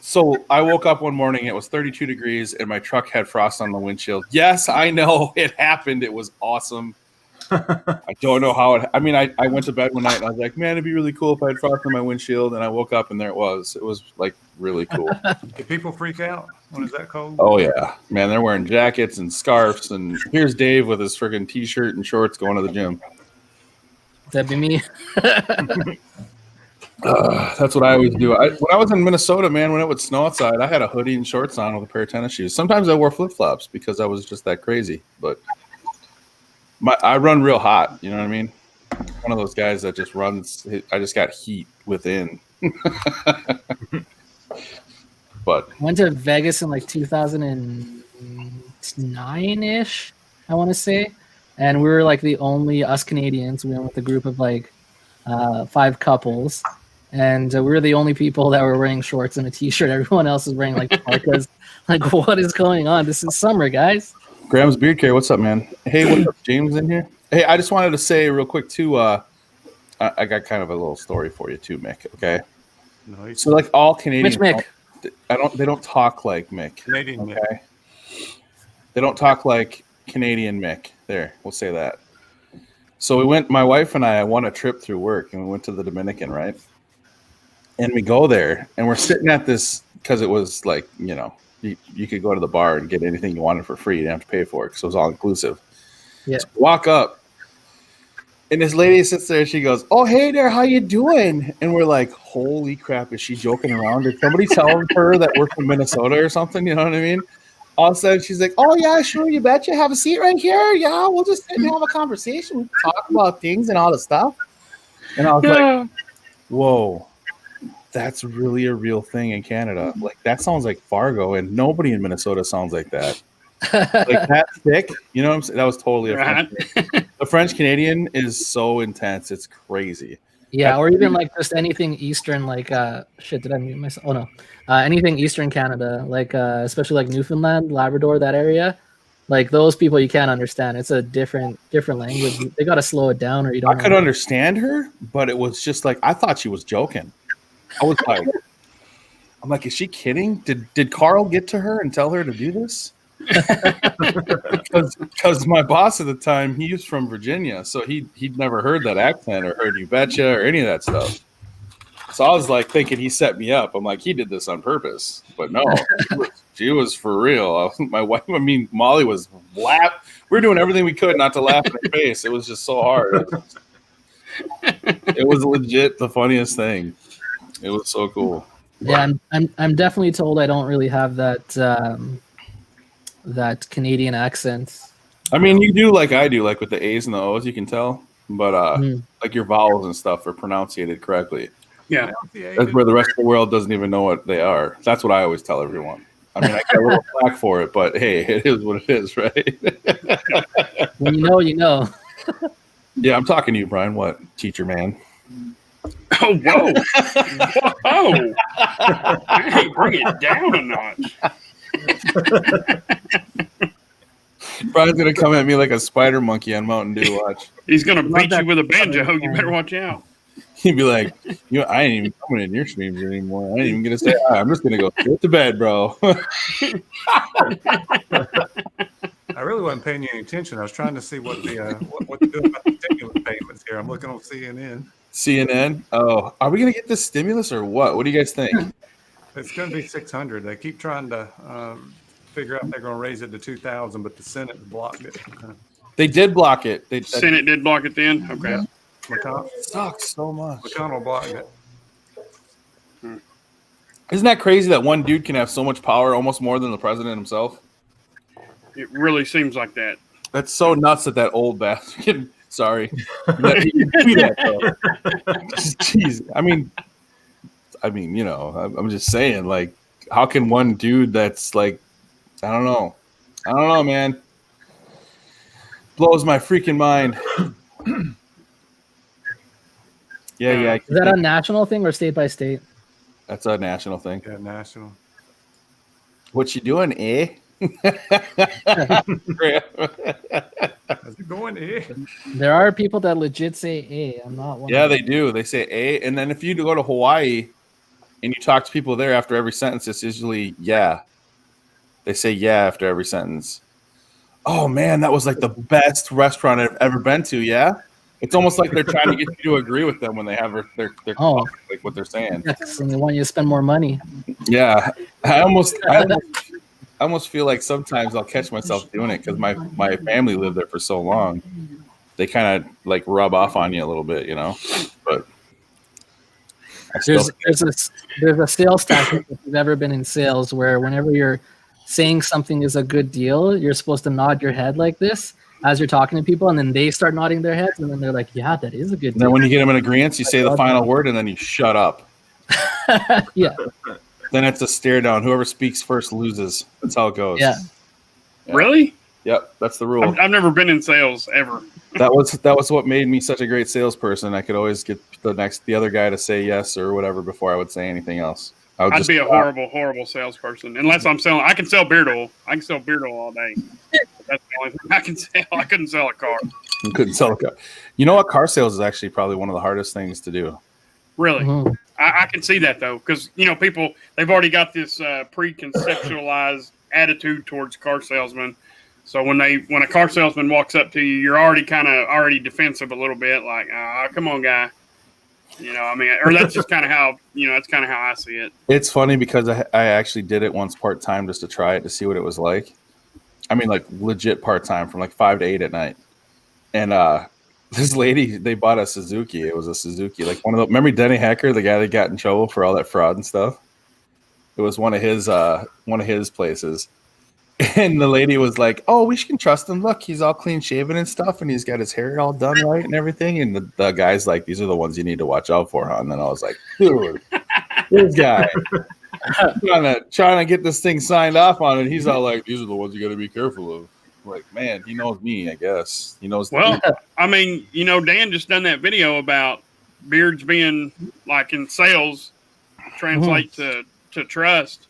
So I woke up one morning. It was 32 degrees, and my truck had frost on the windshield. Yes, I know it happened. It was awesome. I don't know how it. I mean, I went to bed one night and I was like, man, it'd be really cool if I had frost on my windshield. And I woke up and there it was. It was like really cool. Do people freak out when it's that cold? Oh yeah, man, they're wearing jackets and scarves. And here's Dave with his friggin' t-shirt and shorts going to the gym. That'd be me. That's what I always do. When I was in Minnesota, man, when it would snow outside, I had a hoodie and shorts on with a pair of tennis shoes. Sometimes I wore flip-flops because I was just that crazy. But I run real hot. You know what I mean? One of those guys that just runs. I just got heat within. But went to Vegas in like 2009-ish, I want to say. And we were like the only us Canadians. We went with a group of like 5 couples. And we were the only people that were wearing shorts and a t-shirt. Everyone else is wearing like parkas. Like, what is going on? This is summer, guys. Graham's Beard Care, what's up, man? Hey, what's up? James in here? Hey, I just wanted to say real quick, too, I got kind of a little story for you, too, Mick, okay? Nice. So, like, all Canadians, Which Mick? They don't talk like Mick. Canadian okay? Mick. They don't talk like Canadian Mick. There, we'll say that. So my wife and I won a trip through work, and we went to the Dominican, right? And we go there, and we're sitting at this, because it was like, you know, you could go to the bar and get anything you wanted for free. You didn't have to pay for it because it was all inclusive. Yeah. So walk up, and this lady sits there, and she goes, "Oh, hey there, how you doing?" And we're like, holy crap, is she joking around? Did somebody tell her that we're from Minnesota or something? You know what I mean? All of a sudden, she's like, "Oh, yeah, sure, you betcha. Have a seat right here. Yeah, we'll just sit and have a conversation. We can talk about things and all the stuff." And I was like, whoa. That's really a real thing in Canada. Like, that sounds like Fargo, and nobody in Minnesota sounds like that. Like, that thick, you know what I'm saying? That was totally a French thing. The French Canadian is so intense. It's crazy. Yeah, or even like just anything Eastern, like, shit, did I mute myself? Oh, no. Anything Eastern Canada, like, especially like Newfoundland, Labrador, that area. Like, those people you can't understand. It's a different language. They got to slow it down or you don't I could understand her, but it was just like, I thought she was joking. I was like, I'm like, is she kidding? Did Carl get to her and tell her to do this? Because my boss at the time, he was from Virginia, so he'd never heard that accent or heard you betcha or any of that stuff. So I was like thinking he set me up. I'm like, he did this on purpose, but no, she was for real. My wife, Molly was laugh. We were doing everything we could not to laugh in her face. It was just so hard. It was legit the funniest thing. It was so cool. Yeah, I'm definitely told I don't really have that that Canadian accent. I mean, you do like I do, like with the A's and the O's, you can tell, but like your vowels and stuff are pronunciated correctly. Yeah, that's where the rest of the world doesn't even know what they are. That's what I always tell everyone. I mean, I get a little flack for it, but hey, it is what it is, right? When you know, you know. Yeah, I'm talking to you, Brian. What, teacher man? Oh, whoa. Whoa. Hey, bring it down a notch. Brian's going to come at me like a spider monkey on Mountain Dew. Watch. He's going to beat you with a banjo. You better watch out. He'd be like, I ain't even coming in your streams anymore. I ain't even going to say hi. I'm just going to go straight to bed, bro. I really wasn't paying you any attention. I was trying to see what to do about the stimulus payments here. I'm looking on CNN. CNN? Oh, are we going to get this stimulus or what? What do you guys think? It's going to be 600. They keep trying to figure out if they're going to raise it to 2,000, but the Senate blocked it. They did block it. Senate did block it then? Okay. Yeah. McConnell sucks so much. McConnell blocked it. Isn't that crazy that one dude can have so much power, almost more than the president himself? It really seems like that. That's so nuts that old bastard. Sorry. That he can do that, though. Jeez. I mean, I mean, I'm just saying, like, how can one dude that's like, I don't know, man. Blows my freaking mind. Yeah. Is that a national thing or state by state? That's a national thing. Yeah, national. What you doing, eh? How's it going, eh? There are people that legit say A. I'm not one. Yeah, of them. they do. They say A, and then if you go to Hawaii and you talk to people there after every sentence, it's usually yeah. They say yeah after every sentence. Oh man, that was like the best restaurant I've ever been to. Yeah, it's almost like they're trying to get you to agree with them when they have their like what they're saying. Yes, and they want you to spend more money. Yeah, I almost feel like sometimes I'll catch myself doing it because my family lived there for so long. They kind of like rub off on you a little bit, But there's a sales tactic if you've ever been in sales where whenever you're saying something is a good deal, you're supposed to nod your head like this as you're talking to people, and then they start nodding their heads, and then they're like, "Yeah, that is a good deal." And then when you get them in agreement, you say the final word, and then you shut up. Yeah. Then it's a stare down. Whoever speaks first loses. That's how it goes. Yeah. Really? Yep, that's the rule. I've never been in sales ever. That was what made me such a great salesperson. I could always get the other guy to say yes or whatever before I would say anything else. I'd be a horrible salesperson unless I'm selling. I can sell beard oil. I can sell beard oil all day. That's the only thing I can sell. I couldn't sell a car. You couldn't sell a car. You know what? Car sales is actually probably one of the hardest things to do. Really? Mhm. I can see that though, because people they've already got this preconceptualized attitude towards car salesmen. So when a car salesman walks up to you, you're already defensive a little bit, like, come on, guy. Or that's just kind of how that's kind of how I see it. It's funny because I actually did it once part time just to try it to see what it was like. I mean, like legit part time from like 5 to 8 at night. And this lady, they bought a Suzuki. It was a Suzuki, like one of the. Remember Denny Hacker, the guy that got in trouble for all that fraud and stuff. It was one of his places. And the lady was like, "Oh, we can trust him. Look, he's all clean shaven and stuff, and he's got his hair all done right and everything." And the guy's like, "These are the ones you need to watch out for, huh?" And then I was like, "Dude, this guy trying to get this thing signed off on it." He's all like, "These are the ones you got to be careful of." Like, man, he knows me. I guess he knows. Well, I mean, Dan just done that video about beards being like in sales translate to trust.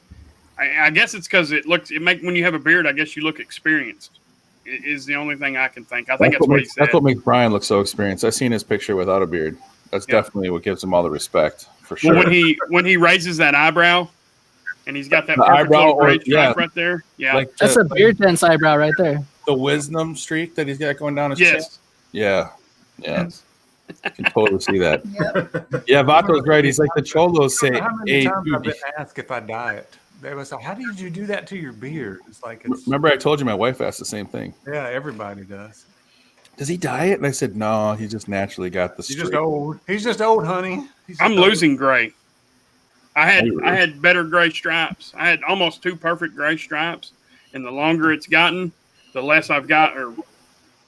I guess it's because when you have a beard, I guess you look experienced. It is the only thing I can think. I think that's what he said. That's what makes Brian look so experienced. I've seen his picture without a beard. That's definitely what gives him all the respect, for sure. Well, when he raises that eyebrow, and he's got that eyebrow right there. Yeah, like that's a beard dense eyebrow right there. The wisdom streak that he's got going down his chest. Yeah. Yes. I can totally see that. Yeah, Vato's right. He's like the cholos say. How many times I've been asked if I dye it? They was like, "How did you do that to your beard?" It's like, remember I told you my wife asked the same thing. Yeah, everybody does. Does he dye it? And I said, no, he just naturally got the streak. He's just old. He's just old, honey. I'm losing gray. I had better gray stripes. I had almost 2 perfect gray stripes, and the longer it's gotten, the less I've got. Or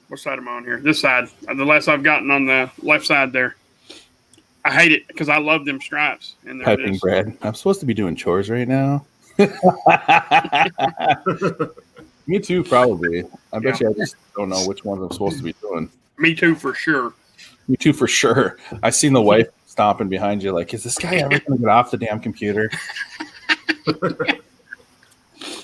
what side am I on here? This side. The less I've gotten on the left side there. I hate it because I love them stripes. And Piping Brad. I'm supposed to be doing chores right now. Me too, probably. I bet you I just don't know which ones I'm supposed to be doing. Me too, for sure. Me too, for sure. I seen the wife stomping behind you like, is this guy ever going to get off the damn computer?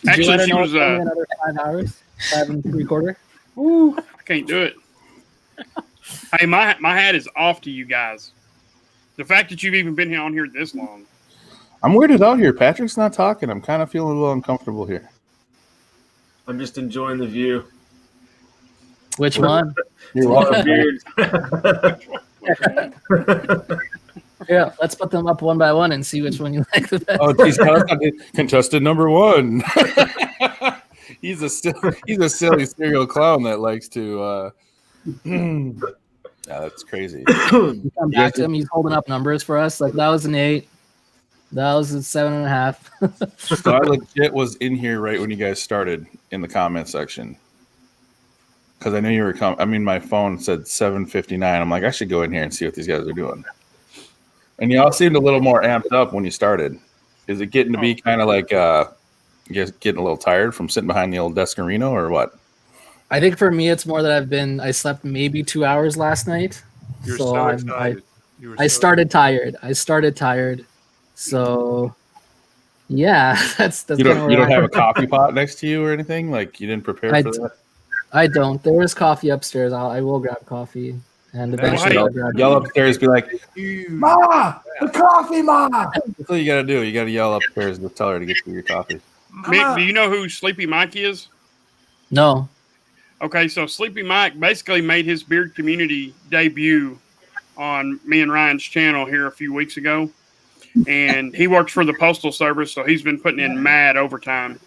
Actually, she was another 5 hours, 5 3/4. Ooh, I can't do it. Hey, my hat is off to you guys. The fact that you've even been on here this long. I'm weirded out here. Patrick's not talking. I'm kind of feeling a little uncomfortable here. I'm just enjoying the view. Which one? You're welcome. Yeah, let's put them up one by one and see which one you like the best. Oh, geez, contestant number 1. He's a silly serial clown that likes to. Yeah, that's crazy. You come back to him. He's holding up numbers for us. Like that was an 8. That was a 7.5. So I legit was in here right when you guys started in the comment section. Because I knew you were coming. I mean, my phone said 7:59. I'm like, I should go in here and see what these guys are doing. And y'all seemed a little more amped up when you started. Is it getting to be kind of like you guys getting a little tired from sitting behind the old Descarino or what? I think for me, it's more that I slept maybe 2 hours last night. You're so excited. I started tired. So yeah, that's you don't have a coffee pot next to you or anything? Like you didn't prepare for that? I don't. There is coffee upstairs. I will grab coffee and eventually I'll grab yell upstairs, be like, "Ma, the coffee, Ma!" That's what you gotta do. You gotta yell upstairs and tell her to get you your coffee. Mick, do you know who Sleepy Mike is? No. Okay, so Sleepy Mike basically made his beard community debut on me and Ryan's channel here a few weeks ago. And he works for the Postal Service, so he's been putting in mad overtime.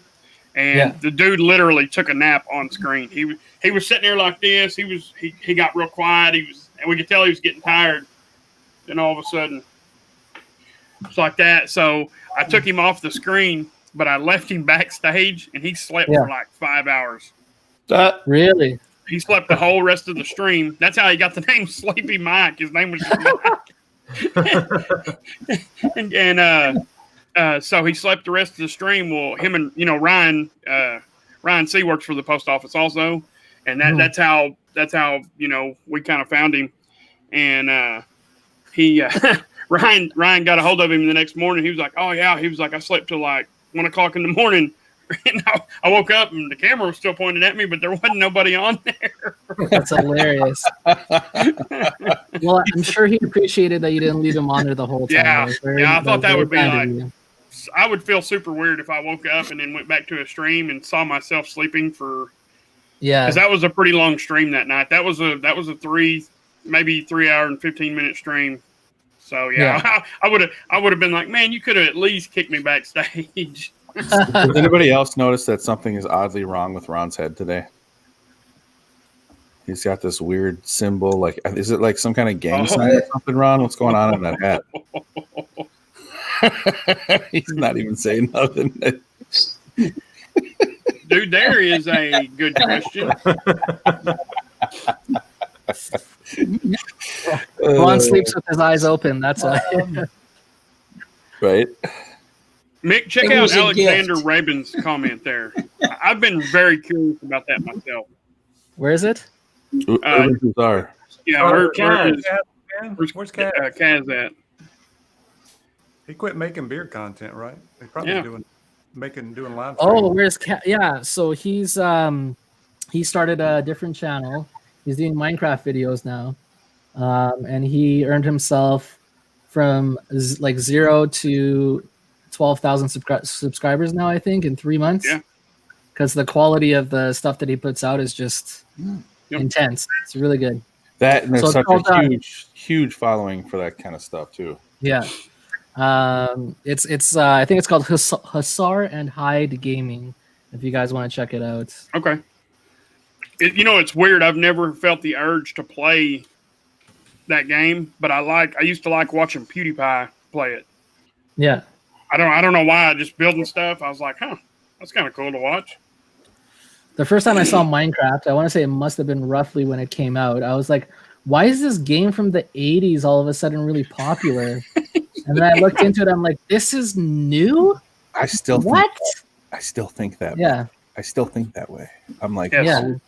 And the dude literally took a nap on screen. He was sitting there like this. He got real quiet. And we could tell he was getting tired. Then all of a sudden, it's like that. So I took him off the screen, but I left him backstage, and he slept for like 5 hours. Really? He slept the whole rest of the stream. That's how he got the name Sleepy Mike. His name was Mike. So he slept the rest of the stream. Well, him and Ryan C works for the post office also, and that's how we kind of found him. And Ryan got a hold of him the next morning. He was like, "Oh yeah," he was like, "I slept till like 1 o'clock in the morning." And I woke up and the camera was still pointed at me, but there wasn't nobody on there. That's hilarious. Well, I'm sure he appreciated that you didn't leave him on there the whole time. I thought that would be like, I would feel super weird if I woke up and then went back to a stream and saw myself sleeping for. Yeah, because that was a pretty long stream that night. That was a 3 hour and 15-minute stream. So I would have been like, man, you could have at least kicked me backstage. Does anybody else notice that something is oddly wrong with Ron's head today? He's got this weird symbol. Like, is it like some kind of gang sign or something, Ron? What's going on in that hat? He's not even saying nothing. Dude, there is a good question. Ron sleeps with his eyes open. That's why. Right. Mick, check out Alexander Rabin's comment there. I've been very curious about that myself. Where is it? Urban Bazaar. Yeah, where's Kaz at? He quit making beard content, right? He's probably doing live. Oh, where's Kaz? Yeah, so he started a different channel. He's doing Minecraft videos now, and he earned himself from like 0 to 12,000 subscribers now, I think, in 3 months. Yeah. Because the quality of the stuff that he puts out is just intense. It's really good. That and there's such a huge following for that kind of stuff too. Yeah. It's I think it's called Hussar and Hyde Gaming. If you guys want to check it out. Okay. It's weird. I've never felt the urge to play that game, but I used to like watching PewDiePie play it. Yeah. I don't know why. Just building stuff. I was like, that's kind of cool to watch. The first time I saw Minecraft, I want to say it must have been roughly when it came out. I was like, why is this game from the 80s all of a sudden really popular? And then I looked into it. I'm like, this is new? I still think that. Yeah. I still think that way. I'm like, crazy.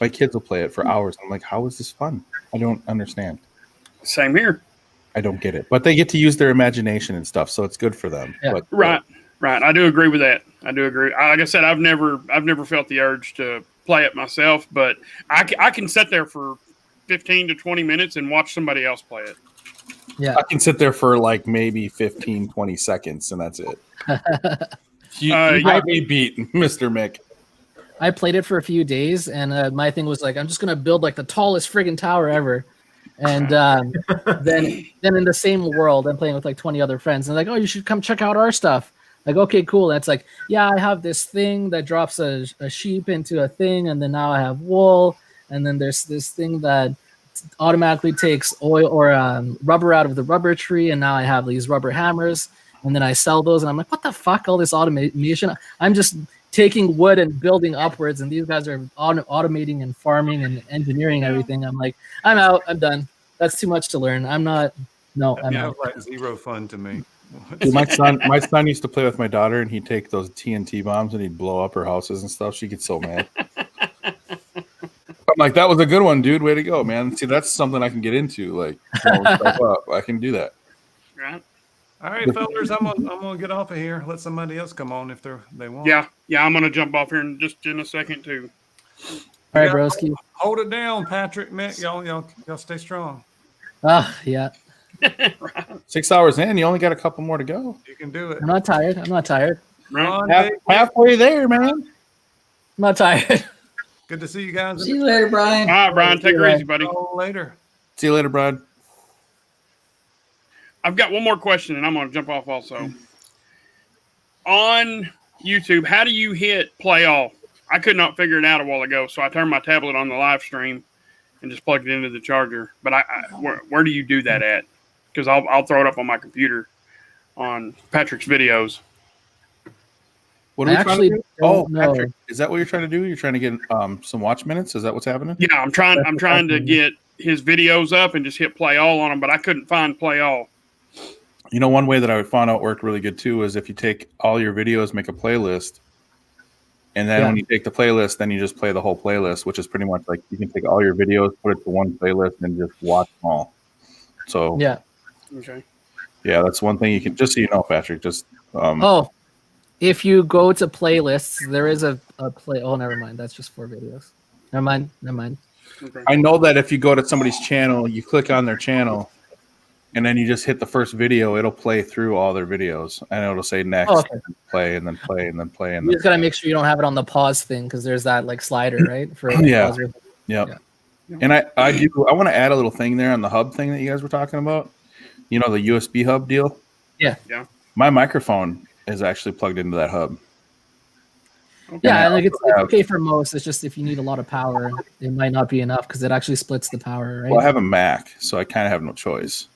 My kids will play it for hours. I'm like, how is this fun? I don't understand. Same here. I don't get it, but they get to use their imagination and stuff, so it's good for them. Yeah. But, right. I do agree with that. I do agree. Like I said, I've never felt the urge to play it myself, but I can sit there for 15 to 20 minutes and watch somebody else play it. Yeah, I can sit there for like maybe 15, 20 seconds, and that's it. you got me beat, Mr. Mick. I played it for a few days, and my thing was like, I'm just gonna build like the tallest friggin' tower ever. And then in the same world, I'm playing with like 20 other friends. And like, oh, you should come check out our stuff. Like, okay, cool. That's like, yeah, I have this thing that drops a sheep into a thing, and then now I have wool, and then there's this thing that automatically takes oil or rubber out of the rubber tree, and now I have these rubber hammers, and then I sell those, and I'm like, what the fuck? All this automation. I'm just taking wood and building upwards, and these guys are automating and farming and engineering everything. I'm like, I'm out. I'm done. That's too much to learn. I'm not No, I'm Sounds not. like zero fun to me. Dude, my son used to play with my daughter, and he'd take those TNT bombs and he'd blow up her houses and stuff. She gets so mad. I'm like, that was a good one, dude. Way to go, man. See, that's something I can get into. Like, blowing stuff up. I can do that. Right. All right, fellas, I'm gonna get off of here. Let somebody else come on if they want. Yeah, I'm gonna jump off here in a second too. All right, broski. Hold it down, Patrick, Mick. Y'all stay strong. Yeah. 6 hours in, you only got a couple more to go. You can do it. I'm not tired. Right. Halfway there, man. I'm not tired. Good to see you guys. See you later, Brian. All right, Brian. Take it easy, buddy. Later. See you later, Brian. I've got one more question, and I'm going to jump off also. On YouTube, how do you hit play all? I could not figure it out a while ago, so I turned my tablet on the live stream and just plugged it into the charger. But where do you do that at? Because I'll throw it up on my computer on Patrick's videos. What are we trying to do? don't know. Patrick, is that what you're trying to do? You're trying to get some watch minutes? Is that what's happening? Yeah, I'm trying to get his videos up and just hit play all on them, but I couldn't find play all. You know, one way that I found out worked really good too is if you take all your videos, make a playlist, and then when you take the playlist, then you just play the whole playlist, which is pretty much like you can take all your videos, put it to one playlist, and just watch them all. So Okay. Yeah, that's one thing you can, just so you know, Patrick, just if you go to playlists, there is a play. Oh, never mind. That's just 4 videos. Never mind. Okay. I know that if you go to somebody's channel, you click on their channel, and then you just hit the first video, it'll play through all their videos, and it'll say next, and then play, and then play, and then play. And you just gotta make sure you don't have it on the pause thing because there's that like slider, right? For Yeah. pause. Yep. And I want to add a little thing there on the hub thing that you guys were talking about. You know, the USB hub deal? Yeah. My microphone is actually plugged into that hub. Yeah, like it's okay for most. It's just if you need a lot of power, it might not be enough because it actually splits the power, right? Well, I have a Mac, so I kind of have no choice.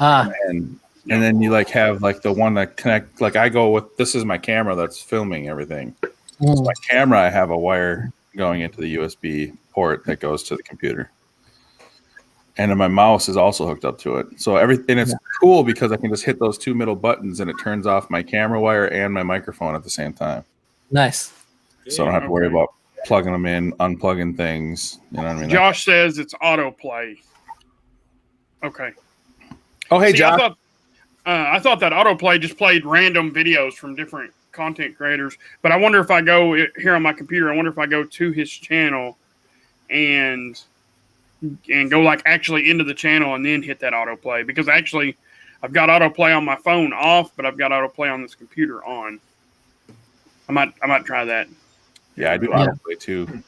And then you like have like the one that connect. Like I go with, this is my camera that's filming everything. So my camera, I have a wire going into the USB port that goes to the computer. And then my mouse is also hooked up to it. So everything, it's cool because I can just hit those 2 middle buttons and it turns off my camera wire and my microphone at the same time. Nice. So I don't have to worry about plugging them in, unplugging things. You know what I mean? Josh says it's autoplay. Okay. Oh, hey, See, Josh. I thought that autoplay just played random videos from different content creators. But I wonder if I go here on my computer, I wonder if I go to his channel and go like actually into the channel and then hit that autoplay, because actually I've got autoplay on my phone off, but I've got autoplay on this computer on. I might try that. Yeah, I do autoplay too.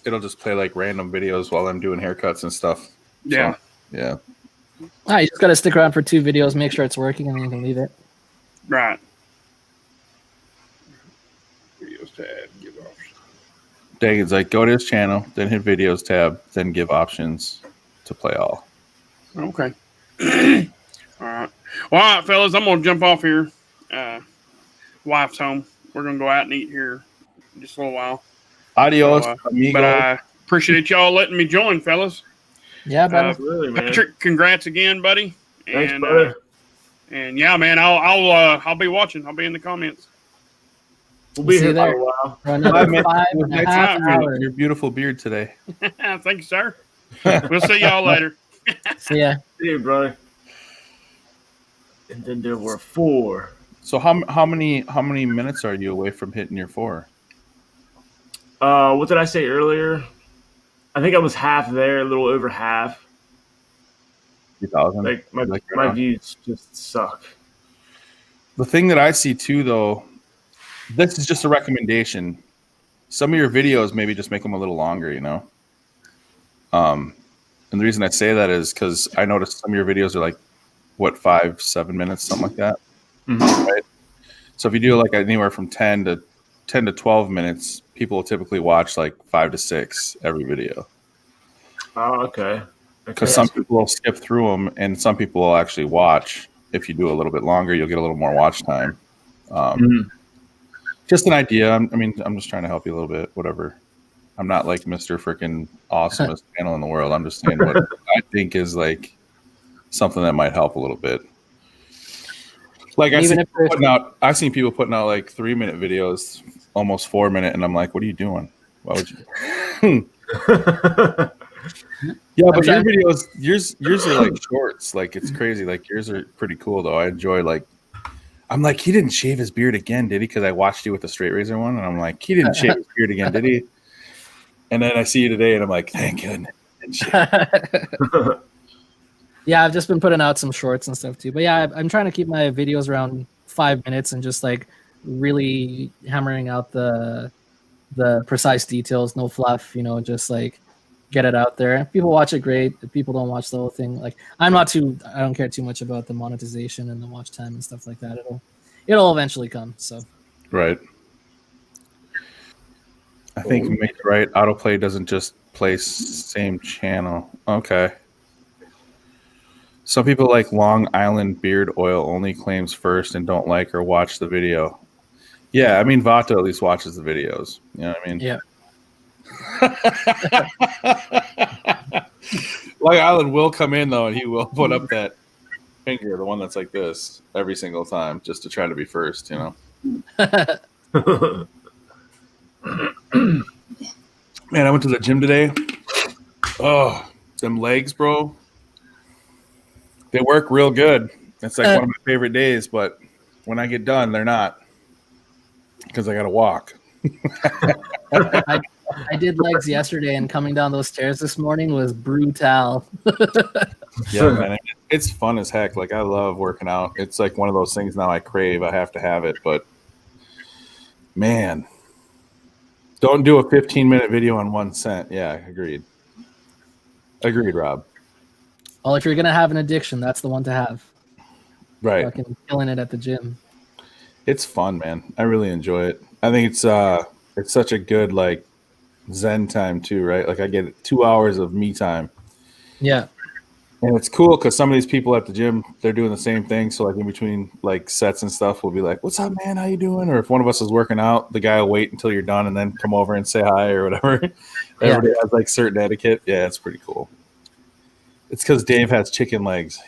It'll just play like random videos while I'm doing haircuts and stuff. Yeah. So, yeah. You just gotta stick around for 2 videos, make sure it's working, and then you can leave it. Right. Videos tab, give options. Dagan's like, go to his channel, then hit videos tab, then give options to play all. Okay. All right. Well, all right, fellas, I'm gonna jump off here. Wife's home. We're gonna go out and eat here in just a little while. Adios, amigo. But I appreciate y'all letting me join, fellas. Yeah, buddy. Really, man. Patrick, congrats again, buddy. Thanks, brother. And yeah, man, I'll be watching. I'll be in the comments. We'll be See here you for there. a while. For another Man, 5.5 hours. your beautiful beard today. Thank you, sir. We'll see y'all later. See ya. See you, brother. And then there were 4. So how many minutes are you away from hitting your 4? What did I say earlier? I think I was half there, a little over half. 2,000. Like my views just suck. The thing that I see too, though, this is just a recommendation. Some of your videos maybe just make them a little longer, you know. And the reason I say that is because I noticed some of your videos are like, what, 5-7 minutes, something like that. Mm-hmm. Right. So if you do like anywhere from 10 to 12 minutes, people will typically watch like 5 to 6 every video. Oh, okay. Because some people will skip through them, and some people will actually watch. If you do a little bit longer, you'll get a little more watch time. Just an idea. I'm just trying to help you a little bit. Whatever. I'm not like Mr. Freaking awesomest channel in the world. I'm just saying what I think is like something that might help a little bit. Like I've seen people putting out like 3-minute videos, almost 4-minute, and I'm like, what are you doing? Why would you? Yeah, but your videos, yours are like shorts. Like it's crazy. Like yours are pretty cool though. I enjoy like. I'm like, he didn't shave his beard again, did he? Because I watched you with the straight razor one, and I'm like, he didn't shave his beard again, did he? And then I see you today, and I'm like, thank goodness. Yeah, I've just been putting out some shorts and stuff too. But yeah, I'm trying to keep my videos around 5 minutes and just like really hammering out the precise details, no fluff, just like get it out there. If people watch it, great. If people don't watch the whole thing, like I don't care too much about the monetization and the watch time and stuff like that. It'll eventually come. So right. I think Mick's right. Autoplay doesn't just play same channel. Okay. Some people like Long Island beard oil only claims first and don't like or watch the video. Yeah, I mean Vato at least watches the videos. You know what I mean? Yeah. Long Island will come in though, and he will put up that finger, the one that's like this, every single time, just to try to be first. Man, I went to the gym today. Oh, them legs, bro. They work real good. It's like one of my favorite days, but when I get done, they're not because I got to walk. I did legs yesterday, and coming down those stairs this morning was brutal. Yeah, man, it's fun as heck. Like I love working out. It's like one of those things now I crave. I have to have it, but man, don't do a 15-minute video on 1 cent. Yeah, agreed. Agreed, Rob. Well, if you're gonna have an addiction, that's the one to have. Right. Fucking killing it at the gym. It's fun, man. I really enjoy it. I think it's such a good like Zen time too, right? Like I get 2 hours of me time. Yeah. And it's cool because some of these people at the gym, they're doing the same thing. So like in between like sets and stuff, we'll be like, "What's up, man? How you doing?" Or if one of us is working out, the guy will wait until you're done and then come over and say hi or whatever. Everybody has like certain etiquette. Yeah, it's pretty cool. It's because Dave has chicken legs.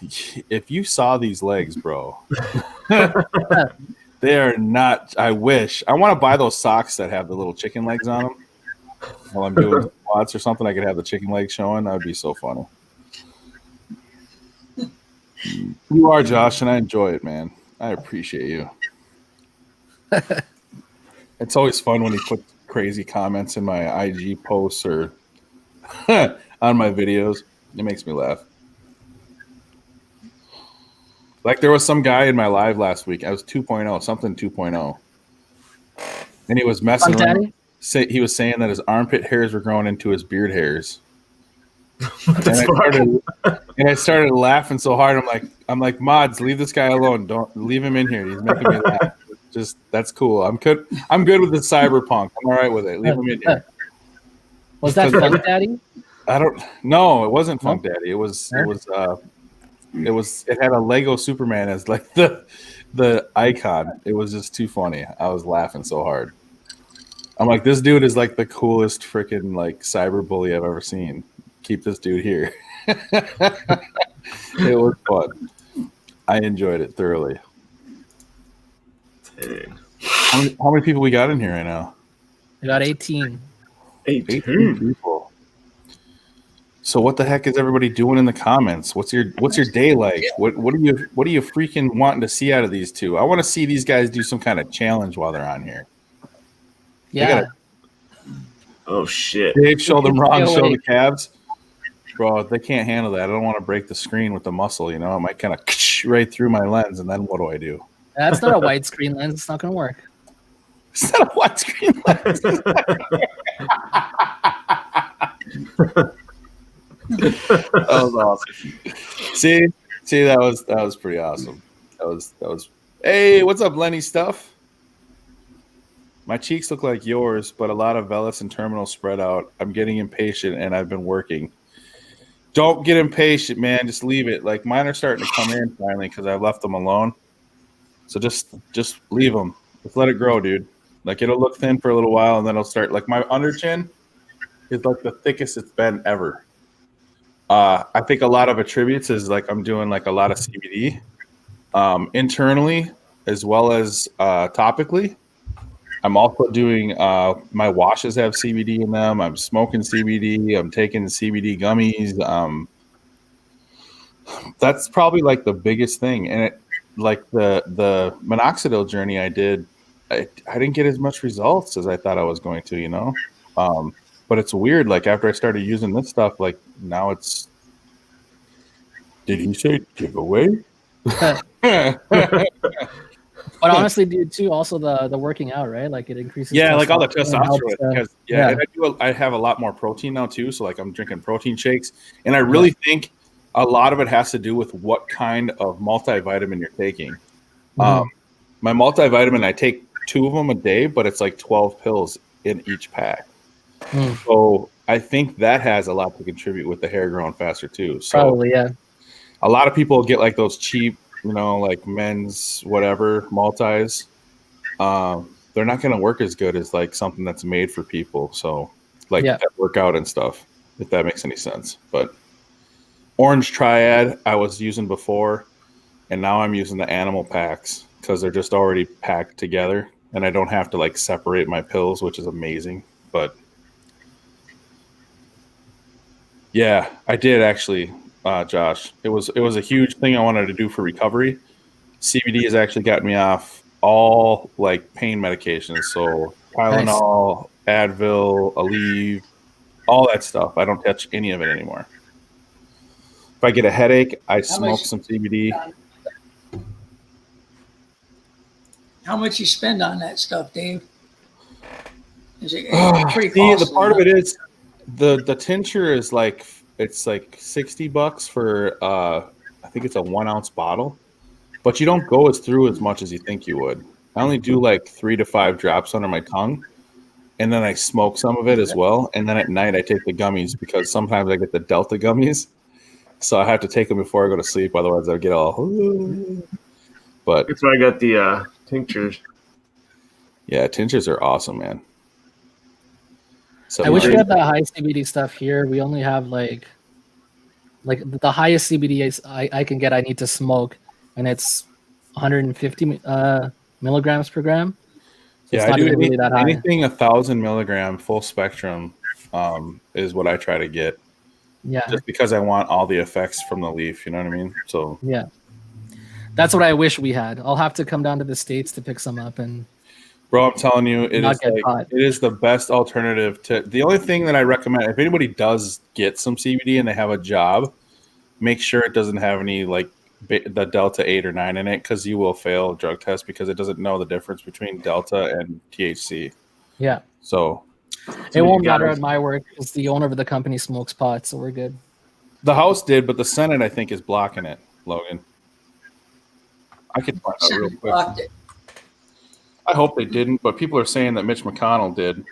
If you saw these legs, bro, they are not. I wish. I want to buy those socks that have the little chicken legs on them. While I'm doing squats or something, I could have the chicken legs showing. That would be so funny. You are, Josh, and I enjoy it, man. I appreciate you. It's always fun when he puts crazy comments in my IG posts or on my videos. It makes me laugh. Like there was some guy in my live last week. I was 2.0, something 2.0. And he was messing around. He was saying that his armpit hairs were growing into his beard hairs. And I started laughing so hard. I'm like, mods, leave this guy alone. Don't leave him in here. He's making me laugh. Just that's cool. I'm good with the cyberpunk. I'm all right with it. Leave him in here. Was that Funk Daddy? No, it wasn't Funk Daddy. It had a Lego Superman as like the icon. It was just too funny. I was laughing so hard. I'm like, this dude is like the coolest freaking like cyber bully I've ever seen. Keep this dude here. It was fun. I enjoyed it thoroughly. How many people we got in here right now? We got 18. 18 people. So what the heck is everybody doing in the comments? What's your day like? What are you freaking wanting to see out of these two? I want to see these guys do some kind of challenge while they're on here. Yeah. Oh shit. Dave, show them wrong, show the calves. Bro, they can't handle that. I don't want to break the screen with the muscle, It might kind of right through my lens, and then what do I do? That's not a widescreen lens. It's not going to work. It's not a widescreen lens. That was awesome. See, that was pretty awesome. That was. Hey, what's up, Lenny Stuff? My cheeks look like yours, but a lot of vellus and terminal spread out. I'm getting impatient, and I've been working. Don't get impatient, man. Just leave it. Like mine are starting to come in finally because I've left them alone. So just leave them. Just let it grow, dude. Like it'll look thin for a little while, and then it'll start. Like my under chin is like the thickest it's been ever. I think a lot of attributes is like I'm doing like a lot of CBD internally as well as topically. I'm also doing my washes have CBD in them. I'm smoking CBD. I'm taking CBD gummies. That's probably like the biggest thing. And it, like the minoxidil journey I did, I didn't get as much results as I thought I was going to, you know. But it's weird. Like after I started using this stuff, like now it's. Did he say giveaway? But honestly, dude, too, also the working out, right? Like it increases. Yeah, like all the testosterone. Helps, Because and I have a lot more protein now too. So like I'm drinking protein shakes, and I really think a lot of it has to do with what kind of multivitamin you're taking. My multivitamin, I take 2 of them a day, but it's like 12 pills in each pack. So I think that has a lot to contribute with the hair growing faster too. So probably, yeah. A lot of people get like those cheap, you know, like men's whatever multis. They're not going to work as good as like something that's made for people. So like that workout and stuff, if that makes any sense. But Orange Triad I was using before, and now I'm using the animal packs because they're just already packed together, and I don't have to like separate my pills, which is amazing. But yeah, I did actually. Josh, it was a huge thing I wanted to do for recovery. CBD has actually gotten me off all like pain medications, so Tylenol, Advil, Aleve, all that stuff. I don't touch any of it anymore. If I get a headache, I smoke some CBD. How much you spend on that stuff, Dave? Is it pretty costly? The part of it is the tincture is like. It's like $60 for I think it's a 1 ounce bottle, but you don't go through as much as you think you would. I only do like 3 to 5 drops under my tongue, and then I smoke some of it as well. And then at night I take the gummies because sometimes I get the Delta gummies, so I have to take them before I go to sleep. Otherwise I'll get all. But that's why I got the tinctures. Yeah, tinctures are awesome, man. So I wish we had the high CBD stuff here. We only have like the highest CBD I can get. I need to smoke, and it's 150 milligrams per gram. So I do really that high. Anything 1,000 milligram full spectrum is what I try to get. Yeah, just because I want all the effects from the leaf. You know what I mean? So yeah, that's what I wish we had. I'll have to come down to the States to pick some up and. Bro, I'm telling you, it is the best alternative to the only thing that I recommend. If anybody does get some CBD and they have a job, make sure it doesn't have any like the Delta 8 or 9 in it, because you will fail a drug test because it doesn't know the difference between Delta and THC. Yeah. So it won't matter at my work because the owner of the company smokes pot, so we're good. The House did, but the Senate I think is blocking it, Logan. I could find out real quick. Blocked it. I hope they didn't, but people are saying that Mitch McConnell did.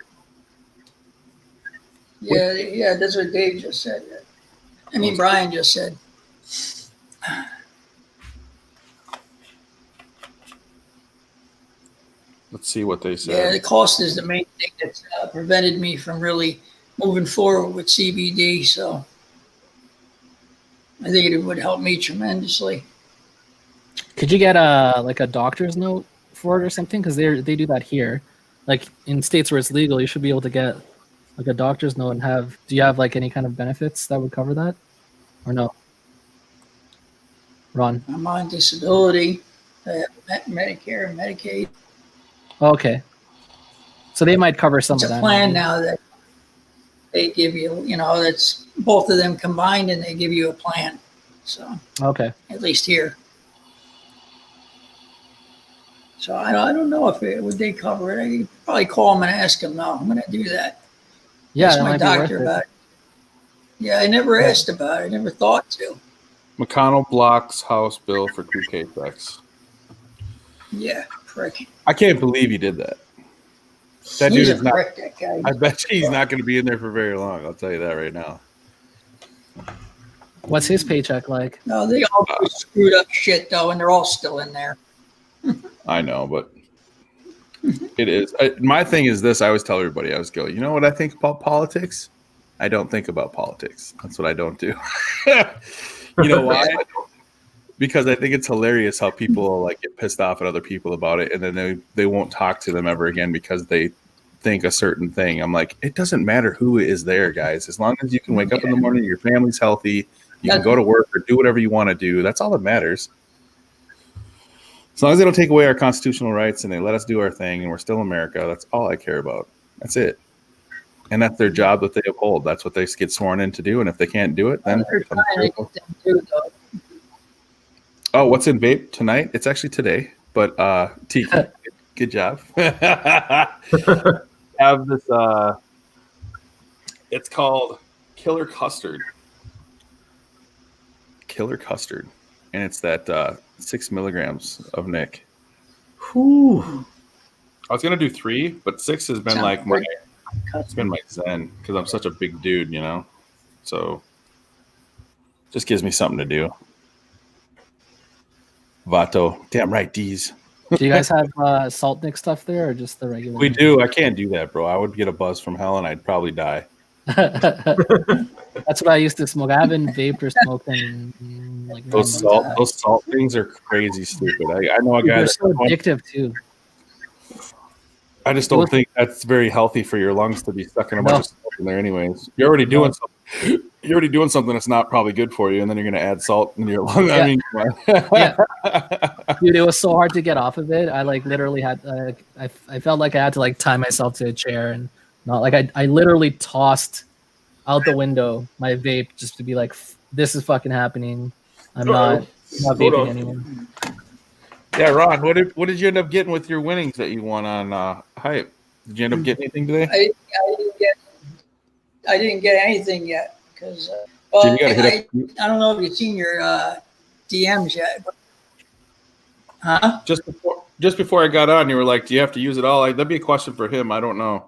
Yeah, that's what Dave just said. I mean, Brian just said. Let's see what they said. Yeah, the cost is the main thing that's prevented me from really moving forward with CBD. So I think it would help me tremendously. Could you get a doctor's note for it or something? Because they do that here. Like in states where it's legal, you should be able to get like a doctor's note and have. Do you have like any kind of benefits that would cover that, or no? Ron, I'm on disability, Medicare and Medicaid. Okay, so they might cover some of that. It's a plan now that they give you. You know, that's both of them combined, and they give you a plan. So okay, at least here. So I don't know if would they cover it. I could probably call them and ask them. No, I'm going to do that. Yeah, ask my doctor about it. Yeah, I never asked about it. I never thought to. McConnell blocks House bill for 2 paychecks. Yeah, prick. I can't believe he did that. That He's dude is not. Prick, that guy. I bet he's not going to be in there for very long. I'll tell you that right now. What's his paycheck like? No, they all do screwed up shit though, and they're all still in there. I know, but it is. My thing is this. I always tell everybody, I always go, you know what I think about politics? I don't think about politics. That's what I don't do. You know why? Because I think it's hilarious how people like get pissed off at other people about it, and then they won't talk to them ever again because they think a certain thing. I'm like, it doesn't matter who is there, guys. As long as you can wake up in the morning, your family's healthy, you can go to work or do whatever you want to do. That's all that matters. As long as they don't take away our constitutional rights and they let us do our thing and we're still America, that's all I care about. That's it. And that's their job that they uphold. That's what they get sworn in to do. And if they can't do it, then oh, what's in vape tonight? It's actually today. But Tiki, good job. Have this. It's called Killer Custard. Killer Custard, and it's that 6 milligrams of Nick. Whew. I was gonna do 3, but 6 has been like my. It's been my zen because I'm such a big dude, you know. So, just gives me something to do. Vato, damn right, D's. Do you guys have salt Nick stuff there, or just the regular? We do. I can't do that, bro. I would get a buzz from hell, and I'd probably die. That's what I used to smoke. I haven't vaped or smoked in like those salt things are crazy stupid. I know a guy that's so addictive too. I just don't think that's very healthy for your lungs to be stuck in a bunch of salt in there. Anyways, you're already doing something. You're already doing something that's not probably good for you, and then you're going to add salt in your lungs. Yeah. I mean, dude, it was so hard to get off of it. I like literally had. I felt like I had to like tie myself to a chair and not like I literally tossed out the window my vape just to be like, this is fucking happening. I'm not vaping anymore. Yeah, Ron, what did you end up getting with your winnings that you won on Hype? Did you end up getting anything today? I didn't get anything yet because I don't know if you've seen your DMs yet. But, huh? Just before I got on, you were like, "Do you have to use it all?" That'd be a question for him. I don't know.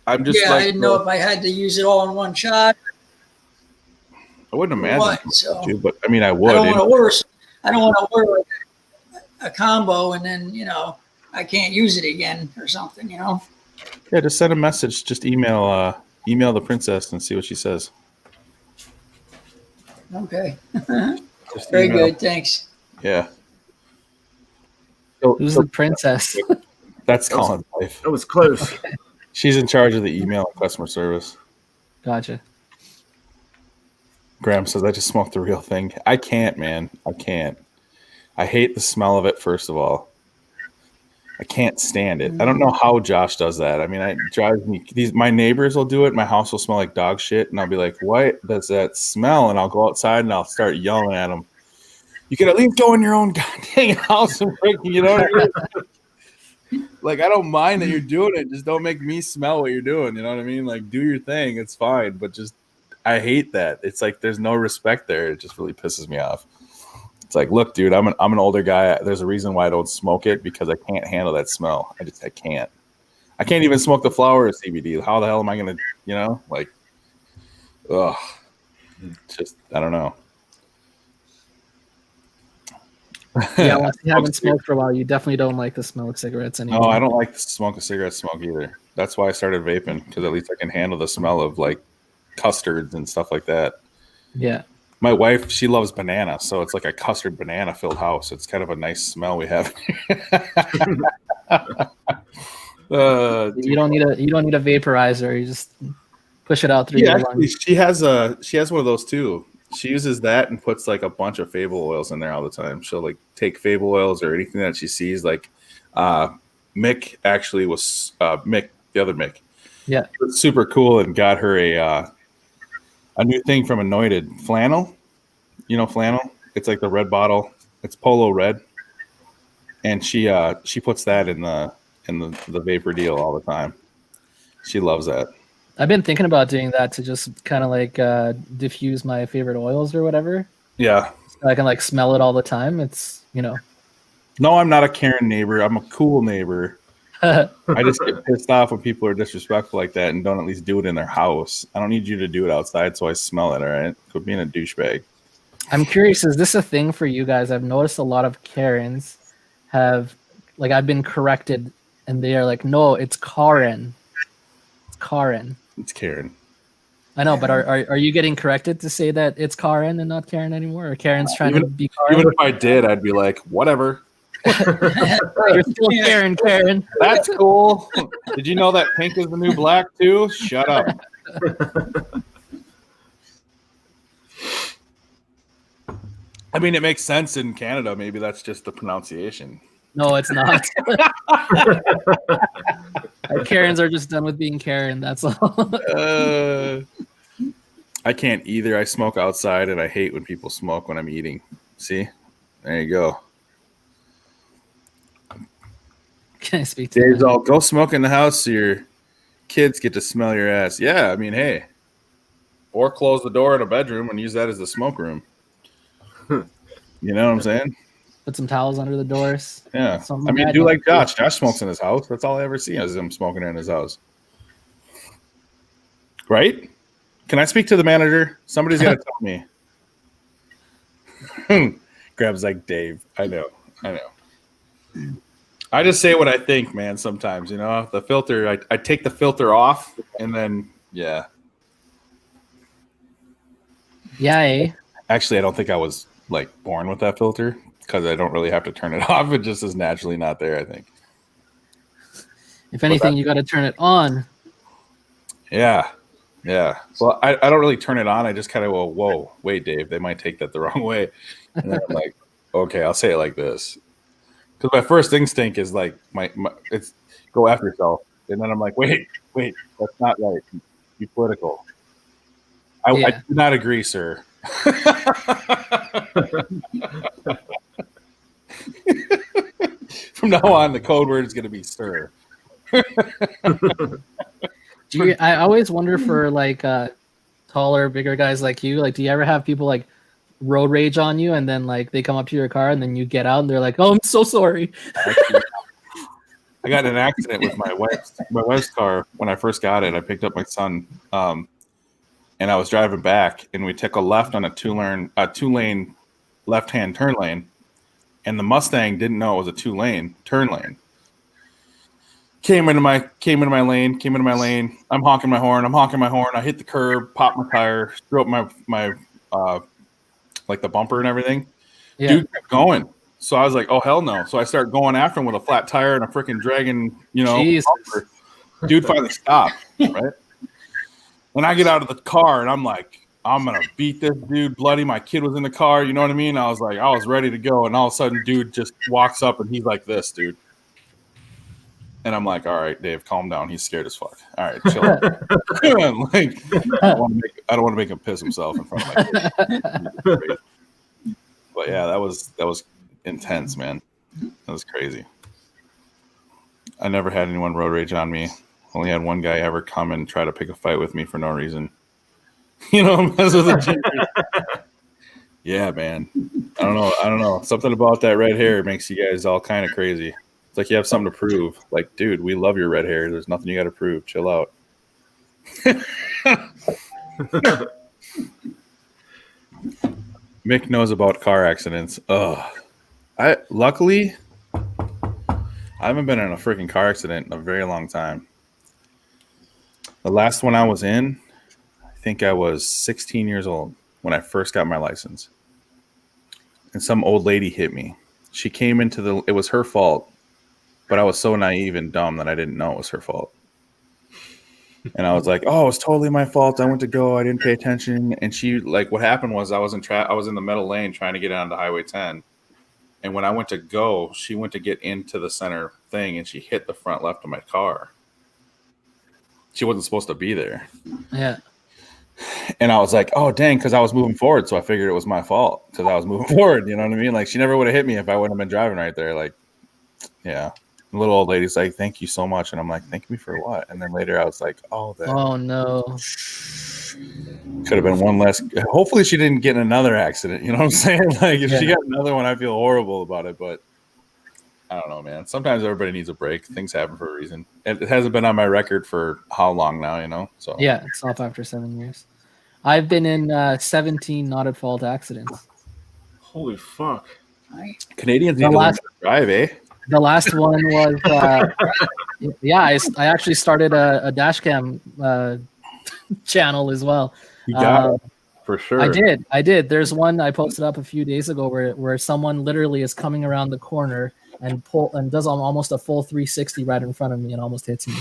I'm just I didn't know if I had to use it all in one shot. I wouldn't imagine, but I mean, I would. I don't want to order a combo and then I can't use it again or something. Yeah, just send a message. Just email the princess and see what she says. Okay. Very good. Thanks. Yeah. Who's the princess? That's Colin's wife. That was close. Okay. She's in charge of the email and customer service. Gotcha. Graham says, I just smoked the real thing. I can't, man. I can't. I hate the smell of it, first of all. I can't stand it. I don't know how Josh does that. I mean, it drives me. My neighbors will do it. My house will smell like dog shit. And I'll be like, what does that smell? And I'll go outside and I'll start yelling at them. You can at least go in your own goddamn house and freaking, you know what I mean? Like, I don't mind that you're doing it. Just don't make me smell what you're doing. You know what I mean? Like, do your thing. It's fine. But just, I hate that. It's like there's no respect there. It just really pisses me off. It's like, look, dude, I'm an older guy. There's a reason why I don't smoke it because I can't handle that smell. I can't. I can't even smoke the flower of CBD. How the hell am I going to, like, ugh. Just, I don't know. Yeah, once you haven't smoked for a while, you definitely don't like the smell of cigarettes anymore. No, I don't like the smell of cigarette smoke either. That's why I started vaping, because at least I can handle the smell of like custards and stuff like that. Yeah. My wife, she loves banana, so it's like a custard banana filled house. It's kind of a nice smell we have. You don't need a vaporizer. You just push it out through your lungs. She has one of those too. She uses that and puts like a bunch of Fable oils in there all the time. She'll like take Fable oils or anything that she sees. Like Mick actually was Mick, the other Mick. Yeah, it was super cool and got her a new thing from Anointed, flannel. You know flannel? It's like the red bottle. It's Polo Red, and she puts that in the vapor deal all the time. She loves that. I've been thinking about doing that to just kind of like diffuse my favorite oils or whatever. Yeah. So I can like smell it all the time. It's, No, I'm not a Karen neighbor. I'm a cool neighbor. I just get pissed off when people are disrespectful like that and don't at least do it in their house. I don't need you to do it outside so I smell it, all right? Quit being a douchebag. I'm curious, is this a thing for you guys? I've noticed a lot of Karens have, like, I've been corrected and they are like, no, it's Karen. It's Karen. It's Karen. I know, but are you getting corrected to say that it's Karen and not Karen anymore? Or Karen's trying to be Karen? Even if I did, I'd be like, whatever. You're still Karen. That's cool. Did you know that pink is the new black too? Shut up. I mean, it makes sense in Canada. Maybe that's just the pronunciation. No, it's not. Karens are just done with being Karen. That's all. I can't either. I smoke outside, and I hate when people smoke when I'm eating. See? There you go. Can I speak to Dave's all, go smoke in the house so your kids get to smell your ass. Yeah, I mean, hey. Or close the door in a bedroom and use that as the smoke room. You know what I'm saying? Put some towels under the doors. Yeah. I mean, do like Josh. Josh smokes in his house. That's all I ever see is him smoking in his house. Right? Can I speak to the manager? Somebody's got to tell me. Grab's like, Dave. I know. I just say what I think, man, sometimes, you know. The filter, I take the filter off, and then, yeah. Yeah, eh? Actually, I don't think I was, like, born with that filter, because I don't really have to turn it off. It just is naturally not there, I think. If anything, you got to turn it on. Yeah. Well, I don't really turn it on. I just kind of go, whoa, wait, Dave, they might take that the wrong way. And then I'm like, okay, I'll say it like this. Because my first instinct is like, it's go after yourself. And then I'm like, wait, that's not right. Be political. I do not agree, sir. From now on, the code word is going to be sir. I always wonder for like taller, bigger guys like you, like, do you ever have people like road rage on you and then like they come up to your car and then you get out and they're like, oh, I'm so sorry. I got in an accident with my wife's car when I first got it. I picked up my son and I was driving back and we took a left on a two-lane left-hand turn lane, and the Mustang didn't know it was a two-lane turn lane. Came into my lane. I'm honking my horn. I hit the curb, popped my tire, threw up my like the bumper and everything. Yeah. Dude kept going. So I was like, oh, hell no. So I start going after him with a flat tire and a freaking dragging, bumper. Dude finally stopped, right? When I get out of the car and I'm like, I'm going to beat this dude bloody. My kid was in the car. You know what I mean? I was like, I was ready to go. And all of a sudden, dude just walks up and he's like this, dude. And I'm like, all right, Dave, calm down. He's scared as fuck. All right, chill out. Like, I don't want to make him piss himself in front of my kid. But yeah, that was intense, man. That was crazy. I never had anyone road rage on me. Only had one guy ever come and try to pick a fight with me for no reason. Mess with the ginger. Yeah, man. I don't know. Something about that red hair makes you guys all kind of crazy. It's like you have something to prove. Like, dude, we love your red hair. There's nothing you got to prove. Chill out. Mick knows about car accidents. Luckily, I haven't been in a freaking car accident in a very long time. The last one I was in, I think I was 16 years old when I first got my license. And some old lady hit me. She came into it was her fault, but I was so naive and dumb that I didn't know it was her fault. And I was like, oh, it was totally my fault. I went to go. I didn't pay attention. And she, like, what happened was I was in the middle lane trying to get onto Highway 10. And when I went to go, she went to get into the center thing and she hit the front left of my car. She wasn't supposed to be there. Yeah. And I was like, oh, dang, because I was moving forward. So I figured it was my fault because I was moving forward. You know what I mean? Like, she never would have hit me if I wouldn't have been driving right there. Like, yeah. The little old lady's like, thank you so much. And I'm like, thank me for what? And then later I was like, oh no. Could have been one less. Hopefully she didn't get in another accident. You know what I'm saying? Like, if she got another one, I feel horrible about it. But I don't know, man. Sometimes everybody needs a break. Things happen for a reason. It hasn't been on my record for how long now, you know? So yeah, it's off after 7 years. I've been in 17 not at fault accidents. Holy fuck. Canadians need to learn to drive, eh? The last one was, I actually started a dash cam channel as well. You got it for sure. I did. There's one I posted up a few days ago where someone literally is coming around the corner and does almost a full 360 right in front of me and almost hits me,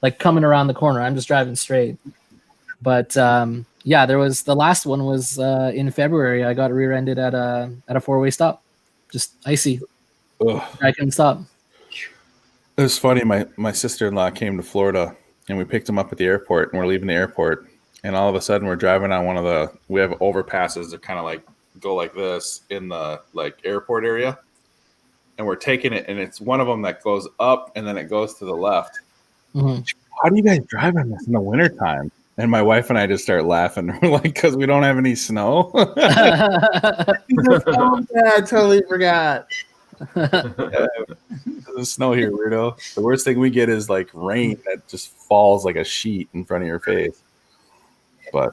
like coming around the corner. I'm just driving straight. But yeah, there was the last one was in February. I got rear-ended at a four-way stop, just icy. Ugh. I couldn't stop. It was funny. My sister-in-law came to Florida, and we picked him up at the airport, and we're leaving the airport, and all of a sudden we're driving on we have overpasses that kind of like go like this in the like airport area, and we're taking it, and it's one of them that goes up and then it goes to the left. Mm-hmm. How do you guys drive on this in the wintertime? And my wife and I just start laughing. We're like, because we don't have any snow. Like, oh, yeah, I totally forgot. There's snow here, weirdo. The worst thing we get is like rain that just falls like a sheet in front of your face. But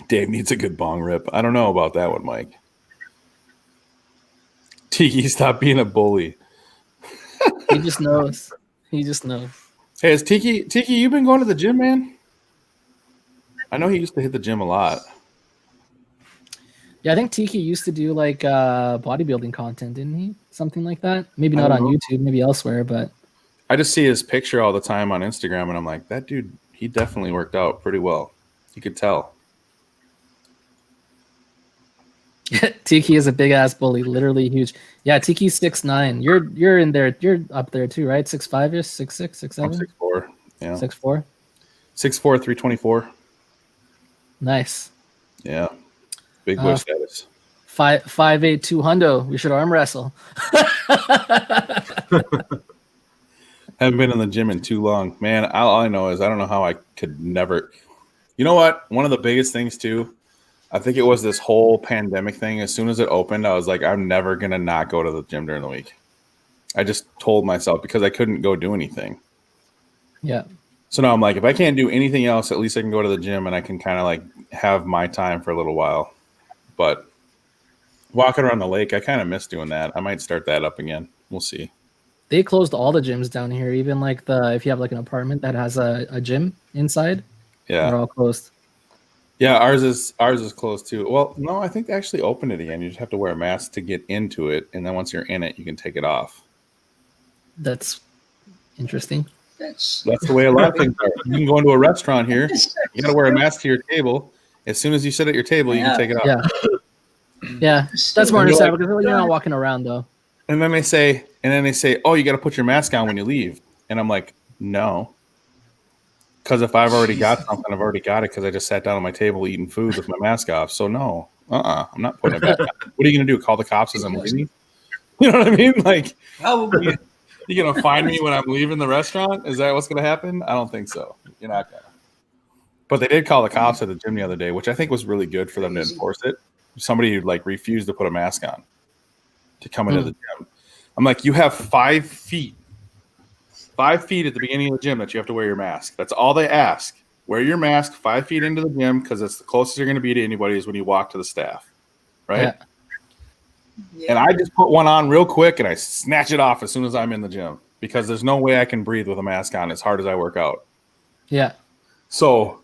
Dave needs a good bong rip. I don't know about that one, Mike. Tiki, stop being a bully. He just knows. He just knows. Hey, is Tiki, you been going to the gym, man? I know he used to hit the gym a lot. Yeah, I think Tiki used to do like bodybuilding content, didn't he? Something like that. Maybe not on YouTube, maybe elsewhere, but I just see his picture all the time on Instagram, and I'm like, that dude, he definitely worked out pretty well. You could tell. Tiki is a big ass bully, literally huge. Yeah, Tiki's 6'9". You're in there. You're up there too, right? 6'5"ish, 6'6", 6'7"? I'm 6'4". Yeah. 6'4". 6'4", 324. Nice. Yeah. Big boy status. 5'8", 200. We should arm wrestle. Haven't been in the gym in too long, man. All I know is I don't know how I could never. You know what? One of the biggest things too. I think it was this whole pandemic thing. As soon as it opened, I was like, I'm never going to not go to the gym during the week. I just told myself because I couldn't go do anything. Yeah. So now I'm like, if I can't do anything else, at least I can go to the gym and I can kind of like have my time for a little while. But walking around the lake, I kind of miss doing that. I might start that up again. We'll see. They closed all the gyms down here, even like if you have like an apartment that has a gym inside. Yeah. They're all closed. Yeah, ours is closed too. Well, no, I think they actually opened it again. You just have to wear a mask to get into it, and then once you're in it, you can take it off. That's interesting. That's the way a lot of things are. You can go into a restaurant here. You got to wear a mask to your table. As soon as you sit at your table, you can take it off. Yeah, yeah, that's more understandable because you're not walking around though. And then they say, "Oh, you got to put your mask on when you leave." And I'm like, "No." Because if I've already got something, I've already got it because I just sat down at my table eating food with my mask off. So no, I'm not putting it back on. What are you going to do? Call the cops as I'm leaving? You know what I mean? Like, probably. You going to find me when I'm leaving the restaurant? Is that what's going to happen? I don't think so. You're not going to. But they did call the cops at the gym the other day, which I think was really good for them to enforce it. Somebody who like refused to put a mask on to come into the gym. I'm like, you have 5 feet. 5 feet at the beginning of the gym that you have to wear your mask. That's all they ask. Wear your mask 5 feet into the gym because it's the closest you're going to be to anybody is when you walk to the staff, right? Yeah. And I just put one on real quick and I snatch it off as soon as I'm in the gym because there's no way I can breathe with a mask on as hard as I work out. Yeah. So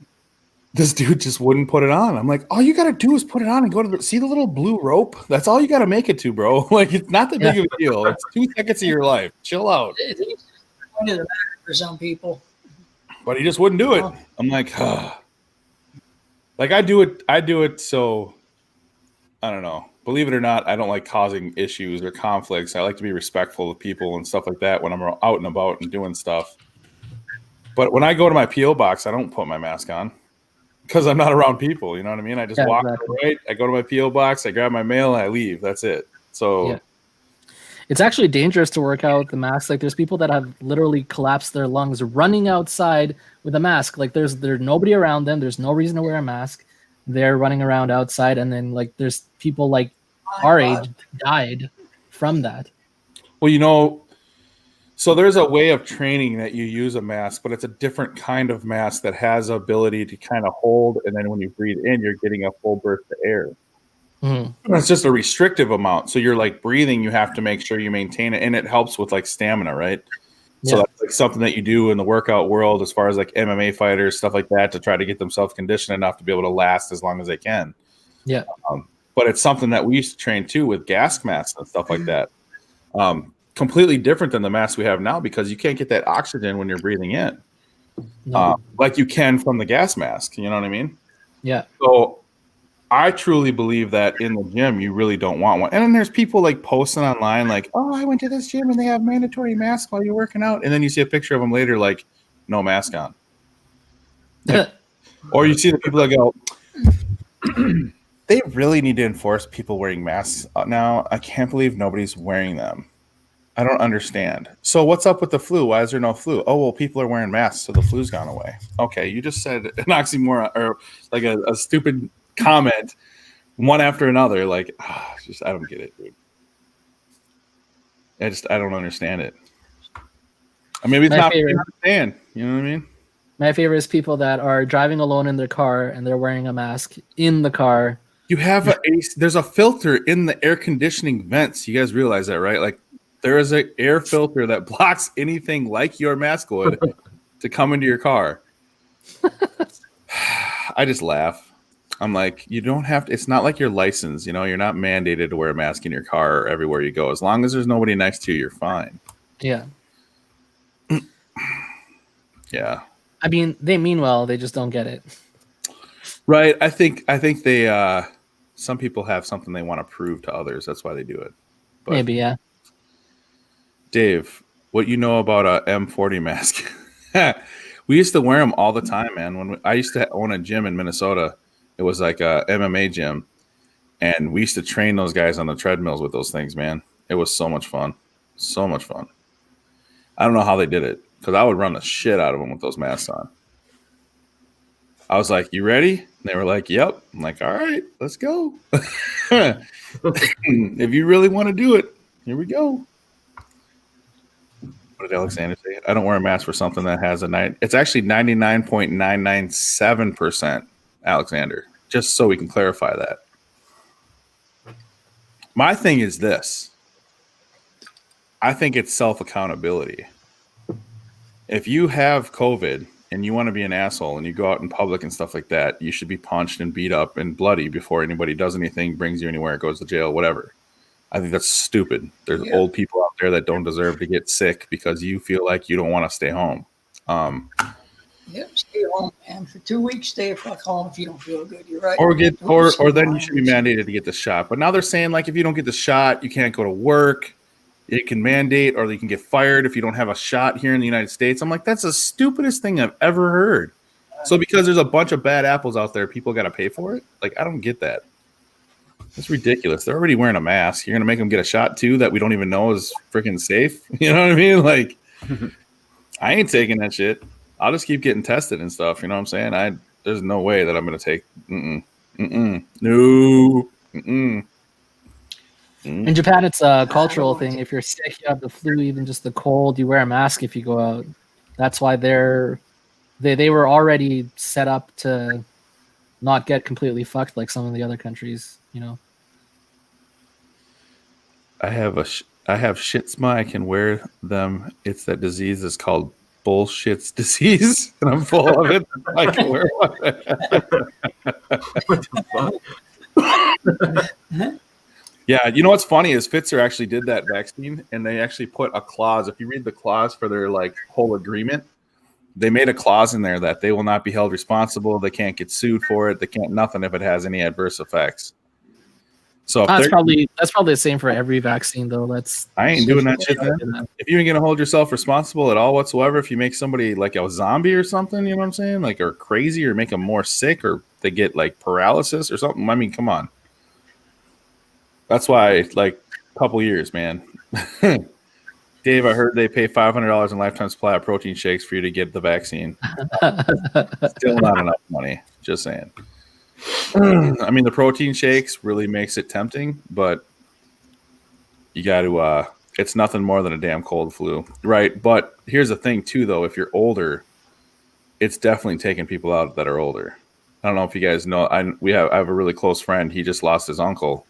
this dude just wouldn't put it on. I'm like, all you got to do is put it on and go to see the little blue rope. That's all you got to make it to, bro. Like, it's not that big of a deal. It's 2 seconds of your life. Chill out. For some people, but he just wouldn't do it. I'm like, like I do it. So I don't know. Believe it or not, I don't like causing issues or conflicts. I like to be respectful of people and stuff like that when I'm out and about and doing stuff. But when I go to my PO box, I don't put my mask on because I'm not around people. You know what I mean? I just walk right. I go to my PO box, I grab my mail, and I leave. That's it. So. Yeah. It's actually dangerous to work out with the mask. Like there's people that have literally collapsed their lungs running outside with a mask. Like there's nobody around them. There's no reason to wear a mask. They're running around outside, and then like there's people like our age died from that. Well, you know, so there's a way of training that you use a mask, but it's a different kind of mask that has the ability to kind of hold, and then when you breathe in, you're getting a full burst of air. Mm-hmm. It's just a restrictive amount. So you're like breathing, you have to make sure you maintain it. And it helps with like stamina, right? So that's like something that you do in the workout world as far as like MMA fighters, stuff like that, to try to get themselves conditioned enough to be able to last as long as they can. Yeah. But it's something that we used to train too with gas masks and stuff like that. Completely different than the masks we have now because you can't get that oxygen when you're breathing in. Like you can from the gas mask. You know what I mean? Yeah. So I truly believe that in the gym, you really don't want one. And then there's people like posting online like, oh, I went to this gym and they have mandatory masks while you're working out. And then you see a picture of them later, like no mask on. Like, or you see the people that go, they really need to enforce people wearing masks now. I can't believe nobody's wearing them. I don't understand. So what's up with the flu? Why is there no flu? Oh, well, people are wearing masks, so the flu's gone away. Okay, you just said an oxymoron or like a stupid comment one after another. Like, just I don't get it, dude. I don't understand it. Maybe it's not favorite. Understand. You know what I mean? My favorite is people that are driving alone in their car and they're wearing a mask in the car. You have there's a filter in the air conditioning vents. You guys realize that, right? Like there is an air filter that blocks anything like your mask would to come into your car. I just laugh. I'm like, you don't have to. It's not like your license. You know, you're not mandated to wear a mask in your car or everywhere you go. As long as there's nobody next to you, you're fine. Yeah. Yeah. I mean, they mean well. They just don't get it. Right. I think they. Some people have something they want to prove to others. That's why they do it. But maybe, yeah. Dave, what you know about a M40 mask? We used to wear them all the time, man. I used to own a gym in Minnesota. It was like a MMA gym, and we used to train those guys on the treadmills with those things, man. It was so much fun. So much fun. I don't know how they did it because I would run the shit out of them with those masks on. I was like, you ready? And they were like, yep. I'm like, all right, let's go. If you really want to do it, here we go. What did Alexander say? I don't wear a mask for something that has it's actually 99.997%, Alexander, just so we can clarify that. My thing is this. I think it's self-accountability. If you have COVID and you want to be an asshole and you go out in public and stuff like that, you should be punched and beat up and bloody before anybody does anything, brings you anywhere, goes to jail, whatever. I think that's stupid. There's old people out there that don't deserve to get sick because you feel like you don't want to stay home. Stay home, man. For 2 weeks, stay the fuck home if you don't feel good. You're right. Or then you should be mandated to get the shot. But now they're saying like if you don't get the shot, you can't go to work. It can mandate, or you can get fired if you don't have a shot here in the United States. I'm like, that's the stupidest thing I've ever heard. So because there's a bunch of bad apples out there, people got to pay for it? Like, I don't get that. It's ridiculous. They're already wearing a mask. You're going to make them get a shot, too, that we don't even know is freaking safe? You know what I mean? Like, I ain't taking that shit. I'll just keep getting tested and stuff. You know what I'm saying? There's no way that I'm going to take no. In Japan, it's a cultural thing. If you're sick, you have the flu, even just the cold, you wear a mask if you go out. That's why they were already set up to not get completely fucked like some of the other countries, you know. I have shitsma. I can wear them. It's that disease is called bullshit's disease, and I'm full of it. I can wear one. What the fuck? Yeah, you know what's funny is Pfizer actually did that vaccine, and they actually put a clause. If you read the clause for their whole agreement, they made a clause in there that they will not be held responsible. They can't get sued for it. They can't nothing if it has any adverse effects. So that's probably the same for every vaccine, though. I ain't doing that shit. If you ain't gonna hold yourself responsible at all whatsoever, if you make somebody like a zombie or something, you know what I'm saying, like or crazy, or make them more sick, or they get like paralysis or something. I mean, come on. That's why, like, a couple years, man. Dave, I heard they pay $500 in lifetime supply of protein shakes for you to get the vaccine. Still not enough money. Just saying. I mean, the protein shakes really makes it tempting, but you got to. It's nothing more than a damn cold flu, right? But here's the thing, too, though. If you're older, it's definitely taking people out that are older. I don't know if you guys know. I have a really close friend. He just lost his uncle.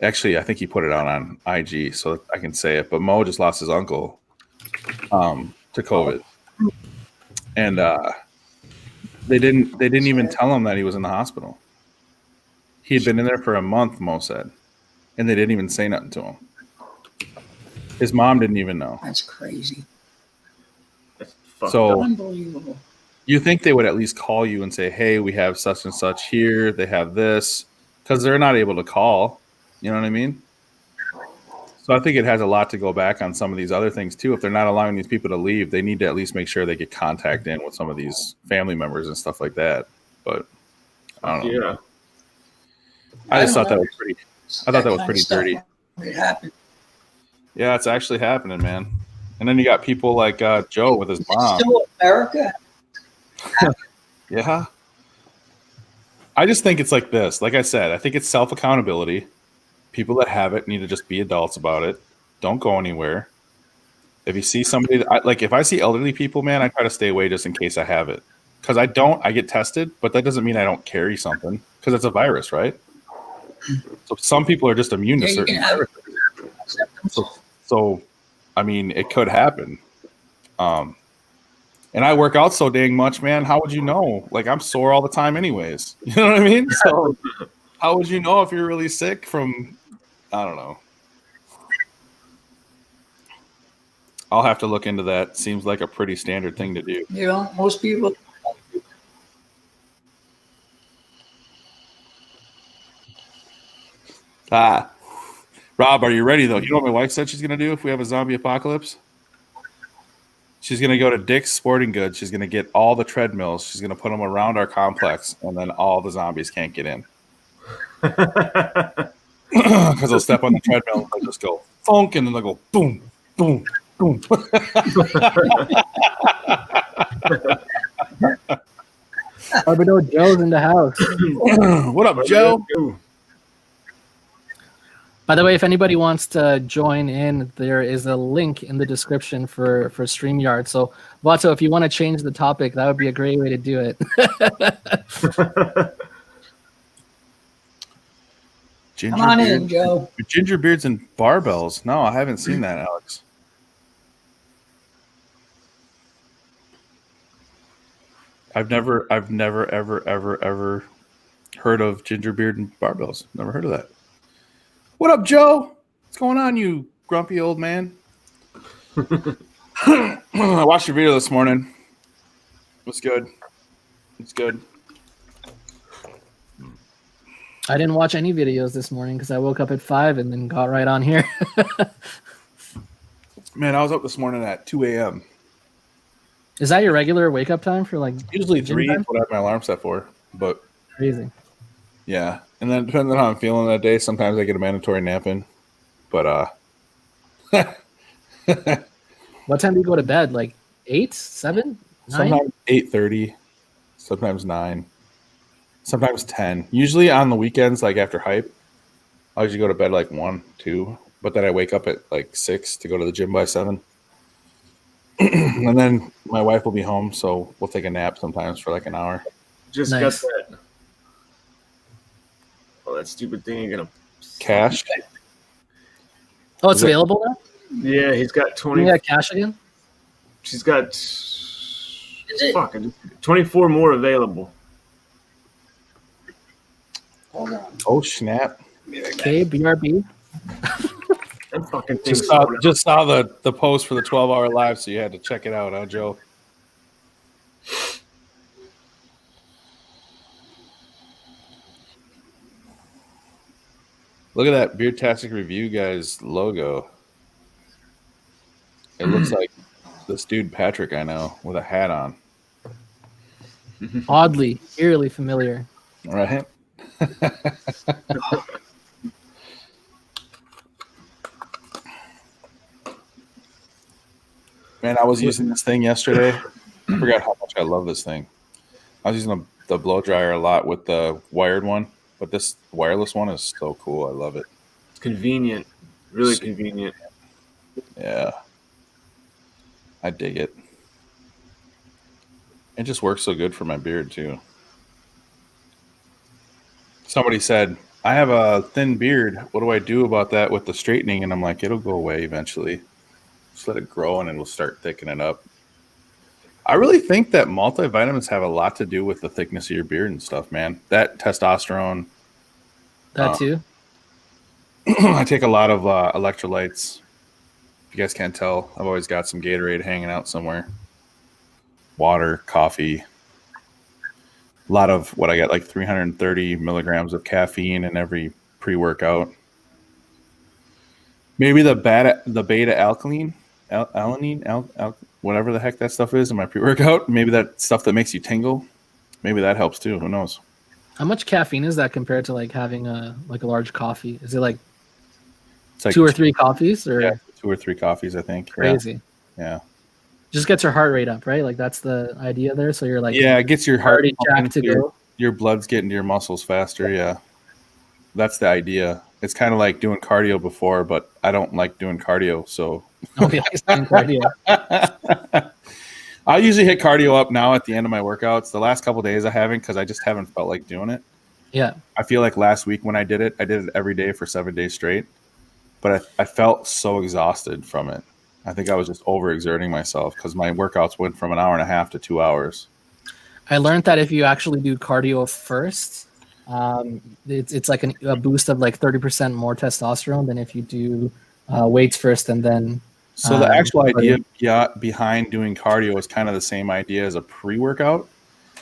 Actually, I think he put it out on IG, so I can say it. But Mo just lost his uncle to COVID, and they didn't even tell him that he was in the hospital. He had been in there for a month, Mo said, and they didn't even say nothing to him. His mom didn't even know. That's crazy. So unbelievable. You think they would at least call you and say, "Hey, we have such and such here. They have this," because they're not able to call. You know what I mean? So I think it has a lot to go back on some of these other things too. If they're not allowing these people to leave, they need to at least make sure they get contact in with some of these family members and stuff like that. But I don't know. Yeah. I just thought that was pretty. I thought that was pretty dirty. It happened. Yeah, it's actually happening, man. And then you got people like Joe with his mom. Still America. Yeah. I just think it's like this. Like I said, I think it's self-accountability. People that have it need to just be adults about it. Don't go anywhere. If you see somebody, like if I see elderly people, man, I try to stay away just in case I have it. Because I get tested, but that doesn't mean I don't carry something. Because it's a virus, right? So some people are just immune to certain viruses. So, I mean, it could happen. And I work out so dang much, man. How would you know? Like, I'm sore all the time anyways. You know what I mean? So how would you know if you're really sick from, I don't know. I'll have to look into that. Seems like a pretty standard thing to do. You know, most people. Rob, are you ready, though? You know what my wife said she's going to do if we have a zombie apocalypse? She's going to go to Dick's Sporting Goods. She's going to get all the treadmills. She's going to put them around our complex, and then all the zombies can't get in. Because they'll step on the treadmill and they'll just go funk, and then they'll go boom, boom, boom. Oh, but no, Joe's in the house. What up, Joe? By the way, if anybody wants to join in, there is a link in the description for Streamyard. So, Vato, if you want to change the topic, that would be a great way to do it. Come on in, Joe. Ginger beards and barbells. No, I haven't seen that, Alex. I've never, ever heard of ginger beard and barbells. Never heard of that. What up, Joe? What's going on, you grumpy old man? I watched your video this morning. It was good. It's good. I didn't watch any videos this morning because I woke up at 5 and then got right on here. Man, I was up this morning at 2 a.m. Is that your regular wake up time for like? Usually 3 is what I have my alarm set for, but crazy. Yeah, and then depending on how I'm feeling that day, sometimes I get a mandatory nap in. But what time do you go to bed? Like 8, 7, 9? Sometimes 8:30, sometimes 9, sometimes 10. Usually on the weekends, like after hype, I usually go to bed like 1, 2, but then I wake up at like 6 to go to the gym by 7. And then my wife will be home, so we'll take a nap sometimes for like an hour. Just nice. Got that. Oh, that stupid thing you're gonna cash. Oh, it's available now? Yeah, he's got 20. Yeah, cash again? She's got 24 more available. Hold on. Oh, snap. Okay, BRB. Just saw the post for the 12-hour live, so you had to check it out, huh, Joe? Look at that BeardTastic Review guy's logo. It looks like this dude Patrick I know with a hat on. Oddly, eerily familiar. Right? Man, I was using this thing yesterday. I forgot how much I love this thing. I was using the blow dryer a lot with the wired one, but this wireless one is so cool. I love it. It's convenient. Really convenient. Yeah. I dig it. It just works so good for my beard, too. Somebody said, I have a thin beard. What do I do about that with the straightening? And I'm like, it'll go away eventually. Just let it grow and it'll start thickening up. I really think that multivitamins have a lot to do with the thickness of your beard and stuff, man. That testosterone. That too? I take a lot of electrolytes. If you guys can't tell, I've always got some Gatorade hanging out somewhere. Water, coffee. A lot of what I got, like 330 milligrams of caffeine in every pre-workout. Maybe the beta alanine, whatever the heck that stuff is in my pre-workout. Maybe that stuff that makes you tingle. Maybe that helps too. Who knows? How much caffeine is that compared to like having a large coffee? Is it like, it's like 2 or 3 coffees, or 2 or 3 coffees? I think. Crazy. Yeah. Just gets your heart rate up, right? Like that's the idea there. So you're like, yeah, it gets your heart jacked to go. Your blood's getting to your muscles faster. Yeah, that's the idea. It's kind of like doing cardio before, but I don't like doing cardio, so. Nobody likes doing cardio. I usually hit cardio up now at the end of my workouts. The last couple of days I haven't because I just haven't felt like doing it. Yeah. I feel like last week when I did it every day for 7 days straight, but I felt so exhausted from it. I think I was just overexerting myself because my workouts went from an hour and a half to 2 hours. I learned that if you actually do cardio first, it's like a boost of like 30% more testosterone than if you do weights first and then. So the actual idea behind doing cardio is kind of the same idea as a pre-workout.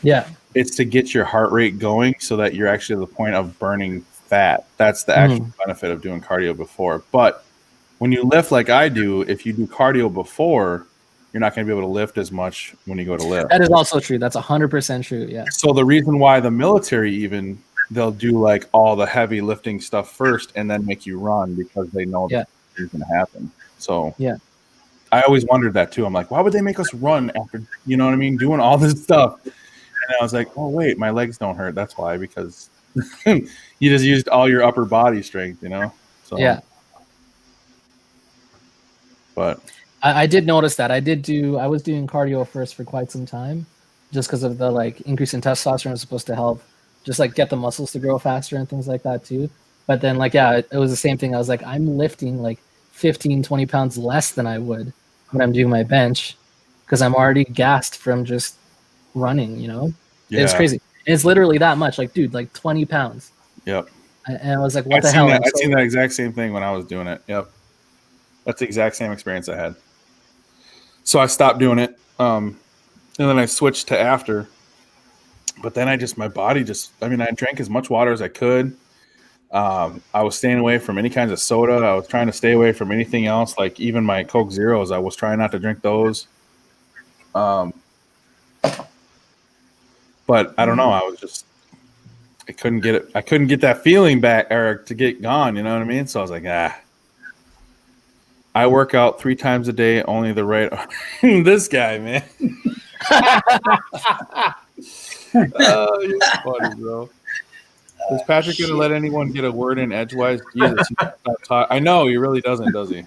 Yeah. It's to get your heart rate going so that you're actually at the point of burning fat. That's the actual benefit of doing cardio before. But when you lift like I do, if you do cardio before, you're not going to be able to lift as much when you go to lift. That is also true. That's 100% true. Yeah. So the reason why the military they'll do like all the heavy lifting stuff first and then make you run because they know that it's going to happen. So yeah, I always wondered that too. I'm like, why would they make us run after, you know what I mean, doing all this stuff? And I was like, oh wait, my legs don't hurt. That's why, because you just used all your upper body strength, you know? So yeah. But I did notice that. I was doing cardio first for quite some time just because of the like increase in testosterone is supposed to help just like get the muscles to grow faster and things like that too. But then like, yeah, it was the same thing. I was like, I'm lifting like 15, 20 pounds less than I would when I'm doing my bench because I'm already gassed from just running, you know? Yeah. It's crazy. And it's literally that much. Like, dude, like 20 pounds. Yep. And I was like, what the hell? I've seen that exact same thing when I was doing it. Yep. That's the exact same experience I had. So I stopped doing it. And then I switched to after. But then my body I drank as much water as I could. I was staying away from any kinds of soda. I was trying to stay away from anything else. Like even my Coke Zeros, I was trying not to drink those. But I don't know. I couldn't get it. I couldn't get that feeling back or to get gone. You know what I mean? So I was like, I work out 3 times a day, only the right. This guy, man. Oh, you're funny, bro. Is Patrick going to let anyone get a word in edgewise? Jesus, I know he really doesn't, does he?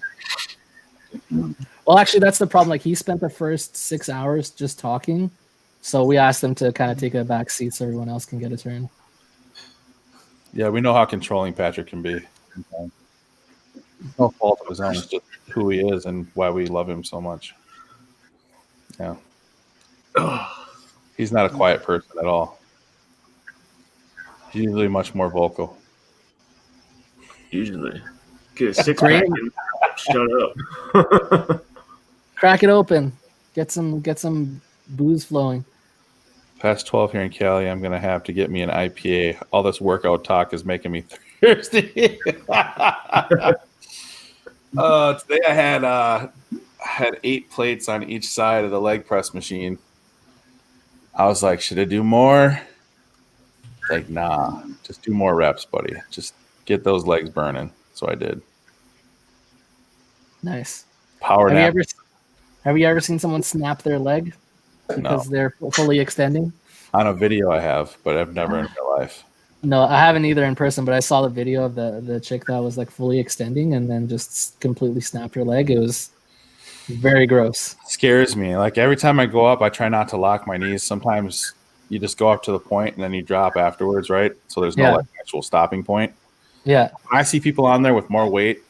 Well, actually, that's the problem. Like, he spent the first 6 hours just talking, so we asked him to kind of take a back seat so everyone else can get a turn. Yeah, we know how controlling Patrick can be. No fault of his own. It's just who he is and why we love him so much. Yeah. He's not a quiet person at all. He's usually much more vocal. Usually. Get a 6-pack and shut up. Crack it open. Get some booze flowing. Past 12 here in Cali, I'm going to have to get me an IPA. All this workout talk is making me thirsty. Today I had 8 plates on each side of the leg press machine. I was like, should I do more? Like, nah, just do more reps, buddy. Just get those legs burning. So I did. Nice. Power nap. Have you ever seen someone snap their leg because they're fully extending? On a video I have, but I've never in real life. No, I haven't either in person, but I saw the video of the chick that was like fully extending and then just completely snapped her leg. It was very gross. Scares me. Like every time I go up, I try not to lock my knees. Sometimes you just go up to the point and then you drop afterwards, right? So there's no like actual stopping point. Yeah. I see people on there with more weight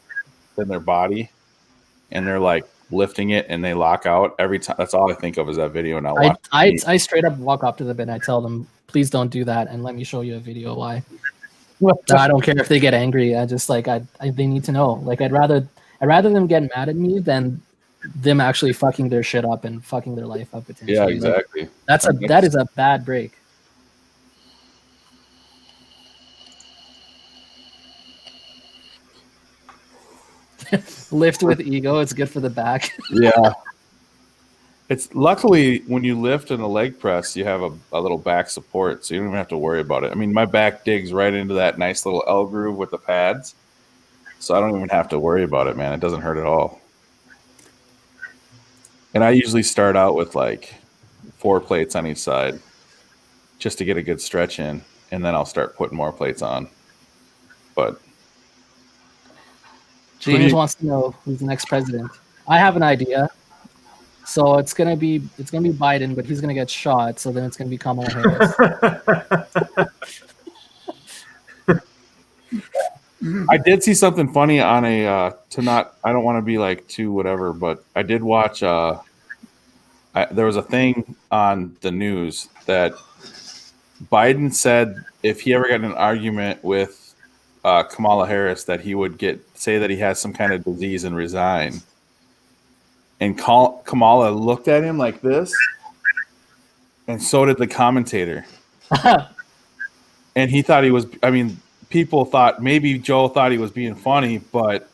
than their body, and they're like lifting it and they lock out every time. That's all I think of is that video. And I straight up walk up to the bin. I tell them, please don't do that, and let me show you a video why. No, I don't care if they get angry. I just like they need to know. Like I'd rather them get mad at me than them actually fucking their shit up and fucking their life up potentially. Yeah, exactly. Like, that is a bad break. Lift with ego. It's good for the back. Yeah. It's luckily when you lift in a leg press, you have a little back support, so you don't even have to worry about it. I mean, my back digs right into that nice little L groove with the pads, so I don't even have to worry about it, man. It doesn't hurt at all. And I usually start out with like 4 plates on each side just to get a good stretch in, and then I'll start putting more plates on. But James wants to know who's the next president. I have an idea. So it's gonna be Biden, but he's gonna get shot. So then it's gonna be Kamala Harris. I did see something funny on I don't want to be like too whatever, but I did watch. There was a thing on the news that Biden said if he ever got in an argument with Kamala Harris, that he would say that he has some kind of disease and resign. And Kamala looked at him like this, and so did the commentator. And he thought he was. I mean, people thought maybe Joe thought he was being funny, but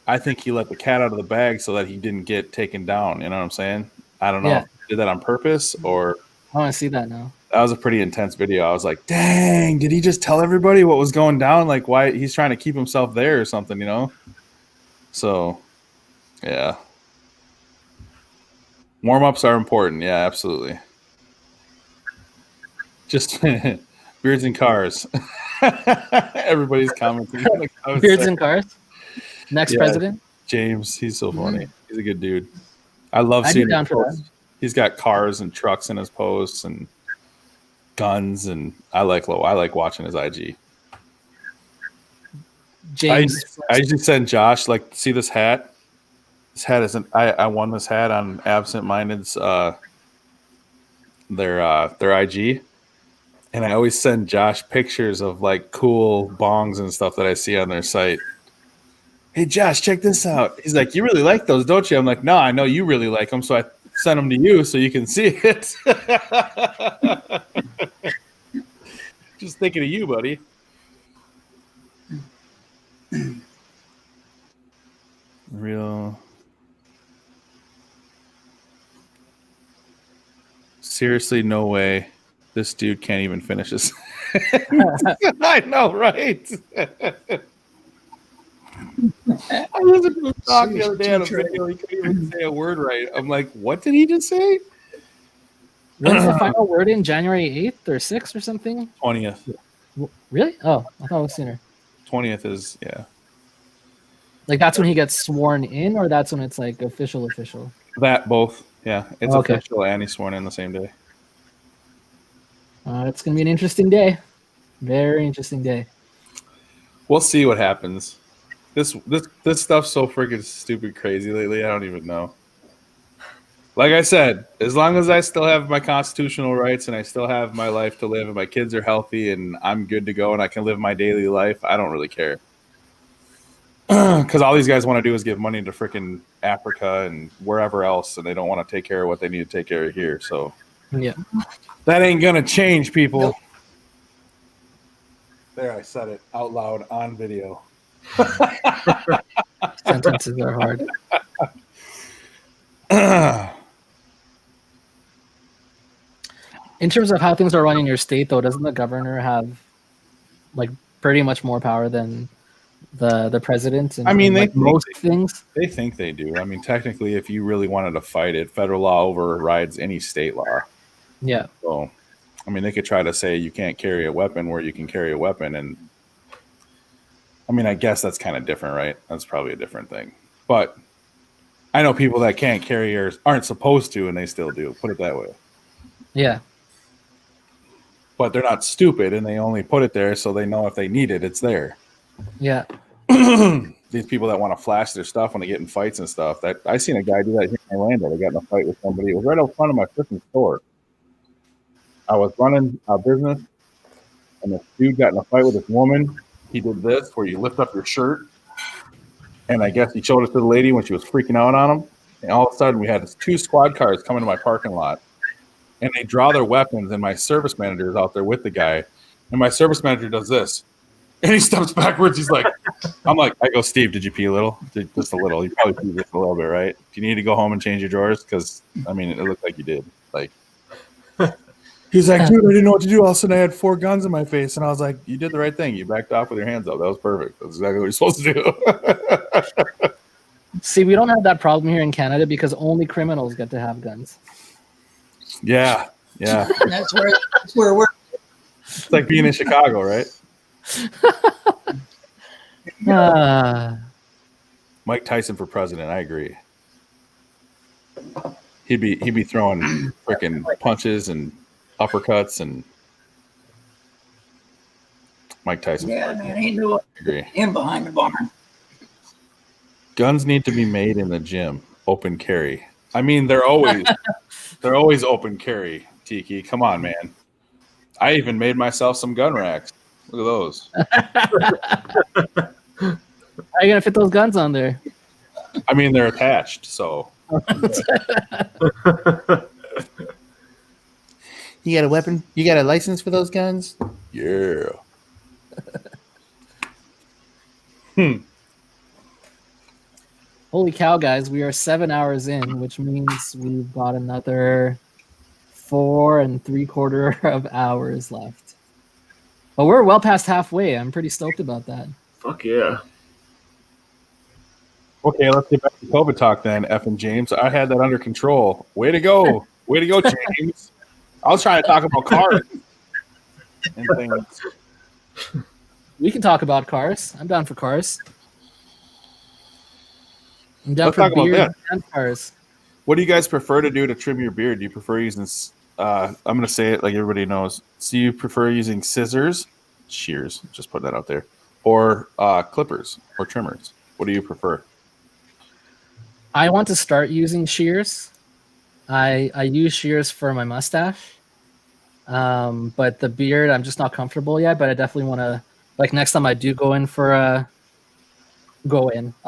I think he let the cat out of the bag so that he didn't get taken down. You know what I'm saying? I don't know if he did that on purpose or. I want to see that now. That was a pretty intense video. I was like, dang, did he just tell everybody what was going down? Like, why he's trying to keep himself there or something, you know? So, yeah. Warm-ups are important. Yeah, absolutely. Just beards and cars. Everybody's commenting. Beards and cars? Next president? James, he's so funny. He's a good dude. I love seeing him post. He's got cars and trucks in his posts and guns, and I like watching his IG. James, I usually send Josh like, see this hat. This hat isn't. I won this hat on Absent Minded's their IG, and I always send Josh pictures of like cool bongs and stuff that I see on their site. Hey Josh, check this out. He's like, you really like those, don't you? I'm like, no, I know you really like them, so I sent them to you so you can see it. Just thinking of you, buddy. Real. Seriously, no way. This dude can't even finish his. I know, right? I listened to him talk the other day on a video. He couldn't even say a word right. I'm like, what did he just say? When's the final word in? January 8th or 6th or something? 20th. Really? Oh, I thought it was sooner. 20th is, yeah. Like that's when he gets sworn in, or that's when it's like official? That both. Yeah, it's okay. Official and he's sworn in the same day. It's going to be an interesting day. Very interesting day. We'll see what happens. This stuff's so freaking stupid crazy lately. I don't even know. Like I said, as long as I still have my constitutional rights and I still have my life to live and my kids are healthy and I'm good to go and I can live my daily life, I don't really care. Because all these guys want to do is give money to freaking Africa and wherever else, and they don't want to take care of what they need to take care of here. So yeah, that ain't gonna change, people. Nope. There, I said it out loud on video. Sentences are hard. In terms of how things are run in your state, though, doesn't the governor have like pretty much more power than the president? And, I mean, most things. They think they do. I mean, technically, if you really wanted to fight it, federal law overrides any state law. Yeah. So, I mean, they could try to say you can't carry a weapon where you can carry a weapon, and I mean, I guess that's kind of different, right? That's probably a different thing. But I know people that can't carry or aren't supposed to, and they still do. Put it that way. Yeah. But they're not stupid, and they only put it there so they know if they need it, it's there. Yeah. These people that want to flash their stuff when they get in fights and stuff. That I seen a guy do that here in Orlando. They got in a fight with somebody. It was right out front of my freaking store. I was running a business, and this dude got in a fight with this woman. He did this, where you lift up your shirt, and I guess he showed it to the lady when she was freaking out on him. And all of a sudden, we had 2 squad cars coming to my parking lot, and they draw their weapons, and my service manager is out there with the guy, and my service manager does this. And he steps backwards. He's like, I go, Steve, did you pee a little? Just a little. You probably peed just a little bit, right? Do you need to go home and change your drawers? Because, I mean, it looked like you did. Like, he's like, dude, I didn't know what to do. All of a sudden, I had 4 guns in my face. And I was like, you did the right thing. You backed off with your hands up. That was perfect. That's exactly what you're supposed to do. See, we don't have that problem here in Canada because only criminals get to have guns. Yeah. That's where we're. It's like being in Chicago, right? Mike Tyson for president. I agree. He'd be throwing freaking punches and uppercuts and Mike Tyson. Yeah, man, he knew it. Him behind the barn. Guns need to be made in the gym. Open carry. I mean, they're always open carry. Tiki, come on, man. I even made myself some gun racks. Look at those. How are you gonna fit those guns on there? I mean, they're attached, so. You got a weapon? You got a license for those guns? Yeah. Holy cow, guys! We are 7 hours in, which means we've got another 4 3/4 hours left. But we're well past halfway. I'm pretty stoked about that. Fuck yeah. Okay, let's get back to COVID talk then, F and James. I had that under control. Way to go. Way to go, James. I was trying to talk about cars and things. We can talk about cars. I'm down for cars. I'm down for beard and cars. What do you guys prefer to do to trim your beard? Do you prefer using, I'm going to say it like everybody knows. Do you prefer using scissors, shears, just put that out there, or clippers or trimmers? What do you prefer? I want to start using shears. I use shears for my mustache. But the beard, I'm just not comfortable yet, but I definitely want to, like next time I do go in for a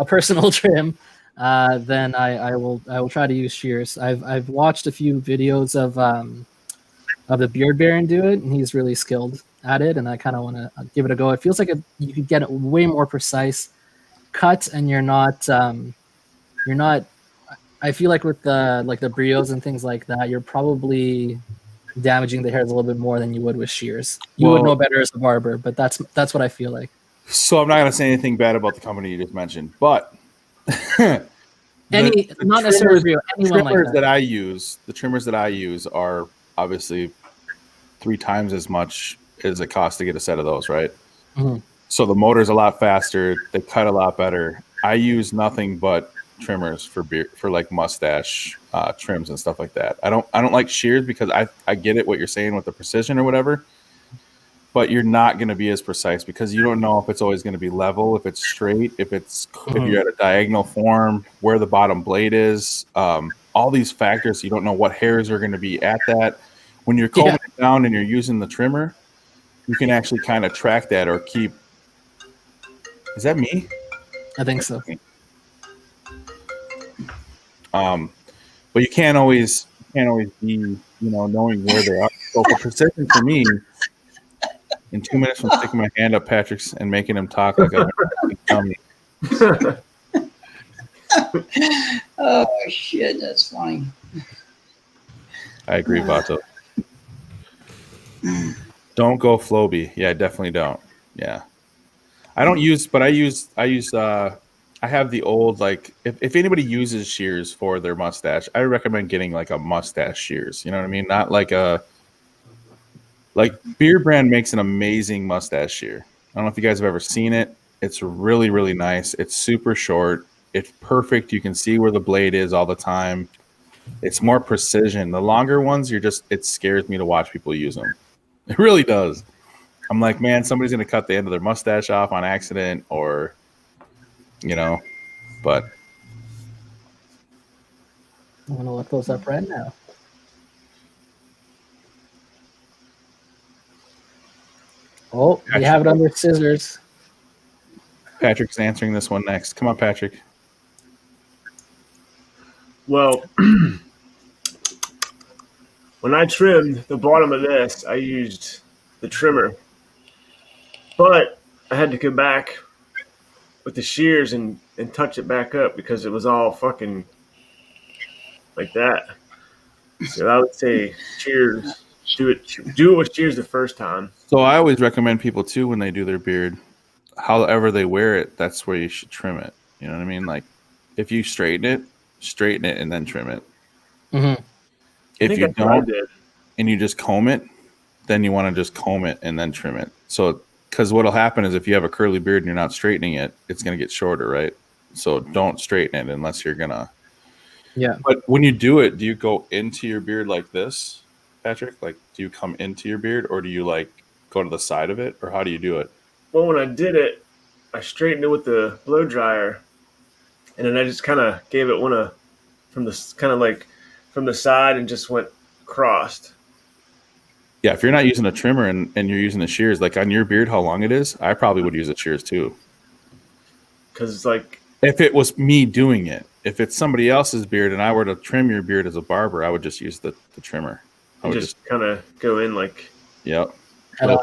personal trim, then I will try to use shears. I've watched a few videos of the Beard Baron do it, and he's really skilled at it, and I kind of want to give it a go. It feels like you could get a way more precise cut, and you're not. I feel like with the brios and things like that, you're probably damaging the hairs a little bit more than you would with shears. You would know better as a barber, but that's what I feel like. So I'm not going to say anything bad about the company you just mentioned, but not necessarily brio, anyone like that. The trimmers that I use are obviously 3 times as much as it costs to get a set of those, right? Mm-hmm. So the motor's a lot faster. They cut a lot better. I use nothing but trimmers for beard, for like mustache trims and stuff like that. I don't like shears because I get it what you're saying with the precision or whatever, but you're not going to be as precise because you don't know if it's always going to be level, if it's straight, if you're at a diagonal form, where the bottom blade is, all these factors. You don't know what hairs are going to be at that. When you're combing it down and you're using the trimmer, you can actually kind of track that or keep. Is that me? I think so. But you can't always be, knowing where they are. So for precision for me, in 2 minutes from sticking my hand up Patrick's and making him talk like a dummy. Oh shit, that's funny. I agree, Vato. Don't go Floby. Yeah, I definitely don't. Yeah. I don't use, but I have the old, like, if anybody uses shears for their mustache, I recommend getting like a mustache shears. You know what I mean? Not like Beard Brand makes an amazing mustache shear. I don't know if you guys have ever seen it. It's really, really nice. It's super short. It's perfect. You can see where the blade is all the time. It's more precision. The longer ones, it scares me to watch people use them. It really does. I'm like, man, somebody's gonna cut the end of their mustache off on accident, or but I'm gonna look those up right now. Oh, we have it under scissors. Patrick's answering this one next. Come on, Patrick. Well, when I trimmed the bottom of this, I used the trimmer, but I had to come back with the shears and touch it back up because it was all fucking like that. So I would say shears. Do it with shears the first time. So I always recommend people too, when they do their beard, however they wear it, that's where you should trim it. You know what I mean? Like if you straighten it and then trim it. Mm-hmm. If you don't and you just comb it, then you want to just comb it and then trim it. So because what'll happen is if you have a curly beard and you're not straightening it, it's going to get shorter, right? So don't straighten it unless you're gonna. Yeah. But when you do it, do you go into your beard like this, Patrick? Like, do you come into your beard, or do you like go to the side of it, or how do you do it? Well, when I did it, I straightened it with the blow dryer, and then I just kind of gave it from the side and just went crossed. Yeah, if you're not using a trimmer and you're using the shears, like on your beard, how long it is, I probably would use the shears too. Because it's like, if it was me doing it, if it's somebody else's beard and I were to trim your beard as a barber, I would just use the trimmer. I would just kind of go in like. Yep.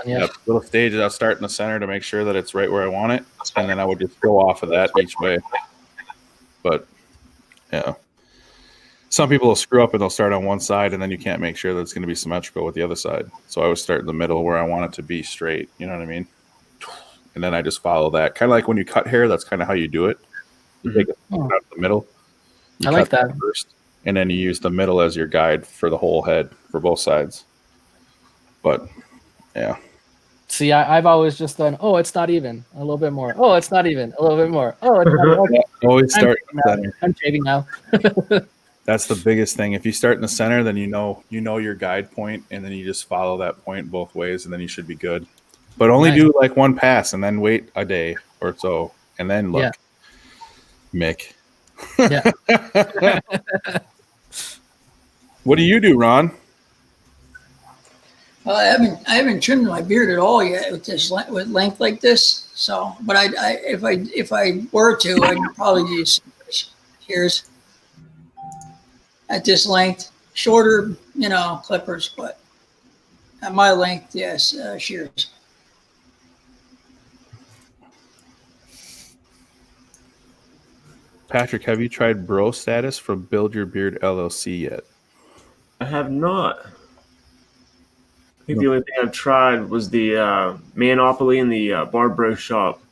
Yeah. Little stages. I'll start in the center to make sure that it's right where I want it, and then I would just go off of that each way. But yeah, some people will screw up and they'll start on one side, and then you can't make sure that it's going to be symmetrical with the other side. So I would start in the middle where I want it to be straight. You know what I mean? And then I just follow that. Kind of like when you cut hair, that's kind of how you do it. You take it out of the middle. I like that first, and then you use the middle as your guide for the whole head for both sides. But yeah. See, I've always just done, oh, it's not even. A little bit more. Oh, it's not even. A little bit more. Oh, it's not even. Okay. Always start in the center. I'm shaving now. That's the biggest thing. If you start in the center, then you know your guide point, and then you just follow that point both ways, and then you should be good. But only do like one pass, and then wait a day or so, and then look. Yeah. Mick. Yeah. What do you do, Ron? Well, I haven't trimmed my beard at all yet with length like this. So, but if I were to, I'd probably use shears at this length. Shorter, clippers, but at my length, yes, shears. Patrick, have you tried Bro Status from Build Your Beard LLC yet? I have not. I think the only thing I've tried was the Manopoly in the Barbro shop.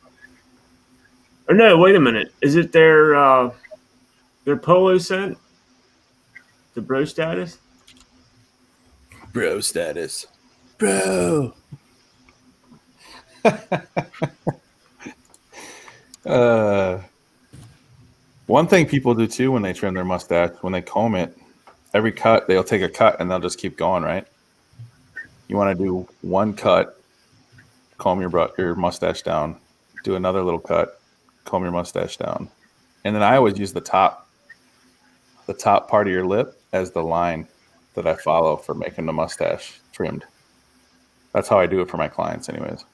Or no, wait a minute. Is it their polo scent? The Bro Status? Bro Status. Bro. One thing people do too when they trim their mustache, when they comb it, every cut, they'll take a cut and they'll just keep going, right? You want to do one cut, comb your mustache down, do another little cut, comb your mustache down. And then I always use the top part of your lip as the line that I follow for making the mustache trimmed. That's how I do it for my clients anyways.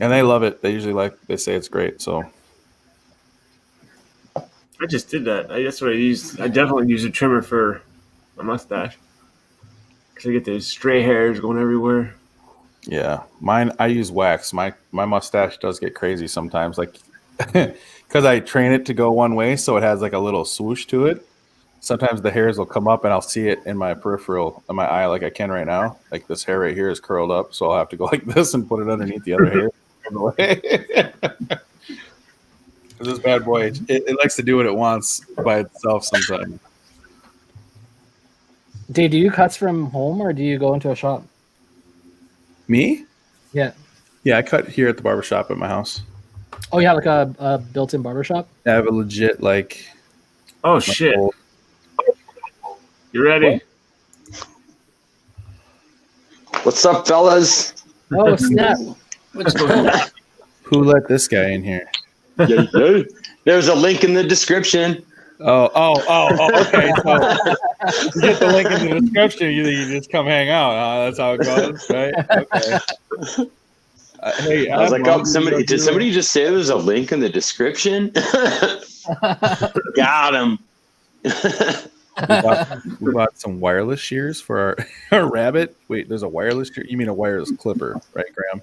And they love it. They usually they say it's great. So I just did that. That's what I used. I definitely use a trimmer for my mustache. Because I get those stray hairs going everywhere. Yeah. Mine, I use wax. My mustache does get crazy sometimes. Like, because I train it to go one way, so it has like a little swoosh to it. Sometimes the hairs will come up and I'll see it in my peripheral, in my eye, like I can right now. Like this hair right here is curled up, so I'll have to go like this and put it underneath the other hair. This bad boy, it likes to do it at once by itself sometimes. Dude, do you cuts from home or do you go into a shop? Me? Yeah. Yeah, I cut here at the barbershop at my house. Oh, yeah, like a built-in barbershop? I have a legit, like... Oh, shit. You ready? What's up, fellas? Oh snap! Who let this guy in here? Yeah. There's a link in the description. Oh, okay. So you get the link in the description. You just come hang out. That's how it goes, right? Okay. Hey, I was like, oh, did somebody just say there's a link in the description? Got him. We bought some wireless shears for our rabbit. Wait, there's a wireless shear? You mean a wireless clipper, right, Graham?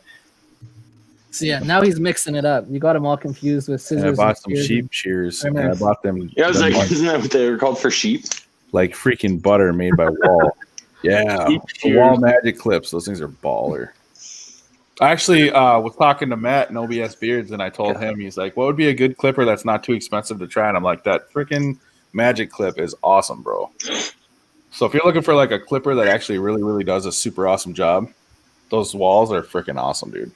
So yeah, now he's mixing it up. You got him all confused with scissors. And I bought some shears. sheep shears. And I bought them. Yeah, I was like, isn't that what they're called for sheep? Like freaking butter made by Wall. Yeah, Wall magic clips. Those things are baller. I actually was talking to Matt and OBS Beards, and I told him, he's like, what would be a good clipper that's not too expensive to try? And I'm like, that freaking magic clip is awesome, bro. So if you're looking for like a clipper that actually really, really does a super awesome job, those Walls are freaking awesome, dude.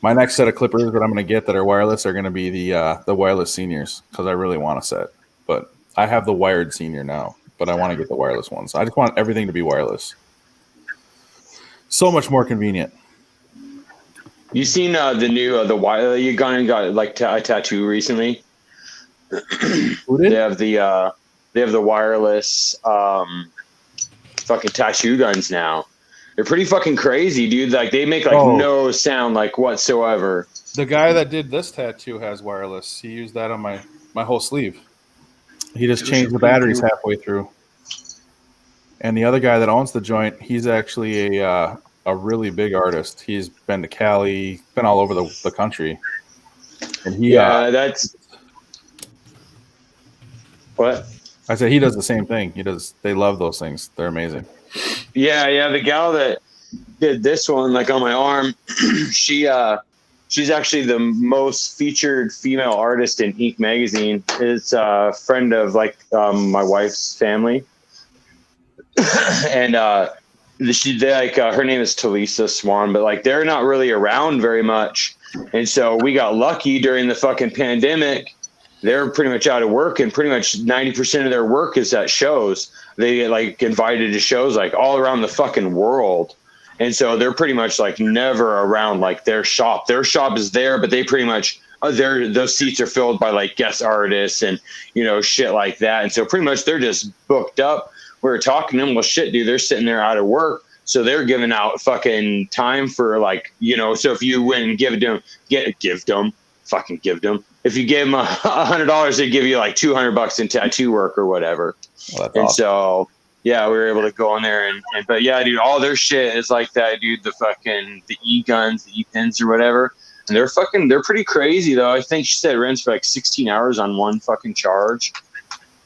My next set of clippers that I'm going to get that are wireless are going to be the wireless seniors because I really want a set. But I have the wired senior now, but I want to get the wireless ones. I just want everything to be wireless. So much more convenient. You seen the new the wireless? You got like a tattoo recently? Who did? They have the wireless fucking tattoo guns now. They're pretty fucking crazy, dude. Like they make like no sound like whatsoever. The guy that did this tattoo has wireless. He used that on my whole sleeve. He just changed the batteries halfway through. And the other guy that owns the joint, he's actually a really big artist. He's been to Cali, been all over the country. And he that's what I said. He does the same thing. They love those things. They're amazing. Yeah. The gal that did this one, like on my arm, she's actually the most featured female artist in Ink magazine. It's a friend of like my wife's family, and her name is Talisa Swan, but like they're not really around very much, and so we got lucky during the fucking pandemic. They're pretty much out of work, and pretty much 90% of their work is at shows. They get like invited to shows like all around the fucking world. And so they're pretty much like never around like their shop. Their shop is there, but they pretty much those seats are filled by like guest artists and, shit like that. And so pretty much they're just booked up. We were talking to them. Well, shit, dude, they're sitting there out of work. So they're giving out fucking time for like, so if you win and give them. If you gave them $100, they give you like $200 in tattoo work or whatever. Well, and awesome. So, yeah, we were able to go in there but yeah, dude, all their shit is like that, dude. The e-guns, the e-pins or whatever. And they're pretty crazy though. I think she said it runs for like 16 hours on one fucking charge.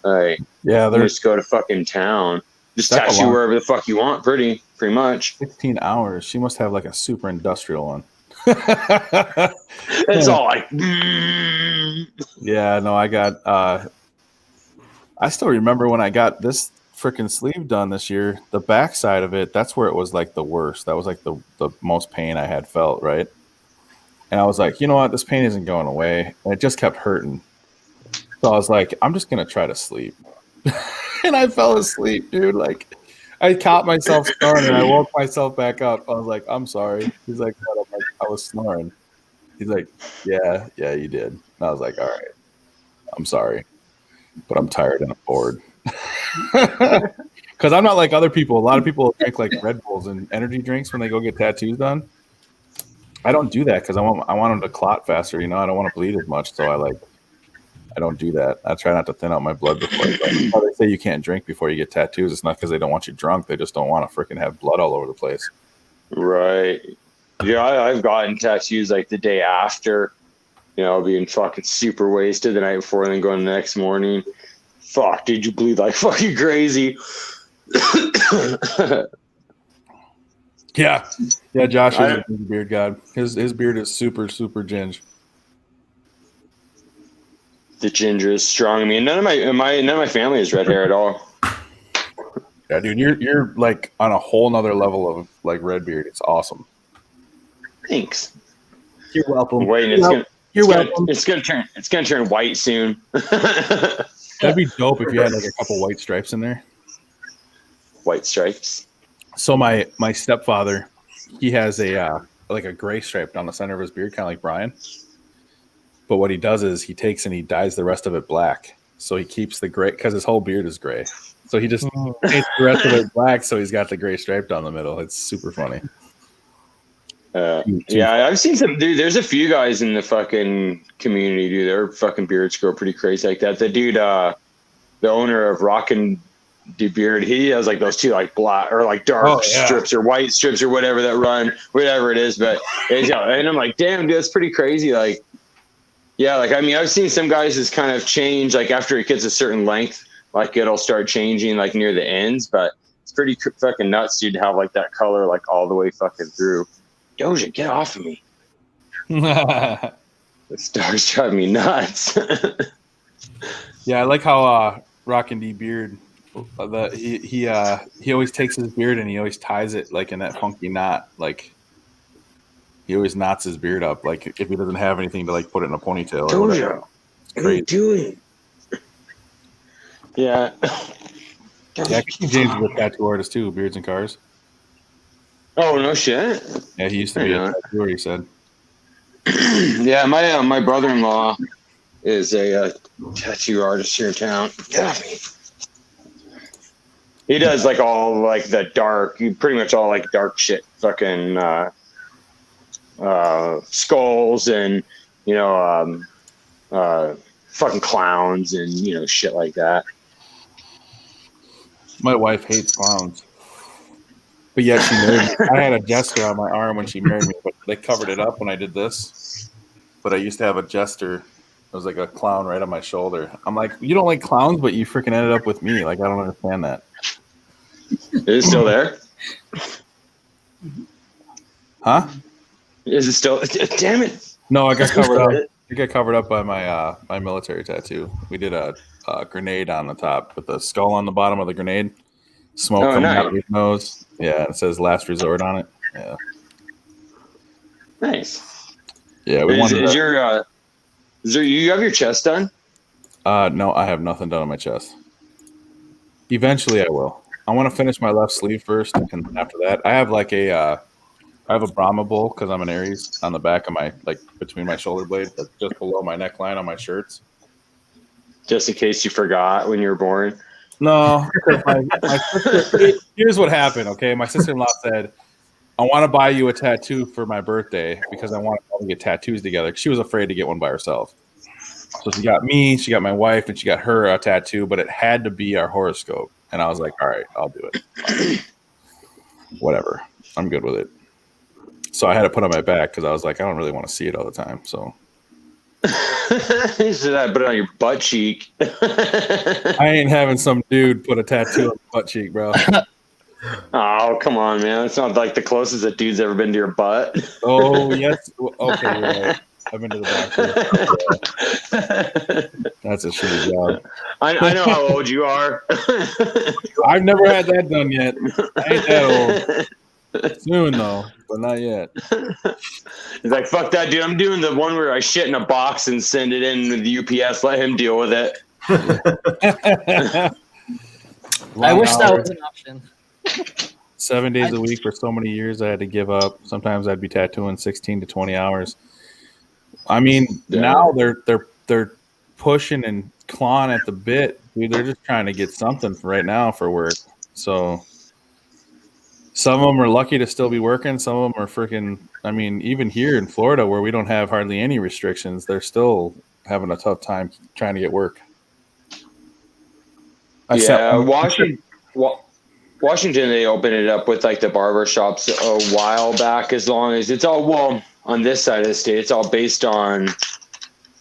Like, yeah, they just go to fucking town. Just tattoo wherever the fuck you want, pretty much. 16 hours. She must have like a super industrial one. It's all like yeah, no, I got I still remember when I got this freaking sleeve done this year, the back side of it, that's where it was like the worst. That was like the most pain I had felt, right? And I was like, you know what, this pain isn't going away, and it just kept hurting. So I was like, I'm just gonna try to sleep. And I fell asleep, dude. Like I caught myself snoring and I woke myself back up. I was like, I'm sorry. He's like, what? I'm like, I was snoring. He's like, yeah, you did. And I was like, all right, I'm sorry, but I'm tired and I'm bored. Because I'm not like other people. A lot of people drink like Red Bulls and energy drinks when they go get tattoos done. I don't do that because I want them to clot faster. I don't want to bleed as much. So I don't do that. I try not to thin out my blood before. They say you can't drink before you get tattoos. It's not because they don't want you drunk. They just don't want to freaking have blood all over the place. Right. Yeah, I've gotten tattoos like the day after, being fucking super wasted the night before and then going the next morning. Fuck, dude, you bleed like fucking crazy. Yeah, Josh is a beard god. His beard is super, super ginge. The ginger is strong. I mean, none of my family is red hair at all. Yeah, dude, you're like on a whole nother level of like red beard. It's awesome. Thanks. You're welcome. Wait, it's gonna turn white soon. That'd be dope if you had like a couple white stripes in there. White stripes. So my stepfather, he has a like a gray stripe down the center of his beard, kind of like Brian. But what he does is he takes and he dyes the rest of it black. So he keeps the gray because his whole beard is gray. So he just takes the rest of it black. So he's got the gray stripe down the middle. It's super funny. Yeah, I've seen some dude. There's a few guys in the fucking community, dude. Their fucking beards grow pretty crazy like that. The dude, the owner of Rockin' the Beard, he has like those two like black or like dark strips or white strips or whatever that run, whatever it is. But and I'm like, damn, dude, that's pretty crazy. Like, yeah, like I mean, I've seen some guys just kind of change like after it gets a certain length, like it'll start changing like near the ends. But it's pretty fucking nuts, dude, to have like that color like all the way fucking through. Doja, get off of me. The stars drive me nuts. Yeah, I like how Rockin' D Beard, he always takes his beard and he always ties it like in that funky knot. Like he always knots his beard up, like if he doesn't have anything to like put it in a ponytail. Doja, what are you doing? Yeah. Yeah, James is a tattoo artist too, Beards and Cars. Oh, no shit. Yeah, he used to be a tattooer, he said. Yeah, my brother-in-law is a tattoo artist here in town. Get off me. He does like all like the dark, pretty much all like dark shit, fucking skulls and, you know, fucking clowns and, you know, shit like that. My wife hates clowns. But yeah, she married me. I had a jester on my arm when she married me, but they covered it up when I did this. But I used to have a jester. It was like a clown right on my shoulder. I'm like, you don't like clowns, but you freaking ended up with me. Like, I don't understand that. Is it still there? Huh? Is it still? Damn it! No, I got covered up. I got covered up by my my military tattoo. We did a grenade on the top with the skull on the bottom of the grenade. Smoke coming out of his nose. Yeah, it says "Last Resort" on it. Yeah. Nice. Yeah, we wanted. Is you have your chest done? No, I have nothing done on my chest. Eventually, I will. I want to finish my left sleeve first, and after that, I have like I have a Brahma bowl because I'm an Aries on the back of my like between my shoulder blades, but just below my neckline on my shirts. Just in case you forgot when you were born. No, my sister, here's what happened. Okay, my sister-in-law said, "I want to buy you a tattoo for my birthday because I want to get tattoos together." She was afraid to get one by herself, so she got me, she got my wife, and she got her a tattoo. But it had to be our horoscope, and I was like, "All right, I'll do it. Whatever, I'm good with it." So I had to put it on my back because I was like, I don't really want to see it all the time. So. You should have put it on your butt cheek. I ain't having some dude put a tattoo on my butt cheek, bro. Oh, come on, man. It's not like the closest that dude's ever been to your butt. Oh, yes. Okay, you're right. I've been to the doctor. That's a shitty job. I know how old you are. I've never had that done yet. I ain't that old. Soon, though, but not yet. He's like, fuck that, dude. I'm doing the one where I shit in a box and send it in with the UPS. Let him deal with it. I wish that was an option. 7 days a week for so many years, I had to give up. Sometimes I'd be tattooing 16 to 20 hours. I mean, now they're pushing and clawing at the bit, dude. They're just trying to get something for right now for work. So some of them are lucky to still be working. Some of them are freaking. I mean, even here in Florida, where we don't have hardly any restrictions, they're still having a tough time trying to get work. Washington, they opened it up with like the barber shops a while back. As long as it's all on this side of the state, it's all based on,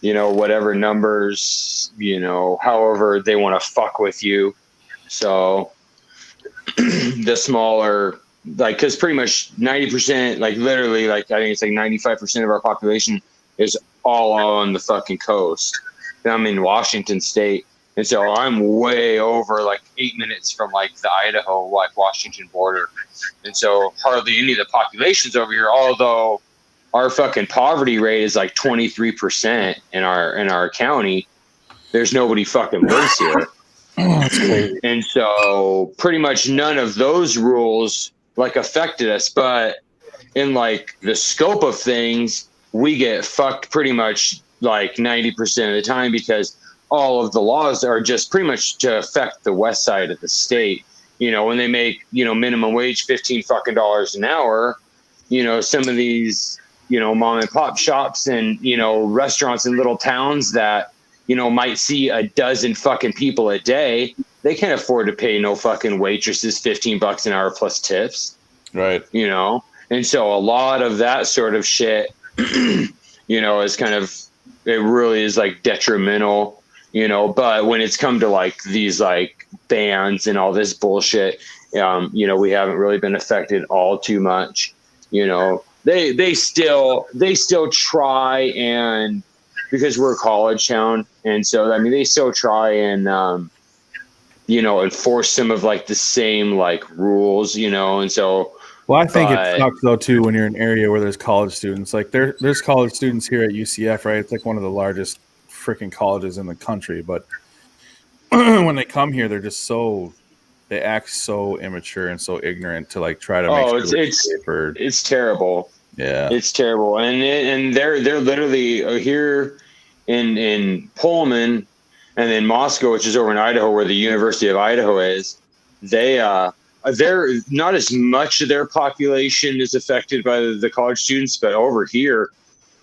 you know, whatever numbers, you know, however they want to fuck with you. So the smaller, like, because pretty much 90%, like literally, like I think it's like 95% of our population is all on the fucking coast. And I'm in Washington State, and so I'm way over like 8 minutes from like the Idaho, like Washington border, and so hardly any of the population's over here. Although our fucking poverty rate is like 23% in our county, there's nobody fucking lives here. And so pretty much none of those rules like affected us, but in like the scope of things, we get fucked pretty much like 90% of the time because all of the laws are just pretty much to affect the west side of the state. When they make, minimum wage $15 fucking an hour, some of these, mom and pop shops and, restaurants in little towns that, might see a dozen fucking people a day, they can't afford to pay no fucking waitresses $15 an hour plus tips. Right. And so a lot of that sort of shit, is kind of, it really is like detrimental, but when it's come to like these like bans and all this bullshit, we haven't really been affected all too much. They still try, and because we're a college town, and so they still try and enforce some of like the same like rules, and so. Well, I think it sucks though too when you're in an area where there's college students. Like there's college students here at UCF, right? It's like one of the largest freaking colleges in the country. But when they come here, they're just they act so immature and so ignorant to like try to make sure it's terrible. Yeah, it's terrible. And they're literally here in Pullman, and then Moscow, which is over in Idaho, where the University of Idaho is. They're not as much of their population is affected by the college students, but over here,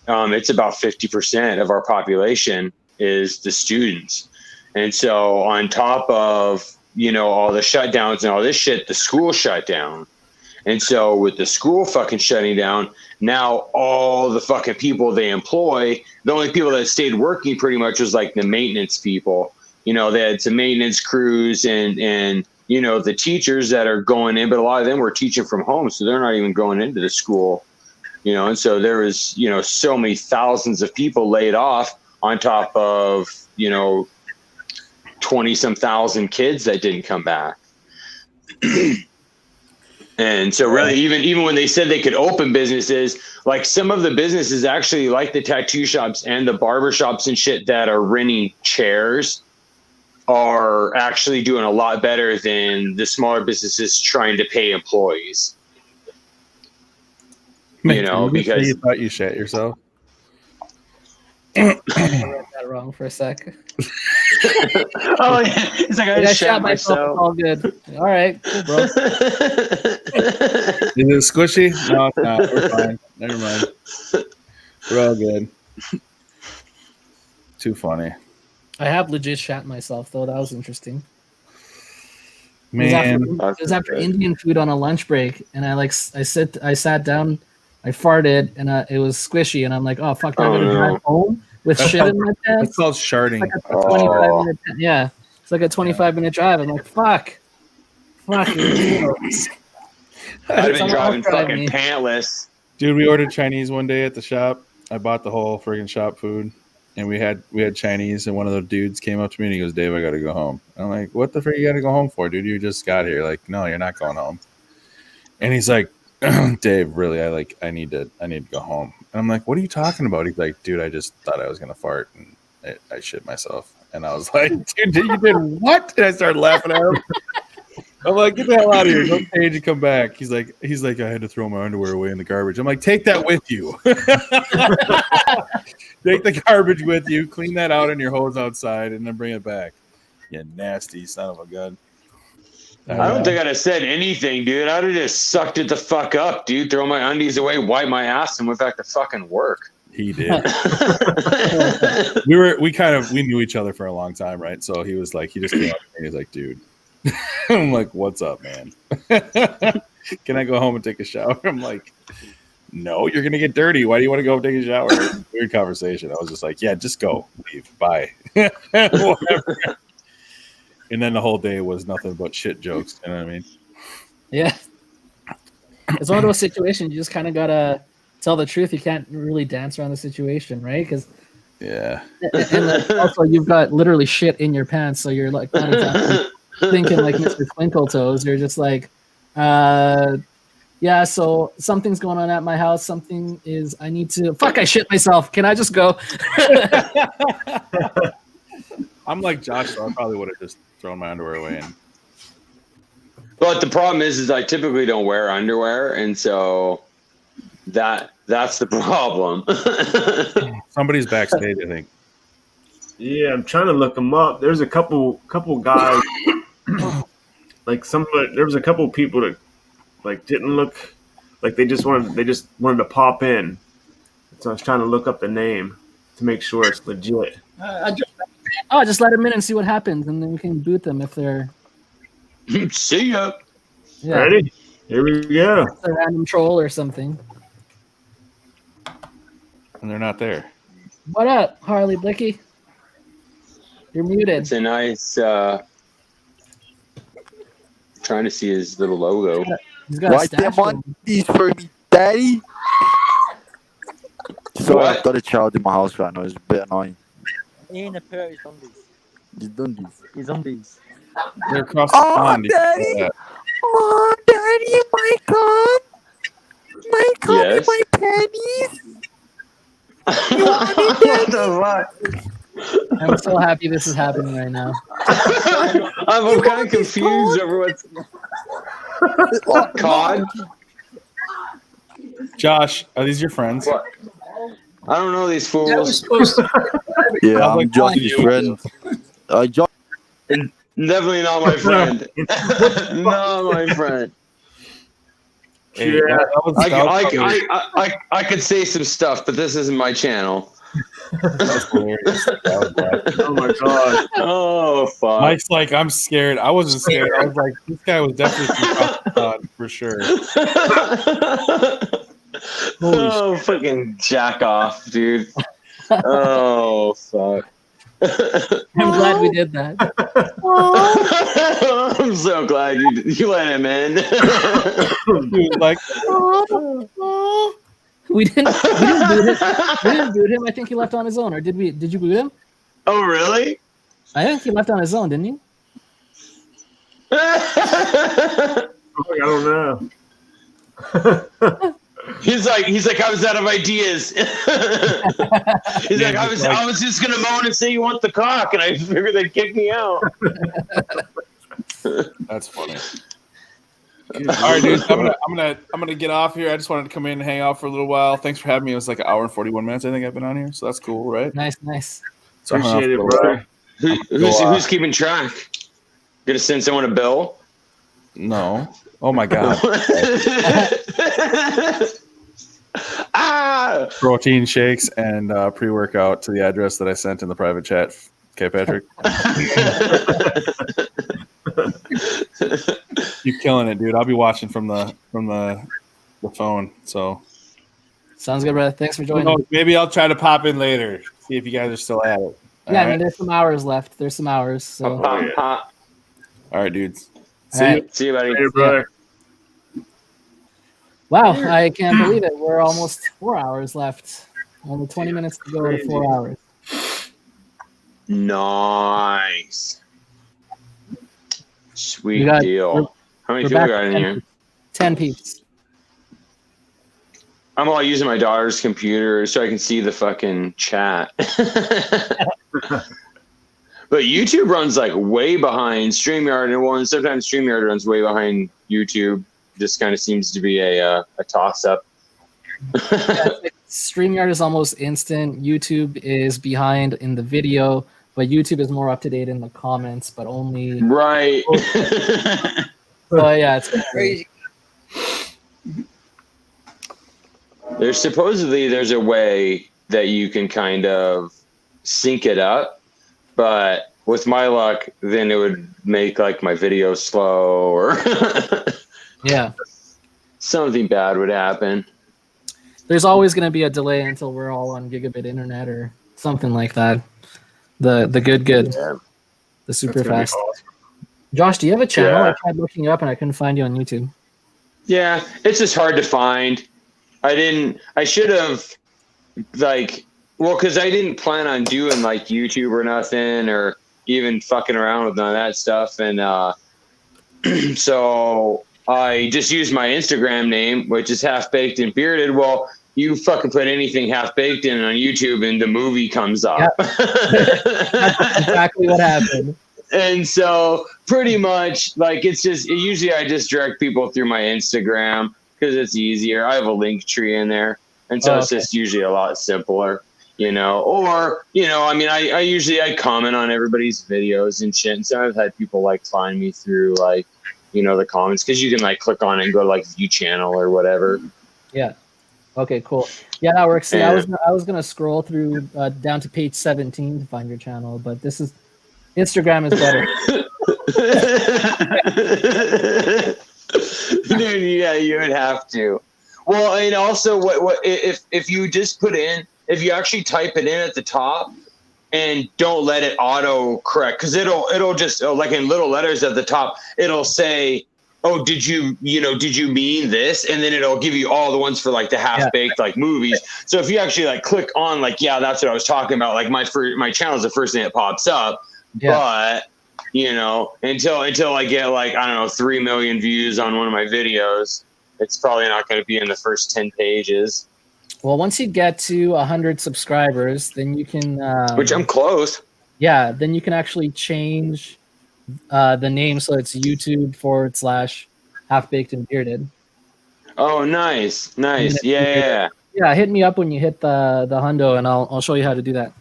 it's about 50% of our population is the students. And so on top of, all the shutdowns and all this shit, the school shut down. And so with the school fucking shutting down, now all the fucking people they employ, the only people that stayed working pretty much was like the maintenance people. They had some maintenance crews and the teachers that are going in, but a lot of them were teaching from home, so they're not even going into the school, and so there was, so many thousands of people laid off on top of, 20-some thousand kids that didn't come back. And so really, even when they said they could open businesses, like some of the businesses actually, like the tattoo shops and the barber shops and shit that are renting chairs, are actually doing a lot better than the smaller businesses trying to pay employees. Because you thought you shit yourself. I read that wrong for a sec. Oh yeah, it's like I just shot myself. All good. All right, cool, bro. Is it squishy? No, it's not. We're fine. Never mind. We're all good. Too funny. I have legit shat myself though. That was interesting. Man, it was after Indian food on a lunch break, and I sat down, I farted, and it was squishy, and I'm like, oh fuck, I'm gonna drive home with shit in my pants. It's called sharding. It's like a 25-minute, yeah, it's like a 25-minute drive. I'm like, fuck. I've been driving fucking pantless. Dude, we ordered Chinese one day at the shop. I bought the whole friggin' shop food. And we had Chinese, and one of the dudes came up to me and he goes, "Dave, I got to go home." And I'm like, "What the frick you got to go home for, dude? You just got here." Like, "No, you're not going home." And he's like, "Dave, really, I need to go home." And I'm like, "What are you talking about?" He's like, "Dude, I just thought I was gonna fart and I shit myself." And I was like, "Dude, you did what?" And I started laughing at him. I'm like, "Get the hell out of here! Go change and come back." He's like, "I had to throw my underwear away in the garbage." I'm like, "Take that with you." Take the garbage with you, clean that out in your hose outside, and then bring it back. You nasty son of a gun. I don't think I'd have said anything, dude. I'd have just sucked it the fuck up, dude. Throw my undies away, wipe my ass, and went back to fucking work. He did. we knew each other for a long time, right? So he was like, he just came up and he was like, "Dude." I'm like, "What's up, man? Can I go home and take a shower?" I'm like, "No, you're gonna get dirty. Why do you want to go take a shower?" Weird conversation. I was just like, "Yeah, just go, leave, bye." Whatever. And then the whole day was nothing but shit jokes. You know what I mean? Yeah. It's one of those situations you just kind of gotta tell the truth. You can't really dance around the situation, right? Because yeah. And also you've got literally shit in your pants, so you're like not exactly thinking like Mr. Twinkle Toes. You're just like, yeah, so something's going on at my house. I shit myself. Can I just go? I'm like Josh, so I probably would have just thrown my underwear away. But the problem is I typically don't wear underwear, and so That's the problem. Somebody's backstage, I think. Yeah, I'm trying to look them up. There's a couple guys, like there was a couple people that like didn't look like they just wanted to pop in. So I was trying to look up the name to make sure it's legit. Just let them in and see what happens, and then we can boot them if they're. See ya. Yeah. Ready? Here we go. It's a random troll or something. And they're not there. What up, Harley Blicky? You're muted. It's a nice. Trying to see his little logo. He's got a stash on these for me, Daddy. So What? I've got a child in my house right now. It's a bit annoying. In a pair of zombies. He's done these. He's zombies. They're across the pond. Daddy! Oh, Daddy, my cup! My cup Yes? and my panties! What the fuck? I'm so happy this is happening right now. I'm kind of confused over what's. COD? Josh, are these your friends? What? I don't know these That was fools. supposed to. Yeah, I'm I'm like, Josh's friend. Josh. Definitely not my friend. Not my friend. Hey, Yeah. that was hilarious. I could say some stuff, but this isn't my channel. That was hilarious. That was bad. Oh my god. Oh fuck. Mike's like, I'm scared. I wasn't scared. I was like, this guy was definitely for sure. Oh, fucking jack off, dude. Oh fuck. I'm glad we did that. I'm so glad you let him in. Dude, like, We didn't boot him. We didn't boot him. I think he left on his own, or did we? Did you boot him? Oh really? I think he left on his own, didn't he? I don't know. He's like, I was out of ideas. He's like, I was just gonna moan and say you want the cock, and I figured they'd kick me out. that's funny. All right, dude. I'm gonna get off here. I just wanted to come in and hang out for a little while. Thanks for having me. It was like an hour and 41 minutes. I think I've been on here, so that's cool, right? Nice. So I hung out Appreciate it, for a little brother. while. Who's keeping track? Gonna send someone a bill? No. Oh my god. Ah! Protein shakes and pre-workout to the address that I sent in the private chat. Okay, Patrick. You're killing it, dude. I'll be watching from the phone. So Sounds good, brother. Thanks for joining. maybe I'll try to pop in later. See if you guys are still at it. Yeah, I mean, there's some hours left. There's some hours. So. All right, dudes. See you, buddy. Hey, brother. Wow, I can't believe it. We're almost 4 hours left. Only 20 minutes to go to 4 hours. Nice. Sweet We're- deal. How many people back got in to here? 10 peeps. I'm all using my daughter's computer so I can see the fucking chat. But YouTube runs like way behind StreamYard, and sometimes StreamYard runs way behind YouTube. Just kind of seems to be a toss-up. StreamYard is almost instant. YouTube is behind in the video, but YouTube is more up to date in the comments, but only right. So yeah, it's Crazy. There's a way that you can kind of sync it up, but with my luck, then it would make like my video slow or yeah. something bad would happen. There's always going to be a delay until we're all on gigabit internet or something like that. The good, Yeah. the super fast. Josh, do you have a channel? Yeah. I tried looking you up and I couldn't find you on YouTube. Yeah, it's just hard to find. I should have, because I didn't plan on doing like YouTube or nothing or even fucking around with none of that stuff. And so I just used my Instagram name, which is Half Baked and Bearded. Well, you fucking put anything Half Baked in on YouTube and the movie comes up. Yep. That's exactly what happened. And so pretty much usually I just direct people through my Instagram. because it's easier. I have a link tree in there, and so it's just usually a lot simpler, you know. Or, you know, I mean, I usually comment on everybody's videos and shit, and so I've had people like find me through like, you know, the comments, because you can like click on it and go to like view channel or whatever. Yeah. Okay, cool. Yeah, that works. See, I was gonna scroll through down to page 17 to find your channel, but this is Instagram is better. Dude, yeah, you would have to. Well, and also, what if you just put in, if you actually type it in at the top and don't let it auto correct, because it'll just, like in little letters at the top, it'll say, oh, did you mean this? And then it'll give you all the ones for like the half-baked like movies. So if you actually like click on like, yeah, that's what I was talking about, like my channel is the first thing that pops up. But you know, until I get like, I don't know, 3 million views on one of my videos, it's probably not going to be in the first 10 pages. Well, once you get to 100 subscribers, then you can which I'm close. Yeah, then you can actually change the name, so it's YouTube/Half-Baked and Bearded. Oh, nice. Yeah. Hit me up when you hit the hundo, and I'll show you how to do that.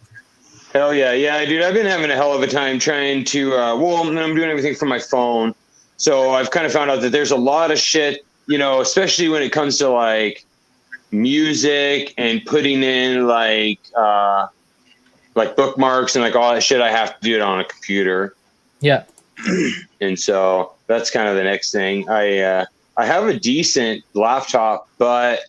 Hell yeah, dude. I've been having a hell of a time trying to. I'm doing everything from my phone, so I've kind of found out that there's a lot of shit, you know, especially when it comes to like music and putting in like bookmarks and like all that shit. I have to do it on a computer. Yeah. And so that's kind of the next thing. I have a decent laptop, but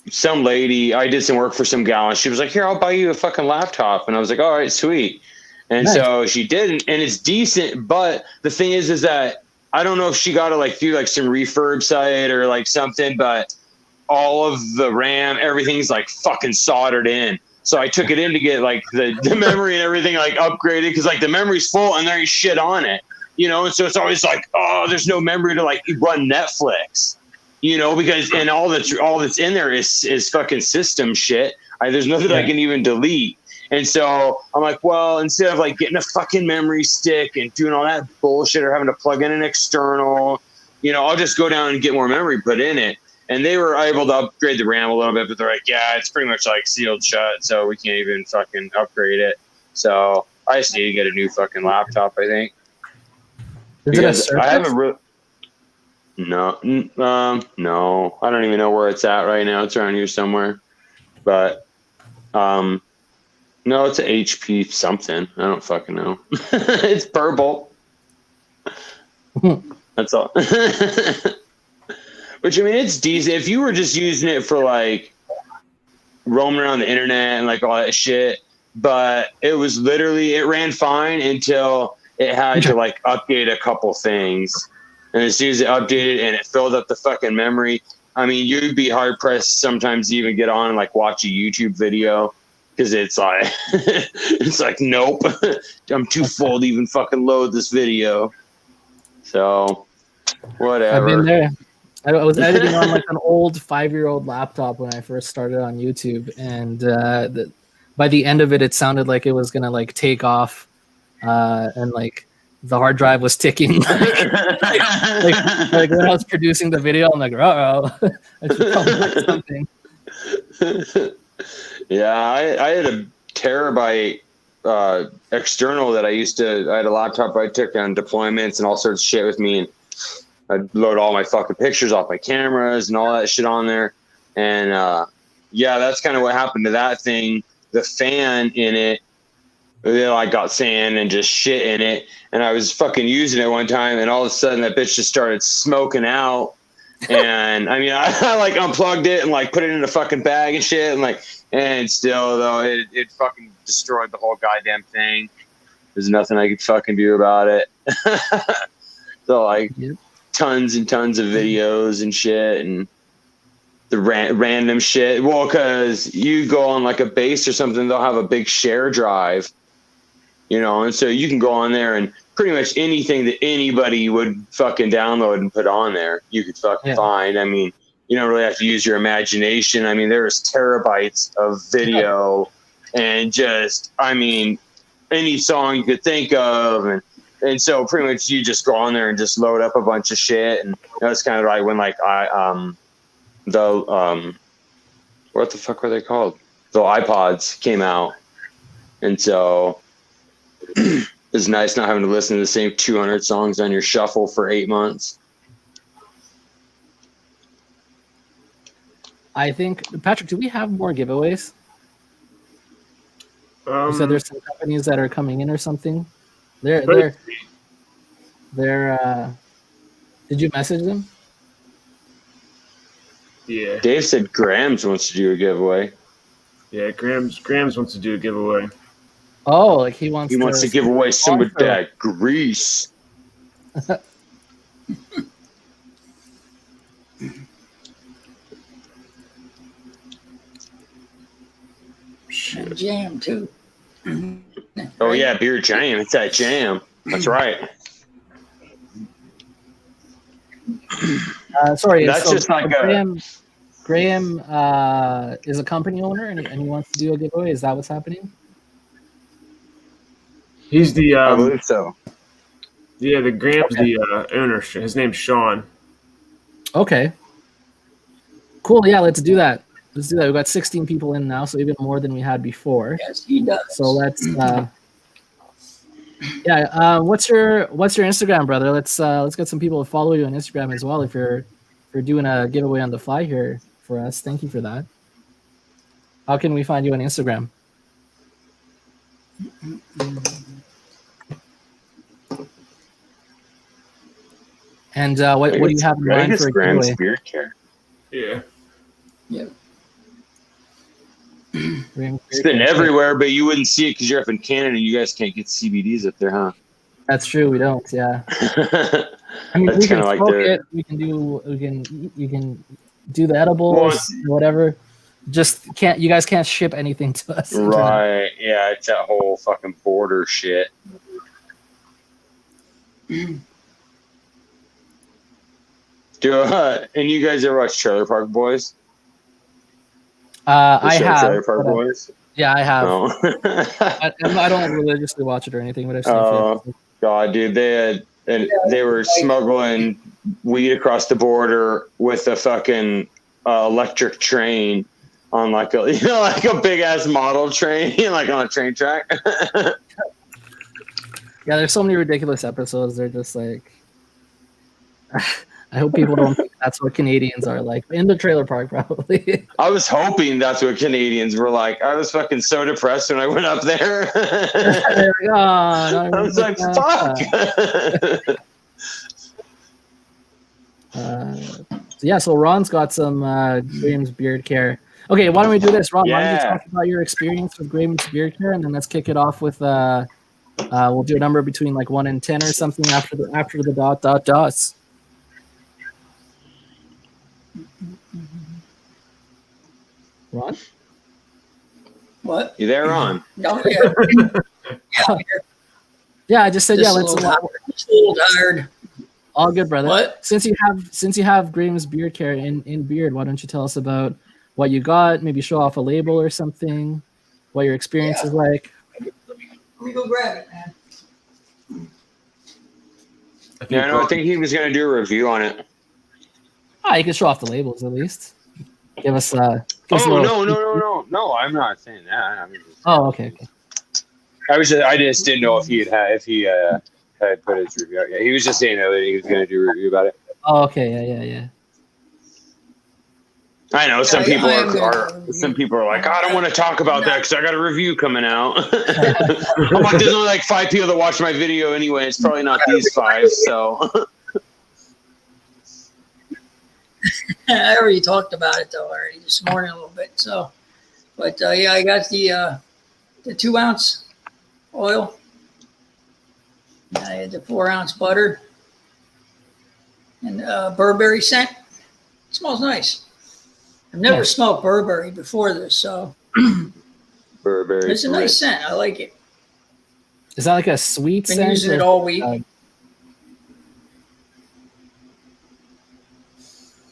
some lady, I did some work for some gal, and she was like, here, I'll buy you a fucking laptop. And I was like, all right, sweet. And so she did, and it's decent. But the thing is that I don't know if she got it like through like some refurb site or like something, but all of the RAM, everything's like fucking soldered in. So I took it in to get like the memory and everything like upgraded, because like the memory's full and there ain't shit on it, you know. And so it's always like, oh, there's no memory to like run Netflix, you know, because and all that's in there is fucking system shit. There's nothing I can even delete. And so I'm like, well, instead of like getting a fucking memory stick and doing all that bullshit or having to plug in an external, you know, I'll just go down and get more memory put in it. And they were able to upgrade the RAM a little bit, but they're like, yeah, it's pretty much like sealed shut, so we can't even fucking upgrade it. So I just need to get a new fucking laptop, I think. Because I haven't no, I don't even know where it's at right now. It's around here somewhere. But no, it's an HP something. I don't fucking know. It's purple. That's all. Which, I mean, it's decent. If you were just using it for, like, roaming around the internet and, like, all that shit, but it was literally, it ran fine until it had to, like, update a couple things. And as soon as it updated and it filled up the fucking memory, I mean, you'd be hard-pressed sometimes to even get on and, like, watch a YouTube video, because it's like, it's like, nope, I'm too full to even fucking load this video. So, whatever. I've been there. I was editing on like an old 5-year-old laptop when I first started on YouTube, and by the end of it, it sounded like it was gonna like take off, and like the hard drive was ticking. like when I was producing the video, I'm like, I should probably write something. Yeah, I had a terabyte external that I had a laptop I took on deployments and all sorts of shit with me, and I'd load all my fucking pictures off my cameras and all that shit on there. And yeah, that's kind of what happened to that thing. The fan in it, you know, I got sand and just shit in it. And I was fucking using it one time, and all of a sudden that bitch just started smoking out. And I mean, I like unplugged it and like put it in a fucking bag and shit. And still though, it fucking destroyed the whole goddamn thing. There's nothing I could fucking do about it. So like, tons and tons of videos and shit, and the random shit. Well, because you go on like a base or something, they'll have a big share drive, you know, and so you can go on there and pretty much anything that anybody would fucking download and put on there, you could fucking find. I mean, you don't really have to use your imagination. I mean, there's terabytes of video and just, I mean, any song you could think of, and And so pretty much you just go on there and just load up a bunch of shit. And that's kind of like when like what the fuck were they called? The iPods came out. And so it's nice not having to listen to the same 200 songs on your shuffle for 8 months. I think, Patrick, do we have more giveaways? You said there's some companies that are coming in or something. Did you message them? Yeah. Dave said Grams wants to do a giveaway. Yeah, Grams wants to do a giveaway. Oh, like he wants to give away some of that grease. And jam too. Oh yeah, beer jam. It's that jam. That's right. Sorry, that's so just like Graham is a company owner and he wants to do a giveaway. Is that what's happening? He's the I believe so. Yeah, the Graham's the owner. His name's Sean. Okay. Cool. Yeah, let's do that. Let's do that. We've got 16 people in now, so even more than we had before. Yes, he does. So let's. What's your Instagram, brother? Let's get some people to follow you on Instagram as well. If you're doing a giveaway on the fly here for us, thank you for that. How can we find you on Instagram? And what do you have in mind for a giveaway? Beard care. Yeah. Yep. It's been everywhere, but you wouldn't see it because you're up in Canada. You guys can't get CBDs up there, huh? That's true. We don't. Yeah. I mean, we can smoke it. You can do the edibles, whatever. Just can't. You guys can't ship anything to us. Right. Yeah. It's that whole fucking border shit. And you guys ever watch Trailer Park Boys? I have. Trailer Park Boys? Yeah, I have. No. I don't religiously watch it or anything, but I've seen it. God, dude, they were smuggling weed across the border with a fucking electric train on like a like a big ass model train, like on a train track. Yeah, there's so many ridiculous episodes. They're just like. I hope people don't think that's what Canadians are like. In the trailer park, probably. I was hoping that's what Canadians were like. I was fucking so depressed when I went up there. I was like, fuck. So Ron's got some Graham's Beard Care. Okay, why don't we do this, Ron? Why don't you talk about your experience with Graham's Beard Care, and then let's kick it off with we'll do a number between like 1 and 10 or something after the dots. Ron? What? You there, Ron? No, yeah, I just said just let's. A little tired. All good, brother. What? Since you have Graham's Beard Care in Beard, why don't you tell us about what you got? Maybe show off a label or something. What your experience is like. Let me go grab it, man. I think he was going to do a review on it. You can show off the labels at least. Give us. No! I'm not saying that. Okay. I just didn't know if he had put his review out. Yeah, he was just saying that he was going to do a review about it. Oh, okay. Yeah. I know some people are like, I don't want to talk about that because I got a review coming out. I'm like, there's only like 5 people that watch my video anyway. It's probably not these 5. So. I already talked about it already this morning a little bit. So, but I got the 2 ounce oil. I had the 4 ounce butter and Burberry scent. It smells nice. I've never smoked Burberry before this, so Burberry. It's a nice scent. I like it. Is that like a sweet Been scent? using it all week. It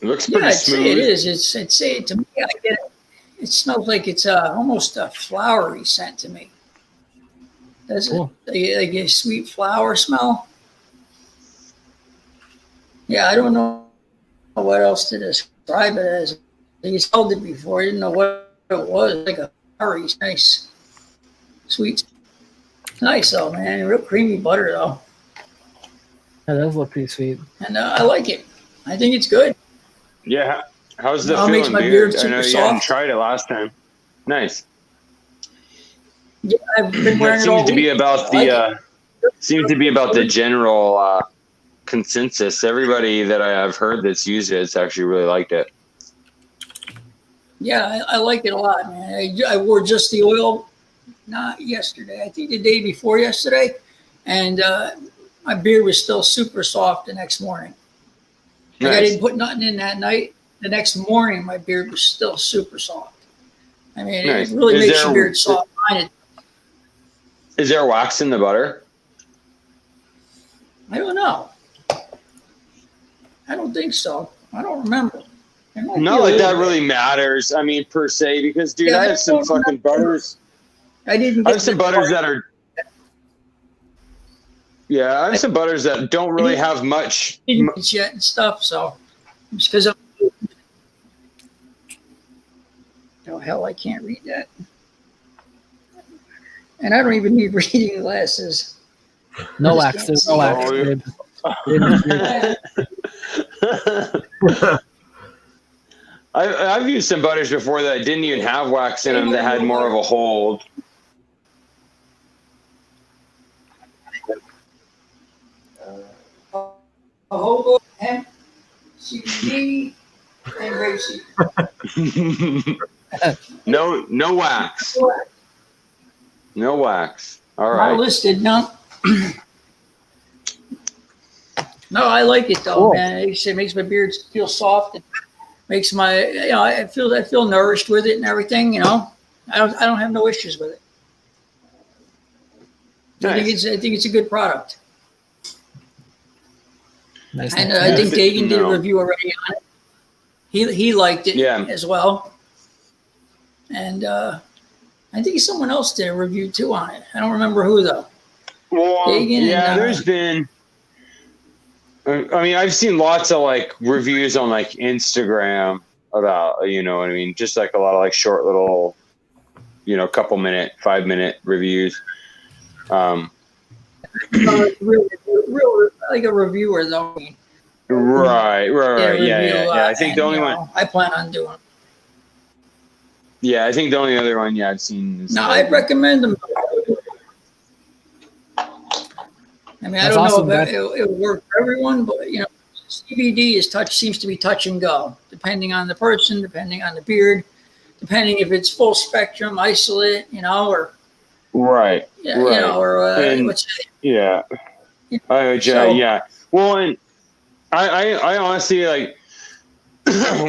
looks pretty smooth. It is. It's to me. I get it. It smells like it's almost a flowery scent to me. That's Cool. like a sweet flower smell. Yeah, I don't know what else to describe it as. You smelled it before. I didn't know what it was. Like a very nice, sweet. Nice though, man. Real creamy butter though. That does look pretty sweet. And I like it. I think it's good. Yeah. How's the It makes feeling, my Beard? beard I know super you hadn't soft. tried it last time. Nice. Yeah, I've been That wearing it all seems to be week. about I like the seems to be about the general consensus. Everybody that I have heard that's used it, it's actually really liked it. Yeah, I like it a lot, man. I wore just the oil, not yesterday. I think the day before yesterday, and my beard was still super soft the next morning. Like I Nice. didn't put nothing in that night. The next morning, my beard was still super soft. I mean, Nice. it really Is makes there- your beard soft. Is there wax in the butter? I don't know. I don't think so. I don't remember. It might be Not a like little that bit. really matters. I mean, per se, because dude, Yeah, I I have some don't fucking butters. I didn't. I have some butters that are. Yeah, I have some butters that don't really have much. It's yet and stuff. So it's because of. Oh hell! I can't read that. And I don't even need reading glasses. No I wax. just There's no can't wax. I've used some butters before that didn't even have wax in them, that had more of a hold. Jojoba, hemp, CBD, and rapeseed. No wax. No wax. All Not right. listed, no. No, I like it though, Cool. man. It makes my beard feel soft. It makes my, I feel nourished with it and everything. I don't have no issues with it. I think it's a good product. Nice. And I think Dagan did a No. review already on it. He liked it as well. And I think someone else did a review too on it. I don't remember who though. Well, Dagan yeah, and, there's been. I mean, I've seen lots of like reviews on like Instagram about, you know what I mean, just like a lot of like short little, couple minute, 5-minute reviews. real, like a reviewer though. Right. Yeah. I think the only one. I plan on doing. Yeah, I think the only other one, I've seen. Is No, I recommend them. I mean, That's I don't awesome. know if it will work for everyone, but CBD seems to be touch and go, depending on the person, depending on the beard, depending if it's full spectrum, isolate, or Right. or And- what's Yeah. Yeah. Well, and I honestly like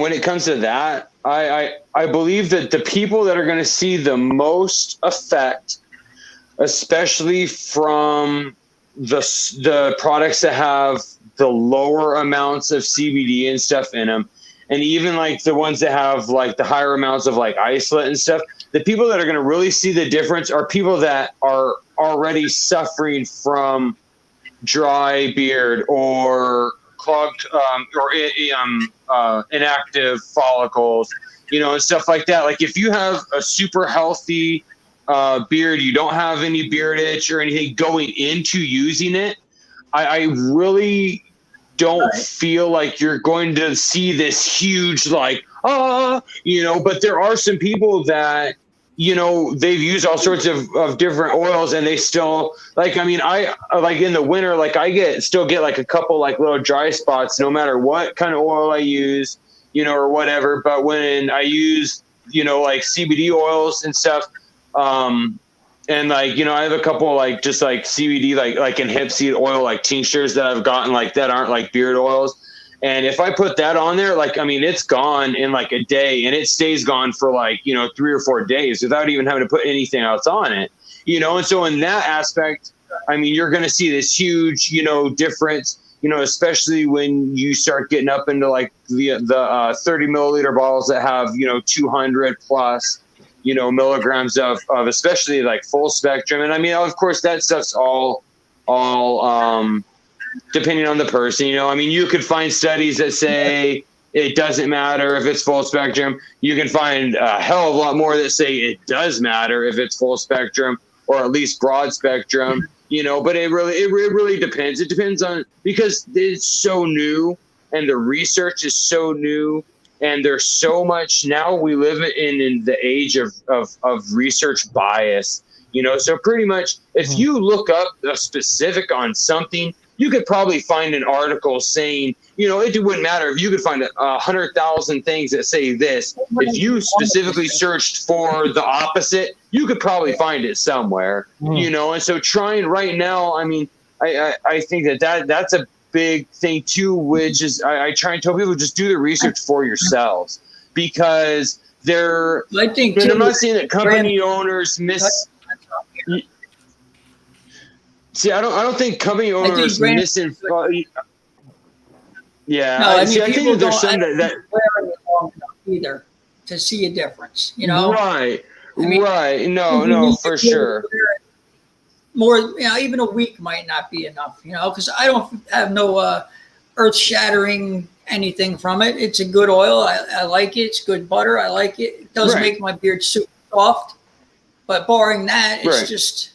when it comes to that, I believe that the people that are going to see the most effect, especially from the products that have the lower amounts of CBD and stuff in them, and even like the ones that have like the higher amounts of like isolate and stuff, the people that are going to really see the difference are people that are already suffering from dry beard or clogged or inactive follicles, and stuff like that. Like if you have a super healthy beard, you don't have any beard itch or anything going into using it, I really don't feel like you're going to see this huge but there are some people that they've used all sorts of different oils and they still I like in the winter, like I still get like a couple like little dry spots no matter what kind of oil I use, or whatever. But when I use, like CBD oils and stuff, and like, I have a couple like just like CBD, like in hemp seed oil, like tinctures that I've gotten like that aren't like beard oils. And if I put that on there, it's gone in like a day and it stays gone for like, 3 or 4 days without even having to put anything else on it, and so in that aspect, you're going to see this huge, difference, especially when you start getting up into like the 30 milliliter bottles that have, 200 plus, milligrams of especially like full spectrum. And I mean, of course, that stuff's all depending on the person. I mean, you could find studies that say it doesn't matter if it's full spectrum. You can find a hell of a lot more that say it does matter if it's full spectrum or at least broad spectrum. But it really depends. It depends on, because it's so new and the research is so new. And there's so much now. We live in the age of research bias, So pretty much, if you look up a specific on something, you could probably find an article saying, it wouldn't matter if you could find 100,000 things that say this. If you specifically searched for the opposite, you could probably find it somewhere, And so trying right now, I mean, I think that's a big thing too, which is I try and tell people, just do the research for yourselves, because I'm not saying that company owners See, I don't think company owners misinform. Yeah, no, I mean, I think that there's some that wear it long enough either to see a difference. Right, I mean, right. No, for sure. More, even a week might not be enough. Because I don't have no earth-shattering anything from it. It's a good oil. I like it. It's good butter. I like it. It does make my beard super soft. But barring that, it's just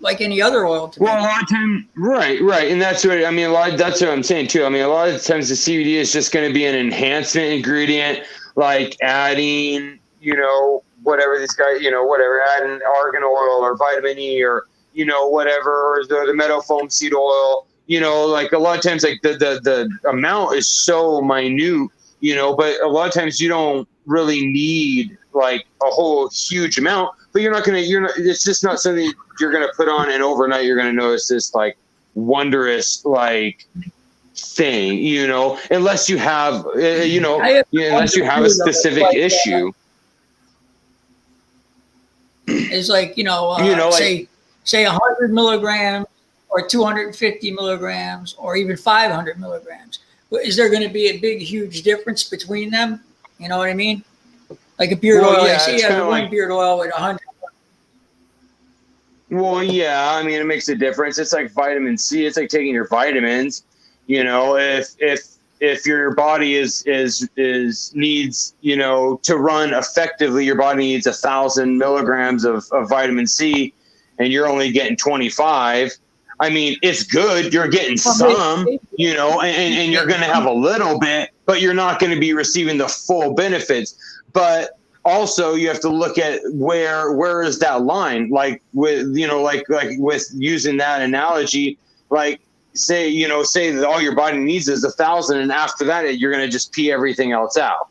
like any other oil to me. Well, a lot of time, right, and that's what I mean. That's what I'm saying too. I mean, a lot of times the CBD is just going to be an enhancement ingredient, like adding, whatever these guys, whatever, adding argan oil or vitamin E or whatever, or the meadow foam seed oil. Like a lot of times, like the amount is so minute, but a lot of times you don't really need like a whole huge amount. But it's just not something you're going to put on and overnight you're going to notice this like wondrous like thing, unless you have, unless you have a specific issue. It's like, say 100 milligrams or 250 milligrams or even 500 milligrams. Is there going to be a big, huge difference between them? You know what I mean? Like a beard oil. I see you have one beard oil with 100. Well, yeah, I mean, it makes a difference. It's like vitamin C. It's like taking your vitamins. If your body needs, to run effectively, your body needs 1,000 milligrams of vitamin C, and you're only getting 25. I mean, it's good. You're getting some, and you're going to have a little bit, but you're not going to be receiving the full benefits. But also, you have to look at where is that line? Like with like with using that analogy, like say that all your body needs is 1,000, and after that you're going to just pee everything else out.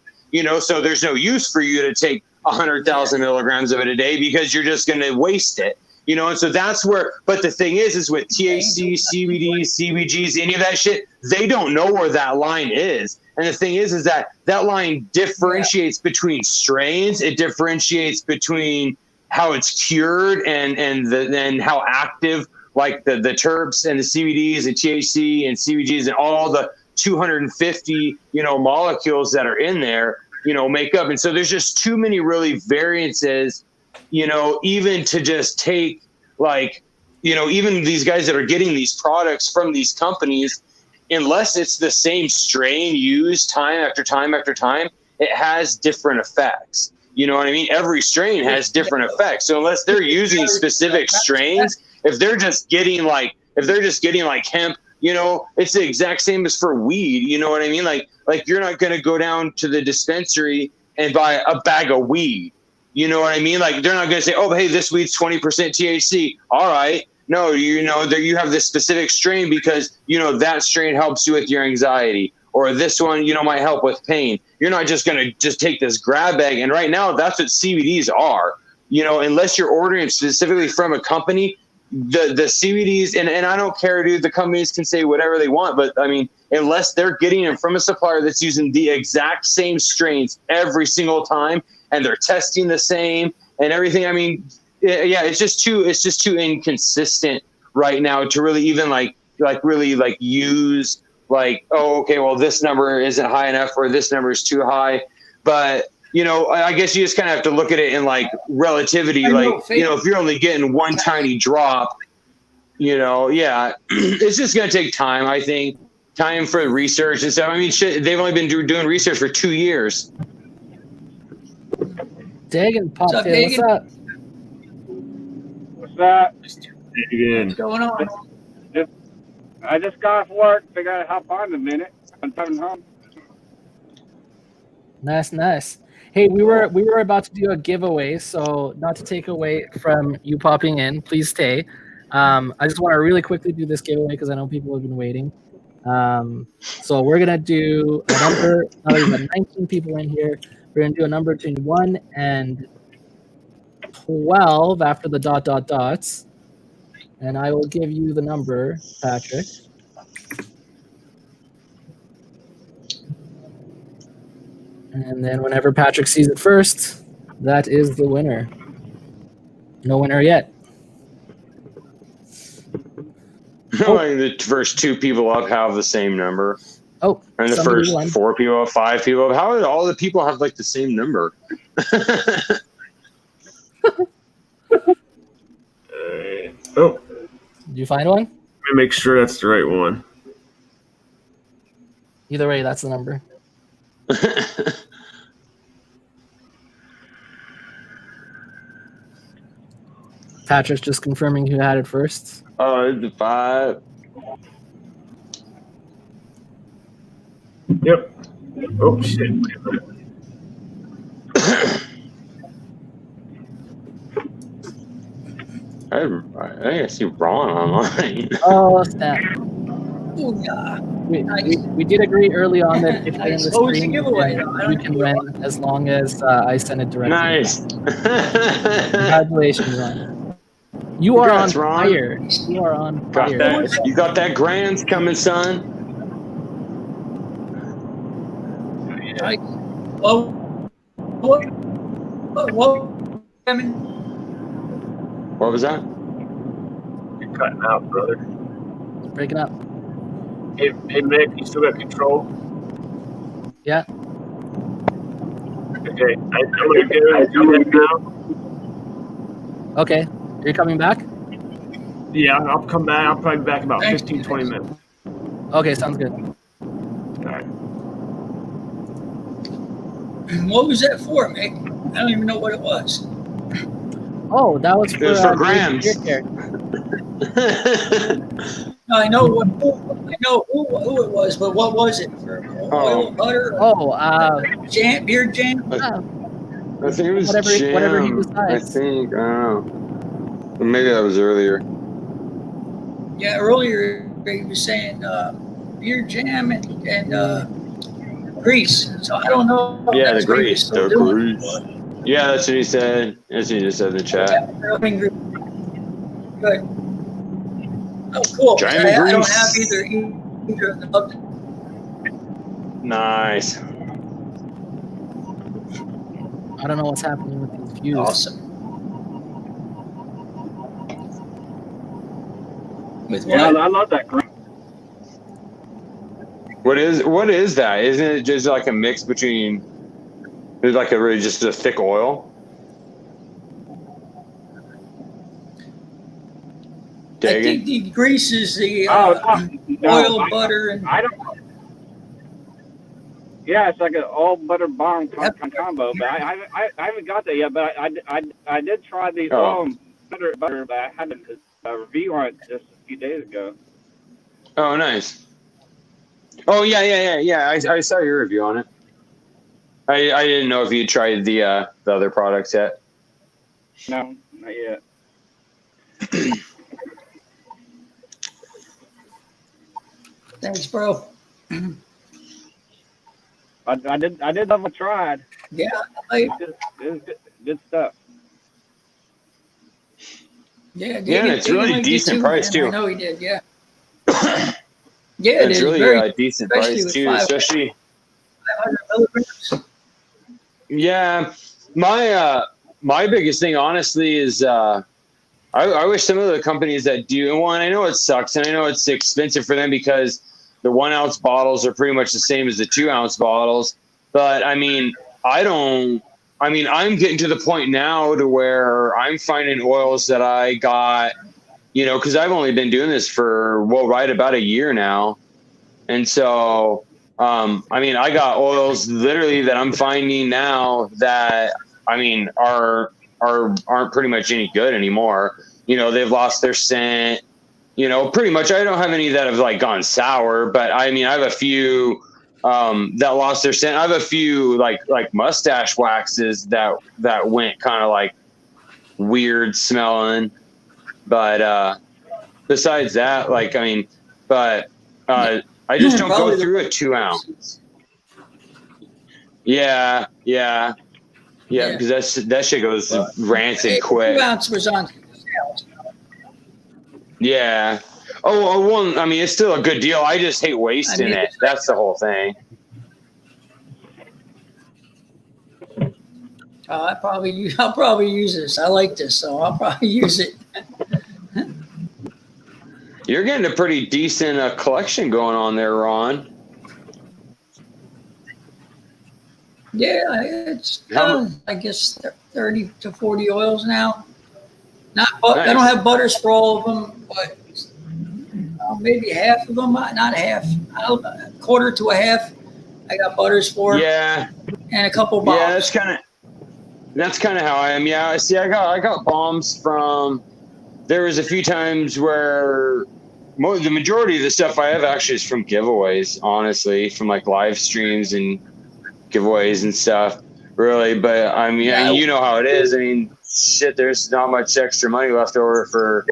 So there's no use for you to take 100,000 milligrams of it a day because you're just going to waste it. And so that's where. But the thing is with THC, CBD, CBGs, any of that shit, they don't know where that line is. And the thing is that line differentiates between strains. It differentiates between how it's cured and how active, like the terps and the CBDs and THC and CBGs and all the 250 molecules that are in there make up. And so there's just too many really variances, even to just take like even these guys that are getting these products from these companies. Unless it's the same strain used time after time after time, it has different effects. You know what I mean? Every strain has different effects. So unless they're using specific strains, if they're just getting like hemp, it's the exact same as for weed. You know what I mean? Like you're not going to go down to the dispensary and buy a bag of weed. You know what I mean? Like they're not going to say, oh, hey, this weed's 20% THC. All right. No, that you have this specific strain because, that strain helps you with your anxiety, or this one, might help with pain. You're not just going to just take this grab bag. And right now, that's what CBDs are, unless you're ordering specifically from a company, the CBDs, and I don't care, dude, the companies can say whatever they want, but I mean, unless they're getting them from a supplier that's using the exact same strains every single time, and they're testing the same and everything. I mean, yeah, it's just too inconsistent right now to really even really use like, oh, okay, well, this number isn't high enough or this number is too high. But you know, I guess you just kind of have to look at it in like relativity. Like, you know, if you're only getting one tiny drop, you know, yeah, it's just going to take time, I think. Time for research and stuff. I mean, shit, they've only been doing research for 2 years. Dagan popped in. What's up? What's up? What's going on? I just got off work. Figured I'd hop on in a minute. I'm coming home. Nice. Hey, we were about to do a giveaway, so not to take away from you popping in, please stay. I just want to really quickly do this giveaway because I know people have been waiting. So we're gonna do a number. Now we've got 19 people in here. We're gonna do a number between 1 and 12 after the dots, and I will give you the number, Patrick. And then whenever Patrick sees it first, that is the winner. No winner yet. Like the first 2 people up have the same number. Oh, and the first 4 people up, 5 people up. How did all the people have like the same number? Oh, did you find one? Let me make sure that's the right one. Either way, that's the number. Patrick's just confirming who had it first. Oh, it's a 5. Yep. Oh shit. I think I see Ron online. Oh, snap. Oh, yeah. We did agree early on that if I end the Oh, it's a stream, giveaway. you can win as long as I send it directly. Nice. Congratulations, Ron. You are Congrats, on Ron. fire. You are on fire. You got that grants coming, son. What was that? You're cutting out, brother. It's breaking up. Hey, Mick, you still got control? Yeah. Okay, I'm gonna do that now. Okay. Are you coming back? Yeah, I'll come back. I'll probably be back in about 15, 20 minutes. Okay, sounds good. What was that for, Mick? I don't even know what it was. Oh, that was for, It was for grams. No, I know who it was, but what was it for? Oil, butter? Jam, beard jam? I think it was whatever he jam. decides. I think. I don't know. Maybe that was earlier. Yeah, earlier he was saying beard jam and grease. So I don't know. If Yeah, that's the what he was grease. still The doing. grease. Yeah, that's what he said. That's what he just said in the chat. Good. Oh, cool. Giant I don't grease. have either of them. Nice. I don't know what's happening with these views. Awesome. With Yeah, what? I love that green. What is that? Isn't it just like a mix between? It's like just a thick oil. I think the grease is the oil, butter, and I don't. Yeah, it's like an all butter barn combo, but I haven't got that yet. But I did try the oil and butter, but I had a review on it just a few days ago. Oh, nice. Oh yeah. I saw your review on it. I didn't know if you tried the other products yet. No, not yet. thanks, bro. I did have a tried. Yeah, it was good stuff. Yeah, it's really decent price too. I know he did. Yeah. Yeah, it's really a decent price too, especially. 500 milligrams. Yeah, my biggest thing, honestly, is I wish some of the companies that do, and one, I know it sucks, and I know it's expensive for them because the 1 ounce bottles are pretty much the same as the 2 ounce bottles. But I mean, I'm getting to the point now to where I'm finding oils that I got, because I've only been doing this for, right about a year now. And so, I got oils literally that I'm finding now that, aren't pretty much any good anymore. They've lost their scent, pretty much. I don't have any that have like gone sour, but I have a few that lost their scent. I have a few like mustache waxes that went kind of like weird smelling. But besides that, I just don't go through a 2 ounce. Yeah, because that shit goes rancid quick. 2 ounce was on sale. Yeah. Oh, well, it's still a good deal. I just hate wasting it. That's the whole thing. I'll probably use this. I like this, so I'll probably use it. You're getting a pretty decent collection going on there, Ron. Yeah, it's I guess 30 to 40 oils now. Nice. I don't have butters for all of them, but maybe half of them. Not half. A quarter to a half. I got butters for. Yeah. And a couple bombs. Yeah, that's kind of how I am. Yeah, see, I got bombs from. There was a few times where the majority of the stuff I have actually is from giveaways. Honestly, from like live streams and giveaways and stuff. Really, but you know how it is. Shit, there's not much extra money left over for,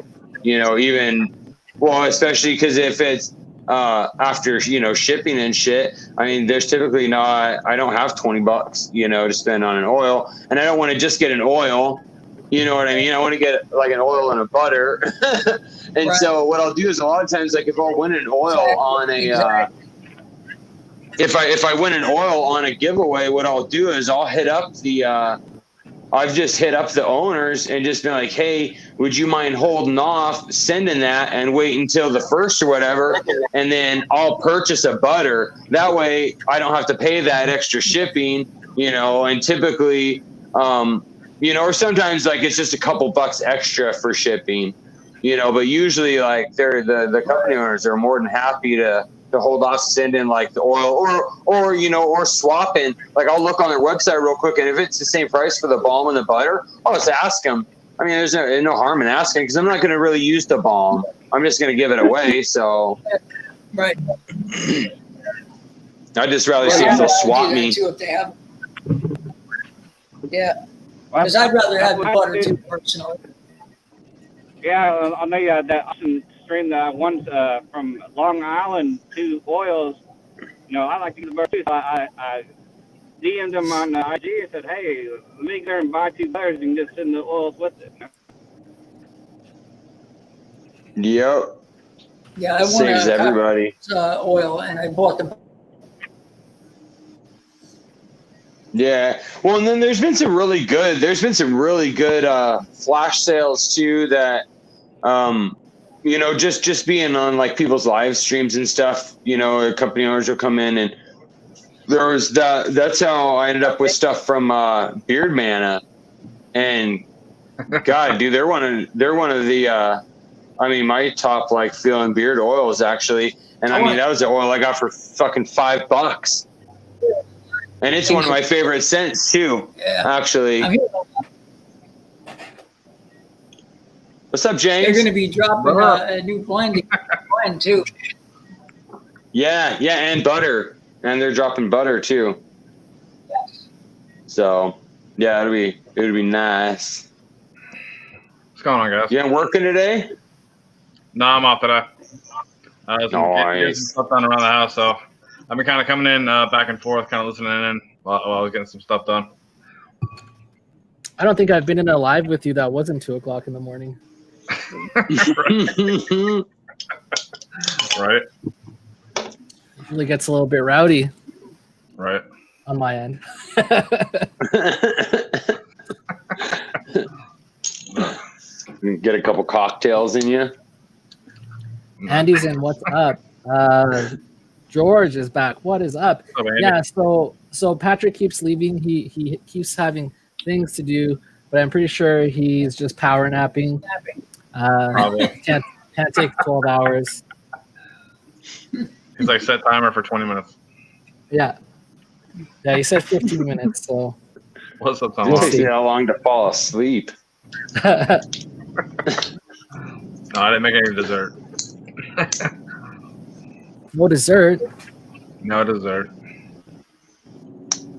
especially because if it's after shipping and shit. There's typically not. I don't have $20, to spend on an oil, and I don't want to just get an oil. You know what I mean? I want to get like an oil and a butter. And so what I'll do is a lot of times, like if I'll win an oil on a, if I win an oil on a giveaway, what I'll do is I'll hit up I've just hit up the owners and just been like, hey, would you mind holding off sending that and wait until the first or whatever, and then I'll purchase a butter. That way I don't have to pay that extra shipping, and typically, or sometimes like it's just a couple bucks extra for shipping, but usually like the company owners are more than happy to hold off sending like the oil or swapping. Like I'll look on their website real quick, and if it's the same price for the balm and the butter, I'll just ask them. There's no harm in asking, because I'm not going to really use the balm. I'm just going to give it away. So, right. I'd just rather see if they'll swap me. Yeah, because I'd rather have the butter too, personally. Yeah, on the that awesome stream, the ones from Long Island, 2 oils. I like to use the butter too. So I DM'd them on IG and said, "Hey, let me go and buy 2 butters and just send the oils with it." Yep. Yeah, I saves everybody. Oil, and I bought the. Yeah. Well, and then there's been some really good flash sales too that, just being on like people's live streams and stuff, company owners will come in, and there was that's how I ended up with stuff from Beard Mana. And God, dude, they're one of the my top like feeling beard oils actually. And that was the oil I got for fucking $5. And it's one of my favorite scents too, actually. What's up, James? They're going to be dropping a new blend too. Yeah, and butter. And they're dropping butter too. Yes. So, yeah, it would be nice. What's going on, guys? You ain't working today? No, I'm off today. Getting some Nice. stuff done around the house, so I've been kind of coming in back and forth, kind of listening in while I was getting some stuff done. I don't think I've been in a live with you that wasn't 2 o'clock in the morning. Right. It really gets a little bit rowdy. Right. On my end. Get a couple cocktails in you. Andy's in. What's up? George is back. What is up? Oh, Yeah, so Patrick keeps leaving. He keeps having things to do, but I'm pretty sure he's just power napping. Can't take 12 hours. He's like set timer for 20 minutes. Yeah, he said 15 minutes. So what's up, Tom? It takes me how long to fall asleep. No, I didn't make any dessert. No dessert. No dessert.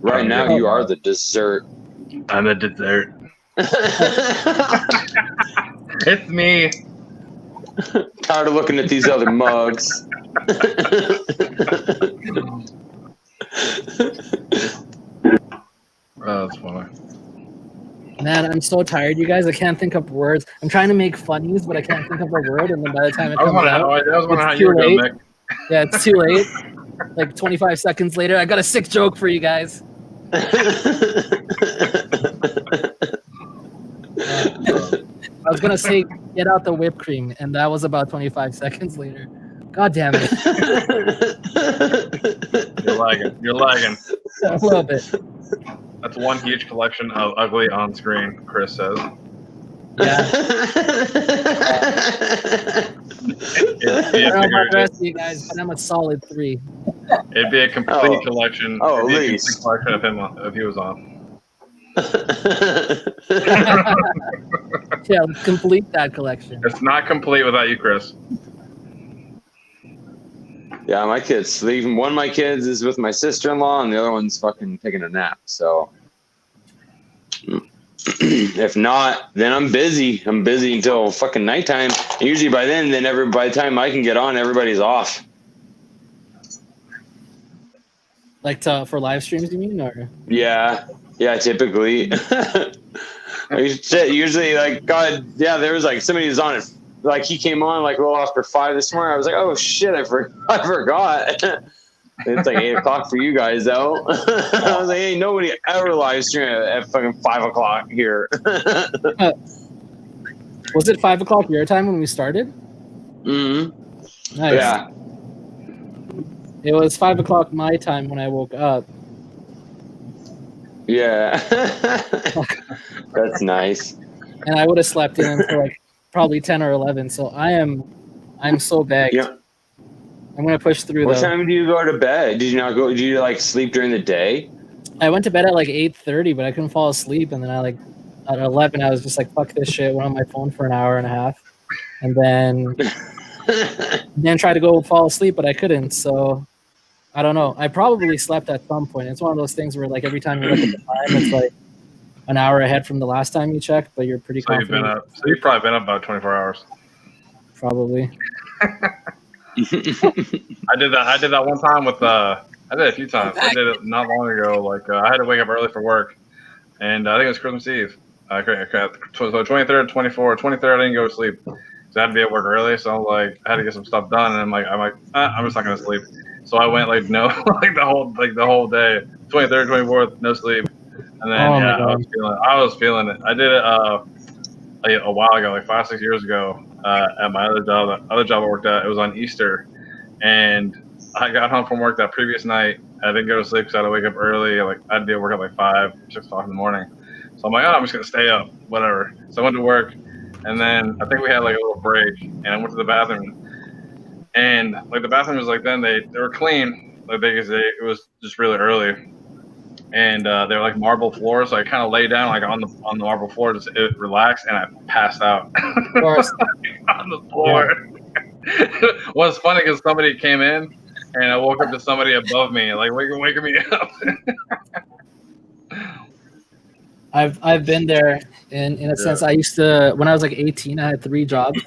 Right now, you are the dessert. I'm the dessert. It's me. Tired of looking at these other mugs. Oh, that's funny. Man, I'm so tired, you guys. I can't think of words. I'm trying to make funnies, but I can't think of a word. And then by the time it comes out, it's too late. Yeah, it's too late. Like 25 seconds later, I got a sick joke for you guys. I was gonna say, get out the whipped cream, and that was about 25 seconds later. God damn it. You're lagging. A little bit. That's one huge collection of ugly on screen, Chris says. Yeah. I don't know about the rest of you guys, but I'm a solid 3. It'd be a complete collection. Oh, it'd be at a least. complete collection of him if he was on. Yeah, let's complete that collection. It's not complete without you, Chris. Yeah, my kids sleep. One of my kids is with my sister-in-law, and the other one's fucking taking a nap. So, if not, then I'm busy. I'm busy until fucking nighttime. And usually by then, by the time I can get on, everybody's off. Like for live streams, you mean? Or? Yeah, typically. Usually, like, God, yeah, there was like somebody who's on it. Like, he came on like a little after 5 this morning. I was like, oh shit, I forgot. It's like 8 o'clock for you guys, though. I was like, hey, nobody ever live stream at fucking 5 o'clock here. Was it 5 o'clock your time when we started? Mm-hmm. Nice. Yeah. It was 5 o'clock my time when I woke up. Yeah. That's nice. And I would have slept in until like probably 10 or 11. So I'm so bagged. Yeah. I'm gonna push through. What time do you go to bed? Did you not go? Did you like sleep during the day? I went to bed at like 8:30, but I couldn't fall asleep. And then at 11, I was just like, fuck this shit. Went on my phone for an hour and a half, and then tried to go fall asleep, but I couldn't. So I don't know. I probably slept at some point. It's one of those things where like every time you look at the time, it's like an hour ahead from the last time you checked, but you're pretty confident. You've probably been up about 24 hours. Probably. I did that one time with I did it a few times. I did it not long ago. Like I had to wake up early for work, and I think it was Christmas Eve. So 23rd, 23rd, I didn't go to sleep. So I had to be at work early. So I had to get some stuff done, and I'm just not gonna sleep. So I went like the whole day, 23rd, 24th, no sleep, and then I was feeling it. I did it a while ago, like 5-6 years ago. At my other job I worked at, it was on Easter, and I got home from work that previous night. I didn't go to sleep because I had to wake up early. Like I had to be at work at like 5, 6 o'clock in the morning. So I'm like, I'm just gonna stay up, whatever. So I went to work, and then I think we had like a little break, and I went to the bathroom, and like the bathroom was like then they were clean, like it was just really early, and they were like marble floors. So I kind of lay down like on the marble floor, just relaxed, and I passed out on the floor. What's funny is somebody came in, and I woke up to somebody above me, like waking me up. I've been there in a sense. I used to, when I was like 18, I had 3 jobs.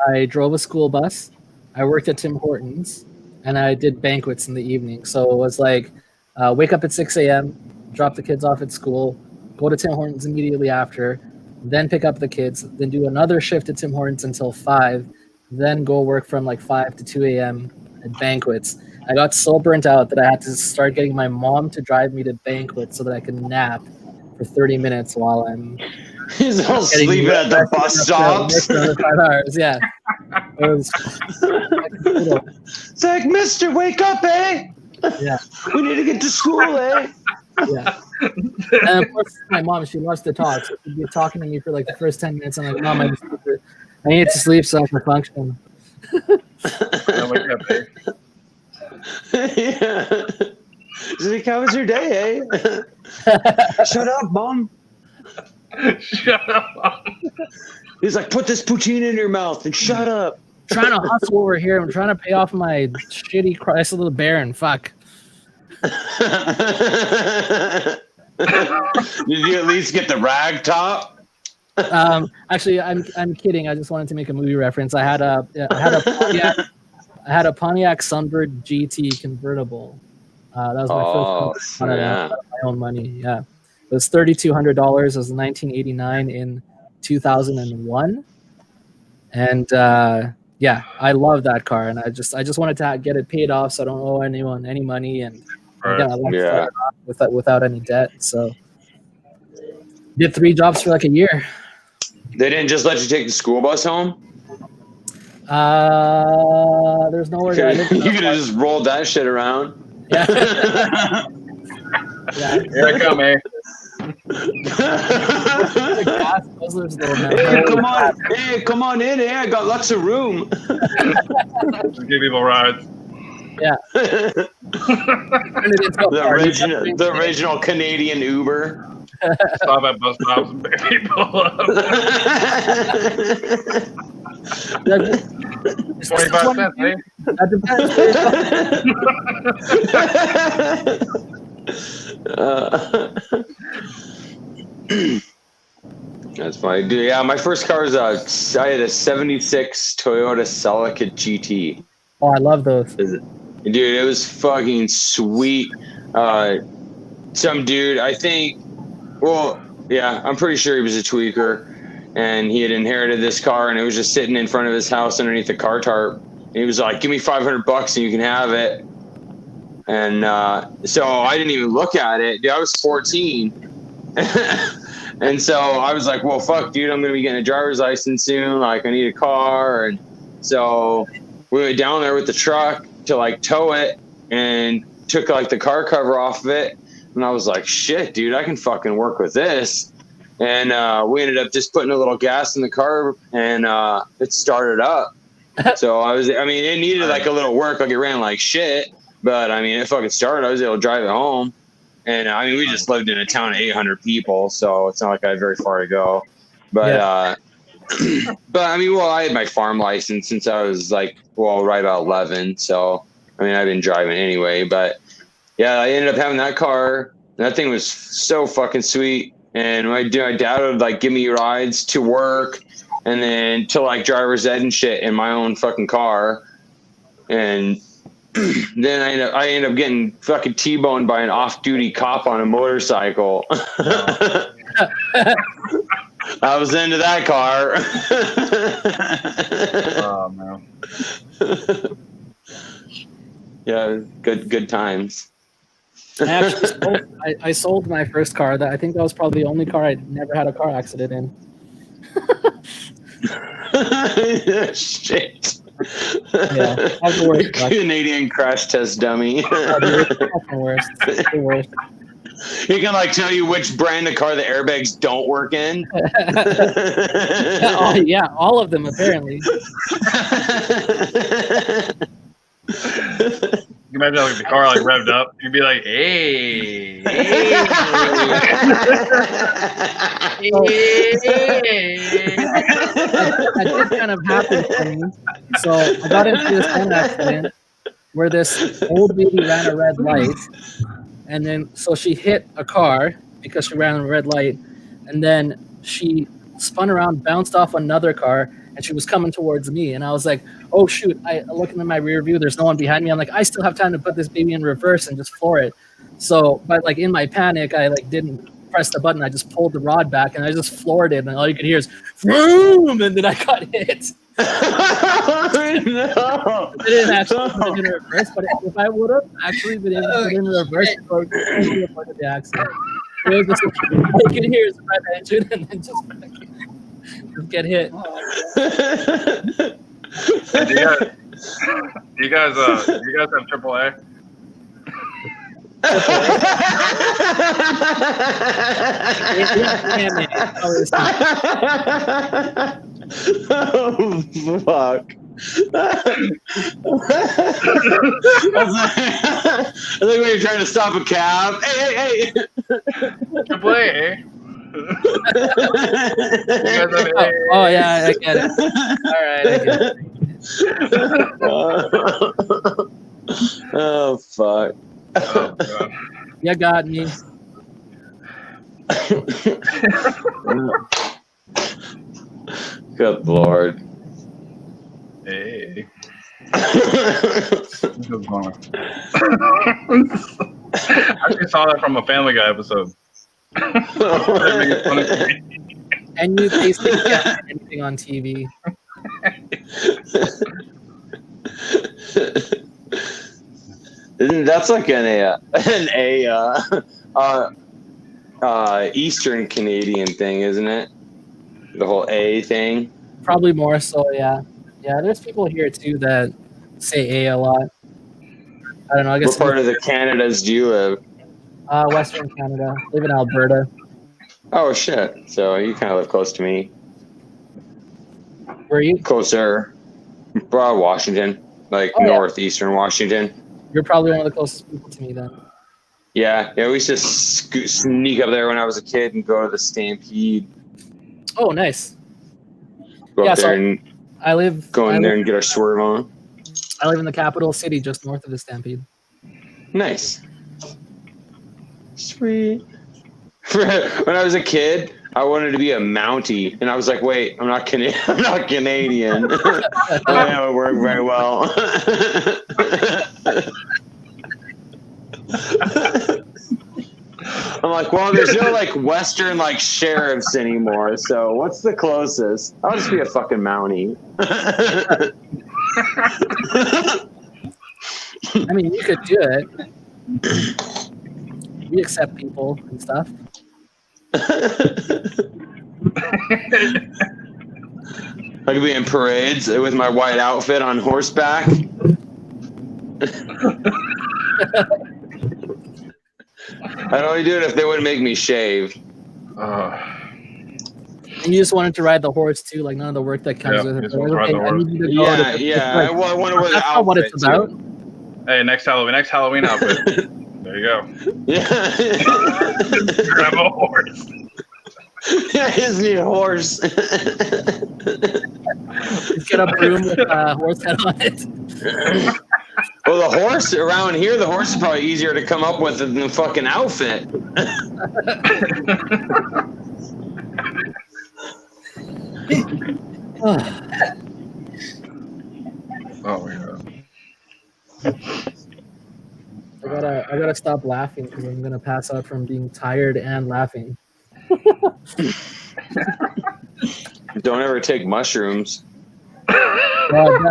I drove a school bus, I worked at Tim Hortons, and I did banquets in the evening. So it was like wake up at 6 a.m., drop the kids off at school, go to Tim Hortons immediately after, then pick up the kids, then do another shift at Tim Hortons until 5, then go work from like 5 to 2 a.m. at banquets. I got so burnt out that I had to start getting my mom to drive me to banquets so that I could nap for 30 minutes while I'm He's all sleeping at the bus stops. 5 hours, yeah. It was it's like, Mister, wake up, eh? Yeah. We need to get to school, eh? Yeah. And of course, my mom, she loves to talk. So she'd be talking to me for like the first 10 minutes. I'm like, Mom, I need to sleep so I can function. Yeah. He's like, how was your day, eh? Shut up, Mom. Shut up, Mom. He's like, put this poutine in your mouth and shut up. I'm trying to hustle over here. I'm trying to pay off my shitty Chrysler Little Baron. Fuck. Did you at least get the rag top? Actually, I'm kidding. I just wanted to make a movie reference. I had a Pontiac Sunbird GT convertible. That was my first one. My own money. Yeah, it was $3,200. It was 1989 in 2001, and yeah, I love that car, and I just wanted to get it paid off, so I don't owe anyone any money, and again, I like to start it off without any debt. So did 3 jobs for like a year. They didn't just let you take the school bus home? There's nowhere to live. You could have just rolled that shit around. Yeah. Here I come, eh? Hey, come on in, eh? I got lots of room. Just give people rides. Yeah. the original Canadian Uber. Stop at bus stops and pick people up. 25 cents, eh? That's funny. Dude, yeah, my first car was I had a 76 Toyota Celica GT. Oh, I love those. Dude, it was fucking sweet. Some dude, I think, well, yeah, I'm pretty sure he was a tweaker, and he had inherited this car, and it was just sitting in front of his house underneath the car tarp. And he was like, give me $500 and you can have it. And so I didn't even look at it. Dude, I was 14. And so I was like, well, fuck, dude, I'm going to be getting a driver's license soon. Like, I need a car. And so we went down there with the truck to, like, tow it and took, like, the car cover off of it. And I was like, shit, dude, I can fucking work with this. And we ended up just putting a little gas in the car, and it started up. So it needed, like, a little work. Like, it ran like shit. But, I mean, it fucking started. I was able to drive it home. And, I mean, we just lived in a town of 800 people, so it's not like I had very far to go. But, but I mean, well, I had my farm license since I was, like, well, right about 11. So, I mean, I've been driving anyway. But, yeah, I ended up having that car. And that thing was so fucking sweet. And my dad would, like, give me rides to work and then to, like, driver's ed and shit in my own fucking car. And then I end up getting fucking T-boned by an off-duty cop on a motorcycle. I was into that car. Oh, man. Yeah, good times. I sold my first car. I think that was probably the only car I never had a car accident in. Shit. Yeah, that's the worst. Canadian crash test dummy. The worst. The worst. He can, like, tell you which brand of car the airbags don't work in. Yeah, all of them apparently. You imagine like the car like revved up. You'd be like, hey. That did kind of happen to me. So I got into this one accident where this old lady ran a red light, and then so she hit a car because she ran a red light, and then she spun around, bounced off another car, and she was coming towards me. And I was like, oh shoot, I look in my rear view, there's no one behind me. I'm like, I still have time to put this baby in reverse and just floor it. So, but like in my panic, I like didn't press the button. I just pulled the rod back and I just floored it. And all you could hear is vroom, and then I got hit. No. I didn't actually put it in reverse, but if I would have actually been able to put it in reverse, I would have reported the accident. It was just, all you can hear is my engine and then just get hit. Do you guys have AAA? Oh, fuck. I think when you're trying to stop a cab. Hey. AAA. Oh yeah, I get it. All right, I get it. Oh, fuck. Oh, God. You got me. Good Lord. Hey. I actually saw that from a Family Guy episode. And you basically get anything on TV. That's like an Eastern Canadian thing, isn't it? The whole A thing. Probably more so, yeah. Yeah, there's people here too that say A a lot. I don't know. I guess. What part of the Canadas do you live? Western Canada. I live in Alberta. Oh shit! So you kind of live close to me. Where are you? Closer, Broad Washington, like northeastern Washington. You're probably one of the closest people to me then. Yeah. We used to sneak up there when I was a kid and go to the Stampede. Oh, nice. Go up there and go in there and get our swerve on. I live in the capital city, just north of the Stampede. Nice. Sweet. When I was a kid, I wanted to be a Mountie, and I was like, "Wait, I'm not Canadian. I'm not Canadian." That would work very well. I'm like, well, there's no like Western like sheriffs anymore, so what's the closest? I'll just be a fucking Mountie. I mean, you could do it. We accept people and stuff. I could be in parades with my white outfit on horseback. I'd only do it if they wouldn't make me shave. And you just wanted to ride the horse too, like none of the work that comes with it. Yeah. Well, I wonder what the outfit. What it's about. Hey, next Halloween outfit. There you go. Yeah. Grab a horse. Yeah, I just need a horse. Just get a broom with a horse head on it. Well, the horse around here, the horse is probably easier to come up with than the fucking outfit. Oh my god. I gotta stop laughing because I'm gonna pass out from being tired and laughing. Don't ever take mushrooms. Done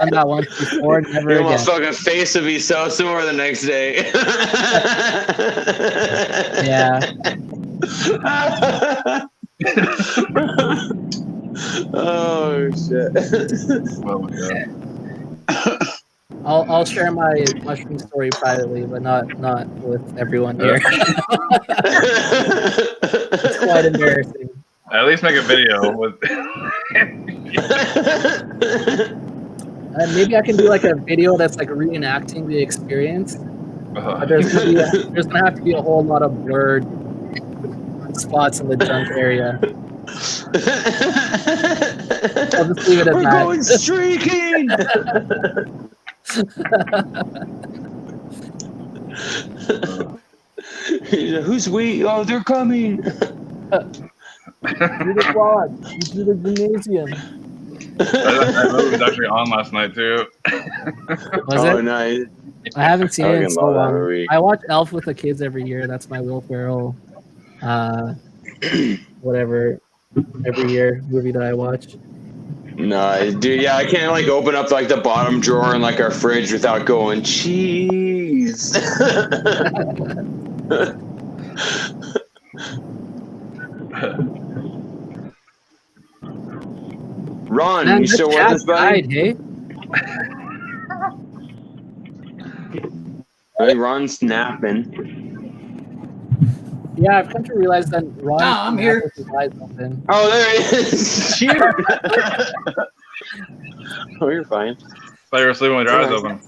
that once before, never Your again. motherfucking face would be so sore the next day. Yeah. Oh shit. Oh my god. I'll share my mushroom story privately, but not with everyone here. It's quite embarrassing. At least make a video with. Maybe I can do like a video that's like reenacting the experience. But there's gonna have to be a whole lot of blurred spots in the junk area. I'll just leave it at We're that. going streaking. Who's we? Oh, they're coming. Do the quad. Do the gymnasium. That movie was actually on last night too. Was it? Nice. I haven't seen it in so love that long. movie. I watch Elf with the kids every year. That's my Will Ferrell, whatever, every year movie that I watch. No, dude, yeah, I can't like open up like the bottom drawer in like our fridge without going cheese. please. Ron, Man, you still that with cat us, buddy? died, hey? Hey, Ron's snapping. Yeah, I've come to realize that Ron. No, I'm here. His eyes open. Oh, there he is. Shoot. Oh, you're fine. Thought you were sleeping with your eyes open.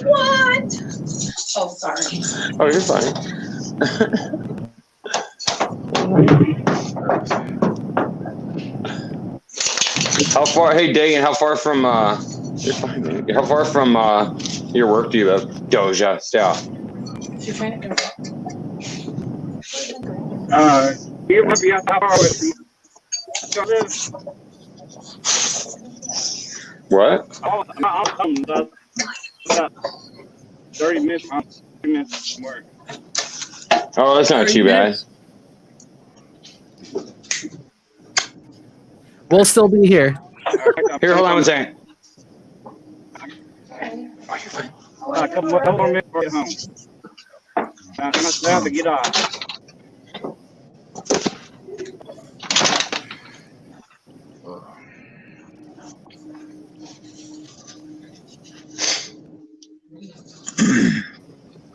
What? Oh, sorry. Oh, you're fine. How far? Hey, Dagan, how far from you're fine, man. How far from your work do you live? Doja, stay off. She's trying to go. You must be how far away from What? I'm 30 minutes. 30 minutes from work. Oh, that's not too bad. We'll still be here. Here, hold on one second. A couple more minutes before I get home. I'm going to have to get off.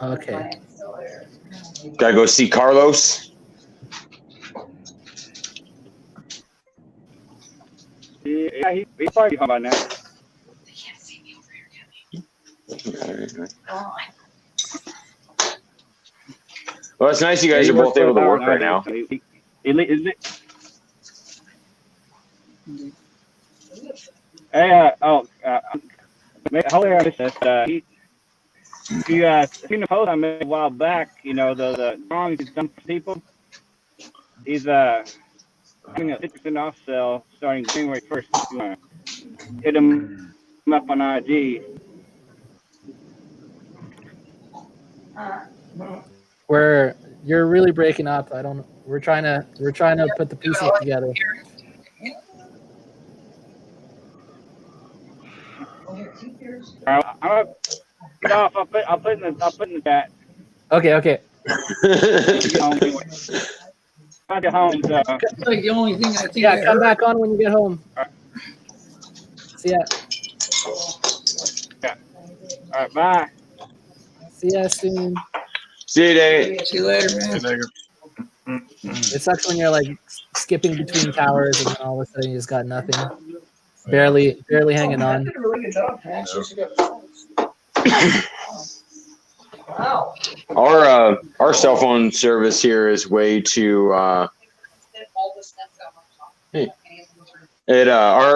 Okay. Gotta go see Carlos. Yeah, he's probably home by now. Well, it's nice you guys are both able to work right now. Is it? Hey, hilarious. If you seen the post I made a while back, you know, the songs he's done for people, he's having a 50% off sale starting January 1st. If you want to hit him up on IG. You're really breaking up. We're trying to put the pieces together. Get off. I'll put in the chat. Okay. I get home. So. That's like the only thing I think. Yeah, come back on when you get home. See ya. Yeah. All right, bye. See ya soon. See you, Dave. See you later, man. It sucks when you're like skipping between towers and then all of a sudden you just got nothing. Barely hanging on. Did a really good job. Actually, she got wow. Our cell phone service here is way too our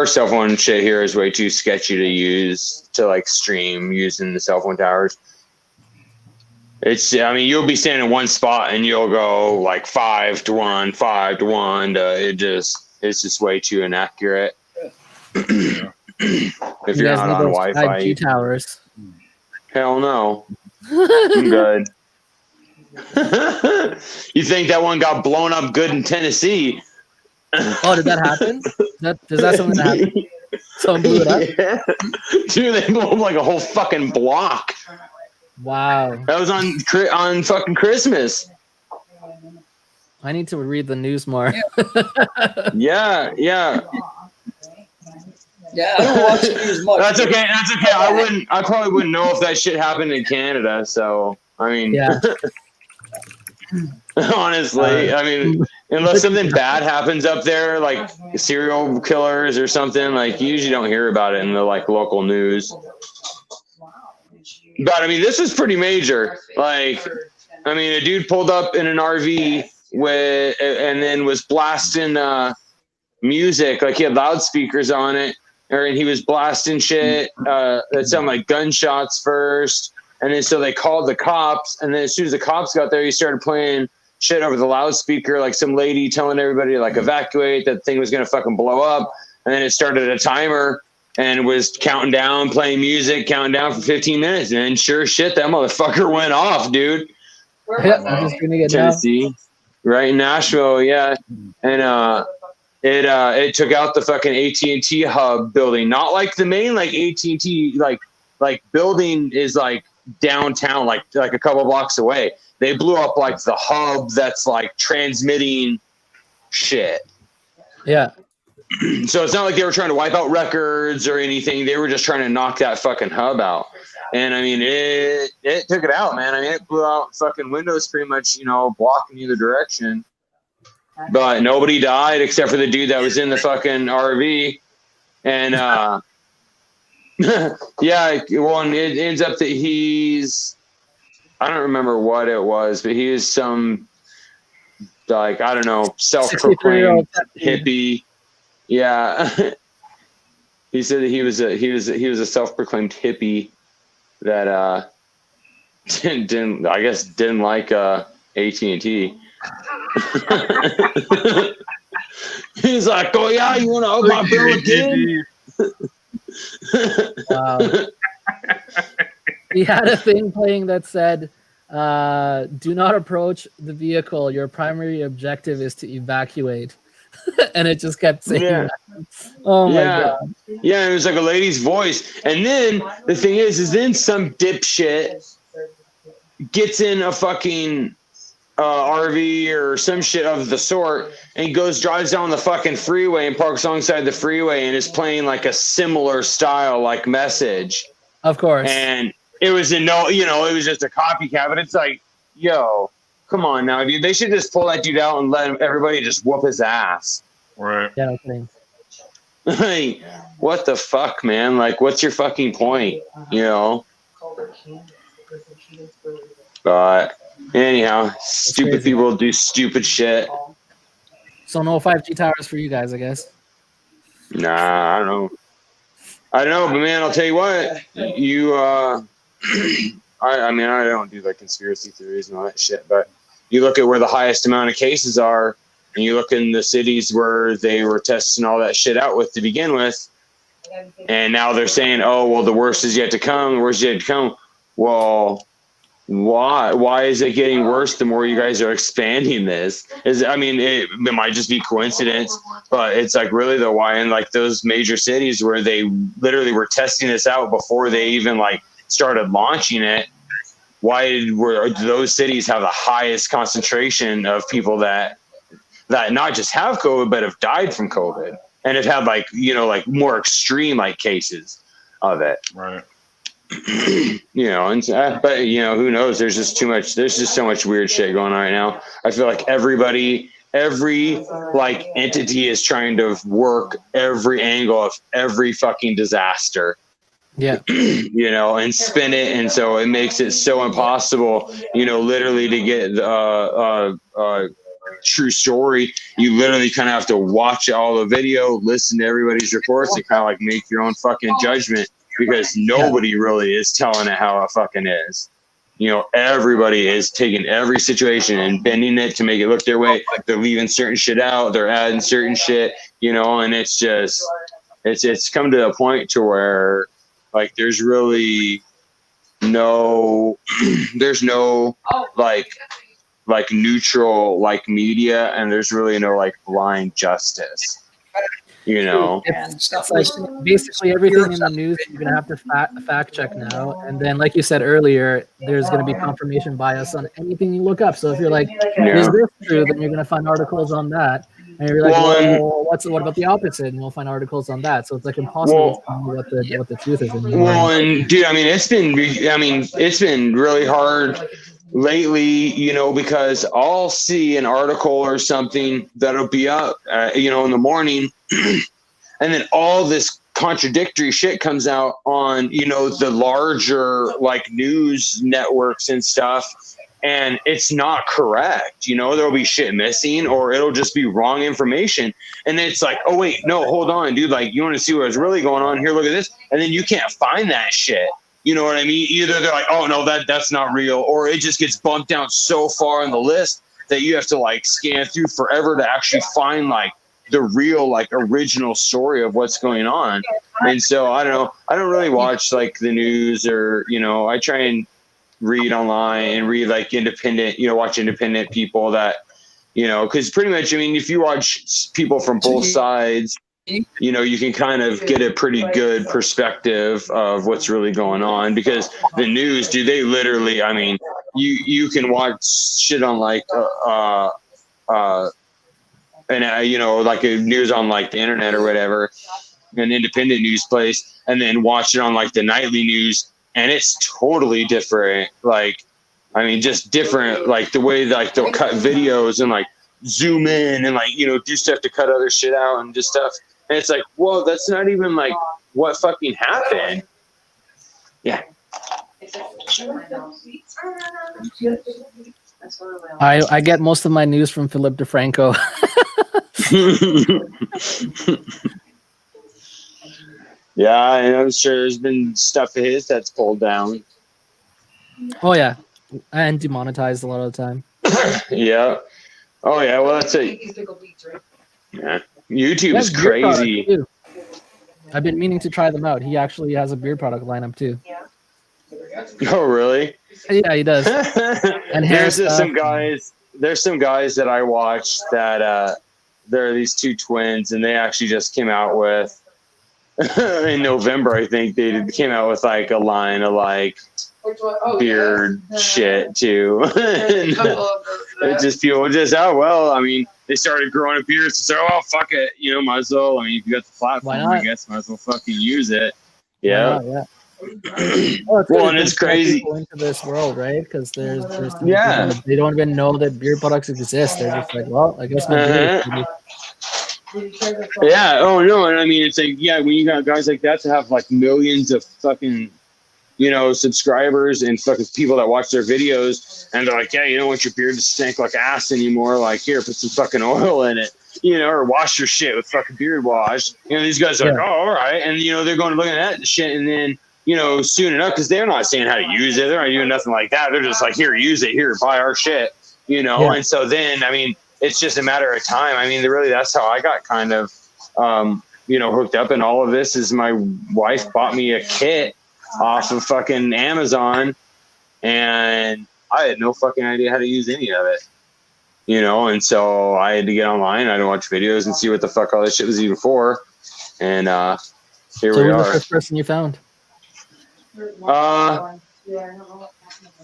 cell phone shit here is way too sketchy to use to like stream using the cell phone towers. You'll be standing in one spot and you'll go like 5 to 1, 5 to 1. It's just way too inaccurate. If you're not on Wi-Fi. 5G towers. Hell no. I'm good. You think that one got blown up good in Tennessee? Oh, did that happen? Is that something that happened? Someone blew it up? Yeah. Dude, they blew up like a whole fucking block. Wow. That was on fucking Christmas. I need to read the news more. Yeah. Yeah, I don't watch the news much. That's okay. I probably wouldn't know if that shit happened in Canada. So I mean, yeah. Honestly, unless something bad happens up there, like serial killers or something, like you usually don't hear about it in the like local news. But this is pretty major. Like, a dude pulled up in an RV and then was blasting music. Like he had loudspeakers on it, and he was blasting shit that sounded like gunshots first. And then so they called the cops, and then as soon as the cops got there, he started playing shit over the loudspeaker, like some lady telling everybody to like evacuate, that thing was gonna fucking blow up. And then it started a timer and was counting down, playing music, counting down for 15 minutes. And then sure shit, that motherfucker went off, dude. I'm just gonna get Tennessee, right in Nashville, yeah. And it took out the fucking AT&T hub building, not like the main like AT&T like building is like downtown, like a couple blocks away. They blew up like the hub that's like transmitting shit. Yeah. So it's not like they were trying to wipe out records or anything. They were just trying to knock that fucking hub out. And I mean, it took it out, man. I mean, it blew out fucking windows pretty much, you know, blocking either direction. But nobody died except for the dude that was in the fucking RV. And yeah, well, and it ends up that he's, I don't remember what it was, but he is some, like, I don't know, self-proclaimed hippie. Yeah. He said that he was a self-proclaimed hippie that didn't like AT&T. He's like, oh yeah, you want to up my bill again? Wow. He had a thing playing that said, do not approach the vehicle. Your primary objective is to evacuate. And it just kept saying that. Oh my God. Yeah, it was like a lady's voice. And then the thing is then some dipshit gets in a fucking RV or some shit of the sort and drives down the fucking freeway and parks alongside the freeway and is playing like a similar style like message. Of course. And it was it was just a copycat, but it's like, yo, come on now, dude. They should just pull that dude out and let everybody just whoop his ass. Right. Yeah, no kidding. Like, what the fuck, man? Like, what's your fucking point? You know? But anyhow, stupid people do stupid shit. So no 5G towers for you guys, I guess. Nah, I don't know. But man, I'll tell you what. I mean, I don't do like conspiracy theories and all that shit, but you look at where the highest amount of cases are, and you look in the cities where they were testing all that shit out with to begin with, and now they're saying, oh, well, the worst is yet to come. The worst is yet to come. Well, why is it getting worse the more you guys are expanding this? It might just be coincidence, but it's like really the why in like those major cities where they literally were testing this out before they even like started launching it. Why do those cities have the highest concentration of people that not just have COVID but have died from COVID and have had like more extreme like cases of it? Right. But who knows? There's just too much. There's just so much weird shit going on right now. I feel like every like entity is trying to work every angle of every fucking disaster. Yeah. And spin it, and so it makes it so impossible, literally to get true story. You literally kind of have to watch all the video, listen to everybody's reports, and kind of like make your own fucking judgment, because nobody really is telling it how it fucking is. Everybody is taking every situation and bending it to make it look their way. They're leaving certain shit out, they're adding certain shit, and it's just it's come to a point to where like there's really no like neutral like media, and there's really no like blind justice. And stuff like basically everything in the news you're gonna have to fact check now, and then like you said earlier, there's gonna be confirmation bias on anything you look up. So if you're like, is this true, then you're gonna find articles on that, and you're like, well, what about the opposite? And you'll find articles on that. So it's like impossible to know what the truth is. Well, and dude, it's been really hard lately, because I'll see an article or something that'll be up, in the morning, and then all this contradictory shit comes out on, the larger like news networks and stuff, and it's not correct. There'll be shit missing, or it'll just be wrong information, and it's like, oh wait, no, hold on, dude, like you want to see what's really going on here, look at this, and then you can't find that shit. You know what I mean? Either they're like, oh no, that's not real, or it just gets bumped down so far on the list that you have to like scan through forever to actually find like the real like original story of what's going on. And so I don't know. I don't really watch like the news, or I try and read online and read like independent, watch independent people that You know, because pretty much, I mean, if you watch people from both sides, you know, you can kind of get a pretty good perspective of what's really going on. Because the news, dude, they literally, I mean, you can watch shit on like you know, like a news on like the internet or whatever, an independent news place, and then watch it on like the nightly news, and it's totally different. Like, I mean, just different, like the way like they'll cut videos and like zoom in and like, you know, do stuff to cut other shit out and just stuff. And it's like, whoa, that's not even like what fucking happened. Yeah. I get most of my news from Philip DeFranco. Yeah, and I'm sure there's been stuff of his that's pulled down. Oh yeah, and demonetized a lot of the time. Yeah. Oh yeah. Well, that's it. Yeah. YouTube is crazy. I've been meaning to try them out. He actually has a beard product lineup too. Oh really? Yeah, he does. And there's some guys that I watch that there are these two twins, and they actually just came out with in November, I think they came out with like a line of like beard shit too. It just people just I mean, they started growing a beard, so oh fuck it, you know, might as well. I mean, if you got the platform, I guess might as well fucking use it. Yeah. Well, and it's crazy into this world, right? Because there's they don't even know that beard products exist. They're just like, well, I guess my beard is yeah. Oh no. And I mean, it's like, yeah, when you got guys like that to have like millions of fucking, you know, subscribers and fucking people that watch their videos, and they're like, yeah, you don't want your beard to stink like ass anymore. Like, here, put some fucking oil in it, you know, or wash your shit with fucking beard wash. You know, these guys are like, oh, all right, and you know, they're going to look at that shit, and then, you know, soon enough, because they're not saying how to use it, they're not doing nothing like that. They're just like, here, use it, here, buy our shit, you know. And so then, I mean, it's just a matter of time. I mean, really, that's how I got kind of, you know, hooked up in all of this. Is my wife bought me a kit off of fucking Amazon, and I had no fucking idea how to use any of it, you know. And so I had to get online, I had to watch videos and see what the fuck all this shit was even for. And here we are. The first person you found?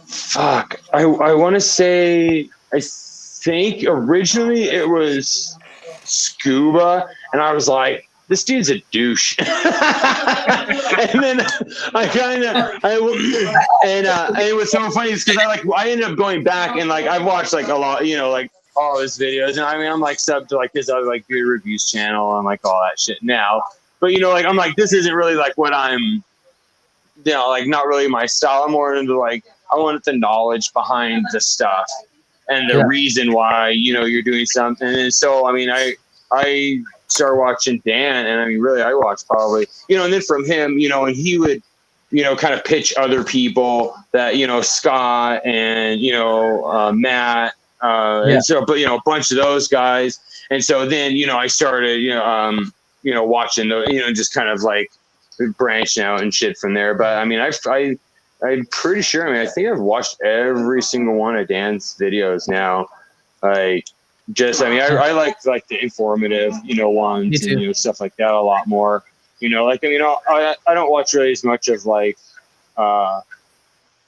Fuck. I want to say, I think originally it was Scuba, and I was like, this dude's a douche. And then it was so funny because I ended up going back and like I've watched like a lot, you know, like all his videos, and I mean I'm like subbed to like his other like beard reviews channel and like all that shit now. But you know, like I'm like, this isn't really like what I'm, you know, like not really my style. I'm more into like, I want the knowledge behind the stuff and the reason why, you know, you're doing something. And so, I mean, I started watching Dan, and I mean, really, I watched probably, you know, and then from him, you know, and he would, you know, kind of pitch other people that, you know, Scott and, you know, Matt, and so, but, you know, a bunch of those guys. And so then, you know, I started, you know, watching the, you know, just kind of like branching out and shit from there. But I mean, I'm pretty sure, I mean, I think I've watched every single one of Dan's videos now. Like, just, I mean, I like the informative, you know, ones and, you know, stuff like that a lot more, you know, like, I mean, I don't watch really as much of like the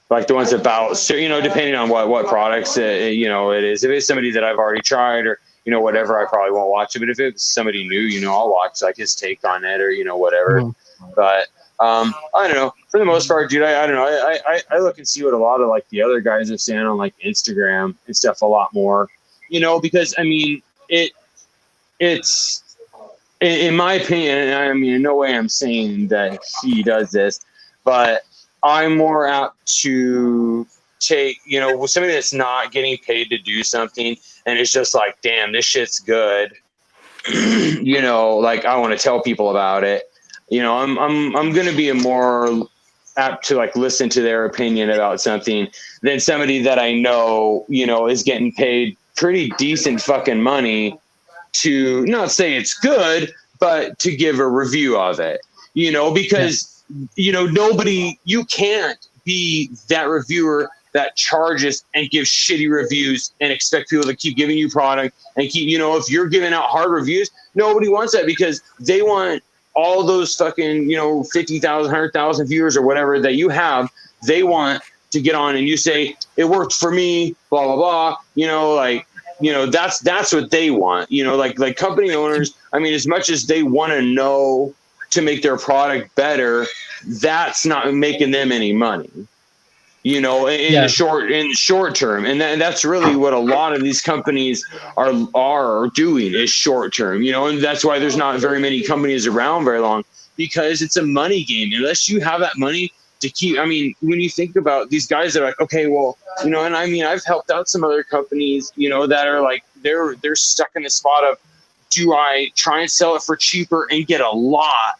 ones about, so, you know, depending on what products, you know, it is. If it's somebody that I've already tried or, you know, whatever, I probably won't watch it. But if it's somebody new, you know, I'll watch like his take on it or, you know, whatever. But I don't know. For the most part, dude, I don't know. I look and see what a lot of like the other guys are saying on like Instagram and stuff a lot more, you know, because I mean, it's in my opinion, I mean, in no way I'm saying that he does this, but I'm more apt to take, you know, somebody that's not getting paid to do something and it's just like, damn, this shit's good. You know, like I want to tell people about it. You know, I'm going to be a more apt to like listen to their opinion about something than somebody that I know, you know, is getting paid pretty decent fucking money to not say it's good, but to give a review of it, you know, because, you know, you can't be that reviewer that charges and gives shitty reviews and expect people to keep giving you product and keep, you know, if you're giving out hard reviews, nobody wants that because they want all those fucking, you know, 50,000, 100,000 viewers or whatever that you have. They want to get on and you say, it worked for me, blah, blah, blah. You know, like, you know, that's what they want, you know, like company owners. I mean, as much as they want to know to make their product better, that's not making them any money, you know, in the short term. And that's really what a lot of these companies are doing is short term, you know, and that's why there's not very many companies around very long, because it's a money game. Unless you have that money to keep, I mean, when you think about these guys that are like, okay, well, you know, and I mean, I've helped out some other companies, you know, that are like, they're stuck in the spot of, do I try and sell it for cheaper and get a lot?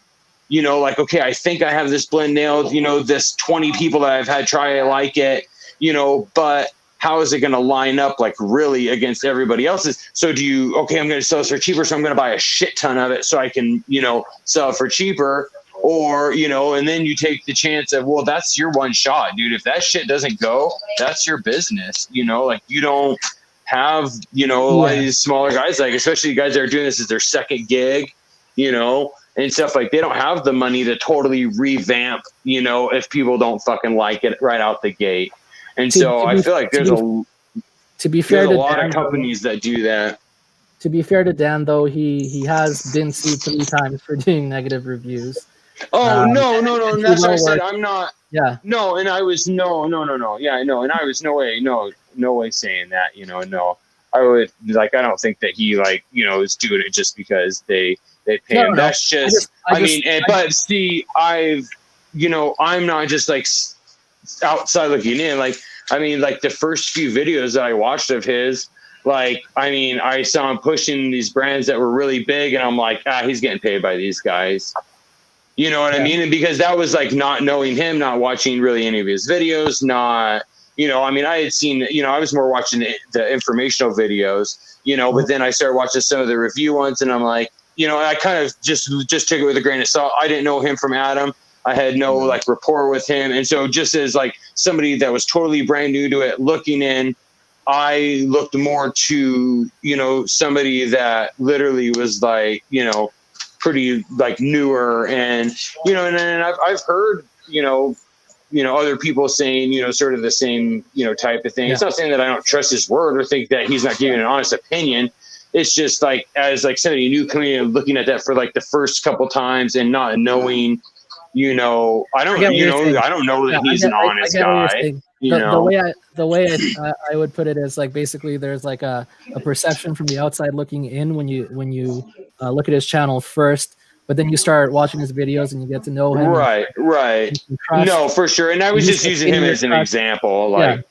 You know, like, okay, I think I have this blend nailed, you know, this 20 people that I've had try it like it, you know, but how is it going to line up like really against everybody else's? So do you, okay, I'm going to sell this for cheaper, so I'm going to buy a shit ton of it so I can, you know, sell it for cheaper. Or, you know, and then you take the chance of, well, that's your one shot, dude. If that shit doesn't go, that's your business. You know, like you don't have, you know, like these smaller guys, like especially guys that are doing this as their second gig, you know, and stuff like they don't have the money to totally revamp, you know, if people don't fucking like it right out the gate. And so I feel like there's a lot of companies that do that. To be fair to Dan, though, he has been sued 3 times for doing negative reviews. Oh, no. And that's what I said. I'm not. Yeah. No, and I was no. Yeah, I know. And I was no way saying that, you know, no. I would like, I don't think that he like, you know, is doing it just because they pay him. That's just, but see, you know, I'm not just like outside looking in. Like, I mean, like the first few videos that I watched of his, like, I mean, I saw him pushing these brands that were really big and I'm like, he's getting paid by these guys. You know what I mean? And because that was like not knowing him, not watching really any of his videos, not, you know, I mean, I had seen, you know, I was more watching the informational videos, you know, but then I started watching some of the review ones and I'm like, you know, I kind of just took it with a grain of salt. I didn't know him from Adam. I had no like rapport with him. And so just as like somebody that was totally brand new to it, looking in, I looked more to, you know, somebody that literally was like, you know, pretty like newer and, you know, and I've heard, you know, other people saying, you know, sort of the same, you know, type of thing. It's not saying that I don't trust his word or think that he's not giving an honest opinion. It's just like, as like somebody new coming in, looking at that for like the first couple times and not knowing, you know, I don't know that he's an honest guy. The way I would put it is like, basically there's like a perception from the outside looking in when you look at his channel first, but then you start watching his videos and you get to know him. Right. No, for sure. And I was just using him as an example. Like,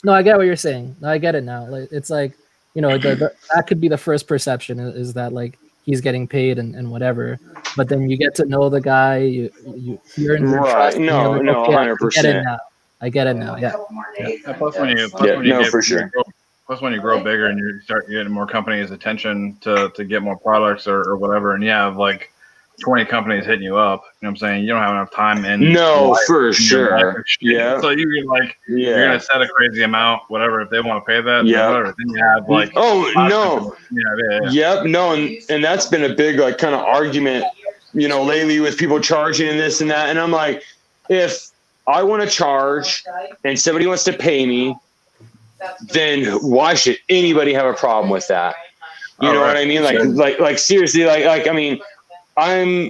no, I get what you're saying. I get it now. Like, it's like, you know, that could be the first perception is that like he's getting paid and whatever, but then you get to know the guy, you're in trust. No, 100%. I get it now. Yeah. Plus when you grow bigger and you start getting more companies' attention to get more products or whatever, and you have like 20 companies hitting you up, you know what I'm saying? You don't have enough time in for sure. Yeah. So you're like, you're gonna set a crazy amount, whatever, if they want to pay that, whatever. Then you have like and that's been a big like kind of argument, you know, lately with people charging and this and that. And I'm like, if I want to charge and somebody wants to pay me, then why should anybody have a problem with that? You know what I mean? Like seriously, like, I mean,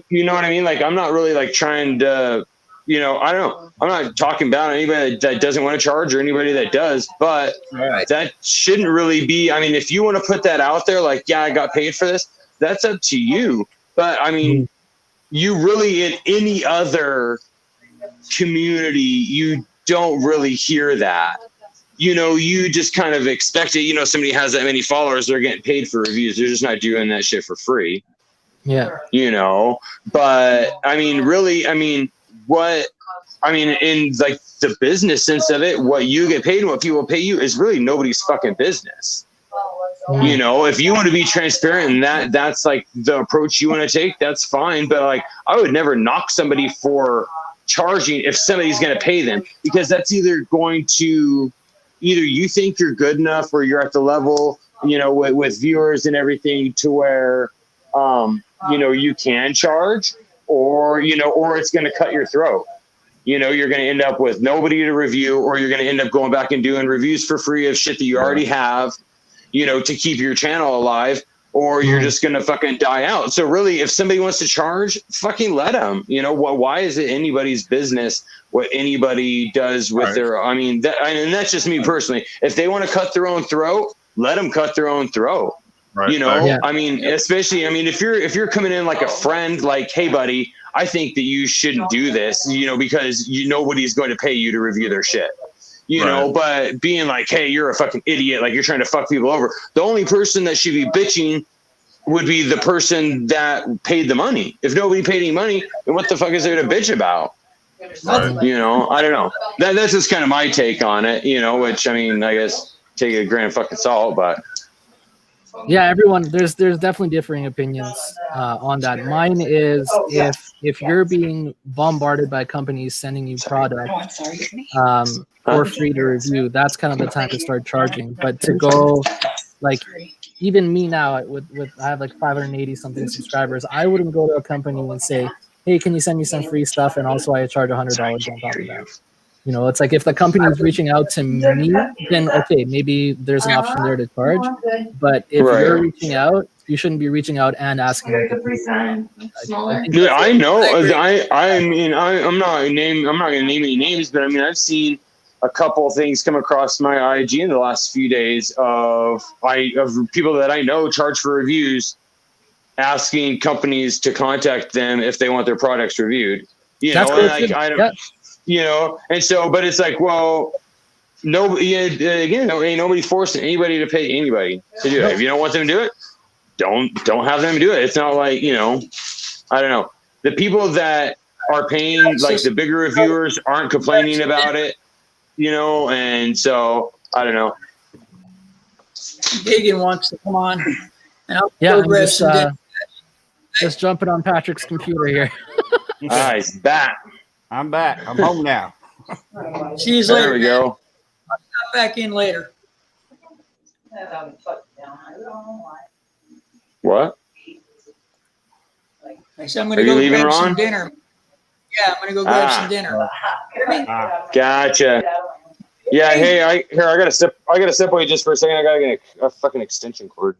you know what I mean? Like, I'm not really like trying to, you know, I don't know. I'm not talking about anybody that doesn't want to charge or anybody that does, but that shouldn't really be, I mean, if you want to put that out there, like, I got paid for this, that's up to you. But I mean, you really, in any other community, you don't really hear that. You know, you just kind of expect it. You know, somebody has that many followers, they're getting paid for reviews. They're just not doing that shit for free. Yeah. You know, but I mean, really, I mean, in like the business sense of it, what you get paid and what people pay you is really nobody's fucking business. You know, if you want to be transparent and that's like the approach you want to take, that's fine. But like, I would never knock somebody for charging if somebody's going to pay them, because that's either going to either you think you're good enough or you're at the level, you know, with viewers and everything to where, you know, you can charge, or, you know, or it's going to cut your throat. You know, you're going to end up with nobody to review, or you're going to end up going back and doing reviews for free of shit that you already have, you know, to keep your channel alive, or you're just going to fucking die out. So really, if somebody wants to charge, fucking let them. You know, why is it anybody's business what anybody does with their, I mean, and that's just me personally. If they want to cut their own throat, let them cut their own throat. Right. You know, I mean, especially, I mean, if you're coming in like a friend, like, hey, buddy, I think that you shouldn't do this, you know, because nobody's going to pay you to review their shit. You know, but being like, hey, you're a fucking idiot, like you're trying to fuck people over. The only person that should be bitching would be the person that paid the money. If nobody paid any money, then what the fuck is there to bitch about? You know, I don't know. That's just kind of my take on it, you know, which, I mean, I guess take a grain of fucking salt, but. Yeah, everyone, there's definitely differing opinions on that. Mine is if you're being bombarded by companies sending you product for free to review, that's kind of the time to start charging. But to go, like, even me now, with I have like 580 something subscribers, I wouldn't go to a company and say, hey, can you send me some free stuff? And also I charge $100 on top of that. You know, it's like if the company is reaching out to me, then okay, maybe there's an option there to charge. But if you're reaching out, you shouldn't be reaching out and asking. Dude, I know. I mean, I'm not going to name any names, but I mean, I've seen a couple of things come across my IG in the last few days of people that I know charge for reviews, asking companies to contact them if they want their products reviewed. You know, and like, I don't. You know, and so, but it's like, well, nobody, again, ain't nobody forcing anybody to pay anybody to do it. If you don't want them to do it, don't have them do it. It's not like, you know, I don't know. The people that are paying, like the bigger reviewers, aren't complaining about it, you know, and so I don't know. Gagan wants to come on, and I'll I'm just jumping on Patrick's computer here. He's back. I'm back. I'm home now. See you later. There we go. I'll stop back in later. What? I said I'm going to go grab some dinner. Yeah, I'm going to go grab some dinner. Gotcha. Yeah. Hey, I gotta step away just for a second. I gotta get a fucking extension cord.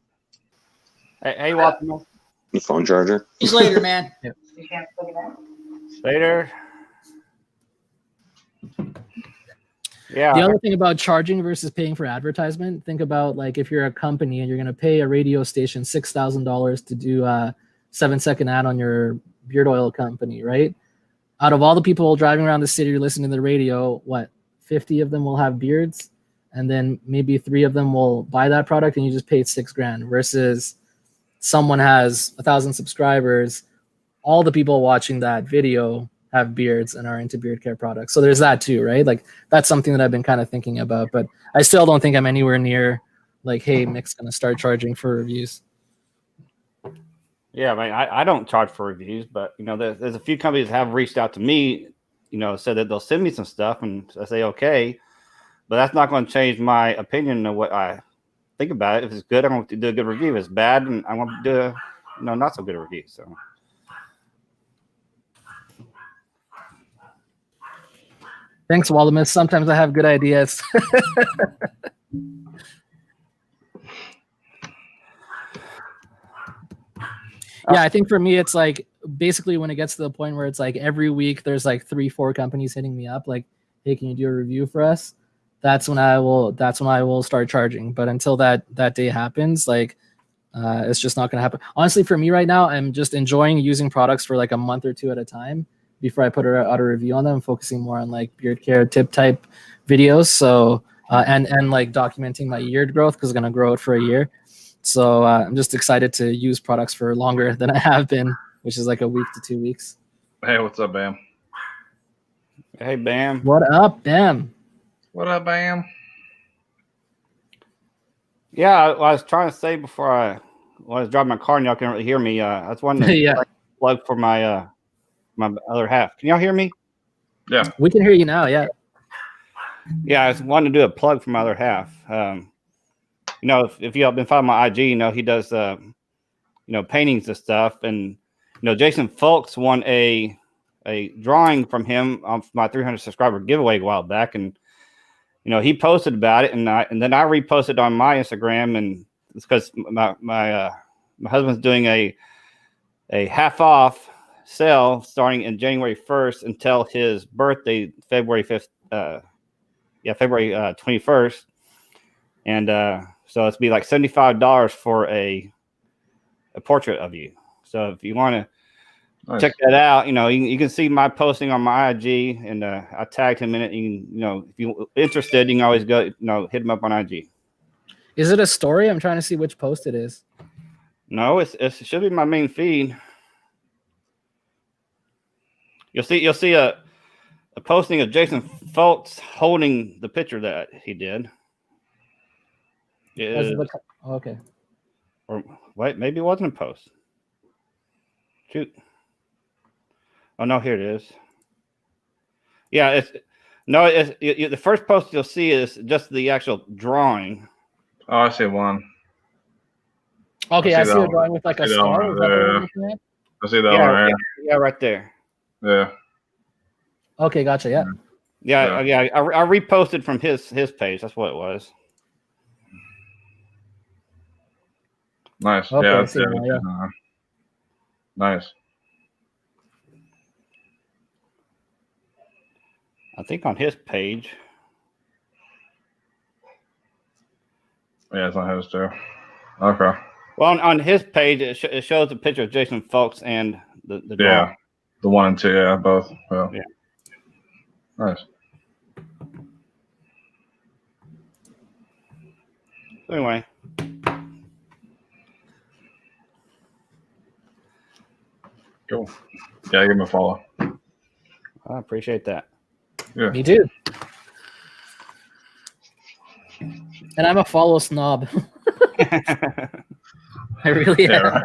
Hey, welcome. The phone charger. See you later, man. Later. Yeah. The other thing about charging versus paying for advertisement, think about like if you're a company and you're going to pay a radio station $6,000 to do a 7-second ad on your beard oil company, right? Out of all the people driving around the city listening to the radio, what, 50 of them will have beards, and then maybe 3 of them will buy that product, and you just paid $6,000 versus someone has 1,000 subscribers. All the people watching that video have beards and are into beard care products. So there's that too, right? Like that's something that I've been kind of thinking about, but I still don't think I'm anywhere near like, hey, Mick's going to start charging for reviews. Yeah, I mean, I don't charge for reviews, but you know, there's a few companies that have reached out to me, you know, said that they'll send me some stuff, and I say, okay, but that's not going to change my opinion of what I think about it. If it's good, I'm going to do a good review. If it's bad, and I want to do a, you know, not so good a review. So. Thanks, Waldemus. Sometimes I have good ideas. Yeah, I think for me, it's like basically when it gets to the point where it's like every week there's like 3-4 companies hitting me up like, hey, can you do a review for us? That's when I will start charging. But until that day happens, like it's just not going to happen. Honestly, for me right now, I'm just enjoying using products for like a month or 2 at a time before I put out a review on them, focusing more on like beard care tip type videos. So and like documenting my beard growth because I'm going to grow it for a year. So I'm just excited to use products for longer than I have been, which is like a week to 2 weeks. Hey, what's up, Bam? Hey, Bam. What up, Bam? What up, Bam? Yeah, I was trying to say before I was driving my car and y'all can't really hear me. That's one plug for my my other half. Can y'all hear me? Yeah, we can hear you now. Yeah. Yeah, I was wanting to do a plug for my other half. You know, if you have been following my IG, you know he does you know, paintings and stuff, and you know Jason Folks won a drawing from him on my 300 subscriber giveaway a while back, and you know he posted about it, and then I reposted on my Instagram, and it's because my husband's doing a half off sale starting in January 1st until his birthday, February 5th. February 21st, and so it's be like $75 for a portrait of you. So if you want to check that out, you know you can see my posting on my IG, and I tagged him in it. You know, if you're interested, you can always go, you know, hit him up on IG. Is it a story? I'm trying to see which post it is. No, it should be my main feed. You'll see a posting of Jason Folks holding the picture that he did. Okay. Or wait, maybe it wasn't a post. Shoot. Oh no, here it is. Yeah, the first post you'll see is just the actual drawing. Oh, I see one. Okay, I see a drawing with like a star. I see that one right here. Yeah, right there. Yeah. Okay, gotcha. Yeah. Yeah. I reposted from his page. That's what it was. Nice. Okay, yeah. Nice. I think on his page. Yeah, it's on his too. Okay. Well, on his page, it shows a picture of Jason Folks and the drawing. Yeah, the 1 and 2. Yeah, both. Well, yeah. Nice. Anyway. Cool. Yeah, give him a follow. I appreciate that. Yeah. Me too. And I'm a follow snob. I really am. Right.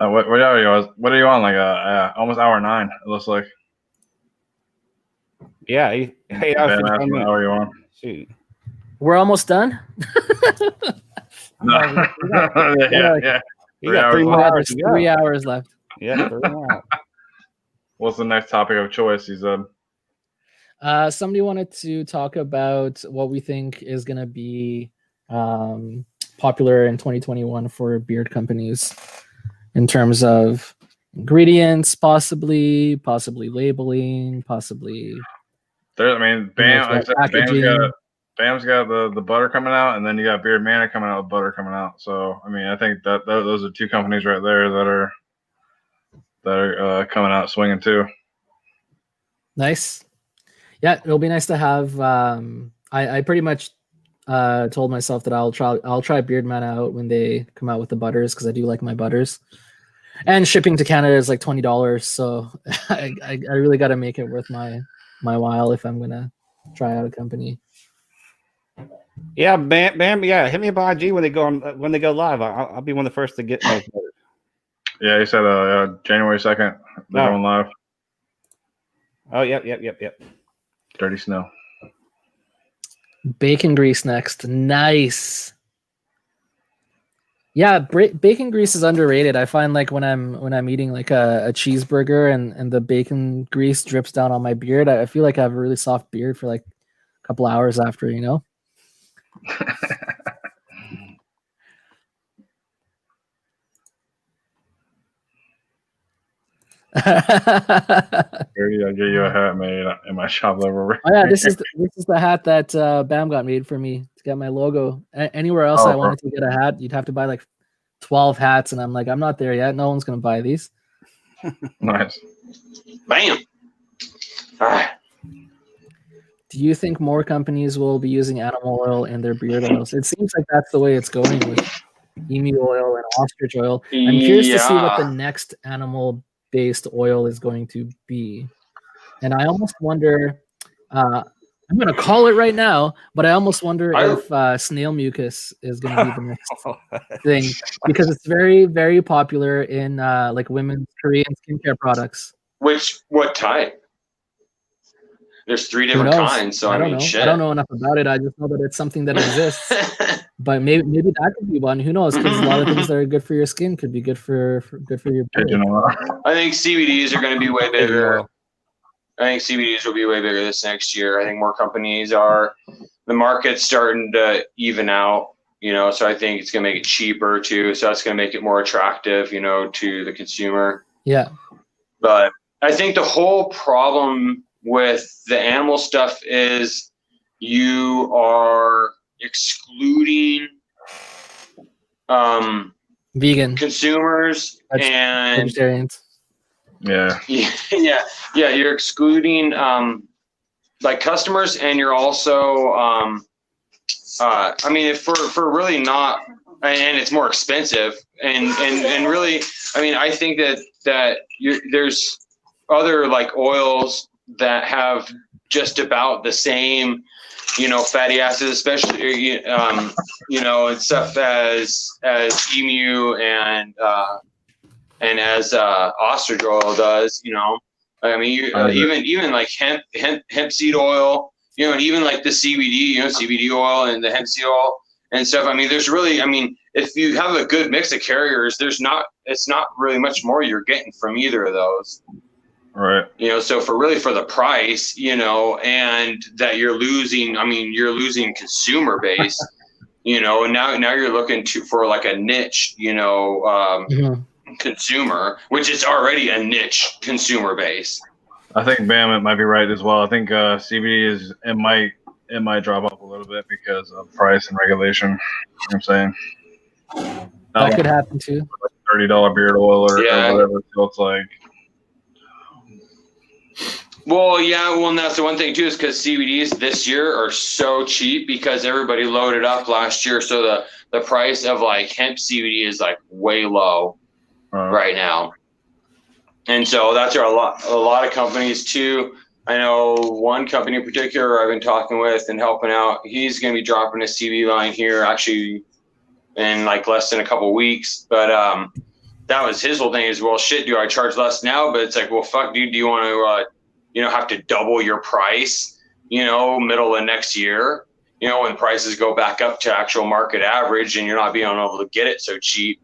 What are you? What are you on? Like almost hour 9. It looks like. Yeah. Hey, how are you on? Shoot. We're almost done. No. Yeah. You got 3 more hours. 3 hours left. Yeah. 3 more. What's the next topic of choice? He said. Somebody wanted to talk about what we think is going to be popular in 2021 for beard companies in terms of ingredients, possibly labeling, possibly. There, I mean, Bam's got the butter coming out, and then you got Beard Mana coming out with butter coming out. So, I mean, I think that those are 2 companies right there that are coming out swinging too. Nice. Yeah, it'll be nice to have. I pretty much told myself that I'll try Beard Mana out when they come out with the butters, because I do like my butters. And shipping to Canada is like $20, so I really got to make it worth my while if I'm gonna try out a company. Yeah, Bam. Yeah, hit me up on IG when they go live. I'll be one of the first to get those butters. Yeah, he said January 2nd they're going live. Oh, yep. Dirty Snow. Bacon grease next. Nice. Yeah, bacon grease is underrated. I find like when I'm eating like a cheeseburger and the bacon grease drips down on my beard, I feel like I have a really soft beard for like a couple hours after, you know? I'll get you a hat made in my shop over. Oh yeah, this is the hat that Bam got made for me to get my logo. Anywhere else I wanted to get a hat, you'd have to buy like 12 hats, and I'm like, I'm not there yet. No one's gonna buy these. Nice. Bam. All right. Do you think more companies will be using animal oil in their beard oils? It seems like that's the way it's going with emu oil and ostrich oil. I'm curious to see what the next animal-based oil is going to be. And I almost wonder, I'm going to call it right now, but I almost wonder if snail mucus is going to be the next thing, because it's very, very popular in like women's Korean skincare products. What type? There's 3 different kinds. So I mean, know. shit. I don't know enough about it. I just know that it's something that exists. But maybe that could be one. Who knows? Because a lot of things that are good for your skin could be good for your beard. I think CBDs are going to be way bigger. I think CBDs will be way bigger this next year. I think more companies are. The market's starting to even out. So I think it's going to make it cheaper too. So that's going to make it more attractive, to the consumer. Yeah. But I think the whole problem with the animal stuff is you are excluding vegan consumers and vegetarians. Yeah. You're excluding like customers, and you're also I mean, for really not, and it's more expensive, and really, I mean, I think that there's other like oils that have just about the same, fatty acids, especially, and stuff as emu and as ostrich oil does, I mean, even like hemp seed oil, and even like the CBD, CBD oil and the hemp seed oil and stuff. I mean, there's really, I mean, if you have a good mix of carriers, it's not really much more you're getting from either of those. Right. So for the price, and that you're losing consumer base, and now you're looking for like a niche, consumer, which is already a niche consumer base. I think Bam might be right as well. I think CBD it might drop off a little bit because of price and regulation. You know what I'm saying? That could happen too. $30 beard oil or whatever. So it's like. Well, and that's the one thing too, is because CBDs this year are so cheap because everybody loaded up last year. So the price of like hemp CBD is like way low right now. And so that's where a lot of companies too. I know one company in particular I've been talking with and helping out. He's going to be dropping a CBD line here actually in like less than a couple of weeks. But that was his whole thing is, well, shit, do I charge less now? But it's like, well, fuck, dude, do you want to, have to double your price, middle of next year, when prices go back up to actual market average and you're not being able to get it so cheap.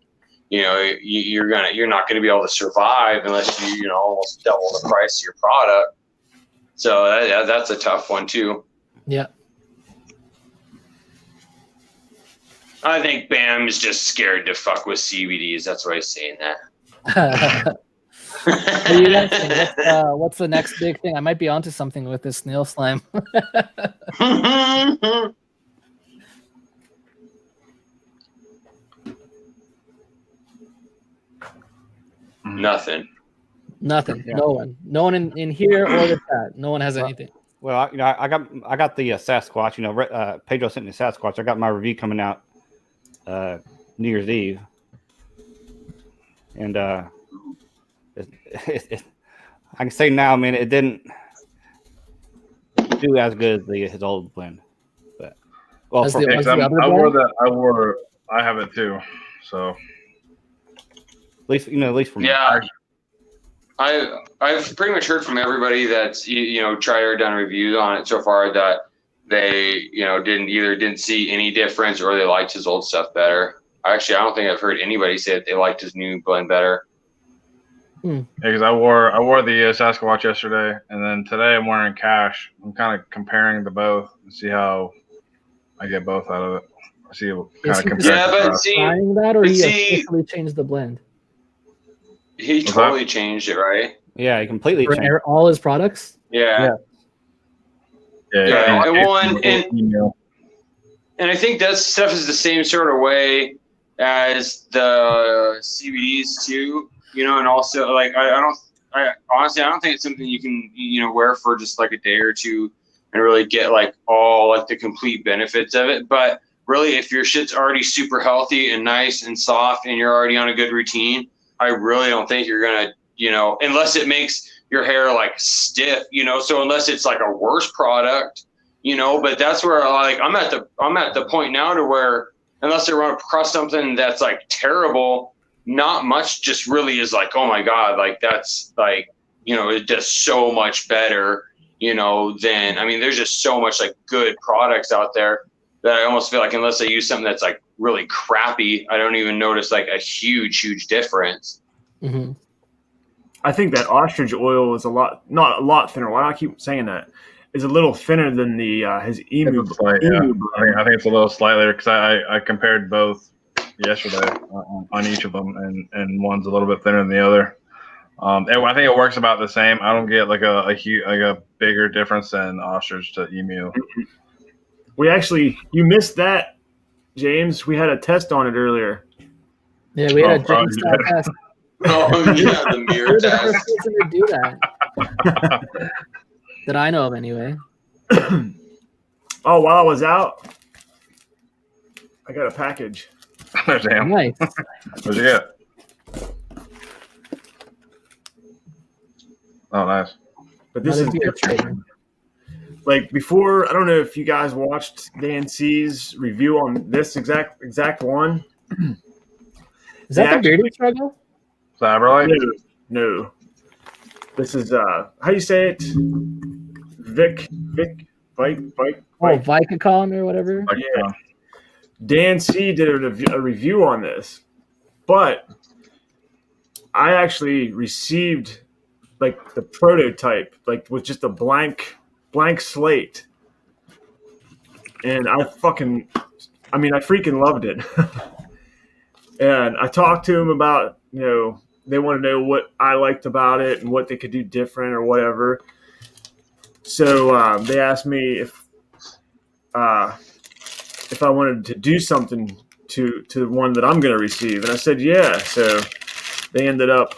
You're not gonna be able to survive unless you almost double the price of your product. So that's a tough one too. Yeah. I think Bam is just scared to fuck with CBDs. That's why he's saying that. What do you guys think? What's the next big thing? I might be onto something with this snail slime. Nothing. Yeah. No one in here or the chat. No one has anything. Well, I got the Sasquatch. Pedro sent me the Sasquatch. I got my review coming out New Year's Eve, and I can say now, man, it didn't do as good as his old blend. But I have it too. So at least for me. Yeah. I've pretty much heard from everybody that's tried or done reviews on it so far that they didn't see any difference or they liked his old stuff better. I don't think I've heard anybody say that they liked his new blend better. Yeah, because I wore the Sasquatch yesterday, and then today I'm wearing Cash. I'm kind of comparing the both and see how I get both out of it. I see kind of compare. Yeah, but trying that, or he officially changed the blend. He totally changed it, right? Yeah, he completely changed all his products. Yeah. And I think that stuff is the same sort of way as the CBDs too, and also like I honestly don't think it's something you can wear for just like a day or two and really get like all like the complete benefits of it. But really, if your shit's already super healthy and nice and soft and you're already on a good routine, I really don't think you're gonna, unless it makes your hair like stiff, so unless it's like a worse product, but that's where like I'm at the point now to where unless I run across something that's like terrible, not much just really is like, oh my God, like that's like, it does so much better, you know, then I mean, there's just so much like good products out there that I almost feel like unless I use something that's like really crappy, I don't even notice like a huge difference. Mm-hmm. I think that ostrich oil is not a lot thinner. Why do I keep saying that? It's a little thinner than the his emu. I think it's a little slightly because I compared both yesterday on each of them, and one's a little bit thinner than the other. I think it works about the same. I don't get like a huge, like a bigger difference than ostrich to emu. You missed that, James. We had a test on it earlier. Yeah, we had a James test. Oh yeah, the mirror You're the test. first person to do that. That I know of, anyway. Oh, while I was out, I got a package. Damn. Nice. What'd you get? Oh, nice. But this is different. Like before, I don't know if you guys watched Dan C's review on this exact one. Is that the bearded struggle? Cyberlight? No. This is how you say it? Vic, Oh, Vicacon or whatever. Yeah. Dan C did a review on this, but I actually received like the prototype, like with just a blank slate, and I freaking loved it. And I talked to him about, you know, they want to know what I liked about it and what they could do different or whatever. So they asked me if I wanted to do something to the one that I'm going to receive, and I said yeah. So they ended up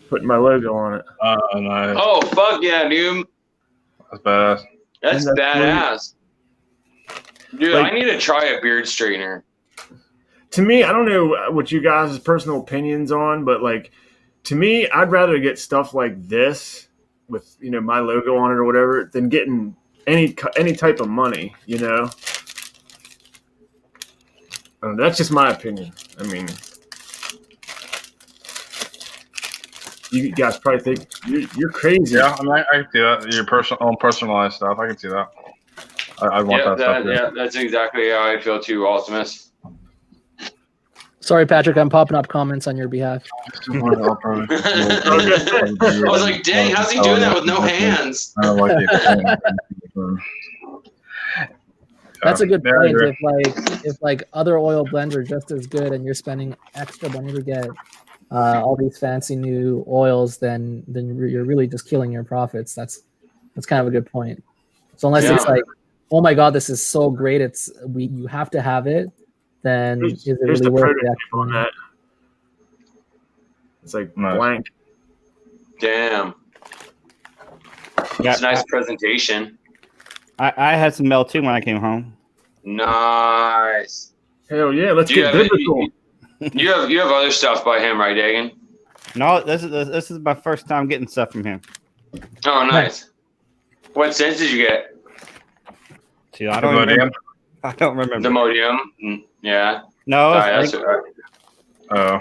putting my logo on it. Nice. Oh fuck yeah, dude! That's badass. That's badass. Dude, Like, I need to try a beard straightener. To me, I don't know what you guys' personal opinions on, but like to me, I'd rather get stuff like this with, you know, my logo on it or whatever than getting any type of money, you know. That's just my opinion. I mean, you guys probably think you're crazy. Yeah, I mean, I can see that. Your personalized stuff. I can see that. I want that stuff. Yeah, that's exactly how I feel too, Ultimus. Sorry, Patrick, I'm popping up comments on your behalf. I was like, dang, how's he doing that with no hands? I don't like it. That's a good point. If other oil blends are just as good and you're spending extra money to get all these fancy new oils, then you're really just killing your profits. That's kind of a good point. So unless it's like, oh my god, this is so great, you have to have it, then is it really worth the extra money? It's like blank. Damn. It's a nice presentation. I had some mail too when I came home. Nice. Hell yeah, let's get biblical. You have other stuff by him, right, Dagan? No, this is my first time getting stuff from him. Oh, nice. What scents did you get? See, I don't remember. The Modium? Yeah. No.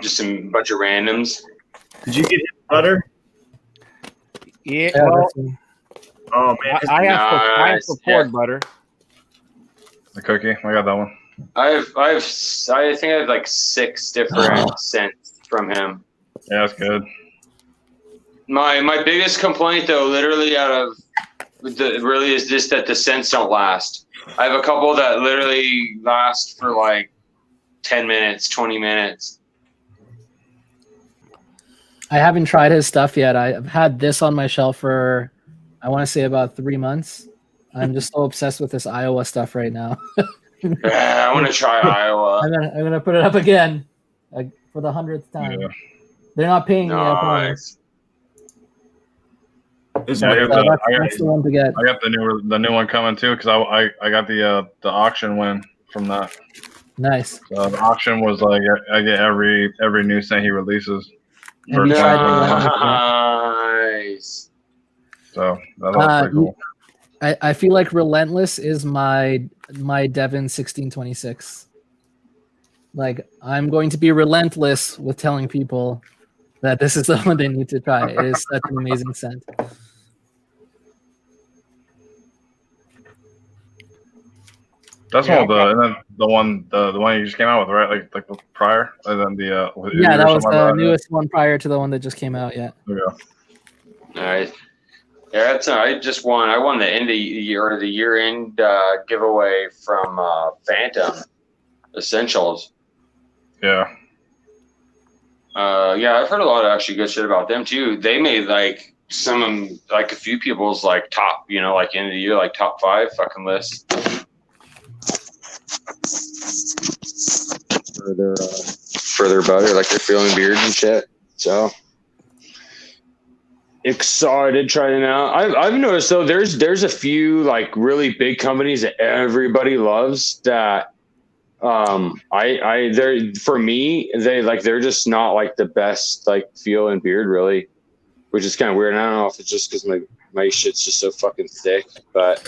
Just some bunch of randoms. Did you get butter? Yeah. Oh man, I asked for poured butter. The cookie, I got that one. I think I have like 6 different scents from him. Yeah, that's good. My biggest complaint though, literally really is just that the scents don't last. I have a couple that literally last for like 10 minutes, 20 minutes. I haven't tried his stuff yet. I've had this on my shelf for, I want to say, about 3 months. I'm just so obsessed with this Iowa stuff right now. Yeah, I want to try Iowa. I'm gonna put it up again, like, for the 100th time. Yeah. They're not paying me. Nice. That's the one to get. I got the new one coming too because I got the auction win from that. Nice. So the auction was like I get every new scent he releases. Nice. So that was pretty cool. I feel like Relentless is my Devon 1626. Like, I'm going to be relentless with telling people that this is the one they need to try. It is such an amazing scent. That's one of the, and then the one you just came out with, right? Like the prior, and then the Yeah, that was the newest one prior to the one that just came out. Yeah. Yeah. All right. Yeah, that's I just won. I won the end of year or the year end giveaway from Phantom Essentials. Yeah. Yeah, I've heard a lot of actually good shit about them too. They made like a few people's like top, like end of the year, like top 5 fucking lists for their butter, like their feeling beards and shit. So excited to try them out. I've noticed though, there's a few like really big companies that everybody loves that they're for me, they're just not like the best like feel and beard really, which is kind of weird. And I don't know if it's just because my shit's just so fucking thick, but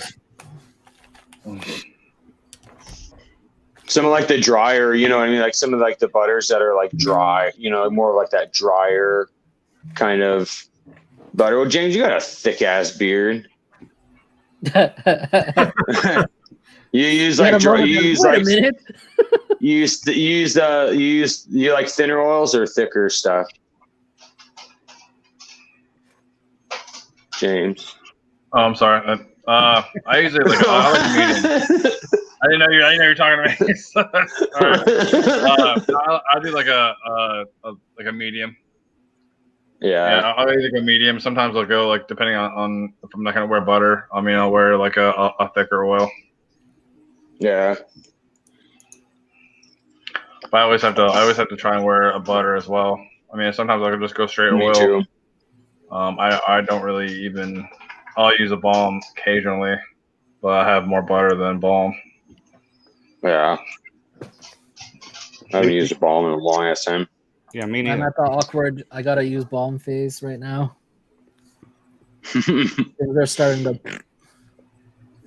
some of like the drier, you know what I mean? Like some of like the butters that are like dry, more of like that drier kind of butter. Well, James, you got a thick ass beard. You use like dry, you use like you like thinner oils or thicker stuff, James? Oh, I'm sorry. I usually like I like medium. I didn't know you were talking to me. All right. I'll do like a medium. Yeah, I'll either go medium. Sometimes I'll go like depending on if I'm not gonna wear butter. I mean, I'll wear like a thicker oil. Yeah. But I always have to try and wear a butter as well. I mean, sometimes I can just go straight Me oil. too. I don't really even. I'll use a balm occasionally, but I have more butter than balm. Yeah. I haven't used a balm in a long ass time. Yeah, me neither. I'm at the awkward. I gotta use balm phase right now. They're starting to.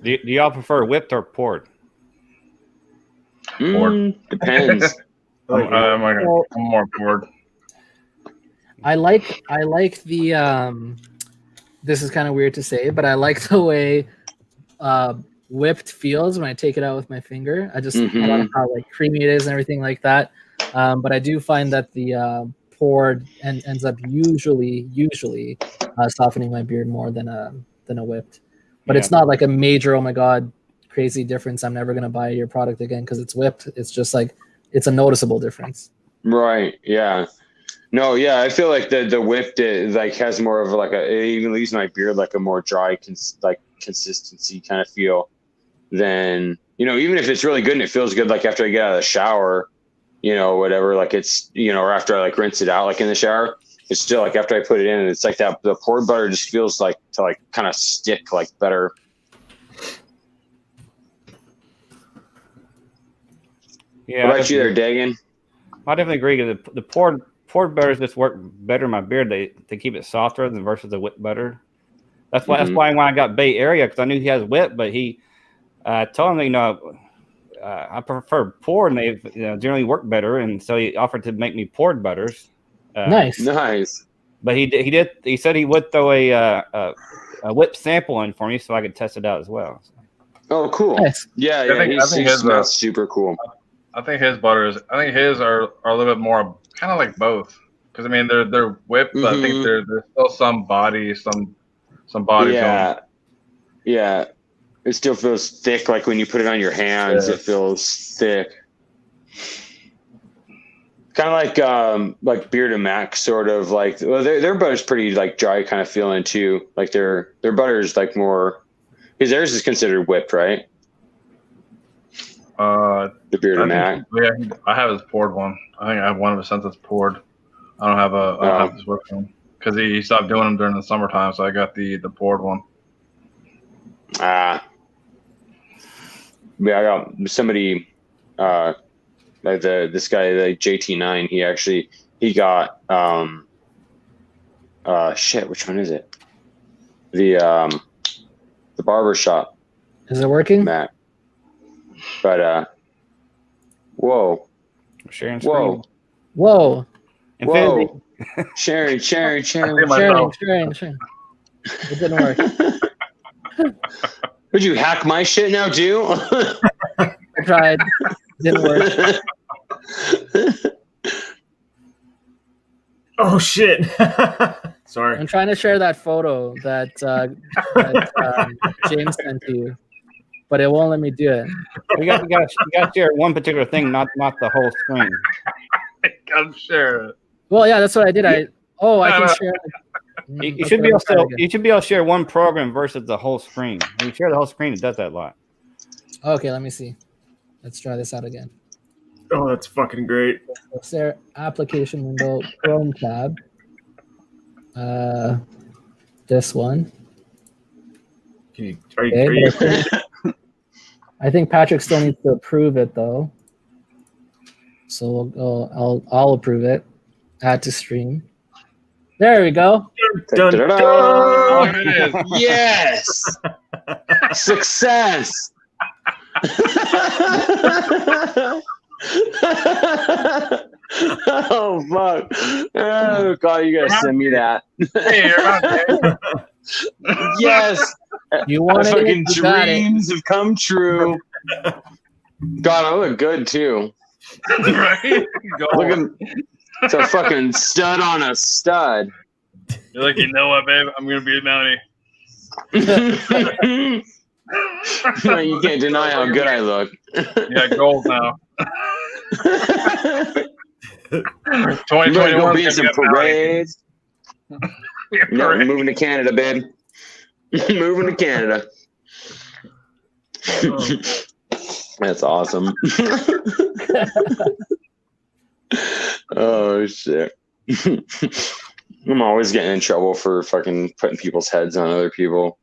Do y'all prefer whipped or poured? Depends. I'm more poured. I like the this is kind of weird to say, but I like the way whipped feels when I take it out with my finger. I just I love how like creamy it is and everything like that. But I do find that the poured ends up usually softening my beard more than a whipped. But it's not like a major, oh my god, crazy difference. I'm never gonna buy your product again because it's whipped. It's just like it's a noticeable difference. Right. Yeah. No. Yeah. I feel like the whipped like has more of like it even leaves my beard like a more dry consistency kind of feel than even if it's really good and it feels good like after I get out of the shower, whatever, like it's or after I like rinse it out like in the shower, it's still like after I put it in, it's like that the poured butter just feels like to like kind of stick like better. Yeah. What about you there, Dagan? I definitely agree. The poured butters just work better in my beard. They keep it softer than versus the whipped butter. That's why when I got Bay Area, because I knew he has whipped, but he told him I prefer poured, and they generally work better, and so he offered to make me poured butters. Nice. But he said he would throw a whip sample in for me so I could test it out as well. Oh, cool. Nice. Yeah, I think his smells super cool. I think his butters. I think his are a little bit more kind of like both, because I mean they're whipped, but I think there's still some body, some body. Yeah. It still feels thick, like when you put it on your hands, it feels thick. Kind of like Beard and Mac, sort of like. Well, their butter's pretty like dry, kind of feeling too. Like their butter's like more, because theirs is considered whipped, right? The Beard and Mac. Yeah, I have his poured one. I think I have one of his since it's poured. I don't have his whipped one because he stopped doing them during the summertime, so I got the poured one. Yeah, I got somebody, like this guy, like JT9. He got shit. Which one is it? The barber shop. Is it working, Matt? But sharing screen. Whoa. Sharing. It didn't work. Would you hack my shit now too? I tried. Didn't work. Oh shit! Sorry. I'm trying to share that photo that James sent to you, but it won't let me do it. You got to share one particular thing, not the whole screen. Gotta share it. Well, yeah, that's what I did. I can share. You should be able to share one program versus the whole screen. When you share the whole screen, it does that a lot. Okay, let me see. Let's try this out again. Oh, that's fucking great. Share application window, Chrome tab. This one. I think Patrick still needs to approve it though. So we'll go. I'll approve it. Add to stream. There we go. Dun, dun, dun. Oh, there it is. Yes. Success. Oh fuck! Oh god, you gotta send me that. Yes, you want fucking dreams have come true. God, I look good too. Right? Look at, it's a fucking stud on a stud. You're like, you know what, babe? I'm gonna be a Mountie. No, you can't deny how good I look. Yeah, gold now. 2021 go be in some parades. No, I'm moving to Canada, babe. Moving to Canada. That's awesome. Oh shit. I'm always getting in trouble for fucking putting people's heads on other people.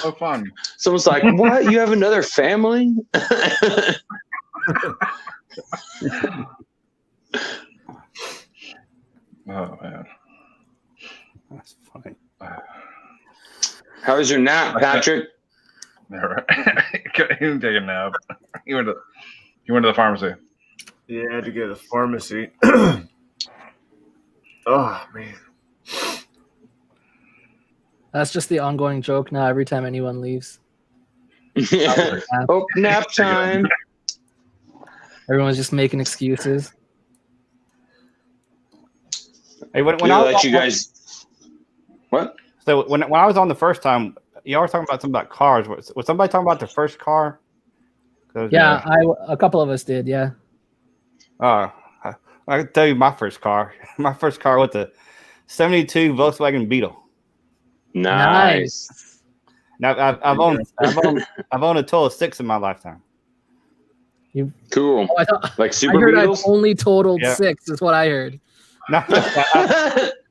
So fun. Someone's like, "What? You have another family?" Oh man, that's funny. How was your nap, Patrick? Never. He didn't take a nap. He went to the pharmacy. Yeah, I had to go to the pharmacy. Oh man. That's just the ongoing joke now. Every time anyone leaves. Yeah. Oh, nap time. Everyone's just making excuses. Hey, when I let you guys. What? So when I was on the first time, you were talking about something about cars. Was somebody talking about the first car? Yeah, a couple of us did. Yeah. I can tell you my first car. My first car was a '72 Volkswagen Beetle. Nice. Now I've owned a total of 6 in my lifetime. Cool. Oh, I thought, like Super I heard Beetles? I've only totaled 6 is what I heard. No,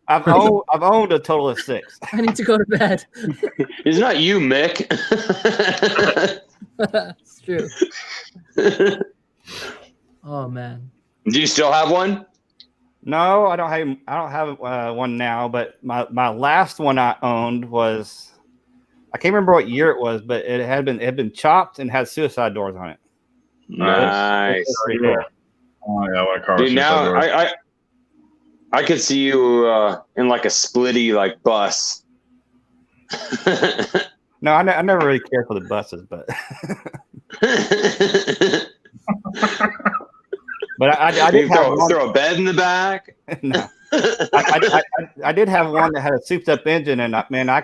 I've owned a total of 6. I need to go to bed. It's not you, Mick. It's true. Oh man. Do you still have one? No, I don't have one now. But my last one I owned was, I can't remember what year it was, but it had been chopped and had suicide doors on it. Nice. Cool. Oh yeah, what car? Dude, now I could see you in like a splitty like bus. No, I never really cared for the buses, but but I did throw a bed in the back. No. I did have one that had a souped up engine, and I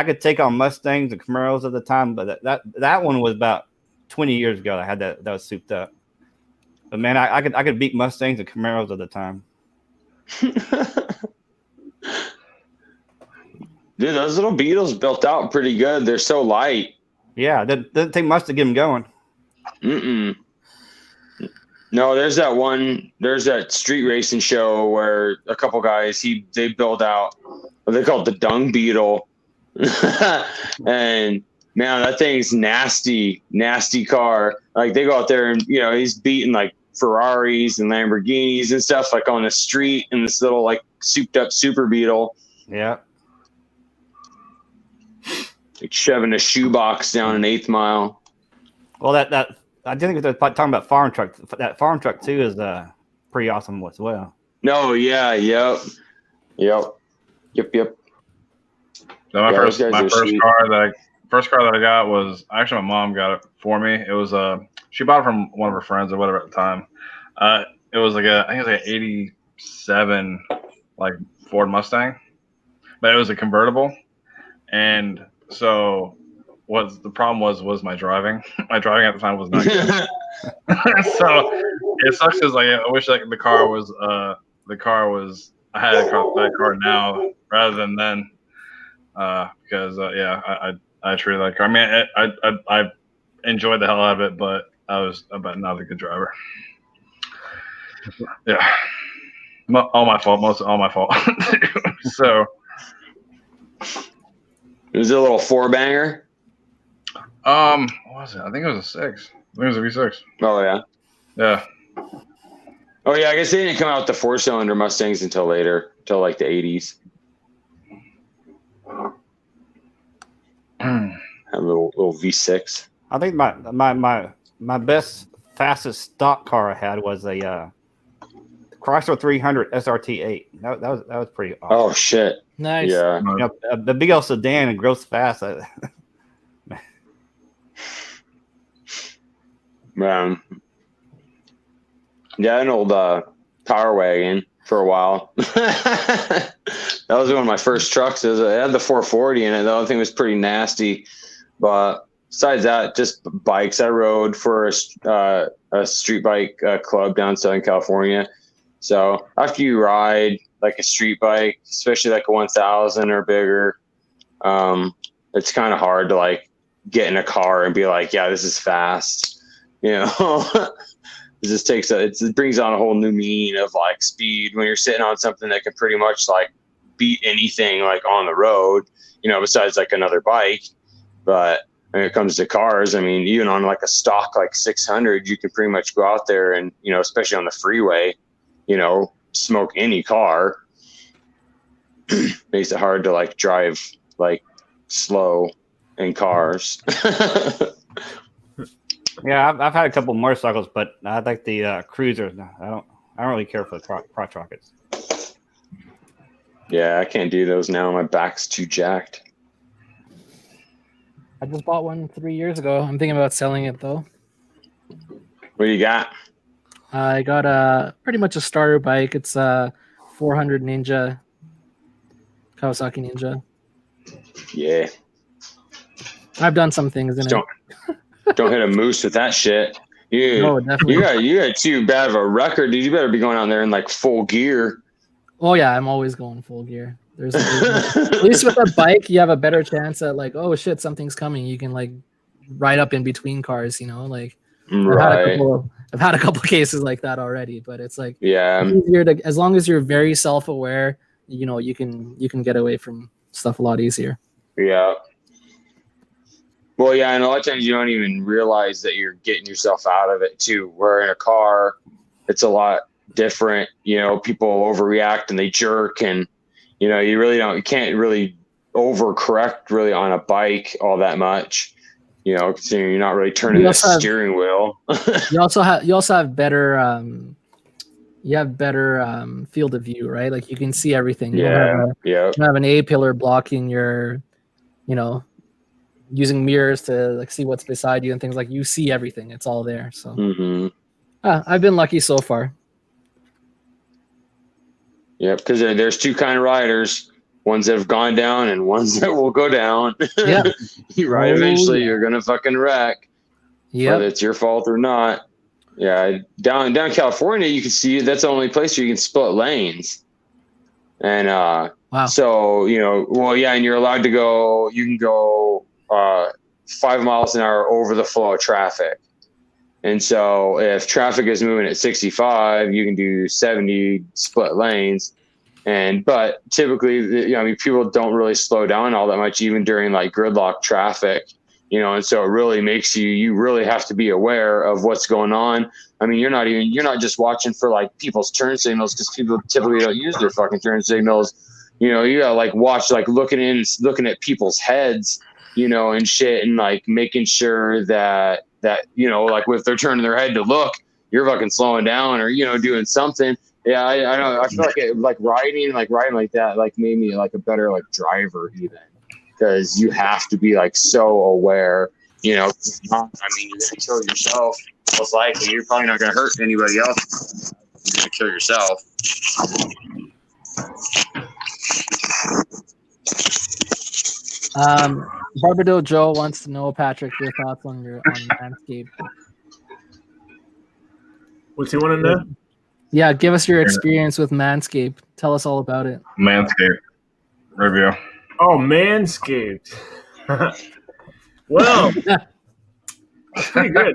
could take on Mustangs and Camaros at the time, but that one was about 20 years ago. I had that was souped up. But man, I could beat Mustangs and Camaros at the time. Dude, those little Beetles built out pretty good. They're so light. Yeah, that doesn't take much to get them going. No, there's that street racing show where a couple guys they build out what they call it the Dung Beetle. And man, that thing's nasty car. Like they go out there and he's beating like Ferraris and Lamborghinis and stuff like on the street in this little like souped up Super Beetle. Yeah. Like shoving a shoebox down an 8th mile. Well, that I think they're talking about farm truck. That farm truck too is pretty awesome as well. No, yeah, yep. So my first car that I got was actually my mom got it for me. It was she bought it from one of her friends or whatever at the time. It was I think it was like an '87 like Ford Mustang, but it was a convertible. And so what the problem was my driving. My driving at the time was not good. So it sucks because like I wish like the car was I had that car now rather than then. Because I treated that car. I mean, I enjoyed the hell out of it, but I was about not a good driver. Yeah, all my fault. All my fault. So, it was a little 4-banger. What was it? I think it was a 6. I think it was a V6. Oh yeah, yeah. Oh yeah, I guess they didn't come out with the 4-cylinder Mustangs until later, until like the 80s. A little V6. I think my best fastest stock car I had was a Chrysler 300 SRT8. That was pretty awesome. Oh shit! Nice. Yeah. You know, the big old sedan and grows fast. Man. Yeah, an old Power Wagon for a while. That was one of my first trucks. It had the 440 in it. The other thing was pretty nasty. But besides that, just bikes. I rode for a street bike club down in Southern California. So after you ride like a street bike, especially like a 1000 or bigger, it's kind of hard to like get in a car and be like, yeah, this is fast. You know, it just it brings on a whole new meaning of like speed when you're sitting on something that can pretty much like beat anything like on the road, you know, besides like another bike. But when it comes to cars, I mean, even on like a stock like 600, you can pretty much go out there and, you know, especially on the freeway, you know, smoke any car. Makes it hard to like drive like slow in cars. Yeah, I've had a couple motorcycles, but I like the cruisers. I don't really care for the crotch rockets. Yeah, I can't do those now. My back's too jacked. I just bought one 3 years ago. I'm thinking about selling it though. What do you got? I got pretty much a starter bike. It's a 400 Ninja, Kawasaki Ninja. Yeah. I've done some things in it. Don't hit a moose with that shit. No, definitely. You got too bad of a record, dude. You better be going out there in like full gear. Oh yeah, I'm always going full gear. There's at least with a bike, you have a better chance at like, oh shit, something's coming. You can like ride up in between cars, you know, like right. I've had a couple cases like that already, but it's like easier to, as long as you're very self-aware, you know, you can get away from stuff a lot easier. Yeah. Well, yeah, and a lot of times you don't even realize that you're getting yourself out of it too. Where in a car, it's a lot different. You know, people overreact and they jerk, and you know, you can't really overcorrect really on a bike all that much. You know, considering you're not really turning the steering wheel. you also have better field of view, right? Like you can see everything. You don't have an A-pillar blocking your, you know, using mirrors to like see what's beside you and things. Like you see everything. It's all there. So I've been lucky so far. Yep, because there's two kind of riders. Ones that have gone down and ones that will go down. Yeah. Eventually you're gonna fucking wreck. Yeah. Whether it's your fault or not. Yeah. Down in California, you can see that's the only place where you can split lanes. And wow. So, you know, well, yeah, and you're allowed to go, you can go 5 miles an hour over the flow of traffic. And so if traffic is moving at 65, you can do 70 split lanes. But typically, you know, I mean, people don't really slow down all that much, even during like gridlock traffic, you know, and so it really makes you really have to be aware of what's going on. I mean, you're not just watching for like people's turn signals, because people typically don't use their fucking turn signals. You know, you gotta like watch, like looking at people's heads, you know, and shit, and like making sure that, you know, like if they're turning their head to look, you're fucking slowing down or, you know, doing something. Yeah, I know. I feel like riding like that like made me like a better like driver even. because you have to be like so aware. You know, if not, I mean, you're gonna kill yourself. Most likely, you're probably not gonna hurt anybody else. You're gonna kill yourself. Barbado Joe wants to know, Patrick, your thoughts on Manscaped. What's he want to know? Yeah, give us your experience with Manscaped. Tell us all about it. Manscaped review. Oh, Manscaped. Well, it's pretty good.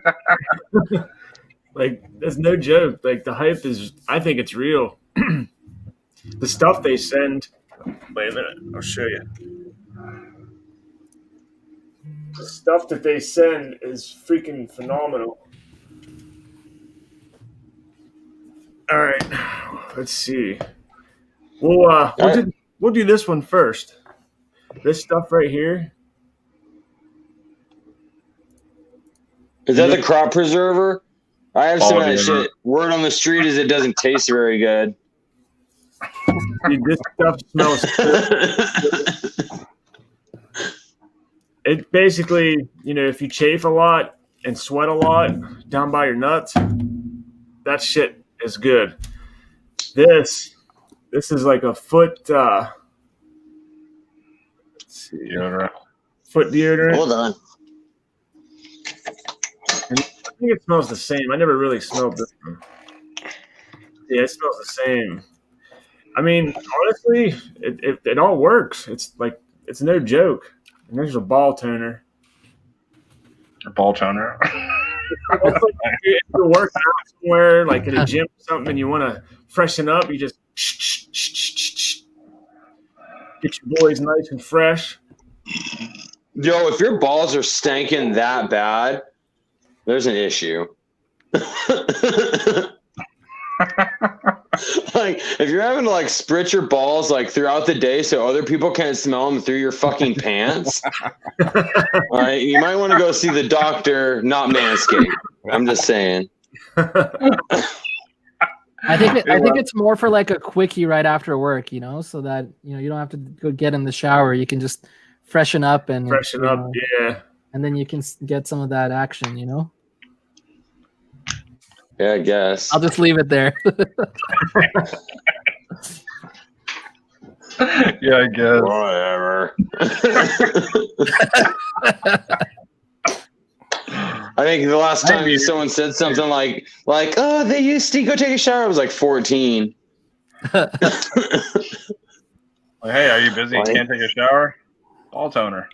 Like, that's no joke. Like, the hype is, I think it's real. The stuff they send. Wait a minute, I'll show you. The stuff that they send is freaking phenomenal. All right, let's see. We'll do this one first. This stuff right here. Is that the crop preserver? I have some of that shit. Word on the street is it doesn't taste very good. Dude, this stuff smells good. It basically, if you chafe a lot and sweat a lot down by your nuts, that shit is good. This is like a foot let's see. Deodorant. Foot deodorant. Hold on. And I think it smells the same. I never really smelled this one. Yeah, it smells the same. I mean, honestly, it all works. It's no joke. And there's a ball toner. A ball toner. It's like if you're working out somewhere, like at a gym or something, and you want to freshen up, you just get your boys nice and fresh. Yo, if your balls are stanking that bad, there's an issue. Like, if you're having to spritz your balls throughout the day so other people can't smell them through your fucking pants, all right, you might want to go see the doctor, not Manscaped. I'm just saying. I think it's more for like a quickie right after work, so that you don't have to go get in the shower. You can just freshen up and yeah, and then you can get some of that action. Yeah, I guess. I'll just leave it there. Yeah, I guess. Whatever. I think the last time someone said something like, oh, they used to go take a shower, I was 14. Hey, are you busy? Can't take a shower? Ball toner.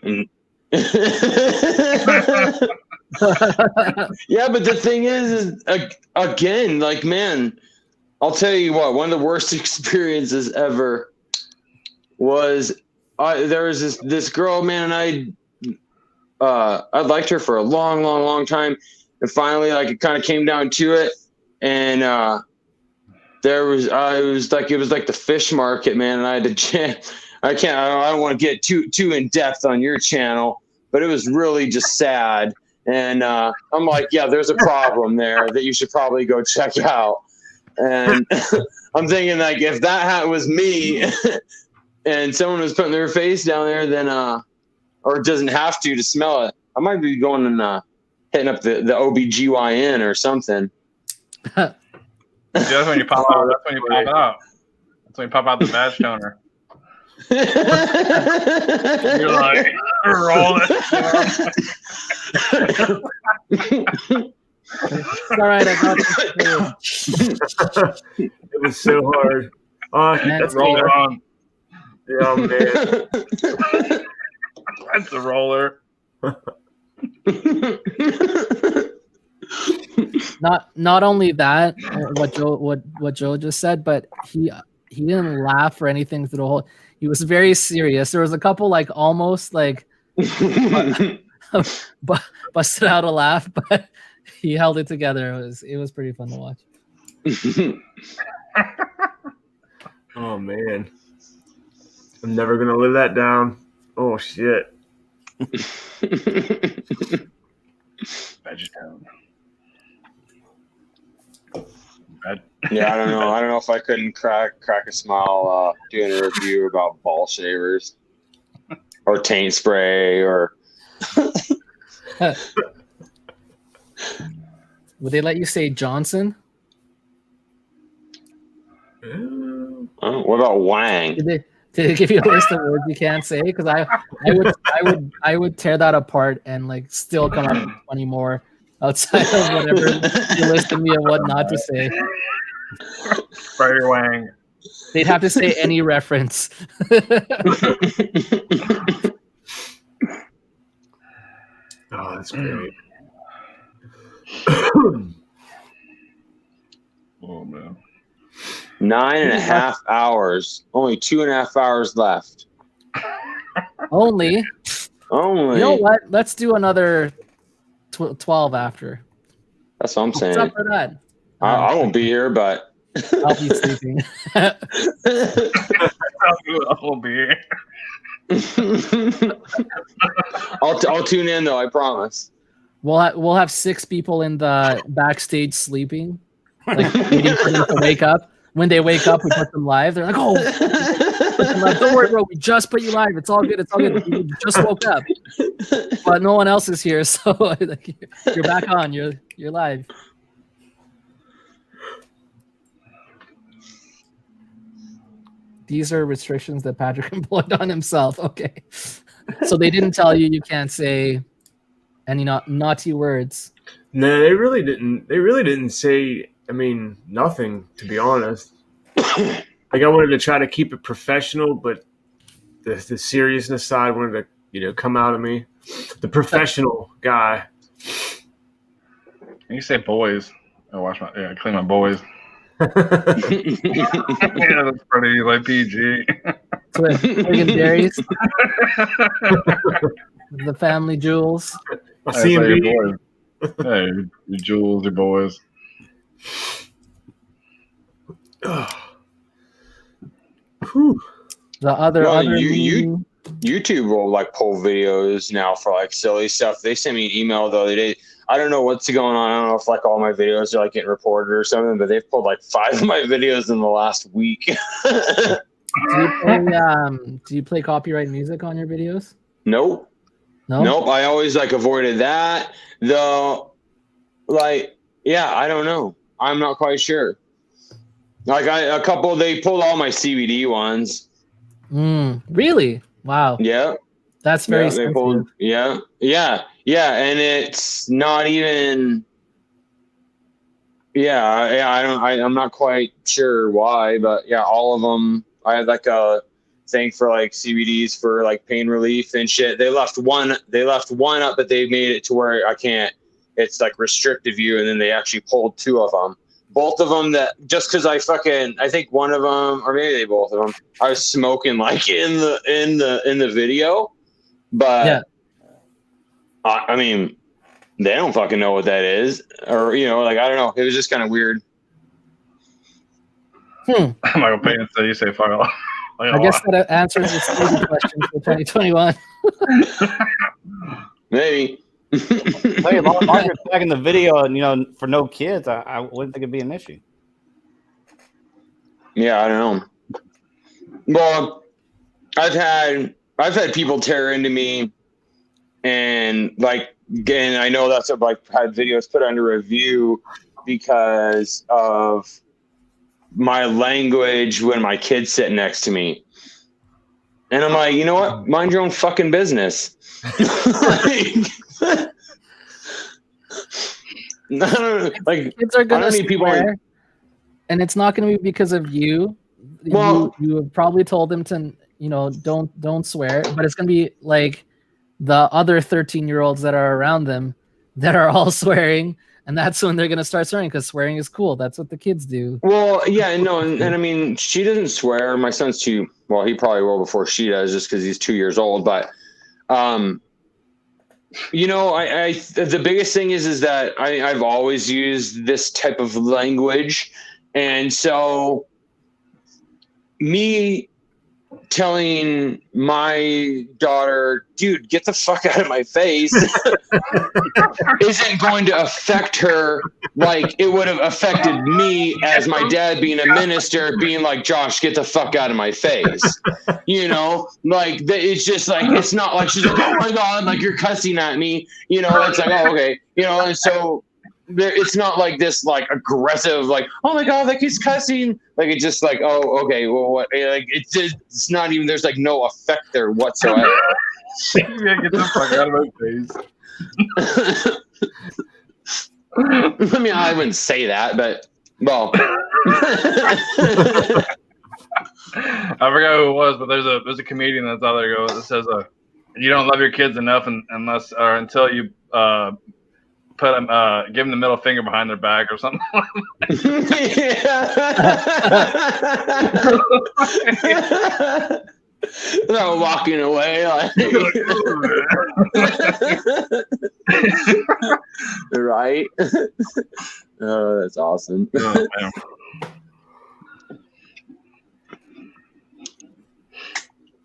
Yeah, but the thing is again, man, I'll tell you what, one of the worst experiences ever was there was this girl, man, and I'd liked her for a long time, and finally it kind of came down to it, and it was like the fish market, man, and I had to I don't want to get too in depth on your channel, but it was really just sad. And I'm like, yeah, there's a problem there that you should probably go check out. And I'm thinking if that hat was me and someone was putting their face down there, then or it doesn't have to smell it, I might be going and hitting up the OBGYN or something. Yeah, that's when you pop out. That's when you pop out. That's when you pop out the badge toner. You're like, roll it. All right, I got it was so hard. That's roll it on. Yeah, man. That's the roller. Not only that, what Joe just said, but he didn't laugh or anything through the whole. He was very serious. There was a couple almost busted out a laugh, but he held it together. It was pretty fun to watch. Oh man, I'm never gonna live that down. Oh shit. Vegetarian. Yeah, I don't know. I don't know if I couldn't crack a smile doing a review about ball shavers. or taint spray or. Would they let you say Johnson? What about Wang? Did they give you a list of words you can't say? Because I would tear that apart and like still come up with 20 more outside of whatever you listed me of what not to say. Fire Wang. They'd have to say any reference. Oh, that's great. Oh man. 9.5 hours. Only 2.5 hours left. Only. You know what? Let's do another 12 after. That's what I'm saying. What's up for that? I won't be here, but I'll be sleeping. I won't be here. I'll tune in though. I promise. We'll have 6 people in the backstage sleeping, like waiting for them to wake up. When they wake up, we put them live. They're like, "Oh, don't worry, bro. We just put you live. It's all good. It's all good. You just woke up, but no one else is here, so like, you're back on. You're live." These are restrictions that Patrick employed on himself. Okay, so they didn't tell you can't say any naughty words. No, they really didn't. They really didn't say. I mean, nothing, to be honest. Like, I wanted to try to keep it professional, but the seriousness side wanted to, come out of me. The professional guy. You say boys. I clean my boys. Yeah, that's pretty like PG. Legendaries. The family jewels. Boys. Hey, your jewels, your boys. The other YouTube will like pull videos now for like silly stuff. They sent me an email the other day. I don't know what's going on. I don't know if like all my videos are like getting reported or something, but they've pulled like 5 of my videos in the last week. Do you play copyright music on your videos? Nope. Nope. I always like avoided that. Though, like, yeah, I don't know. I'm not quite sure. Like they pulled all my CBD ones. Really? Wow. Yeah. That's very sensitive. Yeah. And it's not even. I'm not quite sure why, but yeah, all of them. I had like a thing for like CBDs for like pain relief and shit. They left one up, but they made it to where I can't. It's like restrictive view, and then they actually pulled 2 of them. Both of them that just because I think one of them, or maybe they both of them, I was smoking like in the video, but yeah. I mean, they don't fucking know what that is, or like I don't know. It was just kind of weird. I'm not gonna pay until you say fuck off. I guess that answers the stupid question for 2021. Maybe. Hey, as long as you're tagging the video and for no kids, I wouldn't think it'd be an issue. Yeah, I don't know. Well, I've had people tear into me, and I know that's what had videos put under review because of my language when my kid's sitting next to me, and I'm like, you know what? Mind your own fucking business. Kids are gonna swear, and it's not gonna be because of you. Well, you have probably told them to, don't swear, but it's gonna be like the other 13-year-olds that are around them that are all swearing, and that's when they're gonna start swearing because swearing is cool. That's what the kids do. Well, yeah, no, and I mean, she doesn't swear. My son's too. Well, he probably will before she does, just because he's 2 years old. But the biggest thing is that I've always used this type of language. And so me telling my daughter, dude, get the fuck out of my face, isn't going to affect her like it would have affected me as my dad being a minister, being like, Josh, get the fuck out of my face. You know, like it's just like, it's not like she's like, oh my God, like you're cussing at me. You know, it's like, oh, okay. You know, and so it's not like this like aggressive, like, oh my God, like he's cussing. Like it's just like, oh, okay, well, what? Like it's not even. There's like no effect there whatsoever. Yeah, get the fuck out of my face. I mean, I wouldn't say that, but well, I forgot who it was, but there's a comedian that's out there that says, you don't love your kids enough unless or until you put them, give them the middle finger behind their back or something. They're walking away like right. Oh, that's awesome.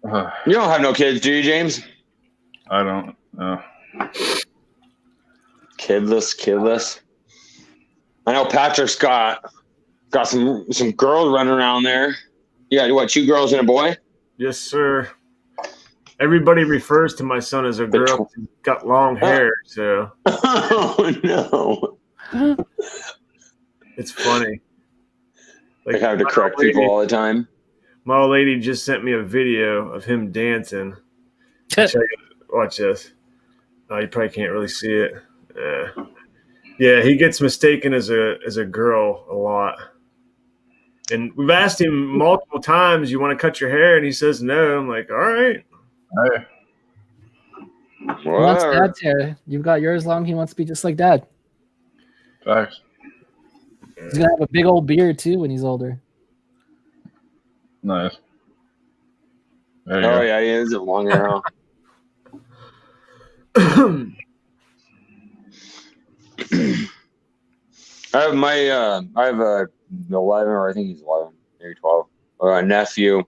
Oh, you don't have no kids, do you, James? I don't. No. Kidless. I know Patrick's got some girls running around there. You got what? 2 girls and a boy? Yes, sir. Everybody refers to my son as a girl. He's got long hair, so. Oh no! It's funny. Like, I have to correct people all the time. My old lady just sent me a video of him dancing. Watch this. Oh, you probably can't really see it. Yeah, he gets mistaken as a girl a lot. And we've asked him multiple times, you want to cut your hair? And he says no. I'm like, all right. Hey. He wants dad's hair. You've got yours long. He wants to be just like dad. Thanks. He's going to have a big old beard, too, when he's older. Nice. Oh, yeah, he is a long hair. I have a 11, or I think he's 11, maybe 12, a nephew,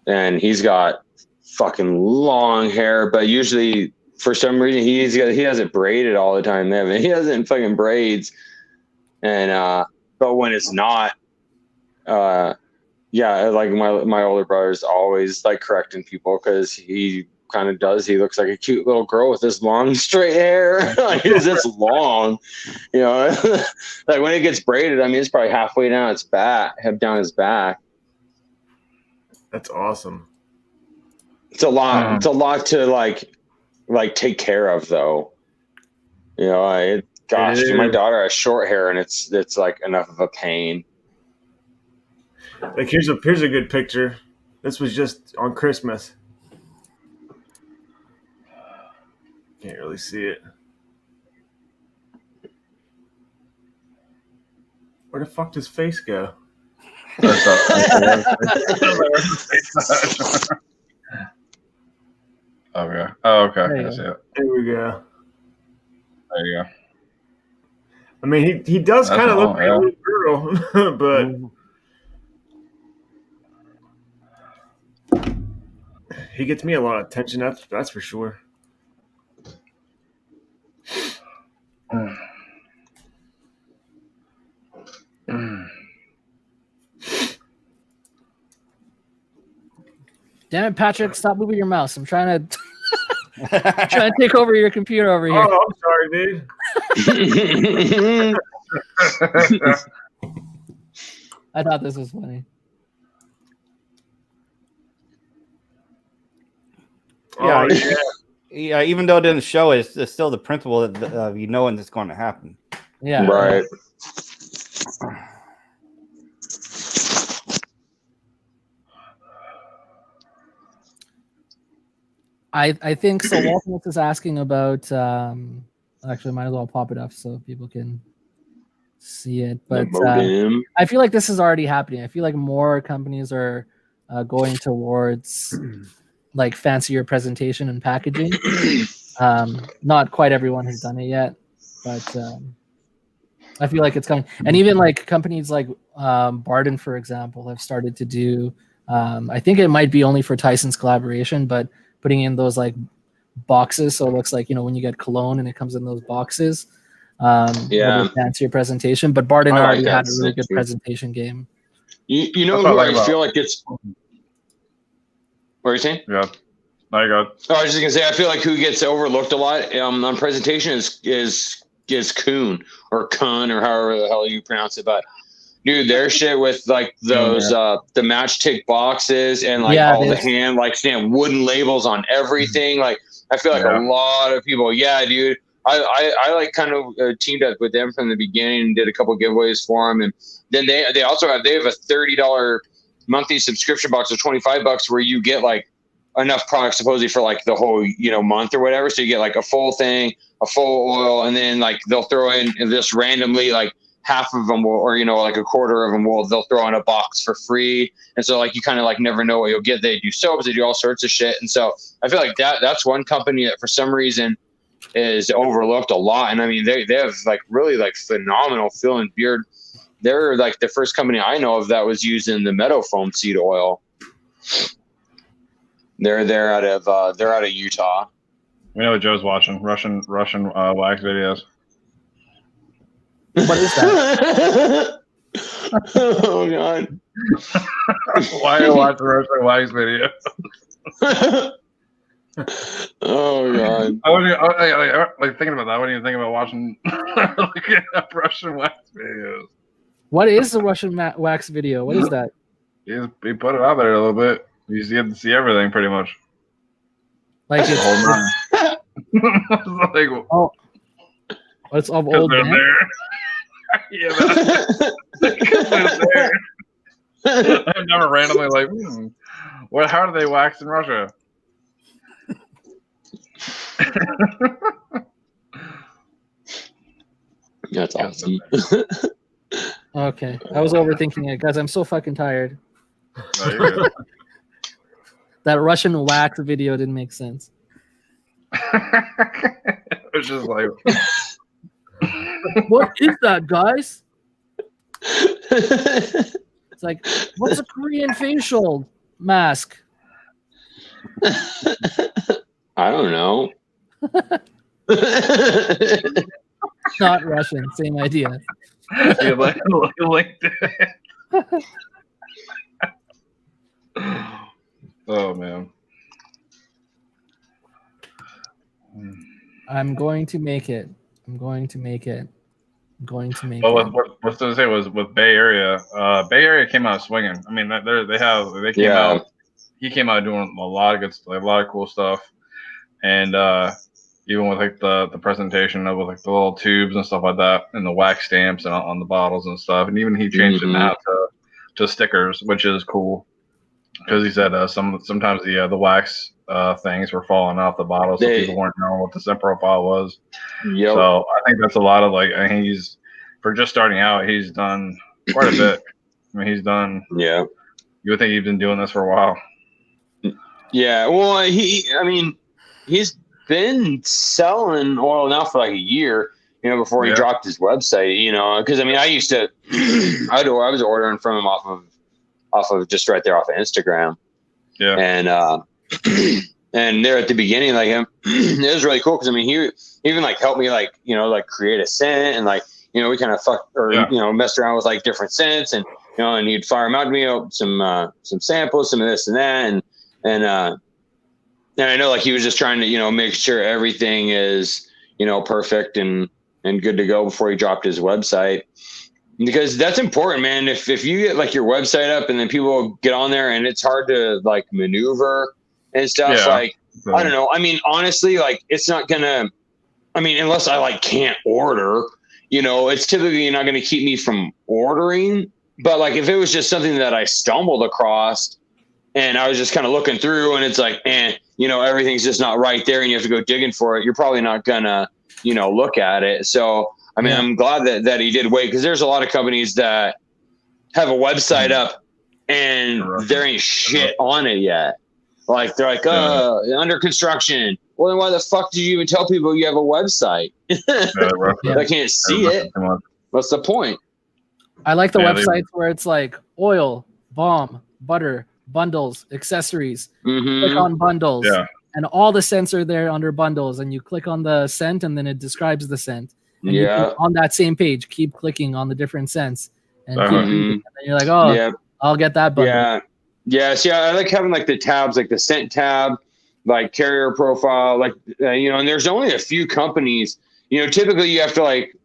and he's got fucking long hair, but usually for some reason he has it braided all the time. He has it in fucking braids, and but when it's not, yeah, like my older brother's always like correcting people because he kind of does. He looks like a cute little girl with this long straight hair. Like it's long, you know. Like when it gets braided, I mean, it's probably halfway down his back. That's awesome. It's a lot. It's a lot to like take care of, though. You know, gosh, my daughter has short hair, and it's like enough of a pain. Like here's a good picture. This was just on Christmas. Can't really see it. Where the fuck does face go? Okay. Oh, okay. I see it. There we go. There you go. I mean, he does kind of look like a little girl, but he gets me a lot of attention. That's for sure. Damn it, Patrick! Stop moving your mouse. I'm trying to take over your computer over here. Oh, I'm sorry, dude. I thought this was funny. Yeah, yeah. Even though it didn't show it, it's still the principle that you know when it's going to happen. Yeah. Right. I think so. Walton is asking about. Actually, might as well pop it up so people can see it. But I feel like this is already happening. I feel like more companies are going towards like fancier presentation and packaging. Not quite everyone has done it yet, but I feel like it's coming. And even like companies like Barden, for example, have started to do I think it might be only for Tyson's collaboration, but putting in those like boxes, so it looks like, you know, when you get cologne and it comes in those boxes. Yeah. To answer your presentation, but Barden I like already that had a really good too. presentation game. You know That's who what I like I about- feel like it's. What are you saying? Yeah. There you go. Oh, I was just gonna say I feel like who gets overlooked a lot on presentation is Kuhn or Kun or however the hell you pronounce it, but. Dude, their shit with like those the matchstick boxes and like all the hand like wooden labels on everything. Like I feel like a lot of people. Yeah, dude. I like kind of teamed up with them from the beginning and did a couple giveaways for them, and then they also have a $30 monthly subscription box of $25 where you get like enough products supposedly for like the whole month or whatever. So you get like a full thing, a full oil, and then like they'll throw in this randomly like. Half of them will, or like a quarter of them will, they'll throw in a box for free. And so like you kind of like never know what you'll get. They do soaps, they do all sorts of shit. And so I feel like that's one company that for some reason is overlooked a lot. And I mean they have like really like phenomenal fill and beard. They're like the first company I know of that was using the meadow foam seed oil. They're out of Utah. We know what Joe's watching Russian wax videos. What is that? Oh god! Why are you watching Russian wax videos? Oh god! I wouldn't like thinking about that. I wouldn't even think about watching looking up Russian wax videos. What is the Russian wax video? What is that? He put it out there a little bit. You get to see everything pretty much. Like it's like, oh, it's of old man. Yeah, there. I'm never randomly like, what? How do they wax in Russia? That's awesome. Okay, I was overthinking it, guys. I'm so fucking tired. No, you're good. That Russian wax video didn't make sense. It was just like. What is that, guys? It's like, what's a Korean facial mask? I don't know. Not Russian, same idea. You linked it. Oh man. I'm going to make it. I'm going to make it. I'm going to make Well, it. what to say was with Bay Area. Bay Area came out swinging. I mean, they came out. He came out doing a lot of good, a lot of cool stuff, and even with like the presentation of like the little tubes and stuff like that, and the wax stamps and on the bottles and stuff, and even he changed it now to stickers, which is cool because he said sometimes the wax things were falling off the bottle, so people weren't knowing what the scent profile was. Yep. So I think that's a lot of like, I think he's for just starting out, he's done quite a bit. I mean, he's done. Yeah. You would think he's been doing this for a while. Yeah. Well, he's been selling oil now for like a year. Before he dropped his website. Because I mean, I used to, I was ordering from him off of just right there off of Instagram. Yeah. And and there at the beginning, like him, it was really cool because I mean, he even like helped me like create a scent and like we kind of messed around with like different scents and and he'd fire them out to me some samples, some of this and that and I know like he was just trying to make sure everything is perfect and good to go before he dropped his website. Because that's important, man. If you get like your website up and then people get on there and it's hard to like maneuver and stuff, like I don't know. I mean, honestly, like it's not gonna. I mean, unless I like can't order, it's typically not gonna keep me from ordering. But like if it was just something that I stumbled across and I was just kind of looking through and it's like, everything's just not right there and you have to go digging for it, you're probably not gonna, look at it. So. I mean, I'm glad that he did wait because there's a lot of companies that have a website up and there ain't shit on it yet. Like they're like, under construction. Well, then why the fuck did you even tell people you have a website? They can't see it. What's the point? I like the websites where it's like oil, balm, butter, bundles, accessories. Mm-hmm. Click on bundles. Yeah. And all the scents are there under bundles. And you click on the scent and then it describes the scent. And you can, on that same page, keep clicking on the different scents. And keep reading. And then you're like, oh, I'll get that bundle. Yeah. Yeah. See, I like having like the tabs, like the scent tab, like carrier profile, like, and there's only a few companies, typically you have to like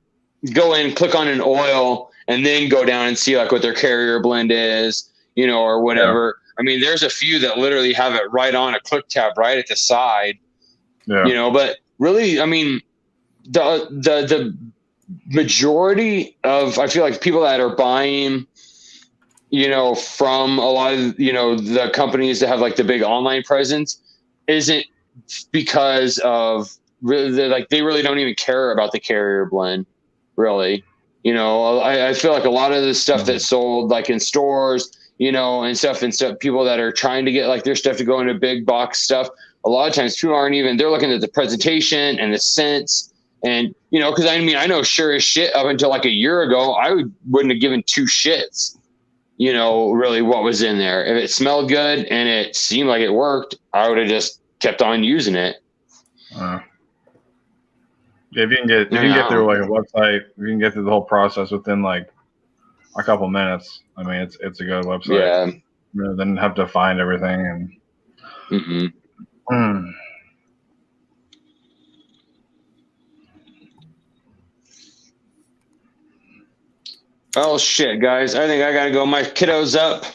go in, click on an oil, and then go down and see like what their carrier blend is, or whatever. Yeah. I mean, there's a few that literally have it right on a click tab right at the side, but really, I mean, the majority of, I feel like people that are buying, from a lot of, the companies that have like the big online presence isn't because of really, like, they really don't even care about the carrier blend, really. I feel like a lot of the stuff that's sold like in stores, and stuff, people that are trying to get like their stuff to go into big box stuff, a lot of times people aren't even, they're looking at the presentation and the scents. And, because I mean, I know sure as shit up until like a year ago, I wouldn't have given two shits, really what was in there. If it smelled good and it seemed like it worked, I would have just kept on using it. If you can get through like a website, if you can get through the whole process within like a couple minutes, I mean, it's a good website. Yeah. Rather than have to find everything and. Oh shit, guys! I think I gotta go. My kiddo's up,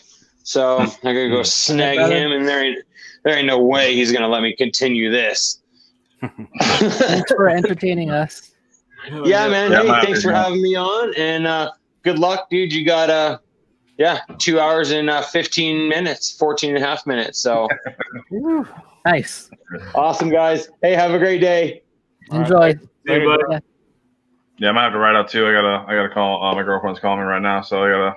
so I gotta go snag him, and there ain't no way he's gonna let me continue this. Thanks for entertaining us. Yeah, man. Hey, thanks for having me on, and good luck, dude. You got 2 hours and 15 minutes, 14 and a half minutes. So nice, awesome, guys. Hey, have a great day. Enjoy. Hey, buddy. Yeah, I might have to write out too. I gotta call. My girlfriend's calling me right now, so I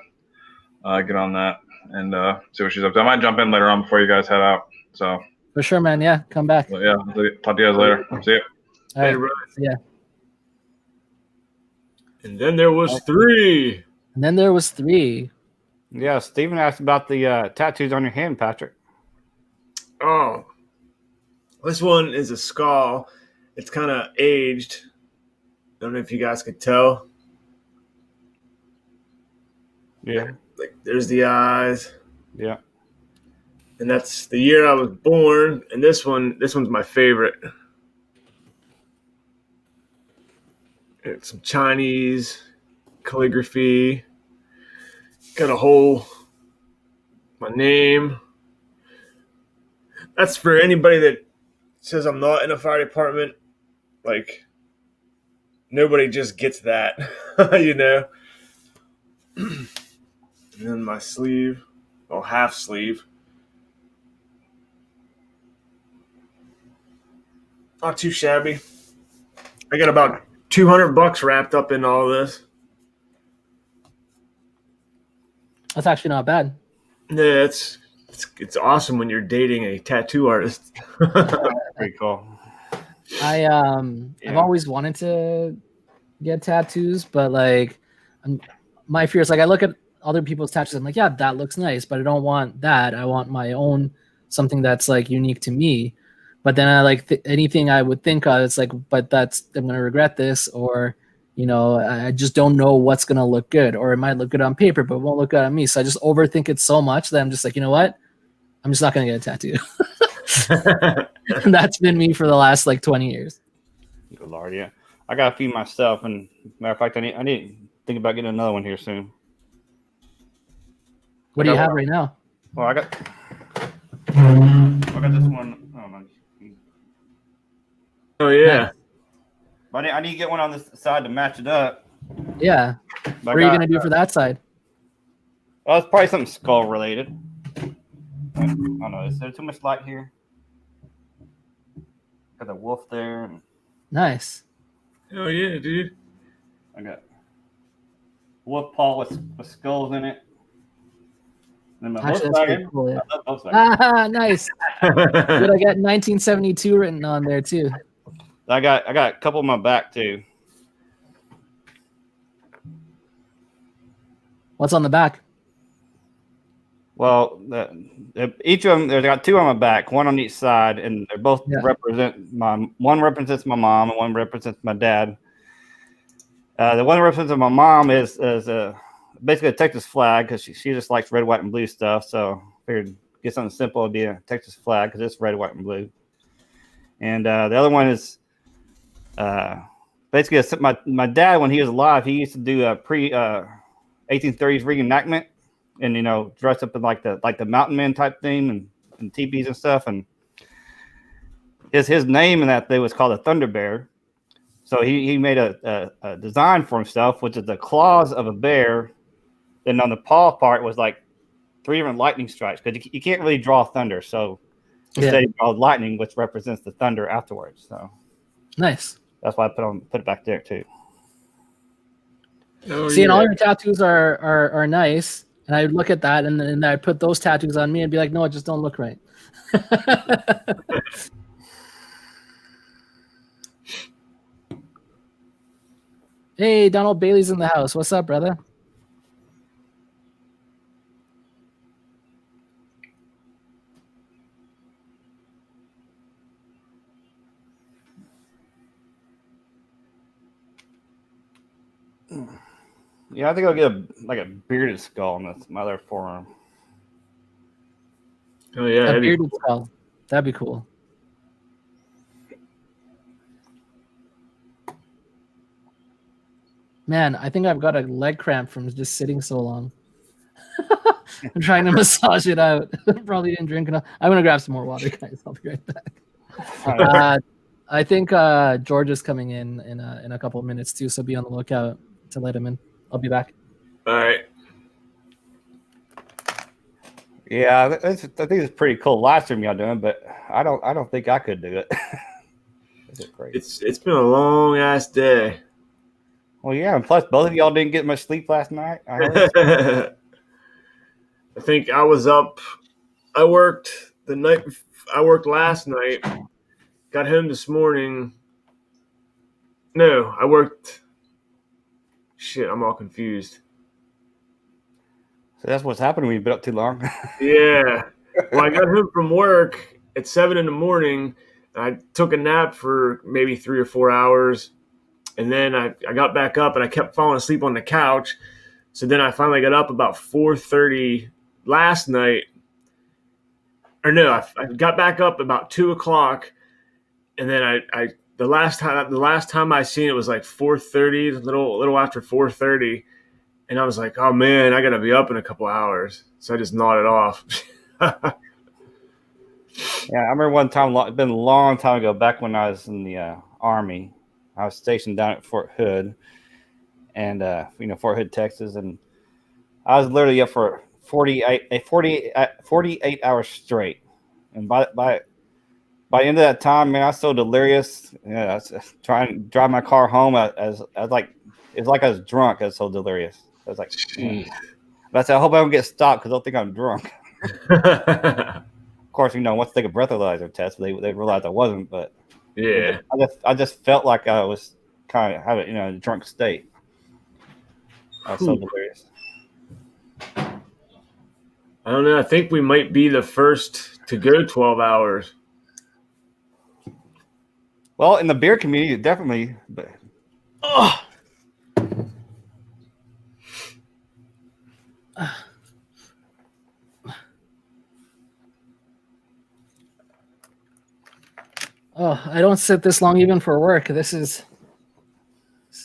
gotta get on that and see what she's up to. I might jump in later on before you guys head out. So for sure, man. Yeah, come back. So, yeah, talk to you guys later. See you. All right. Yeah. And then there was three. Yeah, Steven asked about the tattoos on your hand, Patrick. Oh, this one is a skull. It's kind of aged. I don't know if you guys could tell. Yeah. Like there's the eyes. Yeah. And that's the year I was born. And this one's my favorite. It's some Chinese calligraphy. Got a whole my name. That's for anybody that says I'm not in a fire department. Like, nobody just gets that, And then my sleeve, half sleeve. Not too shabby. I got about $200 wrapped up in all this. That's actually not bad. Yeah, it's awesome when you're dating a tattoo artist. Pretty cool. I've always wanted to get tattoos, but like my fear is like I look at other people's tattoos, I'm like, yeah, that looks nice, but I don't want that. I want my own, something that's like unique to me. But then I like anything I would think of, it's like, but I'm gonna regret this, or I just don't know what's gonna look good, or it might look good on paper, but it won't look good on me. So I just overthink it so much that I'm just like, you know what? I'm just not gonna get a tattoo. And that's been me for the last like 20 years. Good Lord, yeah. I got a few myself, and matter of fact, I need to think about getting another one here soon. What do you have right now? Well, I got this one. Oh, no. Oh yeah. But I need to get one on this side to match it up. Yeah. What are you gonna do for that side? Well, it's probably something skull related. I don't know. Is there too much light here? Got the wolf there. And nice. Oh yeah, dude. I got wolf paw with skulls in it. And my actually, that's pretty cool, yeah. Nice. Dude, I got 1972 written on there too. I got a couple on my back too. What's on the back? Well, each of them, there's got two on my back, one on each side, and they both represent one represents my mom and one represents my dad. The one that represents my mom is basically a Texas flag because she just likes red, white, and blue stuff. So I figured get something simple, it'd be a Texas flag because it's red, white, and blue. And the other one is basically my dad, when he was alive, he used to do a pre 1830s reenactment. And dress up in like the mountain man type theme and teepees and stuff. And his name in that thing was called a Thunder Bear. So he made a design for himself, which is the claws of a bear. Then on the paw part was like 3 different lightning strikes because you can't really draw thunder. So instead he draws lightning, which represents the thunder afterwards. So nice. That's why I put it back there too. See, and all your tattoos are nice. And I would look at that, and then I'd put those tattoos on me and be like, no, it just don't look right. Hey, Donald Bailey's in the house. What's up, brother? Yeah, I think I'll get a bearded skull on my other forearm. Oh yeah, a bearded skull. That'd be cool. Man, I think I've got a leg cramp from just sitting so long. I'm trying to massage it out. Probably didn't drink enough. I'm gonna grab some more water, guys. I'll be right back. I think George is coming in a couple of minutes too, so be on the lookout to let him in. I'll be back. All right. Yeah, I think it's pretty cool live stream y'all doing, but I don't think I could do it. Is it great? It's been a long ass day. Well, yeah, and plus both of y'all didn't get much sleep last night. I think I was up. I worked last night. Got home this morning. No, I worked. Shit, I'm all confused. So that's what's happening when you've been up too long. Yeah. Well, I got home from work at 7 in the morning. I took a nap for maybe 3 or 4 hours. And then I got back up and I kept falling asleep on the couch. So then I finally got up about 4:30 last night. Or no, I got back up about 2 o'clock. And then the last time I seen it was like 4:30, a little after 4:30. And I was like, oh man, I gotta be up in a couple hours. So I just nodded off. Yeah, I remember one time, it's been a long time ago, back when I was in the Army. I was stationed down at Fort Hood, and Fort Hood, Texas, and I was literally up for 48 hours straight. And by the end of that time, man, I was so delirious. Yeah, I was trying to drive my car home. It's like I was drunk. I was so delirious. I was like, but I said, I hope I don't get stopped because they'll think I'm drunk. Of course, once they take a breathalyzer test, they realized I wasn't. But yeah, I just felt like I was kind of having in a drunk state. I was so delirious. I don't know. I think we might be the first to go 12 hours. Well, in the beer community, definitely. But I don't sit this long even for work. This is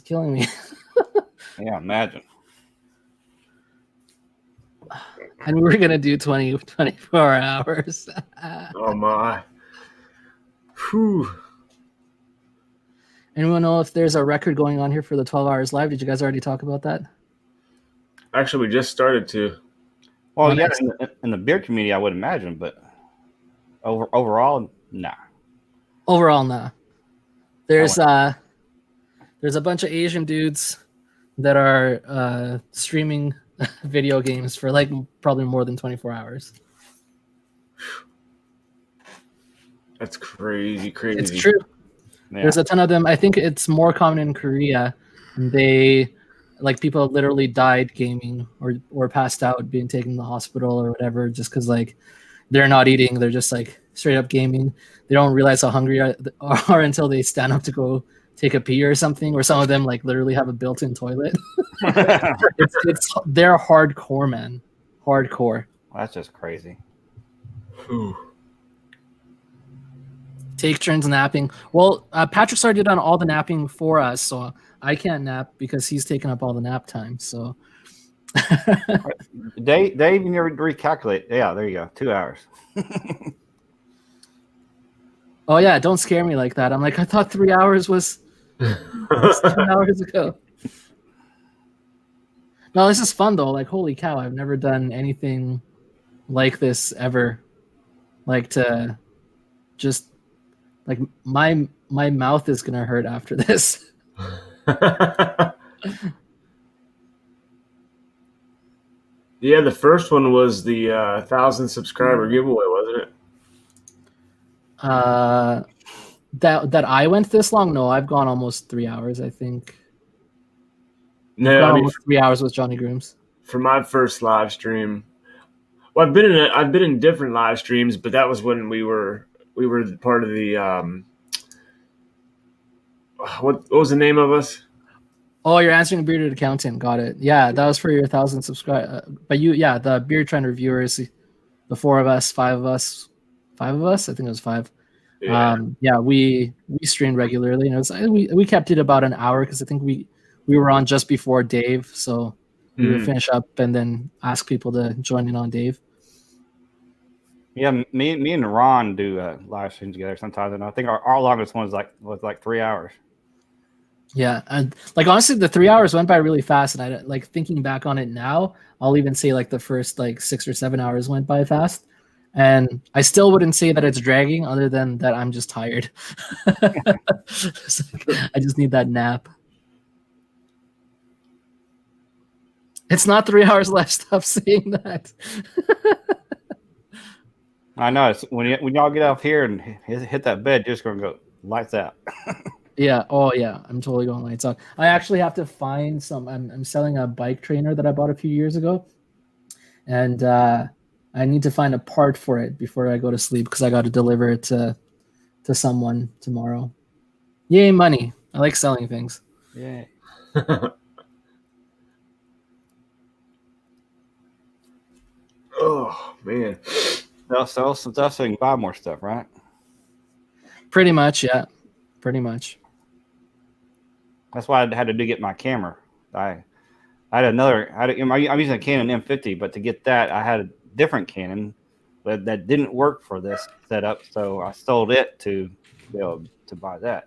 killing me. Yeah, imagine. And we were going to do 24 hours. Oh, my. Whew. Anyone know if there's a record going on here for the 12 hours live? Did you guys already talk about that? Actually, we just started to. Well, yeah, in the beer community, I would imagine, but overall, nah. Overall, nah. There's a bunch of Asian dudes that are streaming video games for like probably more than 24 hours. That's crazy. It's true. Yeah. There's a ton of them. I think it's more common in Korea. They like people literally died gaming or passed out being taken to the hospital or whatever just because like they're not eating, they're just like straight up gaming. They don't realize how hungry are until they stand up to go take a pee or something, or some of them like literally have a built-in toilet. They're hardcore, man. Hardcore. That's just crazy. Take turns napping. Well, Patrick's already done all the napping for us, so I can't nap because he's taking up all the nap time. So Dave, you never recalculate. Yeah, there you go. 2 hours. Oh yeah, don't scare me like that. I'm like, I thought 3 hours was 2 hours ago. No, this is fun though. Like, holy cow, I've never done anything like this ever. Like to just like my mouth is gonna hurt after this. Yeah, the first one was the 1,000 subscriber giveaway, wasn't it? That I went this long? No, I've gone almost 3 hours, I think. No, I mean, almost 3 hours with Johnny Grooms. For my first live stream, well, I've been in different live streams, but that was when we were part of the what was the name of us? Oh, you're answering Bearded Accountant. Got it. Yeah, that was for your 1,000 subscribers. But the Beard Trend reviewers, the 4 of us, 5 of us. I think it was 5. Yeah, we streamed regularly, and we kept it about an hour because I think we were on just before Dave, so we would finish up and then ask people to join in on Dave. Yeah, me and Ron do live streams together sometimes, and I think our longest one was like 3 hours. Yeah, and like honestly, the 3 hours went by really fast, and I like thinking back on it now, I'll even say like the first like 6 or 7 hours went by fast, and I still wouldn't say that it's dragging, other than that I'm just tired. I just need that nap. It's not 3 hours left. Stop saying that. I know. It's when y'all get off here and hit that bed, you're just gonna go lights out. Yeah. Oh, yeah. I'm totally going lights out. I actually have to find some. I'm selling a bike trainer that I bought a few years ago, and I need to find a part for it before I go to sleep because I got to deliver it to someone tomorrow. Yay, money! I like selling things. Yeah. Oh man. They'll sell some stuff so you can buy more stuff, right? Pretty much, yeah. Pretty much. That's why I had to get my camera. I had another. I'm using a Canon M50, but to get that, I had a different Canon, but that didn't work for this setup, so I sold it to be able to buy that.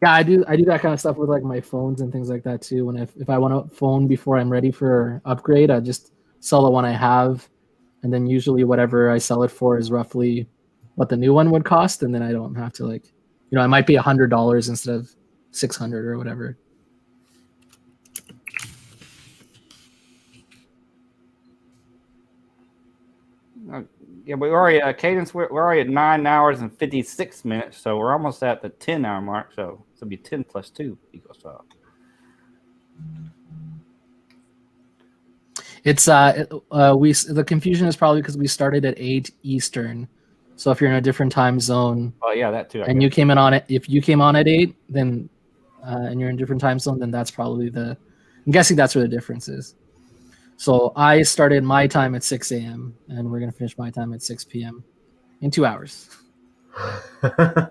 Yeah, I do that kind of stuff with like my phones and things like that too. When if I want a phone before I'm ready for upgrade, I just sell the one I have, and then usually whatever I sell it for is roughly what the new one would cost, and then I don't have to like, it might be $100 instead of $600 or whatever. Yeah, we already cadence. We're already at 9 hours and 56 minutes, so we're almost at the 10-hour mark. So it'll be 10 plus 2 equals 12. It's the confusion is probably because we started at 8 Eastern. So if you're in a different time zone, oh yeah, that too. And you came in on it. If you came on at 8, then and you're in a different time zone, then that's probably I'm guessing that's where the difference is. So I started my time at 6 a.m. and we're gonna finish my time at 6 p.m. in 2 hours. Hey,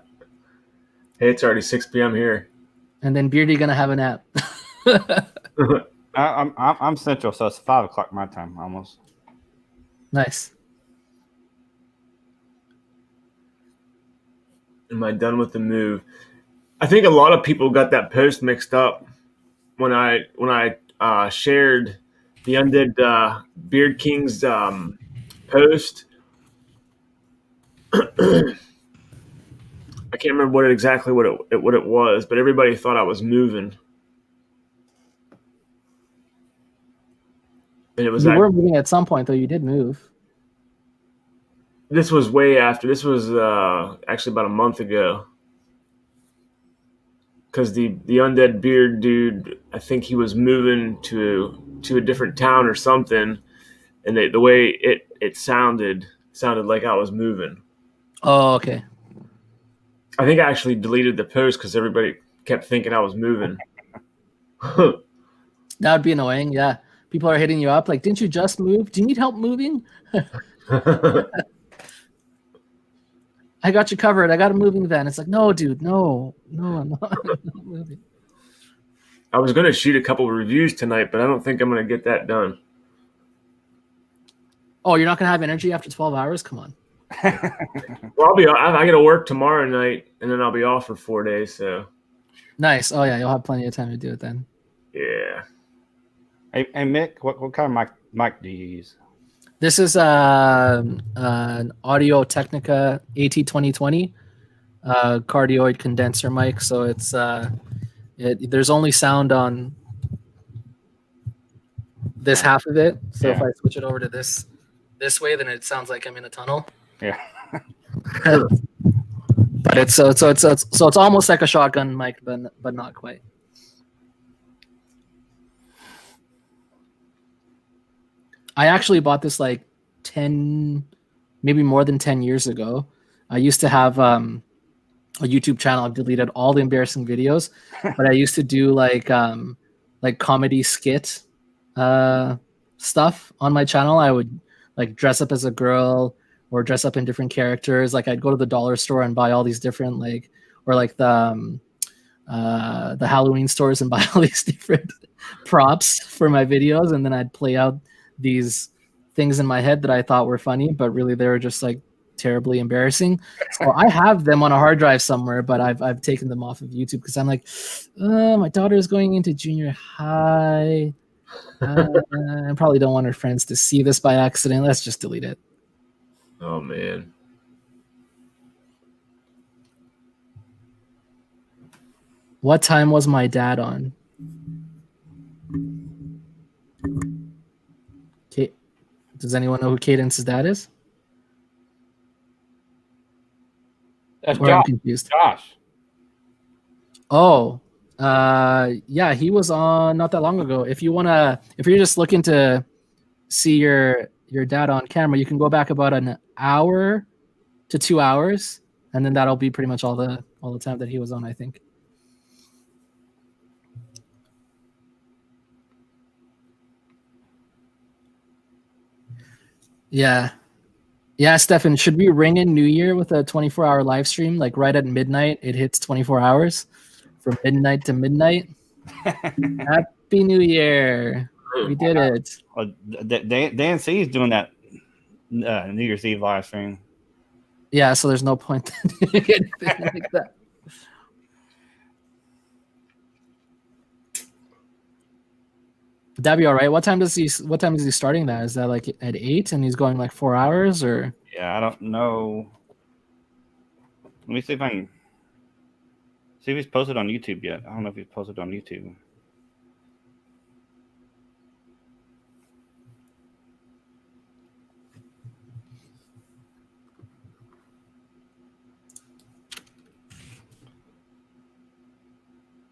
it's already 6 p.m. here. And then Beardy gonna have a nap. I'm central, so it's 5 o'clock my time almost. Nice. Am I done with the move? I think a lot of people got that post mixed up when I shared the Undead Beard King's post. I can't remember what it was, but everybody thought I was moving. And it was you were moving at some point, though. You did move. This was way after. This was actually about a month ago. because the undead beard dude, I think he was moving to a different town or something, and the way it sounded like I was moving. Oh, okay. I think I actually deleted the post because everybody kept thinking I was moving. That would be annoying. Yeah, people are hitting you up like, "Didn't you just move? Do you need help moving?" I got you covered. I got a moving van. It's like, no, dude, no, I'm not moving. I was going to shoot a couple of reviews tonight, but I don't think I'm going to get that done. Oh, you're not going to have energy after 12 hours? Come on. Well, I got to work tomorrow night, and then I'll be off for 4 days. So nice. Oh yeah, you'll have plenty of time to do it then. Yeah. Hey Mick, what kind of mic do you use? This is an Audio Technica AT2020 cardioid condenser mic. So it's there's only sound on this half of it. So if I switch it over to this way, then it sounds like I'm in a tunnel. Yeah. But it's almost like a shotgun mic, but not quite. I actually bought this like 10, maybe more than 10 years ago. I used to have a YouTube channel. I've deleted all the embarrassing videos, but I used to do like comedy skit stuff on my channel. I would like dress up as a girl or dress up in different characters. Like I'd go to the dollar store and buy all these different the Halloween stores and buy all these different props for my videos, and then I'd play out these things in my head that I thought were funny, but really they were just like terribly embarrassing. So I have them on a hard drive somewhere, but I've taken them off of YouTube because I'm like, my daughter is going into junior high. I probably don't want her friends to see this by accident. Let's just delete it. Oh man. What time was my dad on? Does anyone know who Cadence's dad is? That's Or Josh. I'm confused. Josh. Oh, yeah, he was on not that long ago. If you're just looking to see your dad on camera, you can go back about an hour to 2 hours, and then that'll be pretty much all the time that he was on, I think. Yeah. Yeah, Stefan, should we ring in New Year with a 24-hour live stream? Like right at midnight, it hits 24 hours from midnight to midnight. Happy New Year. We did it. Well, Dan C is doing that New Year's Eve live stream. Yeah, so there's no point in doing anything like that. Would that be all right? What time is he starting that? Is that like at 8 and he's going like 4 hours or? Yeah, I don't know. Let me see if I can see if he's posted on YouTube yet. I don't know if he's posted on YouTube.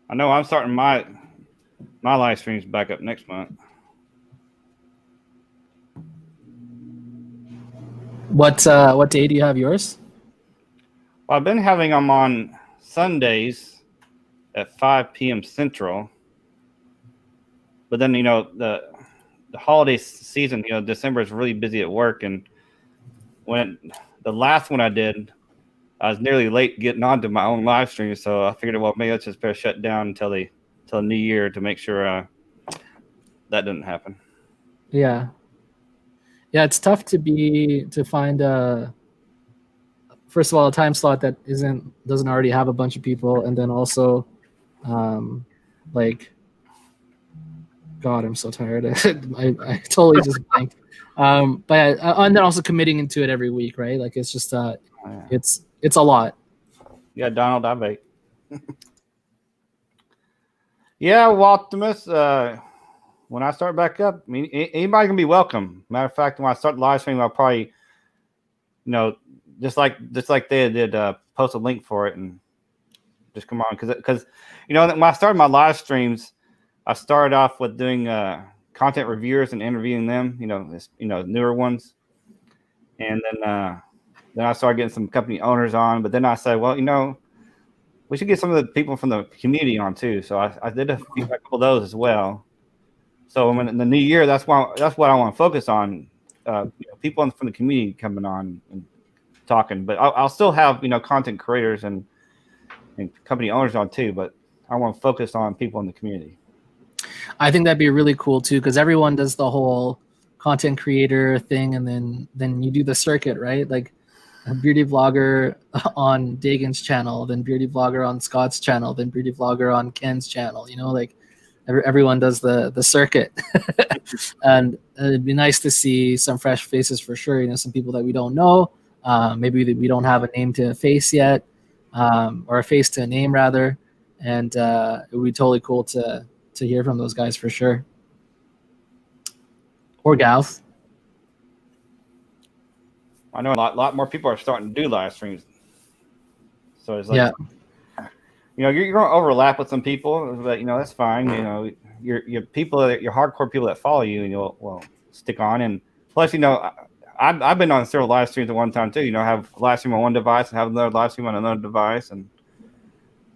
I know I'm starting my live streams back up next month. What day do you have yours? Well, I've been having them on Sundays at 5 p.m. Central. But then, the holiday season, December is really busy at work. And the last one I did, I was nearly late getting onto my own live stream. So I figured, well, maybe let's just better shut down until New Year to make sure that doesn't happen. Yeah. Yeah, it's tough to find first of all a time slot that doesn't already have a bunch of people, and then also like God, I'm so tired. I totally just blanked. But and then also committing into it every week, right? Like it's just it's a lot. Yeah, Donald, I bet. Yeah, Waltimus, when I start back up, I mean, anybody can be welcome. Matter of fact, when I start the live stream, I'll probably, just like they did, post a link for it and just come on because when I started my live streams, I started off with doing content reviewers and interviewing them, newer ones, and then I started getting some company owners on. But then I said, well, we should get some of the people from the community on too. So I did a couple of those as well. So when in the new year, that's what I want to focus on. People from the community coming on and talking, but I'll still have content creators and company owners on too. But I want to focus on people in the community. I think that'd be really cool too, because everyone does the whole content creator thing, and then you do the circuit, right? Like a Beardyvlogger on Dagan's channel, then Beardyvlogger on Scott's channel, then Beardyvlogger on Ken's channel. Everyone does the circuit, and it'd be nice to see some fresh faces for sure. Some people that we don't know, maybe that we don't have a name to a face yet, or a face to a name rather, and it would be totally cool to hear from those guys for sure, or gals. I know a lot more people are starting to do live streams, so it's like, you're going to overlap with some people, but that's fine. Your people, your hardcore people that follow you, and you'll stick on. And plus, I've been on several live streams at one time too. Have a live stream on one device and have another live stream on another device, and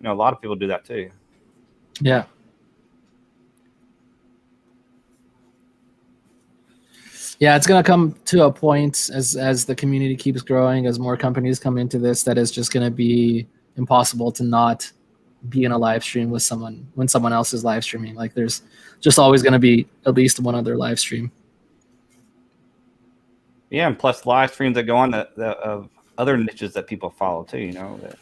a lot of people do that too. Yeah. Yeah, it's going to come to a point as the community keeps growing, as more companies come into this, that it's just going to be impossible to not be in a live stream with someone when someone else is live streaming. Like there's just always going to be at least one other live stream. Yeah, and plus live streams that go on of other niches that people follow too, that.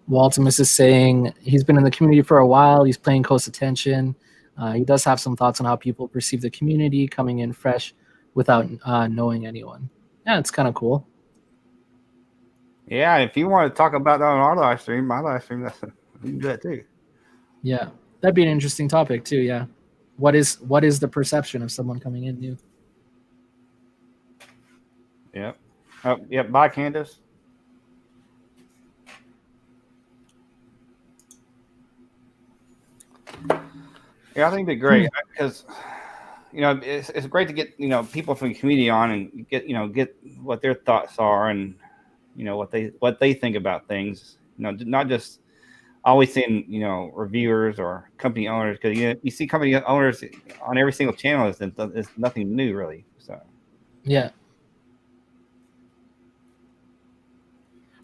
Waltimus is saying he's been in the community for a while. He's paying close attention. He does have some thoughts on how people perceive the community coming in fresh without knowing anyone. Yeah, it's kind of cool. Yeah, if you want to talk about that on our live stream, my live stream, we can do that too. Yeah, that'd be an interesting topic too. Yeah, what is the perception of someone coming in new? Yep. Oh, yep. Bye, Candace. Yeah, I think it'd be great because it's great to get people from the community on and get what their thoughts are and what they think about things. Not just always seeing reviewers or company owners, because you see company owners on every single channel. It's nothing new really. So yeah.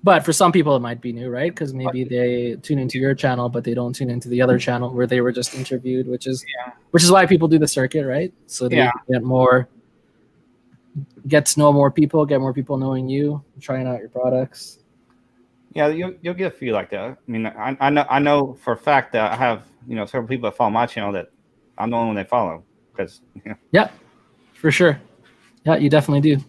But for some people, it might be new, right? Because maybe they tune into your channel, but they don't tune into the other channel where they were just interviewed, which is why people do the circuit, right? So they get to know more people, get more people knowing you, trying out your products. Yeah, you'll get a few like that. I mean, I know for a fact that I have several people that follow my channel that I'm the only one they follow because. Yeah, for sure. Yeah, you definitely do.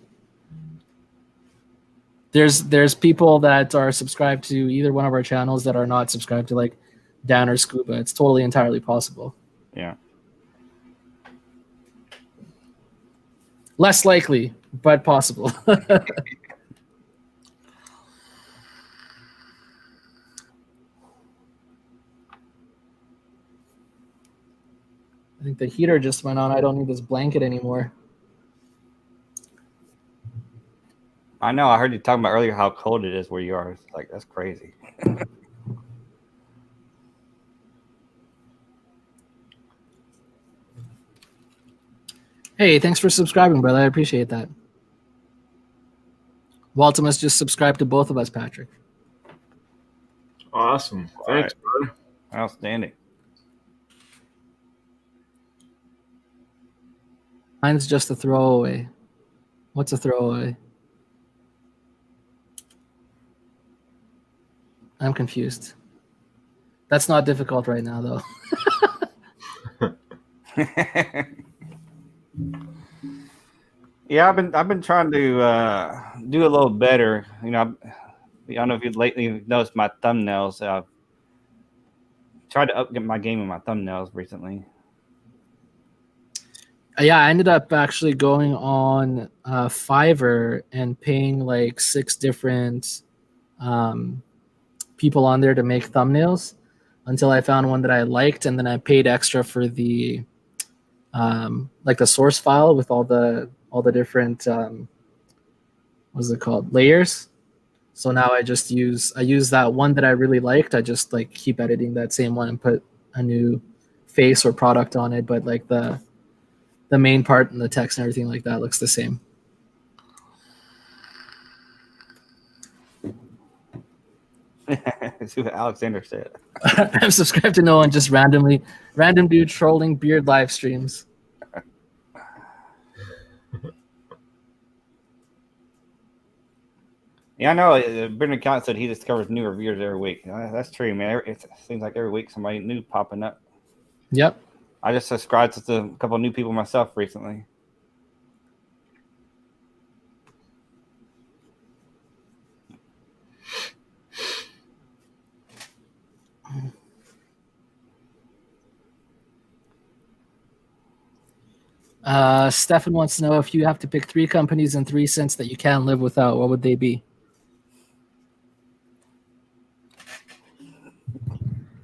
There's people that are subscribed to either one of our channels that are not subscribed to like Dan or Scuba. It's totally entirely possible. Yeah. Less likely, but possible. I think the heater just went on. I don't need this blanket anymore. I know. I heard you talking about earlier how cold it is where you are. It's like, that's crazy. Hey, thanks for subscribing, brother. I appreciate that. Waltimus just subscribed to both of us, Patrick. Awesome. Thanks, brother. Outstanding. Mine's just a throwaway. What's a throwaway? I'm confused. That's not difficult right now, though. Yeah, I've been trying to do a little better. I don't know if you've lately noticed my thumbnails. tried to up get my game with my thumbnails recently. Yeah, I ended up actually going on Fiverr and paying like 6 different people on there to make thumbnails until I found one that I liked, and then I paid extra for the like the source file with all the different what's it called, layers. So now I use that one that I really liked. I just like keep editing that same one and put a new face or product on it, but like the main part and the text and everything like that looks the same. See what Alexander said. I'm subscribed to no one, just random dude trolling beard live streams. Yeah, I know. Brendan Count said he discovers new reviewers every week. That's true, man. It seems like every week somebody new popping up. Yep. I just subscribed to a couple of new people myself recently. Stefan wants to know if you have to pick 3 companies and 3 cents that you can't live without, what would they be?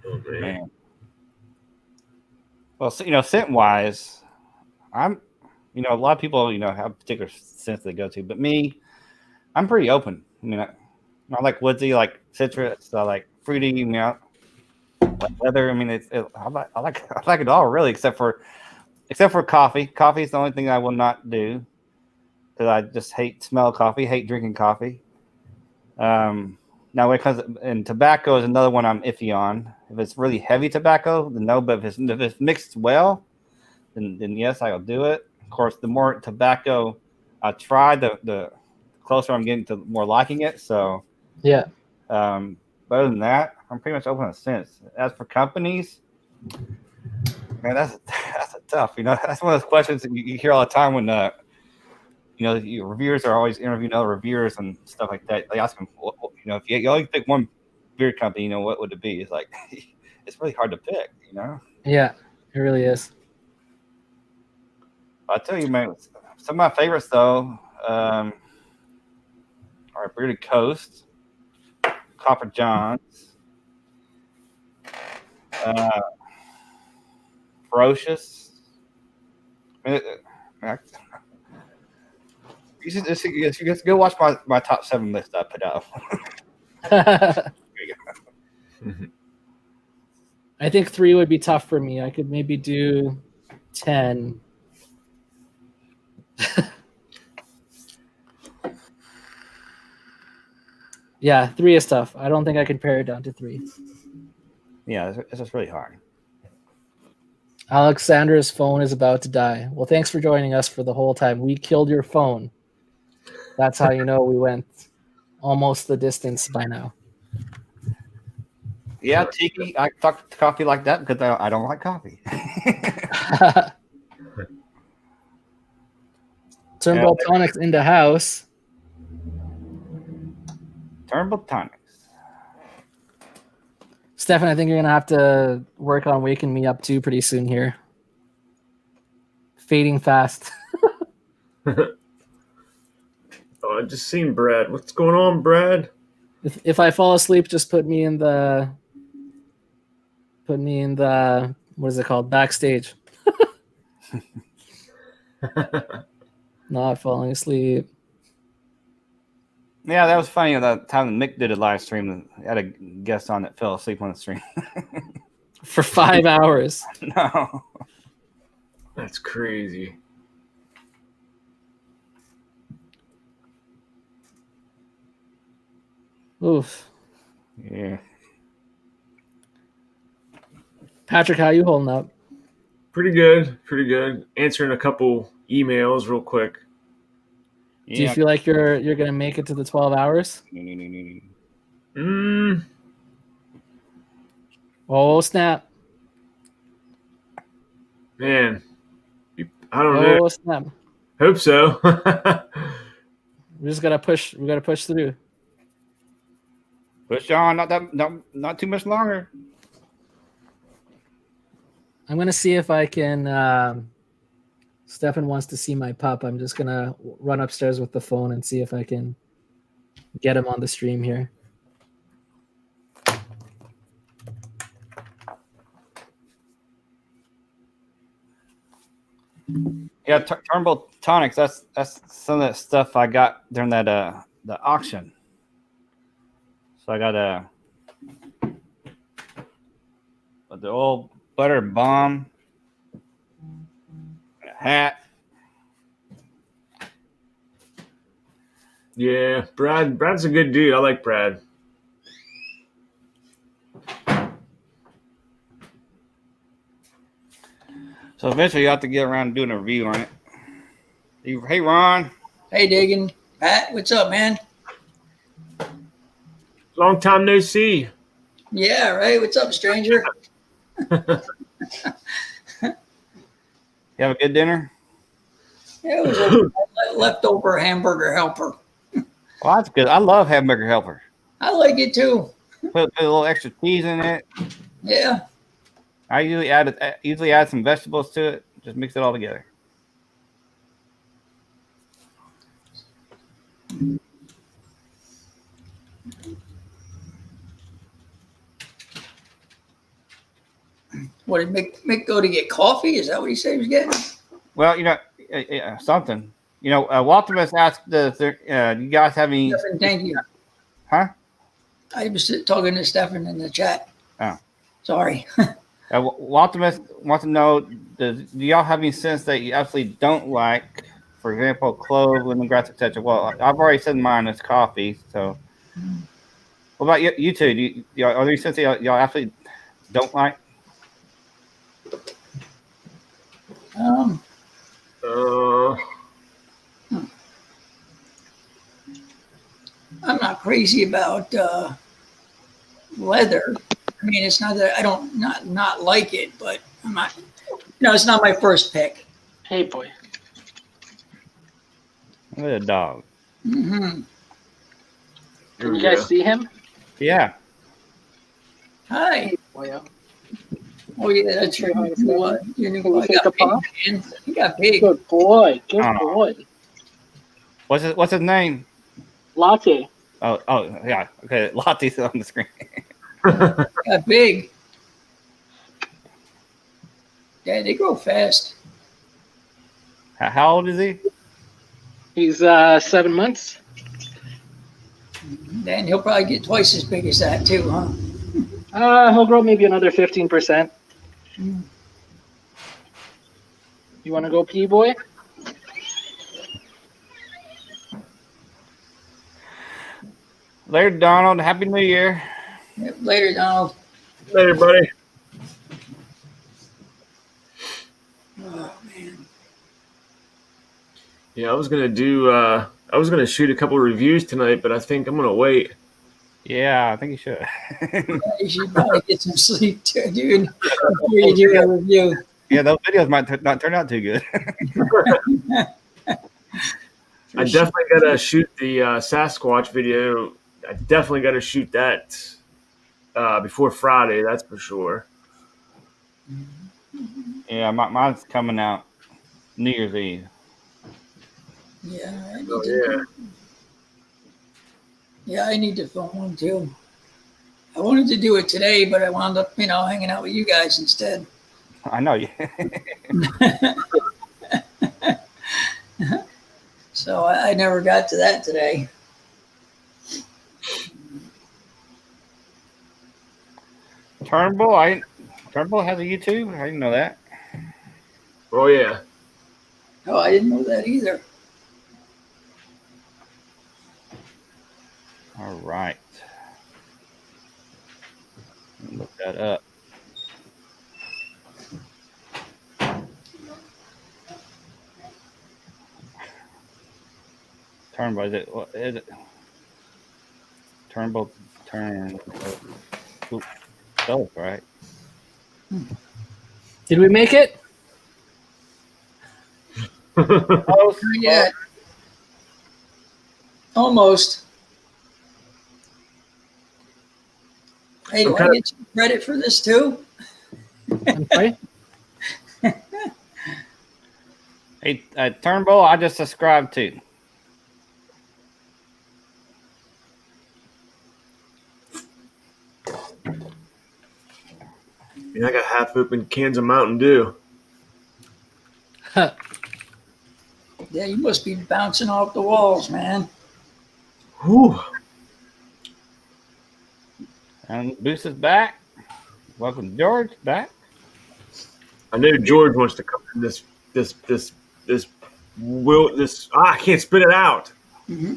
Oh, man. Well, so, scent wise, I'm, a lot of people, have particular scents they go to, but me, I'm pretty open. I like woodsy, like citrus, I like fruity, like leather. I like it all really, except for coffee. Coffee is the only thing I will not do because I just hate smell of coffee, hate drinking coffee. Now, when it comes and tobacco is another one I'm iffy on. If it's really heavy tobacco, then no. But if it's mixed well, then yes, I'll do it. Of course, the more tobacco I try, the closer I'm getting to more liking it. So yeah. But other than that, I'm pretty much open to scents. As for companies, man, that's a tough. That's one of those questions that you hear all the time when reviewers are always interviewing other reviewers and stuff like that. They ask them, if you only pick one beer company, what would it be? It's like, it's really hard to pick, Yeah, it really is. I'll tell you, man, some of my favorites, though, are Bearded Coast, Copper Johns, Ferocious. You should go watch my top 7 list I put out. I think 3 would be tough for me. I could maybe do 10. Yeah, 3 is tough. I don't think I can pare it down to 3. Yeah, it's just really hard. Alexandra's phone is about to die. Well, thanks for joining us for the whole time. We killed your phone. That's how you know we went almost the distance by now. Yeah, Tiki, I talk to coffee like that because I don't like coffee. Turnbull Tonics in the house. Turnbull Tonics. Stefan, I think you're going to have to work on waking me up too pretty soon here. Fading fast. Oh, I just seen Brad. What's going on, Brad? If I fall asleep, just put me in the what is it called? Backstage. Not falling asleep. Yeah, that was funny. That time Mick did a live stream, I had a guest on that fell asleep on the stream for 5 hours. No, that's crazy. Oof. Yeah. Patrick, how you holding up? Pretty good. Pretty good. Answering a couple emails real quick. Yeah. Do you feel like you're gonna make it to the 12 hours? Oh snap! Man, I don't know. Oh snap! Hope so. We just gotta push. We gotta push through. Push on, not too much longer. I'm gonna see if I can. Stefan wants to see my pup. I'm just gonna run upstairs with the phone and see if I can get him on the stream here. Yeah, Turnbull Tonics. That's some of that stuff I got during that the auction. So I got the old butter bomb, a hat. Yeah, Brad's a good dude. I like Brad. So eventually you have to get around and doing a review on it. Hey, Ron. Hey, Diggin. Pat, what's up, man? Long time no see. Yeah, right. What's up, stranger? You have a good dinner? Yeah, it was a leftover hamburger helper. Well, that's good. I love hamburger helper. I like it too. Put a little extra cheese in it. Yeah. I usually add some vegetables to it. Just mix it all together. What did Mick go to get coffee? Is that what he said he was getting? Well, something. Waltimus asked, "Do you guys have any?" Stephen, thank you. Huh? I was talking to Stefan in the chat. Oh, sorry. Waltimus wants to know: do y'all have any scents that you absolutely don't like? For example, clove, lemongrass, etc. Well, I've already said mine is coffee. So, what about you two? Are there any scents that y'all absolutely don't like? I'm not crazy about leather. I mean, it's not that I don't not like it, but I'm not. It's not my first pick. Hey, boy. Look at a dog. Mm-hmm. Can you guys see him? Yeah. Hi. Boyo. Oh yeah, that's right. What? You got big. Good boy. Good Oh. boy. What's his name? Latte. Oh, yeah. Okay, Latte's on the screen. Got big. Yeah, they grow fast. How old is he? He's 7 months. Then he'll probably get twice as big as that too, huh? He'll grow maybe another 15%. You want to go pee, boy? Later, Donald. Happy New Year. Yep, later, Donald. Later, buddy. Oh man. Yeah, I was gonna shoot a couple of reviews tonight, but I think I'm gonna wait. Yeah, I think you should. You should probably get some sleep too, dude, before you do a review. Yeah, those videos might not turn out too good. I definitely gotta shoot the Sasquatch video. I definitely gotta shoot that before Friday. That's for sure. Yeah, mine's coming out New Year's Eve. Yeah, I need Oh, to. Yeah, I need to film one too. I wanted to do it today, but I wound up, hanging out with you guys instead. I know you. So I never got to that today. Turnbull has a YouTube. I didn't know that. Oh yeah. Oh, I didn't know that either. All right. Look that up. Turnbull, what is it? Turnbull, both, right? Did we make it? Oh, yeah. Almost. Hey, do I get some credit for this too? I'm sorry? Hey, Turnbull, I just subscribed to. Yeah, I got half open cans of Mountain Dew. Yeah, you must be bouncing off the walls, man. Whew. And Boost is back. Welcome, George, back. I know George wants to come in I can't spit it out. Mm-hmm.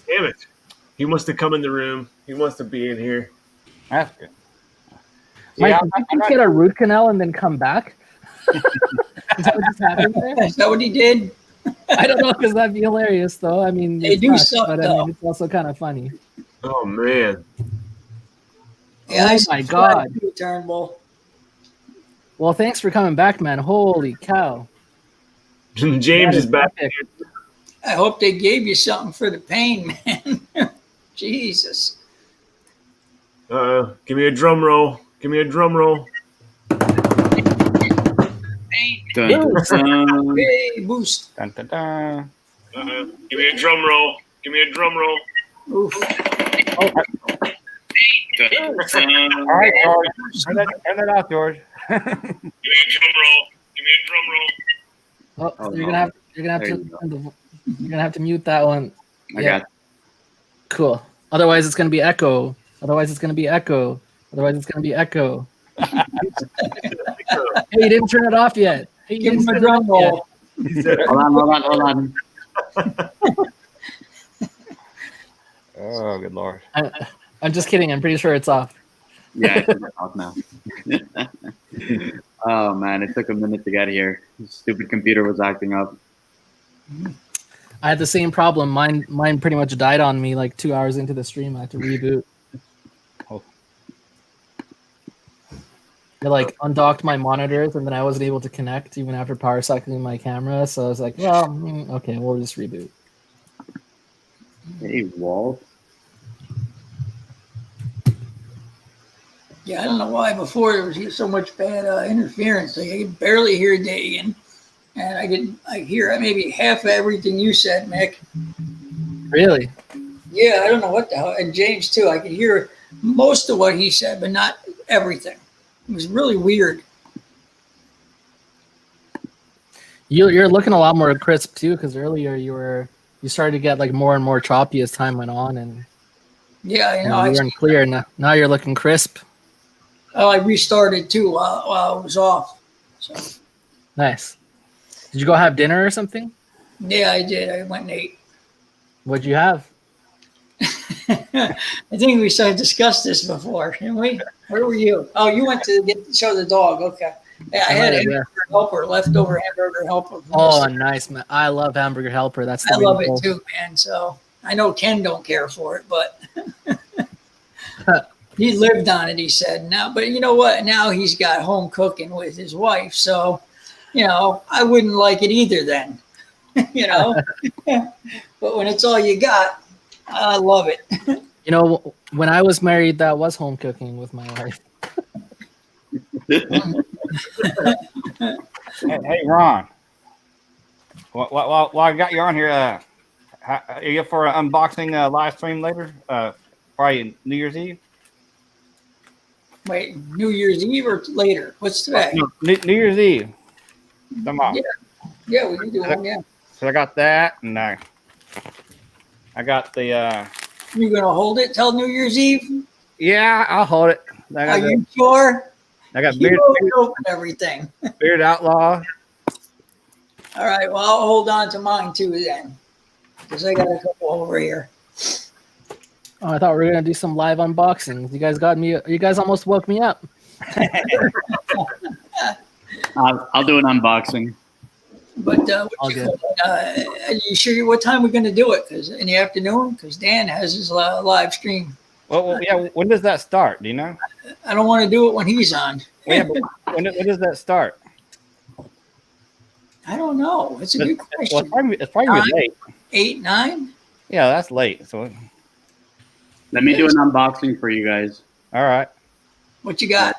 Damn it. He wants to come in the room. He wants to be in here. That's good. Mike, Yeah, did you just get a root canal and then come back? Is that what just happened there? Is that what he did? I don't know, because that'd be hilarious, though. I mean, They do nuts, suck, but I though. mean, it's also kind of funny. Oh, man. Yeah, Oh my God. Turnbull. Well, thanks for coming back, man. Holy cow. James is back. I hope they gave you something for the pain, man. Jesus. Give me a drum roll. Give me a drum roll. Hey, Boost. Dun, dun, dun. Give me a drum roll. Give me a drum roll. Oof. All right, George. Turn that off, George. Give me a drum roll. Give me a drum roll. Oh, you're gonna have to mute that one. I got it. Cool. Otherwise, it's gonna be echo. Otherwise, it's gonna be echo. Otherwise, it's gonna be echo. Hey, you didn't turn it off yet. Hey, Give him a drum roll. Hold on. Oh, good Lord. I'm just kidding. I'm pretty sure it's off. Yeah, it's off now. Oh man, it took a minute to get here. The stupid computer was acting up. I had the same problem. Mine pretty much died on me like 2 hours into the stream. I had to reboot. Oh. It like undocked my monitors, and then I wasn't able to connect even after power cycling my camera. So I was like, well, okay, we'll just reboot. Hey, Walt. Yeah, I don't know why before there was so much bad interference. Like, I could barely hear Dagan, and I hear maybe half of everything you said, Mick. Really? Yeah, I don't know what the hell. And James too. I could hear most of what he said, but not everything. It was really weird. You're looking a lot more crisp too, because earlier you started to get like more and more choppy as time went on, and Yeah, you weren't clear. Now you're looking crisp. Oh, I restarted too while I was off. So Nice. Did you go have dinner or something? yeah, I did. I went and ate. What'd you have? I think we started to discuss this before, didn't we? Where were you? Oh, you went to show the dog. Okay. Yeah, I had hamburger helper, leftover hamburger helper. Oh, nice, man. I love hamburger helper. That's the I way love to go. it too, man. So I know Ken don't care for it, but he lived on it, he said. Now, but you know what? Now he's got home cooking with his wife. So, I wouldn't like it either then, but when it's all you got, I love it. When I was married, that was home cooking with my wife. Hey, Ron. While I got you on here, are you up for an unboxing live stream later? Probably New Year's Eve? Wait, New Year's Eve or later? What's today? No, New Year's Eve. Come on. Yeah, we can do one, yeah. So I got that, and I got the... You going to hold it till New Year's Eve? Yeah, I'll hold it. Are you sure? I got Beard open everything. Beard Outlaw. All right, well, I'll hold on to mine too then, because I got a couple over here. Oh, I thought we were gonna do some live unboxings. You guys got me. You guys almost woke me up. I'll do an unboxing. But are you sure what time we're going to do it? Because in the afternoon, because Dan has his live stream. Well, yeah. When does that start? Do you know? I don't want to do it when he's on. Yeah, but when does that start? I don't know. It's a good question. Well, it's probably late. 8, 9? Yeah, that's late. So let me do an unboxing for you guys. All right. What you got?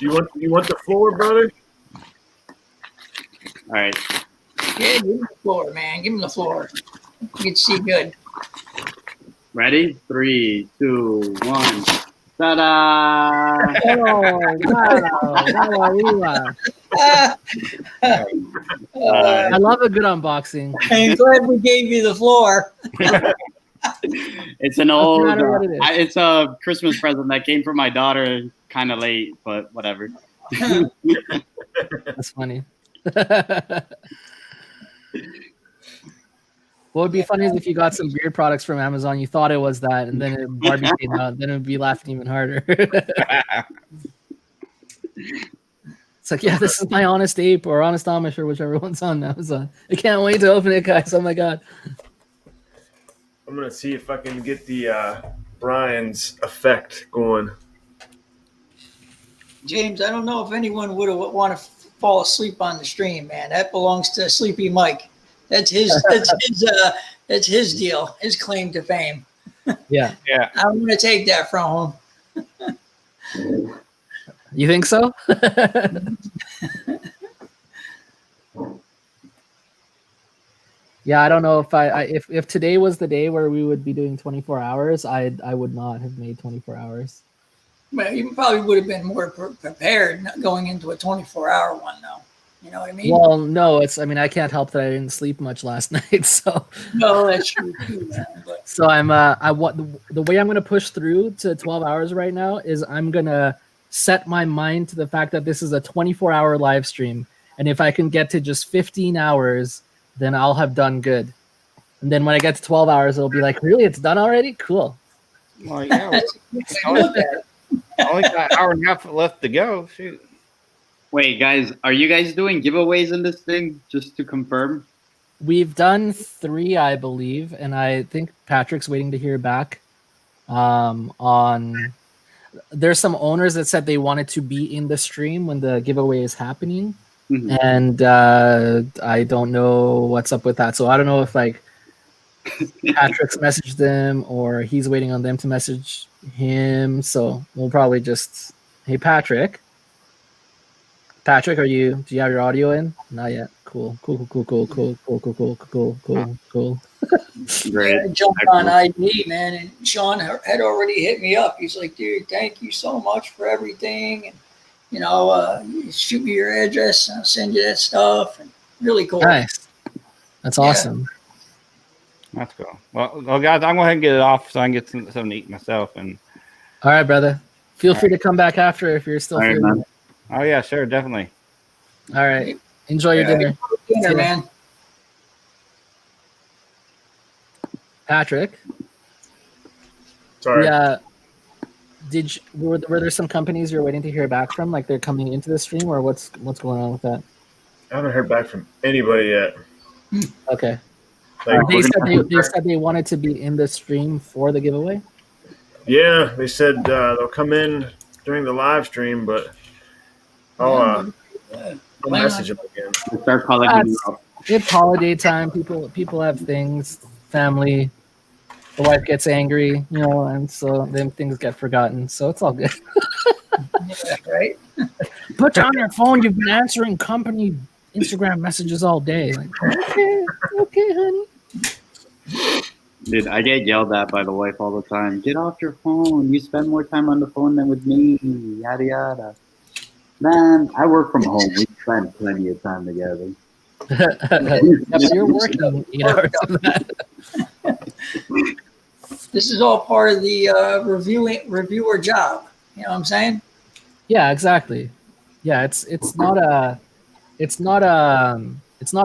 You want the floor, brother? All right. Yeah, give him the floor, man. Give him the floor. You can see good. Ready? 3, 2, 1. Ta-da! Oh, wow. I love a good unboxing. I'm glad we gave you the floor. It's an old. matter what it is. It's a Christmas present that came from my daughter, kind of late, but whatever. That's funny. What would be funny is if you got some beard products from Amazon, you thought it was that, and then Barbie came out, then it would be laughing even harder. It's like, yeah, this is my Honest Ape or Honest Amish or whichever one's on Amazon. I can't wait to open it, guys. Oh my god. I'm gonna see if I can get the Brian's effect going. James, I don't know if anyone would want to fall asleep on the stream, man. That belongs to Sleepy Mike. That's his. That's his deal. His claim to fame. Yeah. I'm going to take that from him. You think so? Yeah, I don't know if today was the day where we would be doing 24 hours, I would not have made 24 hours. Well, you probably would have been more prepared not going into a 24-hour one, though. You know what I mean? Well, no, I can't help that I didn't sleep much last night, so. No, that's true too, man. But So the way I'm going to push through to 12 hours right now is I'm going to set my mind to the fact that this is a 24-hour live stream, and if I can get to just 15 hours, then I'll have done good. And then when I get to 12 hours, it'll be like, really, it's done already? Cool. Well, yeah, only got an hour and a half left to go. Shoot. Wait, guys, are you guys doing giveaways in this thing? Just to confirm. We've done 3, I believe, and I think Patrick's waiting to hear back on. There's some owners that said they wanted to be in the stream when the giveaway is happening, and I don't know what's up with that. So I don't know if Patrick's messaged them or he's waiting on them to message him. So we'll probably just, hey Patrick, do you have your audio in? Not yet. Cool. Great. I jumped on ID, man, and Sean had already hit me up. He's like, dude, thank you so much for everything. And, you shoot me your address and I'll send you that stuff. And really cool. Nice. That's awesome. That's cool. Well, guys, I'm going to go ahead and get it off so I can get something to eat myself. And all right, brother. Feel free to come back after if you're still feeling it. Oh, yeah, sure. Definitely. All right. Enjoy your dinner. Dinner, man. Patrick. Sorry. Yeah. Were there some companies you're waiting to hear back from, like they're coming into the stream, or what's going on with that? I haven't heard back from anybody yet. Okay. They said they wanted to be in the stream for the giveaway. Yeah, they said they'll come in during the live stream, but I'll message them again. Start calling you up. It's holiday time. People have things, family. The wife gets angry, and so then things get forgotten. So it's all good. Yeah, right? Put down your phone. You've been answering company Instagram messages all day. Like, okay, honey. Dude, I get yelled at by the wife all the time. Get off your phone. You spend more time on the phone than with me. Yada yada. Man, I work from home. We spend plenty of time together. You're working 8 hours of that. This is all part of the reviewer job. You know what I'm saying? Yeah, exactly. Yeah, it's not a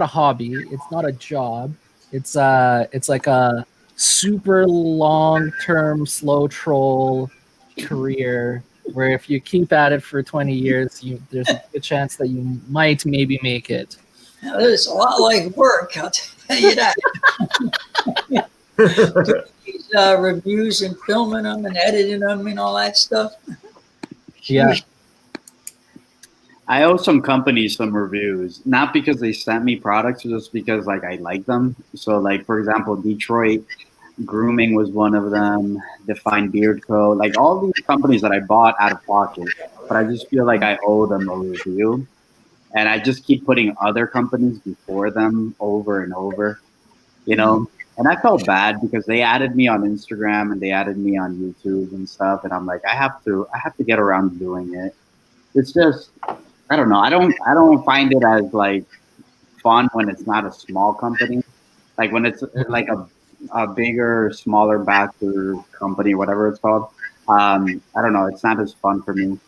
hobby. It's not a job. It's like a super long-term slow troll career where if you keep at it for 20 years, there's a good chance that you might maybe make it. Now, it's a lot like work, I'll tell you that. These reviews and filming them and editing them and all that stuff. Yeah. I owe some companies some reviews, not because they sent me products, just because I like them. So for example, Detroit Grooming was one of them, Define Beard Co. All these companies that I bought out of pocket, but I just feel like I owe them a review. and I just keep putting other companies before them over and over, you know. And I felt bad because they added me on Instagram and they added me on YouTube and stuff, and I'm like, I have to get around to doing it. It's just, I don't know. I don't find it as like fun when it's not a small company, like when it's like a bigger, smaller backer company, whatever it's called. I don't know. It's not as fun for me.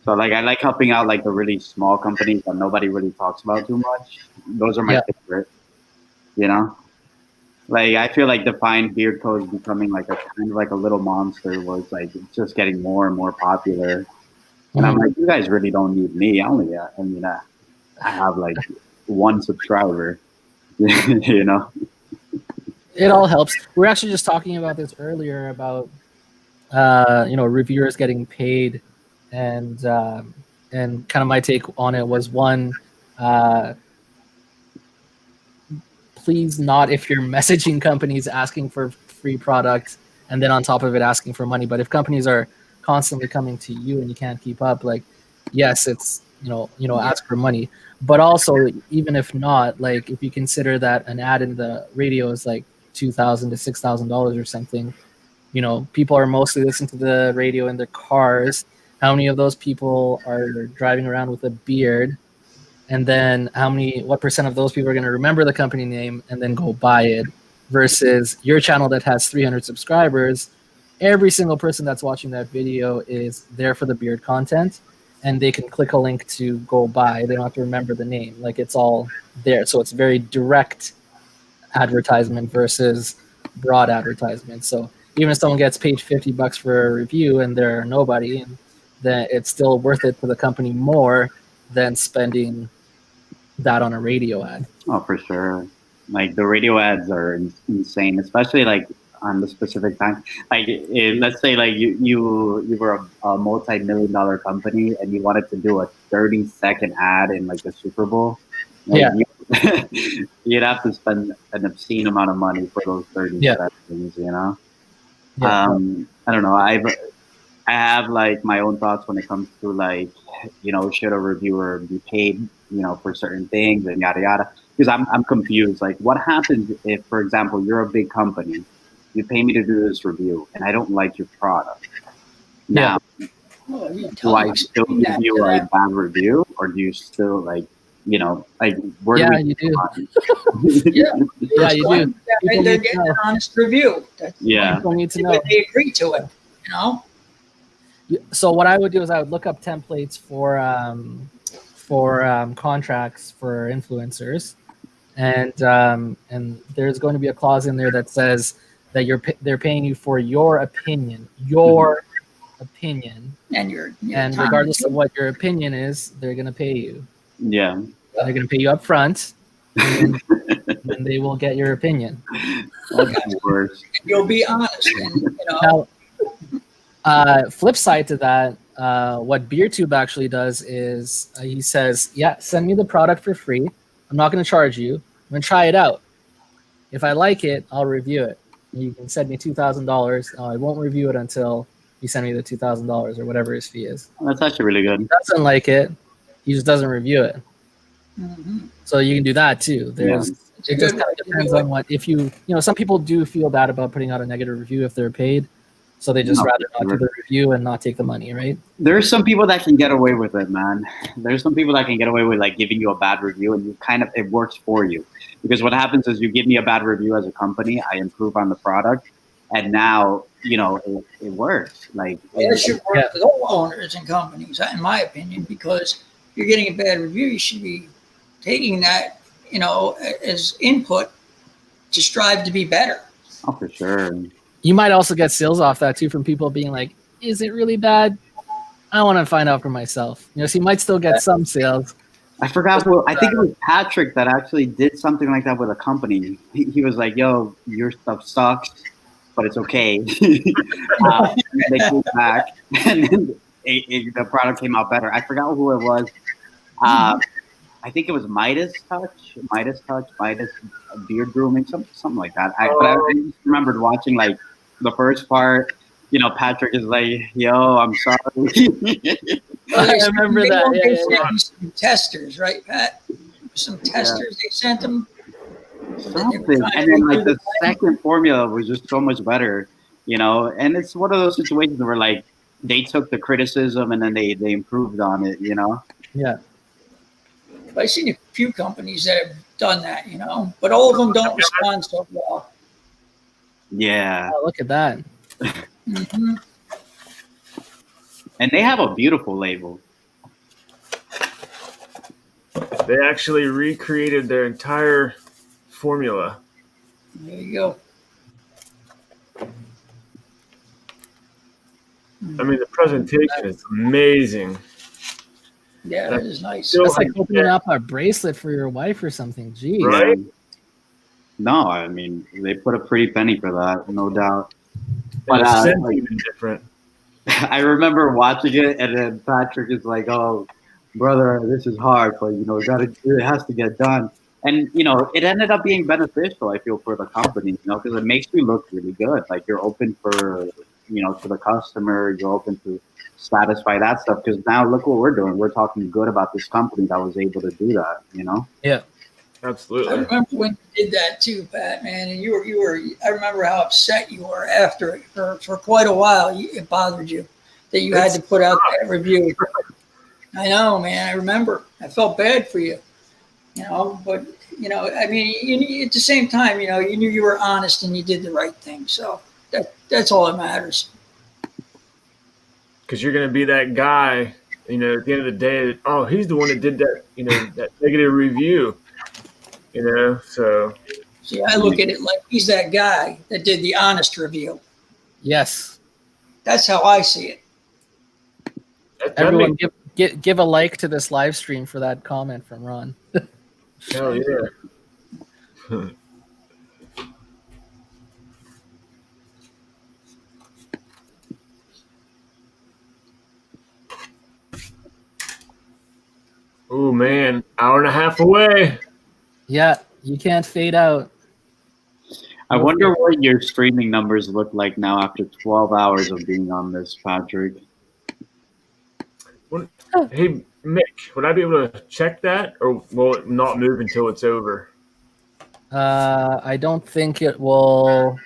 So like I like helping out like the really small companies that nobody really talks about too much. Those are my favorite. You know, like I feel like Defined Beard Co is becoming like a kind of like a little monster, where it's like it's just getting more and more popular. And I'm like, you guys really don't need me. I have like one subscriber. You know. It all helps. We're actually just talking about this earlier about reviewers getting paid, and kind of my take on it was one, please not if you're messaging companies asking for free product and then on top of it asking for money. But if companies are constantly coming to you and you can't keep up, like yes, it's ask for money. But also, even if not, like if you consider that an ad in the radio is like $2,000 to $6,000 or something, people are mostly listening to the radio in their cars. How many of those people are driving around with a beard? And then what percent of those people are going to remember the company name and then go buy it, versus your channel that has 300 subscribers? Every single person that's watching that video is there for the beard content, and they can click a link to go buy. They don't have to remember the name. Like, it's all there. So it's very direct advertisement versus broad advertisement. So even if someone gets paid $50 for a review and they're nobody, then it's still worth it to the company more than spending that on a radio ad. Oh, for sure. Like the radio ads are insane, especially like on the specific time. Like let's say like you were a multi-million-dollar company and you wanted to do a 30-second ad in like the Super Bowl. Like, you'd have to spend an obscene amount of money for those 30 seconds, I don't know. I have like my own thoughts when it comes to like, should a reviewer be paid, for certain things and yada yada. Because I'm confused. Like, what happens if, for example, you're a big company, you pay me to do this review, and I don't like your product? Now, do I still give you a bad review, or do you still like, where do we you do. Yeah, you do. They're getting an honest review. People need to know. They agree to it, So what I would do is I would look up templates for contracts for influencers, and there's going to be a clause in there that says that they're paying you for your opinion, and regardless of what your opinion is, they're going to pay you. Yeah, they're going to pay you up front, and they will get your opinion. You'll be honest, and Now, flip side to that, what BeardTube actually does is he says, send me the product for free. I'm not going to charge you. I'm going to try it out. If I like it, I'll review it. You can send me $2,000. I won't review it until you send me the $2,000 or whatever his fee is. That's actually really good. If he doesn't like it, he just doesn't review it. So you can do that too. It just kind of depends on what, if some people do feel bad about putting out a negative review if they're paid. So they just rather not do the review and not take the money, right? There's some people that can get away with it, man. There's some people that can get away with like giving you a bad review, and it works for you. Because what happens is you give me a bad review as a company, I improve on the product, and now it works. Like it should work with all owners and companies, in my opinion, because if you're getting a bad review, you should be taking that, as input to strive to be better. Oh, for sure. You might also get sales off that too from people being like, is it really bad? I want to find out for myself. So you might still get some sales. I forgot. I think it was Patrick that actually did something like that with a company. He was like, yo, your stuff sucks, but it's okay. They came back and then the product came out better. I forgot who it was. I think it was Midas Beard Grooming, something like that. But I just remembered watching like the first part. Patrick is like, "Yo, I'm sorry." Well, I remember that. They Yeah, sent some testers, right, Pat? Some testers they sent them. Something. And then like the second formula was just so much better, you know. And it's one of those situations where like they took the criticism and then they improved on it, you know. Yeah. I've seen a few companies that have done that, you know, but all of them don't respond so well. Yeah. Oh, look at that. Mm-hmm. And they have a beautiful label. They actually recreated their entire formula. There you go. I mean, the presentation is amazing. Yeah, that is nice. It's like opening up a bracelet for your wife or something. Geez. Right? No, I mean, they put a pretty penny for that, no doubt. But like, even different. I remember watching it, and then Patrick is like, "Oh, brother, this is hard, but you know, it has to get done." And you know, it ended up being beneficial. I feel for the company, you know, because it makes you look really good. Like you're open for, you know, to the customer. You're open to satisfy that stuff. Because now look what we're doing. We're talking good about this company that was able to do that. You know? Yeah. Absolutely. I remember when you did that too, Pat, man, and you were. I remember how upset you were after it for quite a while. It bothered you that you had to put out that review. I know, man. I remember. I felt bad for you, you know. But you know, I mean, at the same time, you know, you knew you were honest and you did the right thing. So that's all that matters. Because you're going to be that guy, you know, at the end of the day. Oh, he's the one that did that, you know, that negative review. You know, so. See, I look at it like he's that guy that did the honest review. Yes. That's how I see it. Everyone, give a like to this live stream for that comment from Ron. Hell yeah. Oh man, hour and a half away. Yeah, you can't fade out. I wonder what your streaming numbers look like now after 12 hours of being on this, Patrick. Hey, Mick, would I be able to check that, or will it not move until it's over? I don't think it will.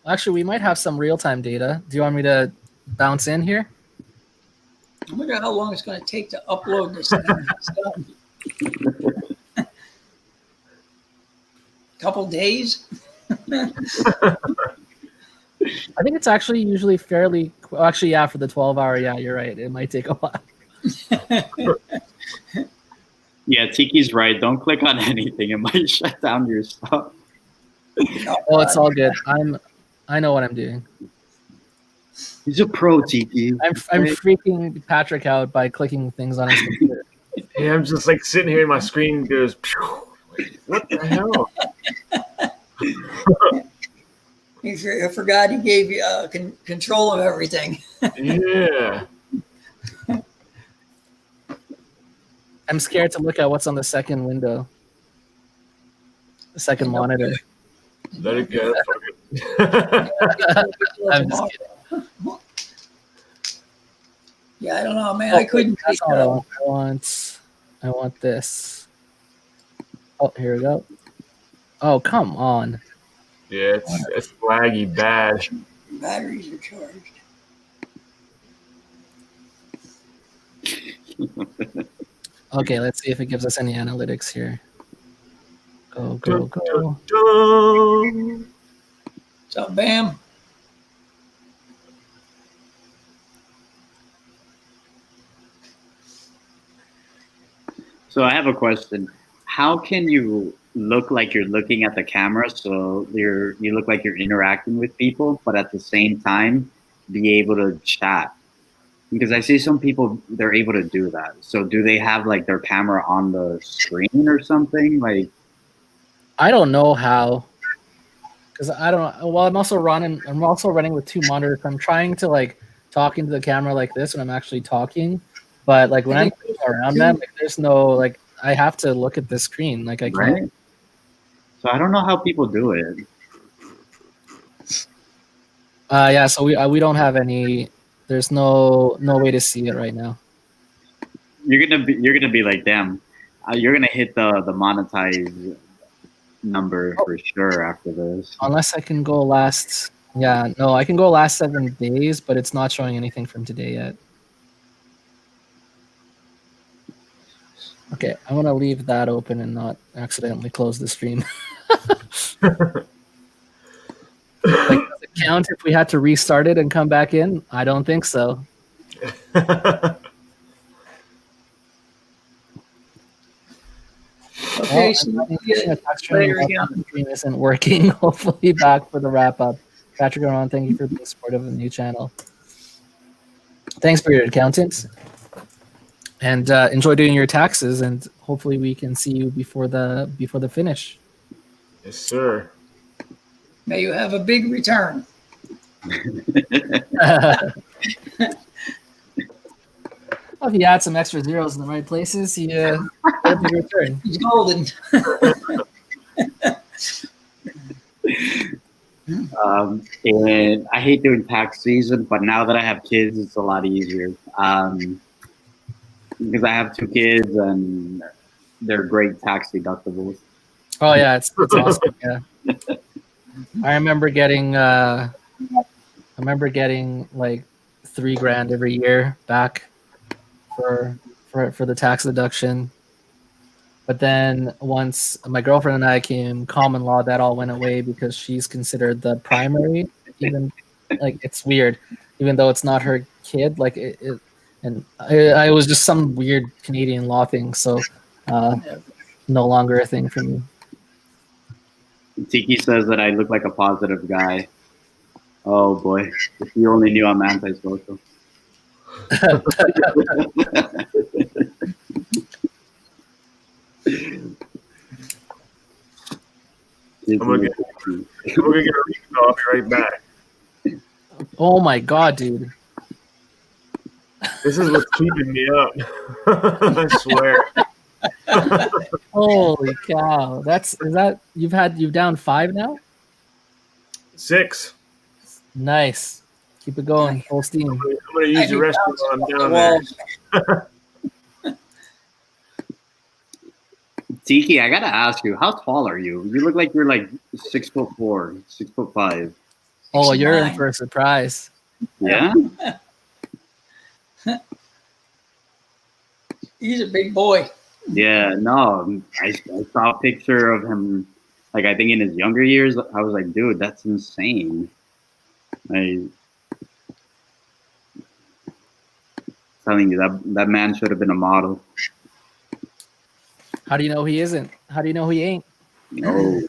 Actually, we might have some real-time data. Do you want me to bounce in here? I wonder how long it's going to take to upload this thing. Couple days. I think it's actually usually fairly. Well, actually, yeah, for the 12-hour, yeah, you're right. It might take a while. Yeah, Tiki's right. Don't click on anything; it might shut down your stuff. Oh, it's all good. I know what I'm doing. He's a pro, Tiki. I'm freaking Patrick out by clicking things on his computer. Yeah, I'm just like sitting here, and my screen goes. What the hell? I forgot he gave you control of everything. Yeah. I'm scared to look at what's on the second window. The second monitor. Let it go. I'm just kidding. Yeah, I don't know, man. I couldn't. That's all I want this. Oh, here we go. Oh, come on. Yeah, it's laggy bad. Batteries are charged. Okay, let's see if it gives us any analytics here. Go. What's up, Bam? So I have a question. How can you look like you're looking at the camera, so you look like you're interacting with people, but at the same time be able to chat? Because I see some people, they're able to do that. So do they have like their camera on the screen or something? Like, I don't know how, because I don't. Well, I'm also running with two monitors. I'm trying to like talk into the camera like this when I'm actually talking, but like when I'm around them, like, there's no like. I have to look at the screen. Like I can't. Right? So I don't know how people do it. Yeah. So we don't have any. There's no way to see it right now. you're gonna be like, damn, you're gonna hit the monetized number for sure after this. Unless I can go last. Yeah, no, I can go last 7 days, but it's not showing anything from today yet. Okay, I'm gonna leave that open and not accidentally close the stream. Like, does it count if we had to restart it and come back in? I don't think so. Okay, so later again. stream isn't working. Hopefully back for the wrap up. Patrick Aron, thank you for being supportive of the new channel. Thanks for your accountants. And enjoy doing your taxes, and hopefully we can see you before the finish. Yes, sir. May you have a big return. Well, if you add some extra zeros in the right places, you get a big return. He's golden. And I hate doing tax season, but now that I have kids, it's a lot easier. Because I have 2 kids and they're great tax deductibles. Oh yeah, it's awesome. Yeah, I remember getting like $3,000 every year back for the tax deduction. But then once my girlfriend and I came common law, that all went away because she's considered the primary. Even like it's weird, even though it's not her kid. Like and I was just some weird Canadian law thing. So no longer a thing for me. Tiki says that I look like a positive guy. Oh boy, if you only knew I'm antisocial. I'm gonna get a refill. I'll be right back. Oh my god, dude! This is what's keeping me up. I swear. Holy cow! You've down 5 now? 6. Nice. Keep it going, full steam. I'm gonna use the rest of it while I'm down there. Tiki, I gotta ask you, how tall are you? You look like you're like 6'4", 6'5". Oh, you're in for a surprise. Yeah. He's a big boy. Yeah, no, I saw a picture of him, like I think in his younger years. I was like, dude, that's insane. Telling you that man should have been a model. How do you know he isn't? How do you know he ain't? No,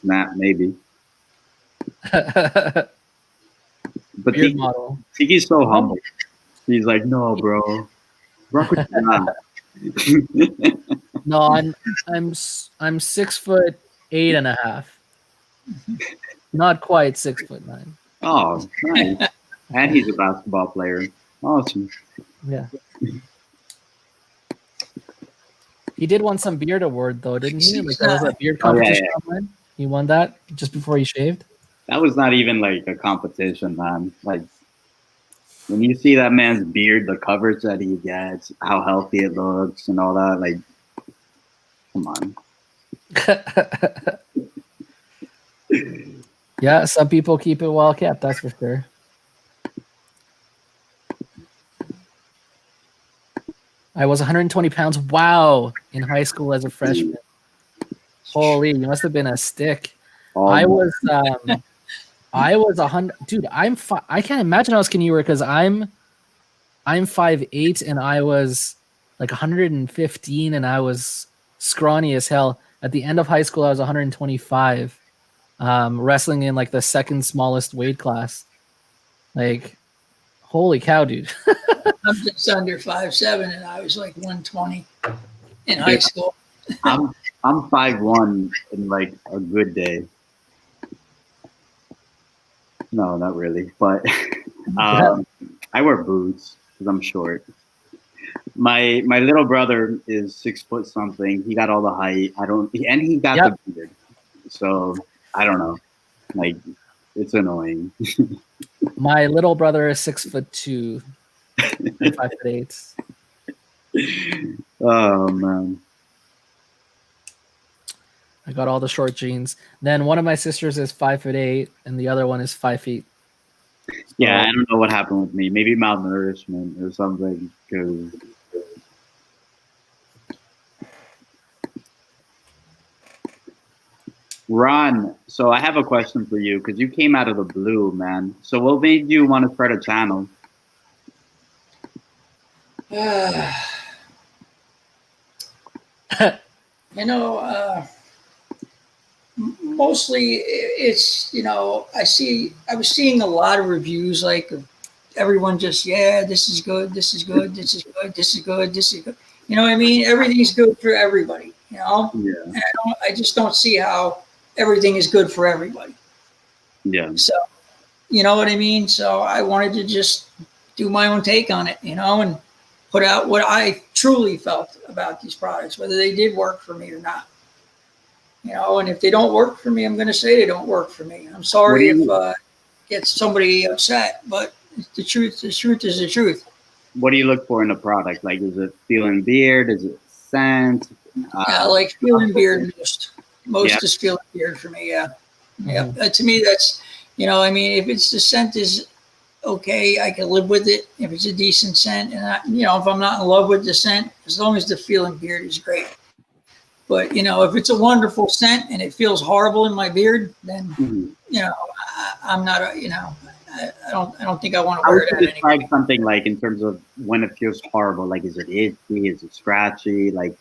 not maybe. But Tiki's so humble. He's like, no, bro. Rock with you now. No, I'm 6'8.5". Not quite 6'9". Oh, nice. And he's a basketball player. Awesome. Yeah. He did win some beard award though, didn't he? Like that was a beard competition online. He won that just before he shaved. That was not even like a competition, man. Like when you see that man's beard, the coverage that he gets, how healthy it looks, and all that, like, come on. Yeah, some people keep it well kept. That's for sure. I was 120 pounds. Wow, in high school as a freshman. Holy, you must have been a stick. Oh, I was 100. Dude, I can't imagine how skinny you were because I'm 5'8" and I was like 115 and I was scrawny as hell. At the end of high school, I was 125, wrestling in like the second smallest weight class. Like, holy cow, dude. I'm just under 5'7", and I was like 120 in high school. I'm 5'1" in like a good day. No, not really, but I wear boots because I'm short. My little brother is 6 foot something. He got all the height. And he got the beard. So I don't know. Like, it's annoying. My little brother is 6'2", 5'8". Oh man. I got all the short jeans. Then one of my sisters is 5'8", and the other one is 5 feet. Yeah, I don't know what happened with me. Maybe malnourishment or something. Because Ron, so I have a question for you because you came out of the blue, man. So what made you want to start a channel? You know, mostly it's, you know, I was seeing a lot of reviews like everyone just, yeah, this is good, this is good, this is good, this is good, this is good. You know what I mean? Everything's good for everybody, you know? Yeah. And I just don't see how everything is good for everybody. Yeah. So, you know what I mean? So I wanted to just do my own take on it, you know, and put out what I truly felt about these products, whether they did work for me or not. You know, and if they don't work for me, I'm going to say they don't work for me. I'm sorry if gets somebody upset, but the truth is the truth. What do you look for in a product? Like, is it feeling beard? Is it scent? Yeah, like feeling beard most. Most Yeah. is feeling beard for me. Yeah, yeah. To me, that's, you know, I mean, if it's the scent is okay, I can live with it. If it's a decent scent, and you know, if I'm not in love with the scent, as long as the feeling beard is great. But you know, if it's a wonderful scent and it feels horrible in my beard, then you know, I'm not a, you know, I don't think I want to How wear would that you anymore. describe something like in terms of when it feels horrible? Like, is it itchy? Is it scratchy? Like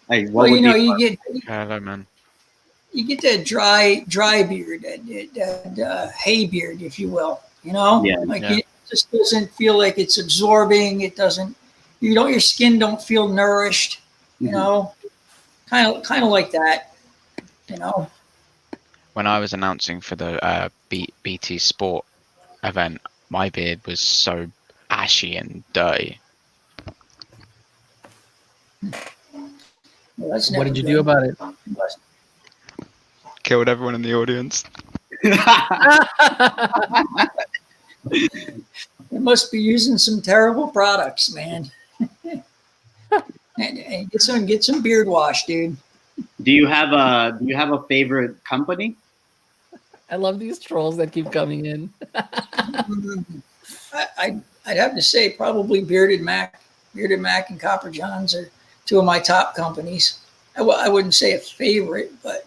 what Well, would you know, be Hello, man. you get that dry beard, that hay beard, if you will. You know, Yeah, like yeah. it just doesn't feel like it's absorbing. It doesn't. You don't. Your skin don't feel nourished. You know, kind of like that. You know. When I was announcing for the BT Sport event, my beard was so ashy and dirty. Well, that's What never did you good. do about it? Killed everyone in the audience. They must be using some terrible products, man. and get some beard wash, dude. Do you have a favorite company? I love these trolls that keep coming in. I'd have to say probably Bearded Mac and Copper Johns are two of my top companies. I wouldn't say a favorite, but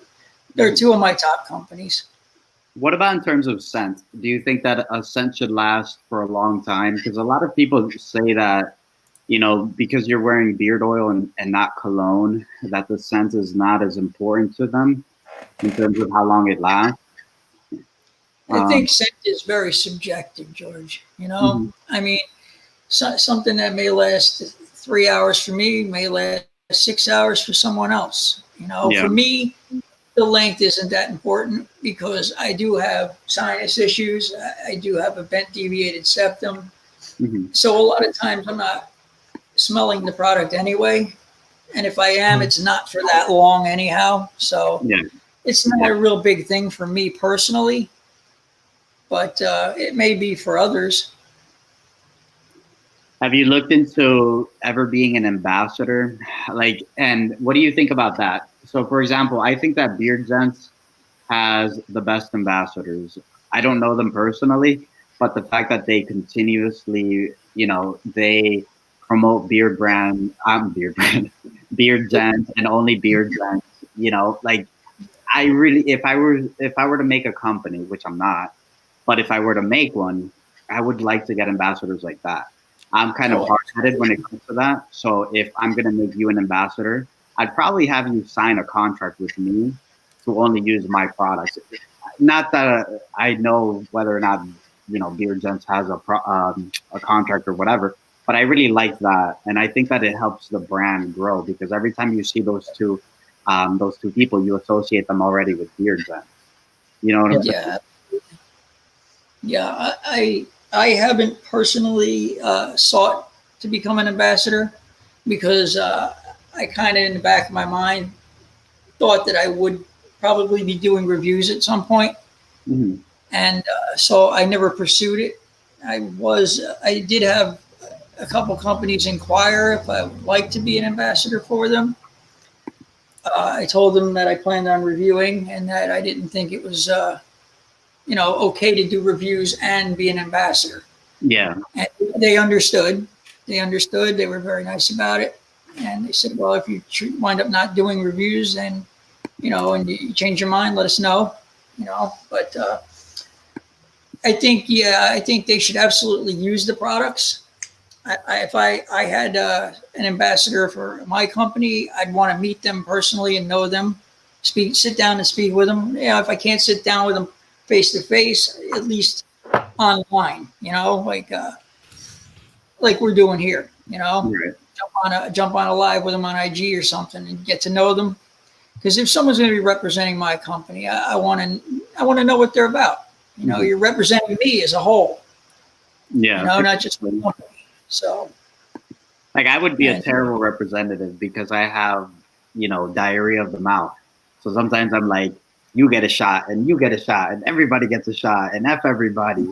they're two of my top companies. What about in terms of scent? Do you think that a scent should last for a long time? Because a lot of people say that, you know, because you're wearing beard oil and not cologne, that the scent is not as important to them in terms of how long it lasts. I think scent is very subjective, George. You know, I mean, something that may last 3 hours for me may last 6 hours for someone else. You know, for me, the length isn't that important because I do have sinus issues. I do have a bent deviated septum. So a lot of times I'm not smelling the product anyway. And if I am, it's not for that long anyhow. So it's not a real big thing for me personally, but it may be for others. Have you looked into ever being an ambassador? Like, and what do you think about that? So, for example, I think that BeardZense has the best ambassadors. I don't know them personally, but the fact that they continuously, you know, they promote BeardZense and only BeardZense, you know, like I really, if I were to make a company, which I'm not, but if I were to make one, I would like to get ambassadors like that. I'm kind of hard-headed when it comes to that. So if I'm going to make you an ambassador, I'd probably have you sign a contract with me to only use my products. Not that I know whether or not, you know, BeardZense has a contract or whatever, but I really like that. And I think that it helps the brand grow because every time you see those two people, you associate them already with BeardZense. You know what I'm saying? Yeah, I haven't personally sought to become an ambassador because I kind of in the back of my mind thought that I would probably be doing reviews at some point. And so I never pursued it. I did have a couple companies inquire if I would like to be an ambassador for them. I told them that I planned on reviewing and that I didn't think it was, okay to do reviews and be an ambassador. Yeah. And they understood. They understood. They were very nice about it. And they said, well, if you wind up not doing reviews, then, and you change your mind, let us know, But I think they should absolutely use the products. If I had an ambassador for my company, I'd want to meet them personally and know them, sit down and speak with them. If I can't sit down with them face to face, at least online, like we're doing here, Right. jump on a live with them on IG or something and get to know them. Because if someone's going to be representing my company, I want to know what they're about. You're representing me as a whole. Yeah. Not just my company. So, like, I would be a terrible representative because I have, diarrhea of the mouth. So sometimes I'm like, you get a shot and you get a shot and everybody gets a shot and F everybody.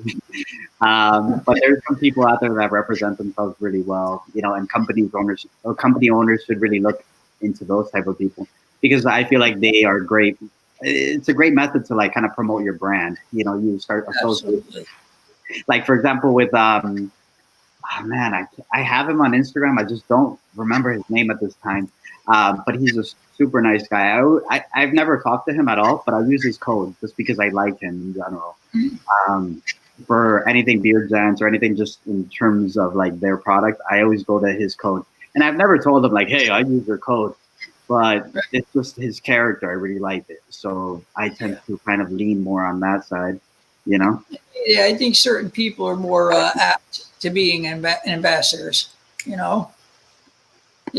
But there's some people out there that represent themselves really well, and company owners should really look into those type of people because I feel like they are great. It's a great method to like kind of promote your brand. You start associating. Like, for example, with, I have him on Instagram. I just don't remember his name at this time. But he's a super nice guy. I've never talked to him at all, but I use his code just because I like him in general. For anything Beard Dance or anything just in terms of like their product, I always go to his code. And I've never told him like, hey, I use your code. But it's just his character. I really liked it. So I tend to kind of lean more on that side, Yeah, I think certain people are more apt to being ambassadors, a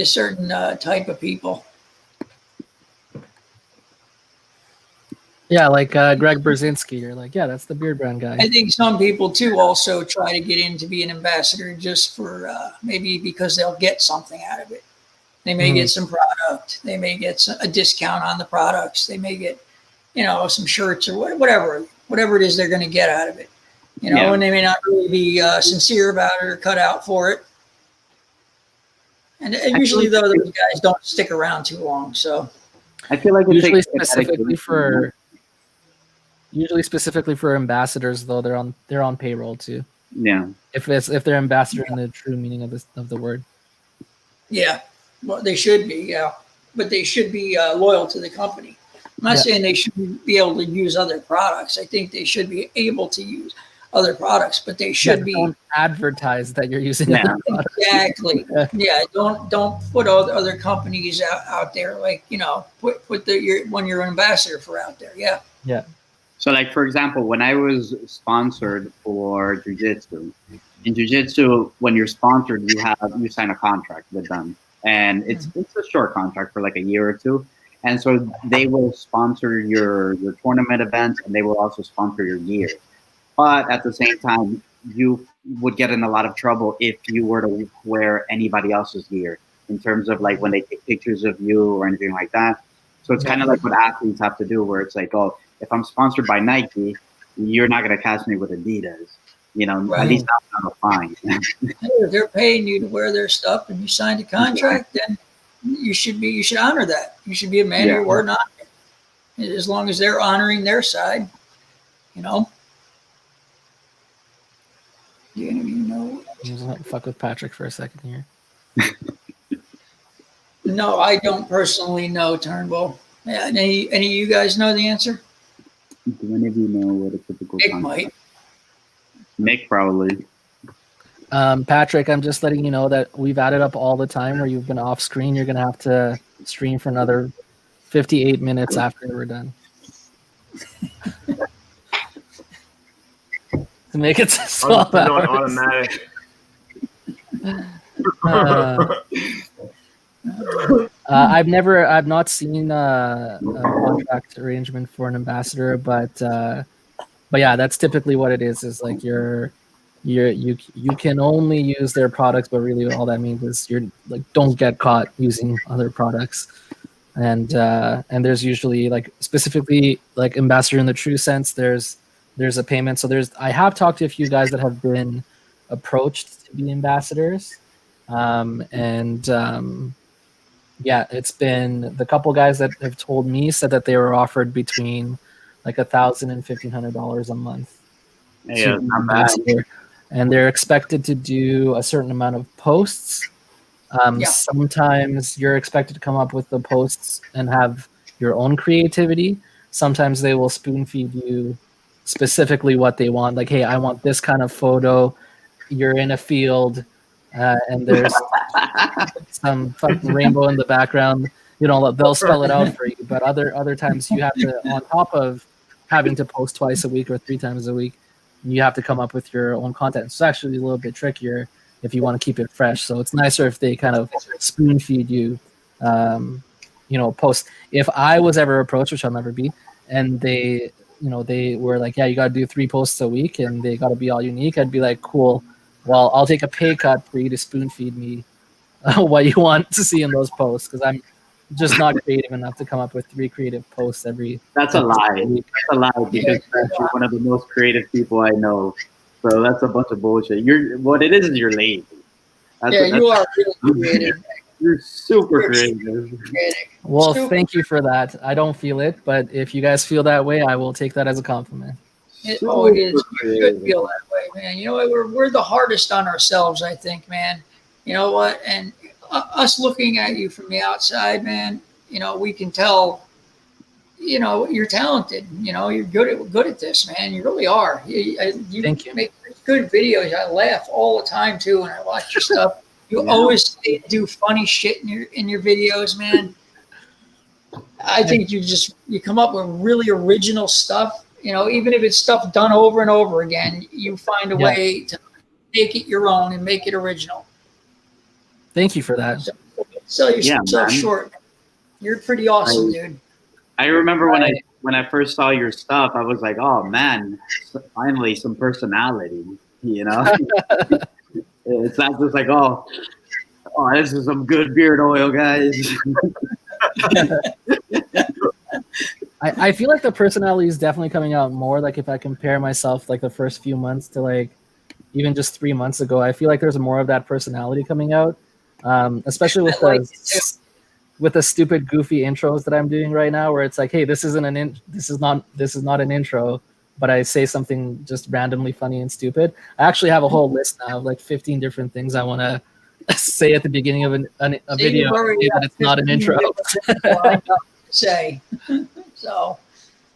certain type of people. Yeah, like Greg Brzezinski. You're like, yeah, that's the beard brand guy. I think some people too also try to get in to be an ambassador just for maybe because they'll get something out of it. They may get some product. They may get a discount on the products. They may get, some shirts or whatever it is they're going to get out of it. And they may not really be sincere about it or cut out for it. And usually, though, those guys don't stick around too long. So I feel like usually specifically for ambassadors, though, they're on payroll too. Yeah. If they're ambassador in the true meaning of the word. Yeah. Well, they should be. Yeah. But they should be loyal to the company. I'm not saying they shouldn't be able to use other products. I think they should be able to use other products, but they should be. Don't advertise that you're using other products. Exactly. Yeah. Don't put other companies out there. Like, put when you're an ambassador for out there. Yeah. Yeah. So, like, for example, when I was sponsored for jiu-jitsu, in jiu-jitsu, when you're sponsored, you sign a contract with them, and it's a short contract for like a year or two. And so they will sponsor your tournament events, and they will also sponsor your gear. But at the same time, you would get in a lot of trouble if you were to wear anybody else's gear in terms of like when they take pictures of you or anything like that. So it's kind of like what athletes have to do, where it's like, oh, if I'm sponsored by Nike, you're not going to catch me with Adidas. At least I'm not a fine. If they're paying you to wear their stuff and you signed a contract, then you should honor that. You should be a man of your word, not as long as they're honoring their side. Do any of you know? Just fuck with Patrick for a second here. No, I don't personally know Turnbull. Yeah, any of you guys know the answer? Do any of you know what a typical Nick might. Nick probably. Patrick, I'm just letting you know that we've added up all the time where you've been off screen. You're going to have to stream for another 58 minutes after we're done. To make it so I'll put it on automatic. I've not seen a contract arrangement for an ambassador, but yeah, that's typically what it is. Is like you can only use their products, but really all that means is you're like don't get caught using other products. And there's usually like specifically like ambassador in the true sense. There's a payment. So I have talked to a few guys that have been approached to be ambassadors. Yeah, it's been the couple guys that have told me said that they were offered between like $1,000 and $1,500 a month to be ambassador, and they're expected to do a certain amount of posts. Sometimes you're expected to come up with the posts and have your own creativity. Sometimes they will spoon feed you specifically what they want. Like, hey, I want this kind of photo. You're in a field, and there's some fucking rainbow in the background. You know, they'll spell it out for you. But other times you have to, on top of having to post twice a week or 3 times a week, you have to come up with your own content. It's actually a little bit trickier if you want to keep it fresh. So it's nicer if they kind of spoon feed you, posts. If I was ever approached, which I'll never be, and they were like, yeah, you got to do 3 posts a week and they got to be all unique, I'd be like, cool. Well, I'll take a pay cut for you to spoon feed me what you want to see in those posts, because I'm just not creative enough to come up with 3 creative posts every. That's a lie. That's a lie, because you're one of the most creative people I know. So that's a bunch of bullshit. What it is you're lazy. You are really creative. You're super creative. Well, thank you for that. I don't feel it, but if you guys feel that way, I will take that as a compliment. It is. You should feel that way, man. You know what? We're the hardest on ourselves, I think, man. You know what? And us looking at you from the outside, man, we can tell, you're talented. You're good at this, man. You really are. Thank you. Make good videos. I laugh all the time too when I watch your stuff. You always do funny shit in your videos, man. I think you come up with really original stuff. Even if it's stuff done over and over again, you find a way to make it your own and make it original. Thank you for that. So sell yourself short. You're pretty awesome, dude. I remember when I first saw your stuff, I was like, oh man, finally some personality, It's not just like, oh, this is some good beard oil, guys. I feel like the personality is definitely coming out more. Like if I compare myself like the first few months to like even just 3 months ago, I feel like there's more of that personality coming out, especially with the stupid goofy intros that I'm doing right now, where it's like, hey, this is not an intro, but I say something just randomly funny and stupid. I actually have a whole list now of like 15 different things I want to say at the beginning of a video, but it's not an intro. Say. So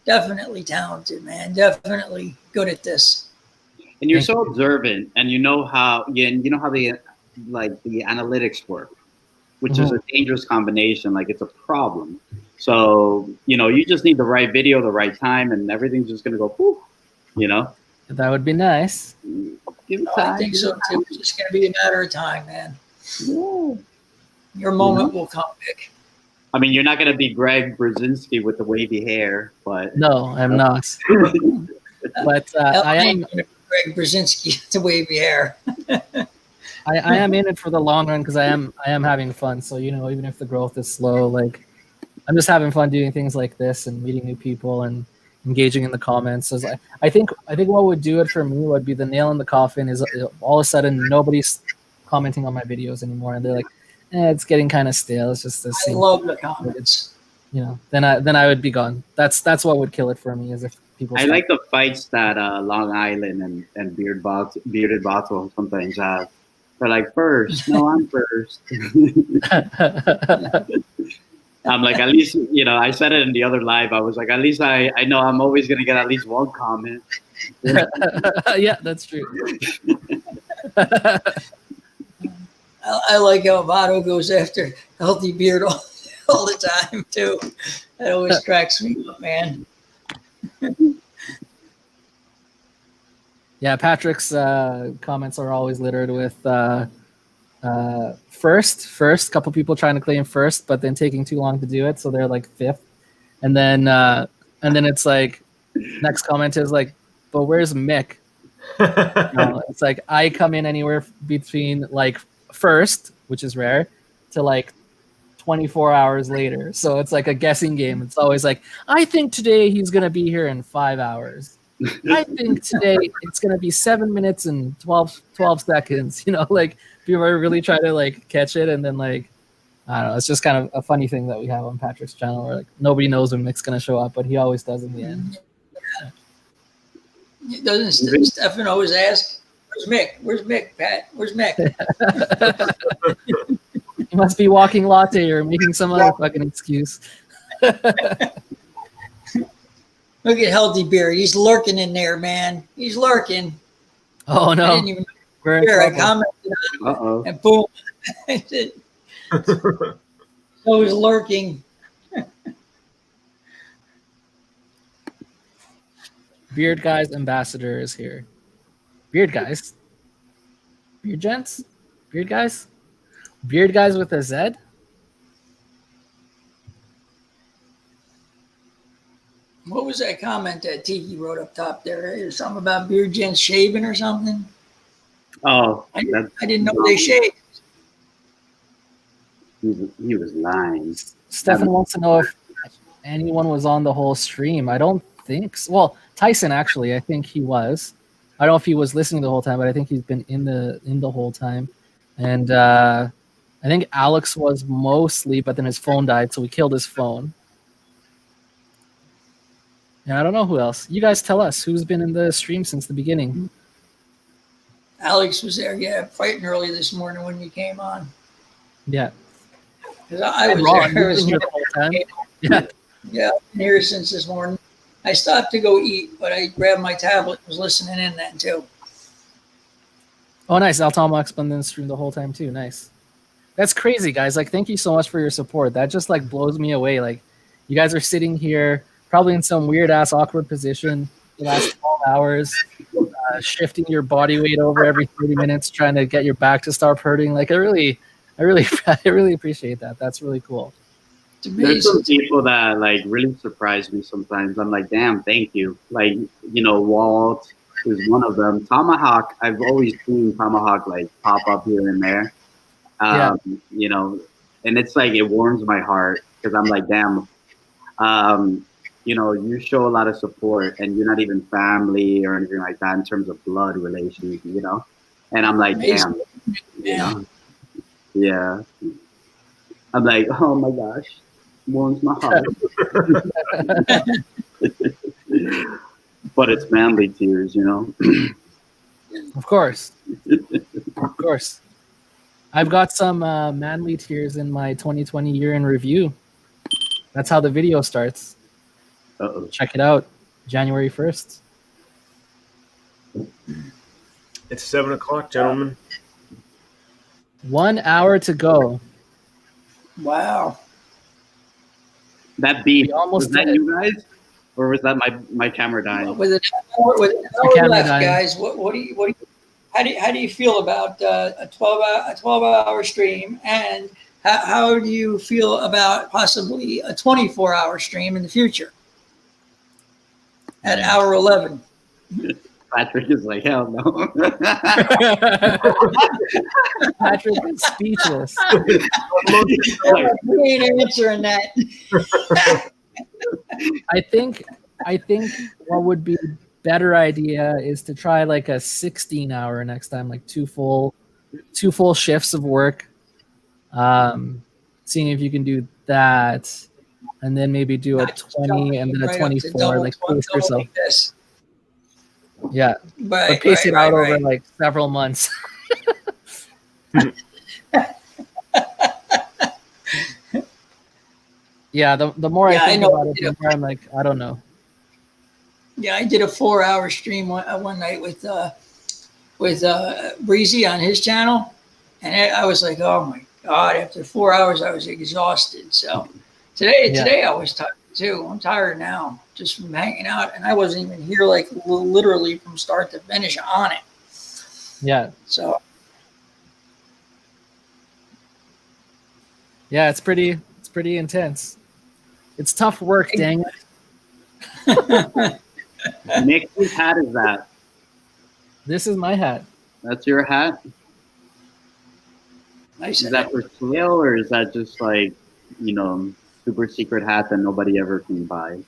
definitely talented, man. Definitely good at this. And you're so observant, and you know how the analytics work, which is a dangerous combination. Like it's a problem. So, you just need the right video, the right time, and everything's just going to go poof, That would be nice. Give it time. I think so too. It's just going to be a matter of time, man. Yeah. Your moment will come, Vic. I mean, you're not going to be Greg Brzezinski with the wavy hair, but... No, I'm not. But I am... Greg Brzezinski with the wavy hair. I am in it for the long run because I am having fun. So, even if the growth is slow, like... I'm just having fun doing things like this and meeting new people and engaging in the comments. So I think what would do it for me would be the nail in the coffin is all of a sudden nobody's commenting on my videos anymore, and they're like, it's getting kind of stale. It's just this. I love the comments. Then I would be gone. That's what would kill it for me is if people. I like the fights that Long Island and Bearded Bottle sometimes have. They're like, first, no, I'm first. I'm like, at least, I said it in the other live. I was like, at least I know I'm always going to get at least one comment. Yeah, that's true. I like how Votto goes after healthy beard all the time, too. That always cracks me up, man. Yeah, Patrick's comments are always littered with first, couple people trying to claim first, but then taking too long to do it, so they're like fifth, and then it's like next comment is like, but where's Mick? It's like I come in anywhere between like first, which is rare, to like 24 hours later, so it's like a guessing game. It's always like, I think today he's gonna be here in 5 hours, I think today it's gonna be 7 minutes and 12 seconds. You know, like people are really trying to like catch it, and then like I don't know. It's just kind of a funny thing that we have on Patrick's channel, where like nobody knows when Mick's gonna show up, but he always does in the end. Doesn't Stefan always ask, "Where's Mick? Where's Mick, Pat? Where's Mick?" He must be walking latte or making some other fucking excuse. Look at Healthy Beard. He's lurking in there, man. He's lurking. Oh no! I didn't even We're in hear. I trouble. commented on it, and boom. I said, so he's lurking. Beard Guys Ambassador is here. Beard Guys? Beard Gents? Beard Guys? Beard Guys with a Z? What was that comment that Tiki wrote up top there? There's something about Beard Gents shaving or something? Oh, I didn't know they shaved. He was lying. Stefan wants to know if anyone was on the whole stream. I don't think so. Well, Tyson actually, I think he was. I don't know if he was listening the whole time, but I think he's been in the whole time. And I think Alex was mostly, but then his phone died, so we killed his phone. And I don't know who else. You guys tell us who's been in the stream since the beginning. Alex was there, yeah, fighting early this morning when you came on. Yeah. 'Cause I was Ron, there. I you've was been here the whole time. Yeah. Yeah, I've been here since this morning. I stopped to go eat, but I grabbed my tablet and was listening in then too. Oh, nice. Altomox been in the stream the whole time too. Nice. That's crazy, guys. Like, thank you so much for your support. That just like blows me away. Like, you guys are sitting here probably in some weird ass awkward position the last 12 hours, shifting your body weight over every 30 minutes, trying to get your back to stop hurting. Like, I really appreciate that. That's really cool. There's some people that like really surprise me sometimes. I'm like, damn, thank you. Like, you know, Walt is one of them. Tomahawk, I've always seen Tomahawk like pop up here and there. You know, and it's like, it warms my heart because I'm like, damn, you know, you show a lot of support and you're not even family or anything like that in terms of blood relations, you know? And I'm like, damn, you know? Yeah. I'm like, oh my gosh, warms my heart. But it's manly tears, you know? Of course. Of course. I've got some manly tears in my 2020 year in review. That's how the video starts. Uh-oh. Check it out. January 1st. It's 7 o'clock, gentlemen. 1 hour to go. Wow. That beat, almost was that did it. you guys? Or was that my camera dying? With an hour left, guys, how do you feel about a 12-hour stream, and how do you feel about possibly a 24-hour stream in the future at hour 11? Patrick is like, hell no. Patrick is speechless. We ain't answering that. I think what would be a better idea is to try like a 16-hour next time, like two full shifts of work. Seeing if you can do that, and then maybe do a 20 and then a 24, like pace yourself. Yeah, but pace it out over like several months. Yeah, the more I think about it, the more I'm like, I don't know. Yeah, I did a 4-hour stream one night with Breezy on his channel, and I was like, oh my God! After 4 hours, I was exhausted. So today I was tired too. I'm tired now, just from hanging out, and I wasn't even here like literally from start to finish on it. Yeah. So. Yeah, it's pretty intense. It's tough work, dang it. Nick, whose hat is that? This is my hat. That's your hat? Nice. Is that for sale, or is that just like, you know, super secret hat that nobody ever can buy?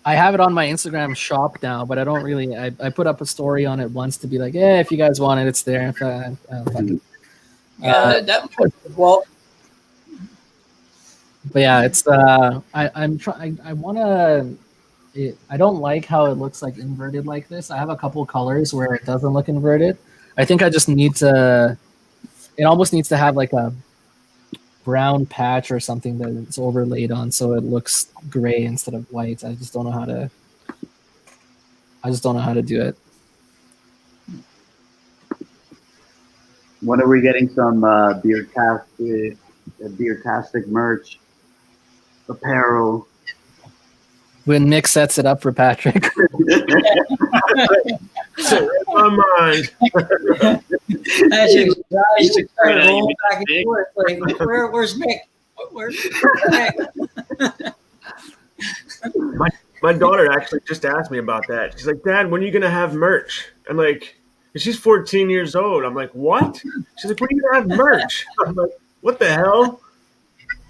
I have it on my Instagram shop now, but I don't really. I put up a story on it once to be like, yeah, if you guys want it, it's there. If well. But yeah, it's I'm trying. I want to. I don't like how it looks like inverted like this. I have a couple colors where it doesn't look inverted. I think I just need to. It almost needs to have like a brown patch or something that it's overlaid on, so it looks gray instead of white. I just don't know how to. I just don't know how to do it. When are we getting some BeardTastic merch, apparel? When Nick sets it up for Patrick. My mind. Where's Mick? Where's Mick? My daughter actually just asked me about that. She's like, Dad, when are you going to have merch? I'm like, and she's 14 years old. I'm like, what? She's like, when are you going to have merch? I'm like, what the hell?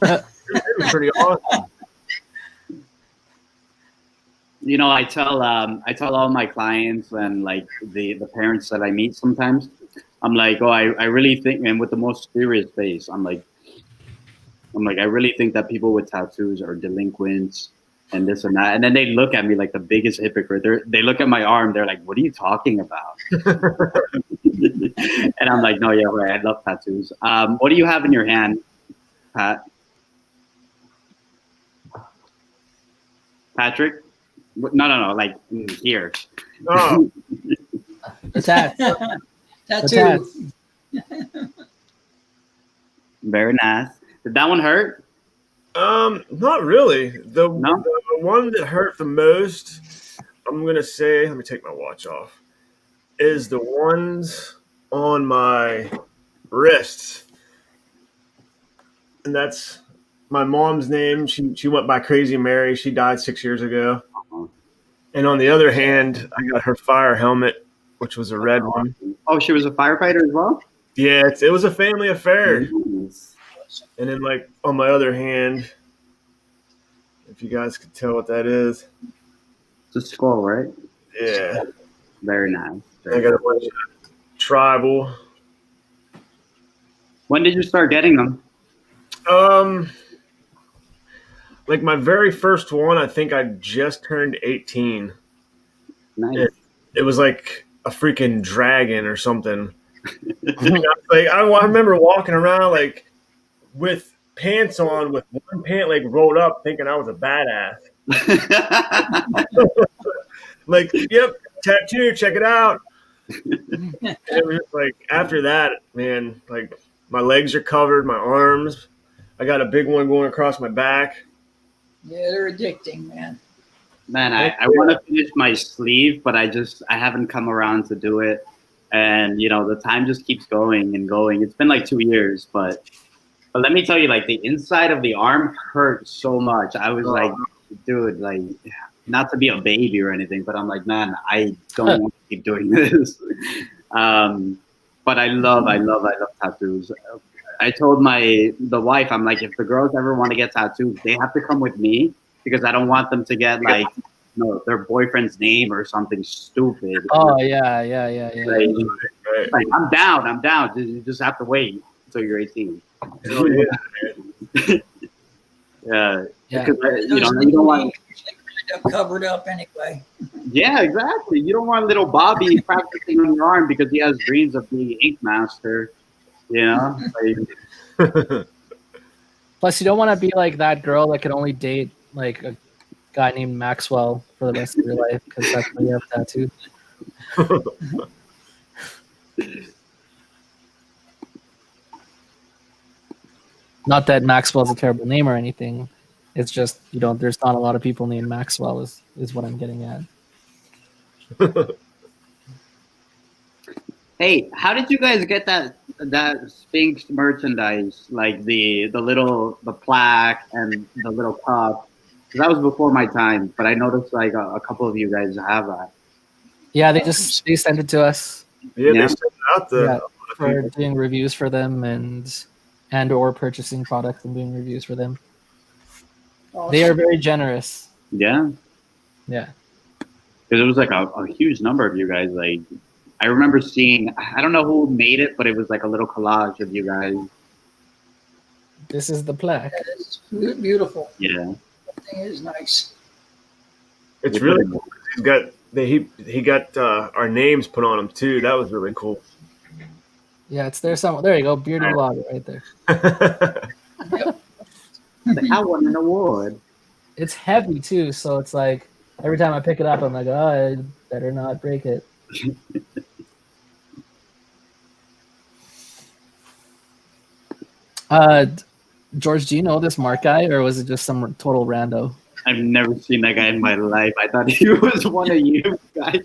It was pretty awesome. You know, I tell all my clients and like the parents that I meet sometimes, I'm like, oh, I really think, and with the most serious face, I'm like, I really think that people with tattoos are delinquents and this and that. And then they look at me like the biggest hypocrite. They look at my arm. They're like, what are you talking about? And I'm like, no, yeah, right. I love tattoos. What do you have in your hand, Pat? Patrick? No, like here. Oh. The tat. Tattoo. Very nice. Did that one hurt? Not really. The one that hurt the most, I'm gonna say, let me take my watch off, is the ones on my wrists. And that's my mom's name. She went by Crazy Mary. She died 6 years ago. And on the other hand, I got her fire helmet, which was a red one. Oh, she was a firefighter as well? Yeah, it was a family affair. And then, like, on my other hand, if you guys could tell what that is. It's a skull, right? Yeah. Very nice. I got a bunch of tribal. When did you start getting them? Like my very first one, I think I just turned 18. Nice. It was like a freaking dragon or something. Like I remember walking around like with pants on, with one pant like rolled up, thinking I was a badass. Like, yep, tattoo, check it out. And it was just like after that, man, like my legs are covered, my arms. I got a big one going across my back. Yeah, they're addicting, man. Man, I want to finish my sleeve, but I haven't come around to do it. And, you know, the time just keeps going and going. It's been like 2 years, but let me tell you, like the inside of the arm hurt so much. I was like, dude, like not to be a baby or anything, but I'm like, man, I don't want to keep doing this. But I love tattoos. I told the wife, I'm like, if the girls ever want to get tattoos, they have to come with me because I don't want them to get like, their boyfriend's name or something stupid. Oh yeah. Like, I'm down. You just have to wait until you're 18. Oh, yeah. Because you don't want covered up anyway. Yeah, exactly. You don't want little Bobby practicing on your arm because he has dreams of being Ink Master. You know. Plus, you don't want to be like that girl that can only date like a guy named Maxwell for the rest of your life because that's why you have tattoos. Not that Maxwell's a terrible name or anything. It's just, there's not a lot of people named Maxwell is what I'm getting at. Hey, how did you guys get that Sphinx merchandise? Like the plaque and the little cup? Because that was before my time, but I noticed like a couple of you guys have that. Yeah, they sent it to us. Yeah, they sent it out for doing reviews for them and or purchasing products and doing reviews for them. Awesome. They are very generous. Yeah. Yeah. Because it was like a huge number of you guys. Like, I remember seeing, I don't know who made it, but it was like a little collage of you guys. This is the plaque. It's beautiful. Yeah. That thing is nice. It's really cool. He got our names put on him too. That was really cool. Yeah, it's there somewhere. There you go, Beardyvlogger right there. I won an award. It's heavy too, so it's like every time I pick it up, I'm like, oh, I better not break it. George, do you know this Mark guy, or was it just some total rando? I've never seen that guy in my life. I thought he was one of you guys.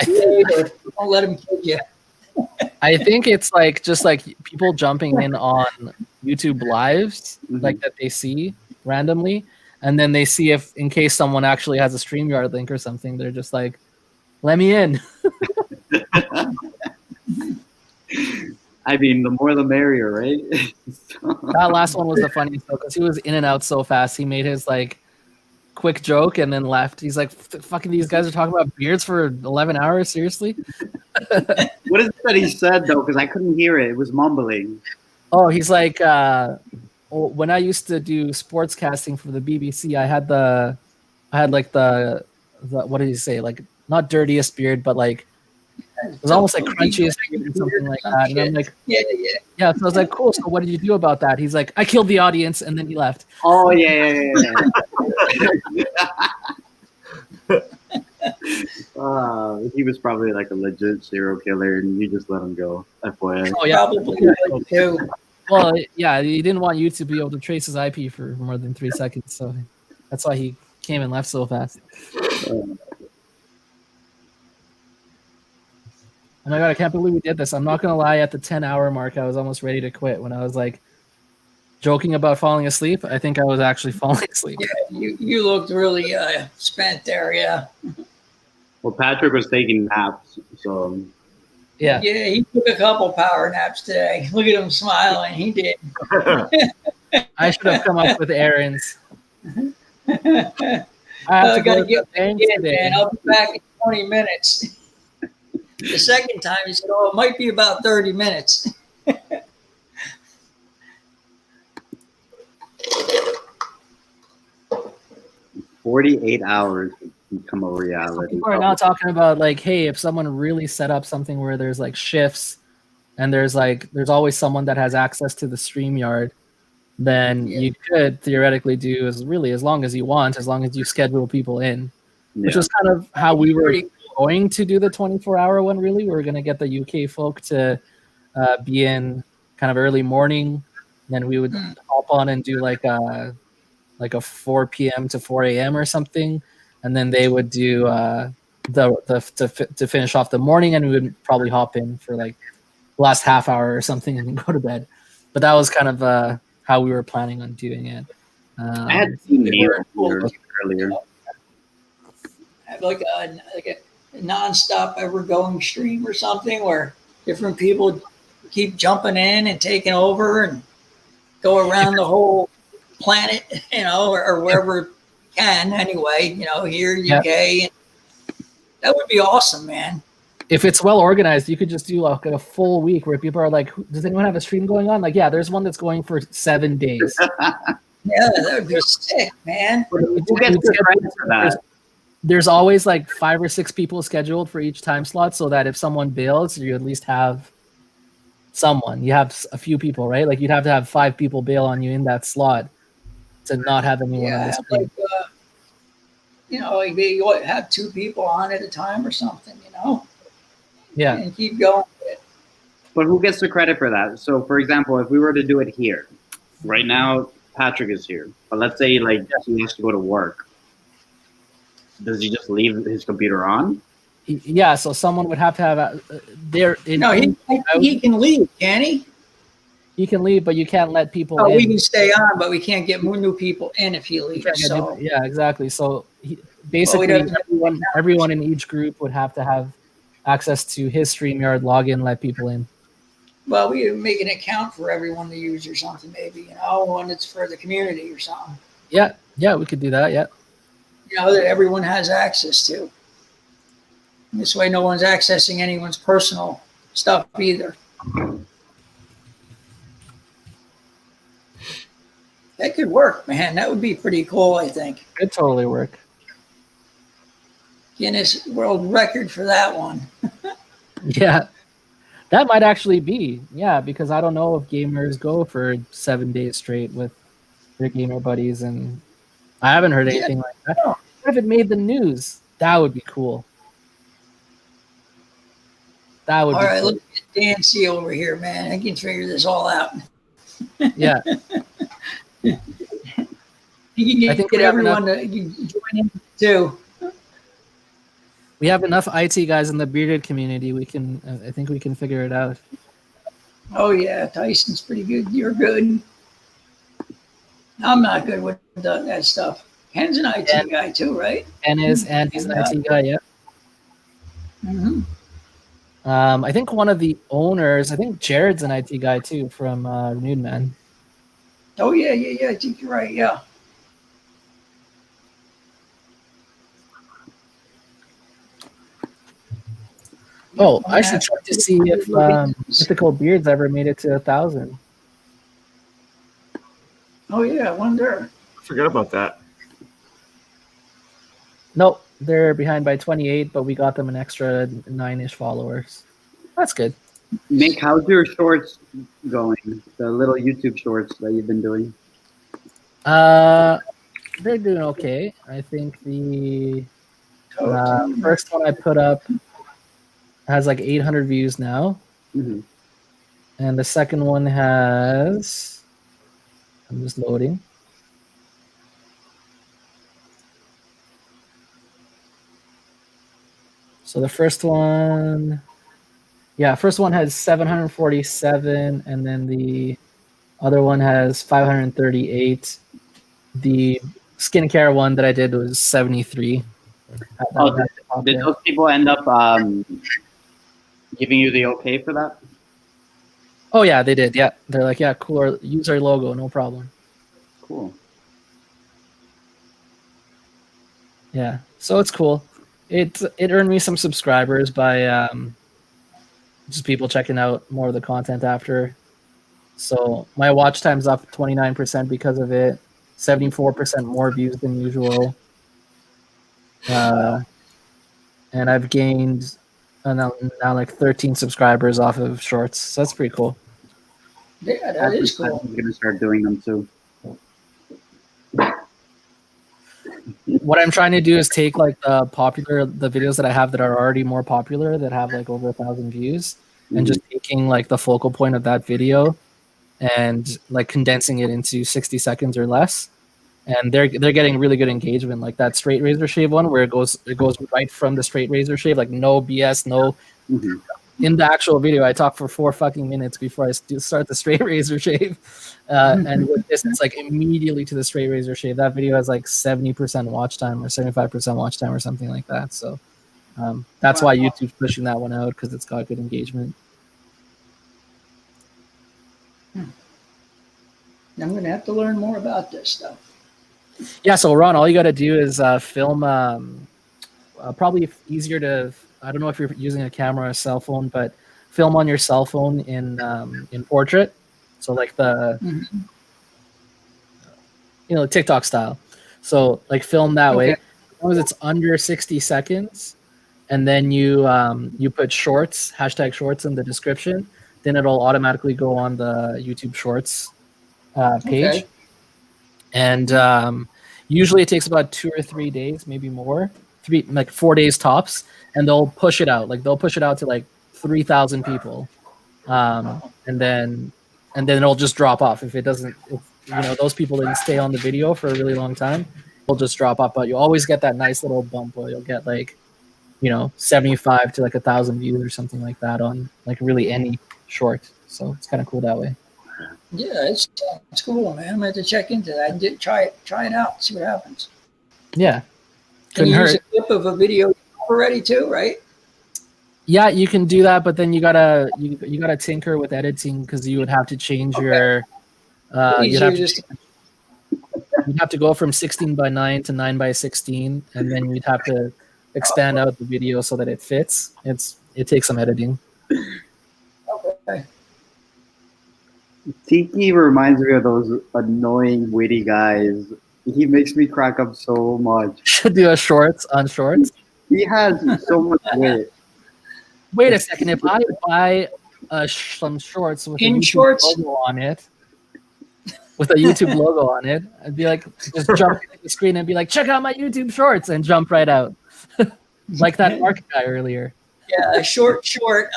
Don't let him kill you. I think it's like just like people jumping in on YouTube lives, like that they see randomly, and then they see if in case someone actually has a StreamYard link or something, they're just like, "Let me in." I mean, the more the merrier, right? That last one was the funniest though, because he was in and out so fast. He made his like quick joke and then left. He's like, "Fucking these guys are talking about beards for 11 hours. Seriously." What is it that he said though? Because I couldn't hear it. It was mumbling. Oh, he's like, when I used to do sports casting for the BBC, I had like the what did he say? Like not dirtiest beard, but like it was almost like crunchiest beard or something like that. And I'm like, yeah. So I was like, cool. So what did you do about that? He's like, I killed the audience, and then he left. Oh yeah. He was probably like a legit serial killer, and you just let him go. FYI. Oh yeah, probably too. Well, yeah, he didn't want you to be able to trace his IP for more than 3 seconds, so that's why he came and left so fast. Oh my god, I can't believe we did this. I'm not gonna lie, at the 10-hour mark, I was almost ready to quit when I was like joking about falling asleep. I think I was actually falling asleep. Yeah, you looked really spent there, yeah. Well, Patrick was taking naps, so yeah, he took a couple power naps today. Look at him smiling. He did. I should have come up with errands. I gotta get man. I'll be back in 20 minutes. The second time he said, "Oh, it might be about 30 minutes." 48 hours to become a reality. People are now talking about like, hey, if someone really set up something where there's like shifts and there's always someone that has access to the StreamYard, then you could theoretically do as long as you want, as long as you schedule people in, which is kind of how we were going to do the 24-hour one. Really, we were going to get the UK folk to be in kind of early morning, then we would hop on and do like a 4 p.m. to 4 a.m. or something, and then they would do to finish off the morning, and we would probably hop in for like the last half hour or something and then go to bed. But that was kind of how we were planning on doing it. I had seen Neil earlier. Have like a non-stop ever-going stream or something where different people keep jumping in and taking over and go around the whole planet, or wherever can anyway, here, UK. That would be awesome, man. If it's well organized, you could just do like a full week where people are like, does anyone have a stream going on? Like, yeah, there's one that's going for 7 days. Yeah, that would be sick, man. There's always like 5 or 6 people scheduled for each time slot, so that if someone bails, you at least have someone. You have a few people, right? Like you'd have to have 5 people bail on you in that slot to not have anyone on the screen. Like you have 2 people on at a time or something, Yeah. And keep going with it. But who gets the credit for that? So, for example, if we were to do it here, right now, Patrick is here. But let's say, like, he has to go to work. Does he just leave his computer on? Yeah, so someone would have to have he can leave, can he? He can leave, but you can't let people in. We can stay on, but we can't get new people in if he leaves. Yeah, exactly. So basically, everyone in each group would have to have access to his StreamYard login, let people in. Well, we make an account for everyone to use or something, maybe, one that's for the community or something. Yeah, we could do that, yeah. that everyone has access to. This way, no one's accessing anyone's personal stuff either. That could work, man. That would be pretty cool, I think. It'd totally work. Guinness World Record for that one. Yeah. That might actually be. Yeah, because I don't know if gamers go for 7 days straight with their gamer buddies, and I haven't heard anything like that. What if it made the news? That would be cool. That would all be right, cool. look at Dan C over here, man. I can figure this all out. Yeah. You can get everyone to join in too. We have enough IT guys in the bearded community. We can. I think we can figure it out. Oh yeah, Tyson's pretty good. You're good. I'm not good with that stuff. Ken's an IT guy too, right? He's an IT guy. Yeah. Mm-hmm. I think one of the owners. I think Jared's an IT guy too from Renewed Man. Oh yeah. I think you're right. Yeah. Oh, I should try to see if Mythical Beards ever made it to 1,000. Oh yeah, I wonder. I forgot about that. Nope, they're behind by 28, but we got them an extra 9-ish followers. That's good. Mick, how's your shorts going? The little YouTube shorts that you've been doing? They're doing okay. I think the first one I put up has like 800 views now. Mm-hmm. And the second one has, I'm just loading. So the first one has 747, and then the other one has 538. The skincare one that I did was 73. Did those people end up giving you the okay for that? Oh yeah, they did. Yeah, they're like, yeah, cool. Or use our logo, no problem. Cool. Yeah, so it's cool. It earned me some subscribers by just people checking out more of the content after. So my watch time's up 29% because of it. 74% more views than usual. And I've gained now like 13 subscribers off of shorts. So that's pretty cool. Yeah, that is cool. I'm going to start doing them too. What I'm trying to do is take like the videos that I have that are already more popular, that have like over 1,000 views, and just taking like the focal point of that video and like condensing it into 60 seconds or less. And they're getting really good engagement, like that straight razor shave one where it goes right from the straight razor shave, like no BS, no. Mm-hmm. In the actual video, I talk for 4 fucking minutes before I start the straight razor shave, and with this, it's like immediately to the straight razor shave. That video has like 70% watch time or 75% watch time or something like that. So that's why YouTube's pushing that one out, because it's got good engagement. I'm going to have to learn more about this stuff. Yeah, so Ron, all you got to do is film. Probably easier to. I don't know if you're using a camera or a cell phone, but film on your cell phone in portrait. So like the TikTok style. So like film that way. As long as it's under 60 seconds, and then you put shorts, #shorts in the description, then it'll automatically go on the YouTube Shorts page. Okay. And usually it takes about 2 or 3 days, maybe more, 4 days tops, and they'll push it out. Like they'll push it out to like 3,000 people, and then it'll just drop off if it doesn't. If those people didn't stay on the video for a really long time, it'll just drop off. But you always get that nice little bump where you'll get like 75 to like 1,000 views or something like that on like really any short. So it's kind of cool that way. Yeah, it's cool, man. I'm going to have to check into that and try it out, see what happens. Yeah. Can you Couldn't use hurt. a clip of a video already too, right? Yeah, you can do that, but then you gotta tinker with editing, because you would have to change your. You'd have to you'd have to go from 16:9 to 9:16, and then you'd have to expand out the video so that it fits. It takes some editing. Okay. Tiki reminds me of those annoying, witty guys. He makes me crack up so much. Should do a shorts on shorts. He has so much wit. Wait a second. If I buy some shorts with a YouTube logo on it, I'd be like, just jump into the screen and be like, check out my YouTube shorts, and jump right out. Like that Mark guy earlier. Yeah, short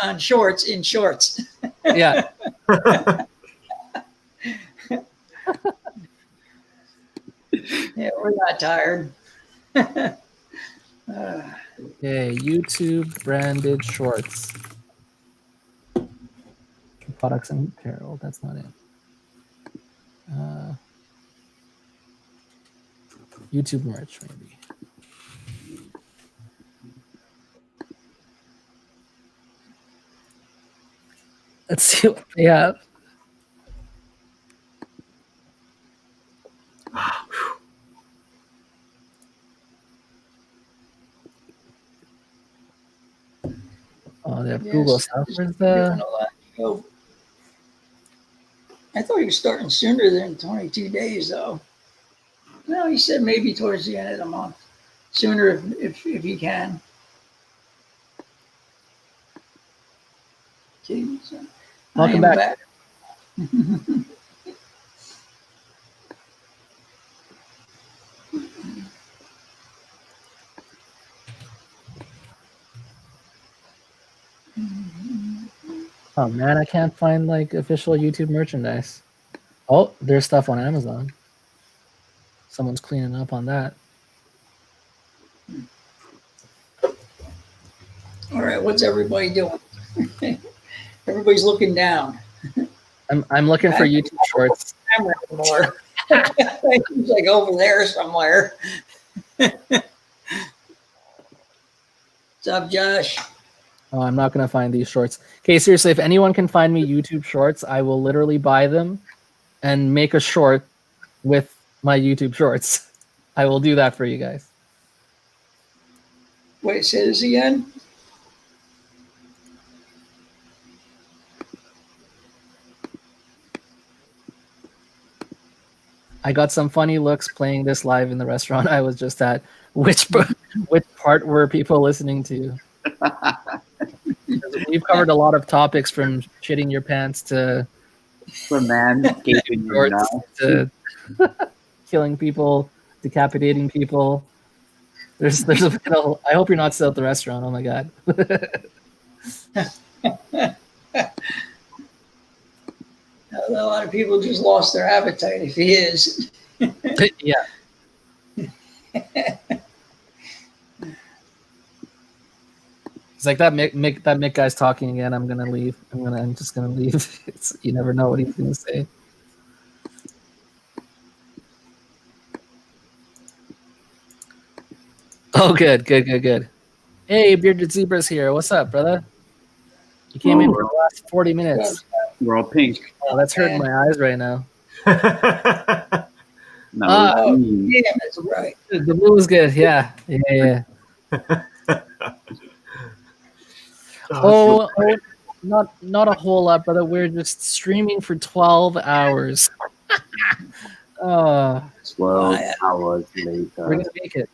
on shorts in shorts. Yeah. Yeah, we're not tired. Okay, YouTube branded shorts. Products and apparel. That's not it. YouTube merch, maybe. Let's see what they have. Oh, they have Google stuff. Where's the... I thought he was starting sooner than 22 days, though. No, he said maybe towards the end of the month. Sooner if he can. Okay, so Welcome back. Oh man, I can't find like official YouTube merchandise. Oh, there's stuff on Amazon. Someone's cleaning up on that. All right, what's everybody doing? Everybody's looking down. I'm looking for YouTube shorts. Camera more. He's like over there somewhere. What's up, Josh? Oh, I'm not going to find these shorts. Okay, seriously, if anyone can find me YouTube shorts, I will literally buy them and make a short with my YouTube shorts. I will do that for you guys. Wait, say this again? I got some funny looks playing this live in the restaurant I was just at. Which part were people listening to? We've covered a lot of topics from shitting your pants to to killing people, decapitating people. There's a bit of, I hope you're not still at the restaurant. Oh my god. A lot of people just lost their appetite if he is. Yeah. It's like that Mick guy's talking again. I'm gonna leave. I'm just gonna leave. You never know what he's gonna say. Oh, good. Hey, Bearded Zebra's here. What's up, brother? You came in for the last 40 minutes. We're all pink. Oh, that's hurting my eyes right now. No, yeah, that's right. The blue is good. Yeah. Oh, not a whole lot, brother. We're just streaming for 12 hours. 12 hours later. We're gonna make it.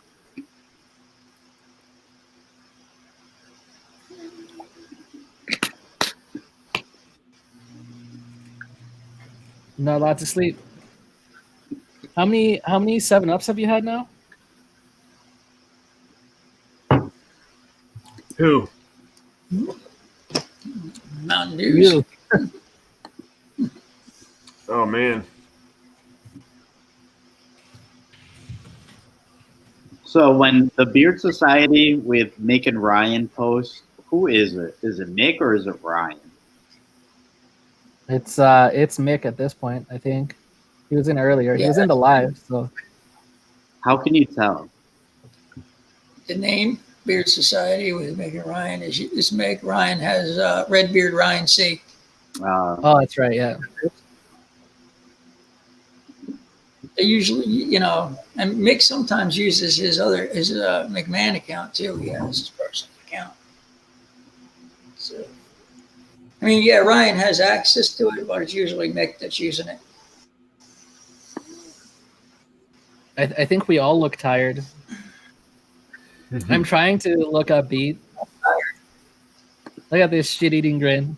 Not allowed to sleep. How many 7-Ups have you had now? Who? Mountain Dews. Oh man. So when the Beard Society with Mick and Ryan posts, who is it? Is it Mick or is it Ryan? It's Mick at this point, I think. He was in earlier. He was in the live, so. How can you tell? The name Beard Society with Mick and Ryan is Mick. Ryan has Red Beard Ryan C. Oh, that's right. Yeah. they usually, you know, and Mick sometimes uses his McMahon account too. He has his personal account. So, I mean, yeah, Ryan has access to it, but it's usually Mick that's using it. I think we all look tired. I'm trying to look up beat. Look at this shit-eating grin.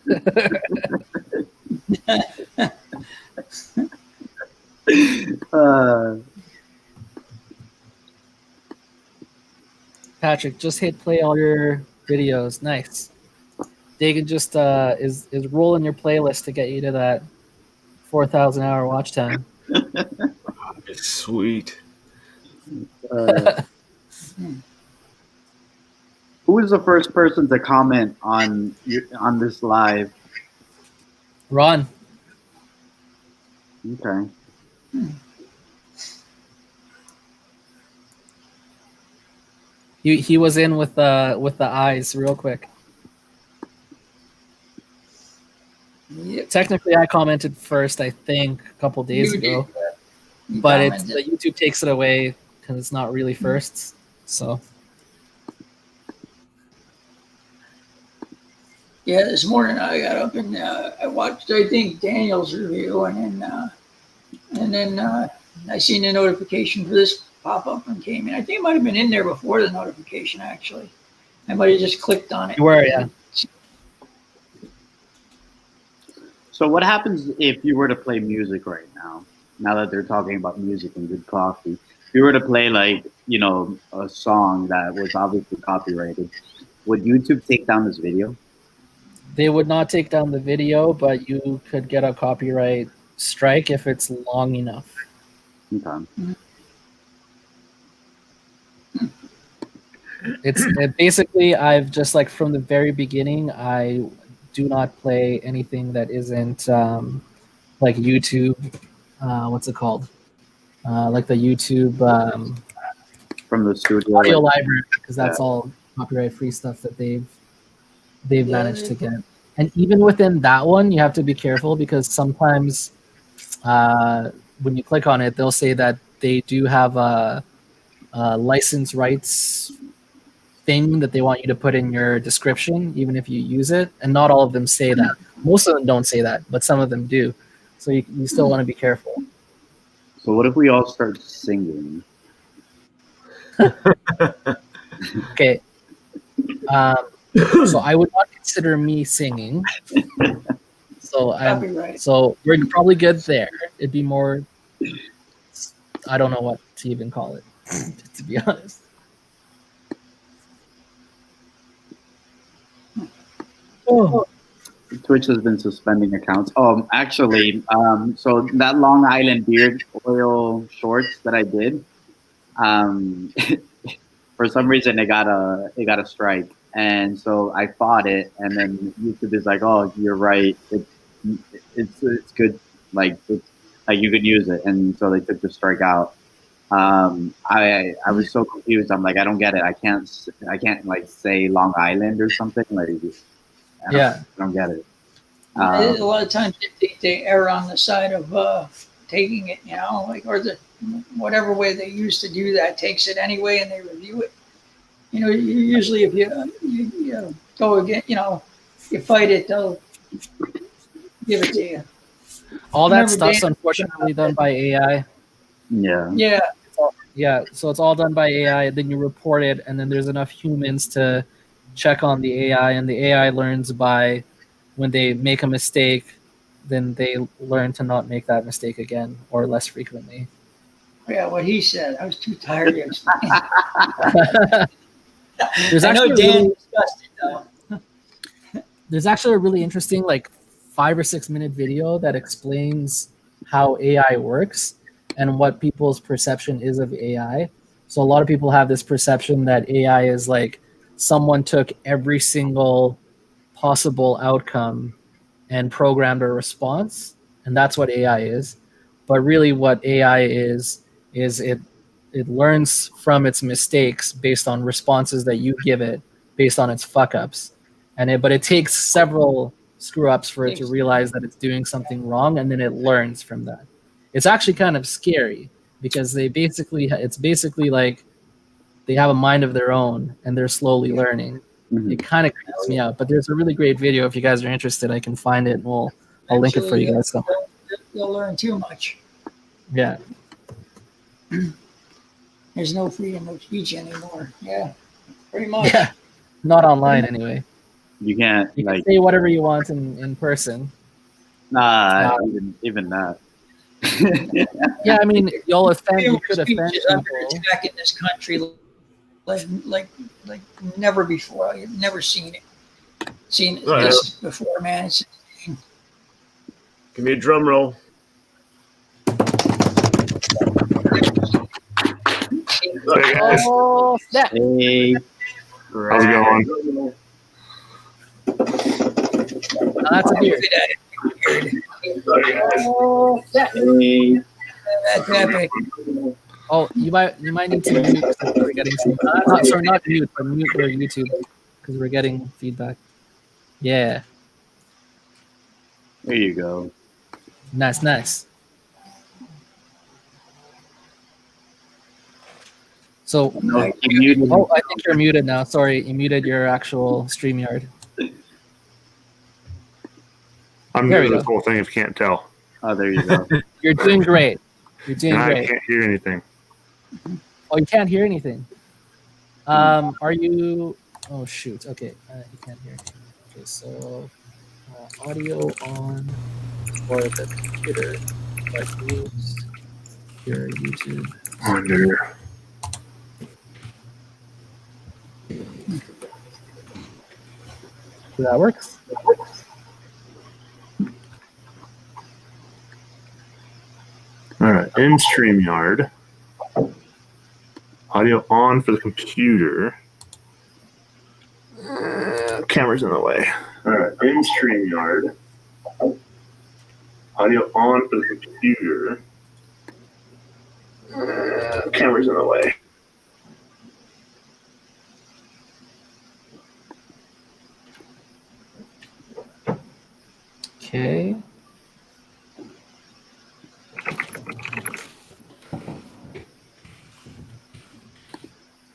Patrick, just hit play all your videos. Nice. Dagan just is rolling your playlist to get you to that 4,000 hour watch time. It's sweet. Who was the first person to comment on this live? Ron. Okay. He was in with the eyes real quick. Yep. Technically, I commented first, I think, a couple days ago, but the YouTube takes it away because it's not really firsts. So. Yeah, this morning I got up and I watched, I think, Daniel's review, and then I seen the notification for this pop up and came in. I think it might have been in there before the notification. Actually, I might have just clicked on it. You were, yeah. So what happens if you were to play music right now? Now that they're talking about music and good coffee, if you were to play, like, you know, a song that was obviously copyrighted, would YouTube take down this video? They would not take down the video, but you could get a copyright strike if it's long enough. Okay. It's basically, I've just, like, from the very beginning, I do not play anything that isn't like YouTube. What's it called? Like the YouTube from the studio audio library, because that's all copyright free stuff that they've managed to get. And even within that one, you have to be careful, because sometimes when you click on it, they'll say that they do have a license rights thing that they want you to put in your description, even if you use it. And not all of them say that. Most of them don't say that, but some of them do. So you still want to be careful. So what if we all start singing? Okay. So I would not consider me singing. So we're probably good there. It'd be more, I don't know what to even call it, to be honest. Oh. Twitch has been suspending accounts. Oh, actually, so that Long Island beard oil shorts that I did, for some reason it got a strike, and so I fought it, and then YouTube is like, "Oh, you're right. It's good. Like you could use it," and so they took the strike out. I was so confused. I'm like, I don't get it. I can't like say Long Island or something like. I don't get it. A lot of times they err on the side of taking it, you know, like, or the whatever way they used to do that takes it anyway, and they review it. You know, usually if you go again, you know, you fight it, they'll give it to you. All that stuff's unfortunately done by AI. Yeah. Yeah. Yeah. So it's all done by AI, and then you report it, and then there's enough humans to check on the AI, and the AI learns by when they make a mistake, then they learn to not make that mistake again or less frequently. Yeah, what he said. I was too tired to explain. I know Dan discussed it though. There's actually a really interesting, like, 5 or 6 minute video that explains how AI works and what people's perception is of AI. So a lot of people have this perception that AI is like someone took every single possible outcome and programmed a response, and that's what AI is. But really what AI is it learns from its mistakes based on responses that you give it based on its fuck-ups. But it takes several screw-ups for it to realize that it's doing something wrong, and then it learns from that. It's actually kind of scary because it's basically like they have a mind of their own and they're slowly learning. It kind of creeps me out, but there's a really great video. If you guys are interested, I can find it and I'll link it for you guys. You'll learn too much. Yeah. There's no freedom of speech anymore. Yeah, pretty much. Yeah. Not online anyway. You can't You can say whatever you want in person. Nah, even that. Yeah, I mean, you could offend Speech is under people. attack in this country like never before. I've never seen this before, man. It's Give me a drum roll. Oh, snap. Hey. How's it going? Now that's a beard. Oh, snap. Hey. That's epic. Oh, you might need to mute because we're getting some. Not mute, but mute your YouTube because we're getting feedback. Yeah. There you go. Nice. So, I think you're muted now. Sorry, you muted your actual StreamYard. I'm There we muted go. this whole thing if you can't tell. Oh, there you go. You're doing great. You're doing I great. can't hear anything. Oh, you can't hear anything. Are you? Oh shoot. Okay, you can't hear anything. Okay, so audio on for the computer. Like moves your YouTube. Wonder. So that works. All right, in StreamYard, audio on for the computer. Camera's in the way. All right, in StreamYard, audio on for the computer. Camera's in the way. Okay.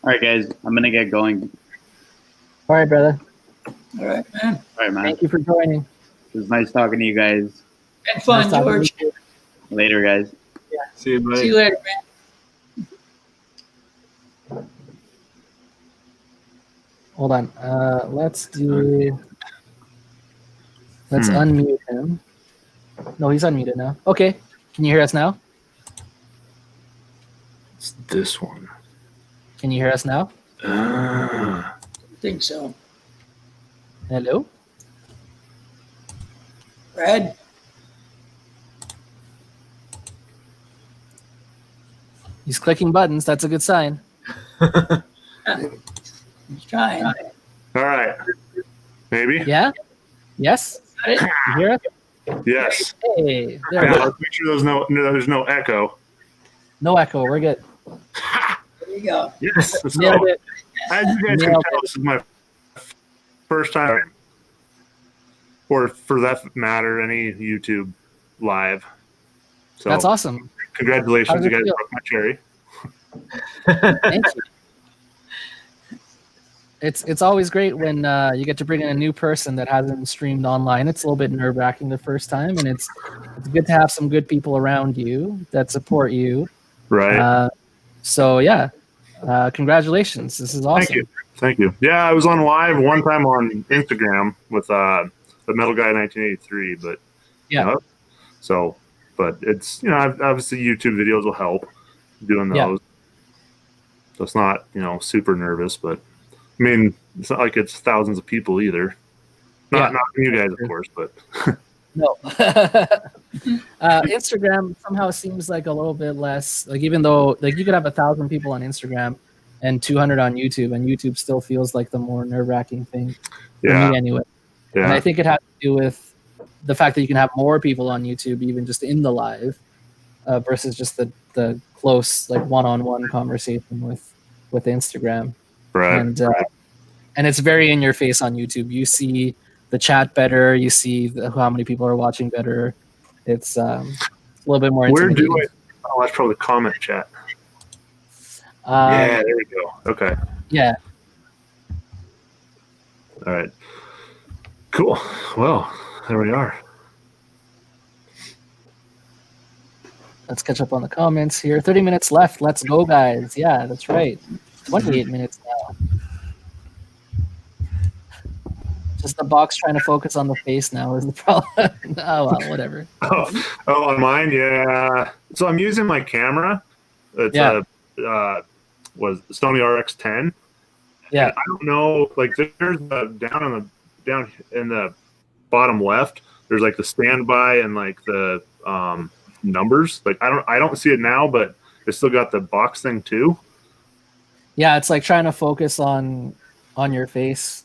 All right, guys, I'm gonna get going. All right, brother. All right, man. All right, man. Thank you for joining. It was nice talking to you guys. Had fun, Nice talking to George. you. Later, guys. See you, mate. See you later, man. Hold on. Let's unmute him. No, he's unmuted now. Okay. Can you hear us now? It's this one. Can you hear us now? I think so. Hello? Brad? He's clicking buttons. That's a good sign. He's trying. All right. Maybe? Yeah? Yes? You hear us? Yes. Hey, there we Yeah, go. let's make sure there's no echo. No echo. We're good. There you go. Yes. So, Nailed it. as you guys can Nailed tell, it. this is my first time, or for that matter, any YouTube live. So That's awesome. congratulations, How does you it guys feel? broke my cherry. Thank you. It's always great when you get to bring in a new person that hasn't streamed online. It's a little bit nerve-wracking the first time, and it's good to have some good people around you that support you. Right. So yeah, congratulations. This is awesome. Thank you. Yeah, I was on live one time on Instagram with the Metal Guy 1983, but Yeah. So, but it's obviously YouTube videos will help doing those. Yeah. So it's not super nervous, but I mean it's not like it's thousands of people either. Not you guys, of course, but No. Instagram somehow seems like a little bit less, like even though like you could have 1,000 people on Instagram and 200 on YouTube, and YouTube still feels like the more nerve-wracking thing for me anyway. Yeah. And I think it has to do with the fact that you can have more people on YouTube even just in the live versus just the close like one-on-one conversation with Instagram. Right. And it's very in your face on YouTube. You see the chat better. You see how many people are watching better. It's a little bit more where intimidating. do that's probably the comment chat. Yeah, there we go. Okay. Yeah. All right. Cool. Well, there we are. Let's catch up on the comments here. 30 minutes left. Let's go, guys. Yeah, that's right. 28 minutes now. Just the box trying to focus on the face now is the problem. Oh, well, whatever. Oh, on mine, yeah. So I'm using my camera. It's was Sony RX10. Yeah. And I don't know, like there's down in the bottom left, there's like the standby and like the numbers. Like I don't see it now, but it's still got the box thing too. Yeah, it's like trying to focus on your face.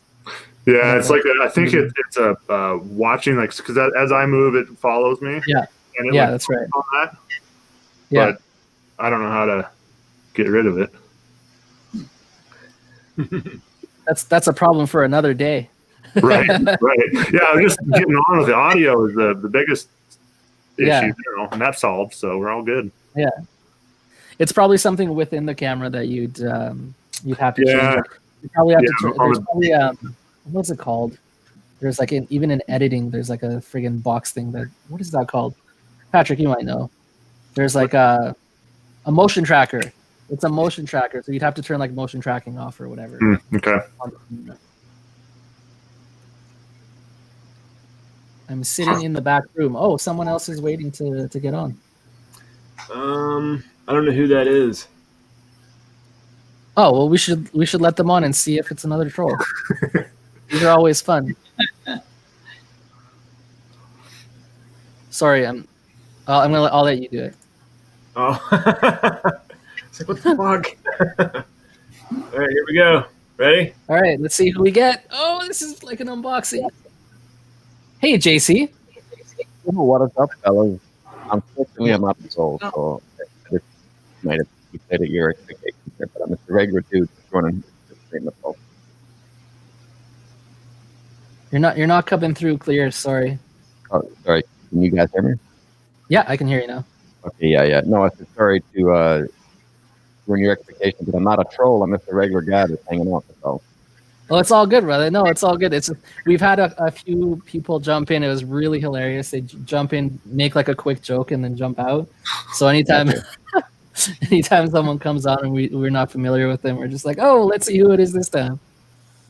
Yeah, it's like I think it's a watching, like, because as I move, it follows me. Yeah, and yeah, that's right. On that. Yeah, but I don't know how to get rid of it. That's a problem for another day. Right, right. Yeah, just getting on with the audio is the biggest issue, and that's solved, so we're all good. Yeah, it's probably something within the camera that you'd have to change. You probably have to. There's probably what's it called? There's like even in editing, there's like a friggin' box thing that, what is that called? Patrick, you might know. There's like a motion tracker. It's a motion tracker, so you'd have to turn like motion tracking off or whatever. Okay. I'm sitting in the back room. Oh, someone else is waiting to get on. I don't know who that is. Oh, well, we should let them on and see if it's another troll. These are always fun. Sorry, I'll let you do it. Oh, it's like, what the fuck? All right, here we go. Ready? All right, let's see who we get. Oh, this is like an unboxing. Hey, JC. What is up, fellas? Unfortunately, I'm not sold, so I just might have exceeded your expectations here, but I'm just a regular dude running the stream. You're not coming through clear. Sorry. Oh, sorry. Can you guys hear me? Yeah, I can hear you now. Okay, yeah. No, I said sorry to ruin your expectations, but I'm not a troll. I'm just a regular guy that's hanging out. So. Well, it's all good, brother. No, it's all good. We've had a few people jump in. It was really hilarious. They jump in, make like a quick joke, and then jump out. So anytime someone comes on and we're not familiar with them, we're just like, oh, let's see who it is this time.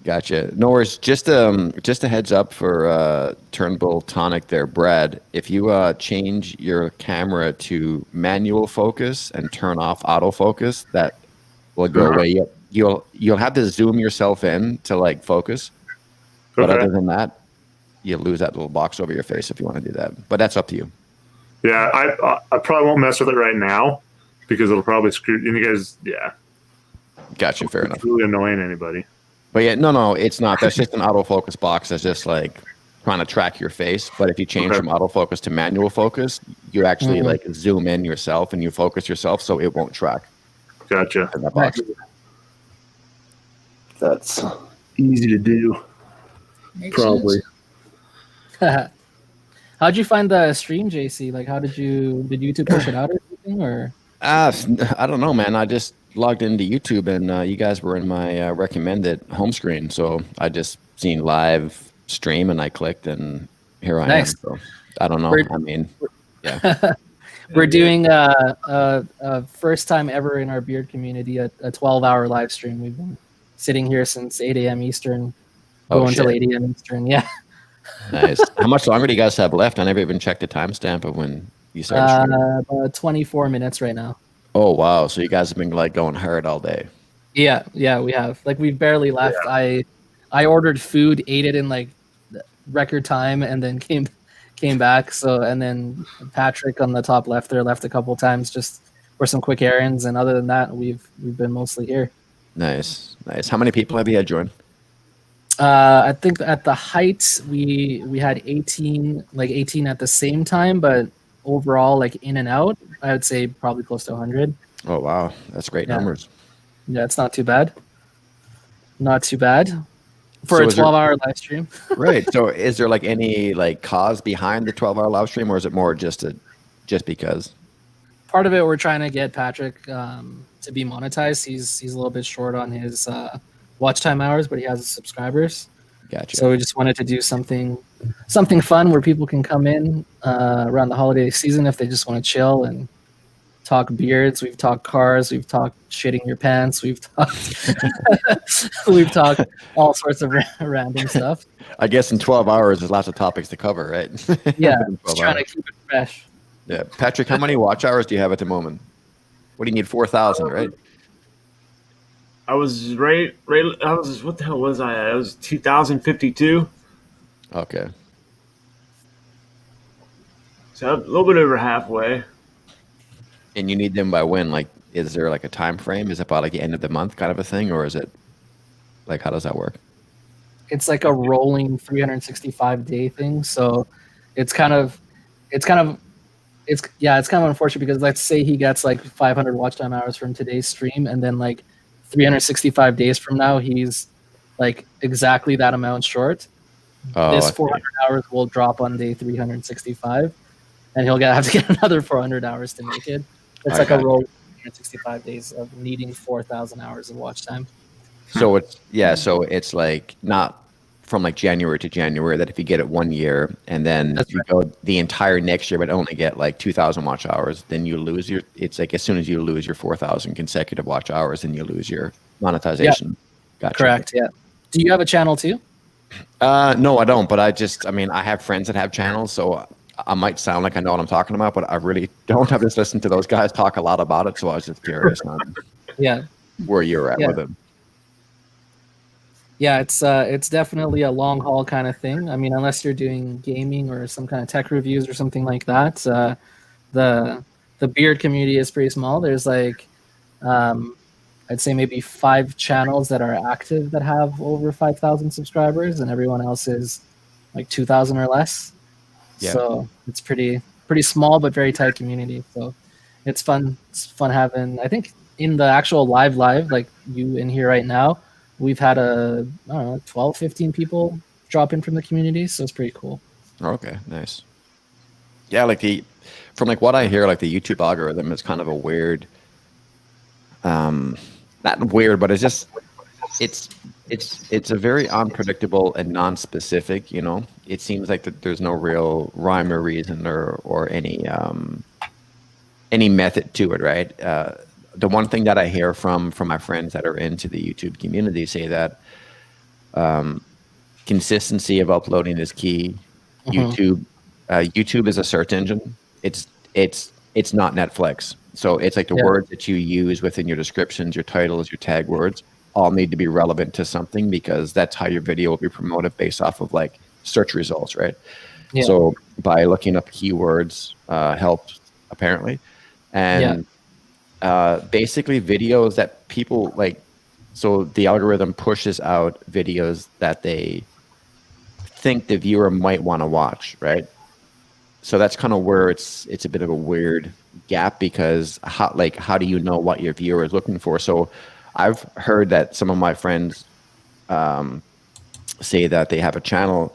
Gotcha. No worries. Just a heads up for Turnbull Tonic there, Brad. If you change your camera to manual focus and turn off autofocus, that will go away. You'll have to zoom yourself in to like focus. But other than that, you lose that little box over your face if you want to do that. But that's up to you. Yeah, I probably won't mess with it right now because it'll probably screw you guys. Yeah. Gotcha. Fair enough. It's really annoying anybody. But yeah, no, it's not. That's just an autofocus box. That's just like trying to track your face. But if you change from autofocus to manual focus, you actually like zoom in yourself and you focus yourself, so it won't track. Gotcha. In that box. That's easy to do. Probably. How'd you find the stream, JC? Like, did YouTube push it out or something? Or I don't know, man. I just logged into YouTube and you guys were in my recommended home screen, so I just seen live stream and I clicked and here I am. So I don't know. Yeah. We're doing a first time ever in our beard community a 12-hour live stream. We've been sitting here since 8 a.m. Eastern, going till 8 a.m. Eastern. Yeah. Nice. How much longer do you guys have left? I never even checked the timestamp of when you started streaming. About 24 minutes right now. Oh wow! So you guys have been like going hard all day. Yeah, we have. Like we've barely left. Yeah. I ordered food, ate it in like record time, and then came back. So and then Patrick on the top left there left a couple times just for some quick errands, and other than that, we've been mostly here. Nice. How many people have you had join? I think at the height we had 18 at the same time, but overall, like in and out, I would say probably close to 100. Oh wow, that's great numbers. Yeah, it's not too bad. Not too bad for a 12-hour live stream. Right. So, is there like any like cause behind the 12-hour live stream, or is it more just because? part of it, we're trying to get Patrick to be monetized. He's a little bit short on his watch time hours, but he has subscribers. Gotcha. So we just wanted to do something fun where people can come in around the holiday season if they just want to chill and talk beards. We've talked cars. We've talked shitting your pants. We've talked all sorts of random stuff. I guess in 12 hours, there's lots of topics to cover, right? Yeah, just trying to keep it fresh. Yeah, Patrick, how many watch hours do you have at the moment? What do you need? 4,000, right? I was right. I was. What the hell was I at? I was 2,052. Okay. So a little bit over halfway. And you need them by when? Like, is there like a time frame? Is it about like the end of the month kind of a thing, or is it like how does that work? It's like a rolling 365-day thing. So it's kind of unfortunate because let's say he gets like 500 watch time hours from today's stream, and then like 365 days from now he's like exactly that amount short. This 400 hours will drop on day 365, and he'll have to get another 400 hours to make it. It's like a roll 365 days of needing 4,000 hours of watch time. So it's like not from like January to January, that if you get it 1 year and then you go the entire next year but only get like 2,000 watch hours, then you lose your, it's like as soon as you lose your 4,000 consecutive watch hours, then you lose your monetization. Yeah. Gotcha. Correct. Yeah. Do you have a channel too? No, I don't, but I mean, I have friends that have channels, so I might sound like I know what I'm talking about, but I really don't. I've just listened to those guys talk a lot about it, so I was just curious on where you're at with it. Yeah, it's definitely a long haul kind of thing. I mean, unless you're doing gaming or some kind of tech reviews or something like that, the beard community is pretty small. There's like, I'd say maybe 5 channels that are active that have over 5,000 subscribers, and everyone else is like 2,000 or less. Yeah. So it's pretty small but very tight community. So it's fun. It's fun having. I think in the actual live, like you in here right now, we've had 12, 15 people drop in from the community, so it's pretty cool. Okay, nice. Yeah, from what I hear, like the YouTube algorithm is kind of a weird, not weird, but it's a very unpredictable and non-specific. You know, it seems like that there's no real rhyme or reason or any method to it, right? The one thing that I hear from my friends that are into the YouTube community say that consistency of uploading is key. YouTube is a search engine. It's not Netflix. So it's like the words that you use within your descriptions, your titles, your tag words all need to be relevant to something, because that's how your video will be promoted based off of like search results, right? Yeah. So by looking up keywords helps apparently. And basically videos that people like, so the algorithm pushes out videos that they think the viewer might want to watch, right? So that's kind of where it's a bit of a weird gap, because how do you know what your viewer is looking for? So I've heard that some of my friends say that they have a channel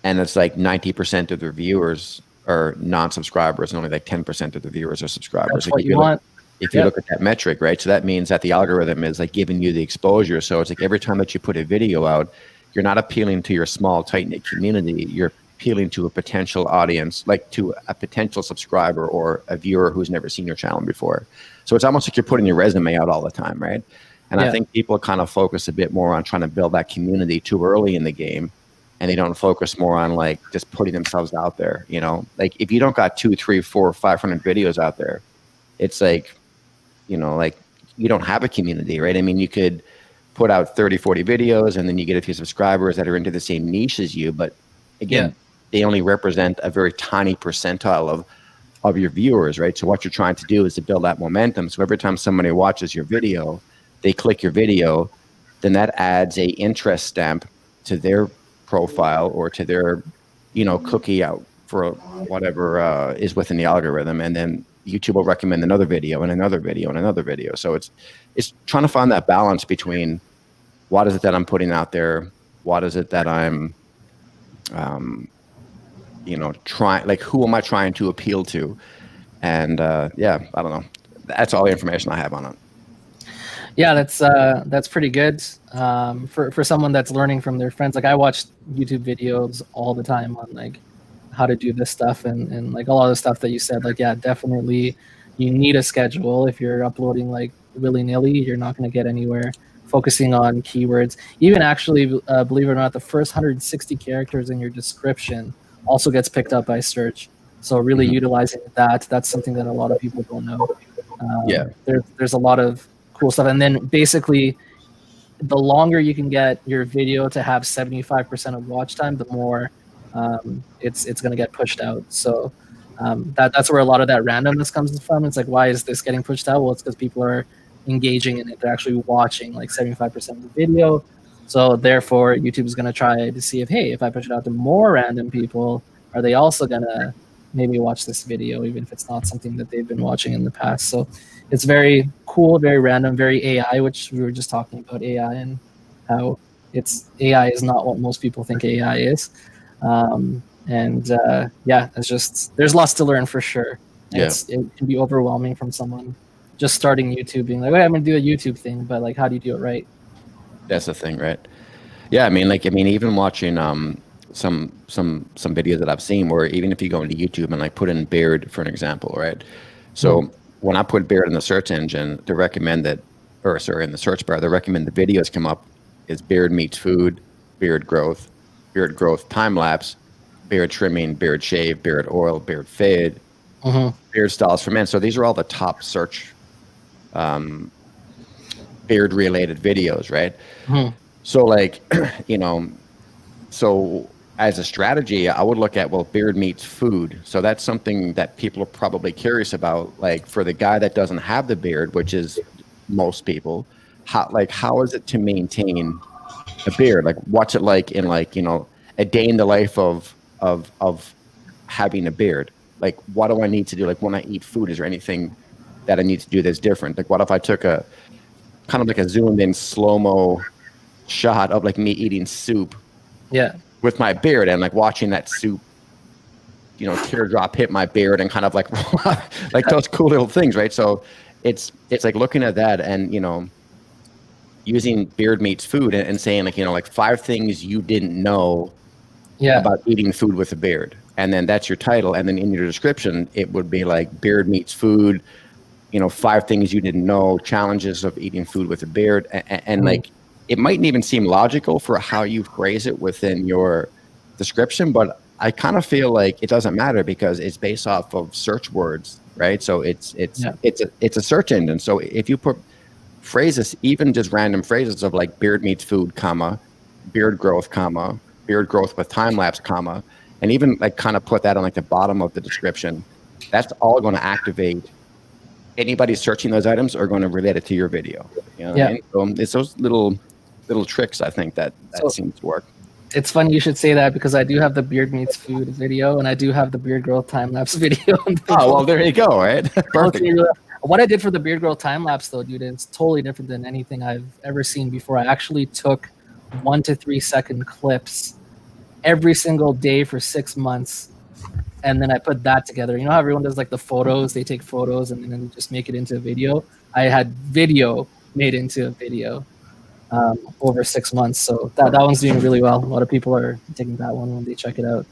and it's like 90% of their viewers are non-subscribers and only like 10% of the viewers are subscribers. That's what you want. If you look at that metric, right? So that means that the algorithm is like giving you the exposure. So it's like every time that you put a video out, you're not appealing to your small, tight-knit community. You're appealing to a potential audience, like to a potential subscriber or a viewer who's never seen your channel before. So it's almost like you're putting your resume out all the time, right? And I think people kind of focus a bit more on trying to build that community too early in the game, and they don't focus more on like just putting themselves out there. You know, like if you don't got 200, 300, 400, 500 videos out there, it's like, you know, like you don't have a community, right? I mean, you could put out 30, 40 videos and then you get a few subscribers that are into the same niche as you, but again, they only represent a very tiny percentile of your viewers, right? So what you're trying to do is to build that momentum. So every time somebody watches your video, they click your video, then that adds a interest stamp to their profile or to their, you know, cookie out for whatever is within the algorithm. And then YouTube will recommend another video and another video and another video. So it's trying to find that balance between what is it that I'm putting out there, what is it that I'm, you know, who am I trying to appeal to, And yeah, I don't know. That's all the information I have on it. Yeah, that's pretty good for someone that's learning from their friends. Like I watch YouTube videos all the time on like how to do this stuff and like a lot of the stuff that you said. Like yeah, definitely you need a schedule. If you're uploading like willy-nilly, you're not going to get anywhere. Focusing on keywords, even actually, believe it or not, the first 160 characters in your description also gets picked up by search. So really utilizing that's something that a lot of people don't know. Yeah, there's a lot of cool stuff, and then basically the longer you can get your video to have 75% of watch time, the more it's going to get pushed out. So that's where a lot of that randomness comes from. It's like, why is this getting pushed out? Well, it's because people are engaging in it. They're actually watching like 75% of the video. So therefore YouTube is going to try to see if, hey, if I push it out to more random people, are they also going to maybe watch this video, even if it's not something that they've been watching in the past. So it's very cool, very random, very AI, which we were just talking about AI and how AI is not what most people think AI is. Yeah, it's just, there's lots to learn for sure. Yeah. It can be overwhelming from someone just starting YouTube, being like, "Wait, I'm gonna do a YouTube thing," but like, how do you do it right? That's the thing, right? Yeah, I mean, even watching some videos that I've seen, where even if you go into YouTube and like put in beard for an example, right? So when I put beard in the search engine, they recommend that, or sorry, in the search bar, they recommend the videos come up is beard meets food, beard growth time lapse, beard trimming, beard shave, beard oil, beard fade, beard styles for men. So these are all the top search beard related videos, right? So like, so as a strategy, I would look at, well, beard meets food. So that's something that people are probably curious about. Like for the guy that doesn't have the beard, which is most people, how is it to maintain a beard? Like what's it like in like, a day in the life of having a beard? Like, what do I need to do? Like when I eat food, is there anything that I need to do that's different? Like what if I took a kind of like a zoomed in slow-mo shot of like me eating soup with my beard and like watching that soup, teardrop hit my beard and kind of like like those cool little things, right? So it's like looking at that and using beard meets food and saying like 5 things you didn't know about eating food with a beard, and then that's your title, and then in your description it would be like beard meets food, 5 things you didn't know, challenges of eating food with a beard, and like it mightn't even seem logical for how you phrase it within your description, but I kind of feel like it doesn't matter because it's based off of search words, right? So it's a search engine. So if you put phrases, even just random phrases of like beard meets food, comma, beard growth, comma, beard growth with time lapse, comma, and even like kind of put that on like the bottom of the description, that's all going to activate anybody searching those items are going to relate it to your video. What I mean? So it's those little tricks I think that seems to work. It's funny you should say that because I do have the beard meets food video and I do have the beard growth time lapse video. Oh well, there you go, right? Perfect. What I did for the beard growth time lapse though, dude, is totally different than anything I've ever seen before. I actually took 1 to 3 second clips every single day for 6 months. And then I put that together. You know how everyone does like the photos, they take photos and then just make it into a video. I had video made into a video over 6 months. So that one's doing really well. A lot of people are taking that one when they check it out.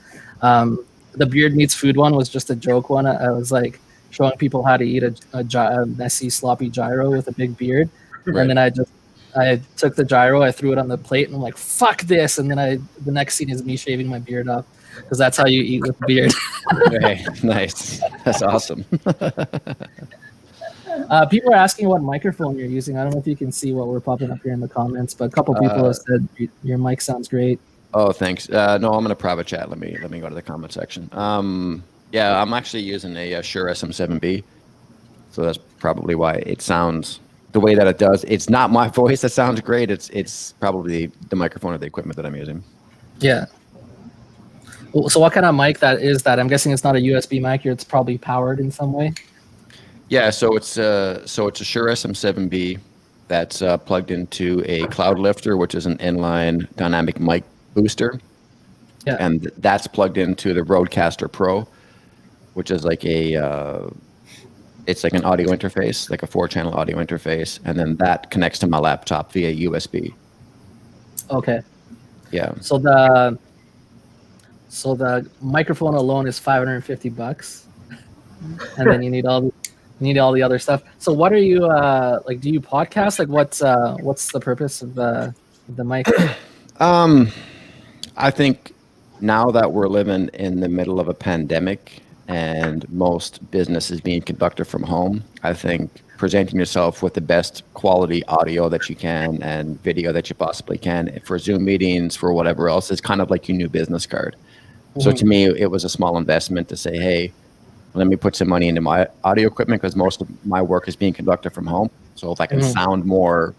The beard meets food one was just a joke one. I was like showing people how to eat a messy, sloppy gyro with a big beard. Right. And then I took the gyro, I threw it on the plate and I'm like, fuck this. And then the next scene is me shaving my beard off. Because that's how you eat with beard. Okay, nice. That's awesome. People are asking what microphone you're using. I don't know if you can see what we're popping up here in the comments, but a couple people have said your mic sounds great. Oh, thanks. No, I'm in a private chat. Let me go to the comment section. Yeah, I'm actually using a Shure SM7B, so that's probably why it sounds the way that it does. It's not my voice that sounds great. It's probably the microphone or the equipment that I'm using. Yeah. So what kind of mic is that? I'm guessing it's not a USB mic. It's probably powered in some way. Yeah, so it's a Shure SM7B that's plugged into a Cloud Lifter, which is an inline dynamic mic booster. Yeah. And that's plugged into the Rodecaster Pro, which is like a It's like an audio interface, like a 4-channel audio interface, and then that connects to my laptop via USB. Okay. Yeah. So the microphone alone is $550, and then you need all the other stuff. So what are you like? Do you podcast? Like what's the purpose of the mic? I think now that we're living in the middle of a pandemic and most business is being conducted from home, I think presenting yourself with the best quality audio that you can and video that you possibly can for Zoom meetings, for whatever else, is kind of like your new business card. So to me, it was a small investment to say, hey, let me put some money into my audio equipment because most of my work is being conducted from home. So if I can sound more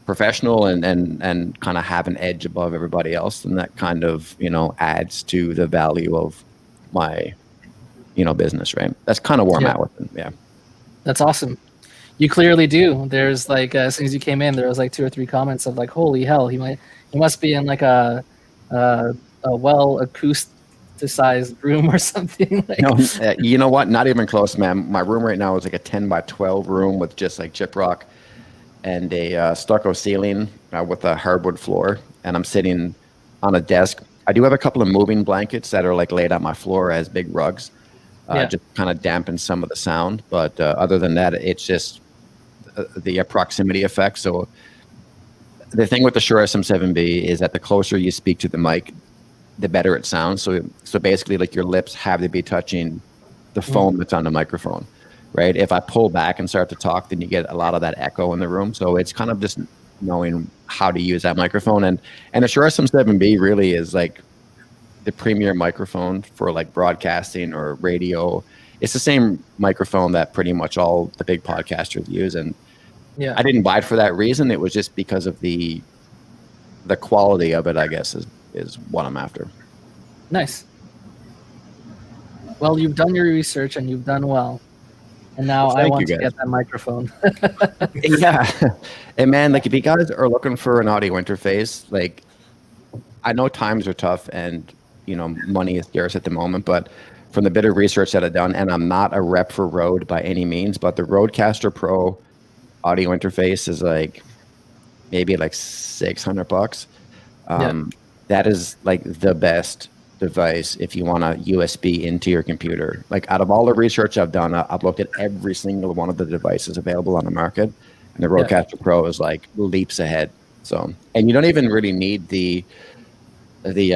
professional and kind of have an edge above everybody else, then that kind of, adds to the value of my, business, right? That's kind of where I'm at with it. Yeah. That's awesome. You clearly do. There's like, as soon as you came in, there was like 2 or 3 comments of like, holy hell, he must be in like a well acousticized room or something. Like. No, you know what? Not even close, man. My room right now is like a 10 by 12 room with just like gyprock and a stucco ceiling with a hardwood floor. And I'm sitting on a desk. I do have a couple of moving blankets that are like laid on my floor as big rugs, just kind of dampen some of the sound. But other than that, it's just the proximity effect. So the thing with the Shure SM7B is that the closer you speak to the mic, the better it sounds. So basically, like your lips have to be touching the foam that's on the microphone, right? If I pull back and start to talk, then you get a lot of that echo in the room. So it's kind of just knowing how to use that microphone. And the Shure SM7B really is like the premier microphone for like broadcasting or radio. It's the same microphone that pretty much all the big podcasters use. And I didn't buy it for that reason. It was just because of the quality of it, I guess, is what I'm after. Nice. Well, you've done your research and you've done well. And now I want to get that microphone. Yeah. And man, like if you guys are looking for an audio interface, like I know times are tough and, money is scarce at the moment, but from the bit of research that I've done, and I'm not a rep for Rode by any means, but the Rodecaster Pro audio interface is like maybe like $600. That is like the best device if you want a USB into your computer. Like out of all the research I've done, I've looked at every single one of the devices available on the market, and the Rodecaster Pro is like leaps ahead. So, and you don't even really need the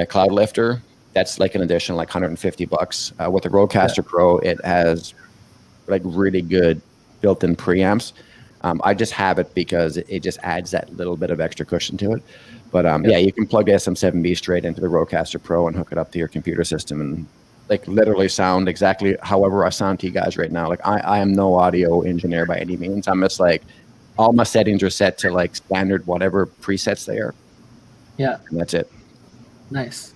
cloud lifter. That's like an additional like $150. With the Rodecaster Pro, it has like really good built-in preamps. I just have it because it just adds that little bit of extra cushion to it. But you can plug the SM7B straight into the Rodecaster Pro and hook it up to your computer system and like literally sound exactly however I sound to you guys right now. Like I am no audio engineer by any means. I'm just like all my settings are set to like standard whatever presets they are. Yeah. And that's it. Nice.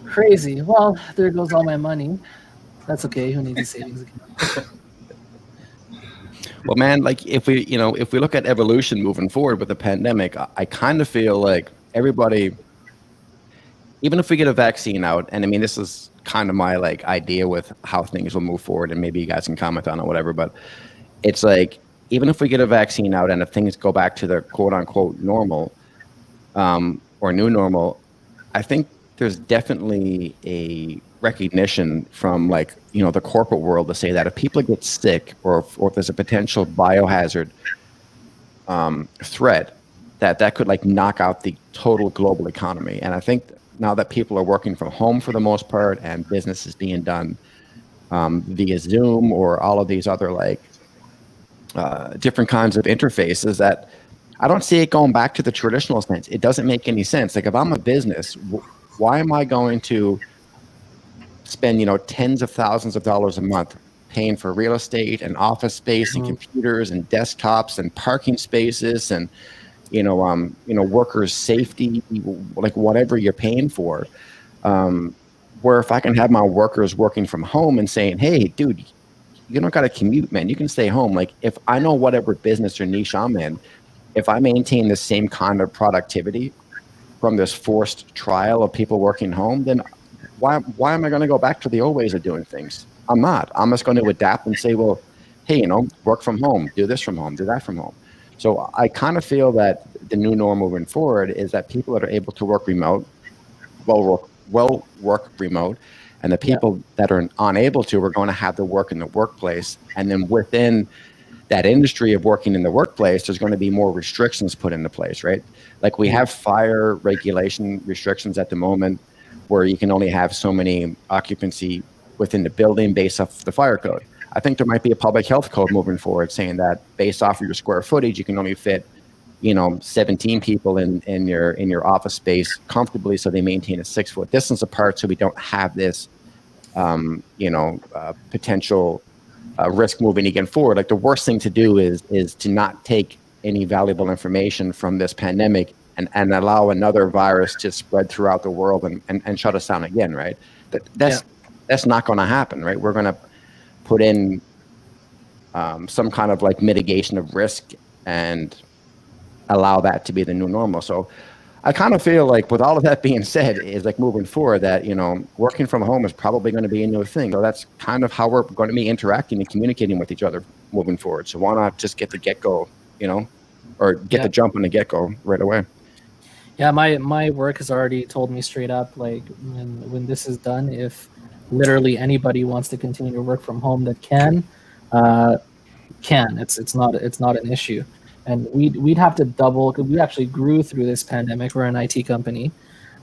Crazy. Well, there goes all my money. That's okay. Who needs a savings account? Well, man, like if we look at evolution moving forward with the pandemic, I kind of feel like everybody, even if we get a vaccine out, and I mean, this is kind of my like idea with how things will move forward, and maybe you guys can comment on it, whatever, but it's like, even if we get a vaccine out and if things go back to their quote unquote normal, or new normal, I think there's definitely a recognition from like, the corporate world to say that if people get sick or if there's a potential biohazard threat, that could like knock out the total global economy. And I think now that people are working from home for the most part and business is being done via Zoom or all of these other like different kinds of interfaces, that I don't see it going back to the traditional sense. It doesn't make any sense. Like if I'm a business, why am I going to spend, tens of thousands of dollars a month paying for real estate and office space and computers and desktops and parking spaces and, workers' safety, like whatever you're paying for, where if I can have my workers working from home and saying, hey, dude, you don't got to commute, man. You can stay home. Like if I know whatever business or niche I'm in, if I maintain the same kind of productivity from this forced trial of people working home, then why am I going to go back to the old ways of doing things? I'm not. I'm just going to adapt and say, well, hey, you know, work from home, do this from home, do that from home. So I kind of feel that the new norm moving forward is that people that are able to work remote will work remote, and the people that are unable to are going to have to work in the workplace. And then within that industry of working in the workplace, there's going to be more restrictions put into place, right? Like we have fire regulation restrictions at the moment where you can only have so many occupancy within the building based off the fire code. I think there might be a public health code moving forward saying that based off of your square footage, you can only fit, 17 people in your office space comfortably, so they maintain a 6-foot distance apart, so we don't have this, potential risk moving again forward. Like the worst thing to do is to not take any valuable information from this pandemic and allow another virus to spread throughout the world and shut us down again, right? That's not going to happen, right? We're going to put in some kind of like mitigation of risk and allow that to be the new normal. So I kind of feel like with all of that being said, is like moving forward that, working from home is probably going to be a new thing. So that's kind of how we're going to be interacting and communicating with each other moving forward. So why not just get the get-go, or get the jump on the get-go right away? Yeah, my work has already told me straight up, like when this is done, if literally anybody wants to continue to work from home that can. It's not an issue. And we'd have to double, because we actually grew through this pandemic. We're an IT company,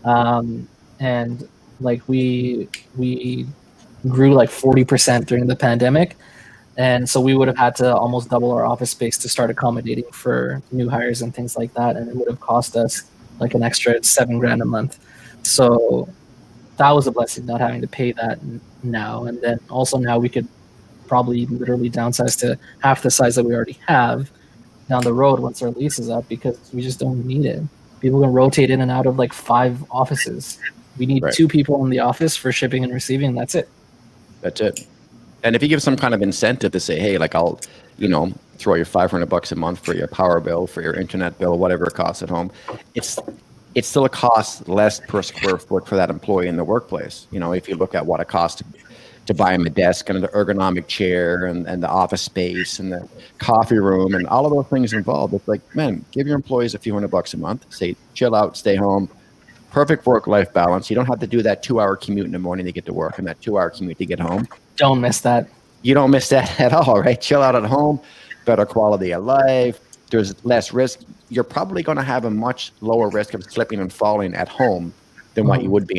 and like we grew like 40% during the pandemic, and so we would have had to almost double our office space to start accommodating for new hires and things like that, and it would have cost us like an extra $7,000 a month. So that was a blessing, not having to pay that now. And then also now we could probably literally downsize to half the size that we already have down the road once our lease is up, because we just don't need it. People can rotate in and out of like 5 offices. We need 2 people in the office for shipping and receiving, and that's it. That's it. And if you give some kind of incentive to say, hey, like I'll, throw you $500 a month for your power bill, for your internet bill, whatever it costs at home, it's still a cost less per square foot for that employee in the workplace. If you look at what it costs to buy him a desk and the ergonomic chair and the office space and the coffee room and all of those things involved. It's like, man, give your employees a few $100 a month, say, chill out, stay home, perfect work-life balance. You don't have to do that 2-hour commute in the morning to get to work and that 2-hour commute to get home. Don't miss that. You don't miss that at all, right? Chill out at home, better quality of life. There's less risk. You're probably going to have a much lower risk of slipping and falling at home than what you would be